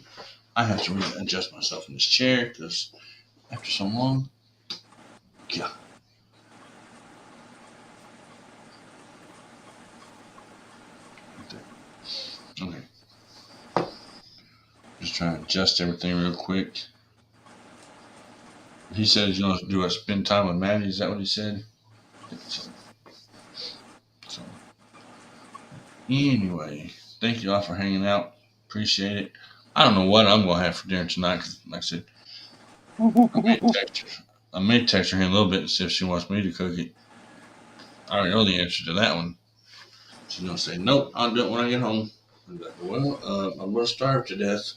I have to readjust myself in this chair because after so long, yeah. Okay. Just trying to adjust everything real quick. He said he's going to do a spend time with Maddie. Is that what he said? So anyway, thank you all for hanging out. Appreciate it. I don't know what I'm going to have for dinner tonight. Cause like I said, I may text her in a little bit and see if she wants me to cook it. I already know the answer to that one. She's going to say, nope, I'll do it when I get home. I'm like, well, I'm going to starve to death.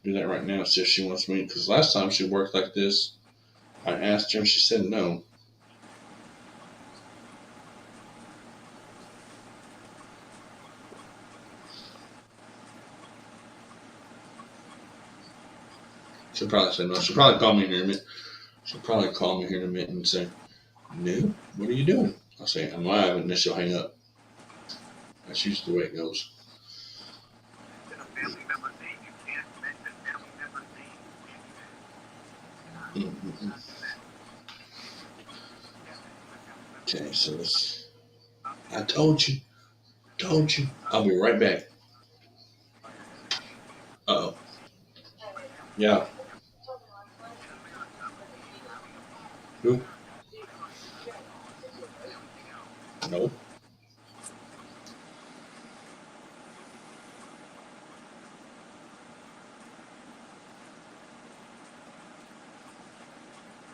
Do that right now, see if she wants me. Because last time she worked like this, I asked her and she said no. She'll probably say no. She'll probably call me here in a minute. She'll probably call me here in a minute and say, no, what are you doing? I'll say, I'm live, and then she'll hang up. That's usually the way it goes. Mm-hmm. Okay, so let's. I told you. I'll be right back. Uh-oh. Yeah. Who? Nope.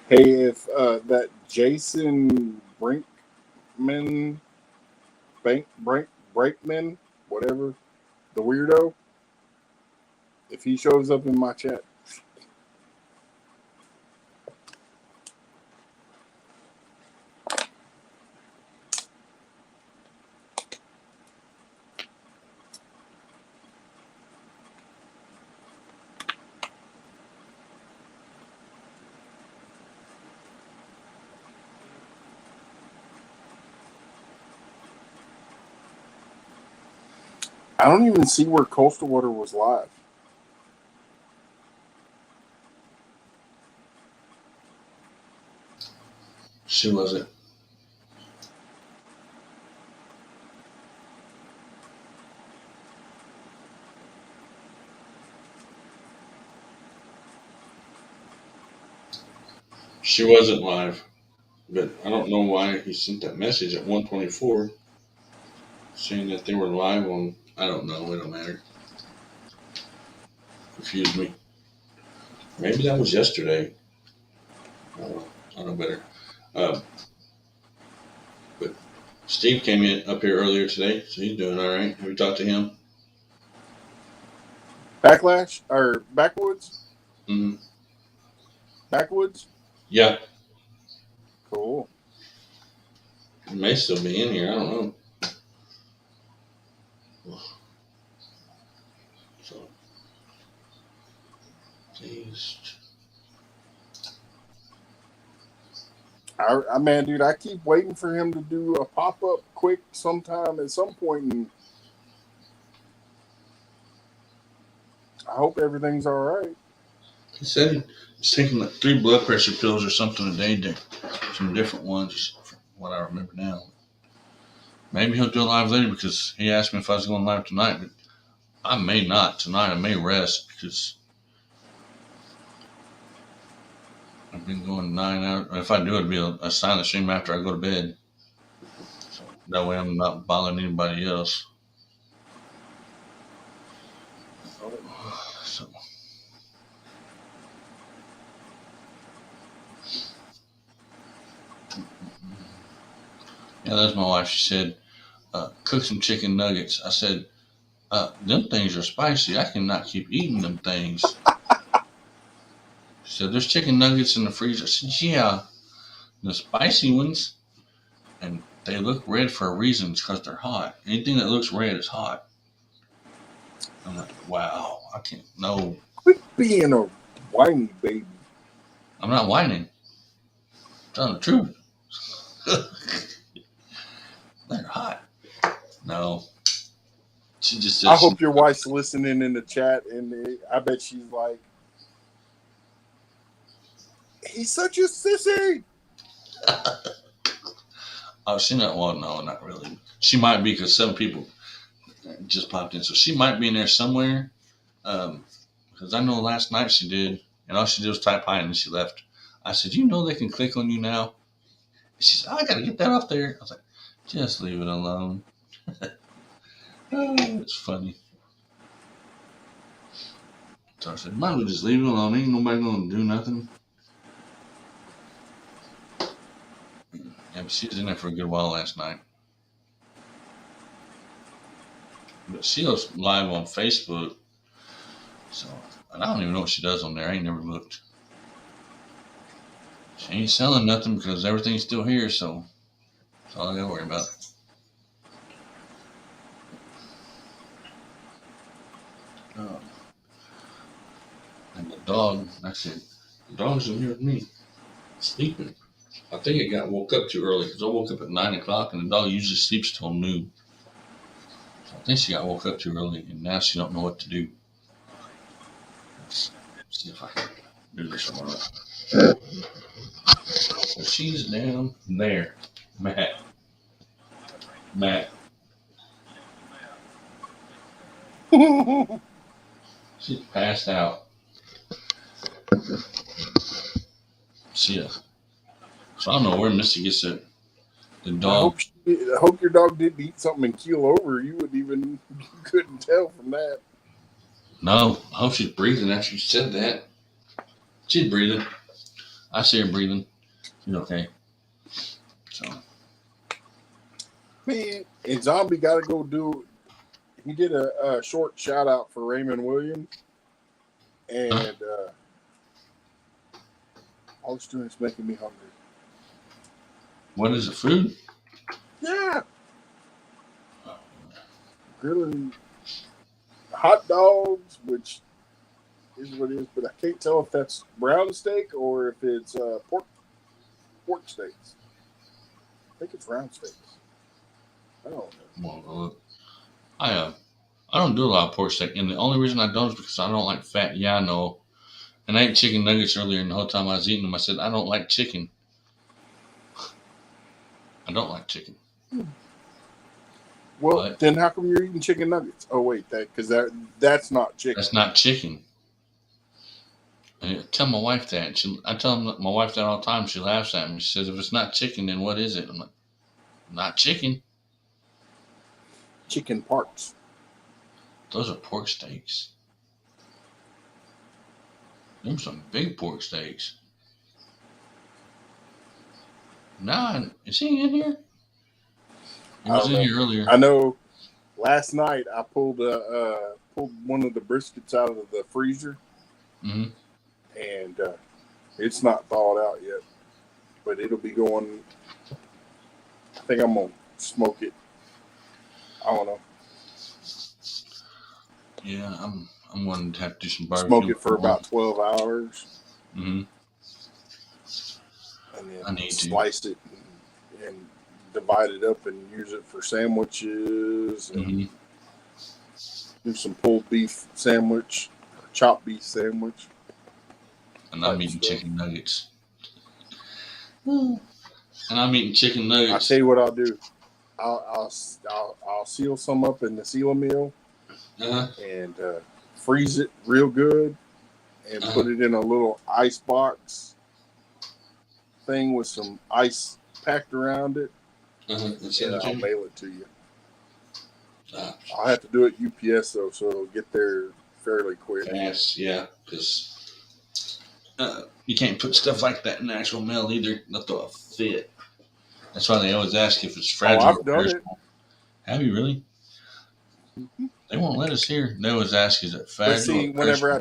Hey, if that Jason Brakeman, whatever, the weirdo, if he shows up in my chat, I don't even see where Coastal Water was live. She wasn't. She wasn't live, but I don't know why he sent that message at 1:24 saying that they were live on. I don't know. It don't matter. Confused me. Maybe that was yesterday. I know better. But Steve came in up here earlier today, so he's doing all right. Have you talked to him? Backlash or Backwoods? Mm-hmm. Backwoods? Yeah. Cool. He may still be in here. I don't know. So, please. Man, dude, I keep waiting for him to do a pop-up quick sometime at some point, and I hope everything's all right. He said he's taking like 3 blood pressure pills or something a day, some different ones, from what I remember now. Maybe he'll do a live later because he asked me if I was going live tonight, but I may not tonight. I may rest because I've been going 9 hours. If I do, it'd be a silent stream after I go to bed. So that way I'm not bothering anybody else. So. Yeah, that's my wife. She said, cook some chicken nuggets. I said, them things are spicy. I cannot keep eating them things. She said, there's chicken nuggets in the freezer. I said, yeah, the spicy ones. And they look red for a reason, because they're hot. Anything that looks red is hot. I'm like, wow, I can't, no. Quit being a whiny baby. I'm not whining. I'm telling the truth. They're hot. No. She just said I hope your wife's listening in the chat, and I bet she's like, he's such a sissy. Oh, she not, well, no, not really. She might be, because some people just popped in. So she might be in there somewhere. Because I know last night she did, and all she did was type hi, and then she left. I said, you know they can click on you now? And she said, I got to get that off there. I was like, just leave it alone. Oh, it's funny. So I said, might as well just leave it alone. Ain't nobody going to do nothing. Yeah, but she was in there for a good while last night. But she was live on Facebook. So, and I don't even know what she does on there. I ain't never looked. She ain't selling nothing because everything's still here, so that's all I gotta worry about. And the dog, I said, the dog's in here with me, sleeping. I think it got woke up too early because I woke up at 9 o'clock, and the dog usually sleeps till noon. So I think she got woke up too early, and now she don't know what to do. Let's see if I can do this one. So she's down there, Matt. She's passed out. See ya. So I don't know where Misty gets it. The dog. I hope your dog didn't eat something and keel over. You couldn't tell from that. No, I hope she's breathing after you said that. She's breathing. I see her breathing. She's okay. So. Man, and Zombie got to go do. He did a short shout out for Raymond Williams, and all it's doing is making me hungry. What is it? Food? Yeah. Grilling hot dogs, which is what it is, but I can't tell if that's brown steak or if it's pork steaks. I think it's round steaks. I don't know. Well, I don't do a lot of pork steak, and the only reason I don't is because I don't like fat. Yeah, I know. And I ate chicken nuggets earlier, and the whole time I was eating them, I said, I don't like chicken. I don't like chicken. Well, then how come you're eating chicken nuggets? Oh, wait, that's not chicken. That's not chicken. I tell my wife that. I tell my wife that all the time. She laughs at me. She says, if it's not chicken, then what is it? I'm like, not chicken. Chicken parts. Those are pork steaks. Them some big pork steaks. Nah, is he in here? He was in here earlier. I know. Last night I pulled one of the briskets out of the freezer, and it's not thawed out yet, but it'll be going. I think I'm gonna smoke it. I don't know. Yeah, I'm going to have to do some barbecue. Smoke it for about 12 hours. Mm-hmm. And then slice it and divide it up and use it for sandwiches. And do some pulled beef sandwich, or chopped beef sandwich. And I'm eating chicken nuggets. And I'm eating chicken nuggets. I'll tell you what I'll do. I'll seal some up in the seal meal, and freeze it real good and put it in a little ice box thing with some ice packed around it. And I'll mail it to you. I'll have to do it UPS though, so it'll get there fairly quick. Fast, yeah, because you can't put stuff like that in actual mail either. Not to fit. That's why they always ask if it's fragile. I've done it. Have you really? Mm-hmm. They won't let us here. They always ask, is it fragile? But see, whenever I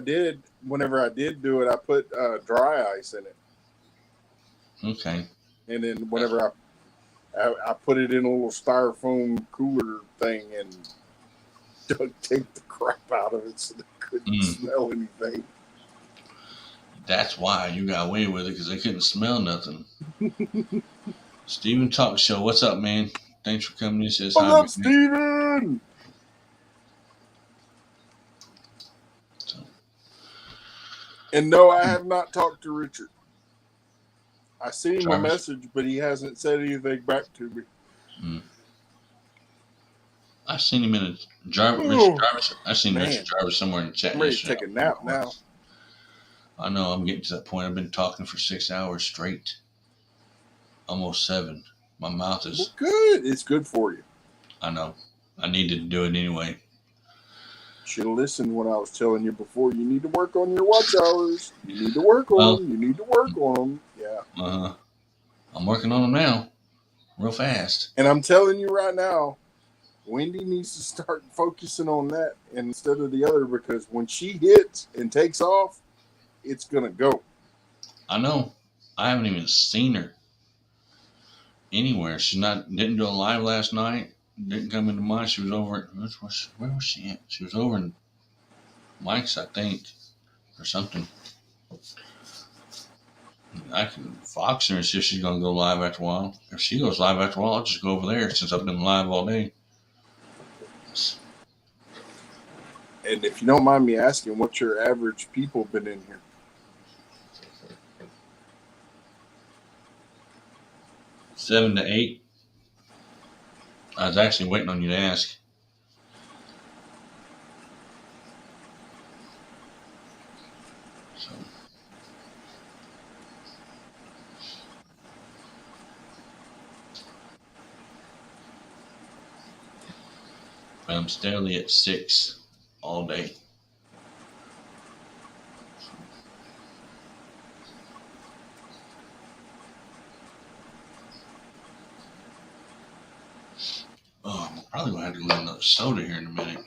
did do it, I put dry ice in it. Okay. And then whenever I put it in a little styrofoam cooler thing and duct taped the crap out of it so they couldn't smell anything. That's why you got away with it, because they couldn't smell nothing. Steven Talk Show, what's up, man? Thanks for coming in. Says, what's up, Steven? And no, I have not talked to Richard. I sent him a message, but he hasn't said anything back to me. I seen him in a Richard Jarvis. I seen Richard Jarvis somewhere in the chat. I'm ready to take a nap now. I know. I'm getting to that point. I've been talking for 6 hours straight. Almost 7. My mouth is good. It's good for you. I know. I needed to do it anyway. Should have listened when I was telling you before. You need to work on your watch hours. You need to work on them. You need to work on them. Yeah. I'm working on them now, real fast. And I'm telling you right now, Wendy needs to start focusing on that instead of the other, because when she hits and takes off, it's gonna go. I know. I haven't even seen her anywhere. Didn't do a live last night. Didn't come into mine. She was over. Where was she at? She was over in Mike's, I think, or something. I can fox her and see if she's gonna go live after a while. If she goes live after a while, I'll just go over there since I've been live all day. And if you don't mind me asking, what's your average people been in here? Seven to 8. I was actually waiting on you to ask. So. I'm steadily at 6 all day. Oh, I'm probably going to have to get another soda here in a minute.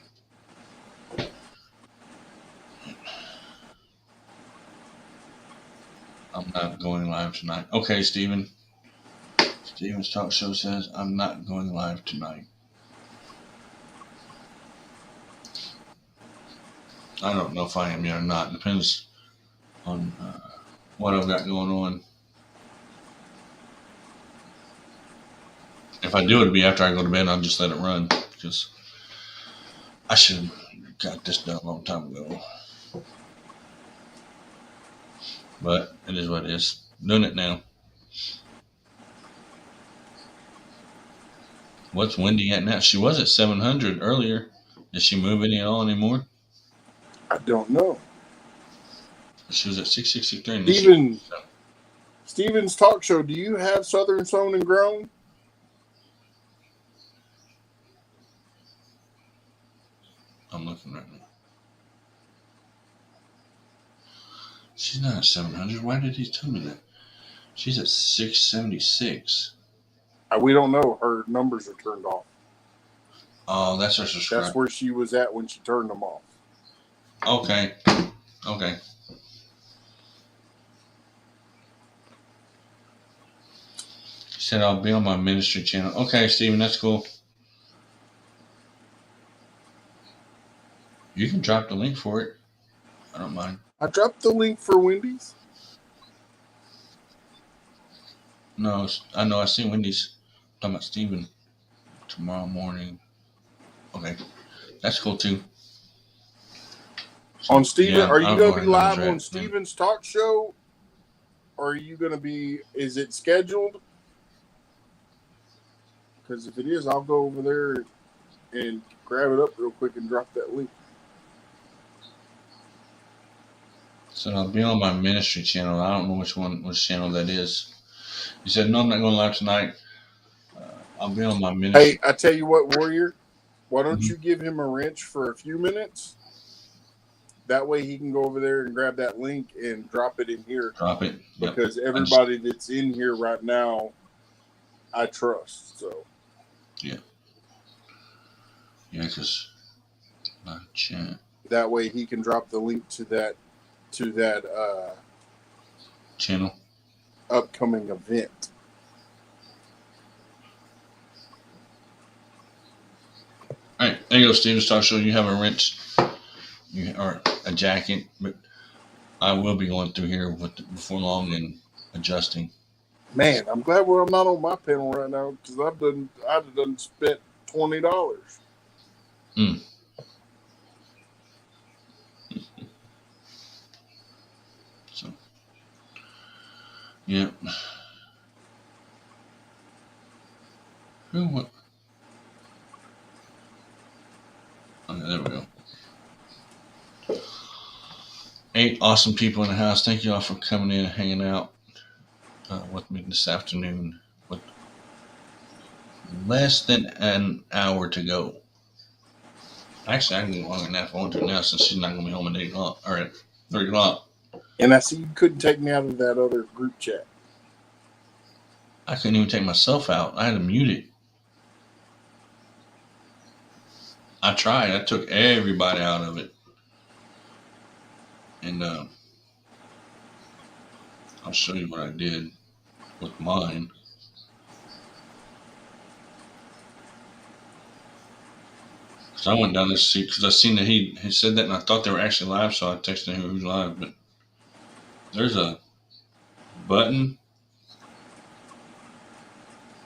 I'm not going live tonight. Okay, Steven. Steven's Talk Show says, I'm not going live tonight. I don't know if I am yet or not. Depends on what I've got going on. If I do, it'll be after I go to bed. I'll just let it run, because I should have got this done a long time ago. But it is what it is. Doing it now. What's Wendy at now? She was at 700 earlier. Did she move any at all anymore? I don't know. She was at 663. Steven's Talk Show. Do you have Southern Sown and Grown? I'm looking right now. She's not at 700. Why did he tell me that? She's at 676. We don't know. Her numbers are turned off. Oh, that's her subscriber. That's where she was at when she turned them off. Okay. Okay. She said I'll be on my ministry channel. Okay, Steven, that's cool. You can drop the link for it. I don't mind. I dropped the link for Wendy's. No, I know. I seen Wendy's. I'm talking about Steven tomorrow morning. Okay, that's cool too. On Steven, Yeah, are you I'll going go to ahead be and live drop on it. Steven's Talk Show? Or are you going to be, is it scheduled? Because if it is, I'll go over there and grab it up real quick and drop that link. So I'll be on my ministry channel. I don't know which channel that is. He said, no, I'm not going live tonight. I'll be on my ministry. Hey, I tell you what, Warrior, why don't Mhm. you give him a wrench for a few minutes? That way he can go over there and grab that link and drop it in here. Drop it. Yep. Because everybody that's in here right now, I trust. So Yeah, because my chat that way he can drop the link to that channel. upcoming event. All right, there you go, Steven's Talk Show. You have a wrench, or a jacket, but I will be going through here before long and adjusting. Man, I'm glad I'm not on my panel right now because I've done spent $20. So, yeah. What? Okay, there we go. 8 awesome people in the house. Thank you all for coming in and hanging out with me this afternoon. With less than an hour to go. Actually, I can go longer than that if I want to now, since she's not going to be home at 8 o'clock or at 3 o'clock. And I see you couldn't take me out of that other group chat. I couldn't even take myself out. I had to mute it. I tried. I took everybody out of it. And I'll show you what I did with mine. So I went down this seat because I seen that he said that, and I thought they were actually live, so I texted him who's live. But there's a button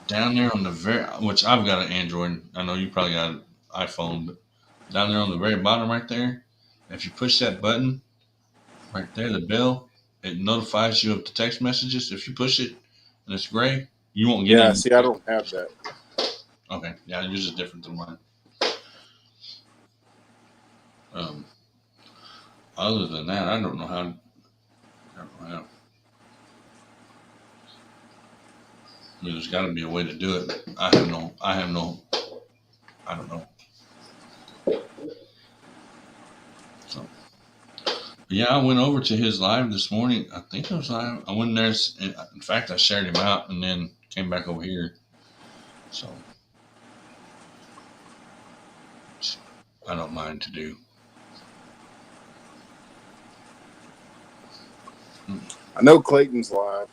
down there on the which I've got an Android. I know you probably got an iPhone, but down there on the very bottom right there, if you push that button right there, the bell, it notifies you of the text messages. If you push it and it's gray, you won't get Yeah, any. see, I don't have that. Okay, yeah, yours is different than mine. Other than that, I don't know how. I mean, there's got to be a way to do it. But I don't know. So, but yeah, I went over to his live this morning. I think it was live. I went there. In fact, I shared him out and then came back over here. So I don't mind to do. I know Clayton's live.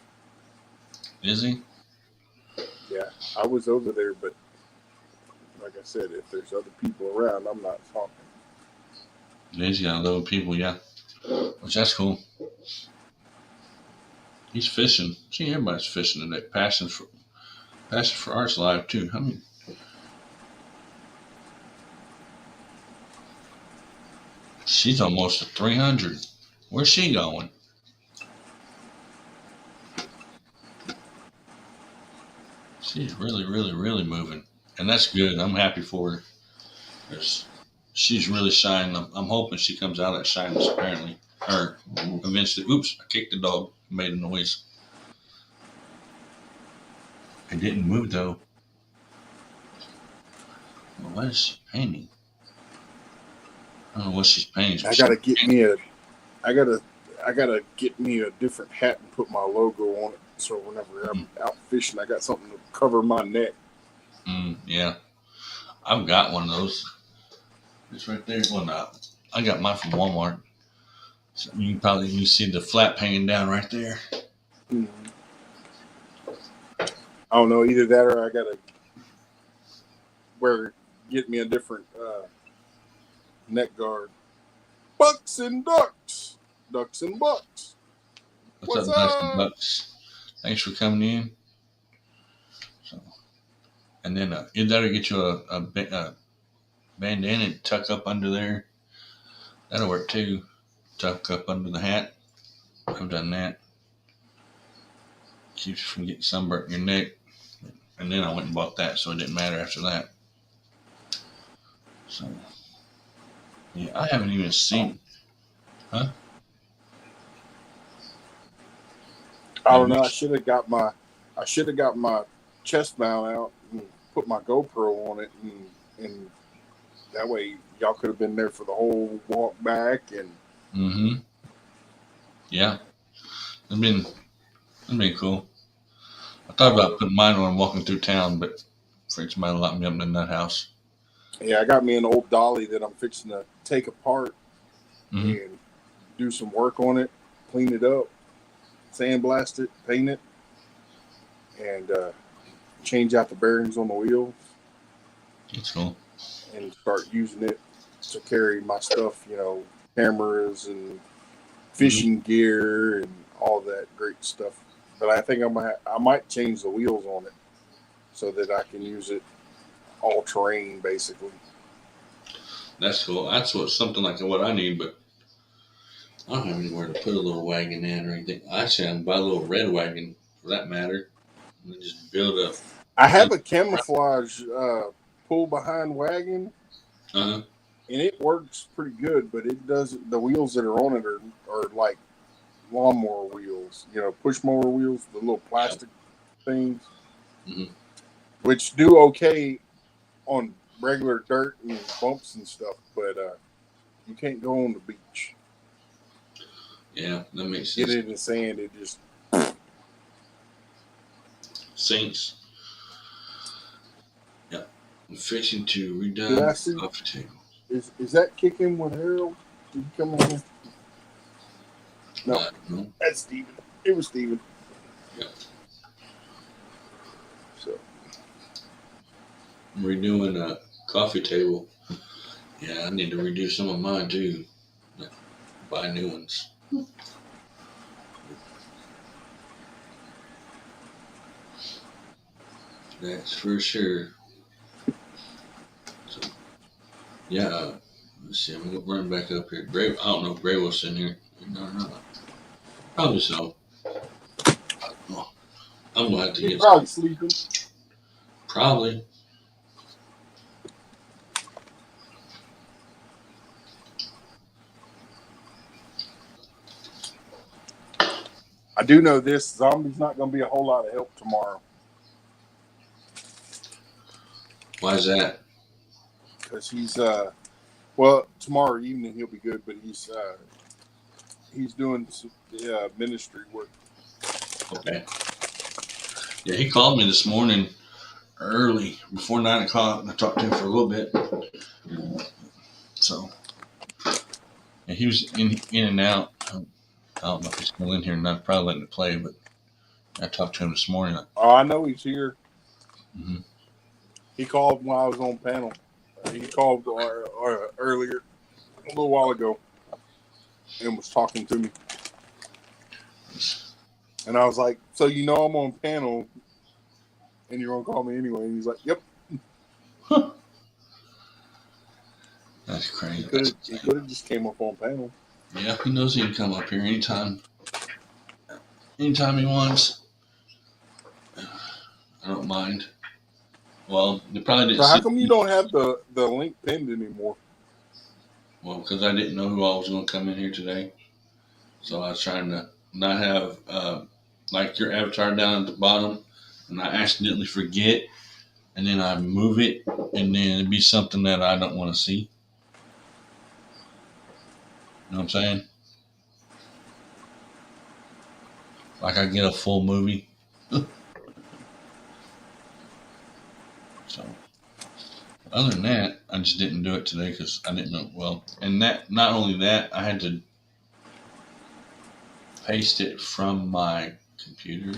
Is he? Yeah, I was over there, but like I said, if there's other people around, I'm not talking. He's got little people, yeah. Which that's cool. He's fishing. See, everybody's fishing today. Passion for Art's live too. I mean, she's almost at 300. Where's she going? She's really, really, really moving, and that's good. I'm happy for her. She's really shining. I'm hoping she comes out at shyness. Apparently, or eventually. Oops! I kicked the dog. Made a noise. It didn't move though. Well, what is she painting? I don't know what she's painting. I gotta get me a different hat and put my logo on it. So whenever I'm out fishing, I got something to cover my neck. Yeah, I've got one of those. It's right there. Well, no, I got mine from Walmart. So you see the flap hanging down right there. I don't know, either that or I gotta get me a different neck guard. Bucks and ducks, ducks and bucks. What's up, Ducks and Bucks? Thanks for coming in. So, and then you better get you a bandana and tuck up under there. That'll work too. Tuck up under the hat. I've done that. Keeps you from getting sunburnt in your neck. And then I went and bought that, so it didn't matter after that. So, yeah, I haven't even seen. Huh? I don't know. I should have got my chest mount out and put my GoPro on it, and that way y'all could have been there for the whole walk back. And yeah, it'd been cool. I thought about putting mine on walking through town, but freaks might lock me up in that house. Yeah, I got me an old dolly that I'm fixing to take apart and do some work on it, clean it up, sandblast it, paint it, and change out the bearings on the wheels. That's cool. And start using it to carry my stuff, cameras and fishing gear and all that great stuff. But I think I might change the wheels on it so that I can use it all terrain, basically. That's cool. That's something like what I need, but I don't have anywhere to put a little wagon in or anything. Actually, I can buy a little red wagon for that matter, and then just build a. I have a camouflage pull behind wagon, and it works pretty good, but it doesn't. The wheels that are on it are like lawnmower wheels, push mower wheels, the little plastic things, which do okay on regular dirt and bumps and stuff, but you can't go on the beach. Yeah, that makes sense. Get it in the sand, it just sinks. Yeah, I'm fixing to redone the coffee table. Is that kicking with Harold? Did he come in here? No, that's Steven. It was Steven. Yeah. So I'm redoing a coffee table. Yeah, I need to redo some of mine too. Buy new ones. That's for sure. So, yeah, let's see. I'm gonna run back up here. Gray, I don't know if Gray was in here. No, not. Probably so. Oh, I'm gonna have to get. Probably sleeping. Probably. I do know this. Zombie's not going to be a whole lot of help tomorrow. Why is that? Because he's tomorrow evening he'll be good, but he's doing some ministry work. Okay. Yeah, he called me this morning early before 9 o'clock, and I talked to him for a little bit. So, and he was in and out. I don't know if he's still in here, and I'm probably letting it play, but I talked to him this morning. Oh, I know he's here. He called while I was on panel. He called earlier, a little while ago, and was talking to me. And I was like, so I'm on panel, and you're going to call me anyway? And he's like, yep. That's crazy. He could have just came up on panel. Yeah, he knows he can come up here anytime he wants. I don't mind. Well, they probably didn't. So how come you don't have the link pinned anymore? Well, because I didn't know who all was going to come in here today. So I was trying to not have like your avatar down at the bottom, and I accidentally forget, and then I move it, and then it'd be something that I don't want to see. You know what I'm saying? Like I get a full movie. So, other than that, I just didn't do it today because I didn't know. Well, and that not only that, I had to paste it from my computer,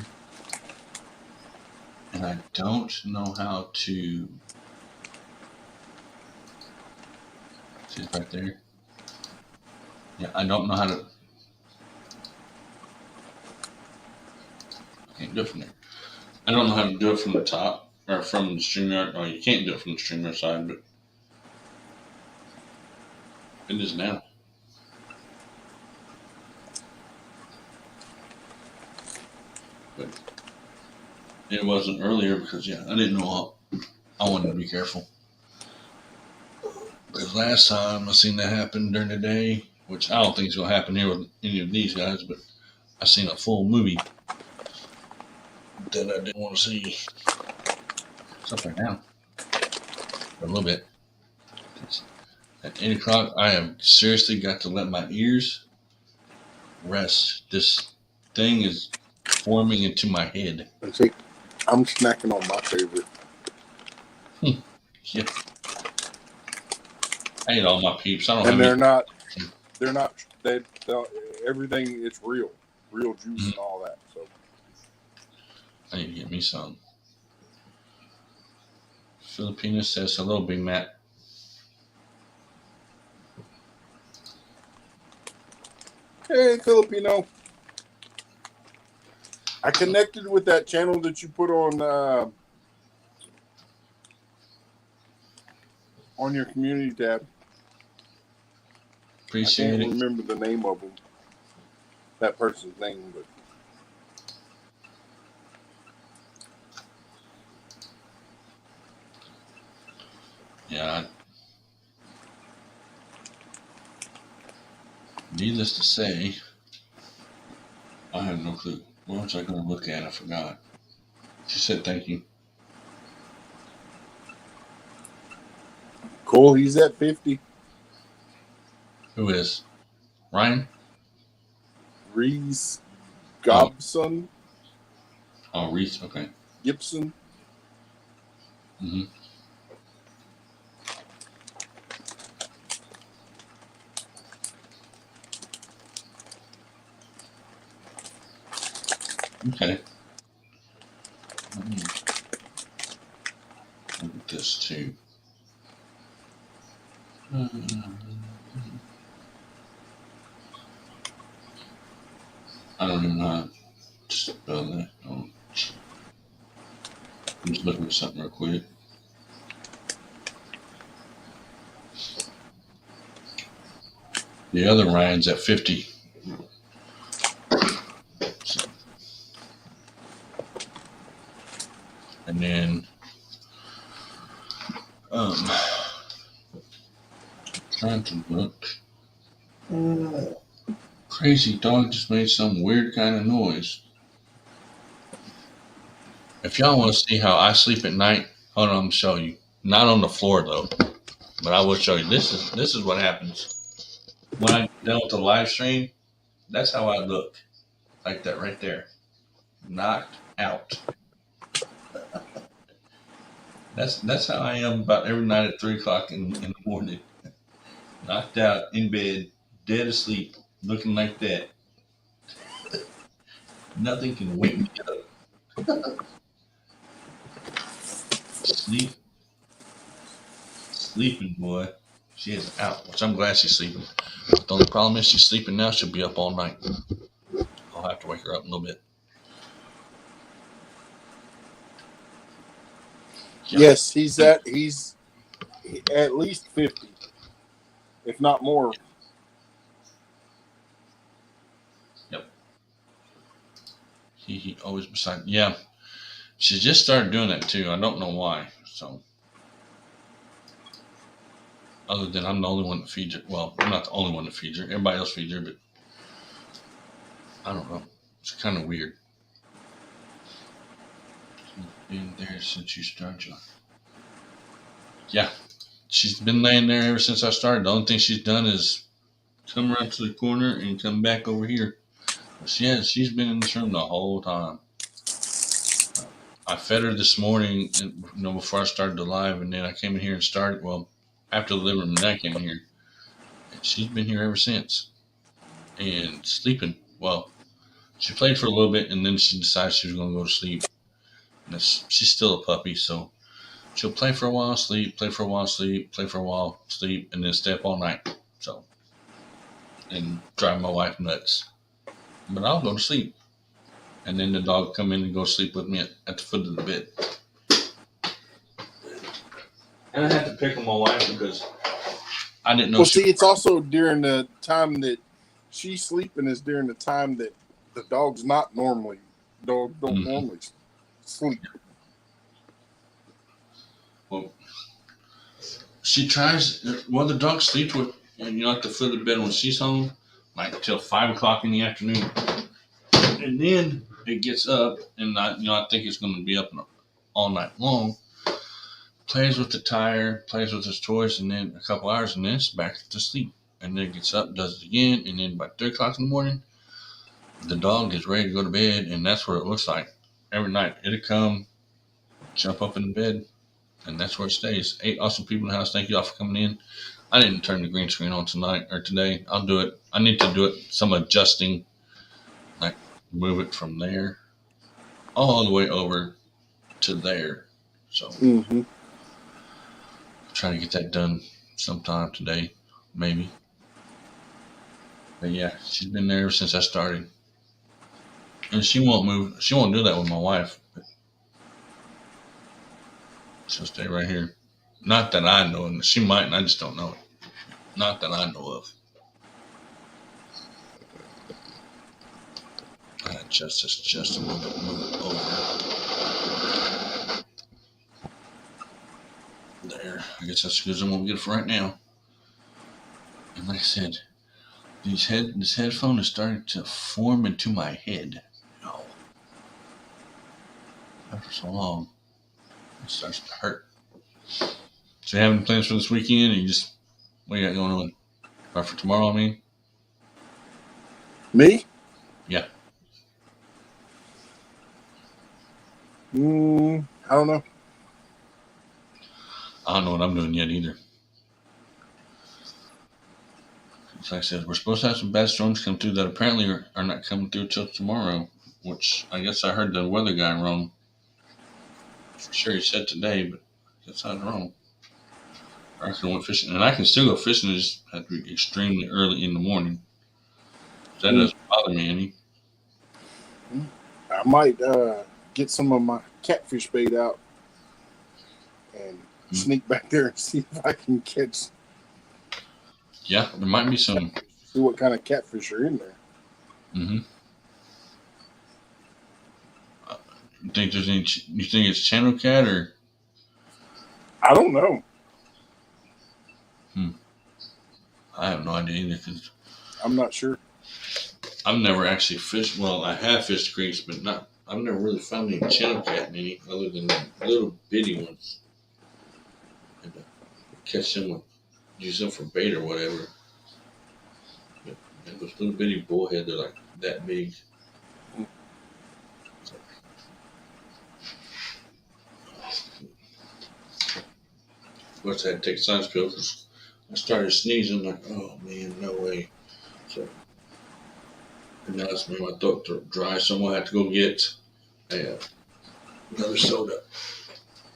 and I don't know how to. See it right there. Yeah, I don't know how to. I can't do it from there. I don't know how to do it from the top or from the StreamYard. Oh, you can't do it from the StreamYard side, but it is now. But it wasn't earlier because I didn't know how. I wanted to be careful. Because last time I seen that happen during the day, which I don't think is going to happen here with any of these guys, but I seen a full movie that I didn't want to see. It's up there now. For a little bit. At 8 o'clock, I have seriously got to let my ears rest. This thing is forming into my head. And see, I'm snacking on my favorite. Yeah. I ate all my peeps. I don't And have they're not, everything is real juice and all that. So I need to get me some. Filipina says hello, Big Matt. hey, Filipino. I connected with that channel that you put on your community tab. Appreciate I it. can't remember the name of them. That person's name, but Yeah. Needless to say, I have no clue. What was I going to look at? I forgot. She said thank you. cool. He's at 50. Who is? Ryan? Reese Gobson. Oh, Reese. Okay. Gibson. Mm-hmm. Okay. Look at this too. I don't even know how to spell that. I'm just looking at something real quick. The other Ryan's at 50. So. And then trying to look. Crazy dog just made some weird kind of noise. If y'all want to see how I sleep at night, hold on, I'm gonna show you. Not on the floor though, but I will show you. This is what happens when I get done with the live stream. That's how I look, like that right there, knocked out. That's how I am about every night at 3 o'clock in the morning, knocked out in bed, dead asleep, looking like that. Nothing can wake me up. Sleeping, boy. She is out, which I'm glad she's sleeping. The only problem is she's sleeping now. She'll be up all night. I'll have to wake her up in a little bit. Yeah. Yes, he's at least 50, if not more. Yep. He always beside. Yeah, she just started doing that too. I don't know why. So, other than I'm the only one that feeds her. Well, I'm not the only one that feeds her. Everybody else feeds her, but I don't know. It's kind of weird. She's been there since you started. Yeah, she's been laying there ever since I started. The only thing she's done is come around to the corner and come back over here. She's been in this room the whole time. I fed her this morning, before I started the live, and then I came in here and started. Well, after the living room, then I came in here, and she's been here ever since, and sleeping. Well, she played for a little bit, and then she decided she was going to go to sleep. And she's still a puppy, so she'll play for a while, sleep, play for a while, sleep, play for a while, sleep, and then stay up all night. So, and drive my wife nuts. But I'll go to sleep. And then the dog come in and go sleep with me at the foot of the bed. And I had to pick on my wife because I didn't know. Well, see, it's also during the time that she's sleeping is during the time that the dog's not normally. Dog don't normally sleep. Well, she tries. Well, the dog sleeps with, at the foot of the bed when she's home, like till 5 o'clock in the afternoon. And then it gets up, and I think it's going to be up all night long. Plays with the tire, plays with his toys, and then a couple hours, and then it's back to sleep. And then gets up, does it again, and then by 3 o'clock in the morning, the dog is ready to go to bed, and that's what it looks like every night. It'll come, jump up in the bed, and that's where it stays. 8 awesome people in the house. Thank you all for coming in. I didn't turn the green screen on tonight or today. I'll do it. I need to do it. Some adjusting, like move it from there all the way over to there. So trying to get that done sometime today, maybe. But yeah, she's been there since I started. And she won't move. She won't do that with my wife. But she'll stay right here. Not that I know, and she might, and I just don't know it. Not that I know of. Just a little bit, move it over. There. I guess that's as good as I'm gonna get it for right now. And like I said, this headphone is starting to form into my head. No. After so long, it starts to hurt. So you have any plans for this weekend, or you just, what you got going on? Or for tomorrow, I mean? Me? Yeah. I don't know. I don't know what I'm doing yet either. Like I said, we're supposed to have some bad storms come through that apparently are not coming through till tomorrow, which I guess I heard the weather guy wrong. For sure he said today, but I guess I was wrong. I can went fishing, and I can still go fishing. It just have to be extremely early in the morning. That doesn't bother me any. I might get some of my catfish bait out and sneak back there and see if I can catch. Yeah, there might be some. See what kind of catfish are in there. You think there's any? You think it's channel cat or? I don't know. I have no idea either, because I'm not sure. I've never actually fished. Well, I have fished creeks, but not. I've never really found any channel cat in any other than the little bitty ones. And catch them, use them for bait or whatever. But those little bitty bullhead, they're like that big. What's that? Take a sinus pill because I started sneezing like, oh man, no way. So, and now it's made my throat dry, so I'm gonna have to go get another soda.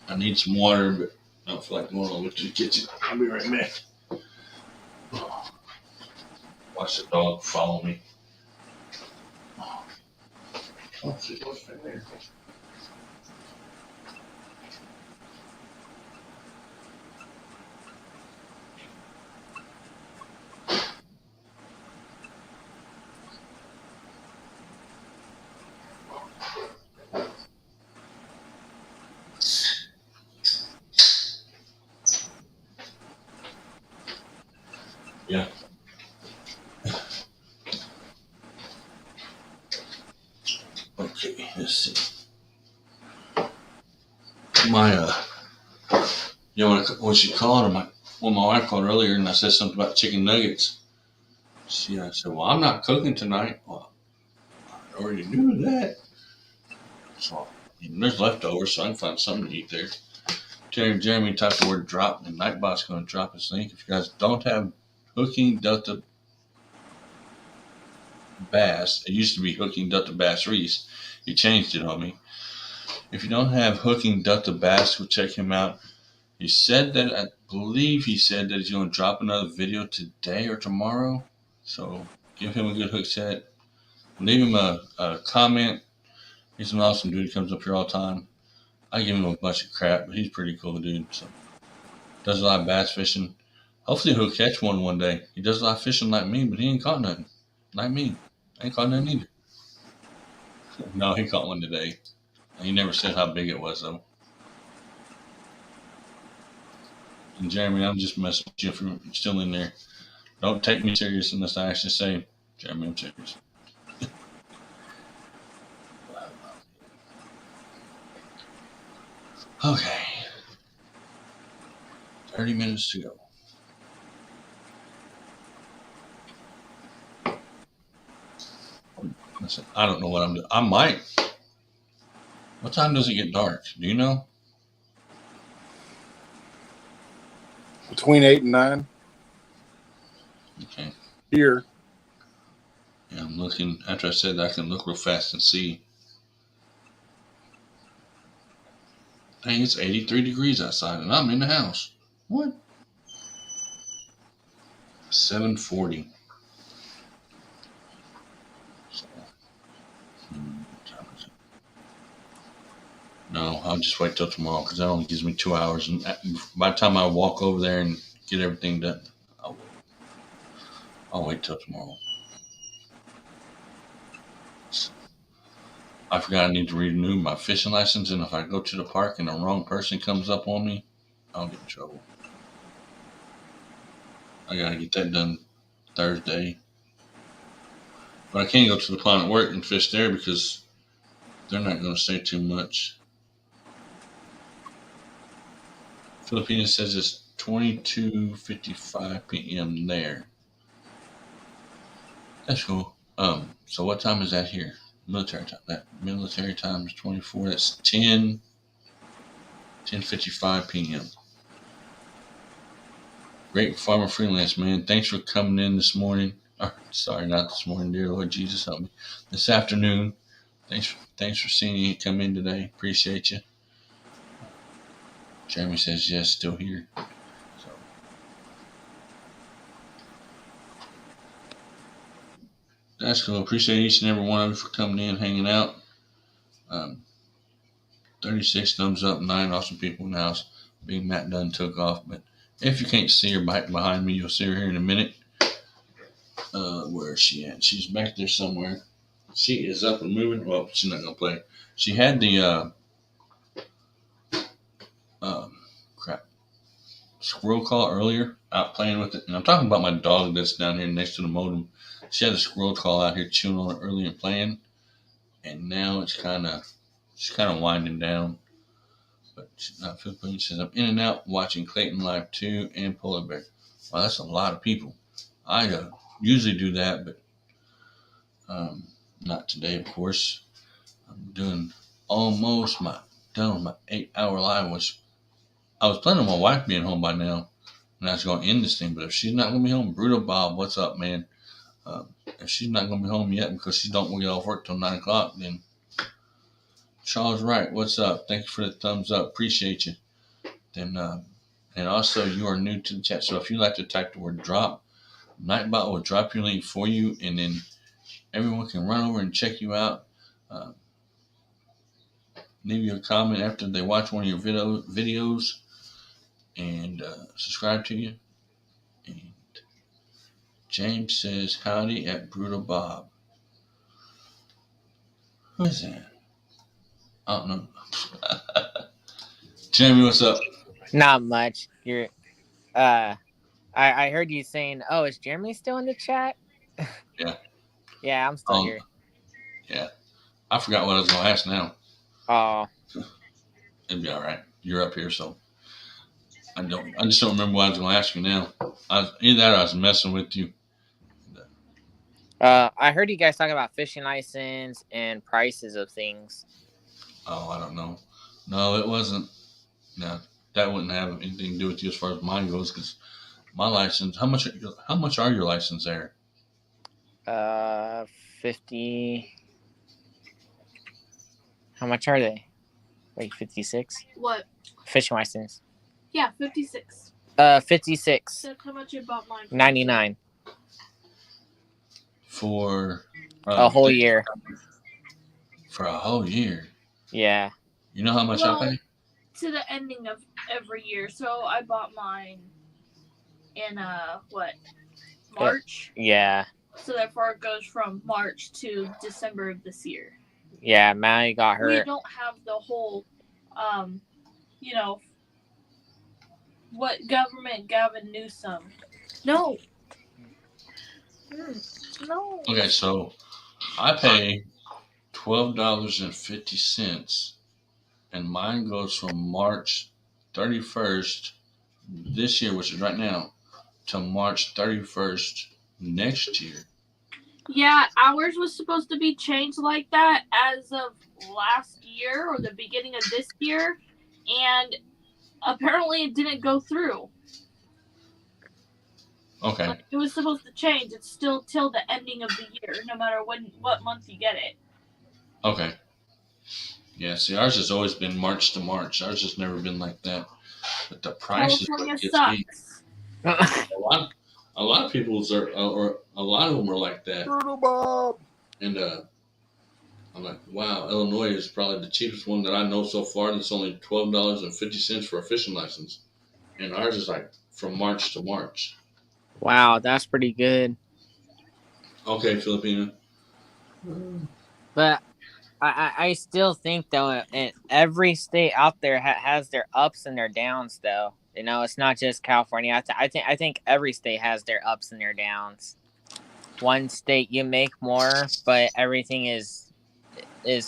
I need some water, but I don't feel like going over to the kitchen. I'll be right back. Watch the dog follow me. Oh, she's right there. Yeah. Okay, let's see. My you know what she called her? My wife called earlier, and I said something about chicken nuggets. I said, "Well, I'm not cooking tonight." Well, I already knew that. So there's leftovers, so I can find something to eat there. Jeremy typed the word drop, and Nightbot's going to drop his link. If you guys don't have Hooking Delta Bass, it used to be Hooking Delta Bass Reese. He changed it on me. If you don't have Hooking Delta Bass, go check him out. He said that, I believe he said that he's going to drop another video today or tomorrow. So give him a good hook set. Leave him a comment. He's an awesome dude. He comes up here all the time. I give him a bunch of crap, but he's a pretty cool dude. So does a lot of bass fishing. Hopefully he'll catch one day. He does a lot of fishing like me, but he ain't caught nothing. Like me. I ain't caught nothing either. No, he caught one today. He never said how big it was, though. And Jeremy, I'm just messing with you if you're still in there. Don't take me serious unless I actually say, Jeremy, I'm serious. Okay. 30 minutes to go. Listen, I don't know what I'm doing. I might. What time does it get dark? Do you know? Between 8 and 9 Okay. here. Yeah, I'm looking. After I said that, I can look real fast and see. Dang, it's 83 degrees outside, and I'm in the house. What? 7:40. So, what time is it? No, I'll just wait till tomorrow because that only gives me 2 hours. And by the time I walk over there and get everything done, I'll wait till tomorrow. I forgot I need to renew my fishing license, and if I go to the park and the wrong person comes up on me, I'll get in trouble. I gotta get that done Thursday. But I can't go to the pond at work and fish there because they're not going to say too much. Philippines says it's 22:55 p.m. there. That's cool. So what time is that here? Military time. That military time is 24. That's 10:55 p.m. Great Farmer Freelance, man. Thanks for coming in this morning. Sorry, not this morning, dear Lord Jesus, help me. This afternoon. Thanks for seeing you come in today. Appreciate you. Jeremy says yes, still here. So that's cool. Appreciate each and every one of you for coming in, hanging out. 36 thumbs up, 9 awesome people in the house. Big Matt done took off, but if you can't see her behind me, you'll see her here in a minute. Where is she at? She's back there somewhere. She is up and moving. Well, she's not gonna play. She had the squirrel call earlier, out playing with it, and I'm talking about my dog that's down here next to the modem. She had a squirrel call out here chewing on it earlier and playing, and now she's kind of winding down. But she's not Philippine. She says I'm in and out watching Clayton Live 2 and Polar Bear. Wow, that's a lot of people. I usually do that, but not today, of course. I'm doing almost done with my 8-hour live, which I was planning on my wife being home by now, and I was going to end this thing. But if she's not going to be home, Brutal Bob, what's up, man? If she's not going to be home yet because she don't get off work till 9 o'clock, then Charles Wright, what's up? Thank you for the thumbs up. Appreciate you. Then, and also, you are new to the chat, so if you like to type the word drop, Nightbot will drop your link for you, and then everyone can run over and check you out. Leave you a comment after they watch one of your videos, and subscribe to you. And James says howdy at Brutal Bob. Who is that? I don't know. Jamie, what's up? Not much. You're I heard you saying, "Oh, is Jeremy still in the chat?" Yeah. Yeah, I'm still here. Yeah. I forgot what I was going to ask now. Oh. It'd be all right. You're up here, so I just don't remember what I was going to ask you now. Either that or I was messing with you. I heard you guys talking about fishing license and prices of things. Oh, I don't know. No, it wasn't. No, that wouldn't have anything to do with you as far as mine goes, because my license. How much are your license there? 50. How much are they? Like 56. What? Fishing license. Yeah, 56. 56. That's how much you bought mine for. 99. For a whole year. For a whole year. Yeah. You know how much I pay? To the ending of every year. So I bought mine in March? Yeah. So therefore it goes from March to December of this year. Yeah, Maddie got her. We don't have the whole what government Gavin Newsom. No. No. Okay, so I pay $12.50 and mine goes from March 31st this year, which is right now, to March 31st next year. Yeah, ours was supposed to be changed like that as of last year or the beginning of this year, and apparently it didn't go through. Okay. Like, it was supposed to change. It's still till the ending of the year, no matter what month you get it. Okay. Yeah, see, ours has always been March to March. Ours has never been like that. But the price is California what gets me. sucks. A lot of people's are, or a lot of them are like that. Turtle Bob. And I'm like, wow, Illinois is probably the cheapest one that I know so far. And it's only $12.50 for a fishing license. And ours is like from March to March. Wow, that's pretty good. Okay, Filipina. But I still think though, every state out there has their ups and their downs. Though, you know, it's not just California. I think every state has their ups and their downs. One state you make more, but everything is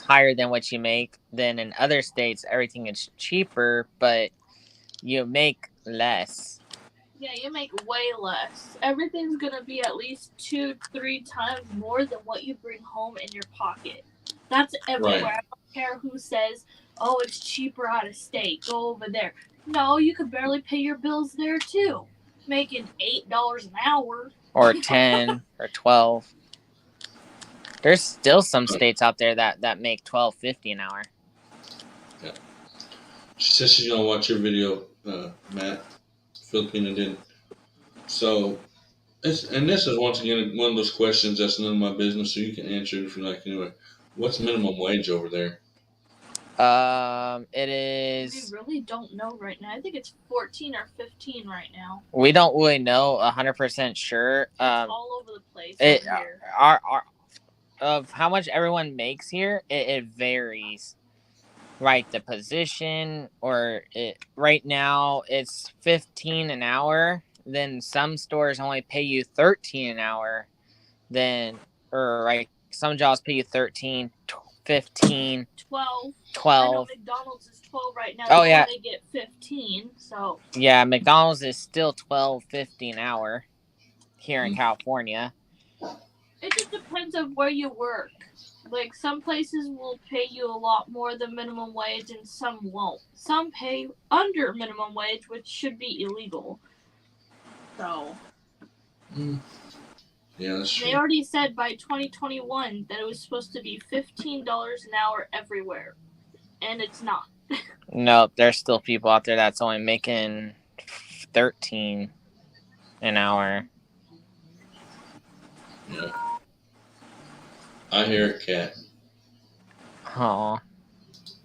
higher than what you make. Then in other states, everything is cheaper, but you make less. Yeah, you make way less. Everything's gonna be at least 2-3 times more than what you bring home in your pocket. That's everywhere. Right. I don't care who says, "Oh, it's cheaper out of state. Go over there." No, you could barely pay your bills there too. Making $8 an hour. Or 10 or 12. There's still some states out there that make $12.50 an hour. Yeah. She says she's gonna watch your video, Matt. Filipina did. So, this is once again one of those questions that's none of my business, so you can answer it if you like. Anyway, what's minimum wage over there? It We is. really don't know right now. I think it's 14 or 15 right now. We don't really know 100% sure. It's all over the place It over here. our of how much everyone makes here, it varies. Right, the position or right now it's 15 an hour. Then some stores only pay you 13 an hour. Then some jobs pay you 13, 15, 12. 12. I know McDonald's is 12 right now. Oh, yeah. They get 15. So Yeah, McDonald's is still $12.50 an hour here in California. it just depends on where you work. Like, some places will pay you a lot more than minimum wage and some won't. Some pay under minimum wage, which should be illegal. So Yeah, that's true. they already said by 2021 that it was supposed to be $15 an hour everywhere. And it's not. Nope, there's still people out there that's only making 13 an hour. Yeah. I hear it, cat. Oh,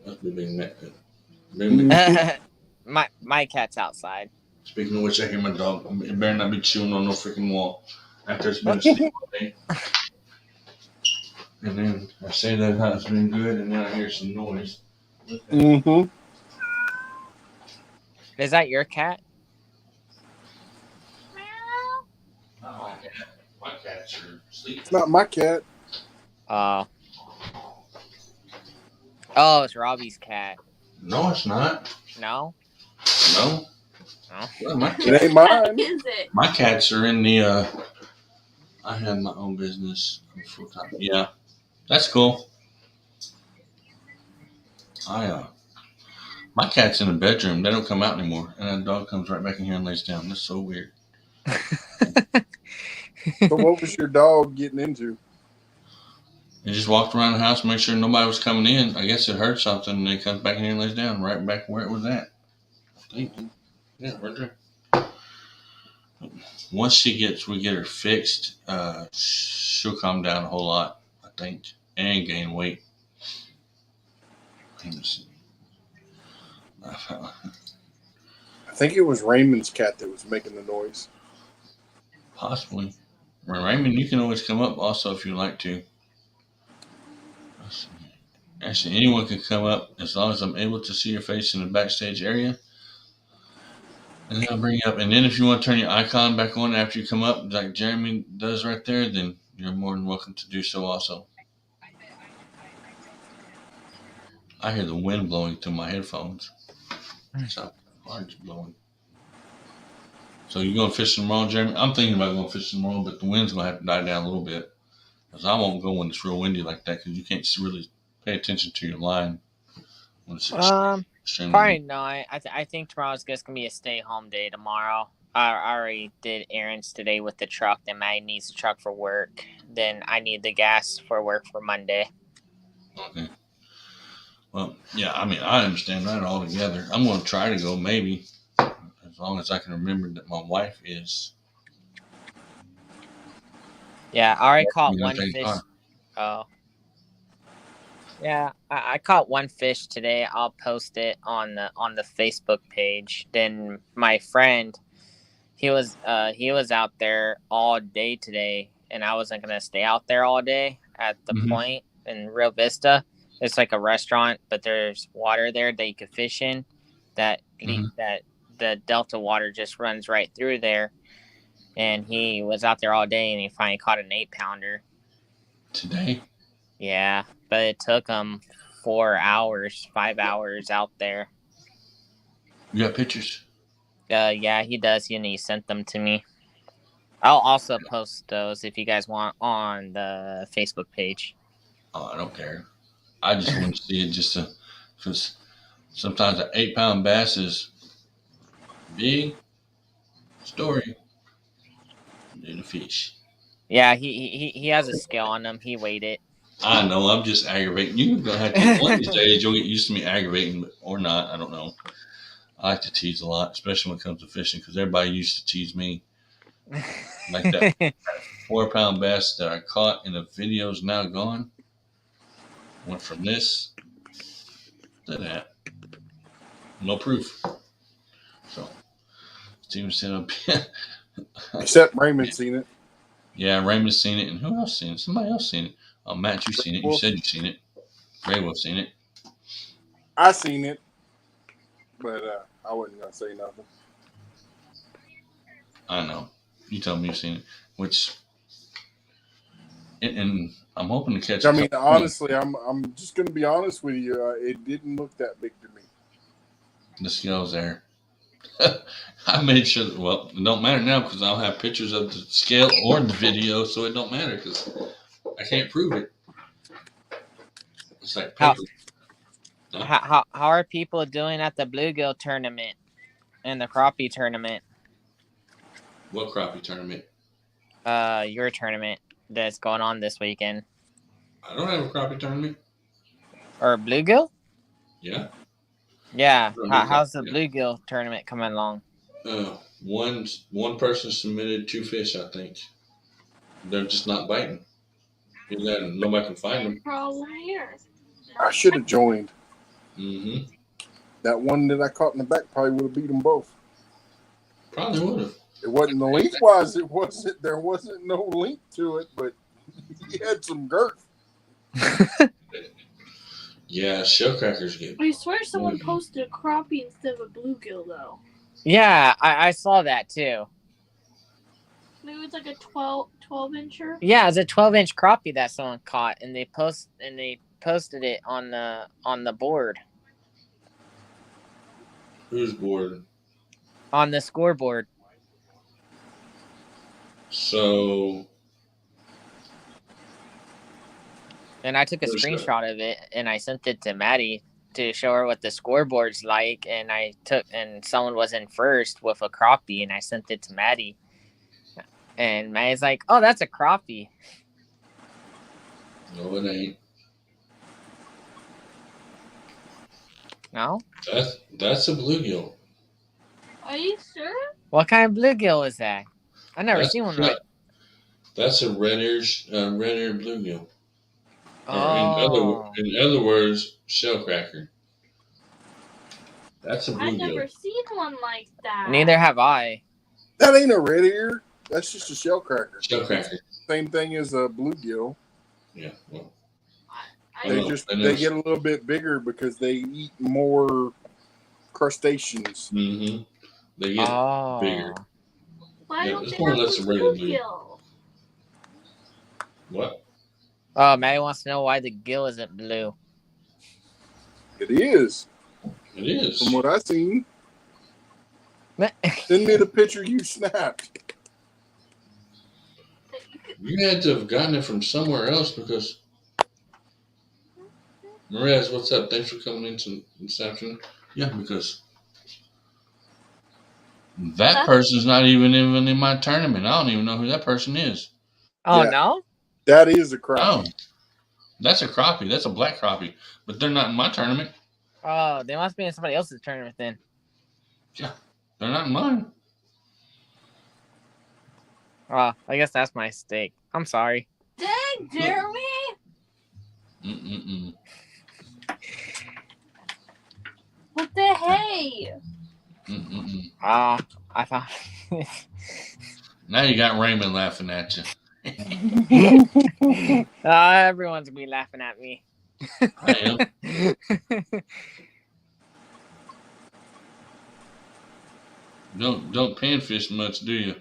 That's the big Mac. Big Mac. my cat's outside. Speaking of which, I hear my dog. It better not be chewing on no freaking wall after it's been asleep all day. And then I say that it's been good, and then I hear some noise. Mm-hmm. Is that your cat? My cats are asleep. It's not my cat. Oh, it's Robbie's cat. No, it's not. No? No. No. Well, my, It ain't mine. Is it? my cats are in the. I have my own business full time. Yeah, that's cool. My cat's in the bedroom. They don't come out anymore, and that dog comes right back in here and lays down. That's so weird. So what was your dog getting into? He just walked around the house, make sure nobody was coming in. I guess it heard something, and then he comes back in here and lays down right back where it was at. I think. Yeah, right there. Once we get her fixed, she'll calm down a whole lot, I think, and gain weight. Let me see. I think it was Raymond's cat that was making the noise. Possibly. Raymond, you can always come up also if you like to. Actually, anyone can come up as long as I'm able to see your face in the backstage area. And then I'll bring you up. And then if you want to turn your icon back on after you come up, like Jeremy does right there, then you're more than welcome to do so also. I hear the wind blowing through my headphones. So hard blowing. So you going fishing tomorrow, Jeremy? I'm thinking about going fishing tomorrow, but the wind's gonna have to die down a little bit. Because I won't go when it's real windy like that, because you can't really pay attention to your line when it's extremely Probably windy. not. I think tomorrow's just gonna be a stay home day tomorrow. I already did errands today with the truck. Then Maddie needs the truck for work. Then I need the gas for work for Monday. Okay. Well, yeah, I mean, I understand that altogether. I'm going to try to go, maybe, as long as I can remember that my wife is. Yeah, I already caught You know, one take fish. time. Oh. Yeah, I caught one fish today. I'll post it on the Facebook page. Then my friend, he was out there all day today, and I wasn't gonna stay out there all day at the point in Rio Vista. It's like a restaurant, but there's water there that you could fish in. That the Delta water just runs right through there. And he was out there all day, and he finally caught an 8-pounder today. Yeah, but it took him 4 hours, 5 hours out there. You got pictures? Yeah, he does, and he sent them to me. I'll also post those if you guys want on the Facebook page. Oh, I don't care. I just want to see it because sometimes an 8-pound bass is big story than a fish. Yeah, he has a scale on him. He weighed it. I know. I'm just aggravating. You're gonna have to one of these days. You'll get used to me aggravating, or not. I don't know. I like to tease a lot, especially when it comes to fishing, because everybody used to tease me. Like that 4-pound bass that I caught in the video is now gone. Went from this to that. No proof. So Steven said up. Except Raymond seen it. Yeah, Raymond's seen it, and who else seen it? Somebody else seen it. Oh, Matt, you seen it. You said you seen it. Ray Wolf seen it. I seen it, but I wasn't gonna say nothing. I know. You told me you seen it, which, and I'm hoping to catch. I mean, honestly, I'm just gonna be honest with you. It didn't look that big to me. The scale's there. I made sure that, well, it don't matter now because I'll have pictures of the scale or the video, so it don't matter because I can't prove it. It's like paper. How are people doing at the bluegill tournament and the crappie tournament? What crappie tournament? Your tournament that's going on this weekend. I don't have a crappie tournament. Or bluegill? Yeah. Yeah. How's the bluegill tournament coming along? One person submitted 2 fish, I think. They're just not biting. Nobody can find them. Problem here. I should have joined. Mm-hmm. That one that I caught in the back probably would have beat them both. Probably would have. It wasn't the lengthwise. There wasn't no length to it, but he had some girth. Yeah, shellcrackers get. I swear someone posted a crappie instead of a bluegill though. Yeah, I saw that too. Maybe it's like a 12-incher. Yeah, it's a 12-inch crappie that someone caught, and they posted it on the board. Whose board? On the scoreboard. So. And I took a screenshot of it and I sent it to Maddie to show her what the scoreboard's like. And someone was in first with a crappie, and I sent it to Maddie. And Maddie's like, "Oh, that's a crappie." No, it ain't. No? That's a bluegill. Are you sure? What kind of bluegill is that? I never seen one. That's a red-eared bluegill. Oh. In other words, shellcracker. That's a bluegill. I've never seen one like that. Neither have I. That ain't a red ear. That's just a shellcracker. Shellcracker. Same thing as a bluegill. Yeah. Well, they get a little bit bigger because they eat more crustaceans. Mm-hmm. They get bigger. Why don't it's they more or have less a red bluegill? What? Oh, Maddie wants to know why the gill isn't blue. It is. It is. From what I seen. Send me the picture you snapped. You had to have gotten it from somewhere else because Mariaz, what's up? Thanks for coming in this afternoon. Yeah, because that person's not even in my tournament. I don't even know who that person is. Oh Yeah. no, That is a crappie. Oh, that's a crappie. That's a black crappie. But they're not in my tournament. oh, they must be in somebody else's tournament then. Yeah, they're not in mine. Oh, I guess that's my mistake. I'm sorry. Dang, Jeremy! Mm-mm-mm. What the hey? Mm-mm-mm. I thought. Now you got Raymond laughing at you. Everyone's gonna be laughing at me. I am. Don't panfish much, do you?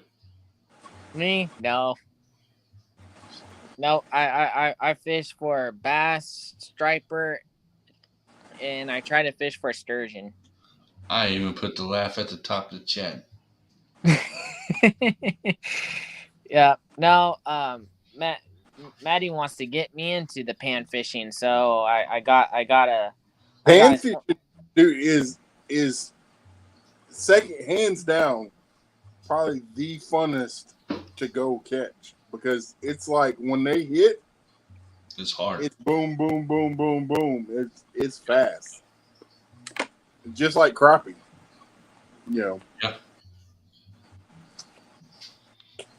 Me? No. No, I fish for bass, striper, and I try to fish for sturgeon. I even put the laugh at the top of the chat. Yeah. No. Maddie wants to get me into the pan fishing, so I gotta. Pan fishing, dude, is second, hands down, probably the funnest to go catch because it's like when they hit, it's hard. It's boom, boom, boom, boom, boom. It's fast, just like crappie. You know. Yeah.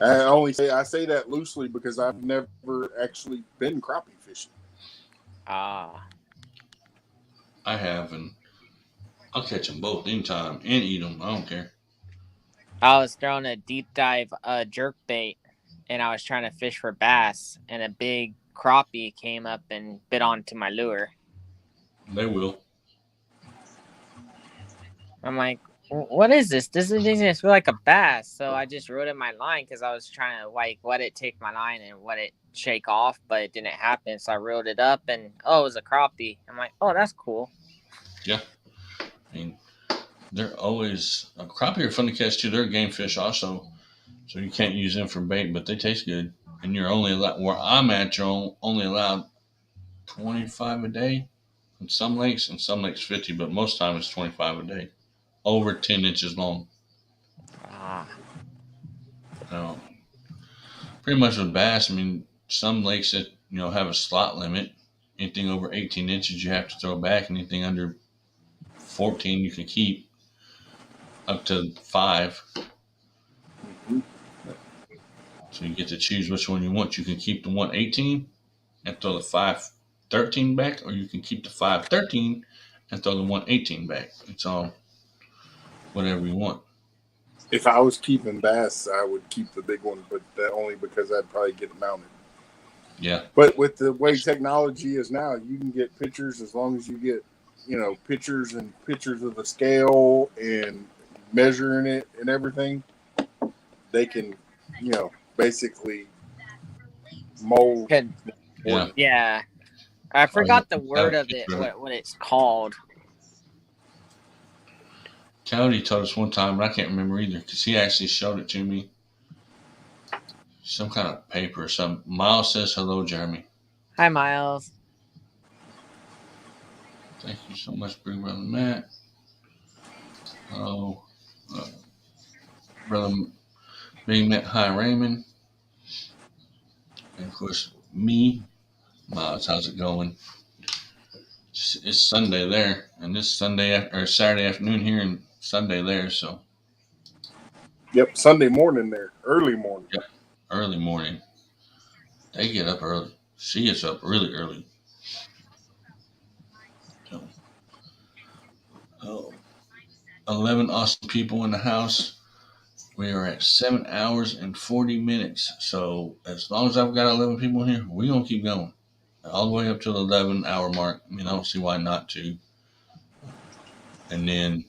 I say that loosely because I've never actually been crappie fishing. Ah. I have, and I'll catch them both anytime and eat them. I don't care. I was throwing a deep dive jerk bait, and I was trying to fish for bass, and a big crappie came up and bit onto my lure. They will. I'm like, what is this? This doesn't feel like a bass. So I just rode in my line because I was trying to like let it take my line and let it shake off, but it didn't happen. So I reeled it up, and it was a crappie. I'm like, oh, that's cool. Yeah. I mean, they're always crappie are fun to catch too. They're a game fish also, so you can't use them for bait, but they taste good. And you're only allowed where I'm at. You're only allowed 25 a day in some lakes, and some lakes 50, but most time it's 25 a day, over 10 inches long. So, pretty much with bass, I mean, some lakes that have a slot limit. Anything over 18 inches you have to throw back. Anything under 14 you can keep, up to 5. So you get to choose which one you want. You can keep the 118 and throw the 513 back, or you can keep the 513 and throw the 118 back. It's all whatever you want. If I was keeping bass, I would keep the big one, but that only because I'd probably get it mounted. Yeah. But with the way technology is now, you can get pictures as long as you get, pictures and pictures of the scale and measuring it and everything. They can, basically mold. Yeah. I forgot the word of it, what it's called. Cody told us one time, but I can't remember either because he actually showed it to me. Some kind of paper or something. Miles says hello, Jeremy. Hi, Miles. Thank you so much, Big Brother Matt. Hello, Brother Big Matt. Hi, Raymond. And of course, me. Miles, how's it going? It's Sunday there, and this Saturday afternoon here, and Sunday there. So. Yep, Sunday morning there, early morning. Yep, early morning. They get up early. She gets up really early. So, 11 awesome people in the house. We are at 7 hours and 40 minutes. So as long as I've got 11 people in here, we're going to keep going. All the way up to the 11-hour mark. I don't see why not to. And then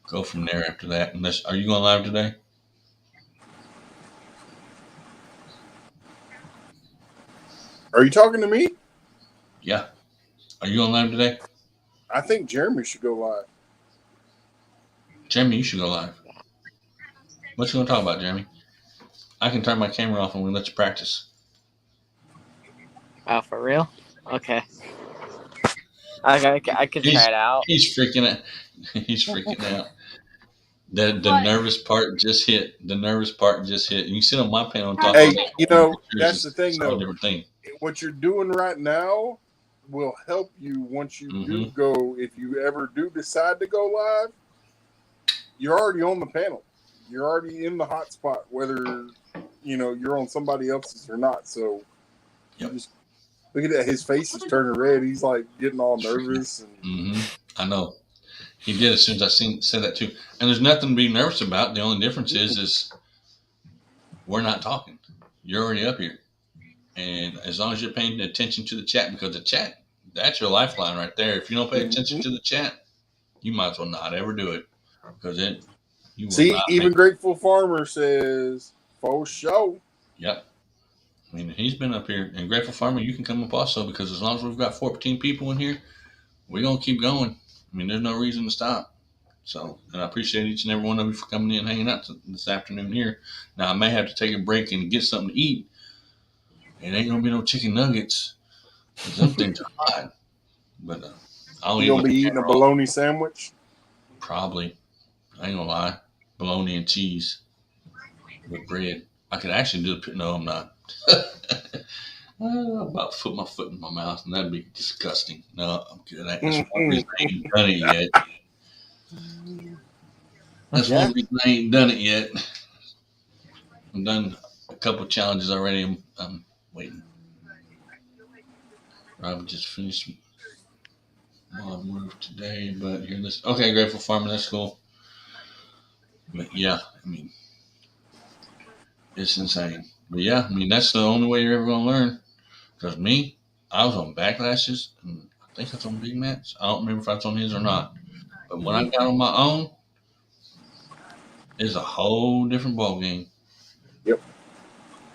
go from there after that. Are you going live today? Are you talking to me? Yeah. Are you on live today? I think Jeremy should go live. Jeremy, you should go live. What you going to talk about, Jeremy? I can turn my camera off and we let you practice. Oh, for real? Okay. I could try it out. He's freaking out. He's freaking out. The nervous part just hit. The nervous part just hit. You can sit on my panel and talk. Hey, you know, that's the thing, it's a though. different thing. What you're doing right now will help you once you do go. If you ever do decide to go live, you're already on the panel. You're already in the hot spot, whether you're on somebody else's or not. So, just look at that. His face is turning red. He's like getting all nervous. And I know. He did as soon as I said that too. And there's nothing to be nervous about. The only difference is we're not talking. You're already up here. And as long as you're paying attention to the chat, because the chat, that's your lifeline right there. If you don't pay attention to the chat, you might as well not ever do it. Because you will see, not even Grateful Farmer says, for sure. Yep. I mean, he's been up here. And Grateful Farmer, you can come up also, because as long as we've got 14 people in here, we're going to keep going. I mean, there's no reason to stop. So, and I appreciate each and every one of you for coming in and hanging out this afternoon here. Now, I may have to take a break and get something to eat. It ain't going to be no chicken nuggets. Them things are hot. But I'll You going to be eating a bologna sandwich? Probably. I ain't going to lie. Bologna and cheese with bread. I could actually do it. No, I'm not. I'm about to put my foot in my mouth, and that'd be disgusting. No, I'm good. That's one reason I ain't done it yet. That's one reason I ain't done it yet. I've done a couple of challenges already. I'm waiting. Rob just finished my move today, but here this. Okay, Grateful Farmer, that's cool. But yeah, I mean, it's insane. But yeah, I mean, that's the only way you're ever going to learn. Because me, I was on Backlashes, and I think that's on Big Matt's. I don't remember if that's on his or not. But when I got on my own, it's a whole different ball game. Yep.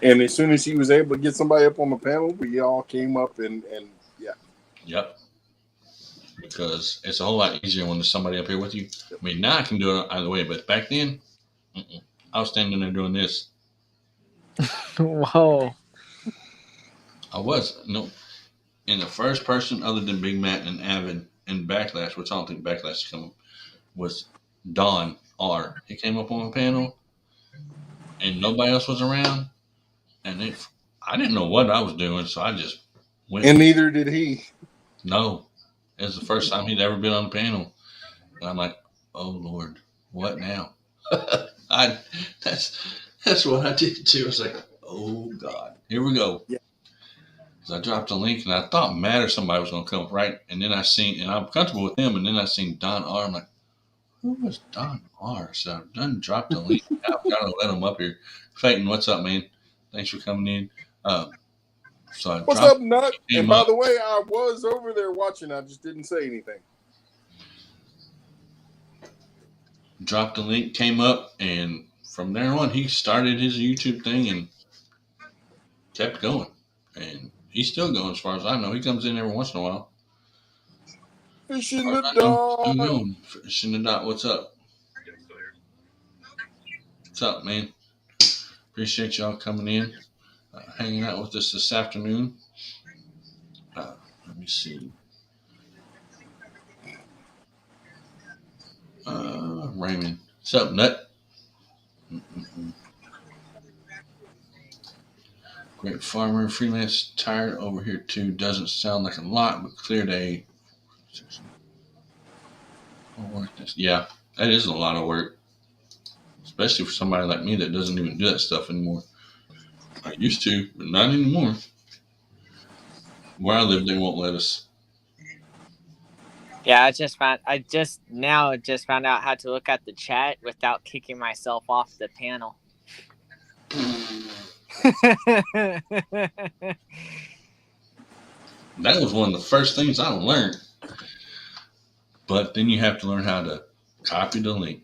And as soon as he was able to get somebody up on the panel, we all came up and yeah. Yep. Because it's a whole lot easier when there's somebody up here with you. I mean, now I can do it either way, but back then, I was standing there doing this. Whoa. I was. No. And the first person other than Big Matt and Avid and Backlash, which I don't think Backlash is coming, was Don R. He came up on the panel, and nobody else was around. And I didn't know what I was doing, so I just went. And neither did he. No. It was the first time he'd ever been on the panel. And I'm like, oh, Lord, what now? That's what I did, too. I was like, oh, God, here we go. Yeah. So I dropped a link, and I thought Matt or somebody was going to come, right? And then I seen, and I'm comfortable with him, and then I seen Don R. I'm like, who was Don R? So I done dropped a link. Now I've got to let him up here. Peyton, what's up, man? Thanks for coming in. So what's up, Nut? And by the way, I was over there watching. I just didn't say anything. Dropped the link, came up, and from there on, he started his YouTube thing and kept going. And he's still going as far as I know. He comes in every once in a while. Fishing the dot. Fishing the dot. What's up? What's up, man? Appreciate y'all coming in, hanging out with us this afternoon. Let me see. Raymond. What's up, Nut? Great farmer, freelance, tired over here too. Doesn't sound like a lot, but clear day. Yeah, that is a lot of work, especially for somebody like me that doesn't even do that stuff anymore. I used to, but not anymore. Where I live, they won't let us. Yeah, I just found out how to look at the chat without kicking myself off the panel. That was one of the first things I learned. But then you have to learn how to copy the link,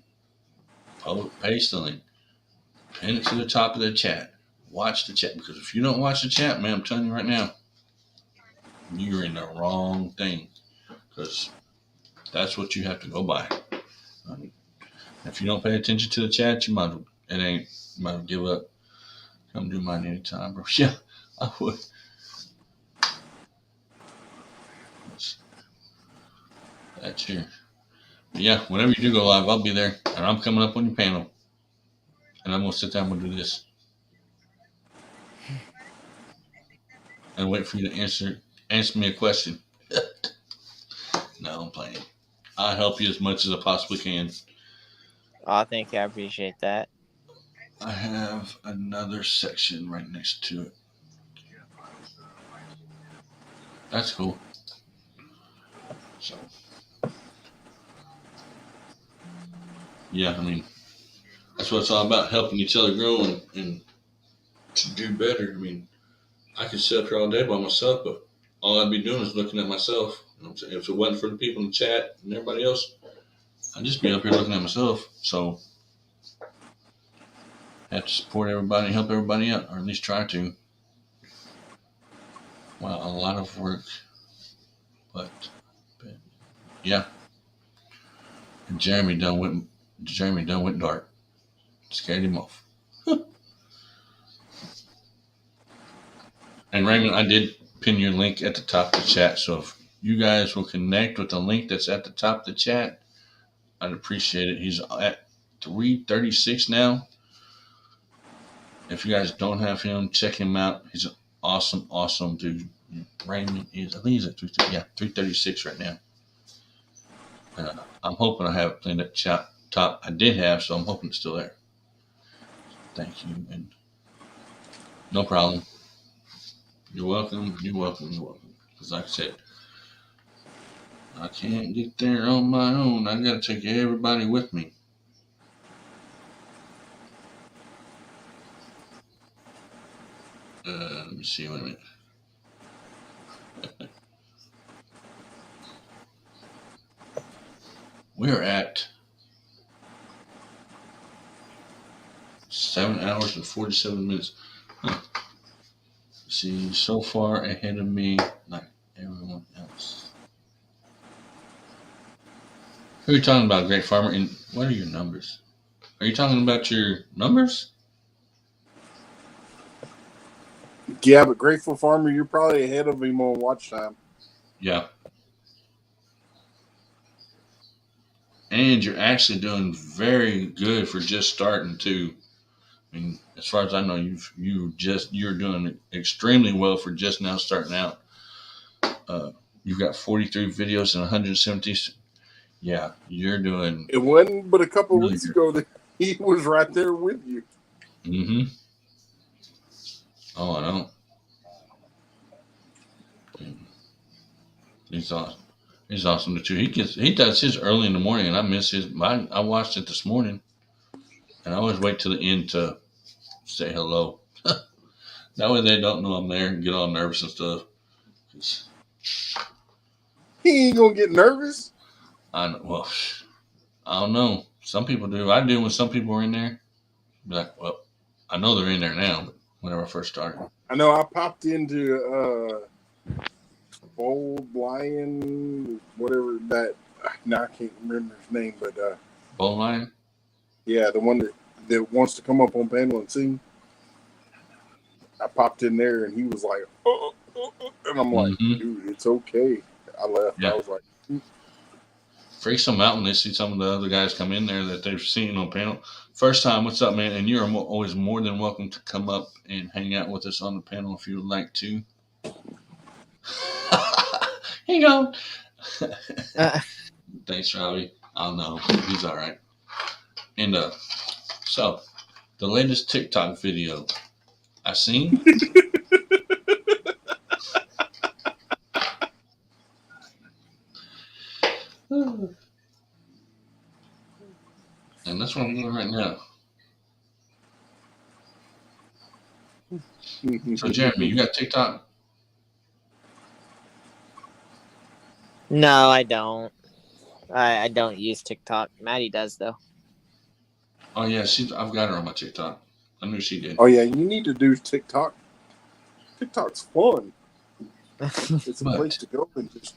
paste the link, pin it to the top of the chat, watch the chat. Because if you don't watch the chat, man, I'm telling you right now, you're in the wrong thing. Because That's what you have to go by. If you don't pay attention to the chat, you might give up. Come do mine anytime, bro. Yeah, I would. That's here. But yeah, whenever you do go live, I'll be there, and I'm coming up on your panel, and I'm gonna sit down and do this, and wait for you to answer me a question. No, I'm playing. I'll help you as much as I possibly can. Oh, thank you. I appreciate that. I have another section right next to it. That's cool. So, yeah, I mean, that's what it's all about, helping each other grow and to do better. I mean, I could sit up here all day by myself, but all I'd be doing is looking at myself. You know what I'm saying? If it wasn't for the people in the chat and everybody else, I'd just be up here looking at myself. So, I have to support everybody and help everybody out, or at least try to. Wow, a lot of work. But yeah. And Jeremy done went dark. Scared him off. And Raymond, I did pin your link at the top of the chat. So if you guys will connect with the link that's at the top of the chat, I'd appreciate it. He's at 336 now. If you guys don't have him, check him out. He's an awesome dude. Raymond is, I think he's at 336 right now. I'm hoping I have it playing at the top. I did have, so I'm hoping it's still there. Thank you, and no problem. You're welcome. Because like I said, I can't get there on my own. I got to take everybody with me. Let me see. Wait a minute. We're at 7 hours and 47 minutes. See, so far ahead of me, like everyone else. Who are you talking about, Great Farmer? And what are your numbers? Are you talking about your numbers? Yeah, but Grateful Farmer, you're probably ahead of him on watch time. Yeah. And you're actually doing very good for just starting too. I mean, as far as I know, you're doing extremely well for just now starting out. You've got 43 videos and 170. Yeah, you're doing. It wasn't but a couple really weeks good. ago that he was right there with you. Mm-hmm. Oh, I know. He's awesome. He's awesome too. He does his early in the morning, and I miss his. I watched it this morning, and I always wait till the end to say hello. That way they don't know I'm there and get all nervous and stuff. He ain't gonna get nervous. Well, I don't know. Some people do. I do when some people are in there. Be like, well, I know they're in there now, but whenever I first started. I know I popped into Bold Lion, whatever that. Now I can't remember his name, but Bold Lion? Yeah, the one that wants to come up on panel and sing. I popped in there and he was like, and I'm like, dude, it's okay. I left. Yeah. I was like, freaks them out when they see some of the other guys come in there that they've seen on panel. First time, what's up, man? And you're always more than welcome to come up and hang out with us on the panel if you would like to. Here you go. Thanks, Robbie. I'll know. He's all right. And so, the latest TikTok video I seen. And that's what I'm doing right now. So, Jeremy, you got TikTok? No, I don't. I don't use TikTok. Maddie does though. Oh yeah, I've got her on my TikTok. I knew she did. oh yeah, you need to do TikTok. TikTok's fun. It's a place to go and just.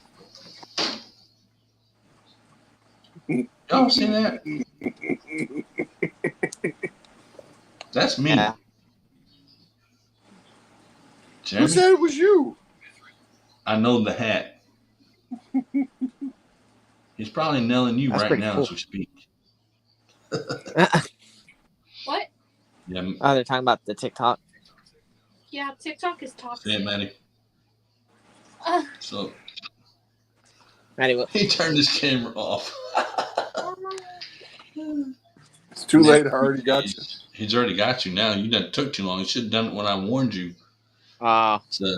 Y'all see that? That's me. Yeah. Who Jeremy, said it was you? I know the hat. He's probably nailing you That's right pretty now cool. as we speak. What? Yeah, Oh, they're talking about the TikTok. Yeah, TikTok is see toxic. it, Maddie. Uh, So Maddie, what? he turned his camera off. It's too late. I already got you. He's already got you now. You done took too long. You should have done it when I warned you. Said,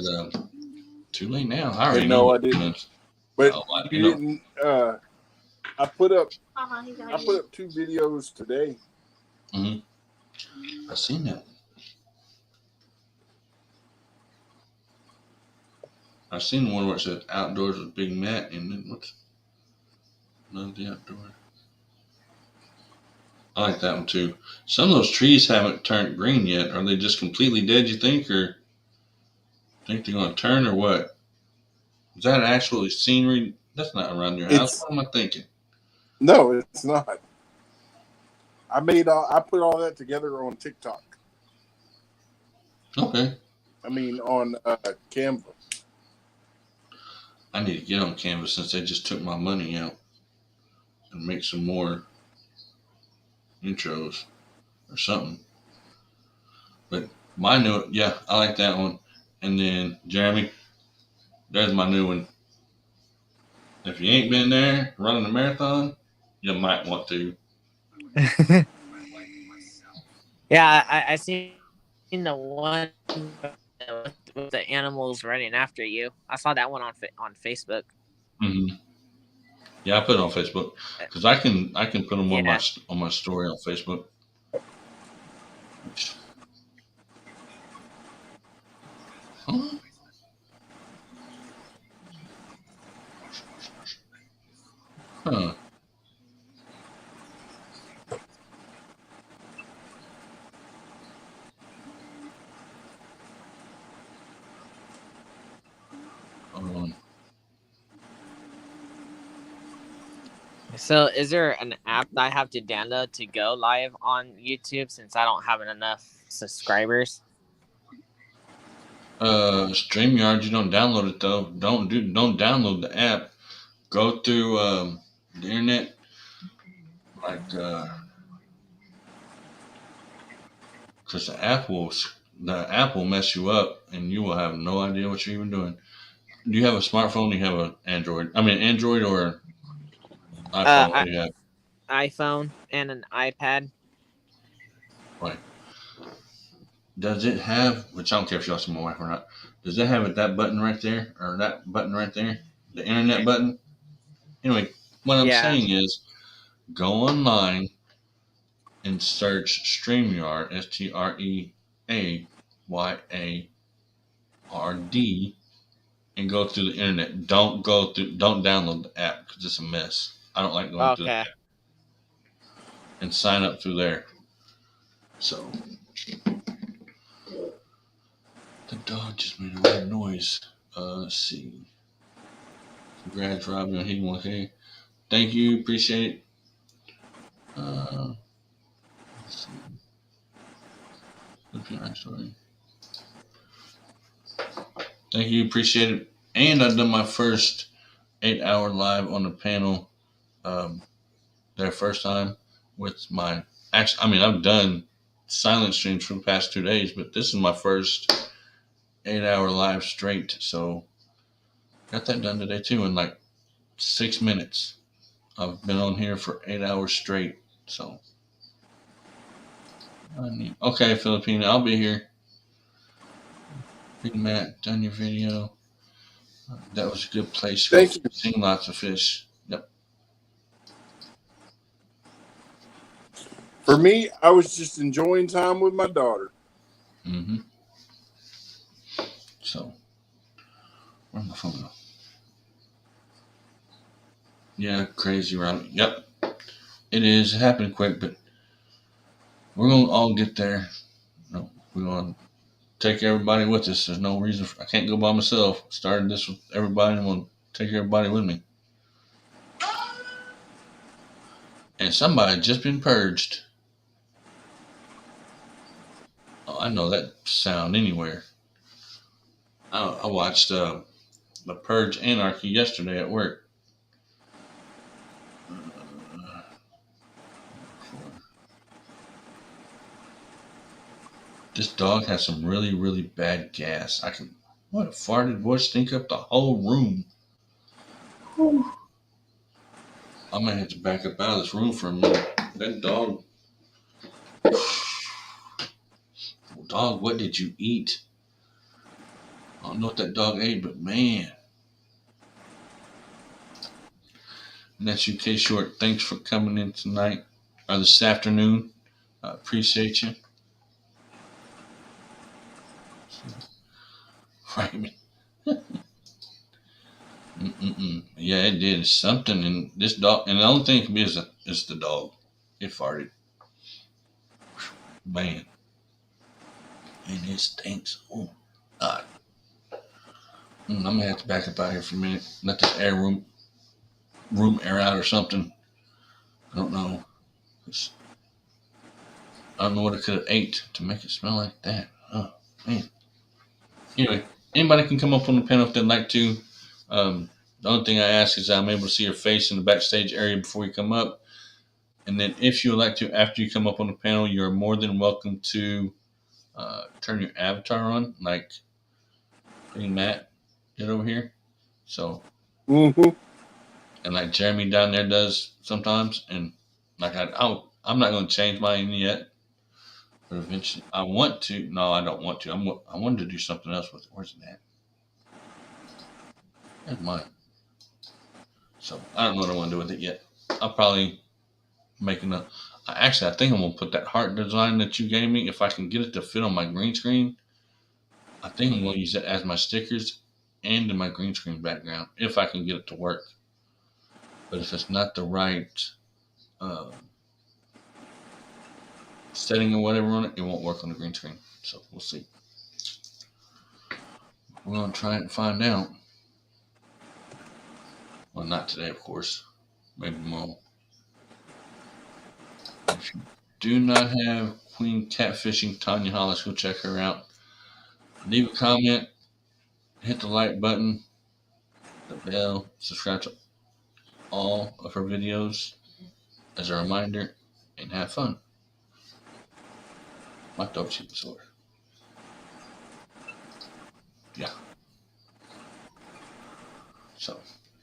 too late now. I already And know no, I what you're didn't. doing. But Oh, you didn't. I put up. he's I put up 2 videos today. Mm-hmm. I seen that. I seen one where it said outdoors with Big Matt, and then what's love the outdoors. I like that one too. Some of those trees haven't turned green yet. Are they just completely dead, you think, or think they're going to turn, or what? Is that actually scenery? That's not around your house. What am I thinking? No, it's not. I put all that together on TikTok. Okay. I mean, on Canva. I need to get on Canvas since they just took my money out and make some more intros or something. But my new, yeah, I like that one. And then Jeremy, there's my new one. If you ain't been there running a marathon, you might want to. Yeah, I seen the one with the animals running after you. I saw that one on Facebook. Mm-hmm. Yeah, I put it on Facebook because I can put them on my story on Facebook. Huh? Huh. Hold on. So, is there an app that I have to download to go live on YouTube since I don't have enough subscribers? StreamYard, you don't download it though. Don't download the app. Go through the internet, like because the app will mess you up, and you will have no idea what you're even doing. Do you have a smartphone? Do you have an Android? I mean, Android or iPhone? What do you have? iPhone and an iPad. Right. Does it have? Which I don't care if you ask my wife or not. Does it have that button right there, or that button right there, the internet button? Anyway, what I'm saying is, go online and search StreamYard, StreamYard, and go through the internet. Don't download the app because it's a mess. I don't like going through the app. And sign up through there. So, the dog just made a weird noise. Let's see. Congrats, Robbie, on hitting 1K. Thank you, appreciate it. Let's see. Thank you, appreciate it. And I've done my first 8-hour live on the panel their first time with my I've done silent streams for the past 2 days, but this is my first 8-hour live straight. So got that done today too in like 6 minutes. I've been on here for 8 hours straight. So okay, Filipina, I'll be here. Big Matt, done your video. That was a good place. Thank you. Seeing lots of fish. Yep. For me, I was just enjoying time with my daughter. Mm-hmm. So, where's my phone go? Yeah, crazy around. Yep. It is. It happened quick, but we're going to all get there. No, we're going to take everybody with us. There's no reason. I can't go by myself. Started this with everybody and want to take everybody with me. and somebody had just been purged. Oh, I know that sound anywhere. I watched The Purge Anarchy yesterday at work. This dog has some really, really bad gas. What, farted boy, stink up the whole room. I might have to back up out of this room for a minute. That dog. Dog, what did you eat? I don't know what that dog ate, but man. And that's you, K Short. Thanks for coming in tonight or this afternoon. I appreciate you. Right. Yeah, it did something, and this dog, and the only thing it could be is the dog. It farted, man, and it stinks. Oh, God. I'm gonna have to back up out here for a minute. Let this room air out or something. I don't know. I don't know what it could have ate to make it smell like that. Oh man. Anyway, anybody can come up on the panel if they'd like to. The only thing I ask is I'm able to see your face in the backstage area before you come up. And then if you would like to, after you come up on the panel, you're more than welcome to turn your avatar on, like Matt did over here. So, and like Jeremy down there does sometimes. And like I'm not going to change mine yet. But eventually, I want to. No, I don't want to. I wanted to do something else with it. Where's it at? There's mine. So I don't know what I want to do with it yet. I'll probably make enough. Actually, I think I'm gonna put that heart design that you gave me. If I can get it to fit on my green screen, I think I'm gonna use it as my stickers and in my green screen background if I can get it to work. But if it's not the right setting or whatever on it, it won't work on the green screen. So we'll see. We're gonna try it and find out. Well, not today, of course. Maybe tomorrow. If you do not have Queen Catfishing Tanya Hollis, go check her out. Leave a comment, hit the like button, the bell, subscribe to all of her videos as a reminder, and have fun. My dog cheap sore. Yeah. So,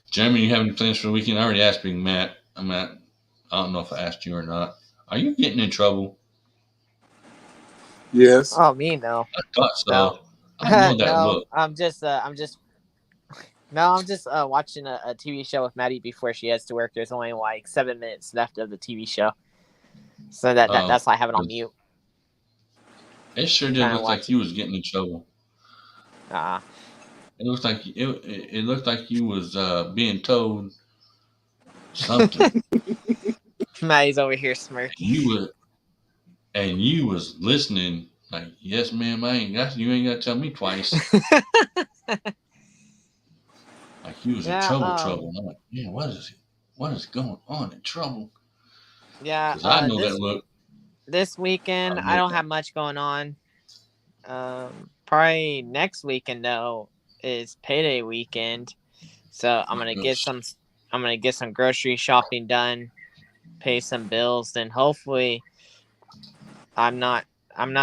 Jeremy, you have any plans for the weekend? I already asked Big Matt. I don't know if I asked you or not. Are you getting in trouble? Yes. Oh, me no. I thought so. No. I know that No, look. I'm just watching a TV show with Maddie before she heads to work. There's only like 7 minutes left of the TV show, so that's why I have it on mute. It sure did look like you was getting in trouble. It looks like it looked like you was being told something. Maddie's over here smirking. You was listening like, yes, ma'am, you ain't got to tell me twice. Like you was in trouble. And I'm like, man, what is going on in trouble? Yeah, I know that look. This weekend, I don't have much going on. Probably next weekend though is payday weekend, so I'm gonna get some grocery shopping done, pay some bills, then hopefully, I'm not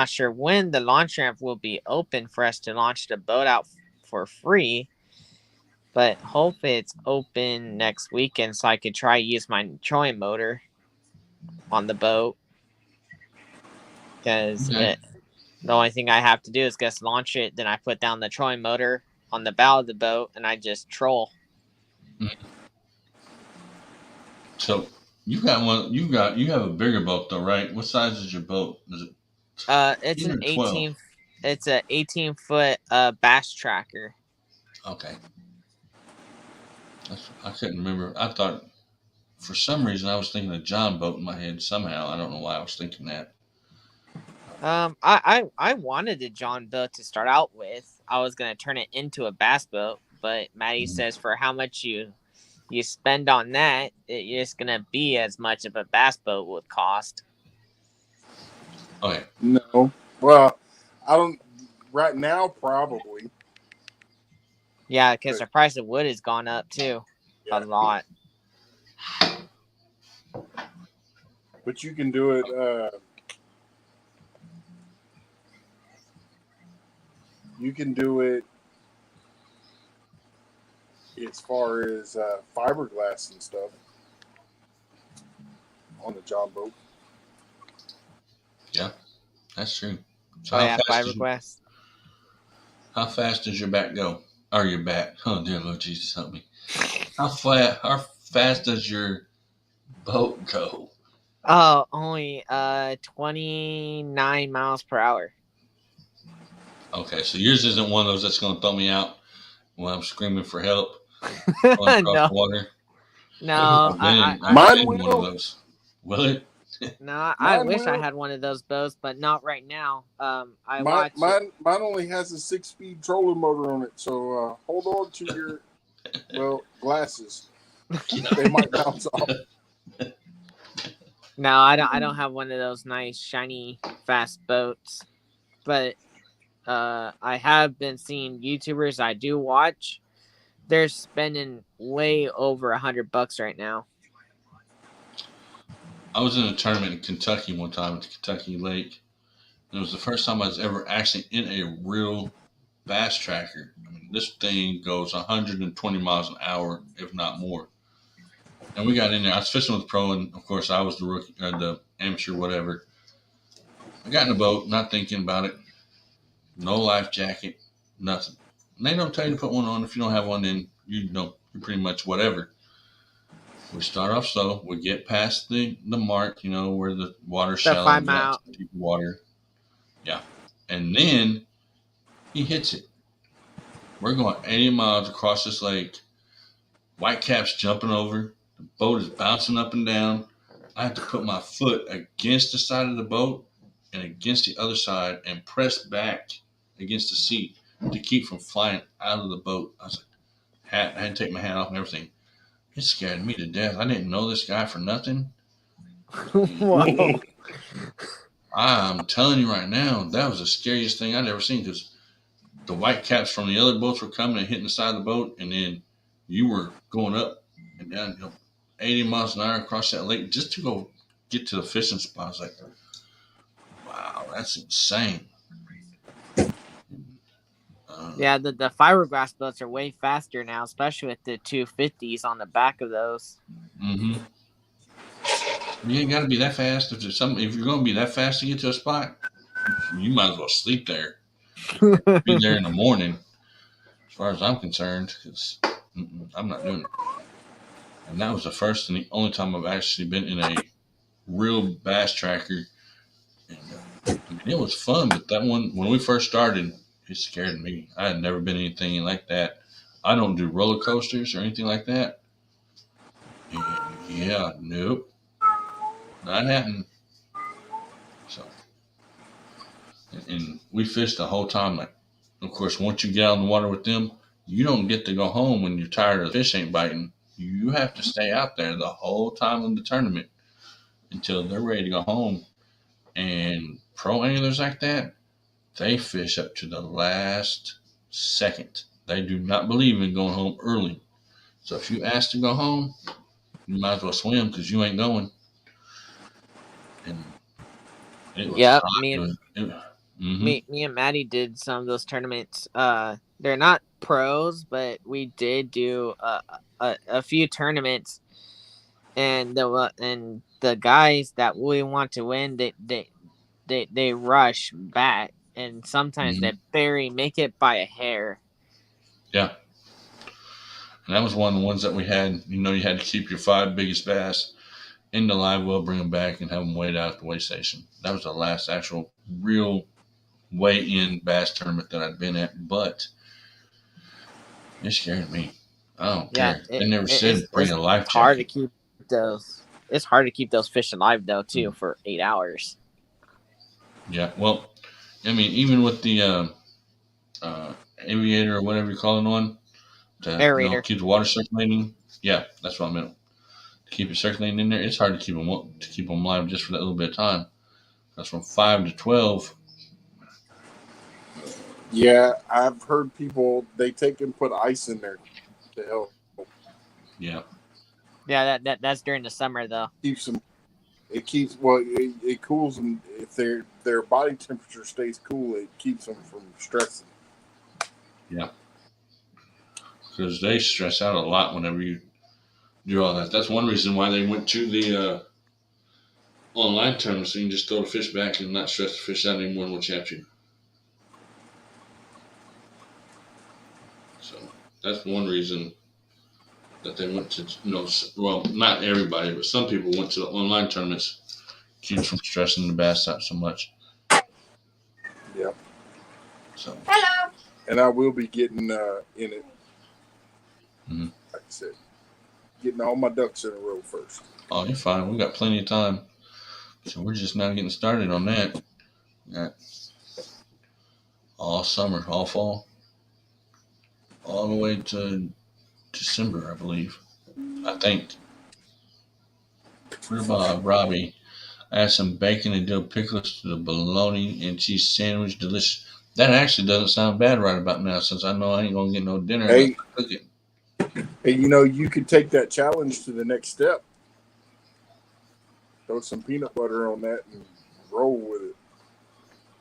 sure when the launch ramp will be open for us to launch the boat out for free, but hopefully it's open next weekend so I could try use my trolling motor on the boat. Because the only thing I have to do is just launch it, then I put down the trolling motor on the bow of the boat, and I just troll. So you got one. You have a bigger boat though, right? What size is your boat? Is it? It's an 18. It's a 18-foot bass tracker. Okay. I couldn't remember. I thought for some reason I was thinking a John boat in my head. Somehow I don't know why I was thinking that. I wanted a John boat to start out with. I was gonna turn it into a bass boat, but Maddie says for how much you you spend on that, it's gonna be as much of a bass boat would cost. Okay. No. Well, I don't. Right now, probably. Yeah, because the price of wood has gone up too, a lot. But you can do it. You can do it as far as fiberglass and stuff on the John boat. Yeah, that's true. So Oh yeah, fiberglass. How fast does your back go? Or your back? Oh dear Lord Jesus, help me. How fast does your boat go? Oh, only 29 miles per hour. Okay, so yours isn't one of those that's going to throw me out when I'm screaming for help going across No. the water. No, I've Mine been one of those. Will it? No, I Mine wish I will. had one of those boats, but not right now. I Mine, watch. mine only has a 6-speed trolling motor on it, so hold on to your glasses. They might bounce off. No, I don't have one of those nice shiny fast boats, but I have been seeing YouTubers I do watch. They're spending way over $100 right now. I was in a tournament in Kentucky one time at the Kentucky Lake. And it was the first time I was ever actually in a real bass tracker. I mean, this thing goes 120 miles an hour, if not more. And we got in there. I was fishing with the pro, and of course, I was the rookie or the amateur, whatever. I got in the boat, not thinking about it. No life jacket, nothing. And they don't tell you to put one on. If you don't have one, then you're pretty much whatever. We start off slow. We get past the mark, where the water's The shallow, 5 mile. deep water. Yeah. And then he hits it. We're going 80 miles across this lake. Whitecaps jumping over. The boat is bouncing up and down. I have to put my foot against the side of the boat and against the other side and press back against the seat to keep from flying out of the boat. I was like, I had to take my hat off and everything. It scared me to death. I didn't know this guy for nothing. Whoa. I'm telling you right now, that was the scariest thing I'd ever seen because the whitecaps from the other boats were coming and hitting the side of the boat, and then you were going up and down, 80 miles an hour across that lake just to go get to the fishing spot. I was like, wow, that's insane. Yeah, the fiberglass boats are way faster now, especially with the 250s on the back of those. Mm-hmm. You ain't got to be that fast. If you're going to be that fast to get to a spot, you might as well sleep there. Be there in the morning, as far as I'm concerned, because I'm not doing it. And that was the first and the only time I've actually been in a real bass tracker. And it was fun, but that one, when we first started, it scared me. I had never been anything like that. I don't do roller coasters or anything like that. And yeah, nope. Not happening. So, and we fished the whole time. Like, of course, once you get out in the water with them, you don't get to go home when you're tired of the fish ain't biting. You have to stay out there the whole time of the tournament until they're ready to go home. And pro anglers like that, they fish up to the last second. They do not believe in going home early. So if you ask to go home, you might as well swim because you ain't going. And it was Yep, hot. Me and Maddie did some of those tournaments. They're not pros, but we did do a few tournaments, and the guys that we want to win, they rush back, and sometimes they make it by a hair. Yeah, and that was one of the ones that we had. You had to keep your 5 biggest bass in the live well, bring them back, and have them weighed out at the weigh station. That was the last actual real weigh-in bass tournament that I'd been at, but it scared me. I don't care. They never said bring a life jacket. Hard to keep those. It's hard to keep those fish alive though too for 8 hours. Yeah, well, I mean, even with the aviator or whatever you call it on, to Aerator. keep the water circulating. Yeah, that's what I meant. To keep it circulating in there, it's hard to keep them alive just for that little bit of time. That's from 5 to 12. Yeah, I've heard people they take and put ice in there to help. Yeah. Yeah, that's during the summer though. Keeps them. It cools them. If their body temperature stays cool, it keeps them from stressing. Yeah. Because they stress out a lot whenever you do all that. That's one reason why they went to the online tournament, so you can just throw the fish back and not stress the fish out anymore and what's at you. So that's one reason that they went to, well, not everybody, but some people went to the online tournaments, keeps from stressing the bass out so much. Yep. So. Hello. And I will be getting in it. Mm-hmm. Like I said, getting all my ducks in a row first. Oh, you're fine. We got plenty of time. So we're just now getting started on that. Got all summer, all fall, all the way to December, I believe. I think. What about Robbie? Add some bacon and dill pickles to the bologna and cheese sandwich. Delicious. That actually doesn't sound bad right about now, since I know I ain't gonna get no dinner unless I cook it. Hey, you could take that challenge to the next step. Throw some peanut butter on that and roll with it.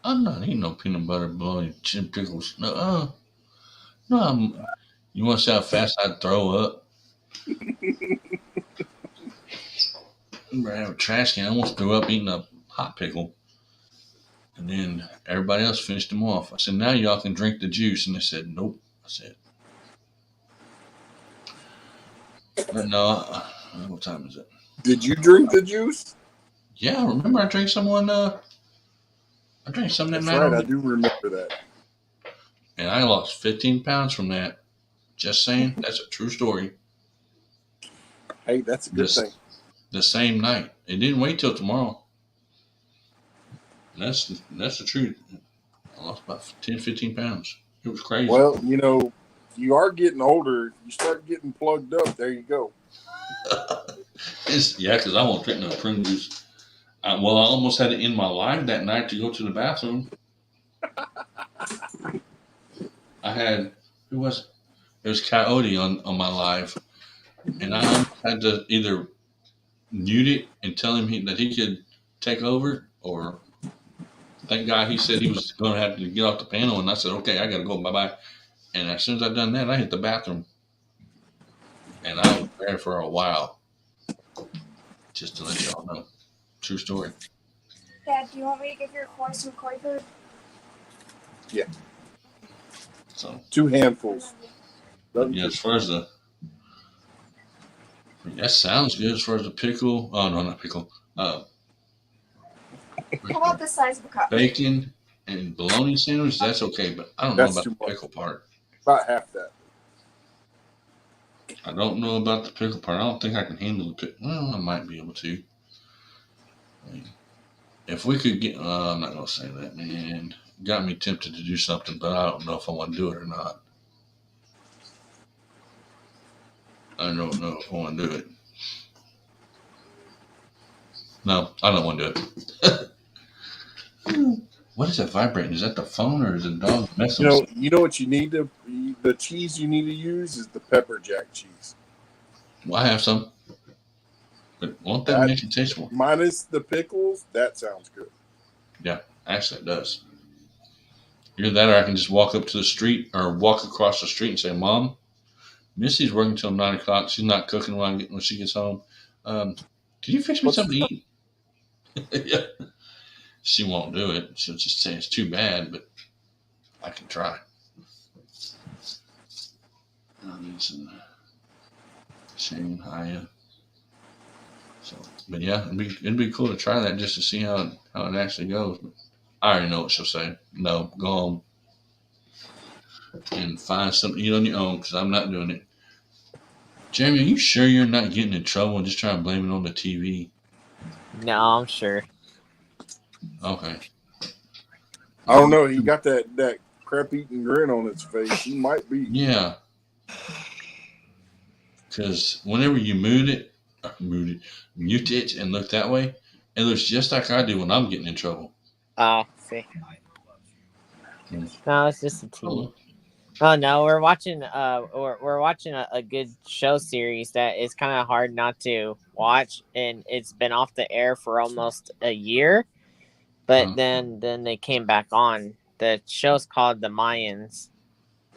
I'm not eating no peanut butter, bologna, and pickles. No, you want to see how fast I'd throw up? I have a trash can. I almost threw up eating a hot pickle. And then everybody else finished them off. I said, now y'all can drink the juice. And they said, nope. I said, but no, what time is it? Did you drink the juice? Yeah, remember I drank some that That's night. right, I do remember that. And I lost 15 pounds from that. Just saying, that's a true story. Hey, that's a good thing. The same night. It didn't wait till tomorrow. That's the truth. I lost about 10, 15 pounds. It was crazy. Well, you are getting older. You start getting plugged up. There you go. Yeah, because I won't drink no prune juice. I almost had to end my live that night to go to the bathroom. I had, who was it? It was Coyote on my live. And I had to either mute it and tell him that he could take over, or thank God he said he was going to have to get off the panel. And I said, okay, I got to go. Bye-bye. And as soon as I done that, I hit the bathroom. And I was there for a while. Just to let y'all know. True story. Dad, do you want me to give your koi some koi food? Yeah. So 2 handfuls. Yeah, as far as that sounds good as far as the pickle. Oh no, not pickle. How about the size of a cup? Bacon and bologna sandwich, that's okay, but I don't know about the pickle part. About half that. I don't know about the pickle part. I don't think I can handle the pickle. Well, I might be able to. If we could get, I'm not going to say that, man. Got me tempted to do something, but I don't know if I want to do it or not. I don't know if I want to do it. No, I don't want to do it. What is that vibrating? Is that the phone or is it the dog messing? You know what you need to, the cheese you need to use is the pepper jack cheese. Well, I have some. But won't that make it taste more? Minus the pickles, that sounds good. Yeah, actually it does. Either that or I can just walk up to the street or walk across the street and say, Mom, Missy's working until 9 o'clock. She's not cooking when she gets home. Can you fix me something to eat? Yeah. She won't do it. She'll just say it's too bad, but I can try. Shane, hiya. So, but yeah, it'd be cool to try that just to see how it actually goes. But I already know what she'll say. No, go home and find something eat on your own because I'm not doing it. Jeremy, are you sure you're not getting in trouble and just trying to blame it on the TV? No, I'm sure. Okay. I don't know. He got that crap eating grin on his face. He might be. Yeah. Because whenever you mute it and look that way, it looks just like I do when I'm getting in trouble. Oh, see. Hmm. No, it's just a TV. Oh, Oh no, we're watching. We're watching a good show series that is kind of hard not to watch, and it's been off the air for almost a year. But then they came back on. The show's called The Mayans.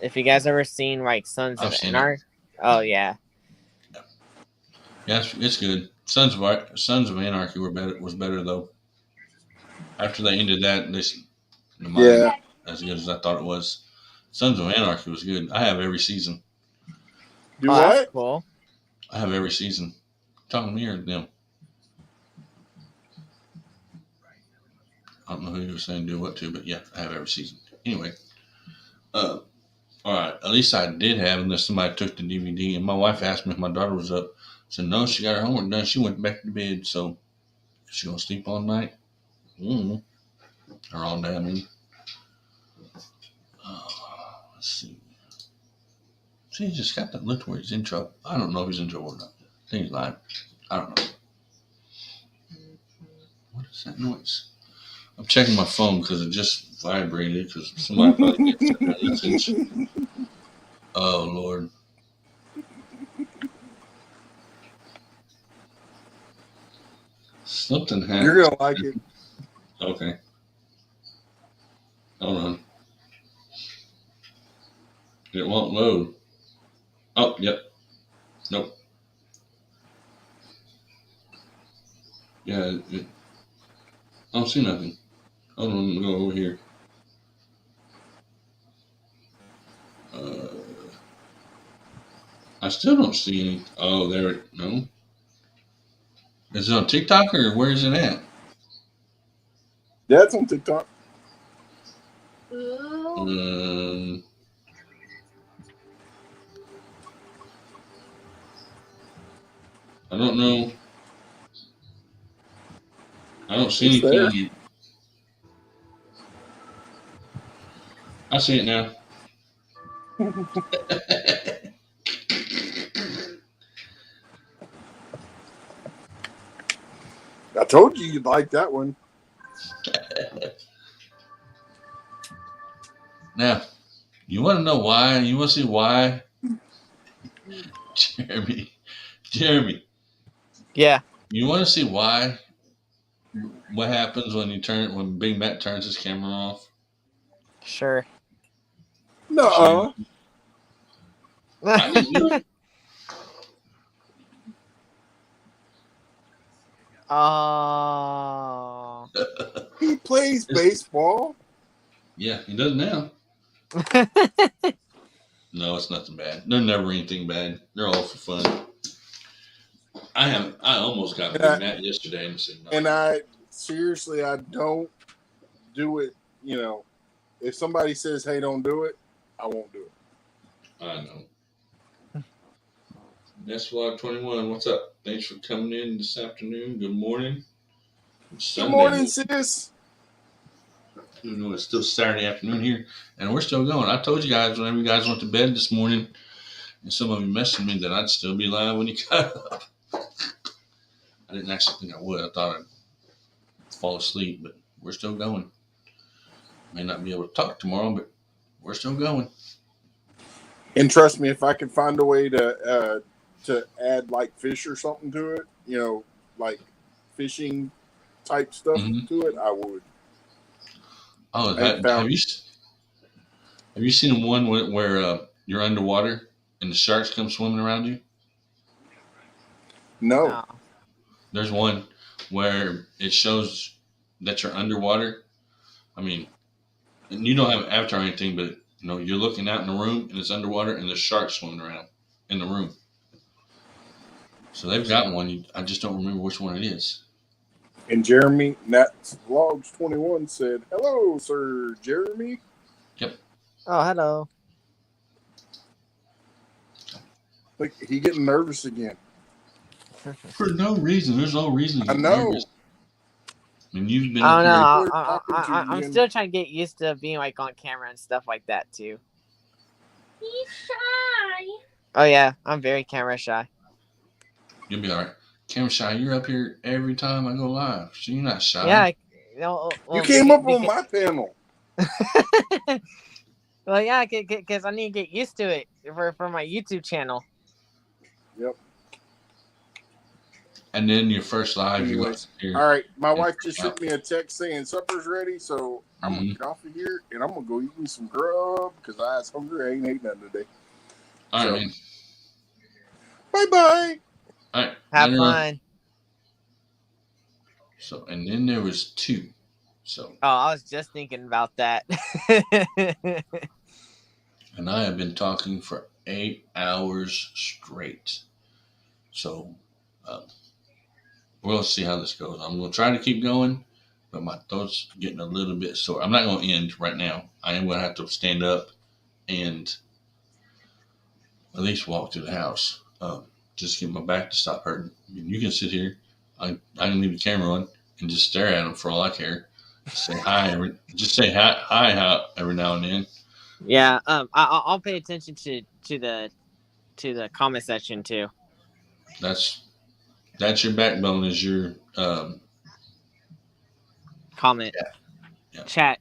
If you guys ever seen like Sons I've of seen Anarchy, oh yeah, yeah, it's good. Sons of Anarchy was better though. After they ended that, the Mayans Yeah. as good as I thought it was. Sons of Anarchy was good. I have every season. Do oh that's what? cool. I have every season. Talking to me or them? I don't know who you were saying do what to, but yeah, I have every season. Anyway, all right. At least I did have, unless somebody took the DVD. And my wife asked me if my daughter was up. I said no, she got her homework done. She went back to bed. So she gonna sleep all night? Or all day? I mean, let's see. See, he just got that look where he's in trouble. I don't know if he's in trouble or not. I think he's lying. I don't know. What is that noise? I'm checking my phone because it just vibrated because somebody probably gets that. Oh Lord. Something happened. You're gonna like it. Okay. Hold on. It won't load. Oh, yep. Nope. Yeah, I don't see nothing. Hold on, let me go over here. I still don't see any. Oh, there. No. Is it on TikTok or where is it at? Yeah, it's on TikTok. I don't know. I don't see It's anything. I see it now. I told you you'd like that one. Now, you want to know why? You want to see why? Jeremy. Yeah. You want to see why? What happens when Big Mac turns his camera off? Sure. No. I didn't do it. Oh. He plays baseball. Yeah, he does now. No, it's nothing bad. They're never anything bad. They're all for fun. I almost got Big Mac yesterday and said no. And seriously, I don't do it. You know, if somebody says, "Hey, don't do it," I won't do it. I know. That's Vlog 21. What's up? Thanks for coming in this afternoon. Good morning. Good morning, sis. You know, it's still Saturday afternoon here, and we're still going. I told you guys whenever you guys went to bed this morning, and some of you messaged me that I'd still be live when you got up. I didn't actually think I would. I thought I'd fall asleep, but we're still going. May not be able to talk tomorrow, but we're still going. And trust me, if I could find a way to add like fish or something to it, you know, like fishing type stuff to it, I would. Oh, have you seen one where you're underwater and the sharks come swimming around you? No. There's one where it shows that you're underwater. I mean, and you don't have an avatar or anything, but you know you're looking out in the room and it's underwater and there's sharks swimming around in the room. So they've got one. I just don't remember which one it is. And Jeremy, Nat's Vlogs 21 said, "Hello, Sir Jeremy." Yep. Oh, hello. Like he getting nervous again. For no reason. There's no reason. I know. Nervous. I mean, you've been. I don't know. I'm still trying to get used to being like on camera and stuff like that too. He's shy. Oh yeah, I'm very camera shy. You'll be all right. Camera shy, you're up here every time I go live, so you're not shy. Yeah, no, You well, came up on my panel. well, yeah, because I need to get used to it for my YouTube channel. Yep. And then your first live, you Anyways, go here. all right. My wife just sent me a text saying supper's ready, so I'm gonna Mhm. get off of here and I'm gonna go eat me some grub because I was hungry. I ain't ate nothing today. All So, right, man. bye bye. All right. Have later on. fun. So, and then there was 2. So, Oh, I was just thinking about that. and I have been talking for 8 hours straight. So, we'll see how this goes. I'm going to try to keep going, but my throat's getting a little bit sore. I'm not going to end right now. I am going to have to stand up and at least walk to the house. Just get my back to stop hurting. I mean, you can sit here. I can leave the camera on and just stare at them for all I care. Say hi every now and then. Yeah, I'll pay attention to the comment section too. That's your backbone, is your Comment, yeah. chat,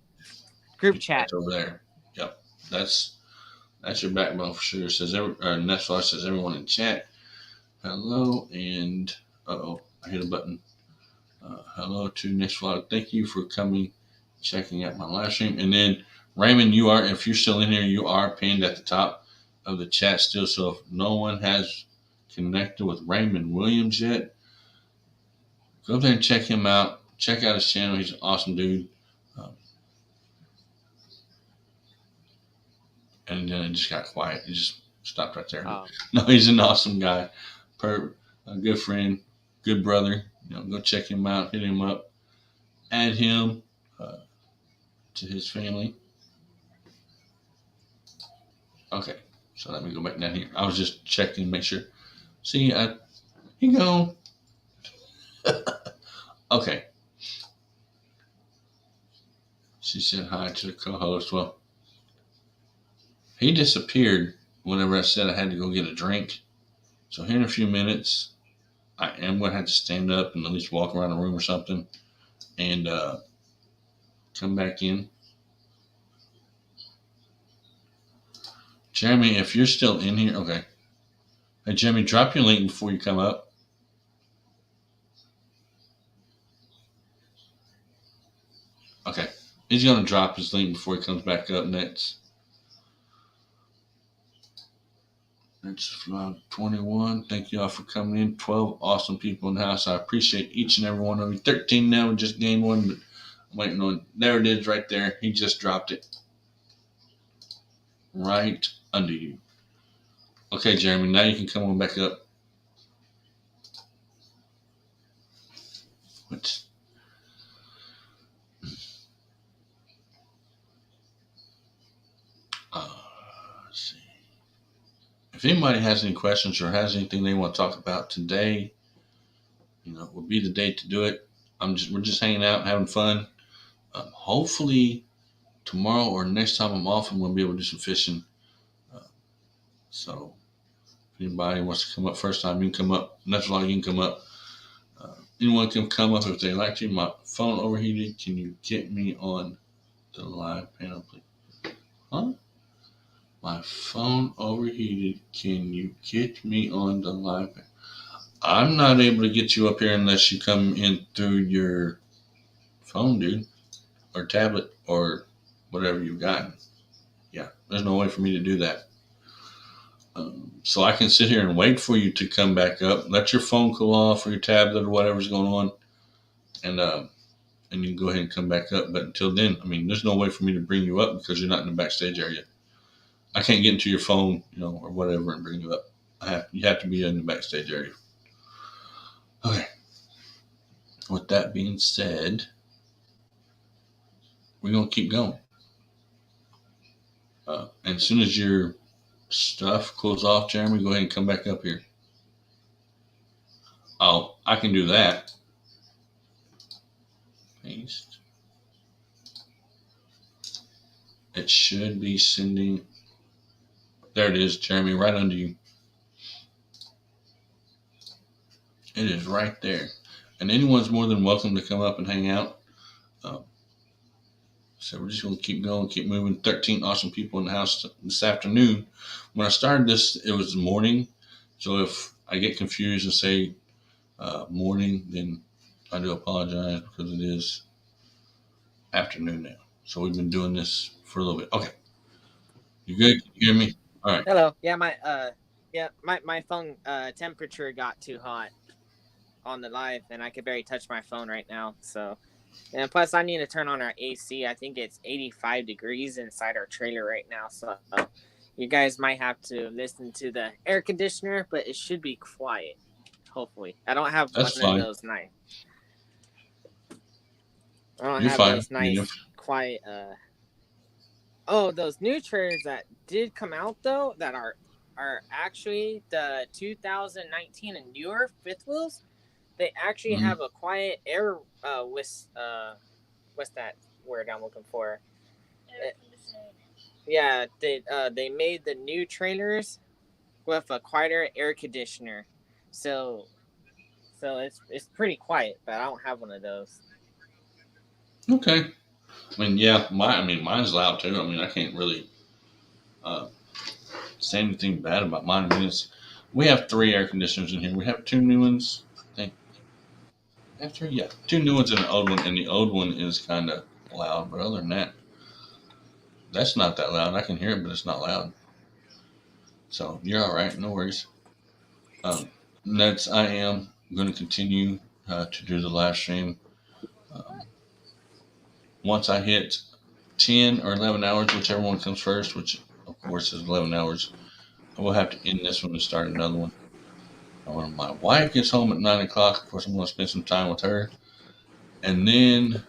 group chat over there. Yep, that's your backbone for sure. It says Netflix says everyone in chat. Hello, and I hit a button. Hello to Next Vlog. Thank you for coming, checking out my live stream. And then Raymond, if you're still in here, you are pinned at the top of the chat still. So if no one has connected with Raymond Williams yet, go there and check him out. Check out his channel. He's an awesome dude. And then it just got quiet. It just stopped right there. Oh. No, he's an awesome guy. A good friend, good brother. Go check him out, hit him up, add him to his family. Okay, so let me go back down here. I was just checking to make sure. See, here you go. Okay. She said hi to the co-host. Well, he disappeared whenever I said I had to go get a drink. So here in a few minutes, I am going to have to stand up and at least walk around the room or something and come back in. Jeremy, if you're still in here, okay. Hey, Jeremy, drop your link before you come up. Okay. He's going to drop his link before he comes back up next. That's vlog 21. Thank you all for coming in. 12 awesome people in the house. I appreciate each and every one of you. 13 now. We just gained one, but I'm waiting on. There it is right there. He just dropped it. Right under you. Okay, Jeremy, now you can come on back up. Let's see. If anybody has any questions or has anything they want to talk about today, will be the day to do it. We're just hanging out and having fun. Hopefully tomorrow or next time I'm off, I'm going to be able to do some fishing. So if anybody wants to come up first time, you can come up. Next vlog, you can come up. Anyone can come up if they like to. My phone overheated. Can you get me on the live panel, please? Huh? My phone overheated. Can you get me on the live panel? I'm not able to get you up here unless you come in through your phone, dude, or tablet, or whatever you've got. Yeah, there's no way for me to do that. So I can sit here and wait for you to come back up. Let your phone cool off or your tablet or whatever's going on, and you can go ahead and come back up. But until then, there's no way for me to bring you up because you're not in the backstage area. I can't get into your phone, or whatever, and bring you up. You have to be in the backstage area. Okay. With that being said, we're gonna keep going. And as soon as your stuff cools off, Jeremy, go ahead and come back up here. Oh, I can do that. Paste. It should be sending. There it is, Jeremy, right under you. It is right there. And anyone's more than welcome to come up and hang out. Um, so we're just going to keep going, keep moving. 13 awesome people in the house this afternoon. When I started this, it was the morning. So if I get confused and say morning, then I do apologize because it is afternoon now. So we've been doing this for a little bit. Okay. You good? Can you hear me? All right. Hello. Yeah, my phone temperature got too hot on the live, and I could barely touch my phone right now. So, and plus I need to turn on our AC. I think it's 85 degrees inside our trailer right now. So you guys might have to listen to the air conditioner, but it should be quiet. Hopefully, I don't have That's one fine. of those nice. I don't You're have fine. those nice quiet. Oh, those new trailers that did come out though, that are actually the 2019 and newer fifth wheels. They actually have a quiet air what's that word I'm looking for? Yeah, they made the new trailers with a quieter air conditioner, so it's pretty quiet. But I don't have one of those. Okay. I mean, yeah, mine's loud too. I mean, I can't really say anything bad about mine. I mean, we have 3 air conditioners in here. We have 2 new ones. I think we have 3. Yeah, 2 new ones and an old one, and the old one is kind of loud. But other than that, that's not that loud. I can hear it, but it's not loud. So you're all right. No worries. I am going to continue to do the live stream. Once I hit 10 or 11 hours, whichever one comes first, which of course is 11 hours, I will have to end this one and start another one. When my wife gets home at 9 o'clock, of course, I'm going to spend some time with her. And then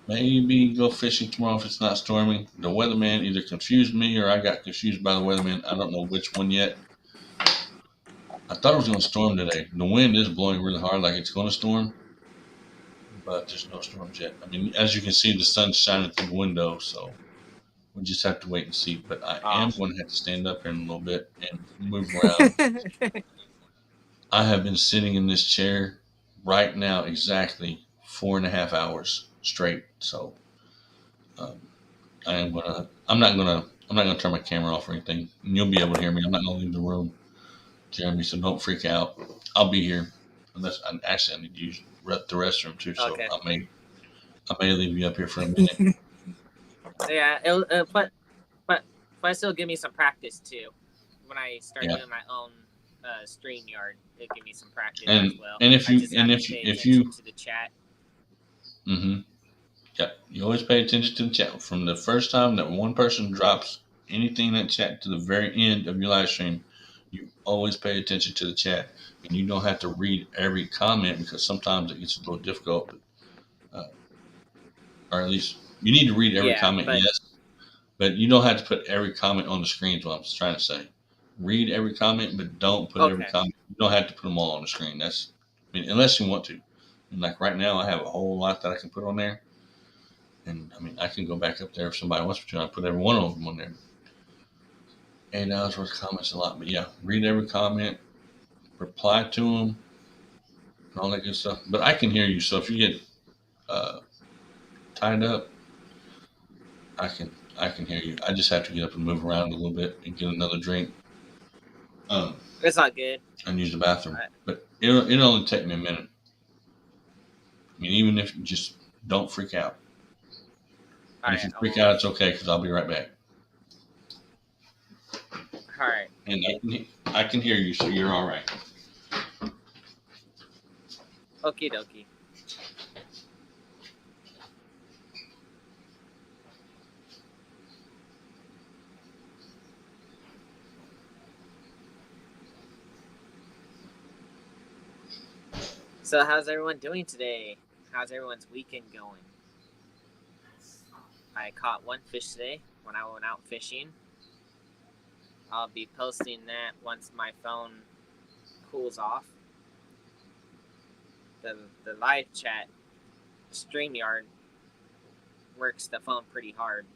maybe go fishing tomorrow if it's not storming. The weatherman either confused me or I got confused by the weatherman. I don't know which one yet. I thought it was going to storm today. The wind is blowing really hard, like it's going to storm, but there's no storms yet. I mean, as you can see, the sun's shining through the window, so we just have to wait and see. But I am going to have to stand up here in a little bit and move around. I have been sitting in this chair right now exactly 4.5 hours straight. So I'm not gonna turn my camera off or anything. And you'll be able to hear me. I'm not gonna leave the room, Jeremy. So don't freak out. I'll be here unless I need to use the restroom too. So Okay. I may leave you up here for a minute. Yeah, but still give me some practice too. When I start doing my own StreamYard, it give me some practice as well. And if you to the chat. Yep, you always pay attention to the chat. From the first time that one person drops anything in that chat to the very end of your live stream, you always pay attention to the chat. And you don't have to read every comment because sometimes it gets a little difficult. Or at least you need to read every comment, yes. But you don't have to put every comment on the screen is what I'm trying to say. Read every comment, but don't put every comment. You don't have to put them all on the screen. Unless you want to. And like right now, I have a whole lot that I can put on there. And I can go back up there if somebody wants me to. I put every one of them on there. 8 hours worth of comments a lot, but yeah, read every comment, reply to them, and all that good stuff. But I can hear you, so if you get tied up, I can hear you. I just have to get up and move around a little bit and get another drink. It's not good. And use the bathroom, but it'll only take me a minute. Even if you just don't freak out. And if you freak out, it's okay because I'll be right back. All right. And I can hear you, so you're all right. Okie dokie. So how's everyone doing today? How's everyone's weekend going? I caught one fish today when I went out fishing. I'll be posting that once my phone cools off. The live chat StreamYard works the phone pretty hard.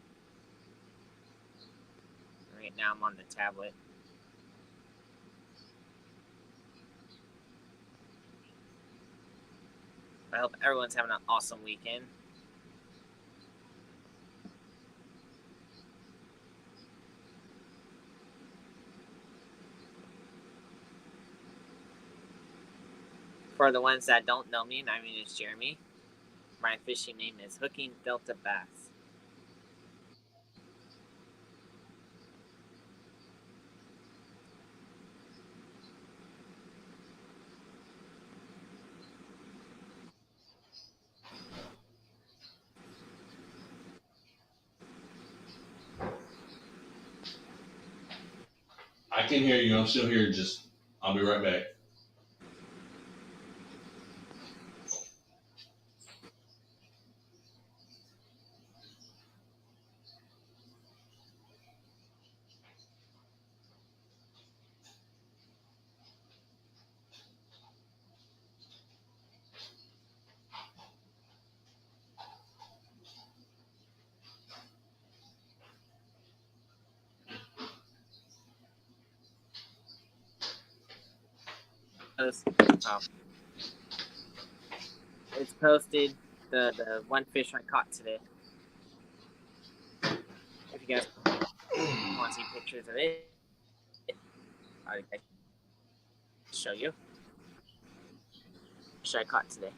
Right now I'm on the tablet. I hope everyone's having an awesome weekend. For the ones that don't know me, my name is Jeremy. My fishing name is Hooking Delta Bass. I can hear you. I'm still here. I'll be right back. It's posted the one fish I caught today. If you guys want to see pictures of it, I can show you. Fish I caught today.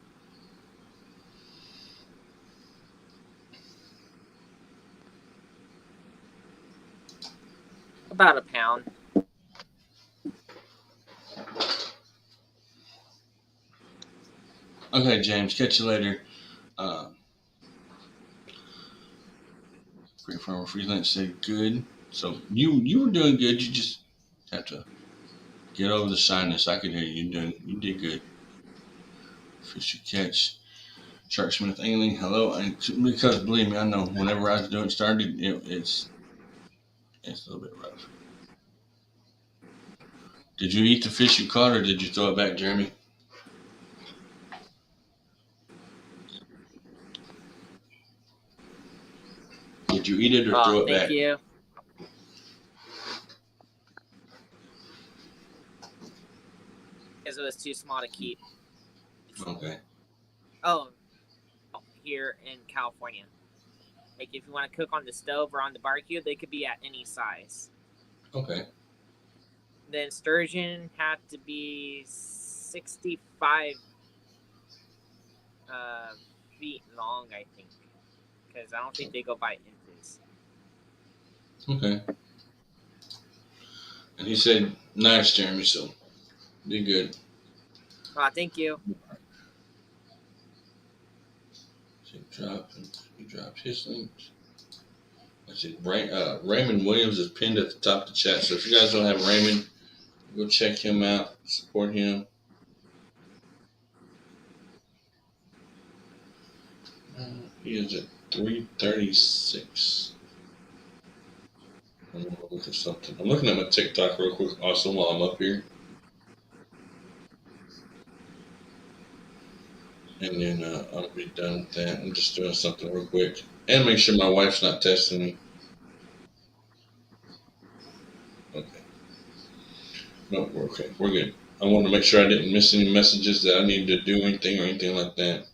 About a pound. Okay, James. Catch you later. Great Farmer Freelance said good. So you were doing good. You just have to get over the shyness. I could hear you. You did good. Fish you catch. Sharksmith Angling, hello. And because believe me, I know whenever I was doing started, it's a little bit rough. Did you eat the fish you caught, or did you throw it back, Jeremy? Did you eat it or throw it back? Thank you. Because it was too small to keep. Okay. Oh, here in California. Like if you want to cook on the stove or on the barbecue, they could be at any size. Okay. Then sturgeon had to be 65 feet long, I think. Because I don't think they go by inches. Okay. And he said, nice, Jeremy, so did good. Thank you. He dropped his links. Let's see. Raymond Williams is pinned at the top of the chat. So if you guys don't have Raymond, go check him out. Support him. He is at 336. I'm going to look at something. I'm looking at my TikTok real quick also while I'm up here. And then I'll be done with that. I'm just doing something real quick. And make sure my wife's not texting me. Okay. No, we're okay. We're good. I wanted to make sure I didn't miss any messages that I needed to do anything or anything like that.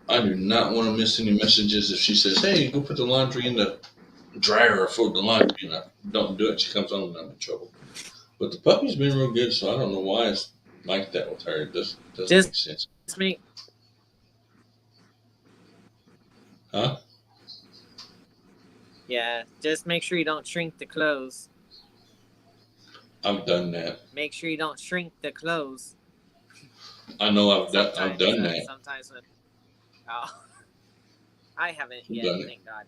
I do not want to miss any messages if she says, hey, go put the laundry in the dryer or fold the laundry. And I don't do it. She comes home and I'm in trouble. But the puppy's been real good, so I don't know why it's like that with her. It doesn't make sense. Huh? Yeah, just make sure you don't shrink the clothes. I've done that. Make sure you don't shrink the clothes. I know I've done that. Sometimes when I haven't yet, thank God.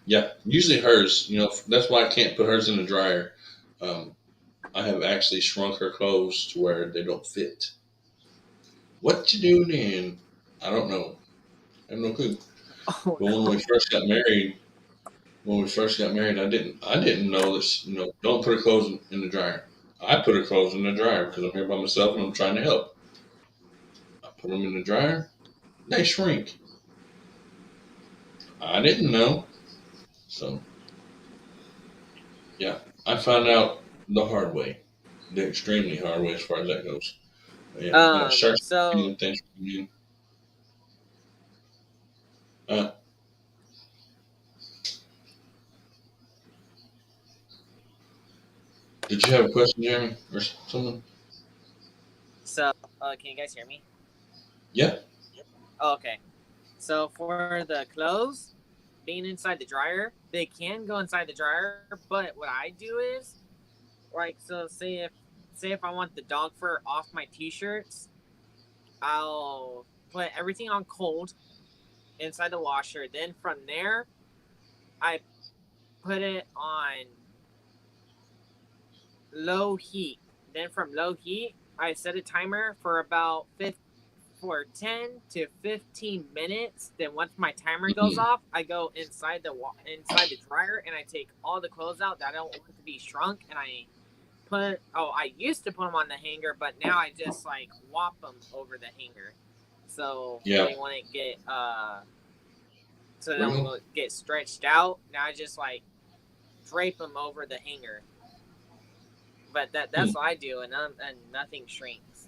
Yeah, usually hers, that's why I can't put hers in the dryer. I have actually shrunk her clothes to where they don't fit. What you do then? I don't know. I have no clue. But when we first got married, I didn't know this, don't put her clothes in the dryer. I put her clothes in the dryer because I'm here by myself and I'm trying to help. I put them in the dryer, they shrink. I didn't know. So, yeah, I found out the hard way. they're extremely hard way as far as that goes. But yeah, sharks So and things. Uh, did you have a question, Jeremy, or something? can you guys hear me? Yeah. Oh, okay. So for the clothes being inside the dryer, they can go inside the dryer, but what I do is like, so say if I want the dog fur off my t-shirts, I'll put everything on cold inside the washer. Then from there, I put it on low heat. Then from low heat, I set a timer for about 10 to 15 minutes. Then once my timer goes off, I go inside the dryer and I take all the clothes out that I don't want to be shrunk, and I used to put them on the hanger, but now I just like whop them over the hanger, so they wouldn't get get stretched out. Now I just like drape them over the hanger. But that's what I do, and nothing shrinks.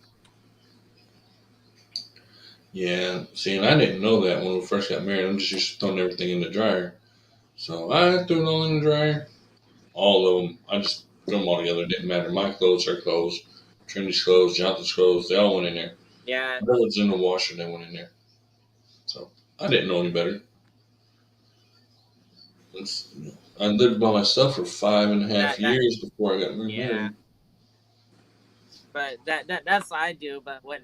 Yeah, see, and I didn't know that when we first got married. I'm just used to throwing everything in the dryer. So I threw it all in the dryer. All of them. I just threw them all together. It didn't matter. My clothes, her clothes, Trinity's clothes, Jonathan's clothes, they all went in there. Yeah. Whatever was in the washer, they went in there. So I didn't know any better. I lived by myself for 5.5 years before I got married. Yeah. But that's what I do. But when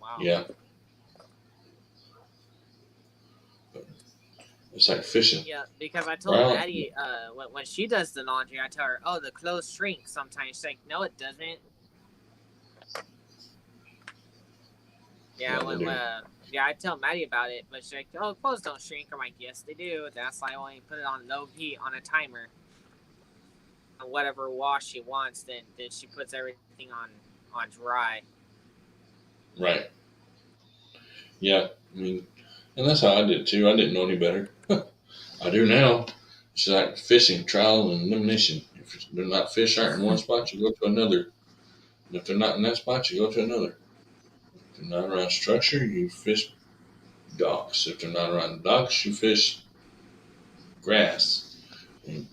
wow. Yeah. It's like fishing. Yeah, because I told Maddie when she does the laundry, I tell her, "Oh, the clothes shrink sometimes." She's like, "No, it doesn't." Yeah, I tell Maddie about it, but she's like, "Oh, clothes don't shrink." I'm like, "Yes, they do." That's why I only put it on low heat on a timer. On whatever wash she wants, then she puts everything on dry. Right. Yeah, I mean, and that's how I did it too. I didn't know any better. I do now. It's like fishing, trial and elimination. If they're not fish aren't in one spot, you go to another. And if they're not in that spot, you go to another. If they're not around structure, you fish docks. If they're not around docks, you fish grass. And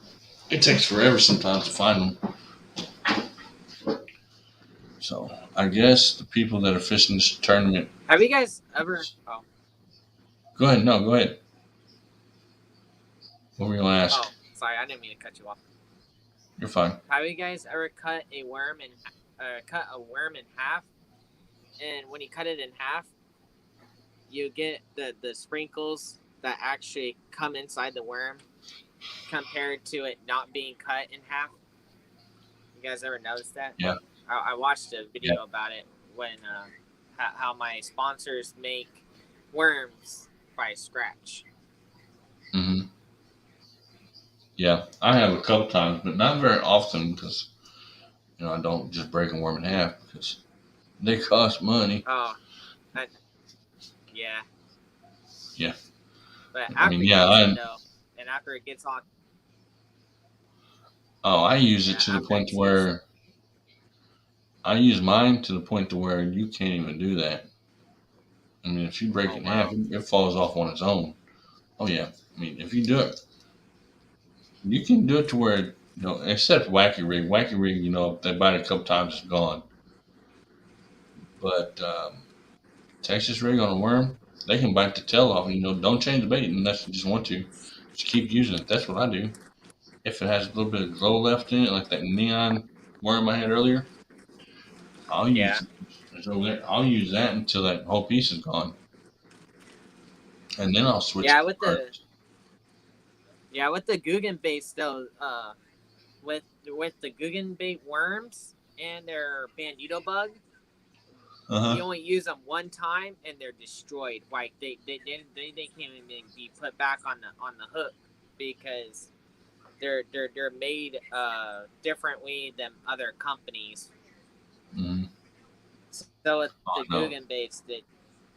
it takes forever sometimes to find them. So I guess the people that are fishing this tournament. Have you guys ever? Oh. Go ahead. No, go ahead. What were you going to ask? Oh, sorry, I didn't mean to cut you off. You're fine. Have you guys ever cut a worm in half? And when you cut it in half, you get the sprinkles that actually come inside the worm, compared to it not being cut in half. You guys ever noticed that? Yeah. I watched a video about it when how my sponsors make worms by scratch. Mm-hmm. Yeah, I have a couple times, but not very often because, I don't just break a worm in half because they cost money. Oh, yeah. Yeah. But after and after it gets on. Oh, I use it to the point where I use mine to the point to where you can't even do that. I mean, if you break it in half, it falls off on its own. Oh yeah. I mean, if you do it, you can do it to where, except Wacky Rig. Wacky Rig, if they bite it a couple times, it's gone. But Texas Rig on a worm, they can bite the tail off. Don't change the bait unless you just want to. Just keep using it. That's what I do. If it has a little bit of glow left in it, like that neon worm I had earlier, I'll use it over there. I'll use that until that whole piece is gone, and then I'll switch. With the Guggen baits though, with the Guggen bait worms and their bandito bug, you only use them one time and they're destroyed. Like they can't even be put back on the hook because they're made differently than other companies. Mm-hmm. So with the Guggen baits,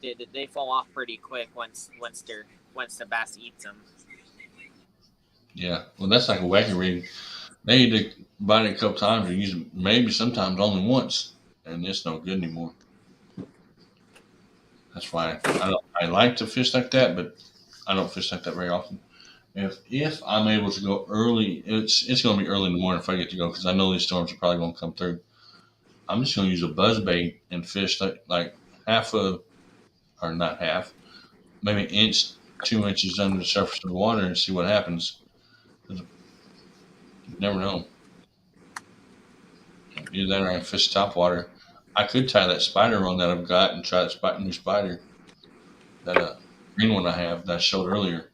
they fall off pretty quick once the bass eats them. Yeah, well, that's like a Wacky Rig. They either bite it a couple times or use it maybe sometimes only once, and it's no good anymore. That's why I like to fish like that, but I don't fish like that very often. If I'm able to go early, it's going to be early in the morning if I get to go because I know these storms are probably going to come through. I'm just going to use a buzz bait and fish like half of, or not half, maybe an inch, 2 inches under the surface of the water and see what happens. You never know. Either that or I can fish top water. I could tie that spider on that I've got and try that new spider, that green one I have that I showed earlier.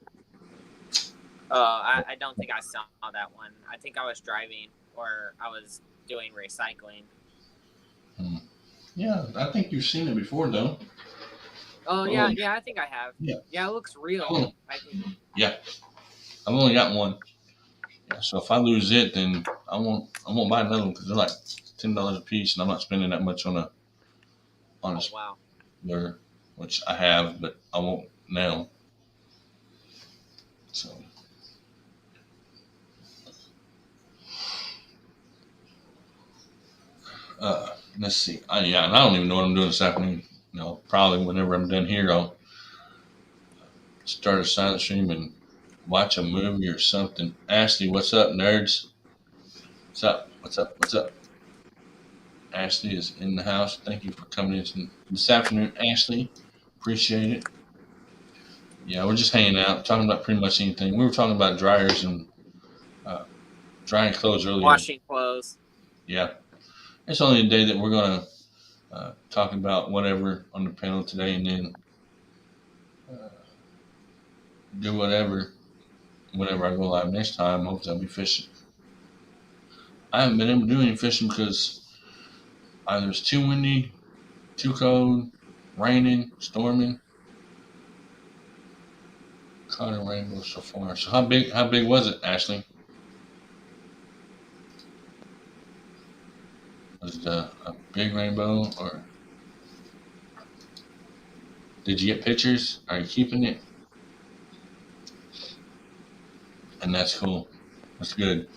I don't think I saw that one. I think I was driving or I was doing recycling. Yeah, I think you've seen it before, though. Oh yeah, I think I have. Yeah, it looks real. Oh. I think. Yeah, I've only got one. Yeah, so if I lose it, then I won't buy another one because they're like $10 a piece, and I'm not spending that much on a wow. lure, which I have, but I won't now. So. Let's see. And I don't even know what I'm doing this afternoon. Probably whenever I'm done here, I'll start a silent stream and watch a movie or something. Ashley, what's up, nerds? What's up? What's up? What's up? Ashley is in the house. Thank you for coming in this afternoon, Ashley. Appreciate it. Yeah, we're just hanging out, talking about pretty much anything. We were talking about dryers and drying clothes earlier. Washing clothes. Yeah. It's only a day that we're going to talk about whatever on the panel today and then do whatever whenever I go live next time. Hopefully I'll be fishing. I haven't been able to do any fishing because either it's too windy, too cold, raining, storming. Caught a rainbow so far. So how big was it, Ashley? Was it a big rainbow, or did you get pictures? Are you keeping it? And that's cool. That's good.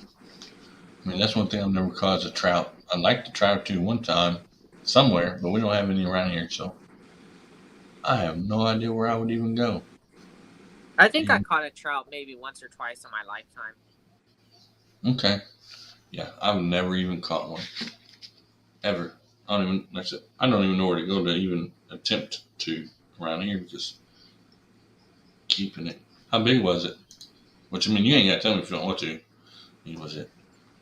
I mean, that's one thing I've never caught is a trout. I'd like to try to one time somewhere, but we don't have any around here, so I have no idea where I would even go. I think I caught a trout maybe once or twice in my lifetime. Okay. Yeah, I've never even caught one. Ever. I don't even know where to go to even attempt to around here because keeping it. How big was it? Which, I mean, you ain't got to tell me if you don't want to. Was it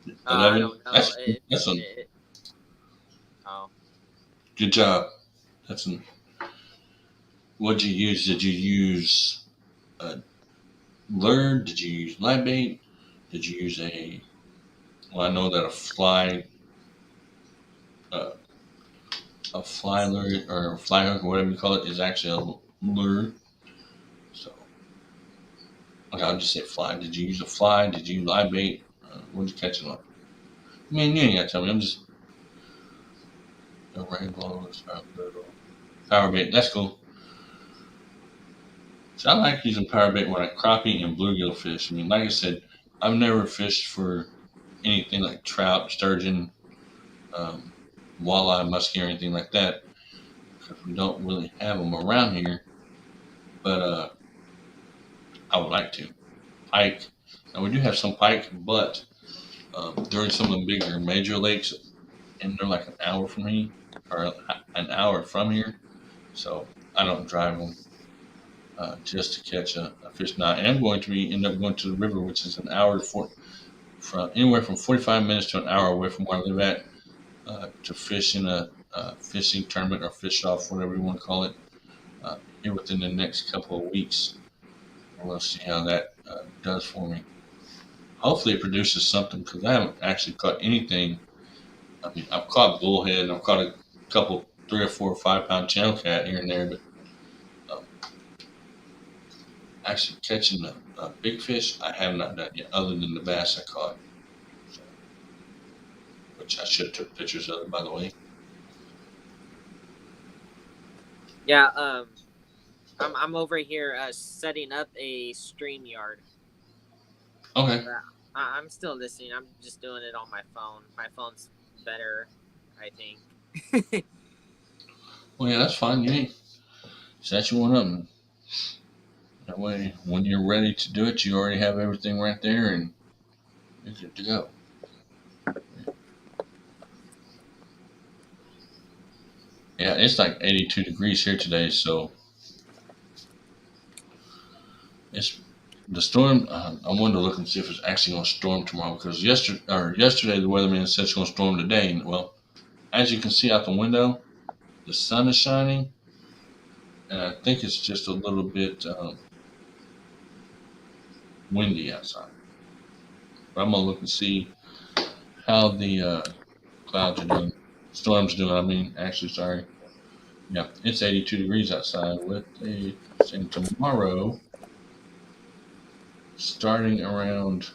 11? I don't know. That's Oh. Good job. What'd you use? Did you use a lure? Did you use live bait? Did you use I know that a fly lure or a fly hook or whatever you call it is actually a lure. So, okay, I'll just say fly. Did you use a fly? Did you use live bait? What'd you catch it on? I mean, you ain't got to tell me. I'm just power bait. That's cool. So I like using power bait when I crappie and bluegill fish. I mean, like I said, I've never fished for anything like trout, sturgeon, walleye, muskie, or anything like that because we don't really have them around here. But I would like to. Pike. Now we do have some pike, but during some of the bigger major lakes, and they're like an hour from me, or an hour from here, so I don't drive them just to catch a fish. Now I am going to end up going to the river, which is an hour from anywhere from 45 minutes to an hour away from where I live at, to fish in a fishing tournament or fish off, whatever you want to call it, here within the next couple of weeks. We'll see how that does for me. Hopefully it produces something because I haven't actually caught anything. I mean, I've caught bullhead and I've caught a couple 3 or 4 or 5 pound channel cat here and there, but actually catching a big fish, I have not done yet, other than the bass I caught, which I should have took pictures of, by the way. Yeah, I'm over here setting up a StreamYard. Okay. I'm still listening. I'm just doing it on my phone. My phone's better, I think. Well, yeah, that's fine. You set you one up. And that way, when you're ready to do it, you already have everything right there and you're good to go. Yeah, it's like 82 degrees here today, so it's the storm. I wanted to look and see if it's actually going to storm tomorrow because yesterday the weatherman said it's going to storm today. And, well, as you can see out the window, the sun is shining, and I think it's just a little bit windy outside. But I'm going to look and see how the clouds are doing. Storm's doing, I mean, actually, sorry. Yeah, it's 82 degrees outside with a saying tomorrow starting around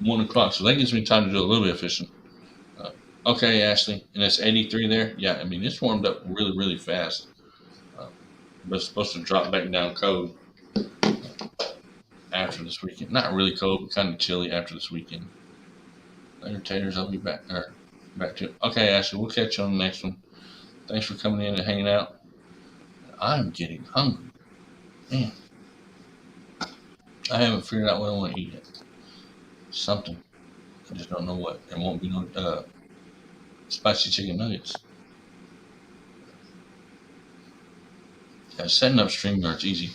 1 o'clock. So that gives me time to do a little bit of fishing. Okay, Ashley, and it's 83 there. Yeah, I mean, it's warmed up really, really fast. But it's supposed to drop back down cold after this weekend. Not really cold, but kind of chilly after this weekend. Later, taters, I'll be back. Back to it. Okay, Ashley, we'll catch you on the next one. Thanks for coming in and hanging out. I'm getting hungry. Man, I haven't figured out what I want to eat yet. Something. I just don't know what. It won't be no spicy chicken nuggets. Yeah, setting up StreamYard's easy.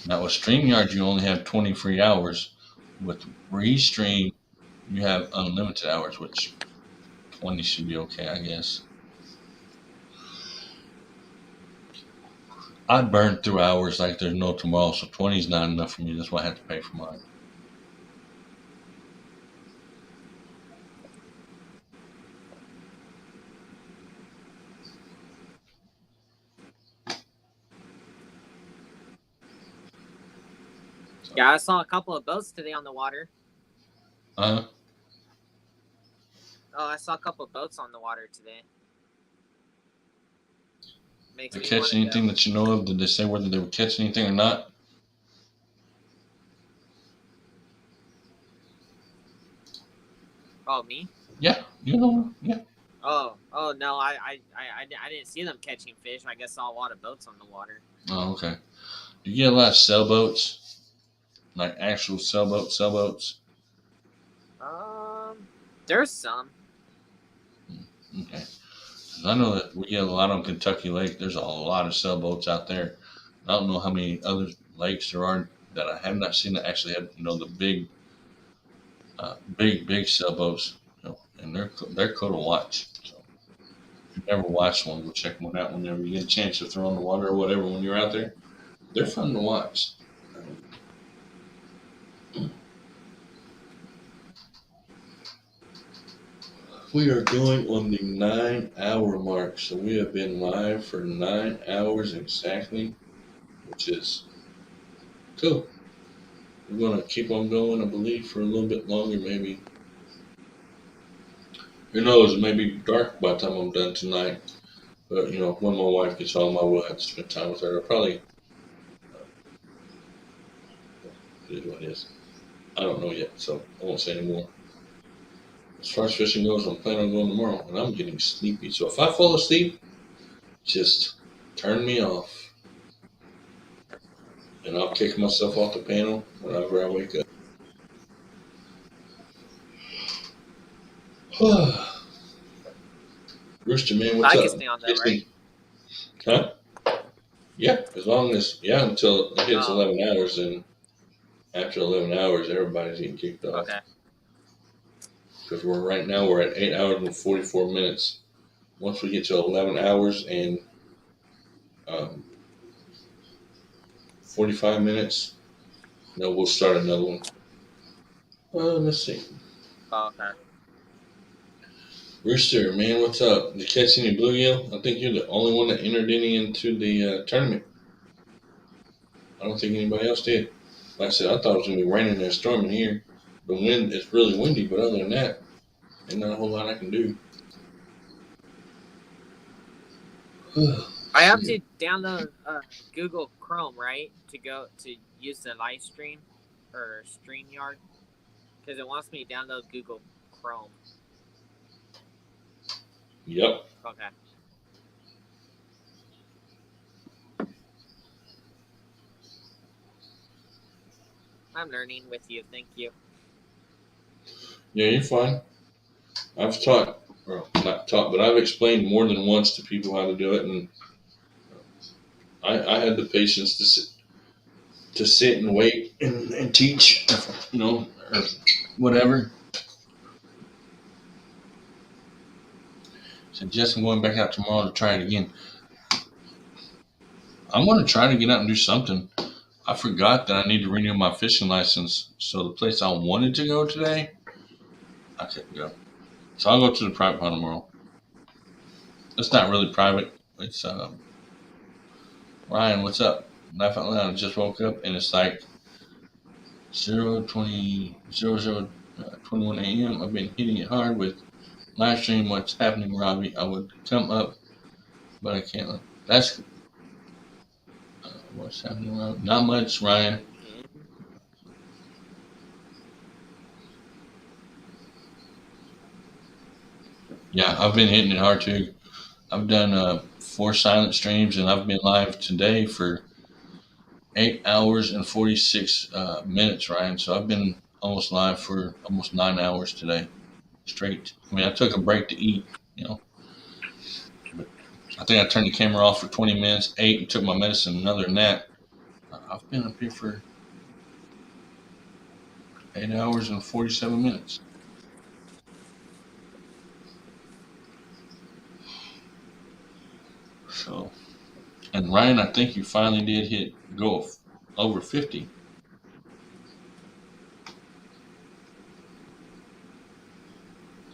Now with StreamYard, you only have 20 free hours. With Restream, you have unlimited hours, which 20 should be okay, I guess. I burn through hours like there's no tomorrow, so 20 is not enough for me. That's why I have to pay for mine. Yeah, I saw a couple of boats today on the water. Uh-huh. Oh, I saw a couple of boats on the water today. Makes They me catch wanna anything go. that you know of? Did they say whether they would catch anything or not? Oh, me? Yeah, you know, yeah. Oh no, I didn't see them catching fish. I guess saw a lot of boats on the water. Oh, okay. Do you get a lot of sailboats? Like actual sailboats? There's some. Okay. 'Cause I know that we get a lot on Kentucky Lake. There's a lot of sailboats out there. I don't know how many other lakes there are that I have not seen that actually have, the big sailboats. And they're cool to watch. So if you've never watched one, go check one out whenever you get a chance to throw in the water or whatever when you're out there. They're fun to watch. We are going on the 9-hour mark, so we have been live for 9 hours exactly, which is cool. We're going to keep on going, I believe, for a little bit longer, maybe. Who knows? It may be dark by the time I'm done tonight. But, when my wife gets home, I will have to spend time with her. I'll probably. It is what it is. I don't know yet, so I won't say anymore. As far as fishing goes, I'm planning on going tomorrow, and I'm getting sleepy. So if I fall asleep, just turn me off. And I'll kick myself off the panel whenever I wake up. Rooster man, what's I up? can stay on that, right? Huh? Yeah, as long as until it hits 11 hours, and after 11 hours, everybody's getting kicked off. Okay. Because we're at 8 hours and 44 minutes. Once we get to 11 hours and 45 minutes, we'll start another one. Let's see. Oh, okay. Rooster, man, what's up? Did you catch any bluegill? I think you're the only one that entered any into the tournament. I don't think anybody else did. Like I said, I thought it was going to be raining and storming here. The wind is really windy, but other than that, there's not a whole lot I can do. I have to download Google Chrome, right, to use the live stream or StreamYard. Because it wants me to download Google Chrome. Yep. Okay. I'm learning with you. Thank you. Yeah, you're fine. I've taught, or not taught, but I've explained more than once to people how to do it, and I had the patience to sit and wait and teach, or whatever. So, Jess, I'm going back out tomorrow to try it again. I'm going to try to get out and do something. I forgot that I need to renew my fishing license, so the place I wanted to go today, I couldn't go. So I'll go to the private pond tomorrow. It's not really private. It's Ryan, what's up? Laugh out loud. I just woke up and it's like 0:21 a.m. I've been hitting it hard with live stream. What's happening, Robbie? I would come up, but I can't. That's what's happening, Robbie. Not much, Ryan. Yeah, I've been hitting it hard too. I've done 4 silent streams and I've been live today for 8 hours and 46 minutes, Ryan. So I've been almost live for almost 9 hours today straight. I mean, I took a break to eat, but I think I turned the camera off for 20 minutes, ate, and took my medicine. And other than that, I've been up here for 8 hours and 47 minutes. So, and Ryan, I think you finally did go over 50.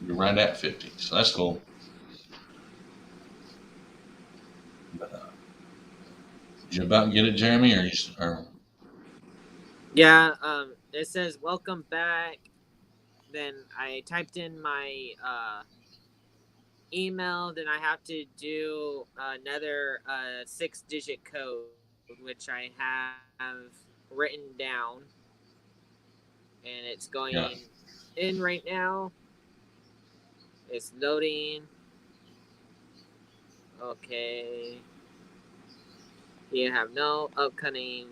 You're right at 50, so that's cool. But, did you about get it, Jeremy, or? Yeah. It says welcome back. Then I typed in my email. Then I have to do another 6-digit code, which I have written down, and it's going in right now. It's loading. Okay. You have no upcoming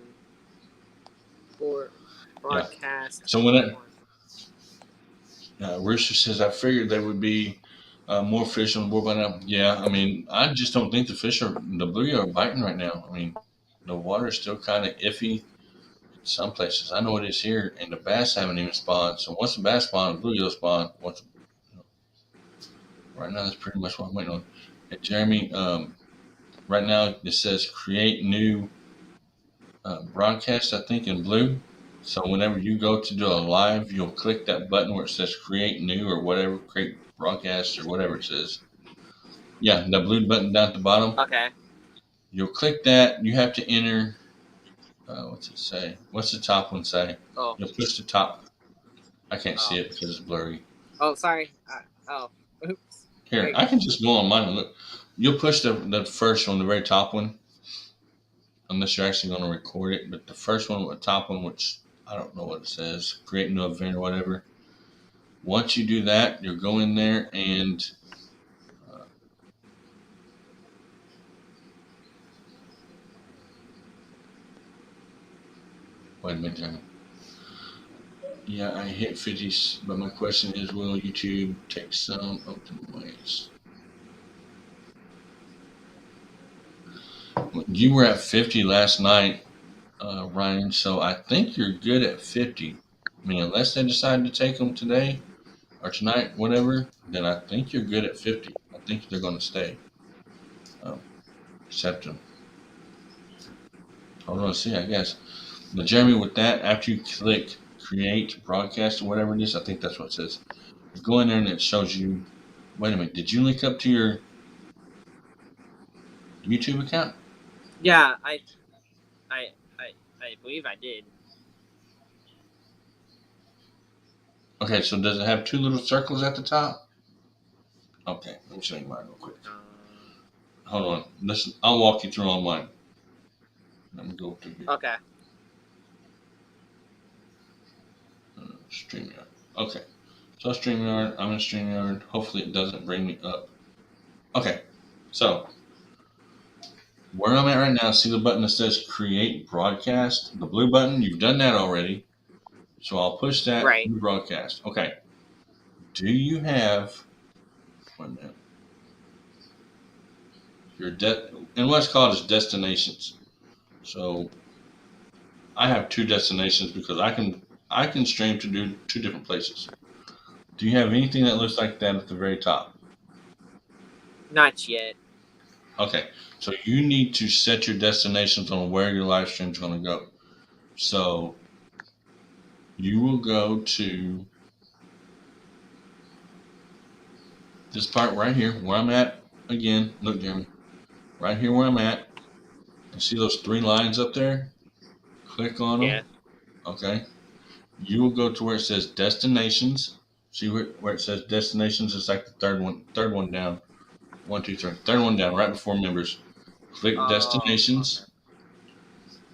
broadcast. So when Rooster says, I figured there would be more fish on the board by now. Yeah, I mean, I just don't think the bluegill are biting right now. I mean, the water is still kind of iffy in some places. I know it is here, and the bass haven't even spawned. So once the bass spawn, the bluegill spawn. Right now, that's pretty much what I'm waiting on. And Jeremy, right now it says create new broadcast, I think, in blue. So whenever you go to do a live, you'll click that button where it says create new or whatever, create broadcast or whatever it says. Yeah, the blue button down at the bottom. Okay. You'll click that. You have to enter. What's it say? What's the top one say? Oh. You'll push the top. I can't see it because it's blurry. Oh, sorry. Oops. Here, Great. I can just go on mine and look. You'll push the first one, the very top one, unless you're actually going to record it. But the first one, the top one, which I don't know what it says, create new event or whatever. Once you do that, you'll go in there and wait a minute, Jeremy. Yeah, I hit 50s, but my question is, will YouTube take some of the ways? You were at 50 last night, Ryan, so I think you're good at 50. I mean, unless they decide to take them today or tonight, whatever, then I think you're good at 50. I think they're going to stay. Accept them. Hold on, see, I guess. Now, Jeremy, with that, after you click create broadcast or whatever it is, I think that's what it says. You go in there and it shows you. Wait a minute, did you link up to your YouTube account? Yeah, I believe I did. Okay, so does it have 2 little circles at the top? Okay, let me show you mine real quick. Hold on. Listen, I'll walk you through on mine. Let me go through here. Okay. StreamYard. Okay. So StreamYard, I'm in StreamYard. Hopefully it doesn't bring me up. Okay. So where I'm at right now, see the button that says create broadcast? The blue button, you've done that already. So I'll push that Right. broadcast. Okay. Do you have, wait a minute. And what's called is destinations. So I have 2 destinations because I can stream to do 2 different places. Do you have anything that looks like that at the very top? Not yet. Okay, so you need to set your destinations on where your live stream is going to go. So you will go to this part right here where I'm at. Again, look, Jeremy, right here where I'm at. You see those 3 lines up there? Click on them. Yeah. Okay. You will go to where it says destinations. See where it says destinations? It's like the third one down. 1, 2, 3. Third one down, right before members. Click destinations. Okay.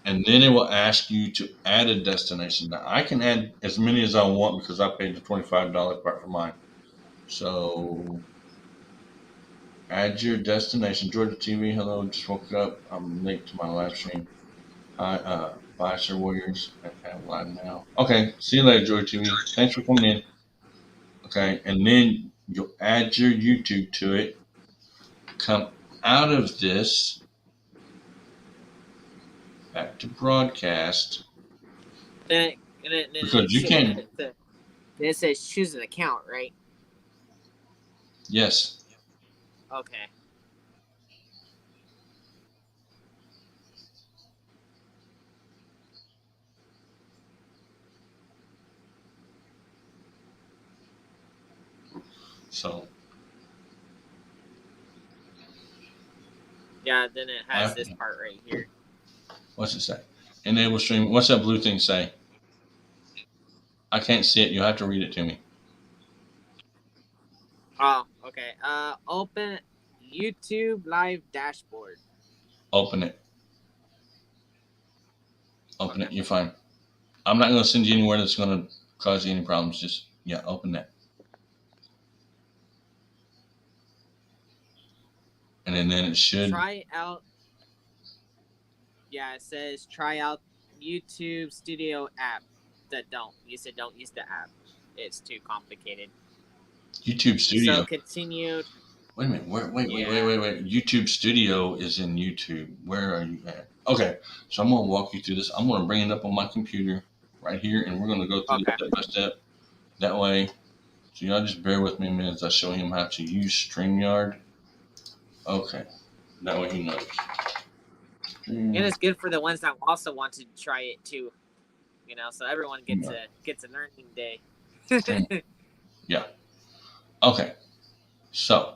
And then it will ask you to add a destination. Now, I can add as many as I want because I paid the $25 part for mine. So, add your destination. Georgia TV, hello, just woke up. I'm late to my live stream. Hi, bye, Sir Warriors. I have live now. Okay, see you later, Georgia TV. Thanks for coming in. Okay, and then you'll add your YouTube to it. Come out of this. Back to broadcast. Because you can. It says choose an account, right? Yes. Okay. So. Yeah, then it has this part right here. What's it say? Enable stream. What's that blue thing say? I can't see it. You'll have to read it to me. Oh, okay. Open YouTube live dashboard. Open it. Open it. You're fine. I'm not going to send you anywhere that's going to cause you any problems. Just, yeah, open that. And then it should. Try out. Yeah, it says try out YouTube Studio app. Don't use the app. It's too complicated. YouTube Studio. So continued. Wait a minute. Wait. YouTube Studio is in YouTube. Where are you at? Okay. So I'm going to walk you through this. I'm going to bring it up on my computer right here, and we're going to go through it step by step. That way, so y'all just bear with me a minute as I show him how to use StreamYard. Okay. That way he knows. And it's good for the ones that also want to try it too. You know, so everyone gets a learning day. Yeah. Okay. So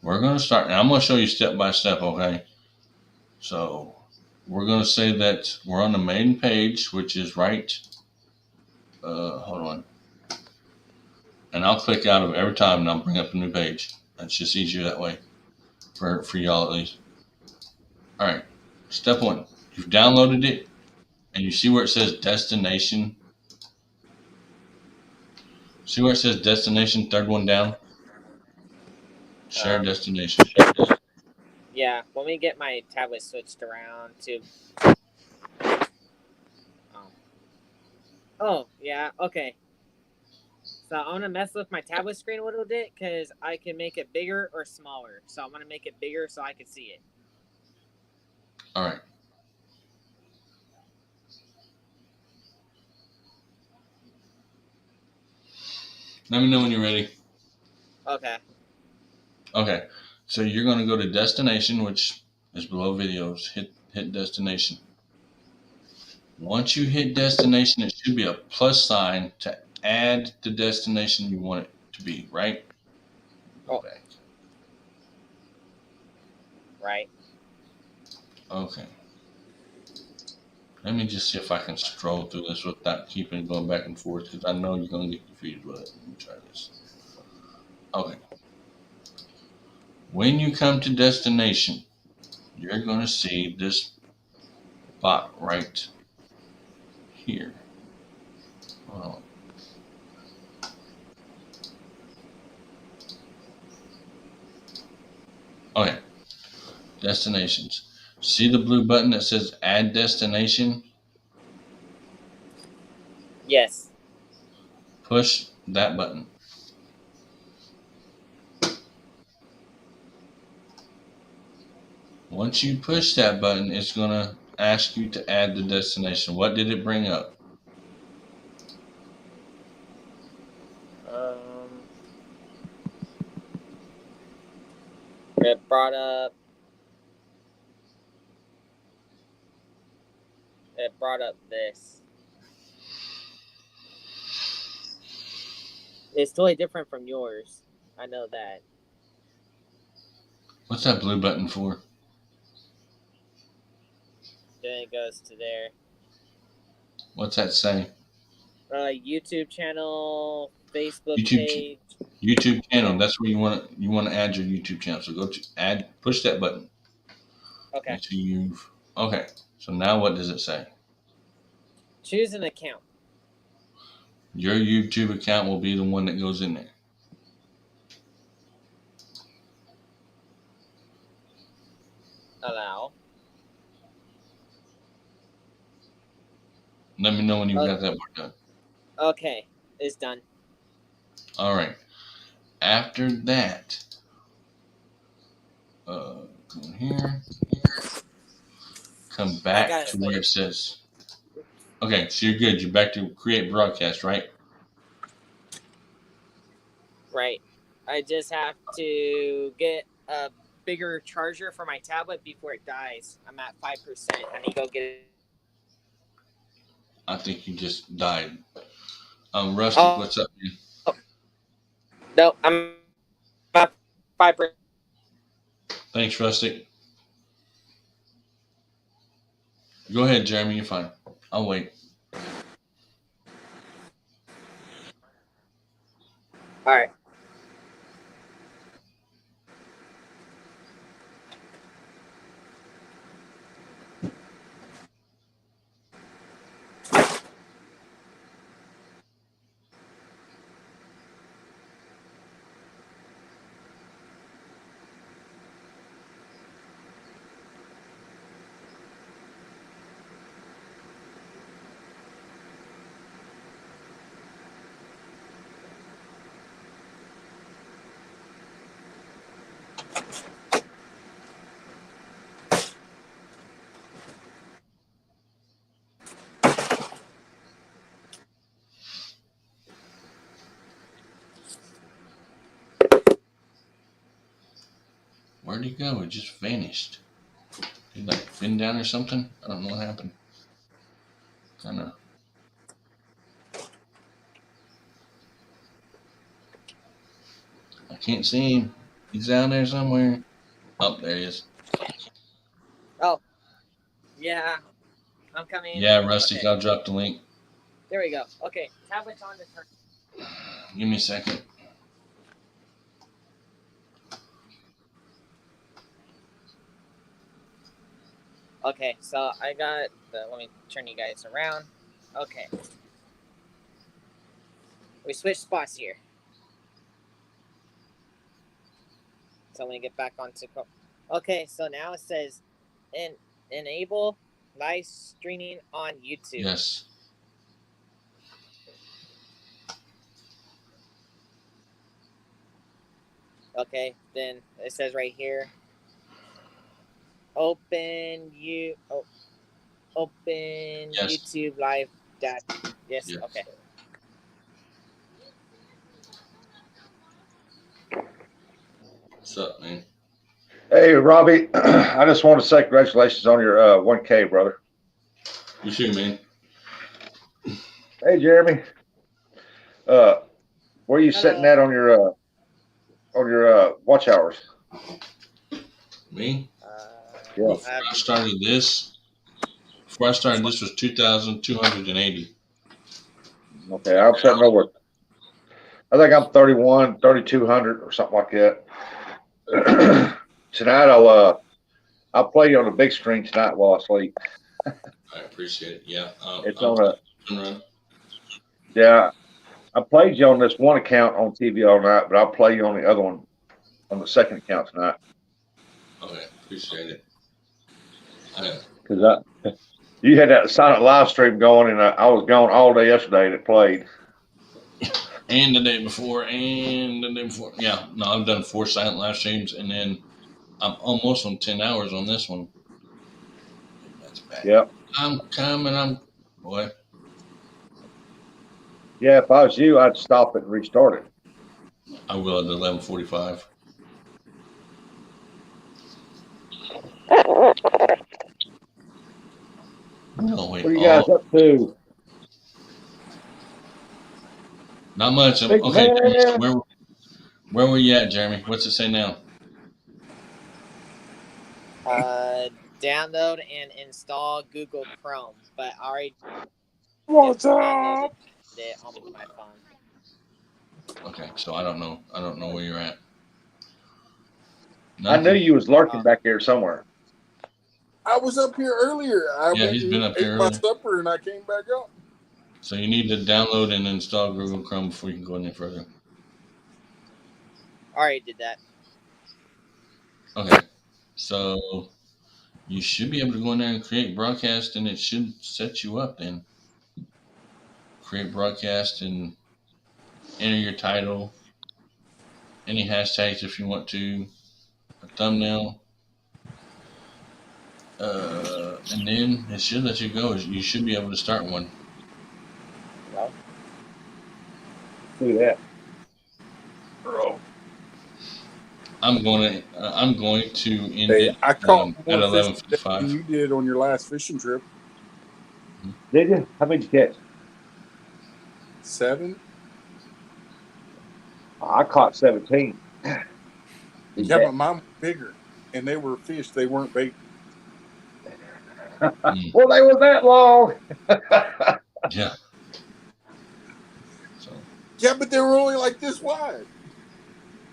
we're going to start. And I'm going to show you step by step, okay? So we're going to say that we're on the main page, which is right. Hold on. And I'll click out of it every time and I'll bring up a new page. That's just easier that way for y'all at least. All right. Step 1. You've downloaded it and you see where it says destination. See where it says destination, third one down? Share destination. Yeah, let me get my tablet switched around to. Oh, yeah, okay. So I'm gonna mess with my tablet screen a little bit because I can make it bigger or smaller. So I'm gonna make it bigger so I can see it. All right. Let me know when you're ready. Okay. Okay. So you're going to go to destination, which is below videos. Hit destination. Once you hit destination, it should be a plus sign to add the destination you want it to be, right? Go back. Right. Okay. Let me just see if I can scroll through this without keeping going back and forth because I know you're going to get confused with it. Let me try this. Okay. When you come to destination, you're going to see this spot right here. Hold on. Okay. Destinations. See the blue button that says add destination? Yes. Push that button. Once you push that button, it's going to ask you to add the destination. What did it bring up? It brought up. It brought up this. It's totally different from yours. I know that. What's that blue button for? Then it goes to there. What's that say? YouTube channel, Facebook YouTube page. YouTube channel. That's where you want to add your YouTube channel. So go to add. Push that button. Okay. Make sure you've. Okay. So now what does it say? Choose an account. Your YouTube account will be the one that goes in there. Allow. Let me know when you've got that work done. Okay, it's done. All right. After that, go in here. Come back to where it says. Okay, so you're good. You're back to create broadcast, right? Right. I just have to get a bigger charger for my tablet before it dies. I'm at 5%. I need to go get it. I think you just died. Rustic, what's up, man? No, I'm at 5%. Thanks, Rustic. Go ahead, Jeremy. You're fine. I'll wait. All right. Where'd he go? It just vanished. Did he like fin down or something? I don't know what happened. Kind of. I can't see him. He's down there somewhere. Oh, there he is. Oh, yeah. I'm coming. Yeah, Rustic, Okay. I'll drop the link. There we go. Okay, tablet's on the turn. Give me a second. Okay, so I got let me turn you guys around. Okay. We switched spots here. So I'm gonna get back onto okay, so now it says enable live streaming on YouTube. Yes. Okay, then it says right here. Open Yes. YouTube live dash. Yes. Yes. Okay. What's up, man? Hey, Robbie, I just want to say congratulations on your 1K, brother. You too, man. Hey, Jeremy, where are you sitting at on your watch hours? Me? Yeah. Before I started this was 2,280. Okay, I'm sitting over. I think I'm 3,200 or something like that. Tonight I'll play you on the big screen tonight while I sleep. I appreciate it. Yeah. It's on a. Yeah, I played you on this one account on TV all night, but I'll play you on the other one on the second account tonight. Okay, appreciate it. Okay. Because you had that silent live stream going, and I was gone all day yesterday, and it played. And the day before, and the day before. Yeah, no, I've done 4 silent live streams, and then I'm almost on 10 hours on this one. That's bad. Yep. I'm coming. Boy. Yeah, if I was you, I'd stop it and restart it. I will at 11:45. No, wait. What are you guys up to? Not much. Big Okay, man. Jeremy, where were you at, Jeremy? What's it say now? Download and install Google Chrome, but I already What's downloaded up? it on my phone. Okay, so I don't know where you're at. I knew you was lurking back there somewhere. I was up here earlier. Yeah, he's been up here ate my earlier. supper and I came back up. So you need to download and install Google Chrome before you can go any further. Already did that. Okay, so you should be able to go in there and create broadcast, and it should set you up then. Create broadcast and enter your title, any hashtags if you want to, a thumbnail, and then it should let you go. You should be able to start one. Do that. Bro. I'm going to end Hey, it I caught at more fish today 11:55. than you did on your last fishing trip. Did you? How many did you catch? 7? I caught 17. Yeah, but mine was bigger, and they were fish. They weren't bait. Well, they were that long. Yeah. Yeah, but they were only like this wide.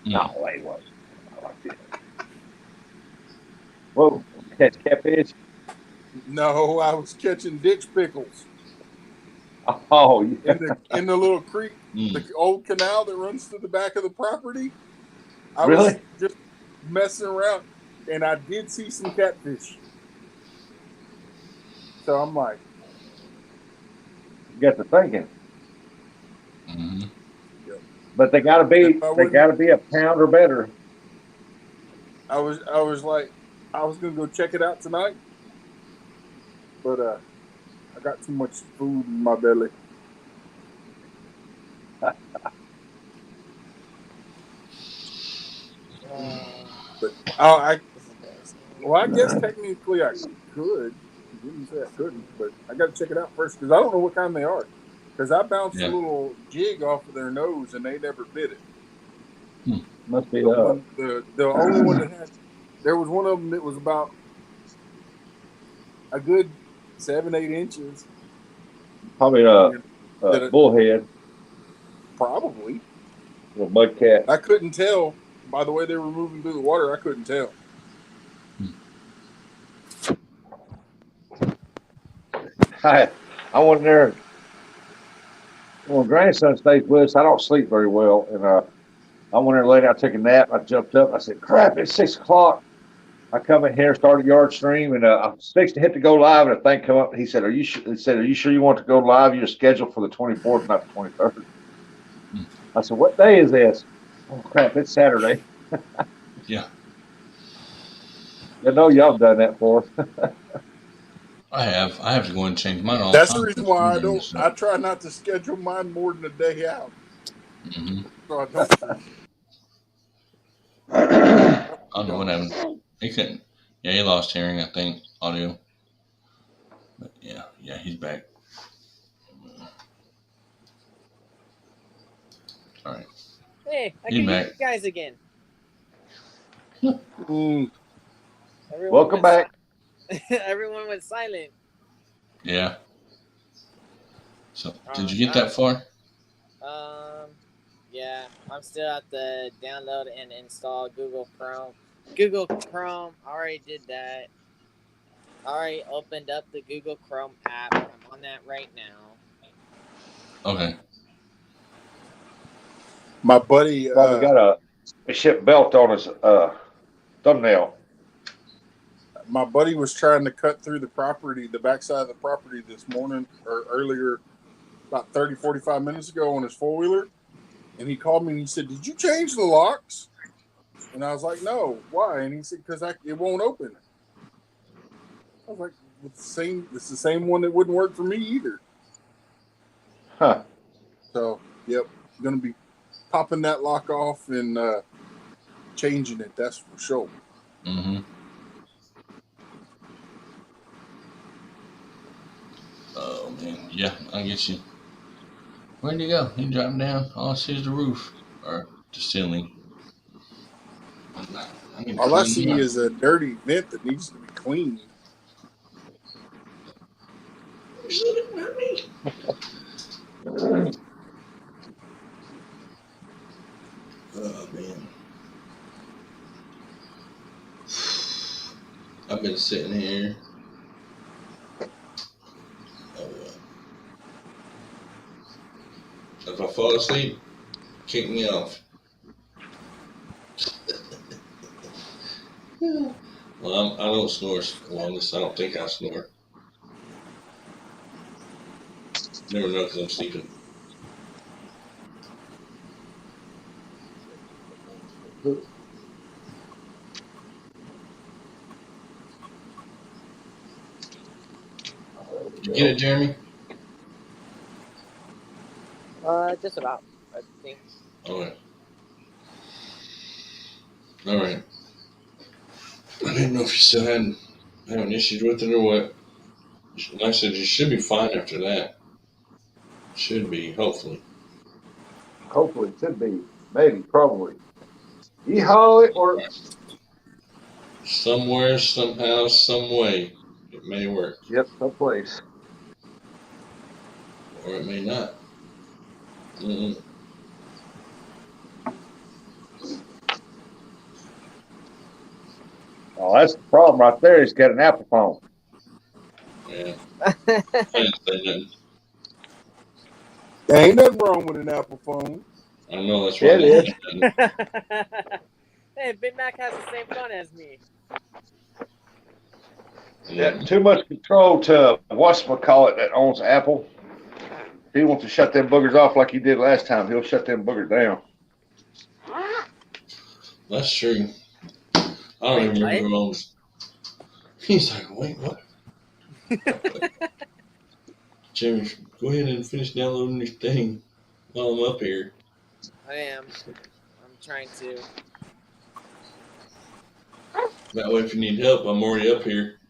No, they wasn't. I like it. Whoa, catch catfish? No, I was catching ditch pickles Oh, yeah. in the little creek, Mm. the old canal that runs through the back of the property. I Really? was just messing around, and I did see some catfish. So I'm like, You got to thinking. Mm-hmm. But they gotta be If I wouldn't- a pound or better. I was like, I was gonna go check it out tonight, but I got too much food in my belly. But I guess technically I could. I didn't say I couldn't, but I got to check it out first because I don't know what kind they are. Because I bounced a little jig off of their nose and they never bit it. Must be The only one that had, there was one of them that was about a good 7-8 inches. probably a bullhead, Probably. little mud cat. I couldn't tell by the way they were moving through the water. I couldn't tell. I went there. Well, grandson stays with us. I don't sleep very well, and I went there late. I took a nap. I jumped up. I said, "Crap! It's 6 o'clock." I come in here, started yard stream, and I was fixed to hit to go live, and a thing come up. He said, "Are you?" He said, "Are you sure you want to go live? You're scheduled for the 24th, not the 23rd." I said, "What day is this?" Oh crap! It's Saturday. Yeah. I know y'all done that for us. I have to go and change mine all That's the the time. reason why I don't. I try not to schedule mine more than a day out. Mm-hmm. So I don't. I don't know what happened. He couldn't. Yeah, he lost hearing, I think, audio. But yeah, he's back. All right. Hey, I He's can hear back. you guys again. Welcome back. Everyone was silent. Yeah. So, did you get that far? Yeah, I'm still at the download and install Google Chrome. Google Chrome, I already did that. I already opened up the Google Chrome app. I'm on that right now. Okay. My buddy Probably got a ship belt on his thumbnail. my buddy was trying to cut through the property, the backside of the property this morning or earlier, about 30, 45 minutes ago on his 4-wheeler. And he called me and he said, "Did you change the locks?" And I was like, "No, why?" And he said, "Because it won't open." I was like, "It's the same one that wouldn't work for me either." Huh. So, yep, going to be popping that lock off and changing it. That's for sure. Mm-hmm. Oh man, yeah, I get you. Where'd you go? You driving down? All I see is the roof or the ceiling. All I see is a dirty vent that needs to be cleaned. Oh man, I've been sitting here. Oh, if I fall asleep, kick me off. Well, I don't snore. Well, at least I don't think I snore. Never know because I'm sleeping. You get it, Jeremy? Just about. I think. All right. I didn't know if you still having issues with it or what. Like I said, you should be fine after that. Should be, hopefully. Hopefully, it could be. Maybe, probably. Yeehaw, it works. Somewhere, somehow, some way, it may work. Yep, someplace. Or it may not. Mm-mm. Oh, that's the problem right there. He's got an Apple phone. Yeah. I didn't say nothing. There ain't nothing wrong with an Apple phone. I know that's Yeah, right. it is. Hey, Big Mac has the same phone as me. Got too much control to whatchamacallit that owns Apple. He wants to shut them boogers off like he did last time. He'll shut them boogers down. That's true. I don't even remember who owns. He's like, wait, what? Jimmy, go ahead and finish downloading this thing while I'm up here. I am. I'm trying to. That way, if you need help, I'm already up here.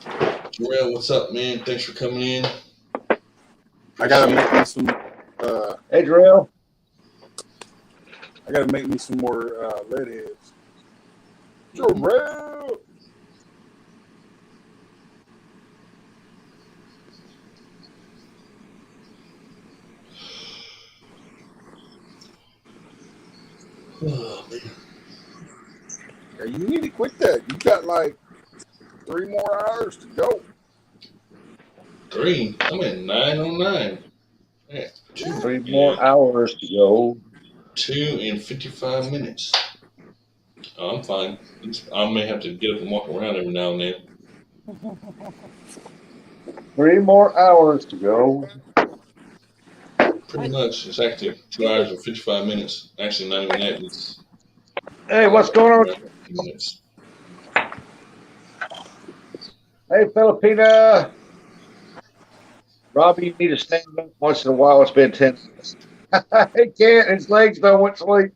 Jarrell, what's up, man? Thanks for coming in. I gotta make me some. Hey, Jarrell. I gotta make me some more lead heads. Jarrell. Oh, man. Yeah, you need to quit that. You got like 3 more hours to go. 3? I'm at 9:09. Yeah, 3 more hours to go. 2 and 55 minutes. Oh, I'm fine. I may have to get up and walk around every now and then. 3 more hours to go. Pretty much. It's actually 2 hours and 55 minutes. Actually, not even that. It's Hey, what's going on? minutes. Hey, Filipina. Robbie, you need to stand up once in a while. It's been 10 minutes. He can't. His legs don't want to sleep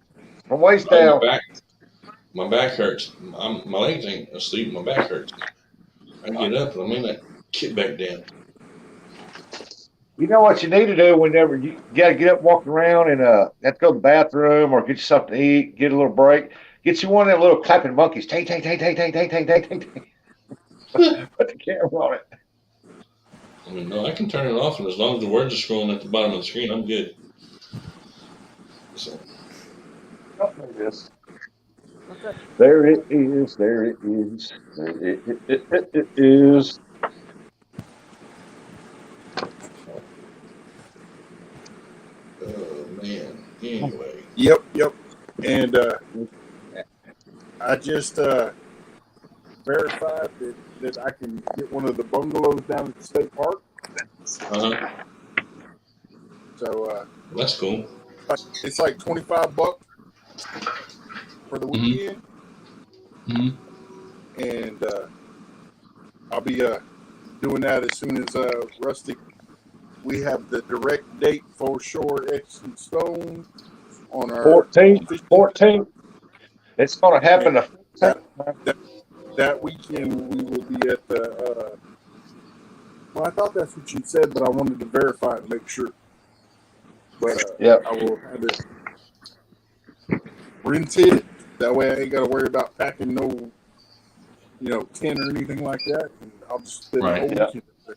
from waist down. My back hurts. My legs ain't asleep. My back hurts. I get up and I'm in that kick back down. You know what you need to do whenever you got to get up, walk around, and have to go to the bathroom or get you something to eat, get a little break. Get you one of them little clapping monkeys. Take. Put the camera on it. I mean, no, I can turn it off, and as long as the words are scrolling at the bottom of the screen, I'm good. So. There it is. There it is. It is. Oh man. Anyway. Yep. And I just verified that I can get one of the bungalows down at the state park. Uh-huh. So That's cool. it's like $25 for the weekend, and I'll be doing that as soon as Rustic. We have the direct date for Shore X and Stone on our 14th. It's going to happen. That weekend we will be at the. Well, I thought that's what you said, but I wanted to verify and make sure. But I will have it rented. That way I ain't got to worry about packing no, tent or anything like that. And I'll just spend the whole weekend there.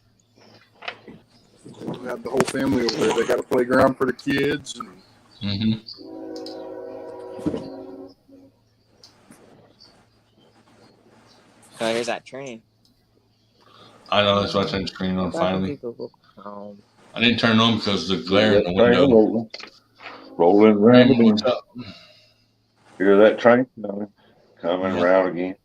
We'll have the whole family over there. They got a playground for the kids. And, Oh, here's that train. I know, that's why I turned the screen on finally. Oh. I didn't turn it on because of the glare in the window. Rolling around. Raymond, what's up? Hear that train? No, coming around again.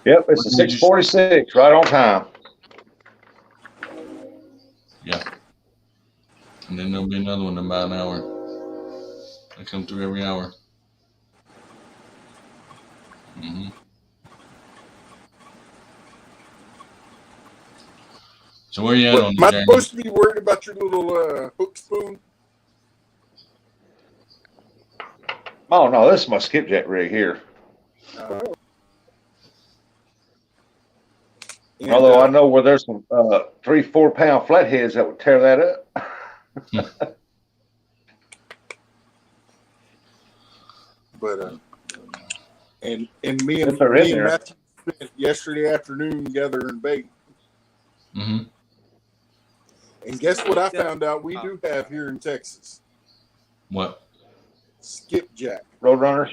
Yep, it's a 6:46, right on time. Yeah. And then there'll be another one in about an hour. They come through every hour. So where you at on am I the journey? supposed to be worried about your little hook spoon? Oh no, this is my skipjack rig here. Although I know where there's some 3-4 pound flatheads that would tear that up. But and me and If they're in there. Matthew spent yesterday afternoon gathering bait. And guess what I found out we do have here in Texas? What? Skipjack. Roadrunners.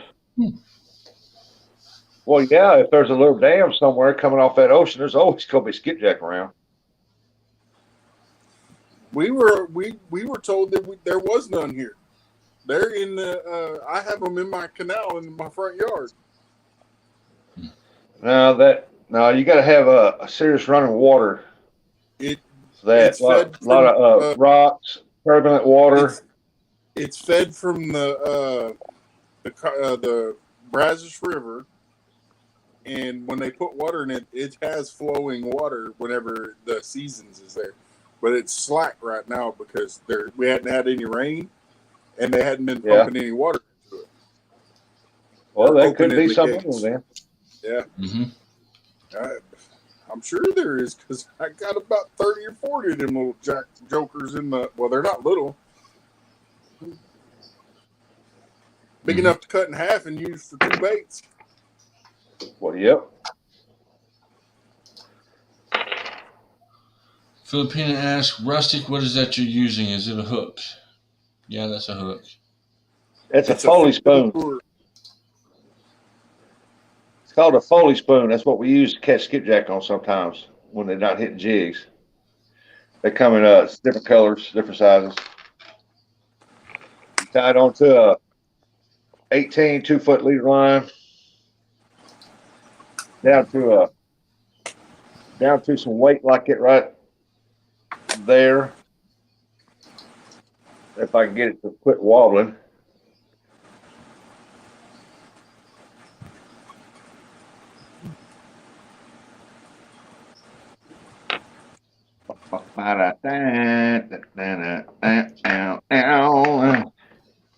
Well, yeah, if there's a little dam somewhere coming off that ocean, there's always going to be skipjack around. We were told that there was none here. They're in the. I have them in my canal in my front yard. No, you got to have a serious running water. A lot of rocks, turbulent water. It's fed from the Brazos River, and when they put water in it, it has flowing water whenever the seasons is there. But it's slack right now because we hadn't had any rain, and they hadn't been pumping any water into it. Well, that could be something then. Yeah. I'm sure there is, because I got about 30 or 40 of them little jokers in the. Well, they're not little. Big enough to cut in half and use for 2 baits. Well, yep. Filipina asks, Rustic, what is that you're using? Is it a hook? Yeah, that's a hook. It's a Foley spoon. It's called a Foley spoon. That's what we use to catch skipjack on sometimes when they're not hitting jigs. They come in different colors, different sizes. You tie it onto a 18 2-foot leader line down to some weight like it right there. If I can get it to quit wobbling.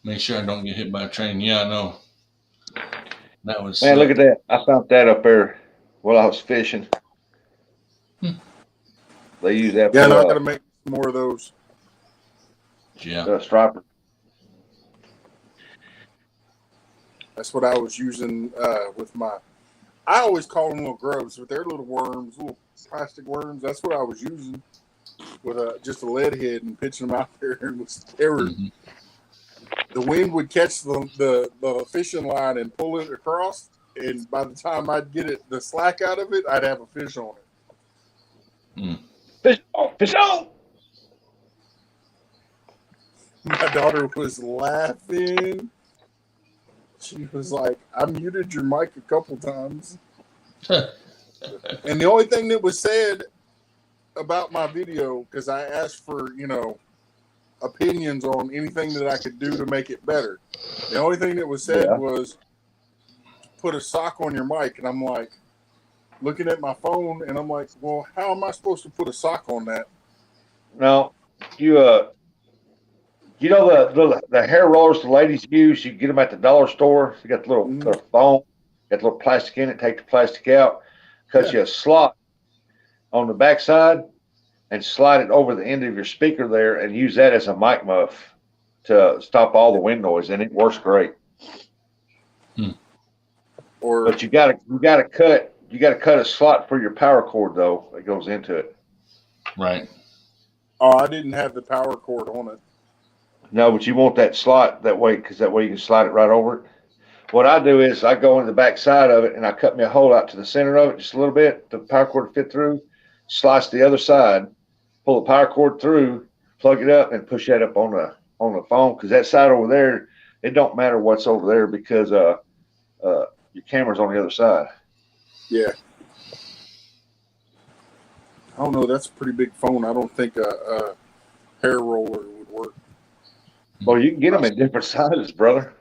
Make sure I don't get hit by a train. Yeah, I know. That was. Man, look at that. I found that up there while I was fishing. They use that Yeah, I gotta make more of those. Yeah. Striper. That's what I was using with my. I always call them little grubs, but they're little worms, little plastic worms. That's what I was using with just a lead head and pitching them out there. And the wind would catch the fishing line and pull it across, and by the time I'd get the slack out of it, I'd have a fish on it. Fish on! Fish on! My daughter was laughing She was like, I muted your mic a couple times. And the only thing that was said about my video, because I asked for, opinions on anything that I could do to make it better. The only thing that was said was put a sock on your mic. And I'm like, looking at my phone, and I'm like, well, how am I supposed to put a sock on that? No, you the hair rollers the ladies use. You get them at the dollar store. You got the little foam, got the little plastic in it. Take the plastic out, cut you a slot on the backside, and slide it over the end of your speaker there, and use that as a mic muff to stop all the wind noise, and it works great. But you gotta cut a slot for your power cord though that goes into it. Right. Oh, I didn't have the power cord on it. No, but you want that slot that way because that way you can slide it right over it. What I do is I go in the back side of it and I cut me a hole out to the center of it just a little bit. The power cord to fit through. Slice the other side, pull the power cord through, plug it up, and push that up on the phone because that side over there, it don't matter what's over there because your camera's on the other side. Yeah. I don't know. That's a pretty big phone. I don't think a hair roller would work. Well, you can get them in different sizes, brother.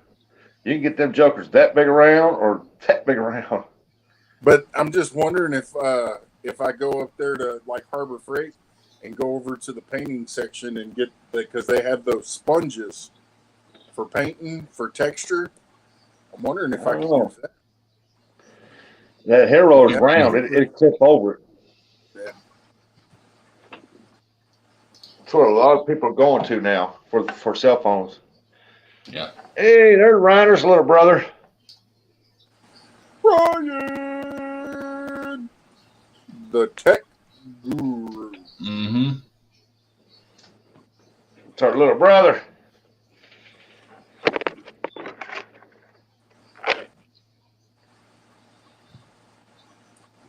You can get them jokers that big around or that big around. But I'm just wondering if I go up there to like Harbor Freight and go over to the painting section and get because they have those sponges for painting for texture. I'm wondering if I can use that. That hair roller's round. It'll clip over it. Yeah. That's what a lot of people are going to now for cell phones. Yeah. Hey, there's Reiner's little brother. Ryan, the tech guru. Mm-hmm. It's our little brother.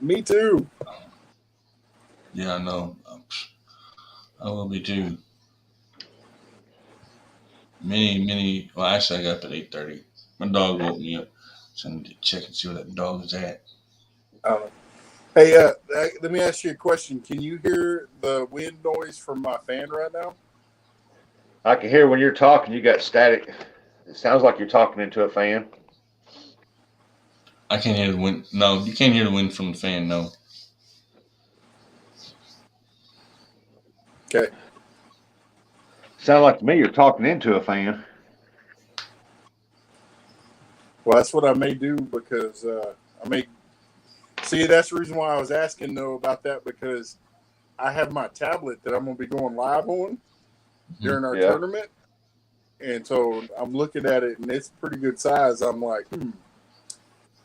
Me too. Yeah, I know. I will be too. Well, actually, I got up at 8:30. My dog woke me up, so I need to check and see where that dog is at. Hey, let me ask you a question. Can you hear the wind noise from my fan right now? I can hear when you're talking, you got static. It sounds like you're talking into a fan. I can't hear the wind. No, you can't hear the wind from the fan, no. Okay. Sound like to me you're talking into a fan. Well, that's what I may do because I may see. That's the reason why I was asking though about that because I have my tablet that I'm going to be going live on during our tournament, and so I'm looking at it and it's pretty good size. I'm like,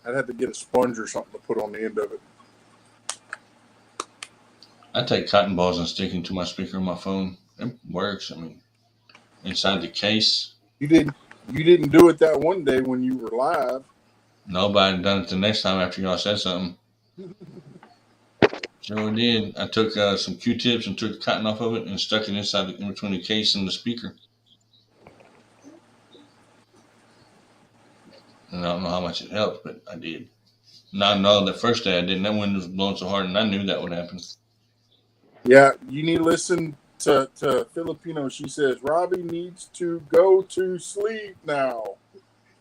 I'd have to get a sponge or something to put on the end of it. I take cotton balls and stick into my speaker on my phone. It works. I mean, inside the case. You didn't do it that one day when you were live. Nobody done it the next time after y'all said something. Sure did. I took some Q-tips and took the cotton off of it and stuck it in between the case and the speaker. And I don't know how much it helped, but I did. Now, no, the first day I didn't. That wind was blowing so hard, and I knew that would happen. Yeah, you need to listen to Filipino. She says, Robbie needs to go to sleep now.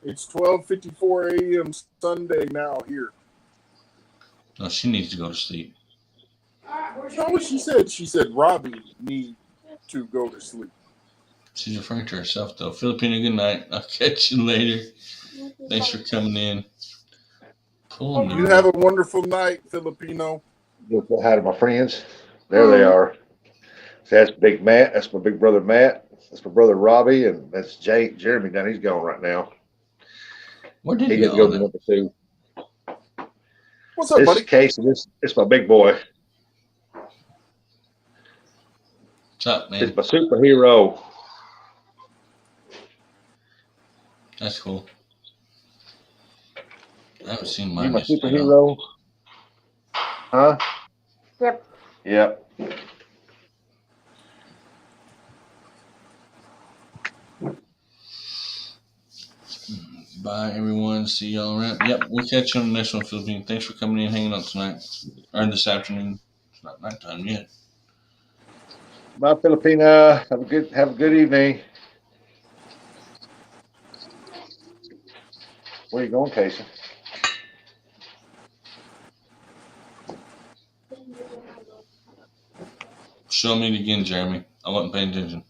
It's 12:54 a.m. Sunday now here. No, she needs to go to sleep. That's not what she said. She said Robbie needs to go to sleep. She's referring to herself, though. Filipino, good night. I'll catch you later. Thanks for coming in. You have a wonderful night, Filipino. Look what I had my friends. There they are. So that's Big Matt. That's my big brother Matt. That's my brother Robbie, and that's Jeremy. Now he's gone right now. Where did he he didn't go to number 2? What's up, this buddy? Is Casey. This my big boy. What's up, man? It's my superhero. That's cool. I haven't seen You mine. my superhero? Huh? Yep. Yep. Bye, everyone. See y'all around. Yep, we'll catch you on the next one, Philippine. Thanks for coming in, hanging out tonight or this afternoon. It's not nighttime yet. Bye, Filipina. Have a good evening. Where you going, Casey? Show me it again, Jeremy. I wasn't paying attention.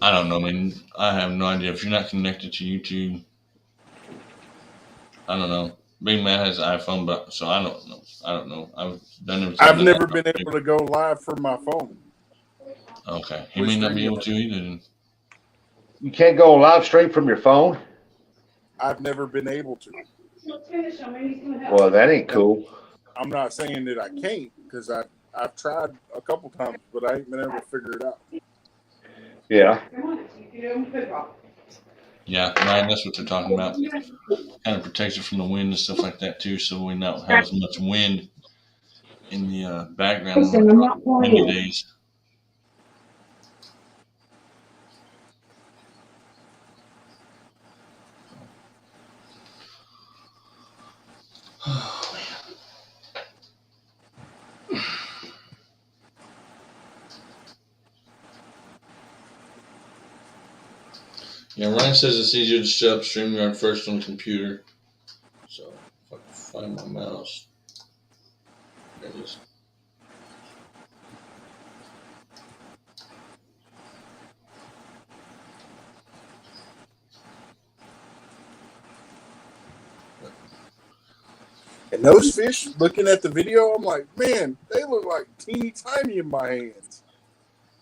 I don't know, man. I have no idea. If you're not connected to YouTube, I don't know. Big Matt has an iPhone, but so I don't know. I've done everything. I've never been able to go live from my phone. Okay, he may not be able to either. You can't go live stream from your phone? I've never been able to. Well, that ain't cool. I'm not saying that I can't, because I've tried a couple times, but I ain't been able to figure it out. Yeah. Yeah, Ryan, that's what they're talking about. Kind of protects it from the wind and stuff like that too, so we don't have as much wind in the background on windy days. Oh, man. Yeah, Ryan says it's easier to set up StreamYard first on the computer. So if I can find my mouse. There it is. And those fish, looking at the video, I'm like, man, they look like teeny tiny in my hands.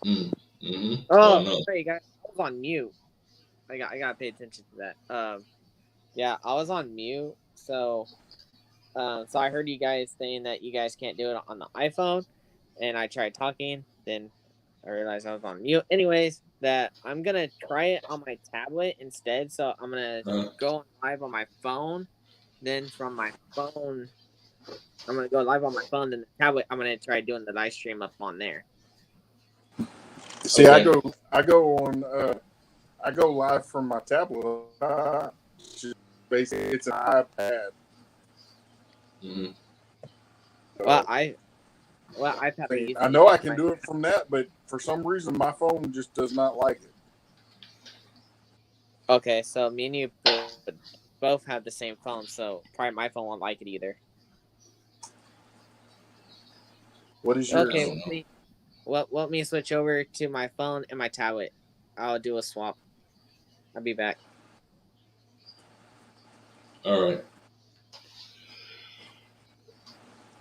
Mm-hmm. Oh, sorry, guys. I was on mute. I gotta pay attention to that. Yeah, I was on mute, so I heard you guys saying that you guys can't do it on the iPhone, and I tried talking, then I realized I was on mute. Anyways, that I'm gonna try it on my tablet instead, so I'm gonna go live on my phone, then from my phone, I'm gonna go live on my phone, then the tablet, I'm gonna try doing the live stream up on there. See, okay. I go live from my tablet. Basically, it's an iPad. Mm-hmm. I know I can do it from that, but for some reason my phone just does not like it. Okay, so me and you both have the same phone, so probably my phone won't like it either. What is yours? Okay, let me switch over to my phone and my tablet. I'll do a swap. I'll be back. All right.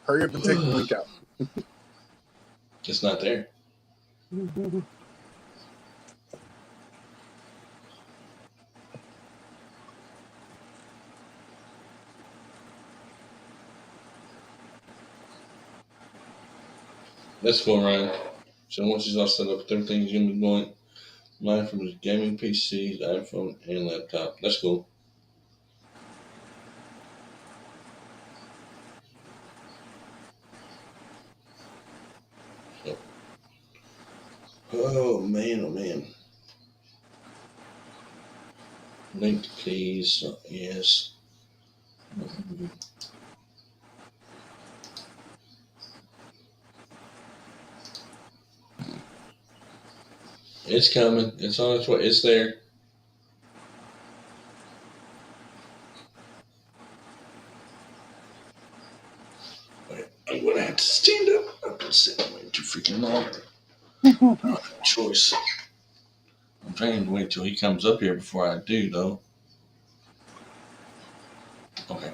Hurry up and take the link out. It's not there. That's cool, Ryan. So once he's all set up, everything's gonna be going live from his gaming PC, iPhone, and laptop. That's cool. So. Oh man, oh man. Link, please. Yes. It's coming. It's on its way. It's there. Wait, I'm going to have to stand up. I've been sitting way too freaking long. I don't have a choice. I'm trying to wait till he comes up here before I do, though. Okay.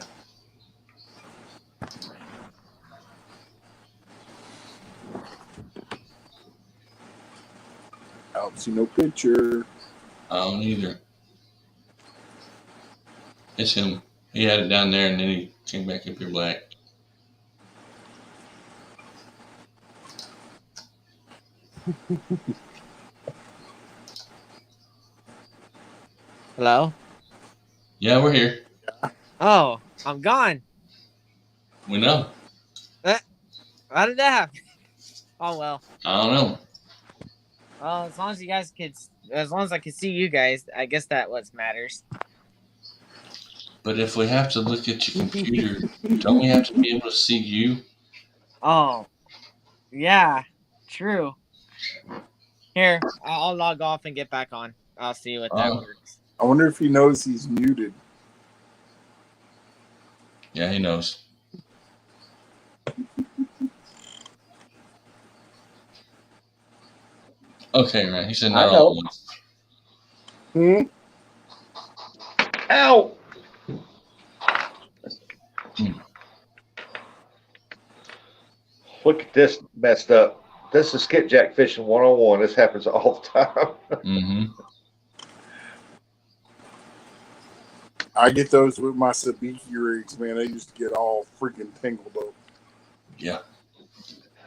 I don't see no picture. I don't either. It's him. He had it down there and then he came back up here black. Hello? Yeah, we're here. Oh, I'm gone. We know. How did that happen? Oh, well. I don't know. Well, as long as you guys could, as long as I could see you guys, I guess that what matters. But if we have to look at your computer, don't we have to be able to see you? Oh, yeah, true. Here, I'll log off and get back on. I'll see what that works. I wonder if he knows he's muted. Yeah, he knows. Okay, man. He said I not know. all at once. Ow! Look at this messed up. This is skipjack fishing 101. This happens all the time. Mm-hmm. I get those with my sabiki rigs, man. They used to get all freaking tangled up. Yeah.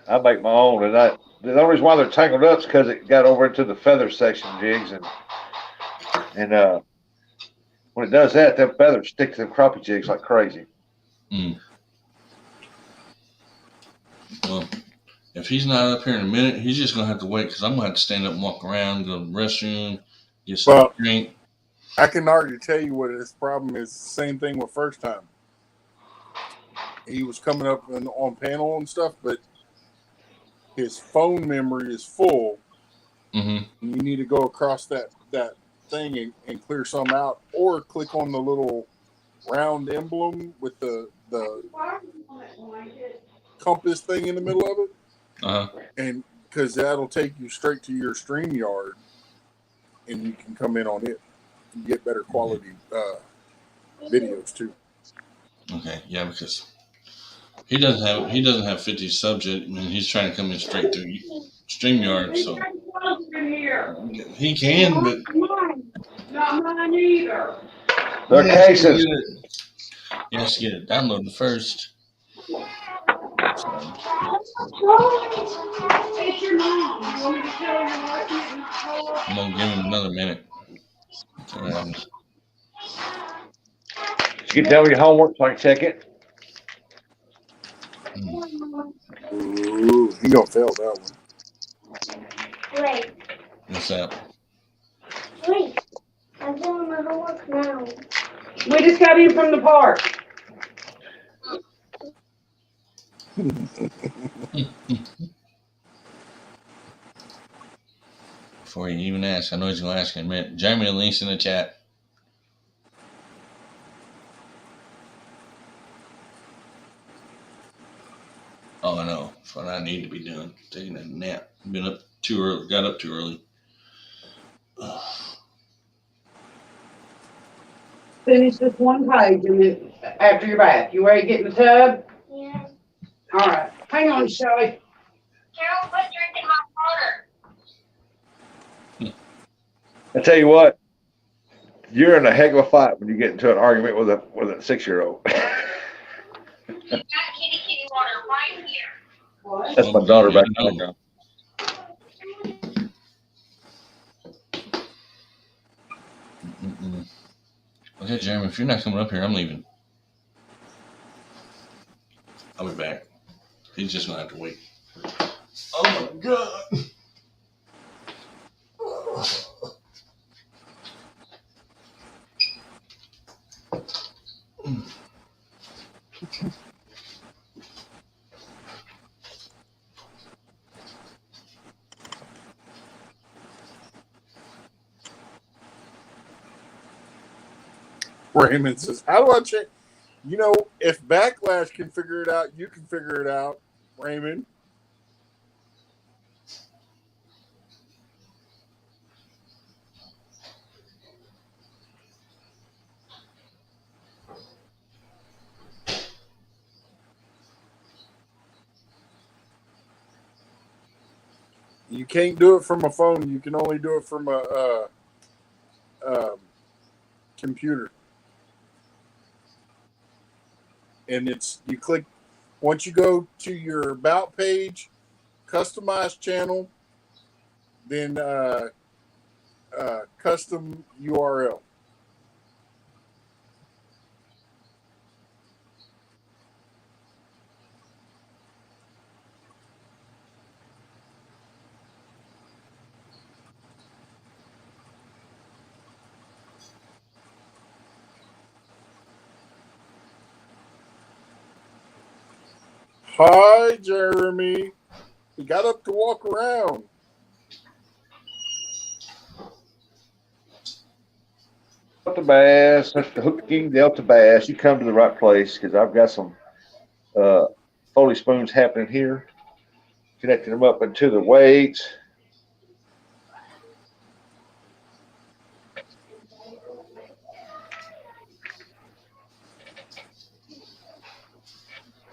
I make my own, and the only reason why they're tangled up is because it got over into the feather section jigs, and when it does that, them feathers stick to them crappie jigs like crazy. Mm. Well, if he's not up here in a minute, he's just gonna have to wait because I'm gonna have to stand up and walk around, go to the restroom, get some drink. I can already tell you what his problem is. Same thing with first time. He was coming up on panel and stuff, but his phone memory is full. Mm-hmm. You need to go across that thing and clear some out, or click on the little round emblem with the compass thing in the middle of it. Uh-huh. And because that'll take you straight to your StreamYard, and you can come in on it and get better quality videos too. Okay, yeah, because he doesn't have 50 subject, and he's trying to come in straight to StreamYard, so he can, but not mine either. They're cases. He has to get it downloaded first. I'm gonna give him another minute. You get done with your homework so I can check it. Ooh, he gonna fail that one. Wait, What's that? wait. I'm doing my homework now. We just got in from the park. Before he even asks, I know he's gonna ask in a minute. Jeremy, the link's in the chat. Oh, I know. That's what I need to be doing. Taking a nap. Been up too early. Got up too early. Finish this one page and then after your bath. You ready to get in the tub? Yeah. All right. Hang on, Shelly. Carol, quit drinking my water. I tell you what, you're in a heck of a fight when you get into an argument with a 6-year-old. You got kitty water right here. What? That's my daughter back there. Okay, Jeremy, if you're not coming up here, I'm leaving. I'll be back. He's just gonna have to wait. Oh my god. Raymond says, how do I check? You know, if Backlash can figure it out, you can figure it out, Raymond. You can't do it from a phone. You can only do it from a computer. And you click, once you go to your About page, customize channel, then custom URL. Hi, Jeremy. He got up to walk around. Delta Bass, that's the Hook King Delta Bass. You come to the right place because I've got some Foley spoons happening here, connecting them up into the weights.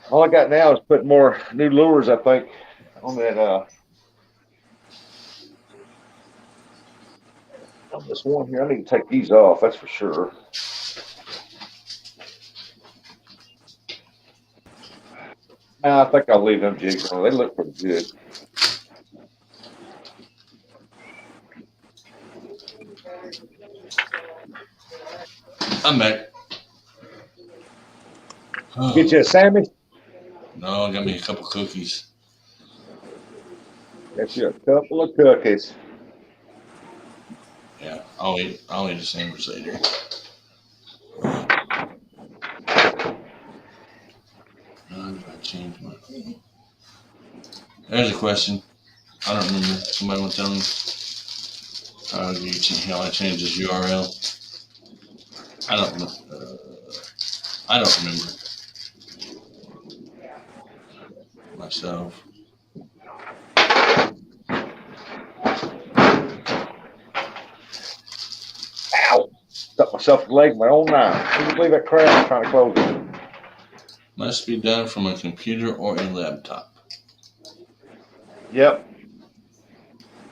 All I got now is putting more new lures, I think, on that on this one here. I need to take these off, that's for sure. I think I'll leave them jigs on. They look pretty good. I'm back. Oh. Get you a sandwich? No, got me a couple cookies. Got you a couple of cookies. Yeah, I'll eat a sandwich later. There's a question. I don't remember. Somebody want to tell me how I changed this URL? I don't know. I don't remember myself. Ow! Stuck myself in the leg with my own knife. Can you believe that crap? I'm trying to close it. Must be done from a computer or a laptop. Yep.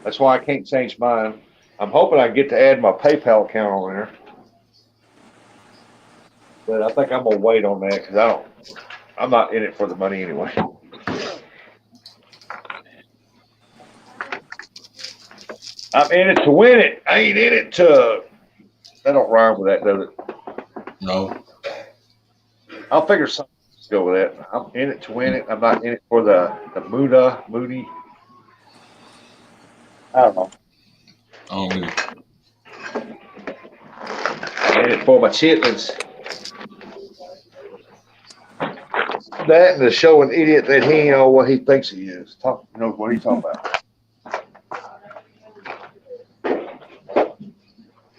That's why I can't change mine. I'm hoping I get to add my PayPal account on there. But I think I'm gonna wait on that because I'm not in it for the money anyway. I'm in it to win it. I ain't in it to. That don't rhyme with that, does it? No. I'll figure something to go with that. I'm in it to win it. I'm not in it for the Moody. I don't know. Oh, really? I'm in it for my chitlins. That and to show an idiot that he ain't know what he thinks he is. What are you talking about?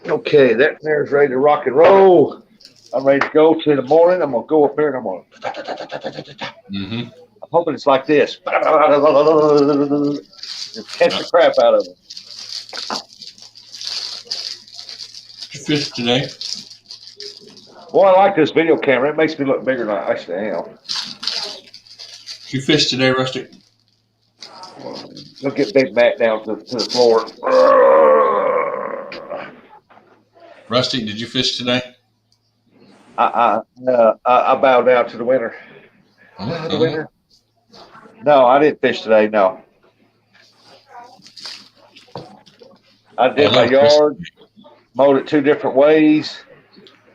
Okay, that there's ready to rock and roll. I'm ready to go to the morning. I'm gonna go up there and I'm gonna. Mm-hmm. I'm hoping it's like this. Just catch the crap out of it. Did you fish today? Boy, I like this video camera. It makes me look bigger than I actually am. Did you fish today, Rustic? Look at Big Mac down to the floor. Rustic, did you fish today? I bow down to the winner. The winner. No, I didn't fish today. No. I did my yard, mowed it 2 different ways,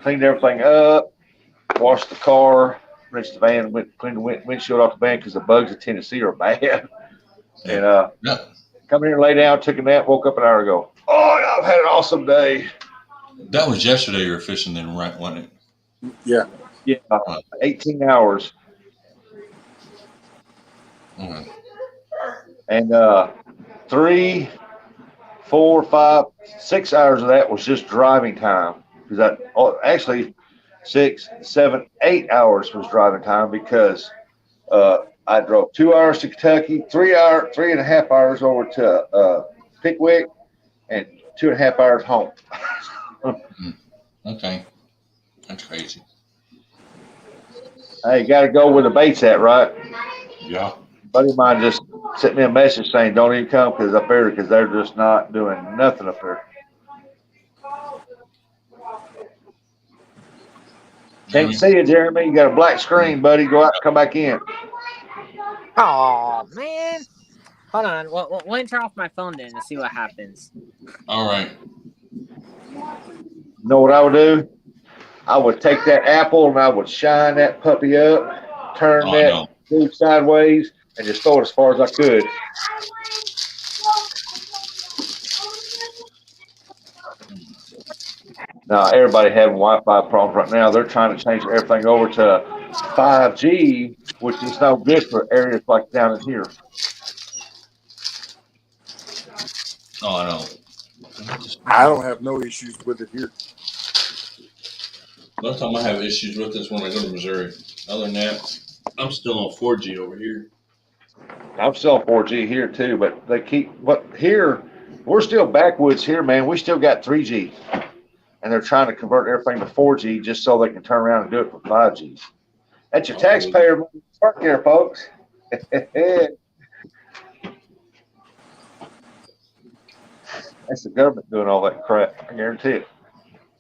cleaned everything up, washed the car, rinsed the van, cleaned the windshield off the van because the bugs in Tennessee are bad. And come here and lay down, took a nap, woke up an hour ago. Oh, I've had an awesome day. That was yesterday you were fishing then, right, wasn't it? Yeah. Yeah, 18 hours. Okay. And 3, 4, 5, 6 hours of that was just driving time. Because actually 6, 7, 8 hours was driving time because I drove 2 hours to Kentucky, 3.5 hours over to Pickwick, and 2.5 hours home. Okay. That's crazy. Hey, you got to go where the bait's at, right? Yeah. A buddy of mine just sent me a message saying don't even come because up there because they're just not doing nothing up there. Can't see you, Jeremy. You got a black screen, buddy. Go out and come back in. Oh man! Hold on. Well, let me turn off my phone then and see what happens. All right. You know what I would do? I would take that apple and I would shine that puppy up, turn that food sideways, and just throw it as far as I could. Now, everybody having Wi-Fi problems right now. They're trying to change everything over to 5G, which is no good for areas like down in here. Oh, I know. I don't have no issues with it here. Most time I have issues with this when I go to Missouri. Other than that, I'm still on 4G over here. I'm still on 4G here too, but they keep here. We're still backwoods here, man. We still got 3G, and they're trying to convert everything to 4G just so they can turn around and do it for 5G. That's your taxpayer money work there, folks. That's the government doing all that crap. I guarantee it.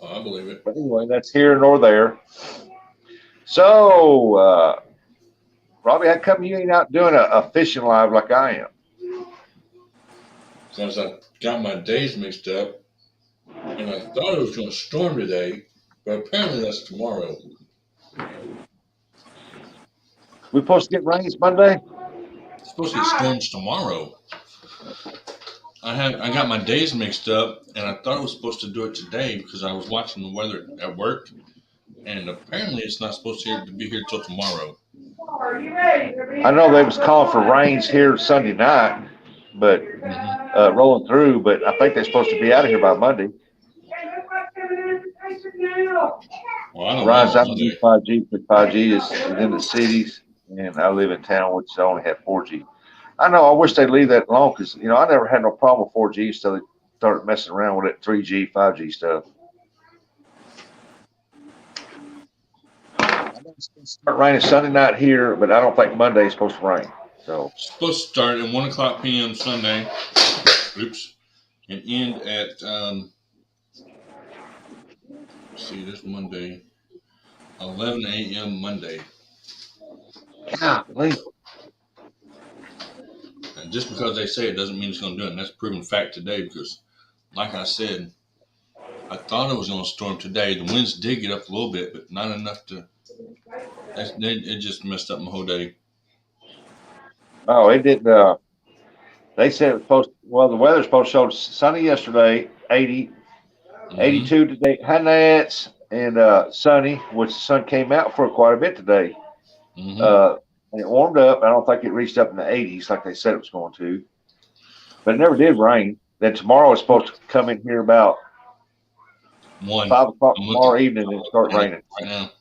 Oh, I believe it. But anyway, that's here nor there. So, Robbie, how come you ain't out doing a fishing live like I am? Because I got my days mixed up, and I thought it was going to storm today, but apparently that's tomorrow. We supposed to get rains Monday? It's supposed to get storms tomorrow. I got my days mixed up, and I thought I was supposed to do it today because I was watching the weather at work, and apparently it's not supposed to be here till tomorrow. I know they was calling for rains here Sunday night, but rolling through. But I think they're supposed to be out of here by Monday. Well, I don't Rise know. up to 5G, but 5G is in the cities, and I live in town, which I only have 4G. I know. I wish they'd leave that alone because I never had no problem with 4G until they started messing around with that 3G, 5G stuff. It's going to start raining Sunday night here, but I don't think Monday is supposed to rain. So It's supposed to start at 1 o'clock p.m. Sunday. Oops. And end at, let's see, this Monday, 11 a.m. Monday. Golly. And just because they say it doesn't mean it's going to do it. And that's proven fact today because, like I said, I thought it was going to storm today. The winds did get up a little bit, but not enough to. It just messed up my whole day. Oh, it didn't. They said it was supposed. Well, the weather's supposed to show sunny yesterday, 80, 82 today, high nats, and sunny, which the sun came out for quite a bit today. And it warmed up. I don't think it reached up in the 80s like they said it was going to, but it never did rain. Then tomorrow it's supposed to come in here about 5 o'clock tomorrow evening and start raining. Right now.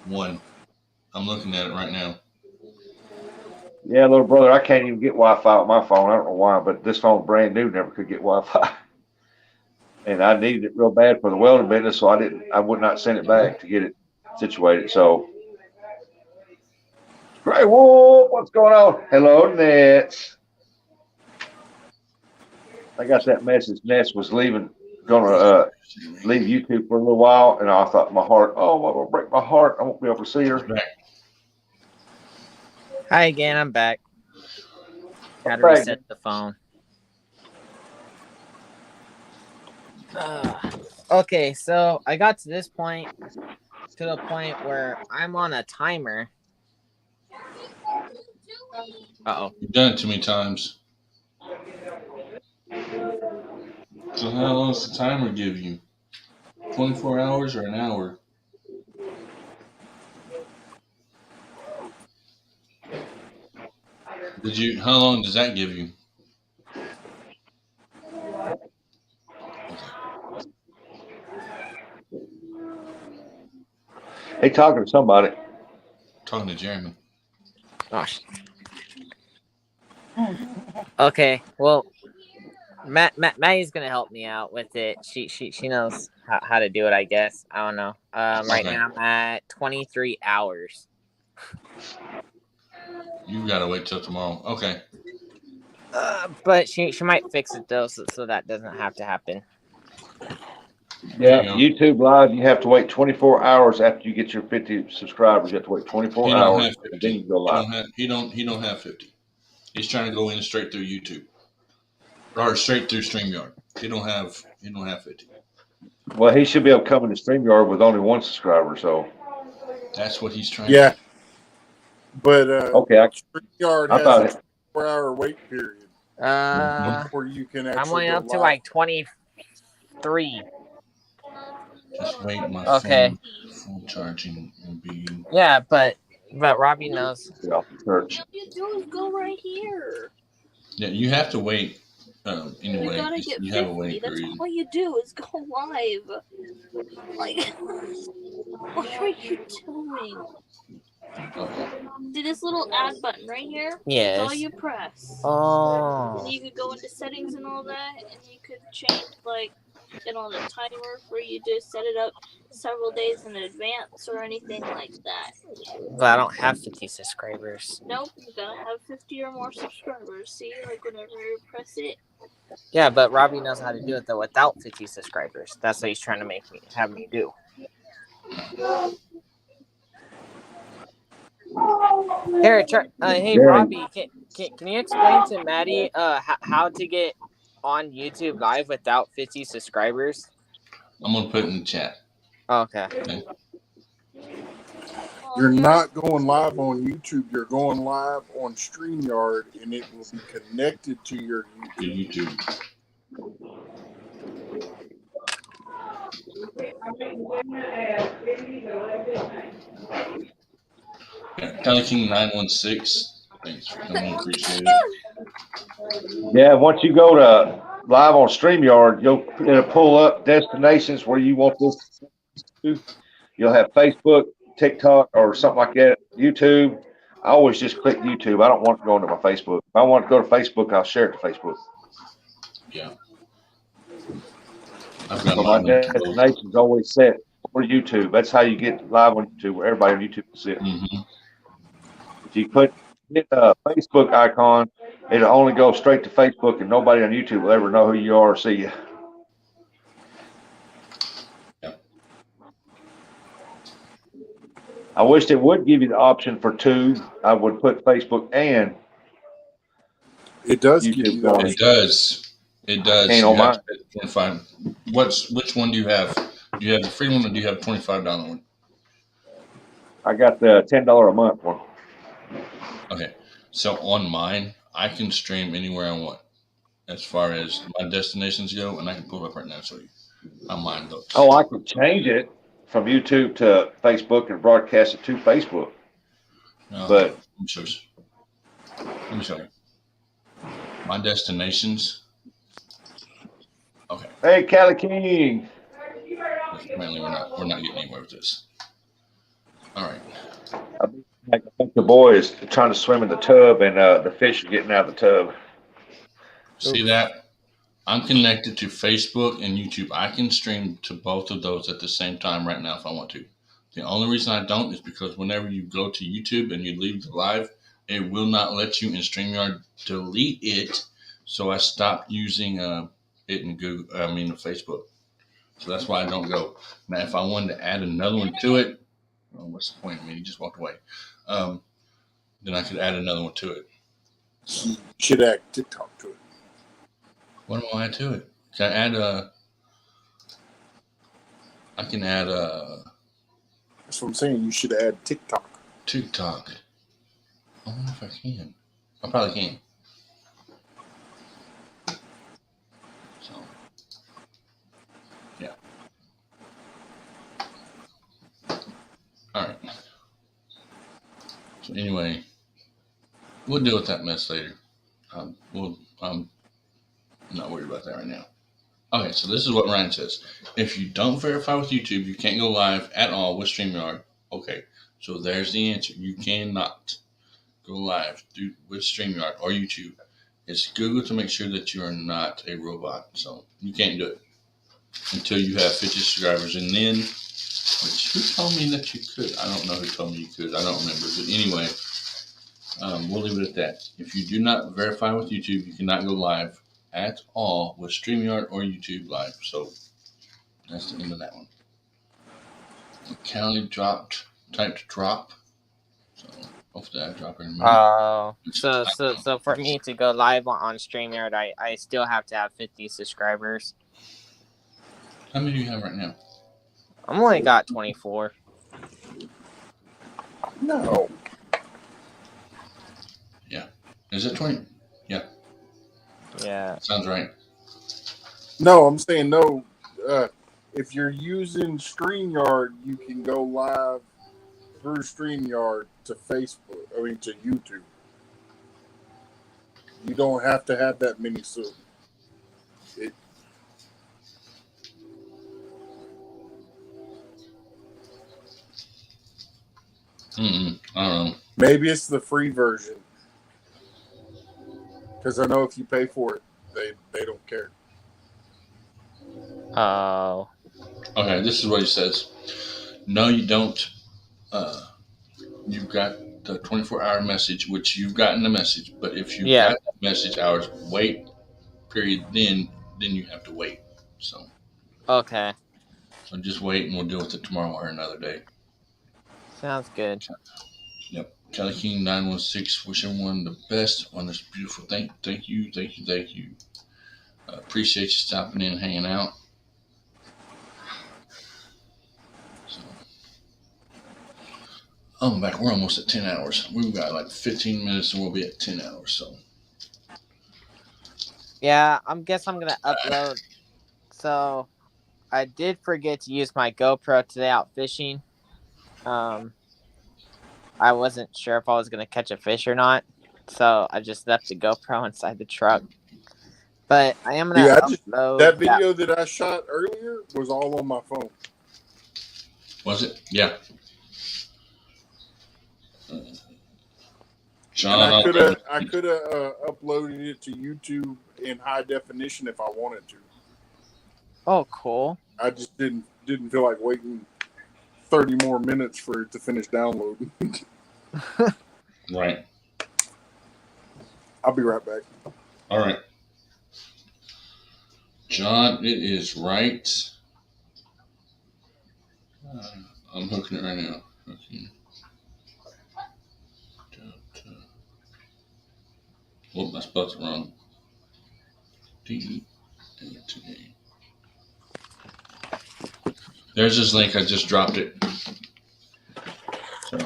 1. I'm looking at it right now. Yeah, little brother, I can't even get Wi-Fi on my phone. I don't know why, but this phone, brand new, never could get Wi-Fi. And I needed it real bad for the welding business, so I would not send it back to get it situated. So, Gray Wolf, what's going on? Hello, Nets. I got that message. Nets was gonna leave YouTube for a little while, and I thought in my heart, oh, what will break my heart? I won't be able to see her. Hi again, I'm back. Gotta Right. reset the phone. Okay, so I got to the point where I'm on a timer. Uh-oh. You've done it too many times. So how long does the timer give you? 24 hours or an hour? How long does that give you? Hey, talking to somebody. Talking to Jeremy. Gosh. Okay, well, Maddie's gonna help me out with it. She knows how to do it, I guess. I don't know. Right now I'm at 23 hours. You gotta wait till tomorrow. Okay. But she might fix it though, so that doesn't have to happen. Yeah, YouTube Live, you have to wait 24 hours after you get your 50 subscribers. You have to wait 24 hours, and then you go live. He don't have 50. He's trying to go in straight through YouTube or straight through StreamYard. He don't have 50. Well, he should be able to come into StreamYard with only 1 subscriber. So that's what he's trying. Yeah, but okay, StreamYard has a 24-hour wait period. Before you can I'm actually only go up to live. like 23. Just wait, my Okay. phone full charging will be. Yeah, but Robbie knows. Get off the church. All you do is go right here. Yeah, you have to wait. You Anyway, gotta get you have a 50. waiting That's period. all you do is go live. Like, what are you doing? See this little add button right here? That's all Yes. you press. Oh. And you could go into settings and all that, and you could change, like, it on the timer for you to set it up several days in advance or anything like that. But I don't have 50 subscribers. Nope, you gotta have 50 or more subscribers. See, like, whenever you press it. Yeah, but Robbie knows how to do it though without 50 subscribers. That's what he's trying to have me do. Here, hey Yeah. Robbie, can you explain to Maddie how to get on YouTube Live without 50 subscribers? I'm gonna put it in the chat. Okay. You're not going live on YouTube. You're going live on StreamYard, and it will be connected to your YouTube. Kelly King 916. Thanks for coming. Appreciate it. Yeah, once you go to live on StreamYard, it'll pull up destinations where you want this to. You'll have Facebook, TikTok, or something like that, YouTube. I always just click YouTube. I don't want to go into my Facebook. If I want to go to Facebook, I'll share it to Facebook. Yeah. I've got So my mine. destination's always set for YouTube. That's how you get live on YouTube, where everybody on YouTube can see it. Mm-hmm. If you hit the Facebook icon, it'll only go straight to Facebook, and nobody on YouTube will ever know who you are or see you. I wish it would give you the option for two. I would put Facebook and it does YouTube give you going. It does. It does. Ain't You on have mine. to pay 25. Which one do you have? Do you have the free one or do you have $25 one? I got the $10 a month one. Okay. So on mine, I can stream anywhere I want as far as my destinations go, and I can pull it up right now and show you how mine looks. Oh, I could change it from YouTube to Facebook and broadcast it to Facebook. But let me show you. My destinations. Okay. Hey, Cali King. Apparently, we're not getting anywhere with this. All right. I think the boy is trying to swim in the tub, and the fish are getting out of the tub. See that? I'm connected to Facebook and YouTube. I can stream to both of those at the same time right now if I want to. The only reason I don't is because whenever you go to YouTube and you leave the live, it will not let you in StreamYard delete it. So I stopped using it in Facebook. So that's why I don't go. Now, if I wanted to add another one to it, well, what's the point? I mean, he just walked away. Then I could add another one to it. You should add TikTok to it. What do I add to it? Can I add I can add That's what I'm saying. You should add TikTok. TikTok. I wonder if I can. I probably can. So, yeah. All right. So anyway, we'll deal with that mess later. I'm not worried about that right now. Okay, so this is what Ryan says. If you don't verify with YouTube, you can't go live at all with StreamYard. Okay, so there's the answer. You cannot go live with StreamYard or YouTube. It's Google to make sure that you are not a robot. So you can't do it until you have 50 subscribers. And then, who told me that you could? I don't know who told me you could. I don't remember. But anyway, we'll leave it at that. If you do not verify with YouTube, you cannot go live at all with StreamYard or YouTube Live. So that's the end of that one. Callie typed drop. So hopefully I drop her in a minute. Oh, so for me to go live on StreamYard, I still have to have 50 subscribers. How many do you have right now? I'm only got 24. No. Yeah. Is it 20? Yeah. Yeah. Sounds right. No, I'm saying no. if you're using StreamYard, you can go live through StreamYard to Facebook. I mean to YouTube. You don't have to have that many subs. It, I don't know. maybe it's the free version. Because I know if you pay for it, they don't care. Oh. Okay, this is what he says. No, you don't. You've got the 24-hour message, which you've gotten the message. But if you've got message hours, wait, period, then you have to wait. So. Okay. So just wait, and we'll deal with it tomorrow or another day. Sounds good. Yep. Kelly King 916. Wish everyone the best on this beautiful thing. Thank you. Appreciate you stopping in and hanging out. So, I'm back. We're almost at 10 hours. We've got like 15 minutes and we'll be at 10 hours. So. Yeah, I guess I'm gonna upload. So, I did forget to use my GoPro today out fishing. I wasn't sure if I was gonna catch a fish or not, so I just left the GoPro inside the truck. But I am gonna upload that video that I shot earlier was all on my phone. Was it? Yeah. John, I could have uploaded it to YouTube in high definition if I wanted to. Oh, cool. I just didn't feel like waiting 30 more minutes for it to finish downloading. Right. I'll be right back. All right. John, it is right. I'm hooking it right now. Oh, I spelled it wrong. D-E-A-T-A. There's his link. I just dropped it. So.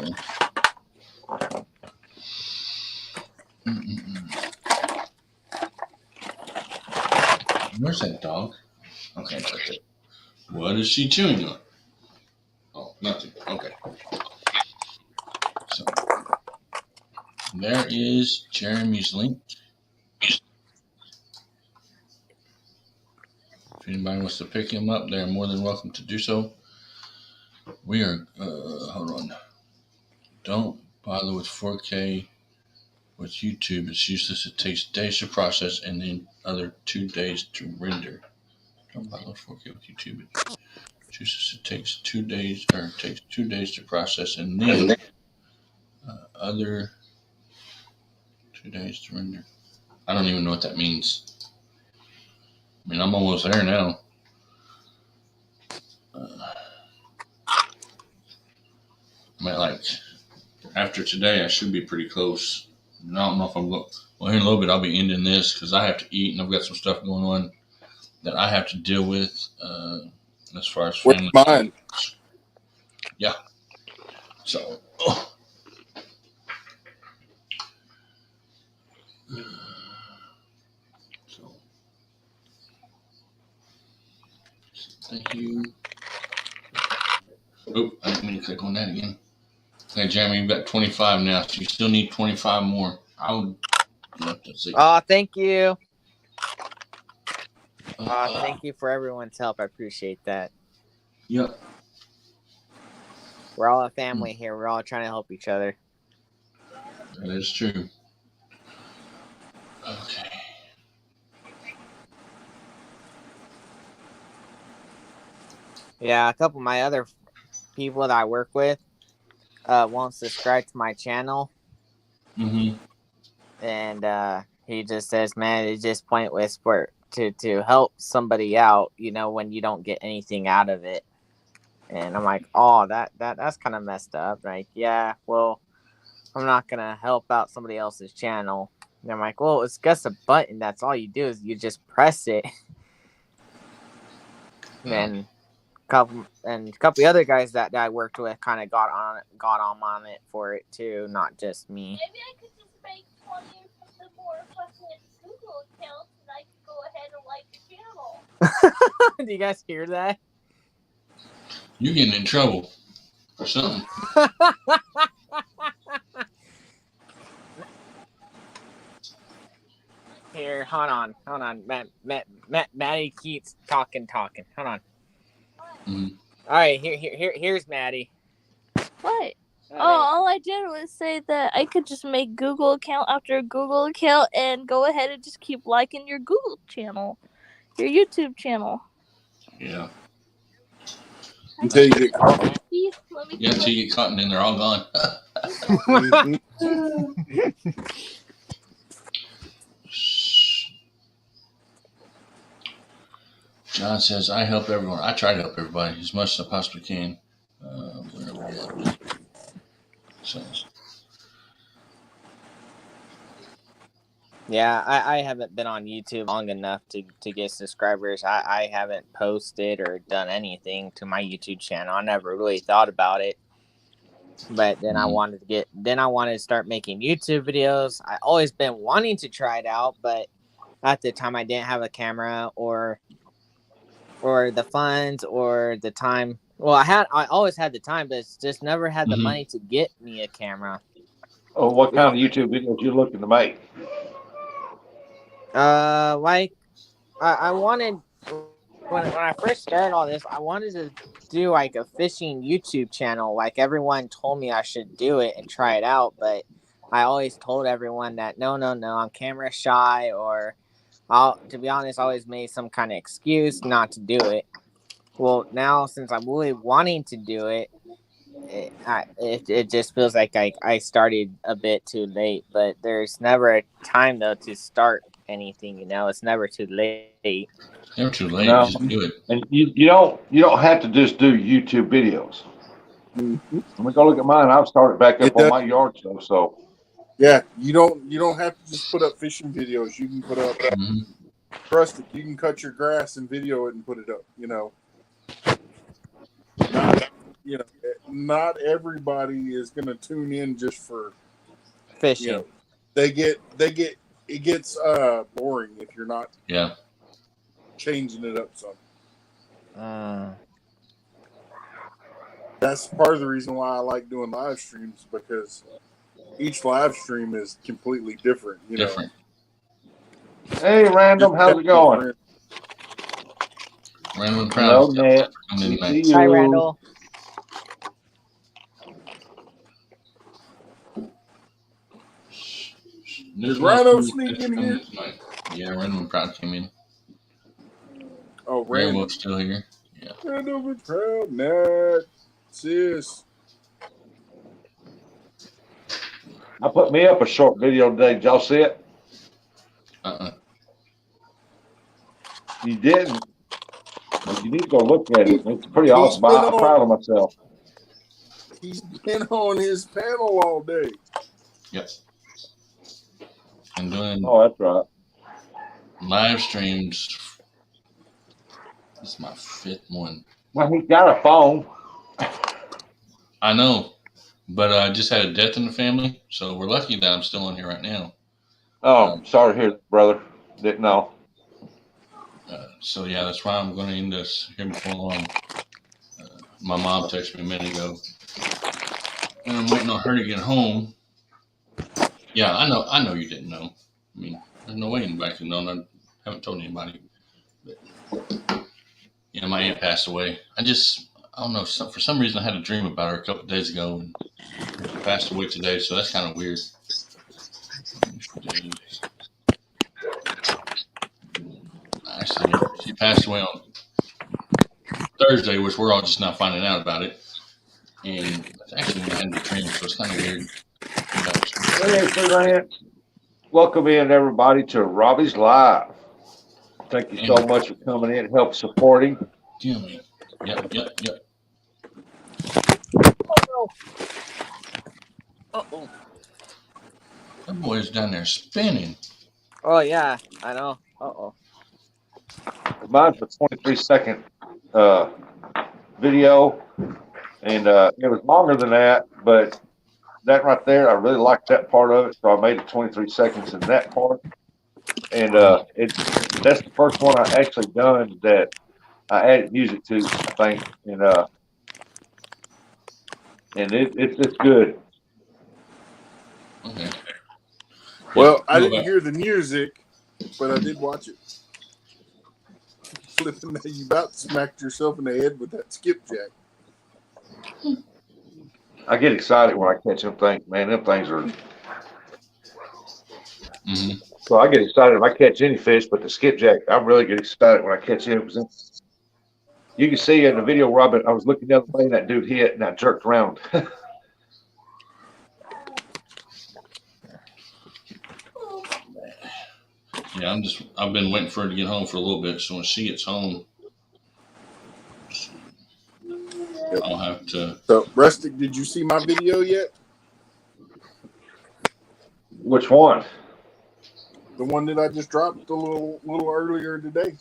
Where's that dog? Okay, that's it. What is she chewing on? Oh, nothing. Okay. So there is Jeremy's link. If anybody wants to pick him up, they're more than welcome to do so. We are, hold on. Don't bother with 4K with YouTube. It's useless. It takes days to process and then other 2 days to render. Don't bother with 4K with YouTube. It's useless. It takes 2 days, or it takes 2 days to process and then other 2 days to render. I don't even know what that means. I mean, I'm almost there now. I mean, like, after today, I should be pretty close. I don't know if I'm going. Well, here in a little bit, I'll be ending this because I have to eat and I've got some stuff going on that I have to deal with as far as family. Where's mine? Yeah. So. Thank you. Oh, I didn't mean to click on that again. Okay, Jeremy, you've got 25 now, so you still need 25 more. I would love to see. Oh, thank you. Thank you for everyone's help. I appreciate that. Yep. We're all a family here. We're all trying to help each other. That is true. Okay. Yeah, a couple of my other people that I work with won't subscribe to my channel. Mm-hmm. And he just says, man, it's just pointless to help somebody out, you know, when you don't get anything out of it. And I'm like, oh, that's kind of messed up. Like, yeah, well, I'm not going to help out somebody else's channel. And I'm like, well, it's just a button. That's all you do is you just press it. And a couple other guys that I worked with kind of got on it for it too, not just me. Maybe I could just make 20 or something more fucking Google accounts and I could go ahead and like the channel. Do you guys hear that? You're getting in trouble for something. Here, hold on. Maddie keeps talking. Hold on. Mhm. All right, here's Maddie. What? All I did was say that I could just make Google account after Google account and go ahead and just keep liking your Google channel, your YouTube channel. Yeah. Until you get caught. Yeah, until you get caught and then they're all gone. John says, I help everyone. I try to help everybody as much as I possibly can. Where are we at? So, Yeah, I haven't been on YouTube long enough to get subscribers. I haven't posted or done anything to my YouTube channel. I never really thought about it. But then I wanted to start making YouTube videos. I always been wanting to try it out, but at the time I didn't have a camera or the funds or the time. Well, I always had the time, but it's just never had the money to get me a camera. Oh, what kind of YouTube videos you looking to make? Like I wanted when I first started all this, I wanted to do like a fishing YouTube channel. Like everyone told me I should do it and try it out, but I always told everyone that no, I'm camera shy, or to be honest, I always made some kind of excuse not to do it. Well, now since I'm really wanting to do it, it just feels like I started a bit too late. But there's never a time though to start anything. It's never too late. Never too late. No. Just do it. And you don't have to just do YouTube videos. Let me go look at mine. I've started back up on my yard stuff. So yeah, you don't have to just put up fishing videos. You can put up trust it. You can cut your grass and video it and put it up. Not everybody is gonna tune in just for fishing. It gets boring if you're not changing it up some. That's part of the reason why I like doing live streams, because each live stream is completely different. Different. Hey, Random, how's it going? Random Hello, Proud. Nat. Hi, Randall. There's Rhino sneaking in. Yeah, Random Proud came in. Oh, Random still here. Yeah. Random Proud, Nat, sis. I put me up a short video today. Did y'all see it? You didn't? Well, you need to go look at it. It's pretty awesome. I'm proud of myself. He's been on his panel all day. Yep. And doing that's right. live streams. This is my 5th one. Well, he got a phone. I know, but I just had a death in the family, so we're lucky that I'm still on here right now. Oh, sorry to hear that, brother. Didn't know. So yeah, that's why I'm going to end this here before long. My mom texted me a minute ago, and I'm waiting on her to get home. Yeah, I know you didn't know. I mean, there's no way anybody could know. I haven't told anybody. But, yeah, my aunt passed away. I don't know. For some reason, I had a dream about her a couple of days ago, and she passed away today. So that's kind of weird. Actually, she passed away on Thursday, which we're all just now finding out about it. And it's actually when I had the dream, so it's kind of weird. Hey, Lance. Welcome in, everybody, to Robbie's Live. Thank you so much for coming in and help supporting. Yep. Uh-oh. That boy's down there spinning. Oh, yeah, I know. Uh-oh. Mine's a 23-second video, and it was longer than that, but that right there, I really liked that part of it, so I made it 23 seconds in that part. And that's the first one I actually done that I added music to, I think. And and it's good. Okay. Well, I Go didn't back. hear the music, but I did watch it. Flipping that, you about smacked yourself in the head with that skipjack. I get excited when I catch them things, man. Them things are. Mm-hmm. So I get excited if I catch any fish, but the skipjack, I really get excited when I catch him. You can see in the video, Robin, I was looking the other way and that dude hit and I jerked around. Yeah, I've been waiting for her to get home for a little bit, so when she gets home, I'll have to. So, Rustic, did you see my video yet? Which one? The one that I just dropped a little earlier today.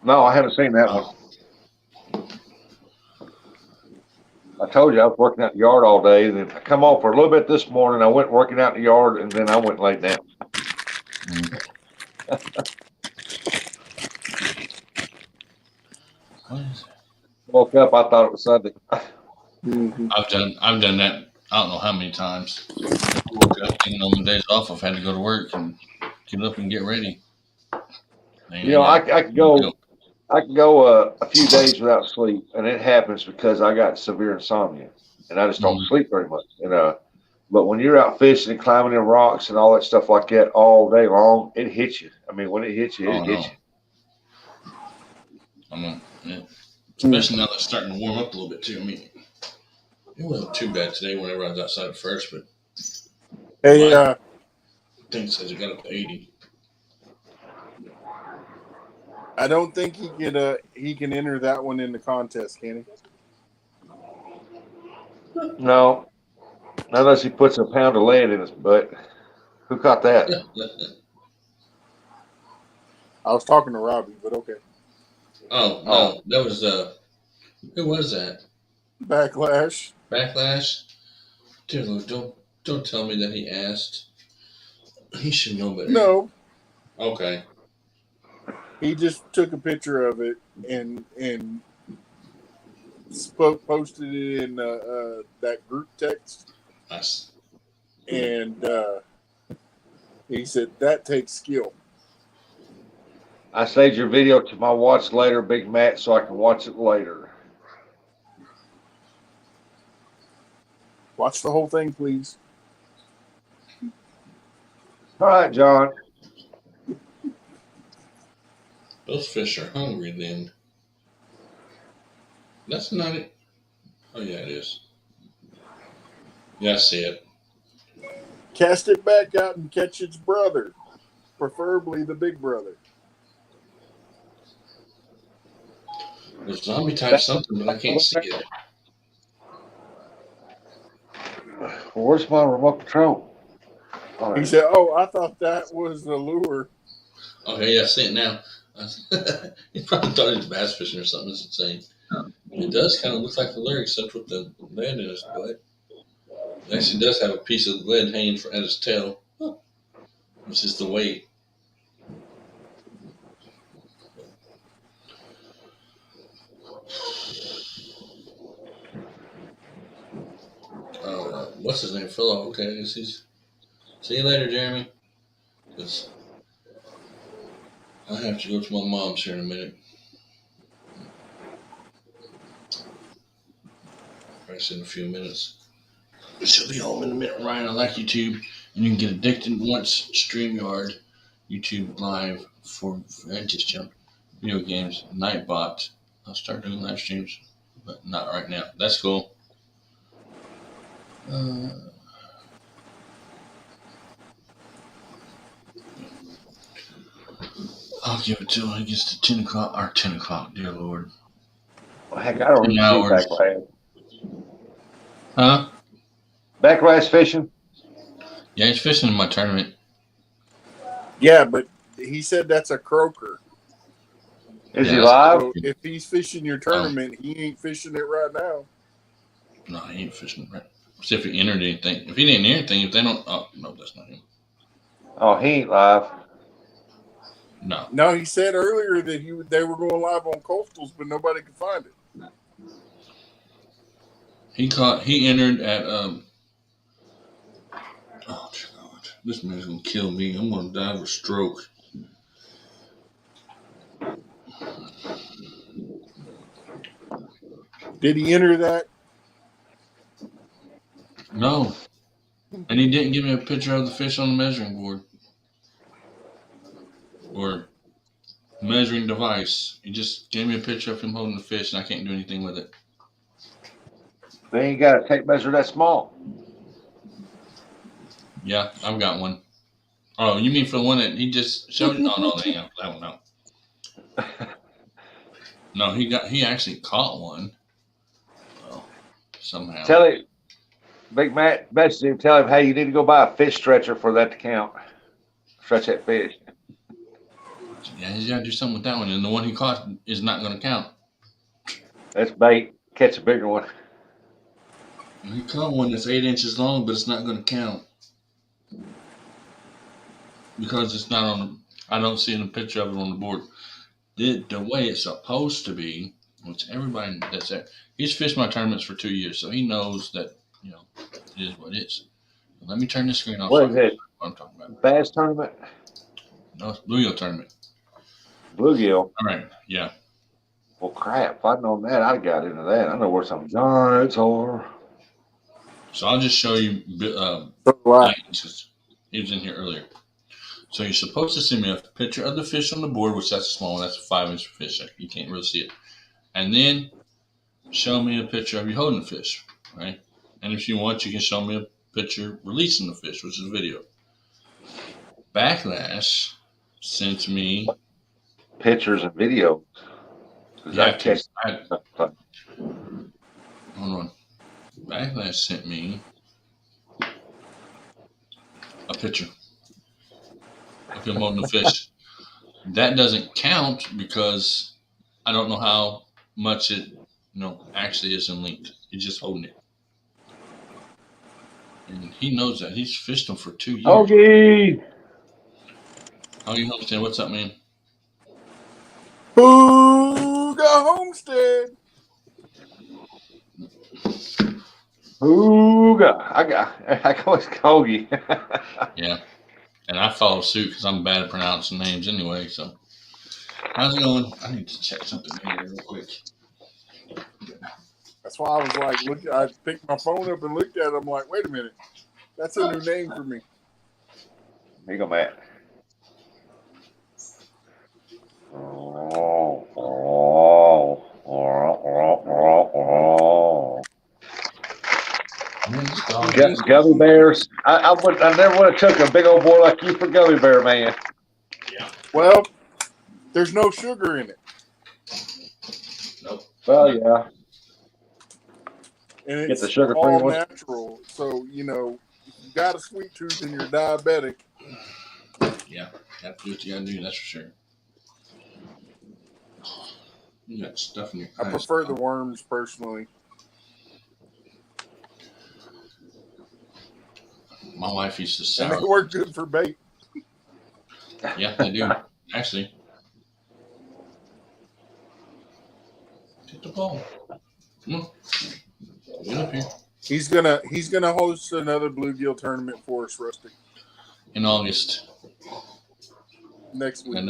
No, I haven't seen that one. I told you I was working out the yard all day, and then I come on for a little bit this morning. I went working out in the yard, and then I went and laid down. Woke up, I thought it was Sunday. I've done that. I don't know how many times. Woke up, and on the days off, I've had to go to work and get up and get ready. You know, I could go a few days without sleep, and it happens because I got severe insomnia, and I just don't sleep very much. But when you're out fishing and climbing in rocks and all that stuff like that all day long, it hits you. I mean, when it hits you, it hits you. I know. Yeah. Especially now that it's starting to warm up a little bit too. I mean, it wasn't too bad today whenever I was outside at first, but Hey, I think it says it got up to 80. I don't think he can enter that one in the contest, can he? No, not unless he puts a pound of lead in his butt. Who caught that? I was talking to Robbie, but okay. Oh no, that was who was that? Backlash. Backlash. Dear Lord, don't tell me that he asked. He should know better. No. Okay. He just took a picture of it and posted it in that group text. Nice. And he said that takes skill. I saved your video to my watch later, Big Matt, so I can watch it later. Watch the whole thing, please. All right, John. Those fish are hungry then. That's not it. Oh yeah, it is. Yeah, I see it. Cast it back out and catch its brother, preferably the big brother. There's zombie type something, but I can't see it. Where's my remote control? He said, "Oh, I thought that was the lure." Okay, yeah, I see it now. He probably thought it was bass fishing or something. It's insane. It does kind of look like the lure, except with the lead in his butt. It actually does have a piece of lead hanging at his tail, which is the weight. What's his name? Phil. Okay, I guess he's. See you later, Jeremy. Because I have to go to my mom's here in a minute. Probably in a few minutes. She'll be home in a minute. Ryan, I like YouTube, and you can get addicted once. StreamYard, YouTube Live for just jump video games. Nightbot. I'll start doing live streams, but not right now. That's cool. I'll give it till it gets to 10 o'clock, or 10 o'clock, dear Lord. Well, heck, I don't really see backlash. Huh? Backlash fishing? Yeah, he's fishing in my tournament. Yeah, but he said that's a croaker. Is he live? So if he's fishing your tournament, he ain't fishing it right now. No, he ain't fishing it right. See if he entered anything. If he didn't enter anything, if they don't, oh no, that's not him. Oh, he ain't live. No. No, he said earlier that they were going live on Coastals, but nobody could find it. He entered at oh God, this man's gonna kill me. I'm gonna die of a stroke. Did he enter that? No, and he didn't give me a picture of the fish on the measuring board or measuring device. He just gave me a picture of him holding the fish, and I can't do anything with it. They ain't got a tape measure that small. Yeah, I've got one. Oh, you mean for the one that he just showed you? No, they ain't that one out. No, he actually caught one. Well, somehow. Tell him, Big Matt, message him, tell him, hey, you need to go buy a fish stretcher for that to count. Stretch that fish. Yeah, he's got to do something with that one, and the one he caught is not going to count. That's bait. Catch a bigger one. He caught one that's 8 inches long, but it's not going to count because it's not on. I don't see a picture of it on the board. The way it's supposed to be, which everybody that's there, he's fished my tournaments for 2 years, so he knows that it is what it is. Let me turn this screen off. What is it? What I'm talking about? Bass tournament? No, it's bluegill tournament. Bluegill. All right, yeah. Well, crap. If I'd known that, I'd got into that. I know where some giants are. So I'll just show you. He was in here earlier. So you're supposed to send me a picture of the fish on the board, which that's a small one. That's a 5-inch fish. You can't really see it. And then show me a picture of you holding the fish, right? And if you want, you can show me a picture releasing the fish, which is a video. Backlash sent me pictures and videos. Yeah, hold on. Backlash sent me a picture of him holding the fish. That doesn't count because I don't know how much it actually isn't linked. He's just holding it. And he knows that. He's fished them for 2 years. Hoagie! Hoagie Homestead, what's up, man? Booga Homestead. Booga. I call it Hoagie. Yeah. And I follow suit because I'm bad at pronouncing names anyway. So, how's it going? I need to check something here real quick. That's why I was like, I picked my phone up and looked at it. I'm like, wait a minute. That's a new name for me. Here you go, Matt. Gummy bears. I never would have took a big old boy like you for gummy bear, man. Yeah. Well, there's no sugar in it. Nope. Well, yeah. And Get it's the sugar-free all one. natural. So, if you got a sweet tooth and you're diabetic. Yeah, that's what you gotta do, that's for sure. You got stuff in your eyes. I prefer the worms personally. My wife used to And sour. they work good for bait. Yeah, they do. Actually. Get the ball. Come on. Get up here. He's gonna host another bluegill tournament for us, Rusty. In August. Next week. And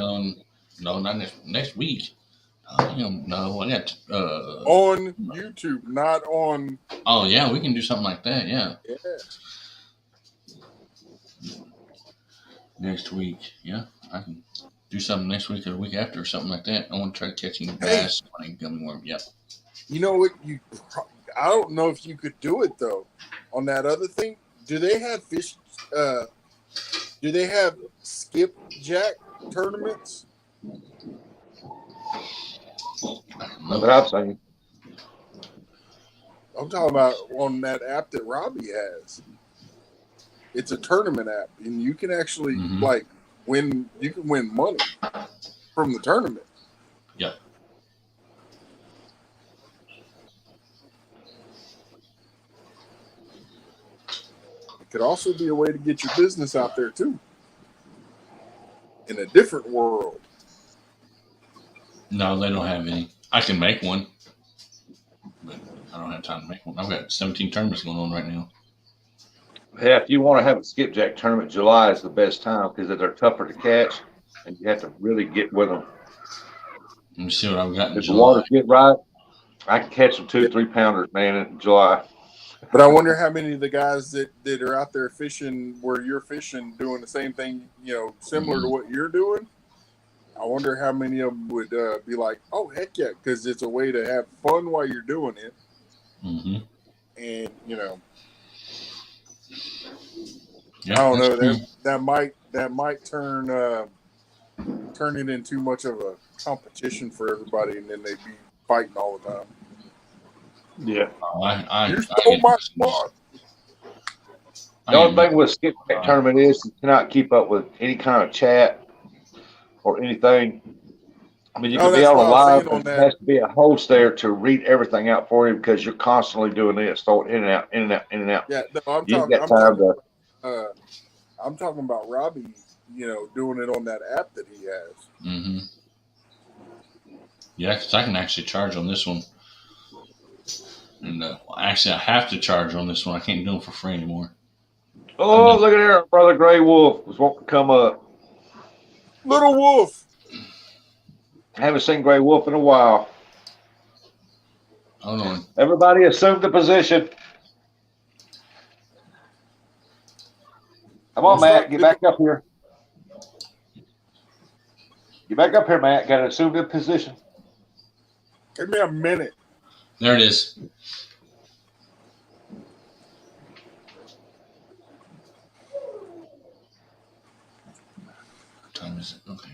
no, not next week. No, I got on YouTube, not on. Oh yeah, we can do something like that. Yeah. Yeah. Next week, yeah, I can do something next week or the week after or something like that. I want to try catching bass on a gummy worm. Yep. You know what? I don't know if you could do it though. On that other thing, do they have fish? Do they have skipjack tournaments? Not that I've seen. I'm talking about on that app that Robbie has. It's a tournament app, and you can actually win. You can win money from the tournament. Yep. It could also be a way to get your business out there too, in a different world. No, they don't have any. I can make one, but I I don't have time to make one. I've got 17 tournaments going on right now. Yeah, if you want to have a skipjack tournament, July is the best time because they're tougher to catch, and you have to really get with them. Let me see what I've got in If the July. waters get right, I can catch some 2-3 pounders, man, in July. But I wonder how many of the guys that are out there fishing where you're fishing doing the same thing, similar to what you're doing. I wonder how many of them would be like, oh, heck yeah, because it's a way to have fun while you're doing it. Mm-hmm. And, Yeah, I don't know, true. that might turn it into too much of a competition for everybody, and then they'd be fighting all the time. Yeah. You stole my spot. The only thing with a skipjack tournament is you cannot keep up with any kind of chat or anything. I mean, you can be that's on a what I was live, saying on but there that. has to be a host there to read everything out for you because you're constantly doing this, throwing in and out, in and out, in and out. Yeah, no, You ain't got time to. I'm talking about Robbie, doing it on that app that he has. Mm-hmm. Yeah, because I can actually charge on this one. And actually, I have to charge on this one. I can't do them for free anymore. Oh, look at there, brother Gray Wolf was wanting to come up. Little Wolf. I haven't seen Gray Wolf in a while. Hold on. Everybody assume the position. Come on, Matt, get back up here. Get back up here, Matt. Got to assume the position. Give me a minute. There it is. What time is it? Okay.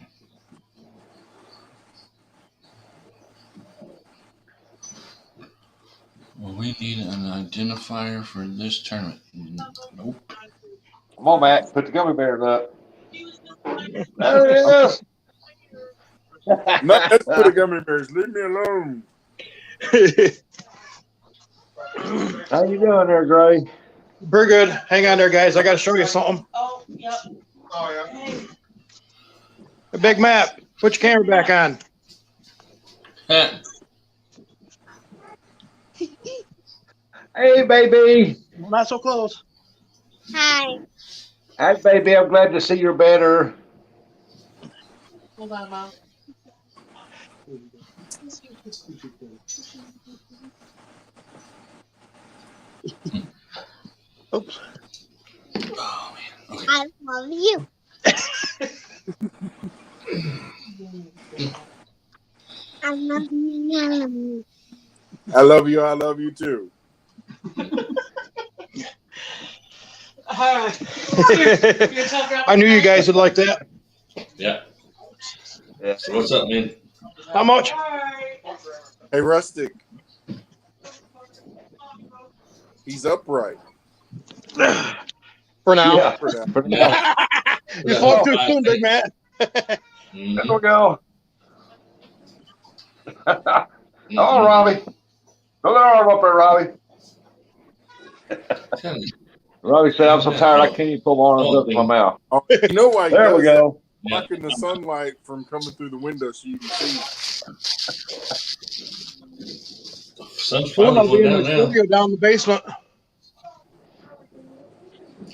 Well, we need an identifier for this tournament. Nope. Come on, Matt. Put the gummy bears up. There it is. Not let's put the gummy bears. Leave me alone. How you doing there, Gray? Very good. Hang on there, guys. I got to show you something. Oh, yep. Oh, yeah. A big map. Put your camera back on. Hey, baby. Well, not so close. Hi. Hi, baby. I'm glad to see you're better. Hold on, Mom. Oops. Oh, man. Okay. I love you. I love you. I love you. I love you. I love you too. I knew you guys would like that. Yeah. So what's up, man? How much? Hey, Rustic. He's upright. For now. Yeah. For now. You spoke too soon, big man. There we go. Oh, Robbie. Go arm up there, Robbie. Robbie said, I'm so tired I can't even pull my arms up in my mouth. Oh, you know why? he There does we go. that? Blocking the sunlight from coming through the window so you can see. Sun's Soon I'll finally be in going the down now. studio down in the basement.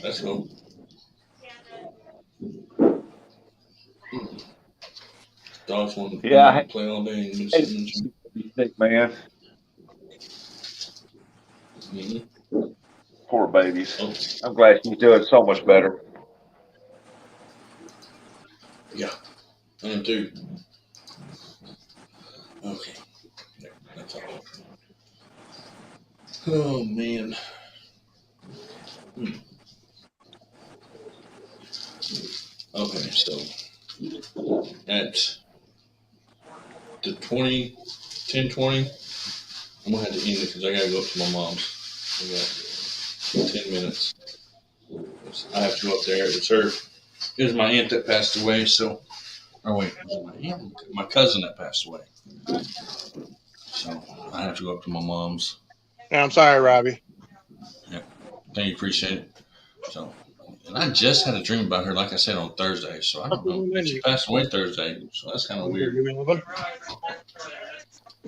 Let's go. Dogs want to Yeah. play all day. And You think, man? Poor babies. I'm glad she's doing so much better. Yeah, I am too. Okay. There, that's all. Oh, man. Okay, so at the 10:20, I'm gonna have to end it because I gotta go up to my mom's. I got 10 minutes. I have to go up there. It was my aunt that passed away, so. Oh wait, was it my aunt? My cousin that passed away. So I have to go up to my mom's. Yeah, I'm sorry, Robbie. Yeah, thank you, appreciate it. So, and I just had a dream about her, like I said, on Thursday. So I don't know. She passed away Thursday, so that's kind of weird. Come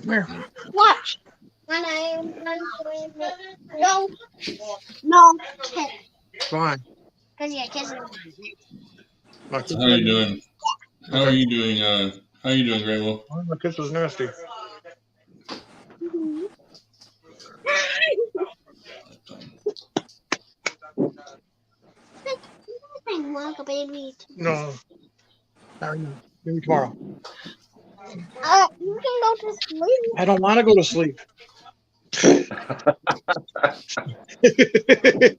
here. Watch. Fine. How are you doing? How are you doing? How are you doing, Grable? My kiss was nasty. No. Maybe tomorrow. You can go to sleep. I don't want to go to sleep.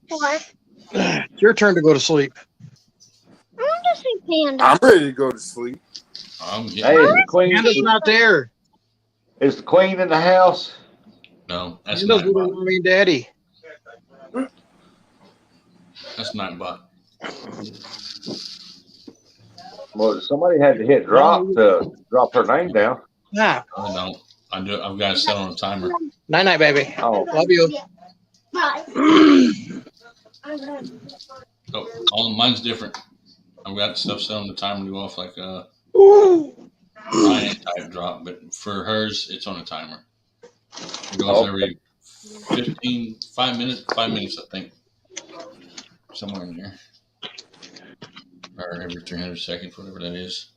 What? It's your turn to go to sleep. I want to see Panda. I'm ready to go to sleep. I'm Hey, getting. is the queen? Panda's not there. Is the queen in the house? No, that's Panda's with her Nightbot. mommy and daddy. That's Nightbot. Well, somebody had to hit drop to drop her name down. Nah. I don't. I've got it set on a timer. Night night, baby. Oh, Love you. Oh, mine's different. I've got stuff set on the timer to go off like a Ryan type drop, but for hers, it's on a timer. It goes every 5 minutes, I think. Somewhere in there. Or every 300 seconds, whatever that is.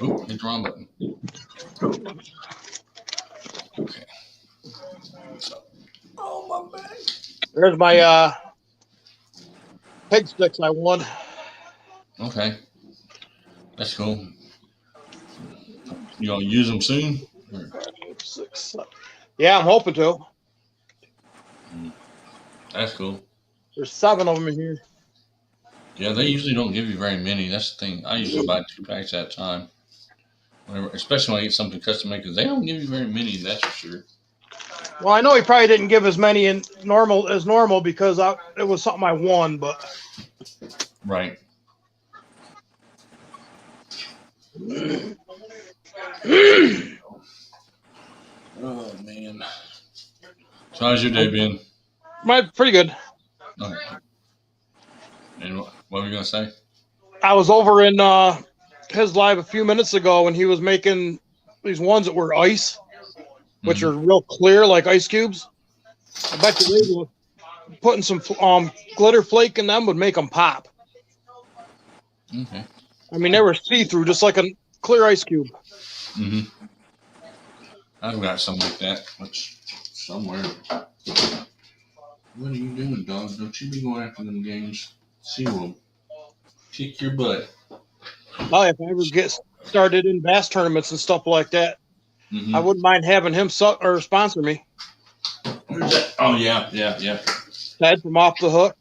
Oh, hit the wrong button. Okay. Oh, my back. There's my pig sticks I won. Okay. That's cool. You gonna use them soon? Or- Yeah, I'm hoping to. That's cool. There's 7 of them in here. Yeah, they usually don't give you very many. That's the thing. I usually buy 2 packs at a time. Whenever, especially when I get something custom made, because they don't give you very many. That's for sure. Well, I know he probably didn't give as many as normal because it was something I won, but Right. Oh man. So how's your day been? pretty good. Okay. And what were you gonna say? I was over in his live a few minutes ago when he was making these ones that were ice, which are real clear like ice cubes. I bet you they were putting some glitter flake in them would make them pop. Okay. I mean, they were see-through, just like a clear ice cube. Mm-hmm. I've got something like that, which somewhere. What are you doing, dog? Don't you be going after them games. See will kick your butt. Oh, if I ever get started in bass tournaments and stuff like that, I wouldn't mind having him or sponsor me. Where's that? Oh yeah. Ted from Off the Hook.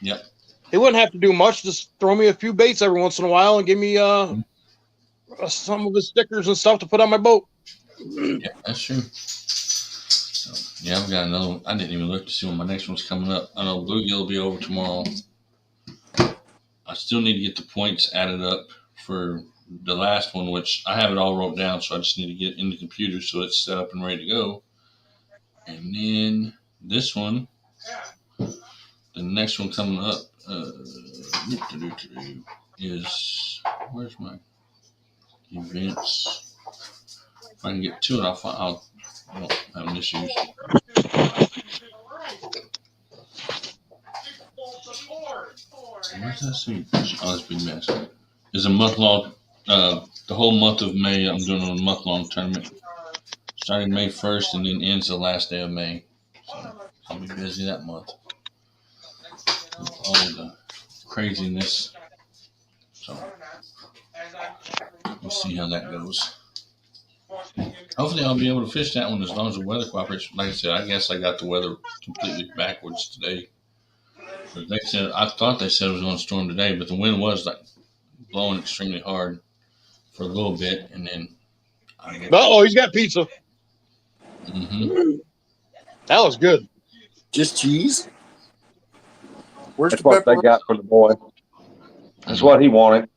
Yep. He wouldn't have to do much. Just throw me a few baits every once in a while and give me some of his stickers and stuff to put on my boat. Yeah, that's true. So, yeah, I've got another one. I didn't even look to see when my next one's coming up. I know Bluegill will be over tomorrow. I still need to get the points added up for the last one, which I have it all wrote down, so I just need to get it in the computer so it's set up and ready to go. And then this one, the next one coming up is, where's my events? If I can get to it, I won't have an issue. Where's that scene? Oh, that's Big Mess. It's a month-long, the whole month of May, I'm doing a month-long tournament. Starting May 1st and then ends the last day of May. So I'll be busy that month. With all the craziness. So we'll see how that goes. Hopefully I'll be able to fish that one as long as the weather cooperates. Like I said, I guess I got the weather completely backwards today. But they said, I thought they said it was going to storm today, but the wind was like blowing extremely hard for a little bit, and then. He's got pizza. Mm-hmm. That was good. Just cheese? Where's That's the what they got for the boy. That's what he wanted.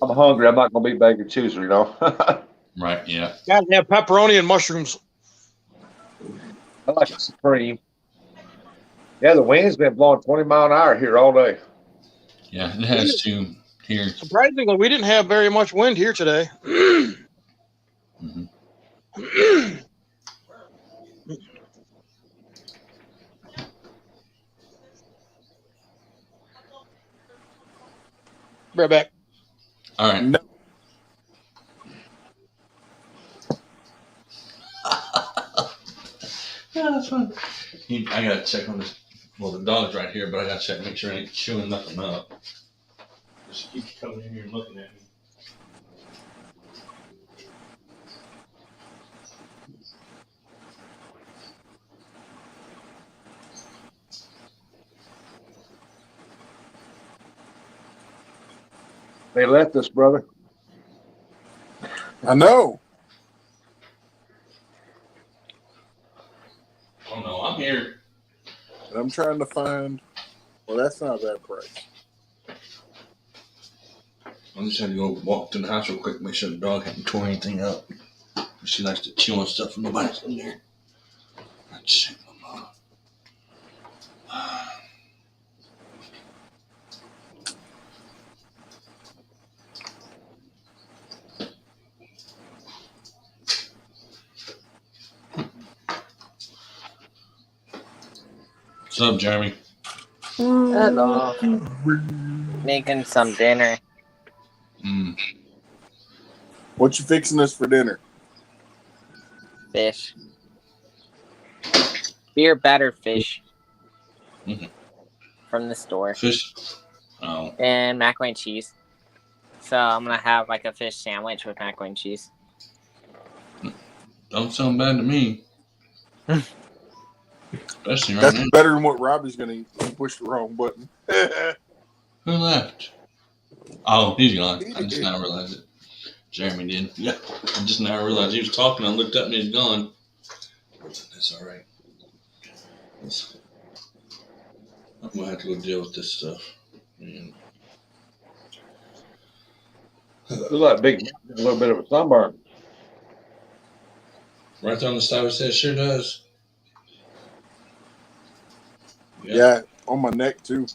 I'm hungry. I'm not going to be bacon chooser, you know. Right, yeah. Got to have pepperoni and mushrooms. I like it supreme. Yeah, the wind's been blowing 20 mile an hour here all day. Yeah, it has too. Here. Surprisingly, we didn't have very much wind here today. Mm-hmm. Right back. All right. No. Yeah, that's fine. I gotta check on this. Well, the dog's right here, but I gotta check, make sure I ain't chewing nothing up. She keeps coming in here and looking at me. They left us, brother. I know. Oh no, I'm here. And I'm trying to find. Well, that's not a bad price. I'm just gonna go walk through the house real quick, make sure the dog hasn't tore anything up. She likes to chew on stuff when nobody's in there. Check them out. What's up, Jeremy? Hello. Making some dinner. Mm. What you fixing us for dinner? Fish. Beer batter fish. Mm-hmm. From the store. Fish. Oh. And macaroni and cheese. So I'm gonna have like a fish sandwich with macaroni and cheese. Don't sound bad to me. Especially right That's now. better than what Robbie's gonna eat. He pushed the wrong button. Who left? Oh, he's gone. I just now realized it. Jeremy did. Yeah. I just now realized he was talking. I looked up and he's gone. That's all right. I'm gonna have to go deal with this stuff. Man. Looks like big, a little bit of a sunburn. Right there on the side of his head, sure does. Yeah, on my neck too.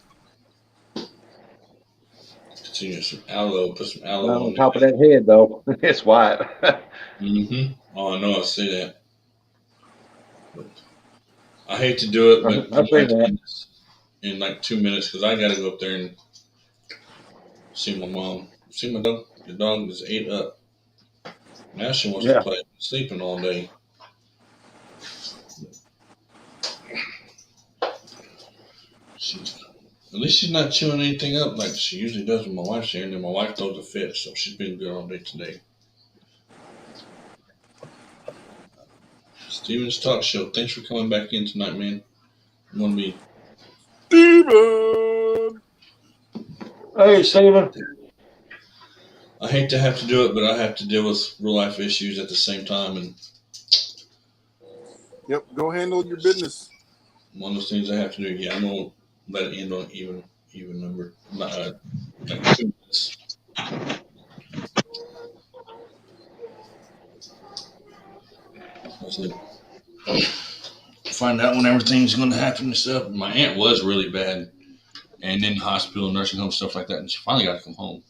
Continue some aloe. Put some aloe Not on on top of that head, though. It's white. Mm-hmm. Oh, I know. I see that. But I hate to do it, but I've seen that. in like 2 minutes because I got to go up there and see my mom. See my dog. The dog is ate up. Now she wants to play, sleeping all day. At least she's not chewing anything up like she usually does when my wife's here, and then my wife throws a fit, so she's been good all day today. Steven's Talk Show. Thanks for coming back in tonight, man. I'm gonna be Steven! Hey, Steven. I hate to have to do it, but I have to deal with real life issues at the same time, and Yep, go handle your business. one of those things I have to do. Yeah, I'm gonna let it end on an even number. Like 2 minutes. Find out when everything's going to happen and stuff. My aunt was really bad, and in the hospital, nursing home, stuff like that, and she finally got to come home.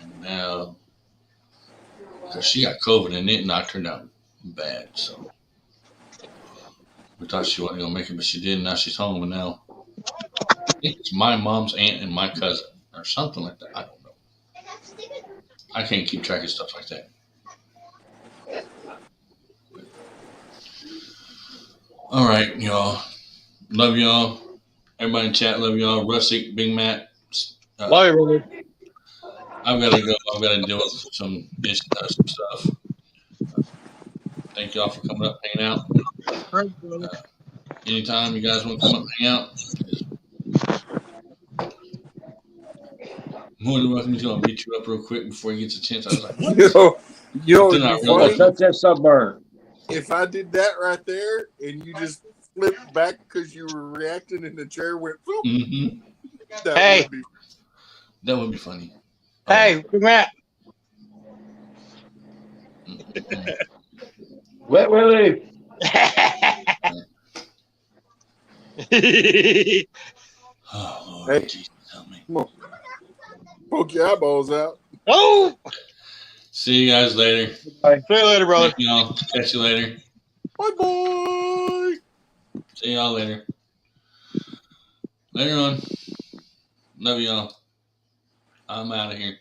And now, because she got COVID and it knocked her down bad, so we thought she wasn't going to make it, but she did. And now she's home, and now I think it's my mom's aunt and my cousin or something like that. I don't know. I can't keep track of stuff like that. All right, y'all. Love y'all. Everybody in chat, love y'all. Rustic, Big Matt. Love you, brother. I've got to go. I've got to deal with some stuff. Thank y'all for coming up, hanging out. Anytime you guys want to come up and hang out, more than welcome. He's going to beat you up real quick before he gets a chance. I was like, what? Yo, Touch that sunburn. If I did that right there and you just flipped back because you were reacting and the chair went floop, Hey. That would be funny. Hey, Matt. Wet Willie. Oh, Lord, Hey. Jesus, help me. Come on. Poke your eyeballs out. Oh! See you guys later. Bye. See you later, brother. Thank y'all. Catch you later. Bye bye. See y'all later. Later on. Love y'all. I'm out of here.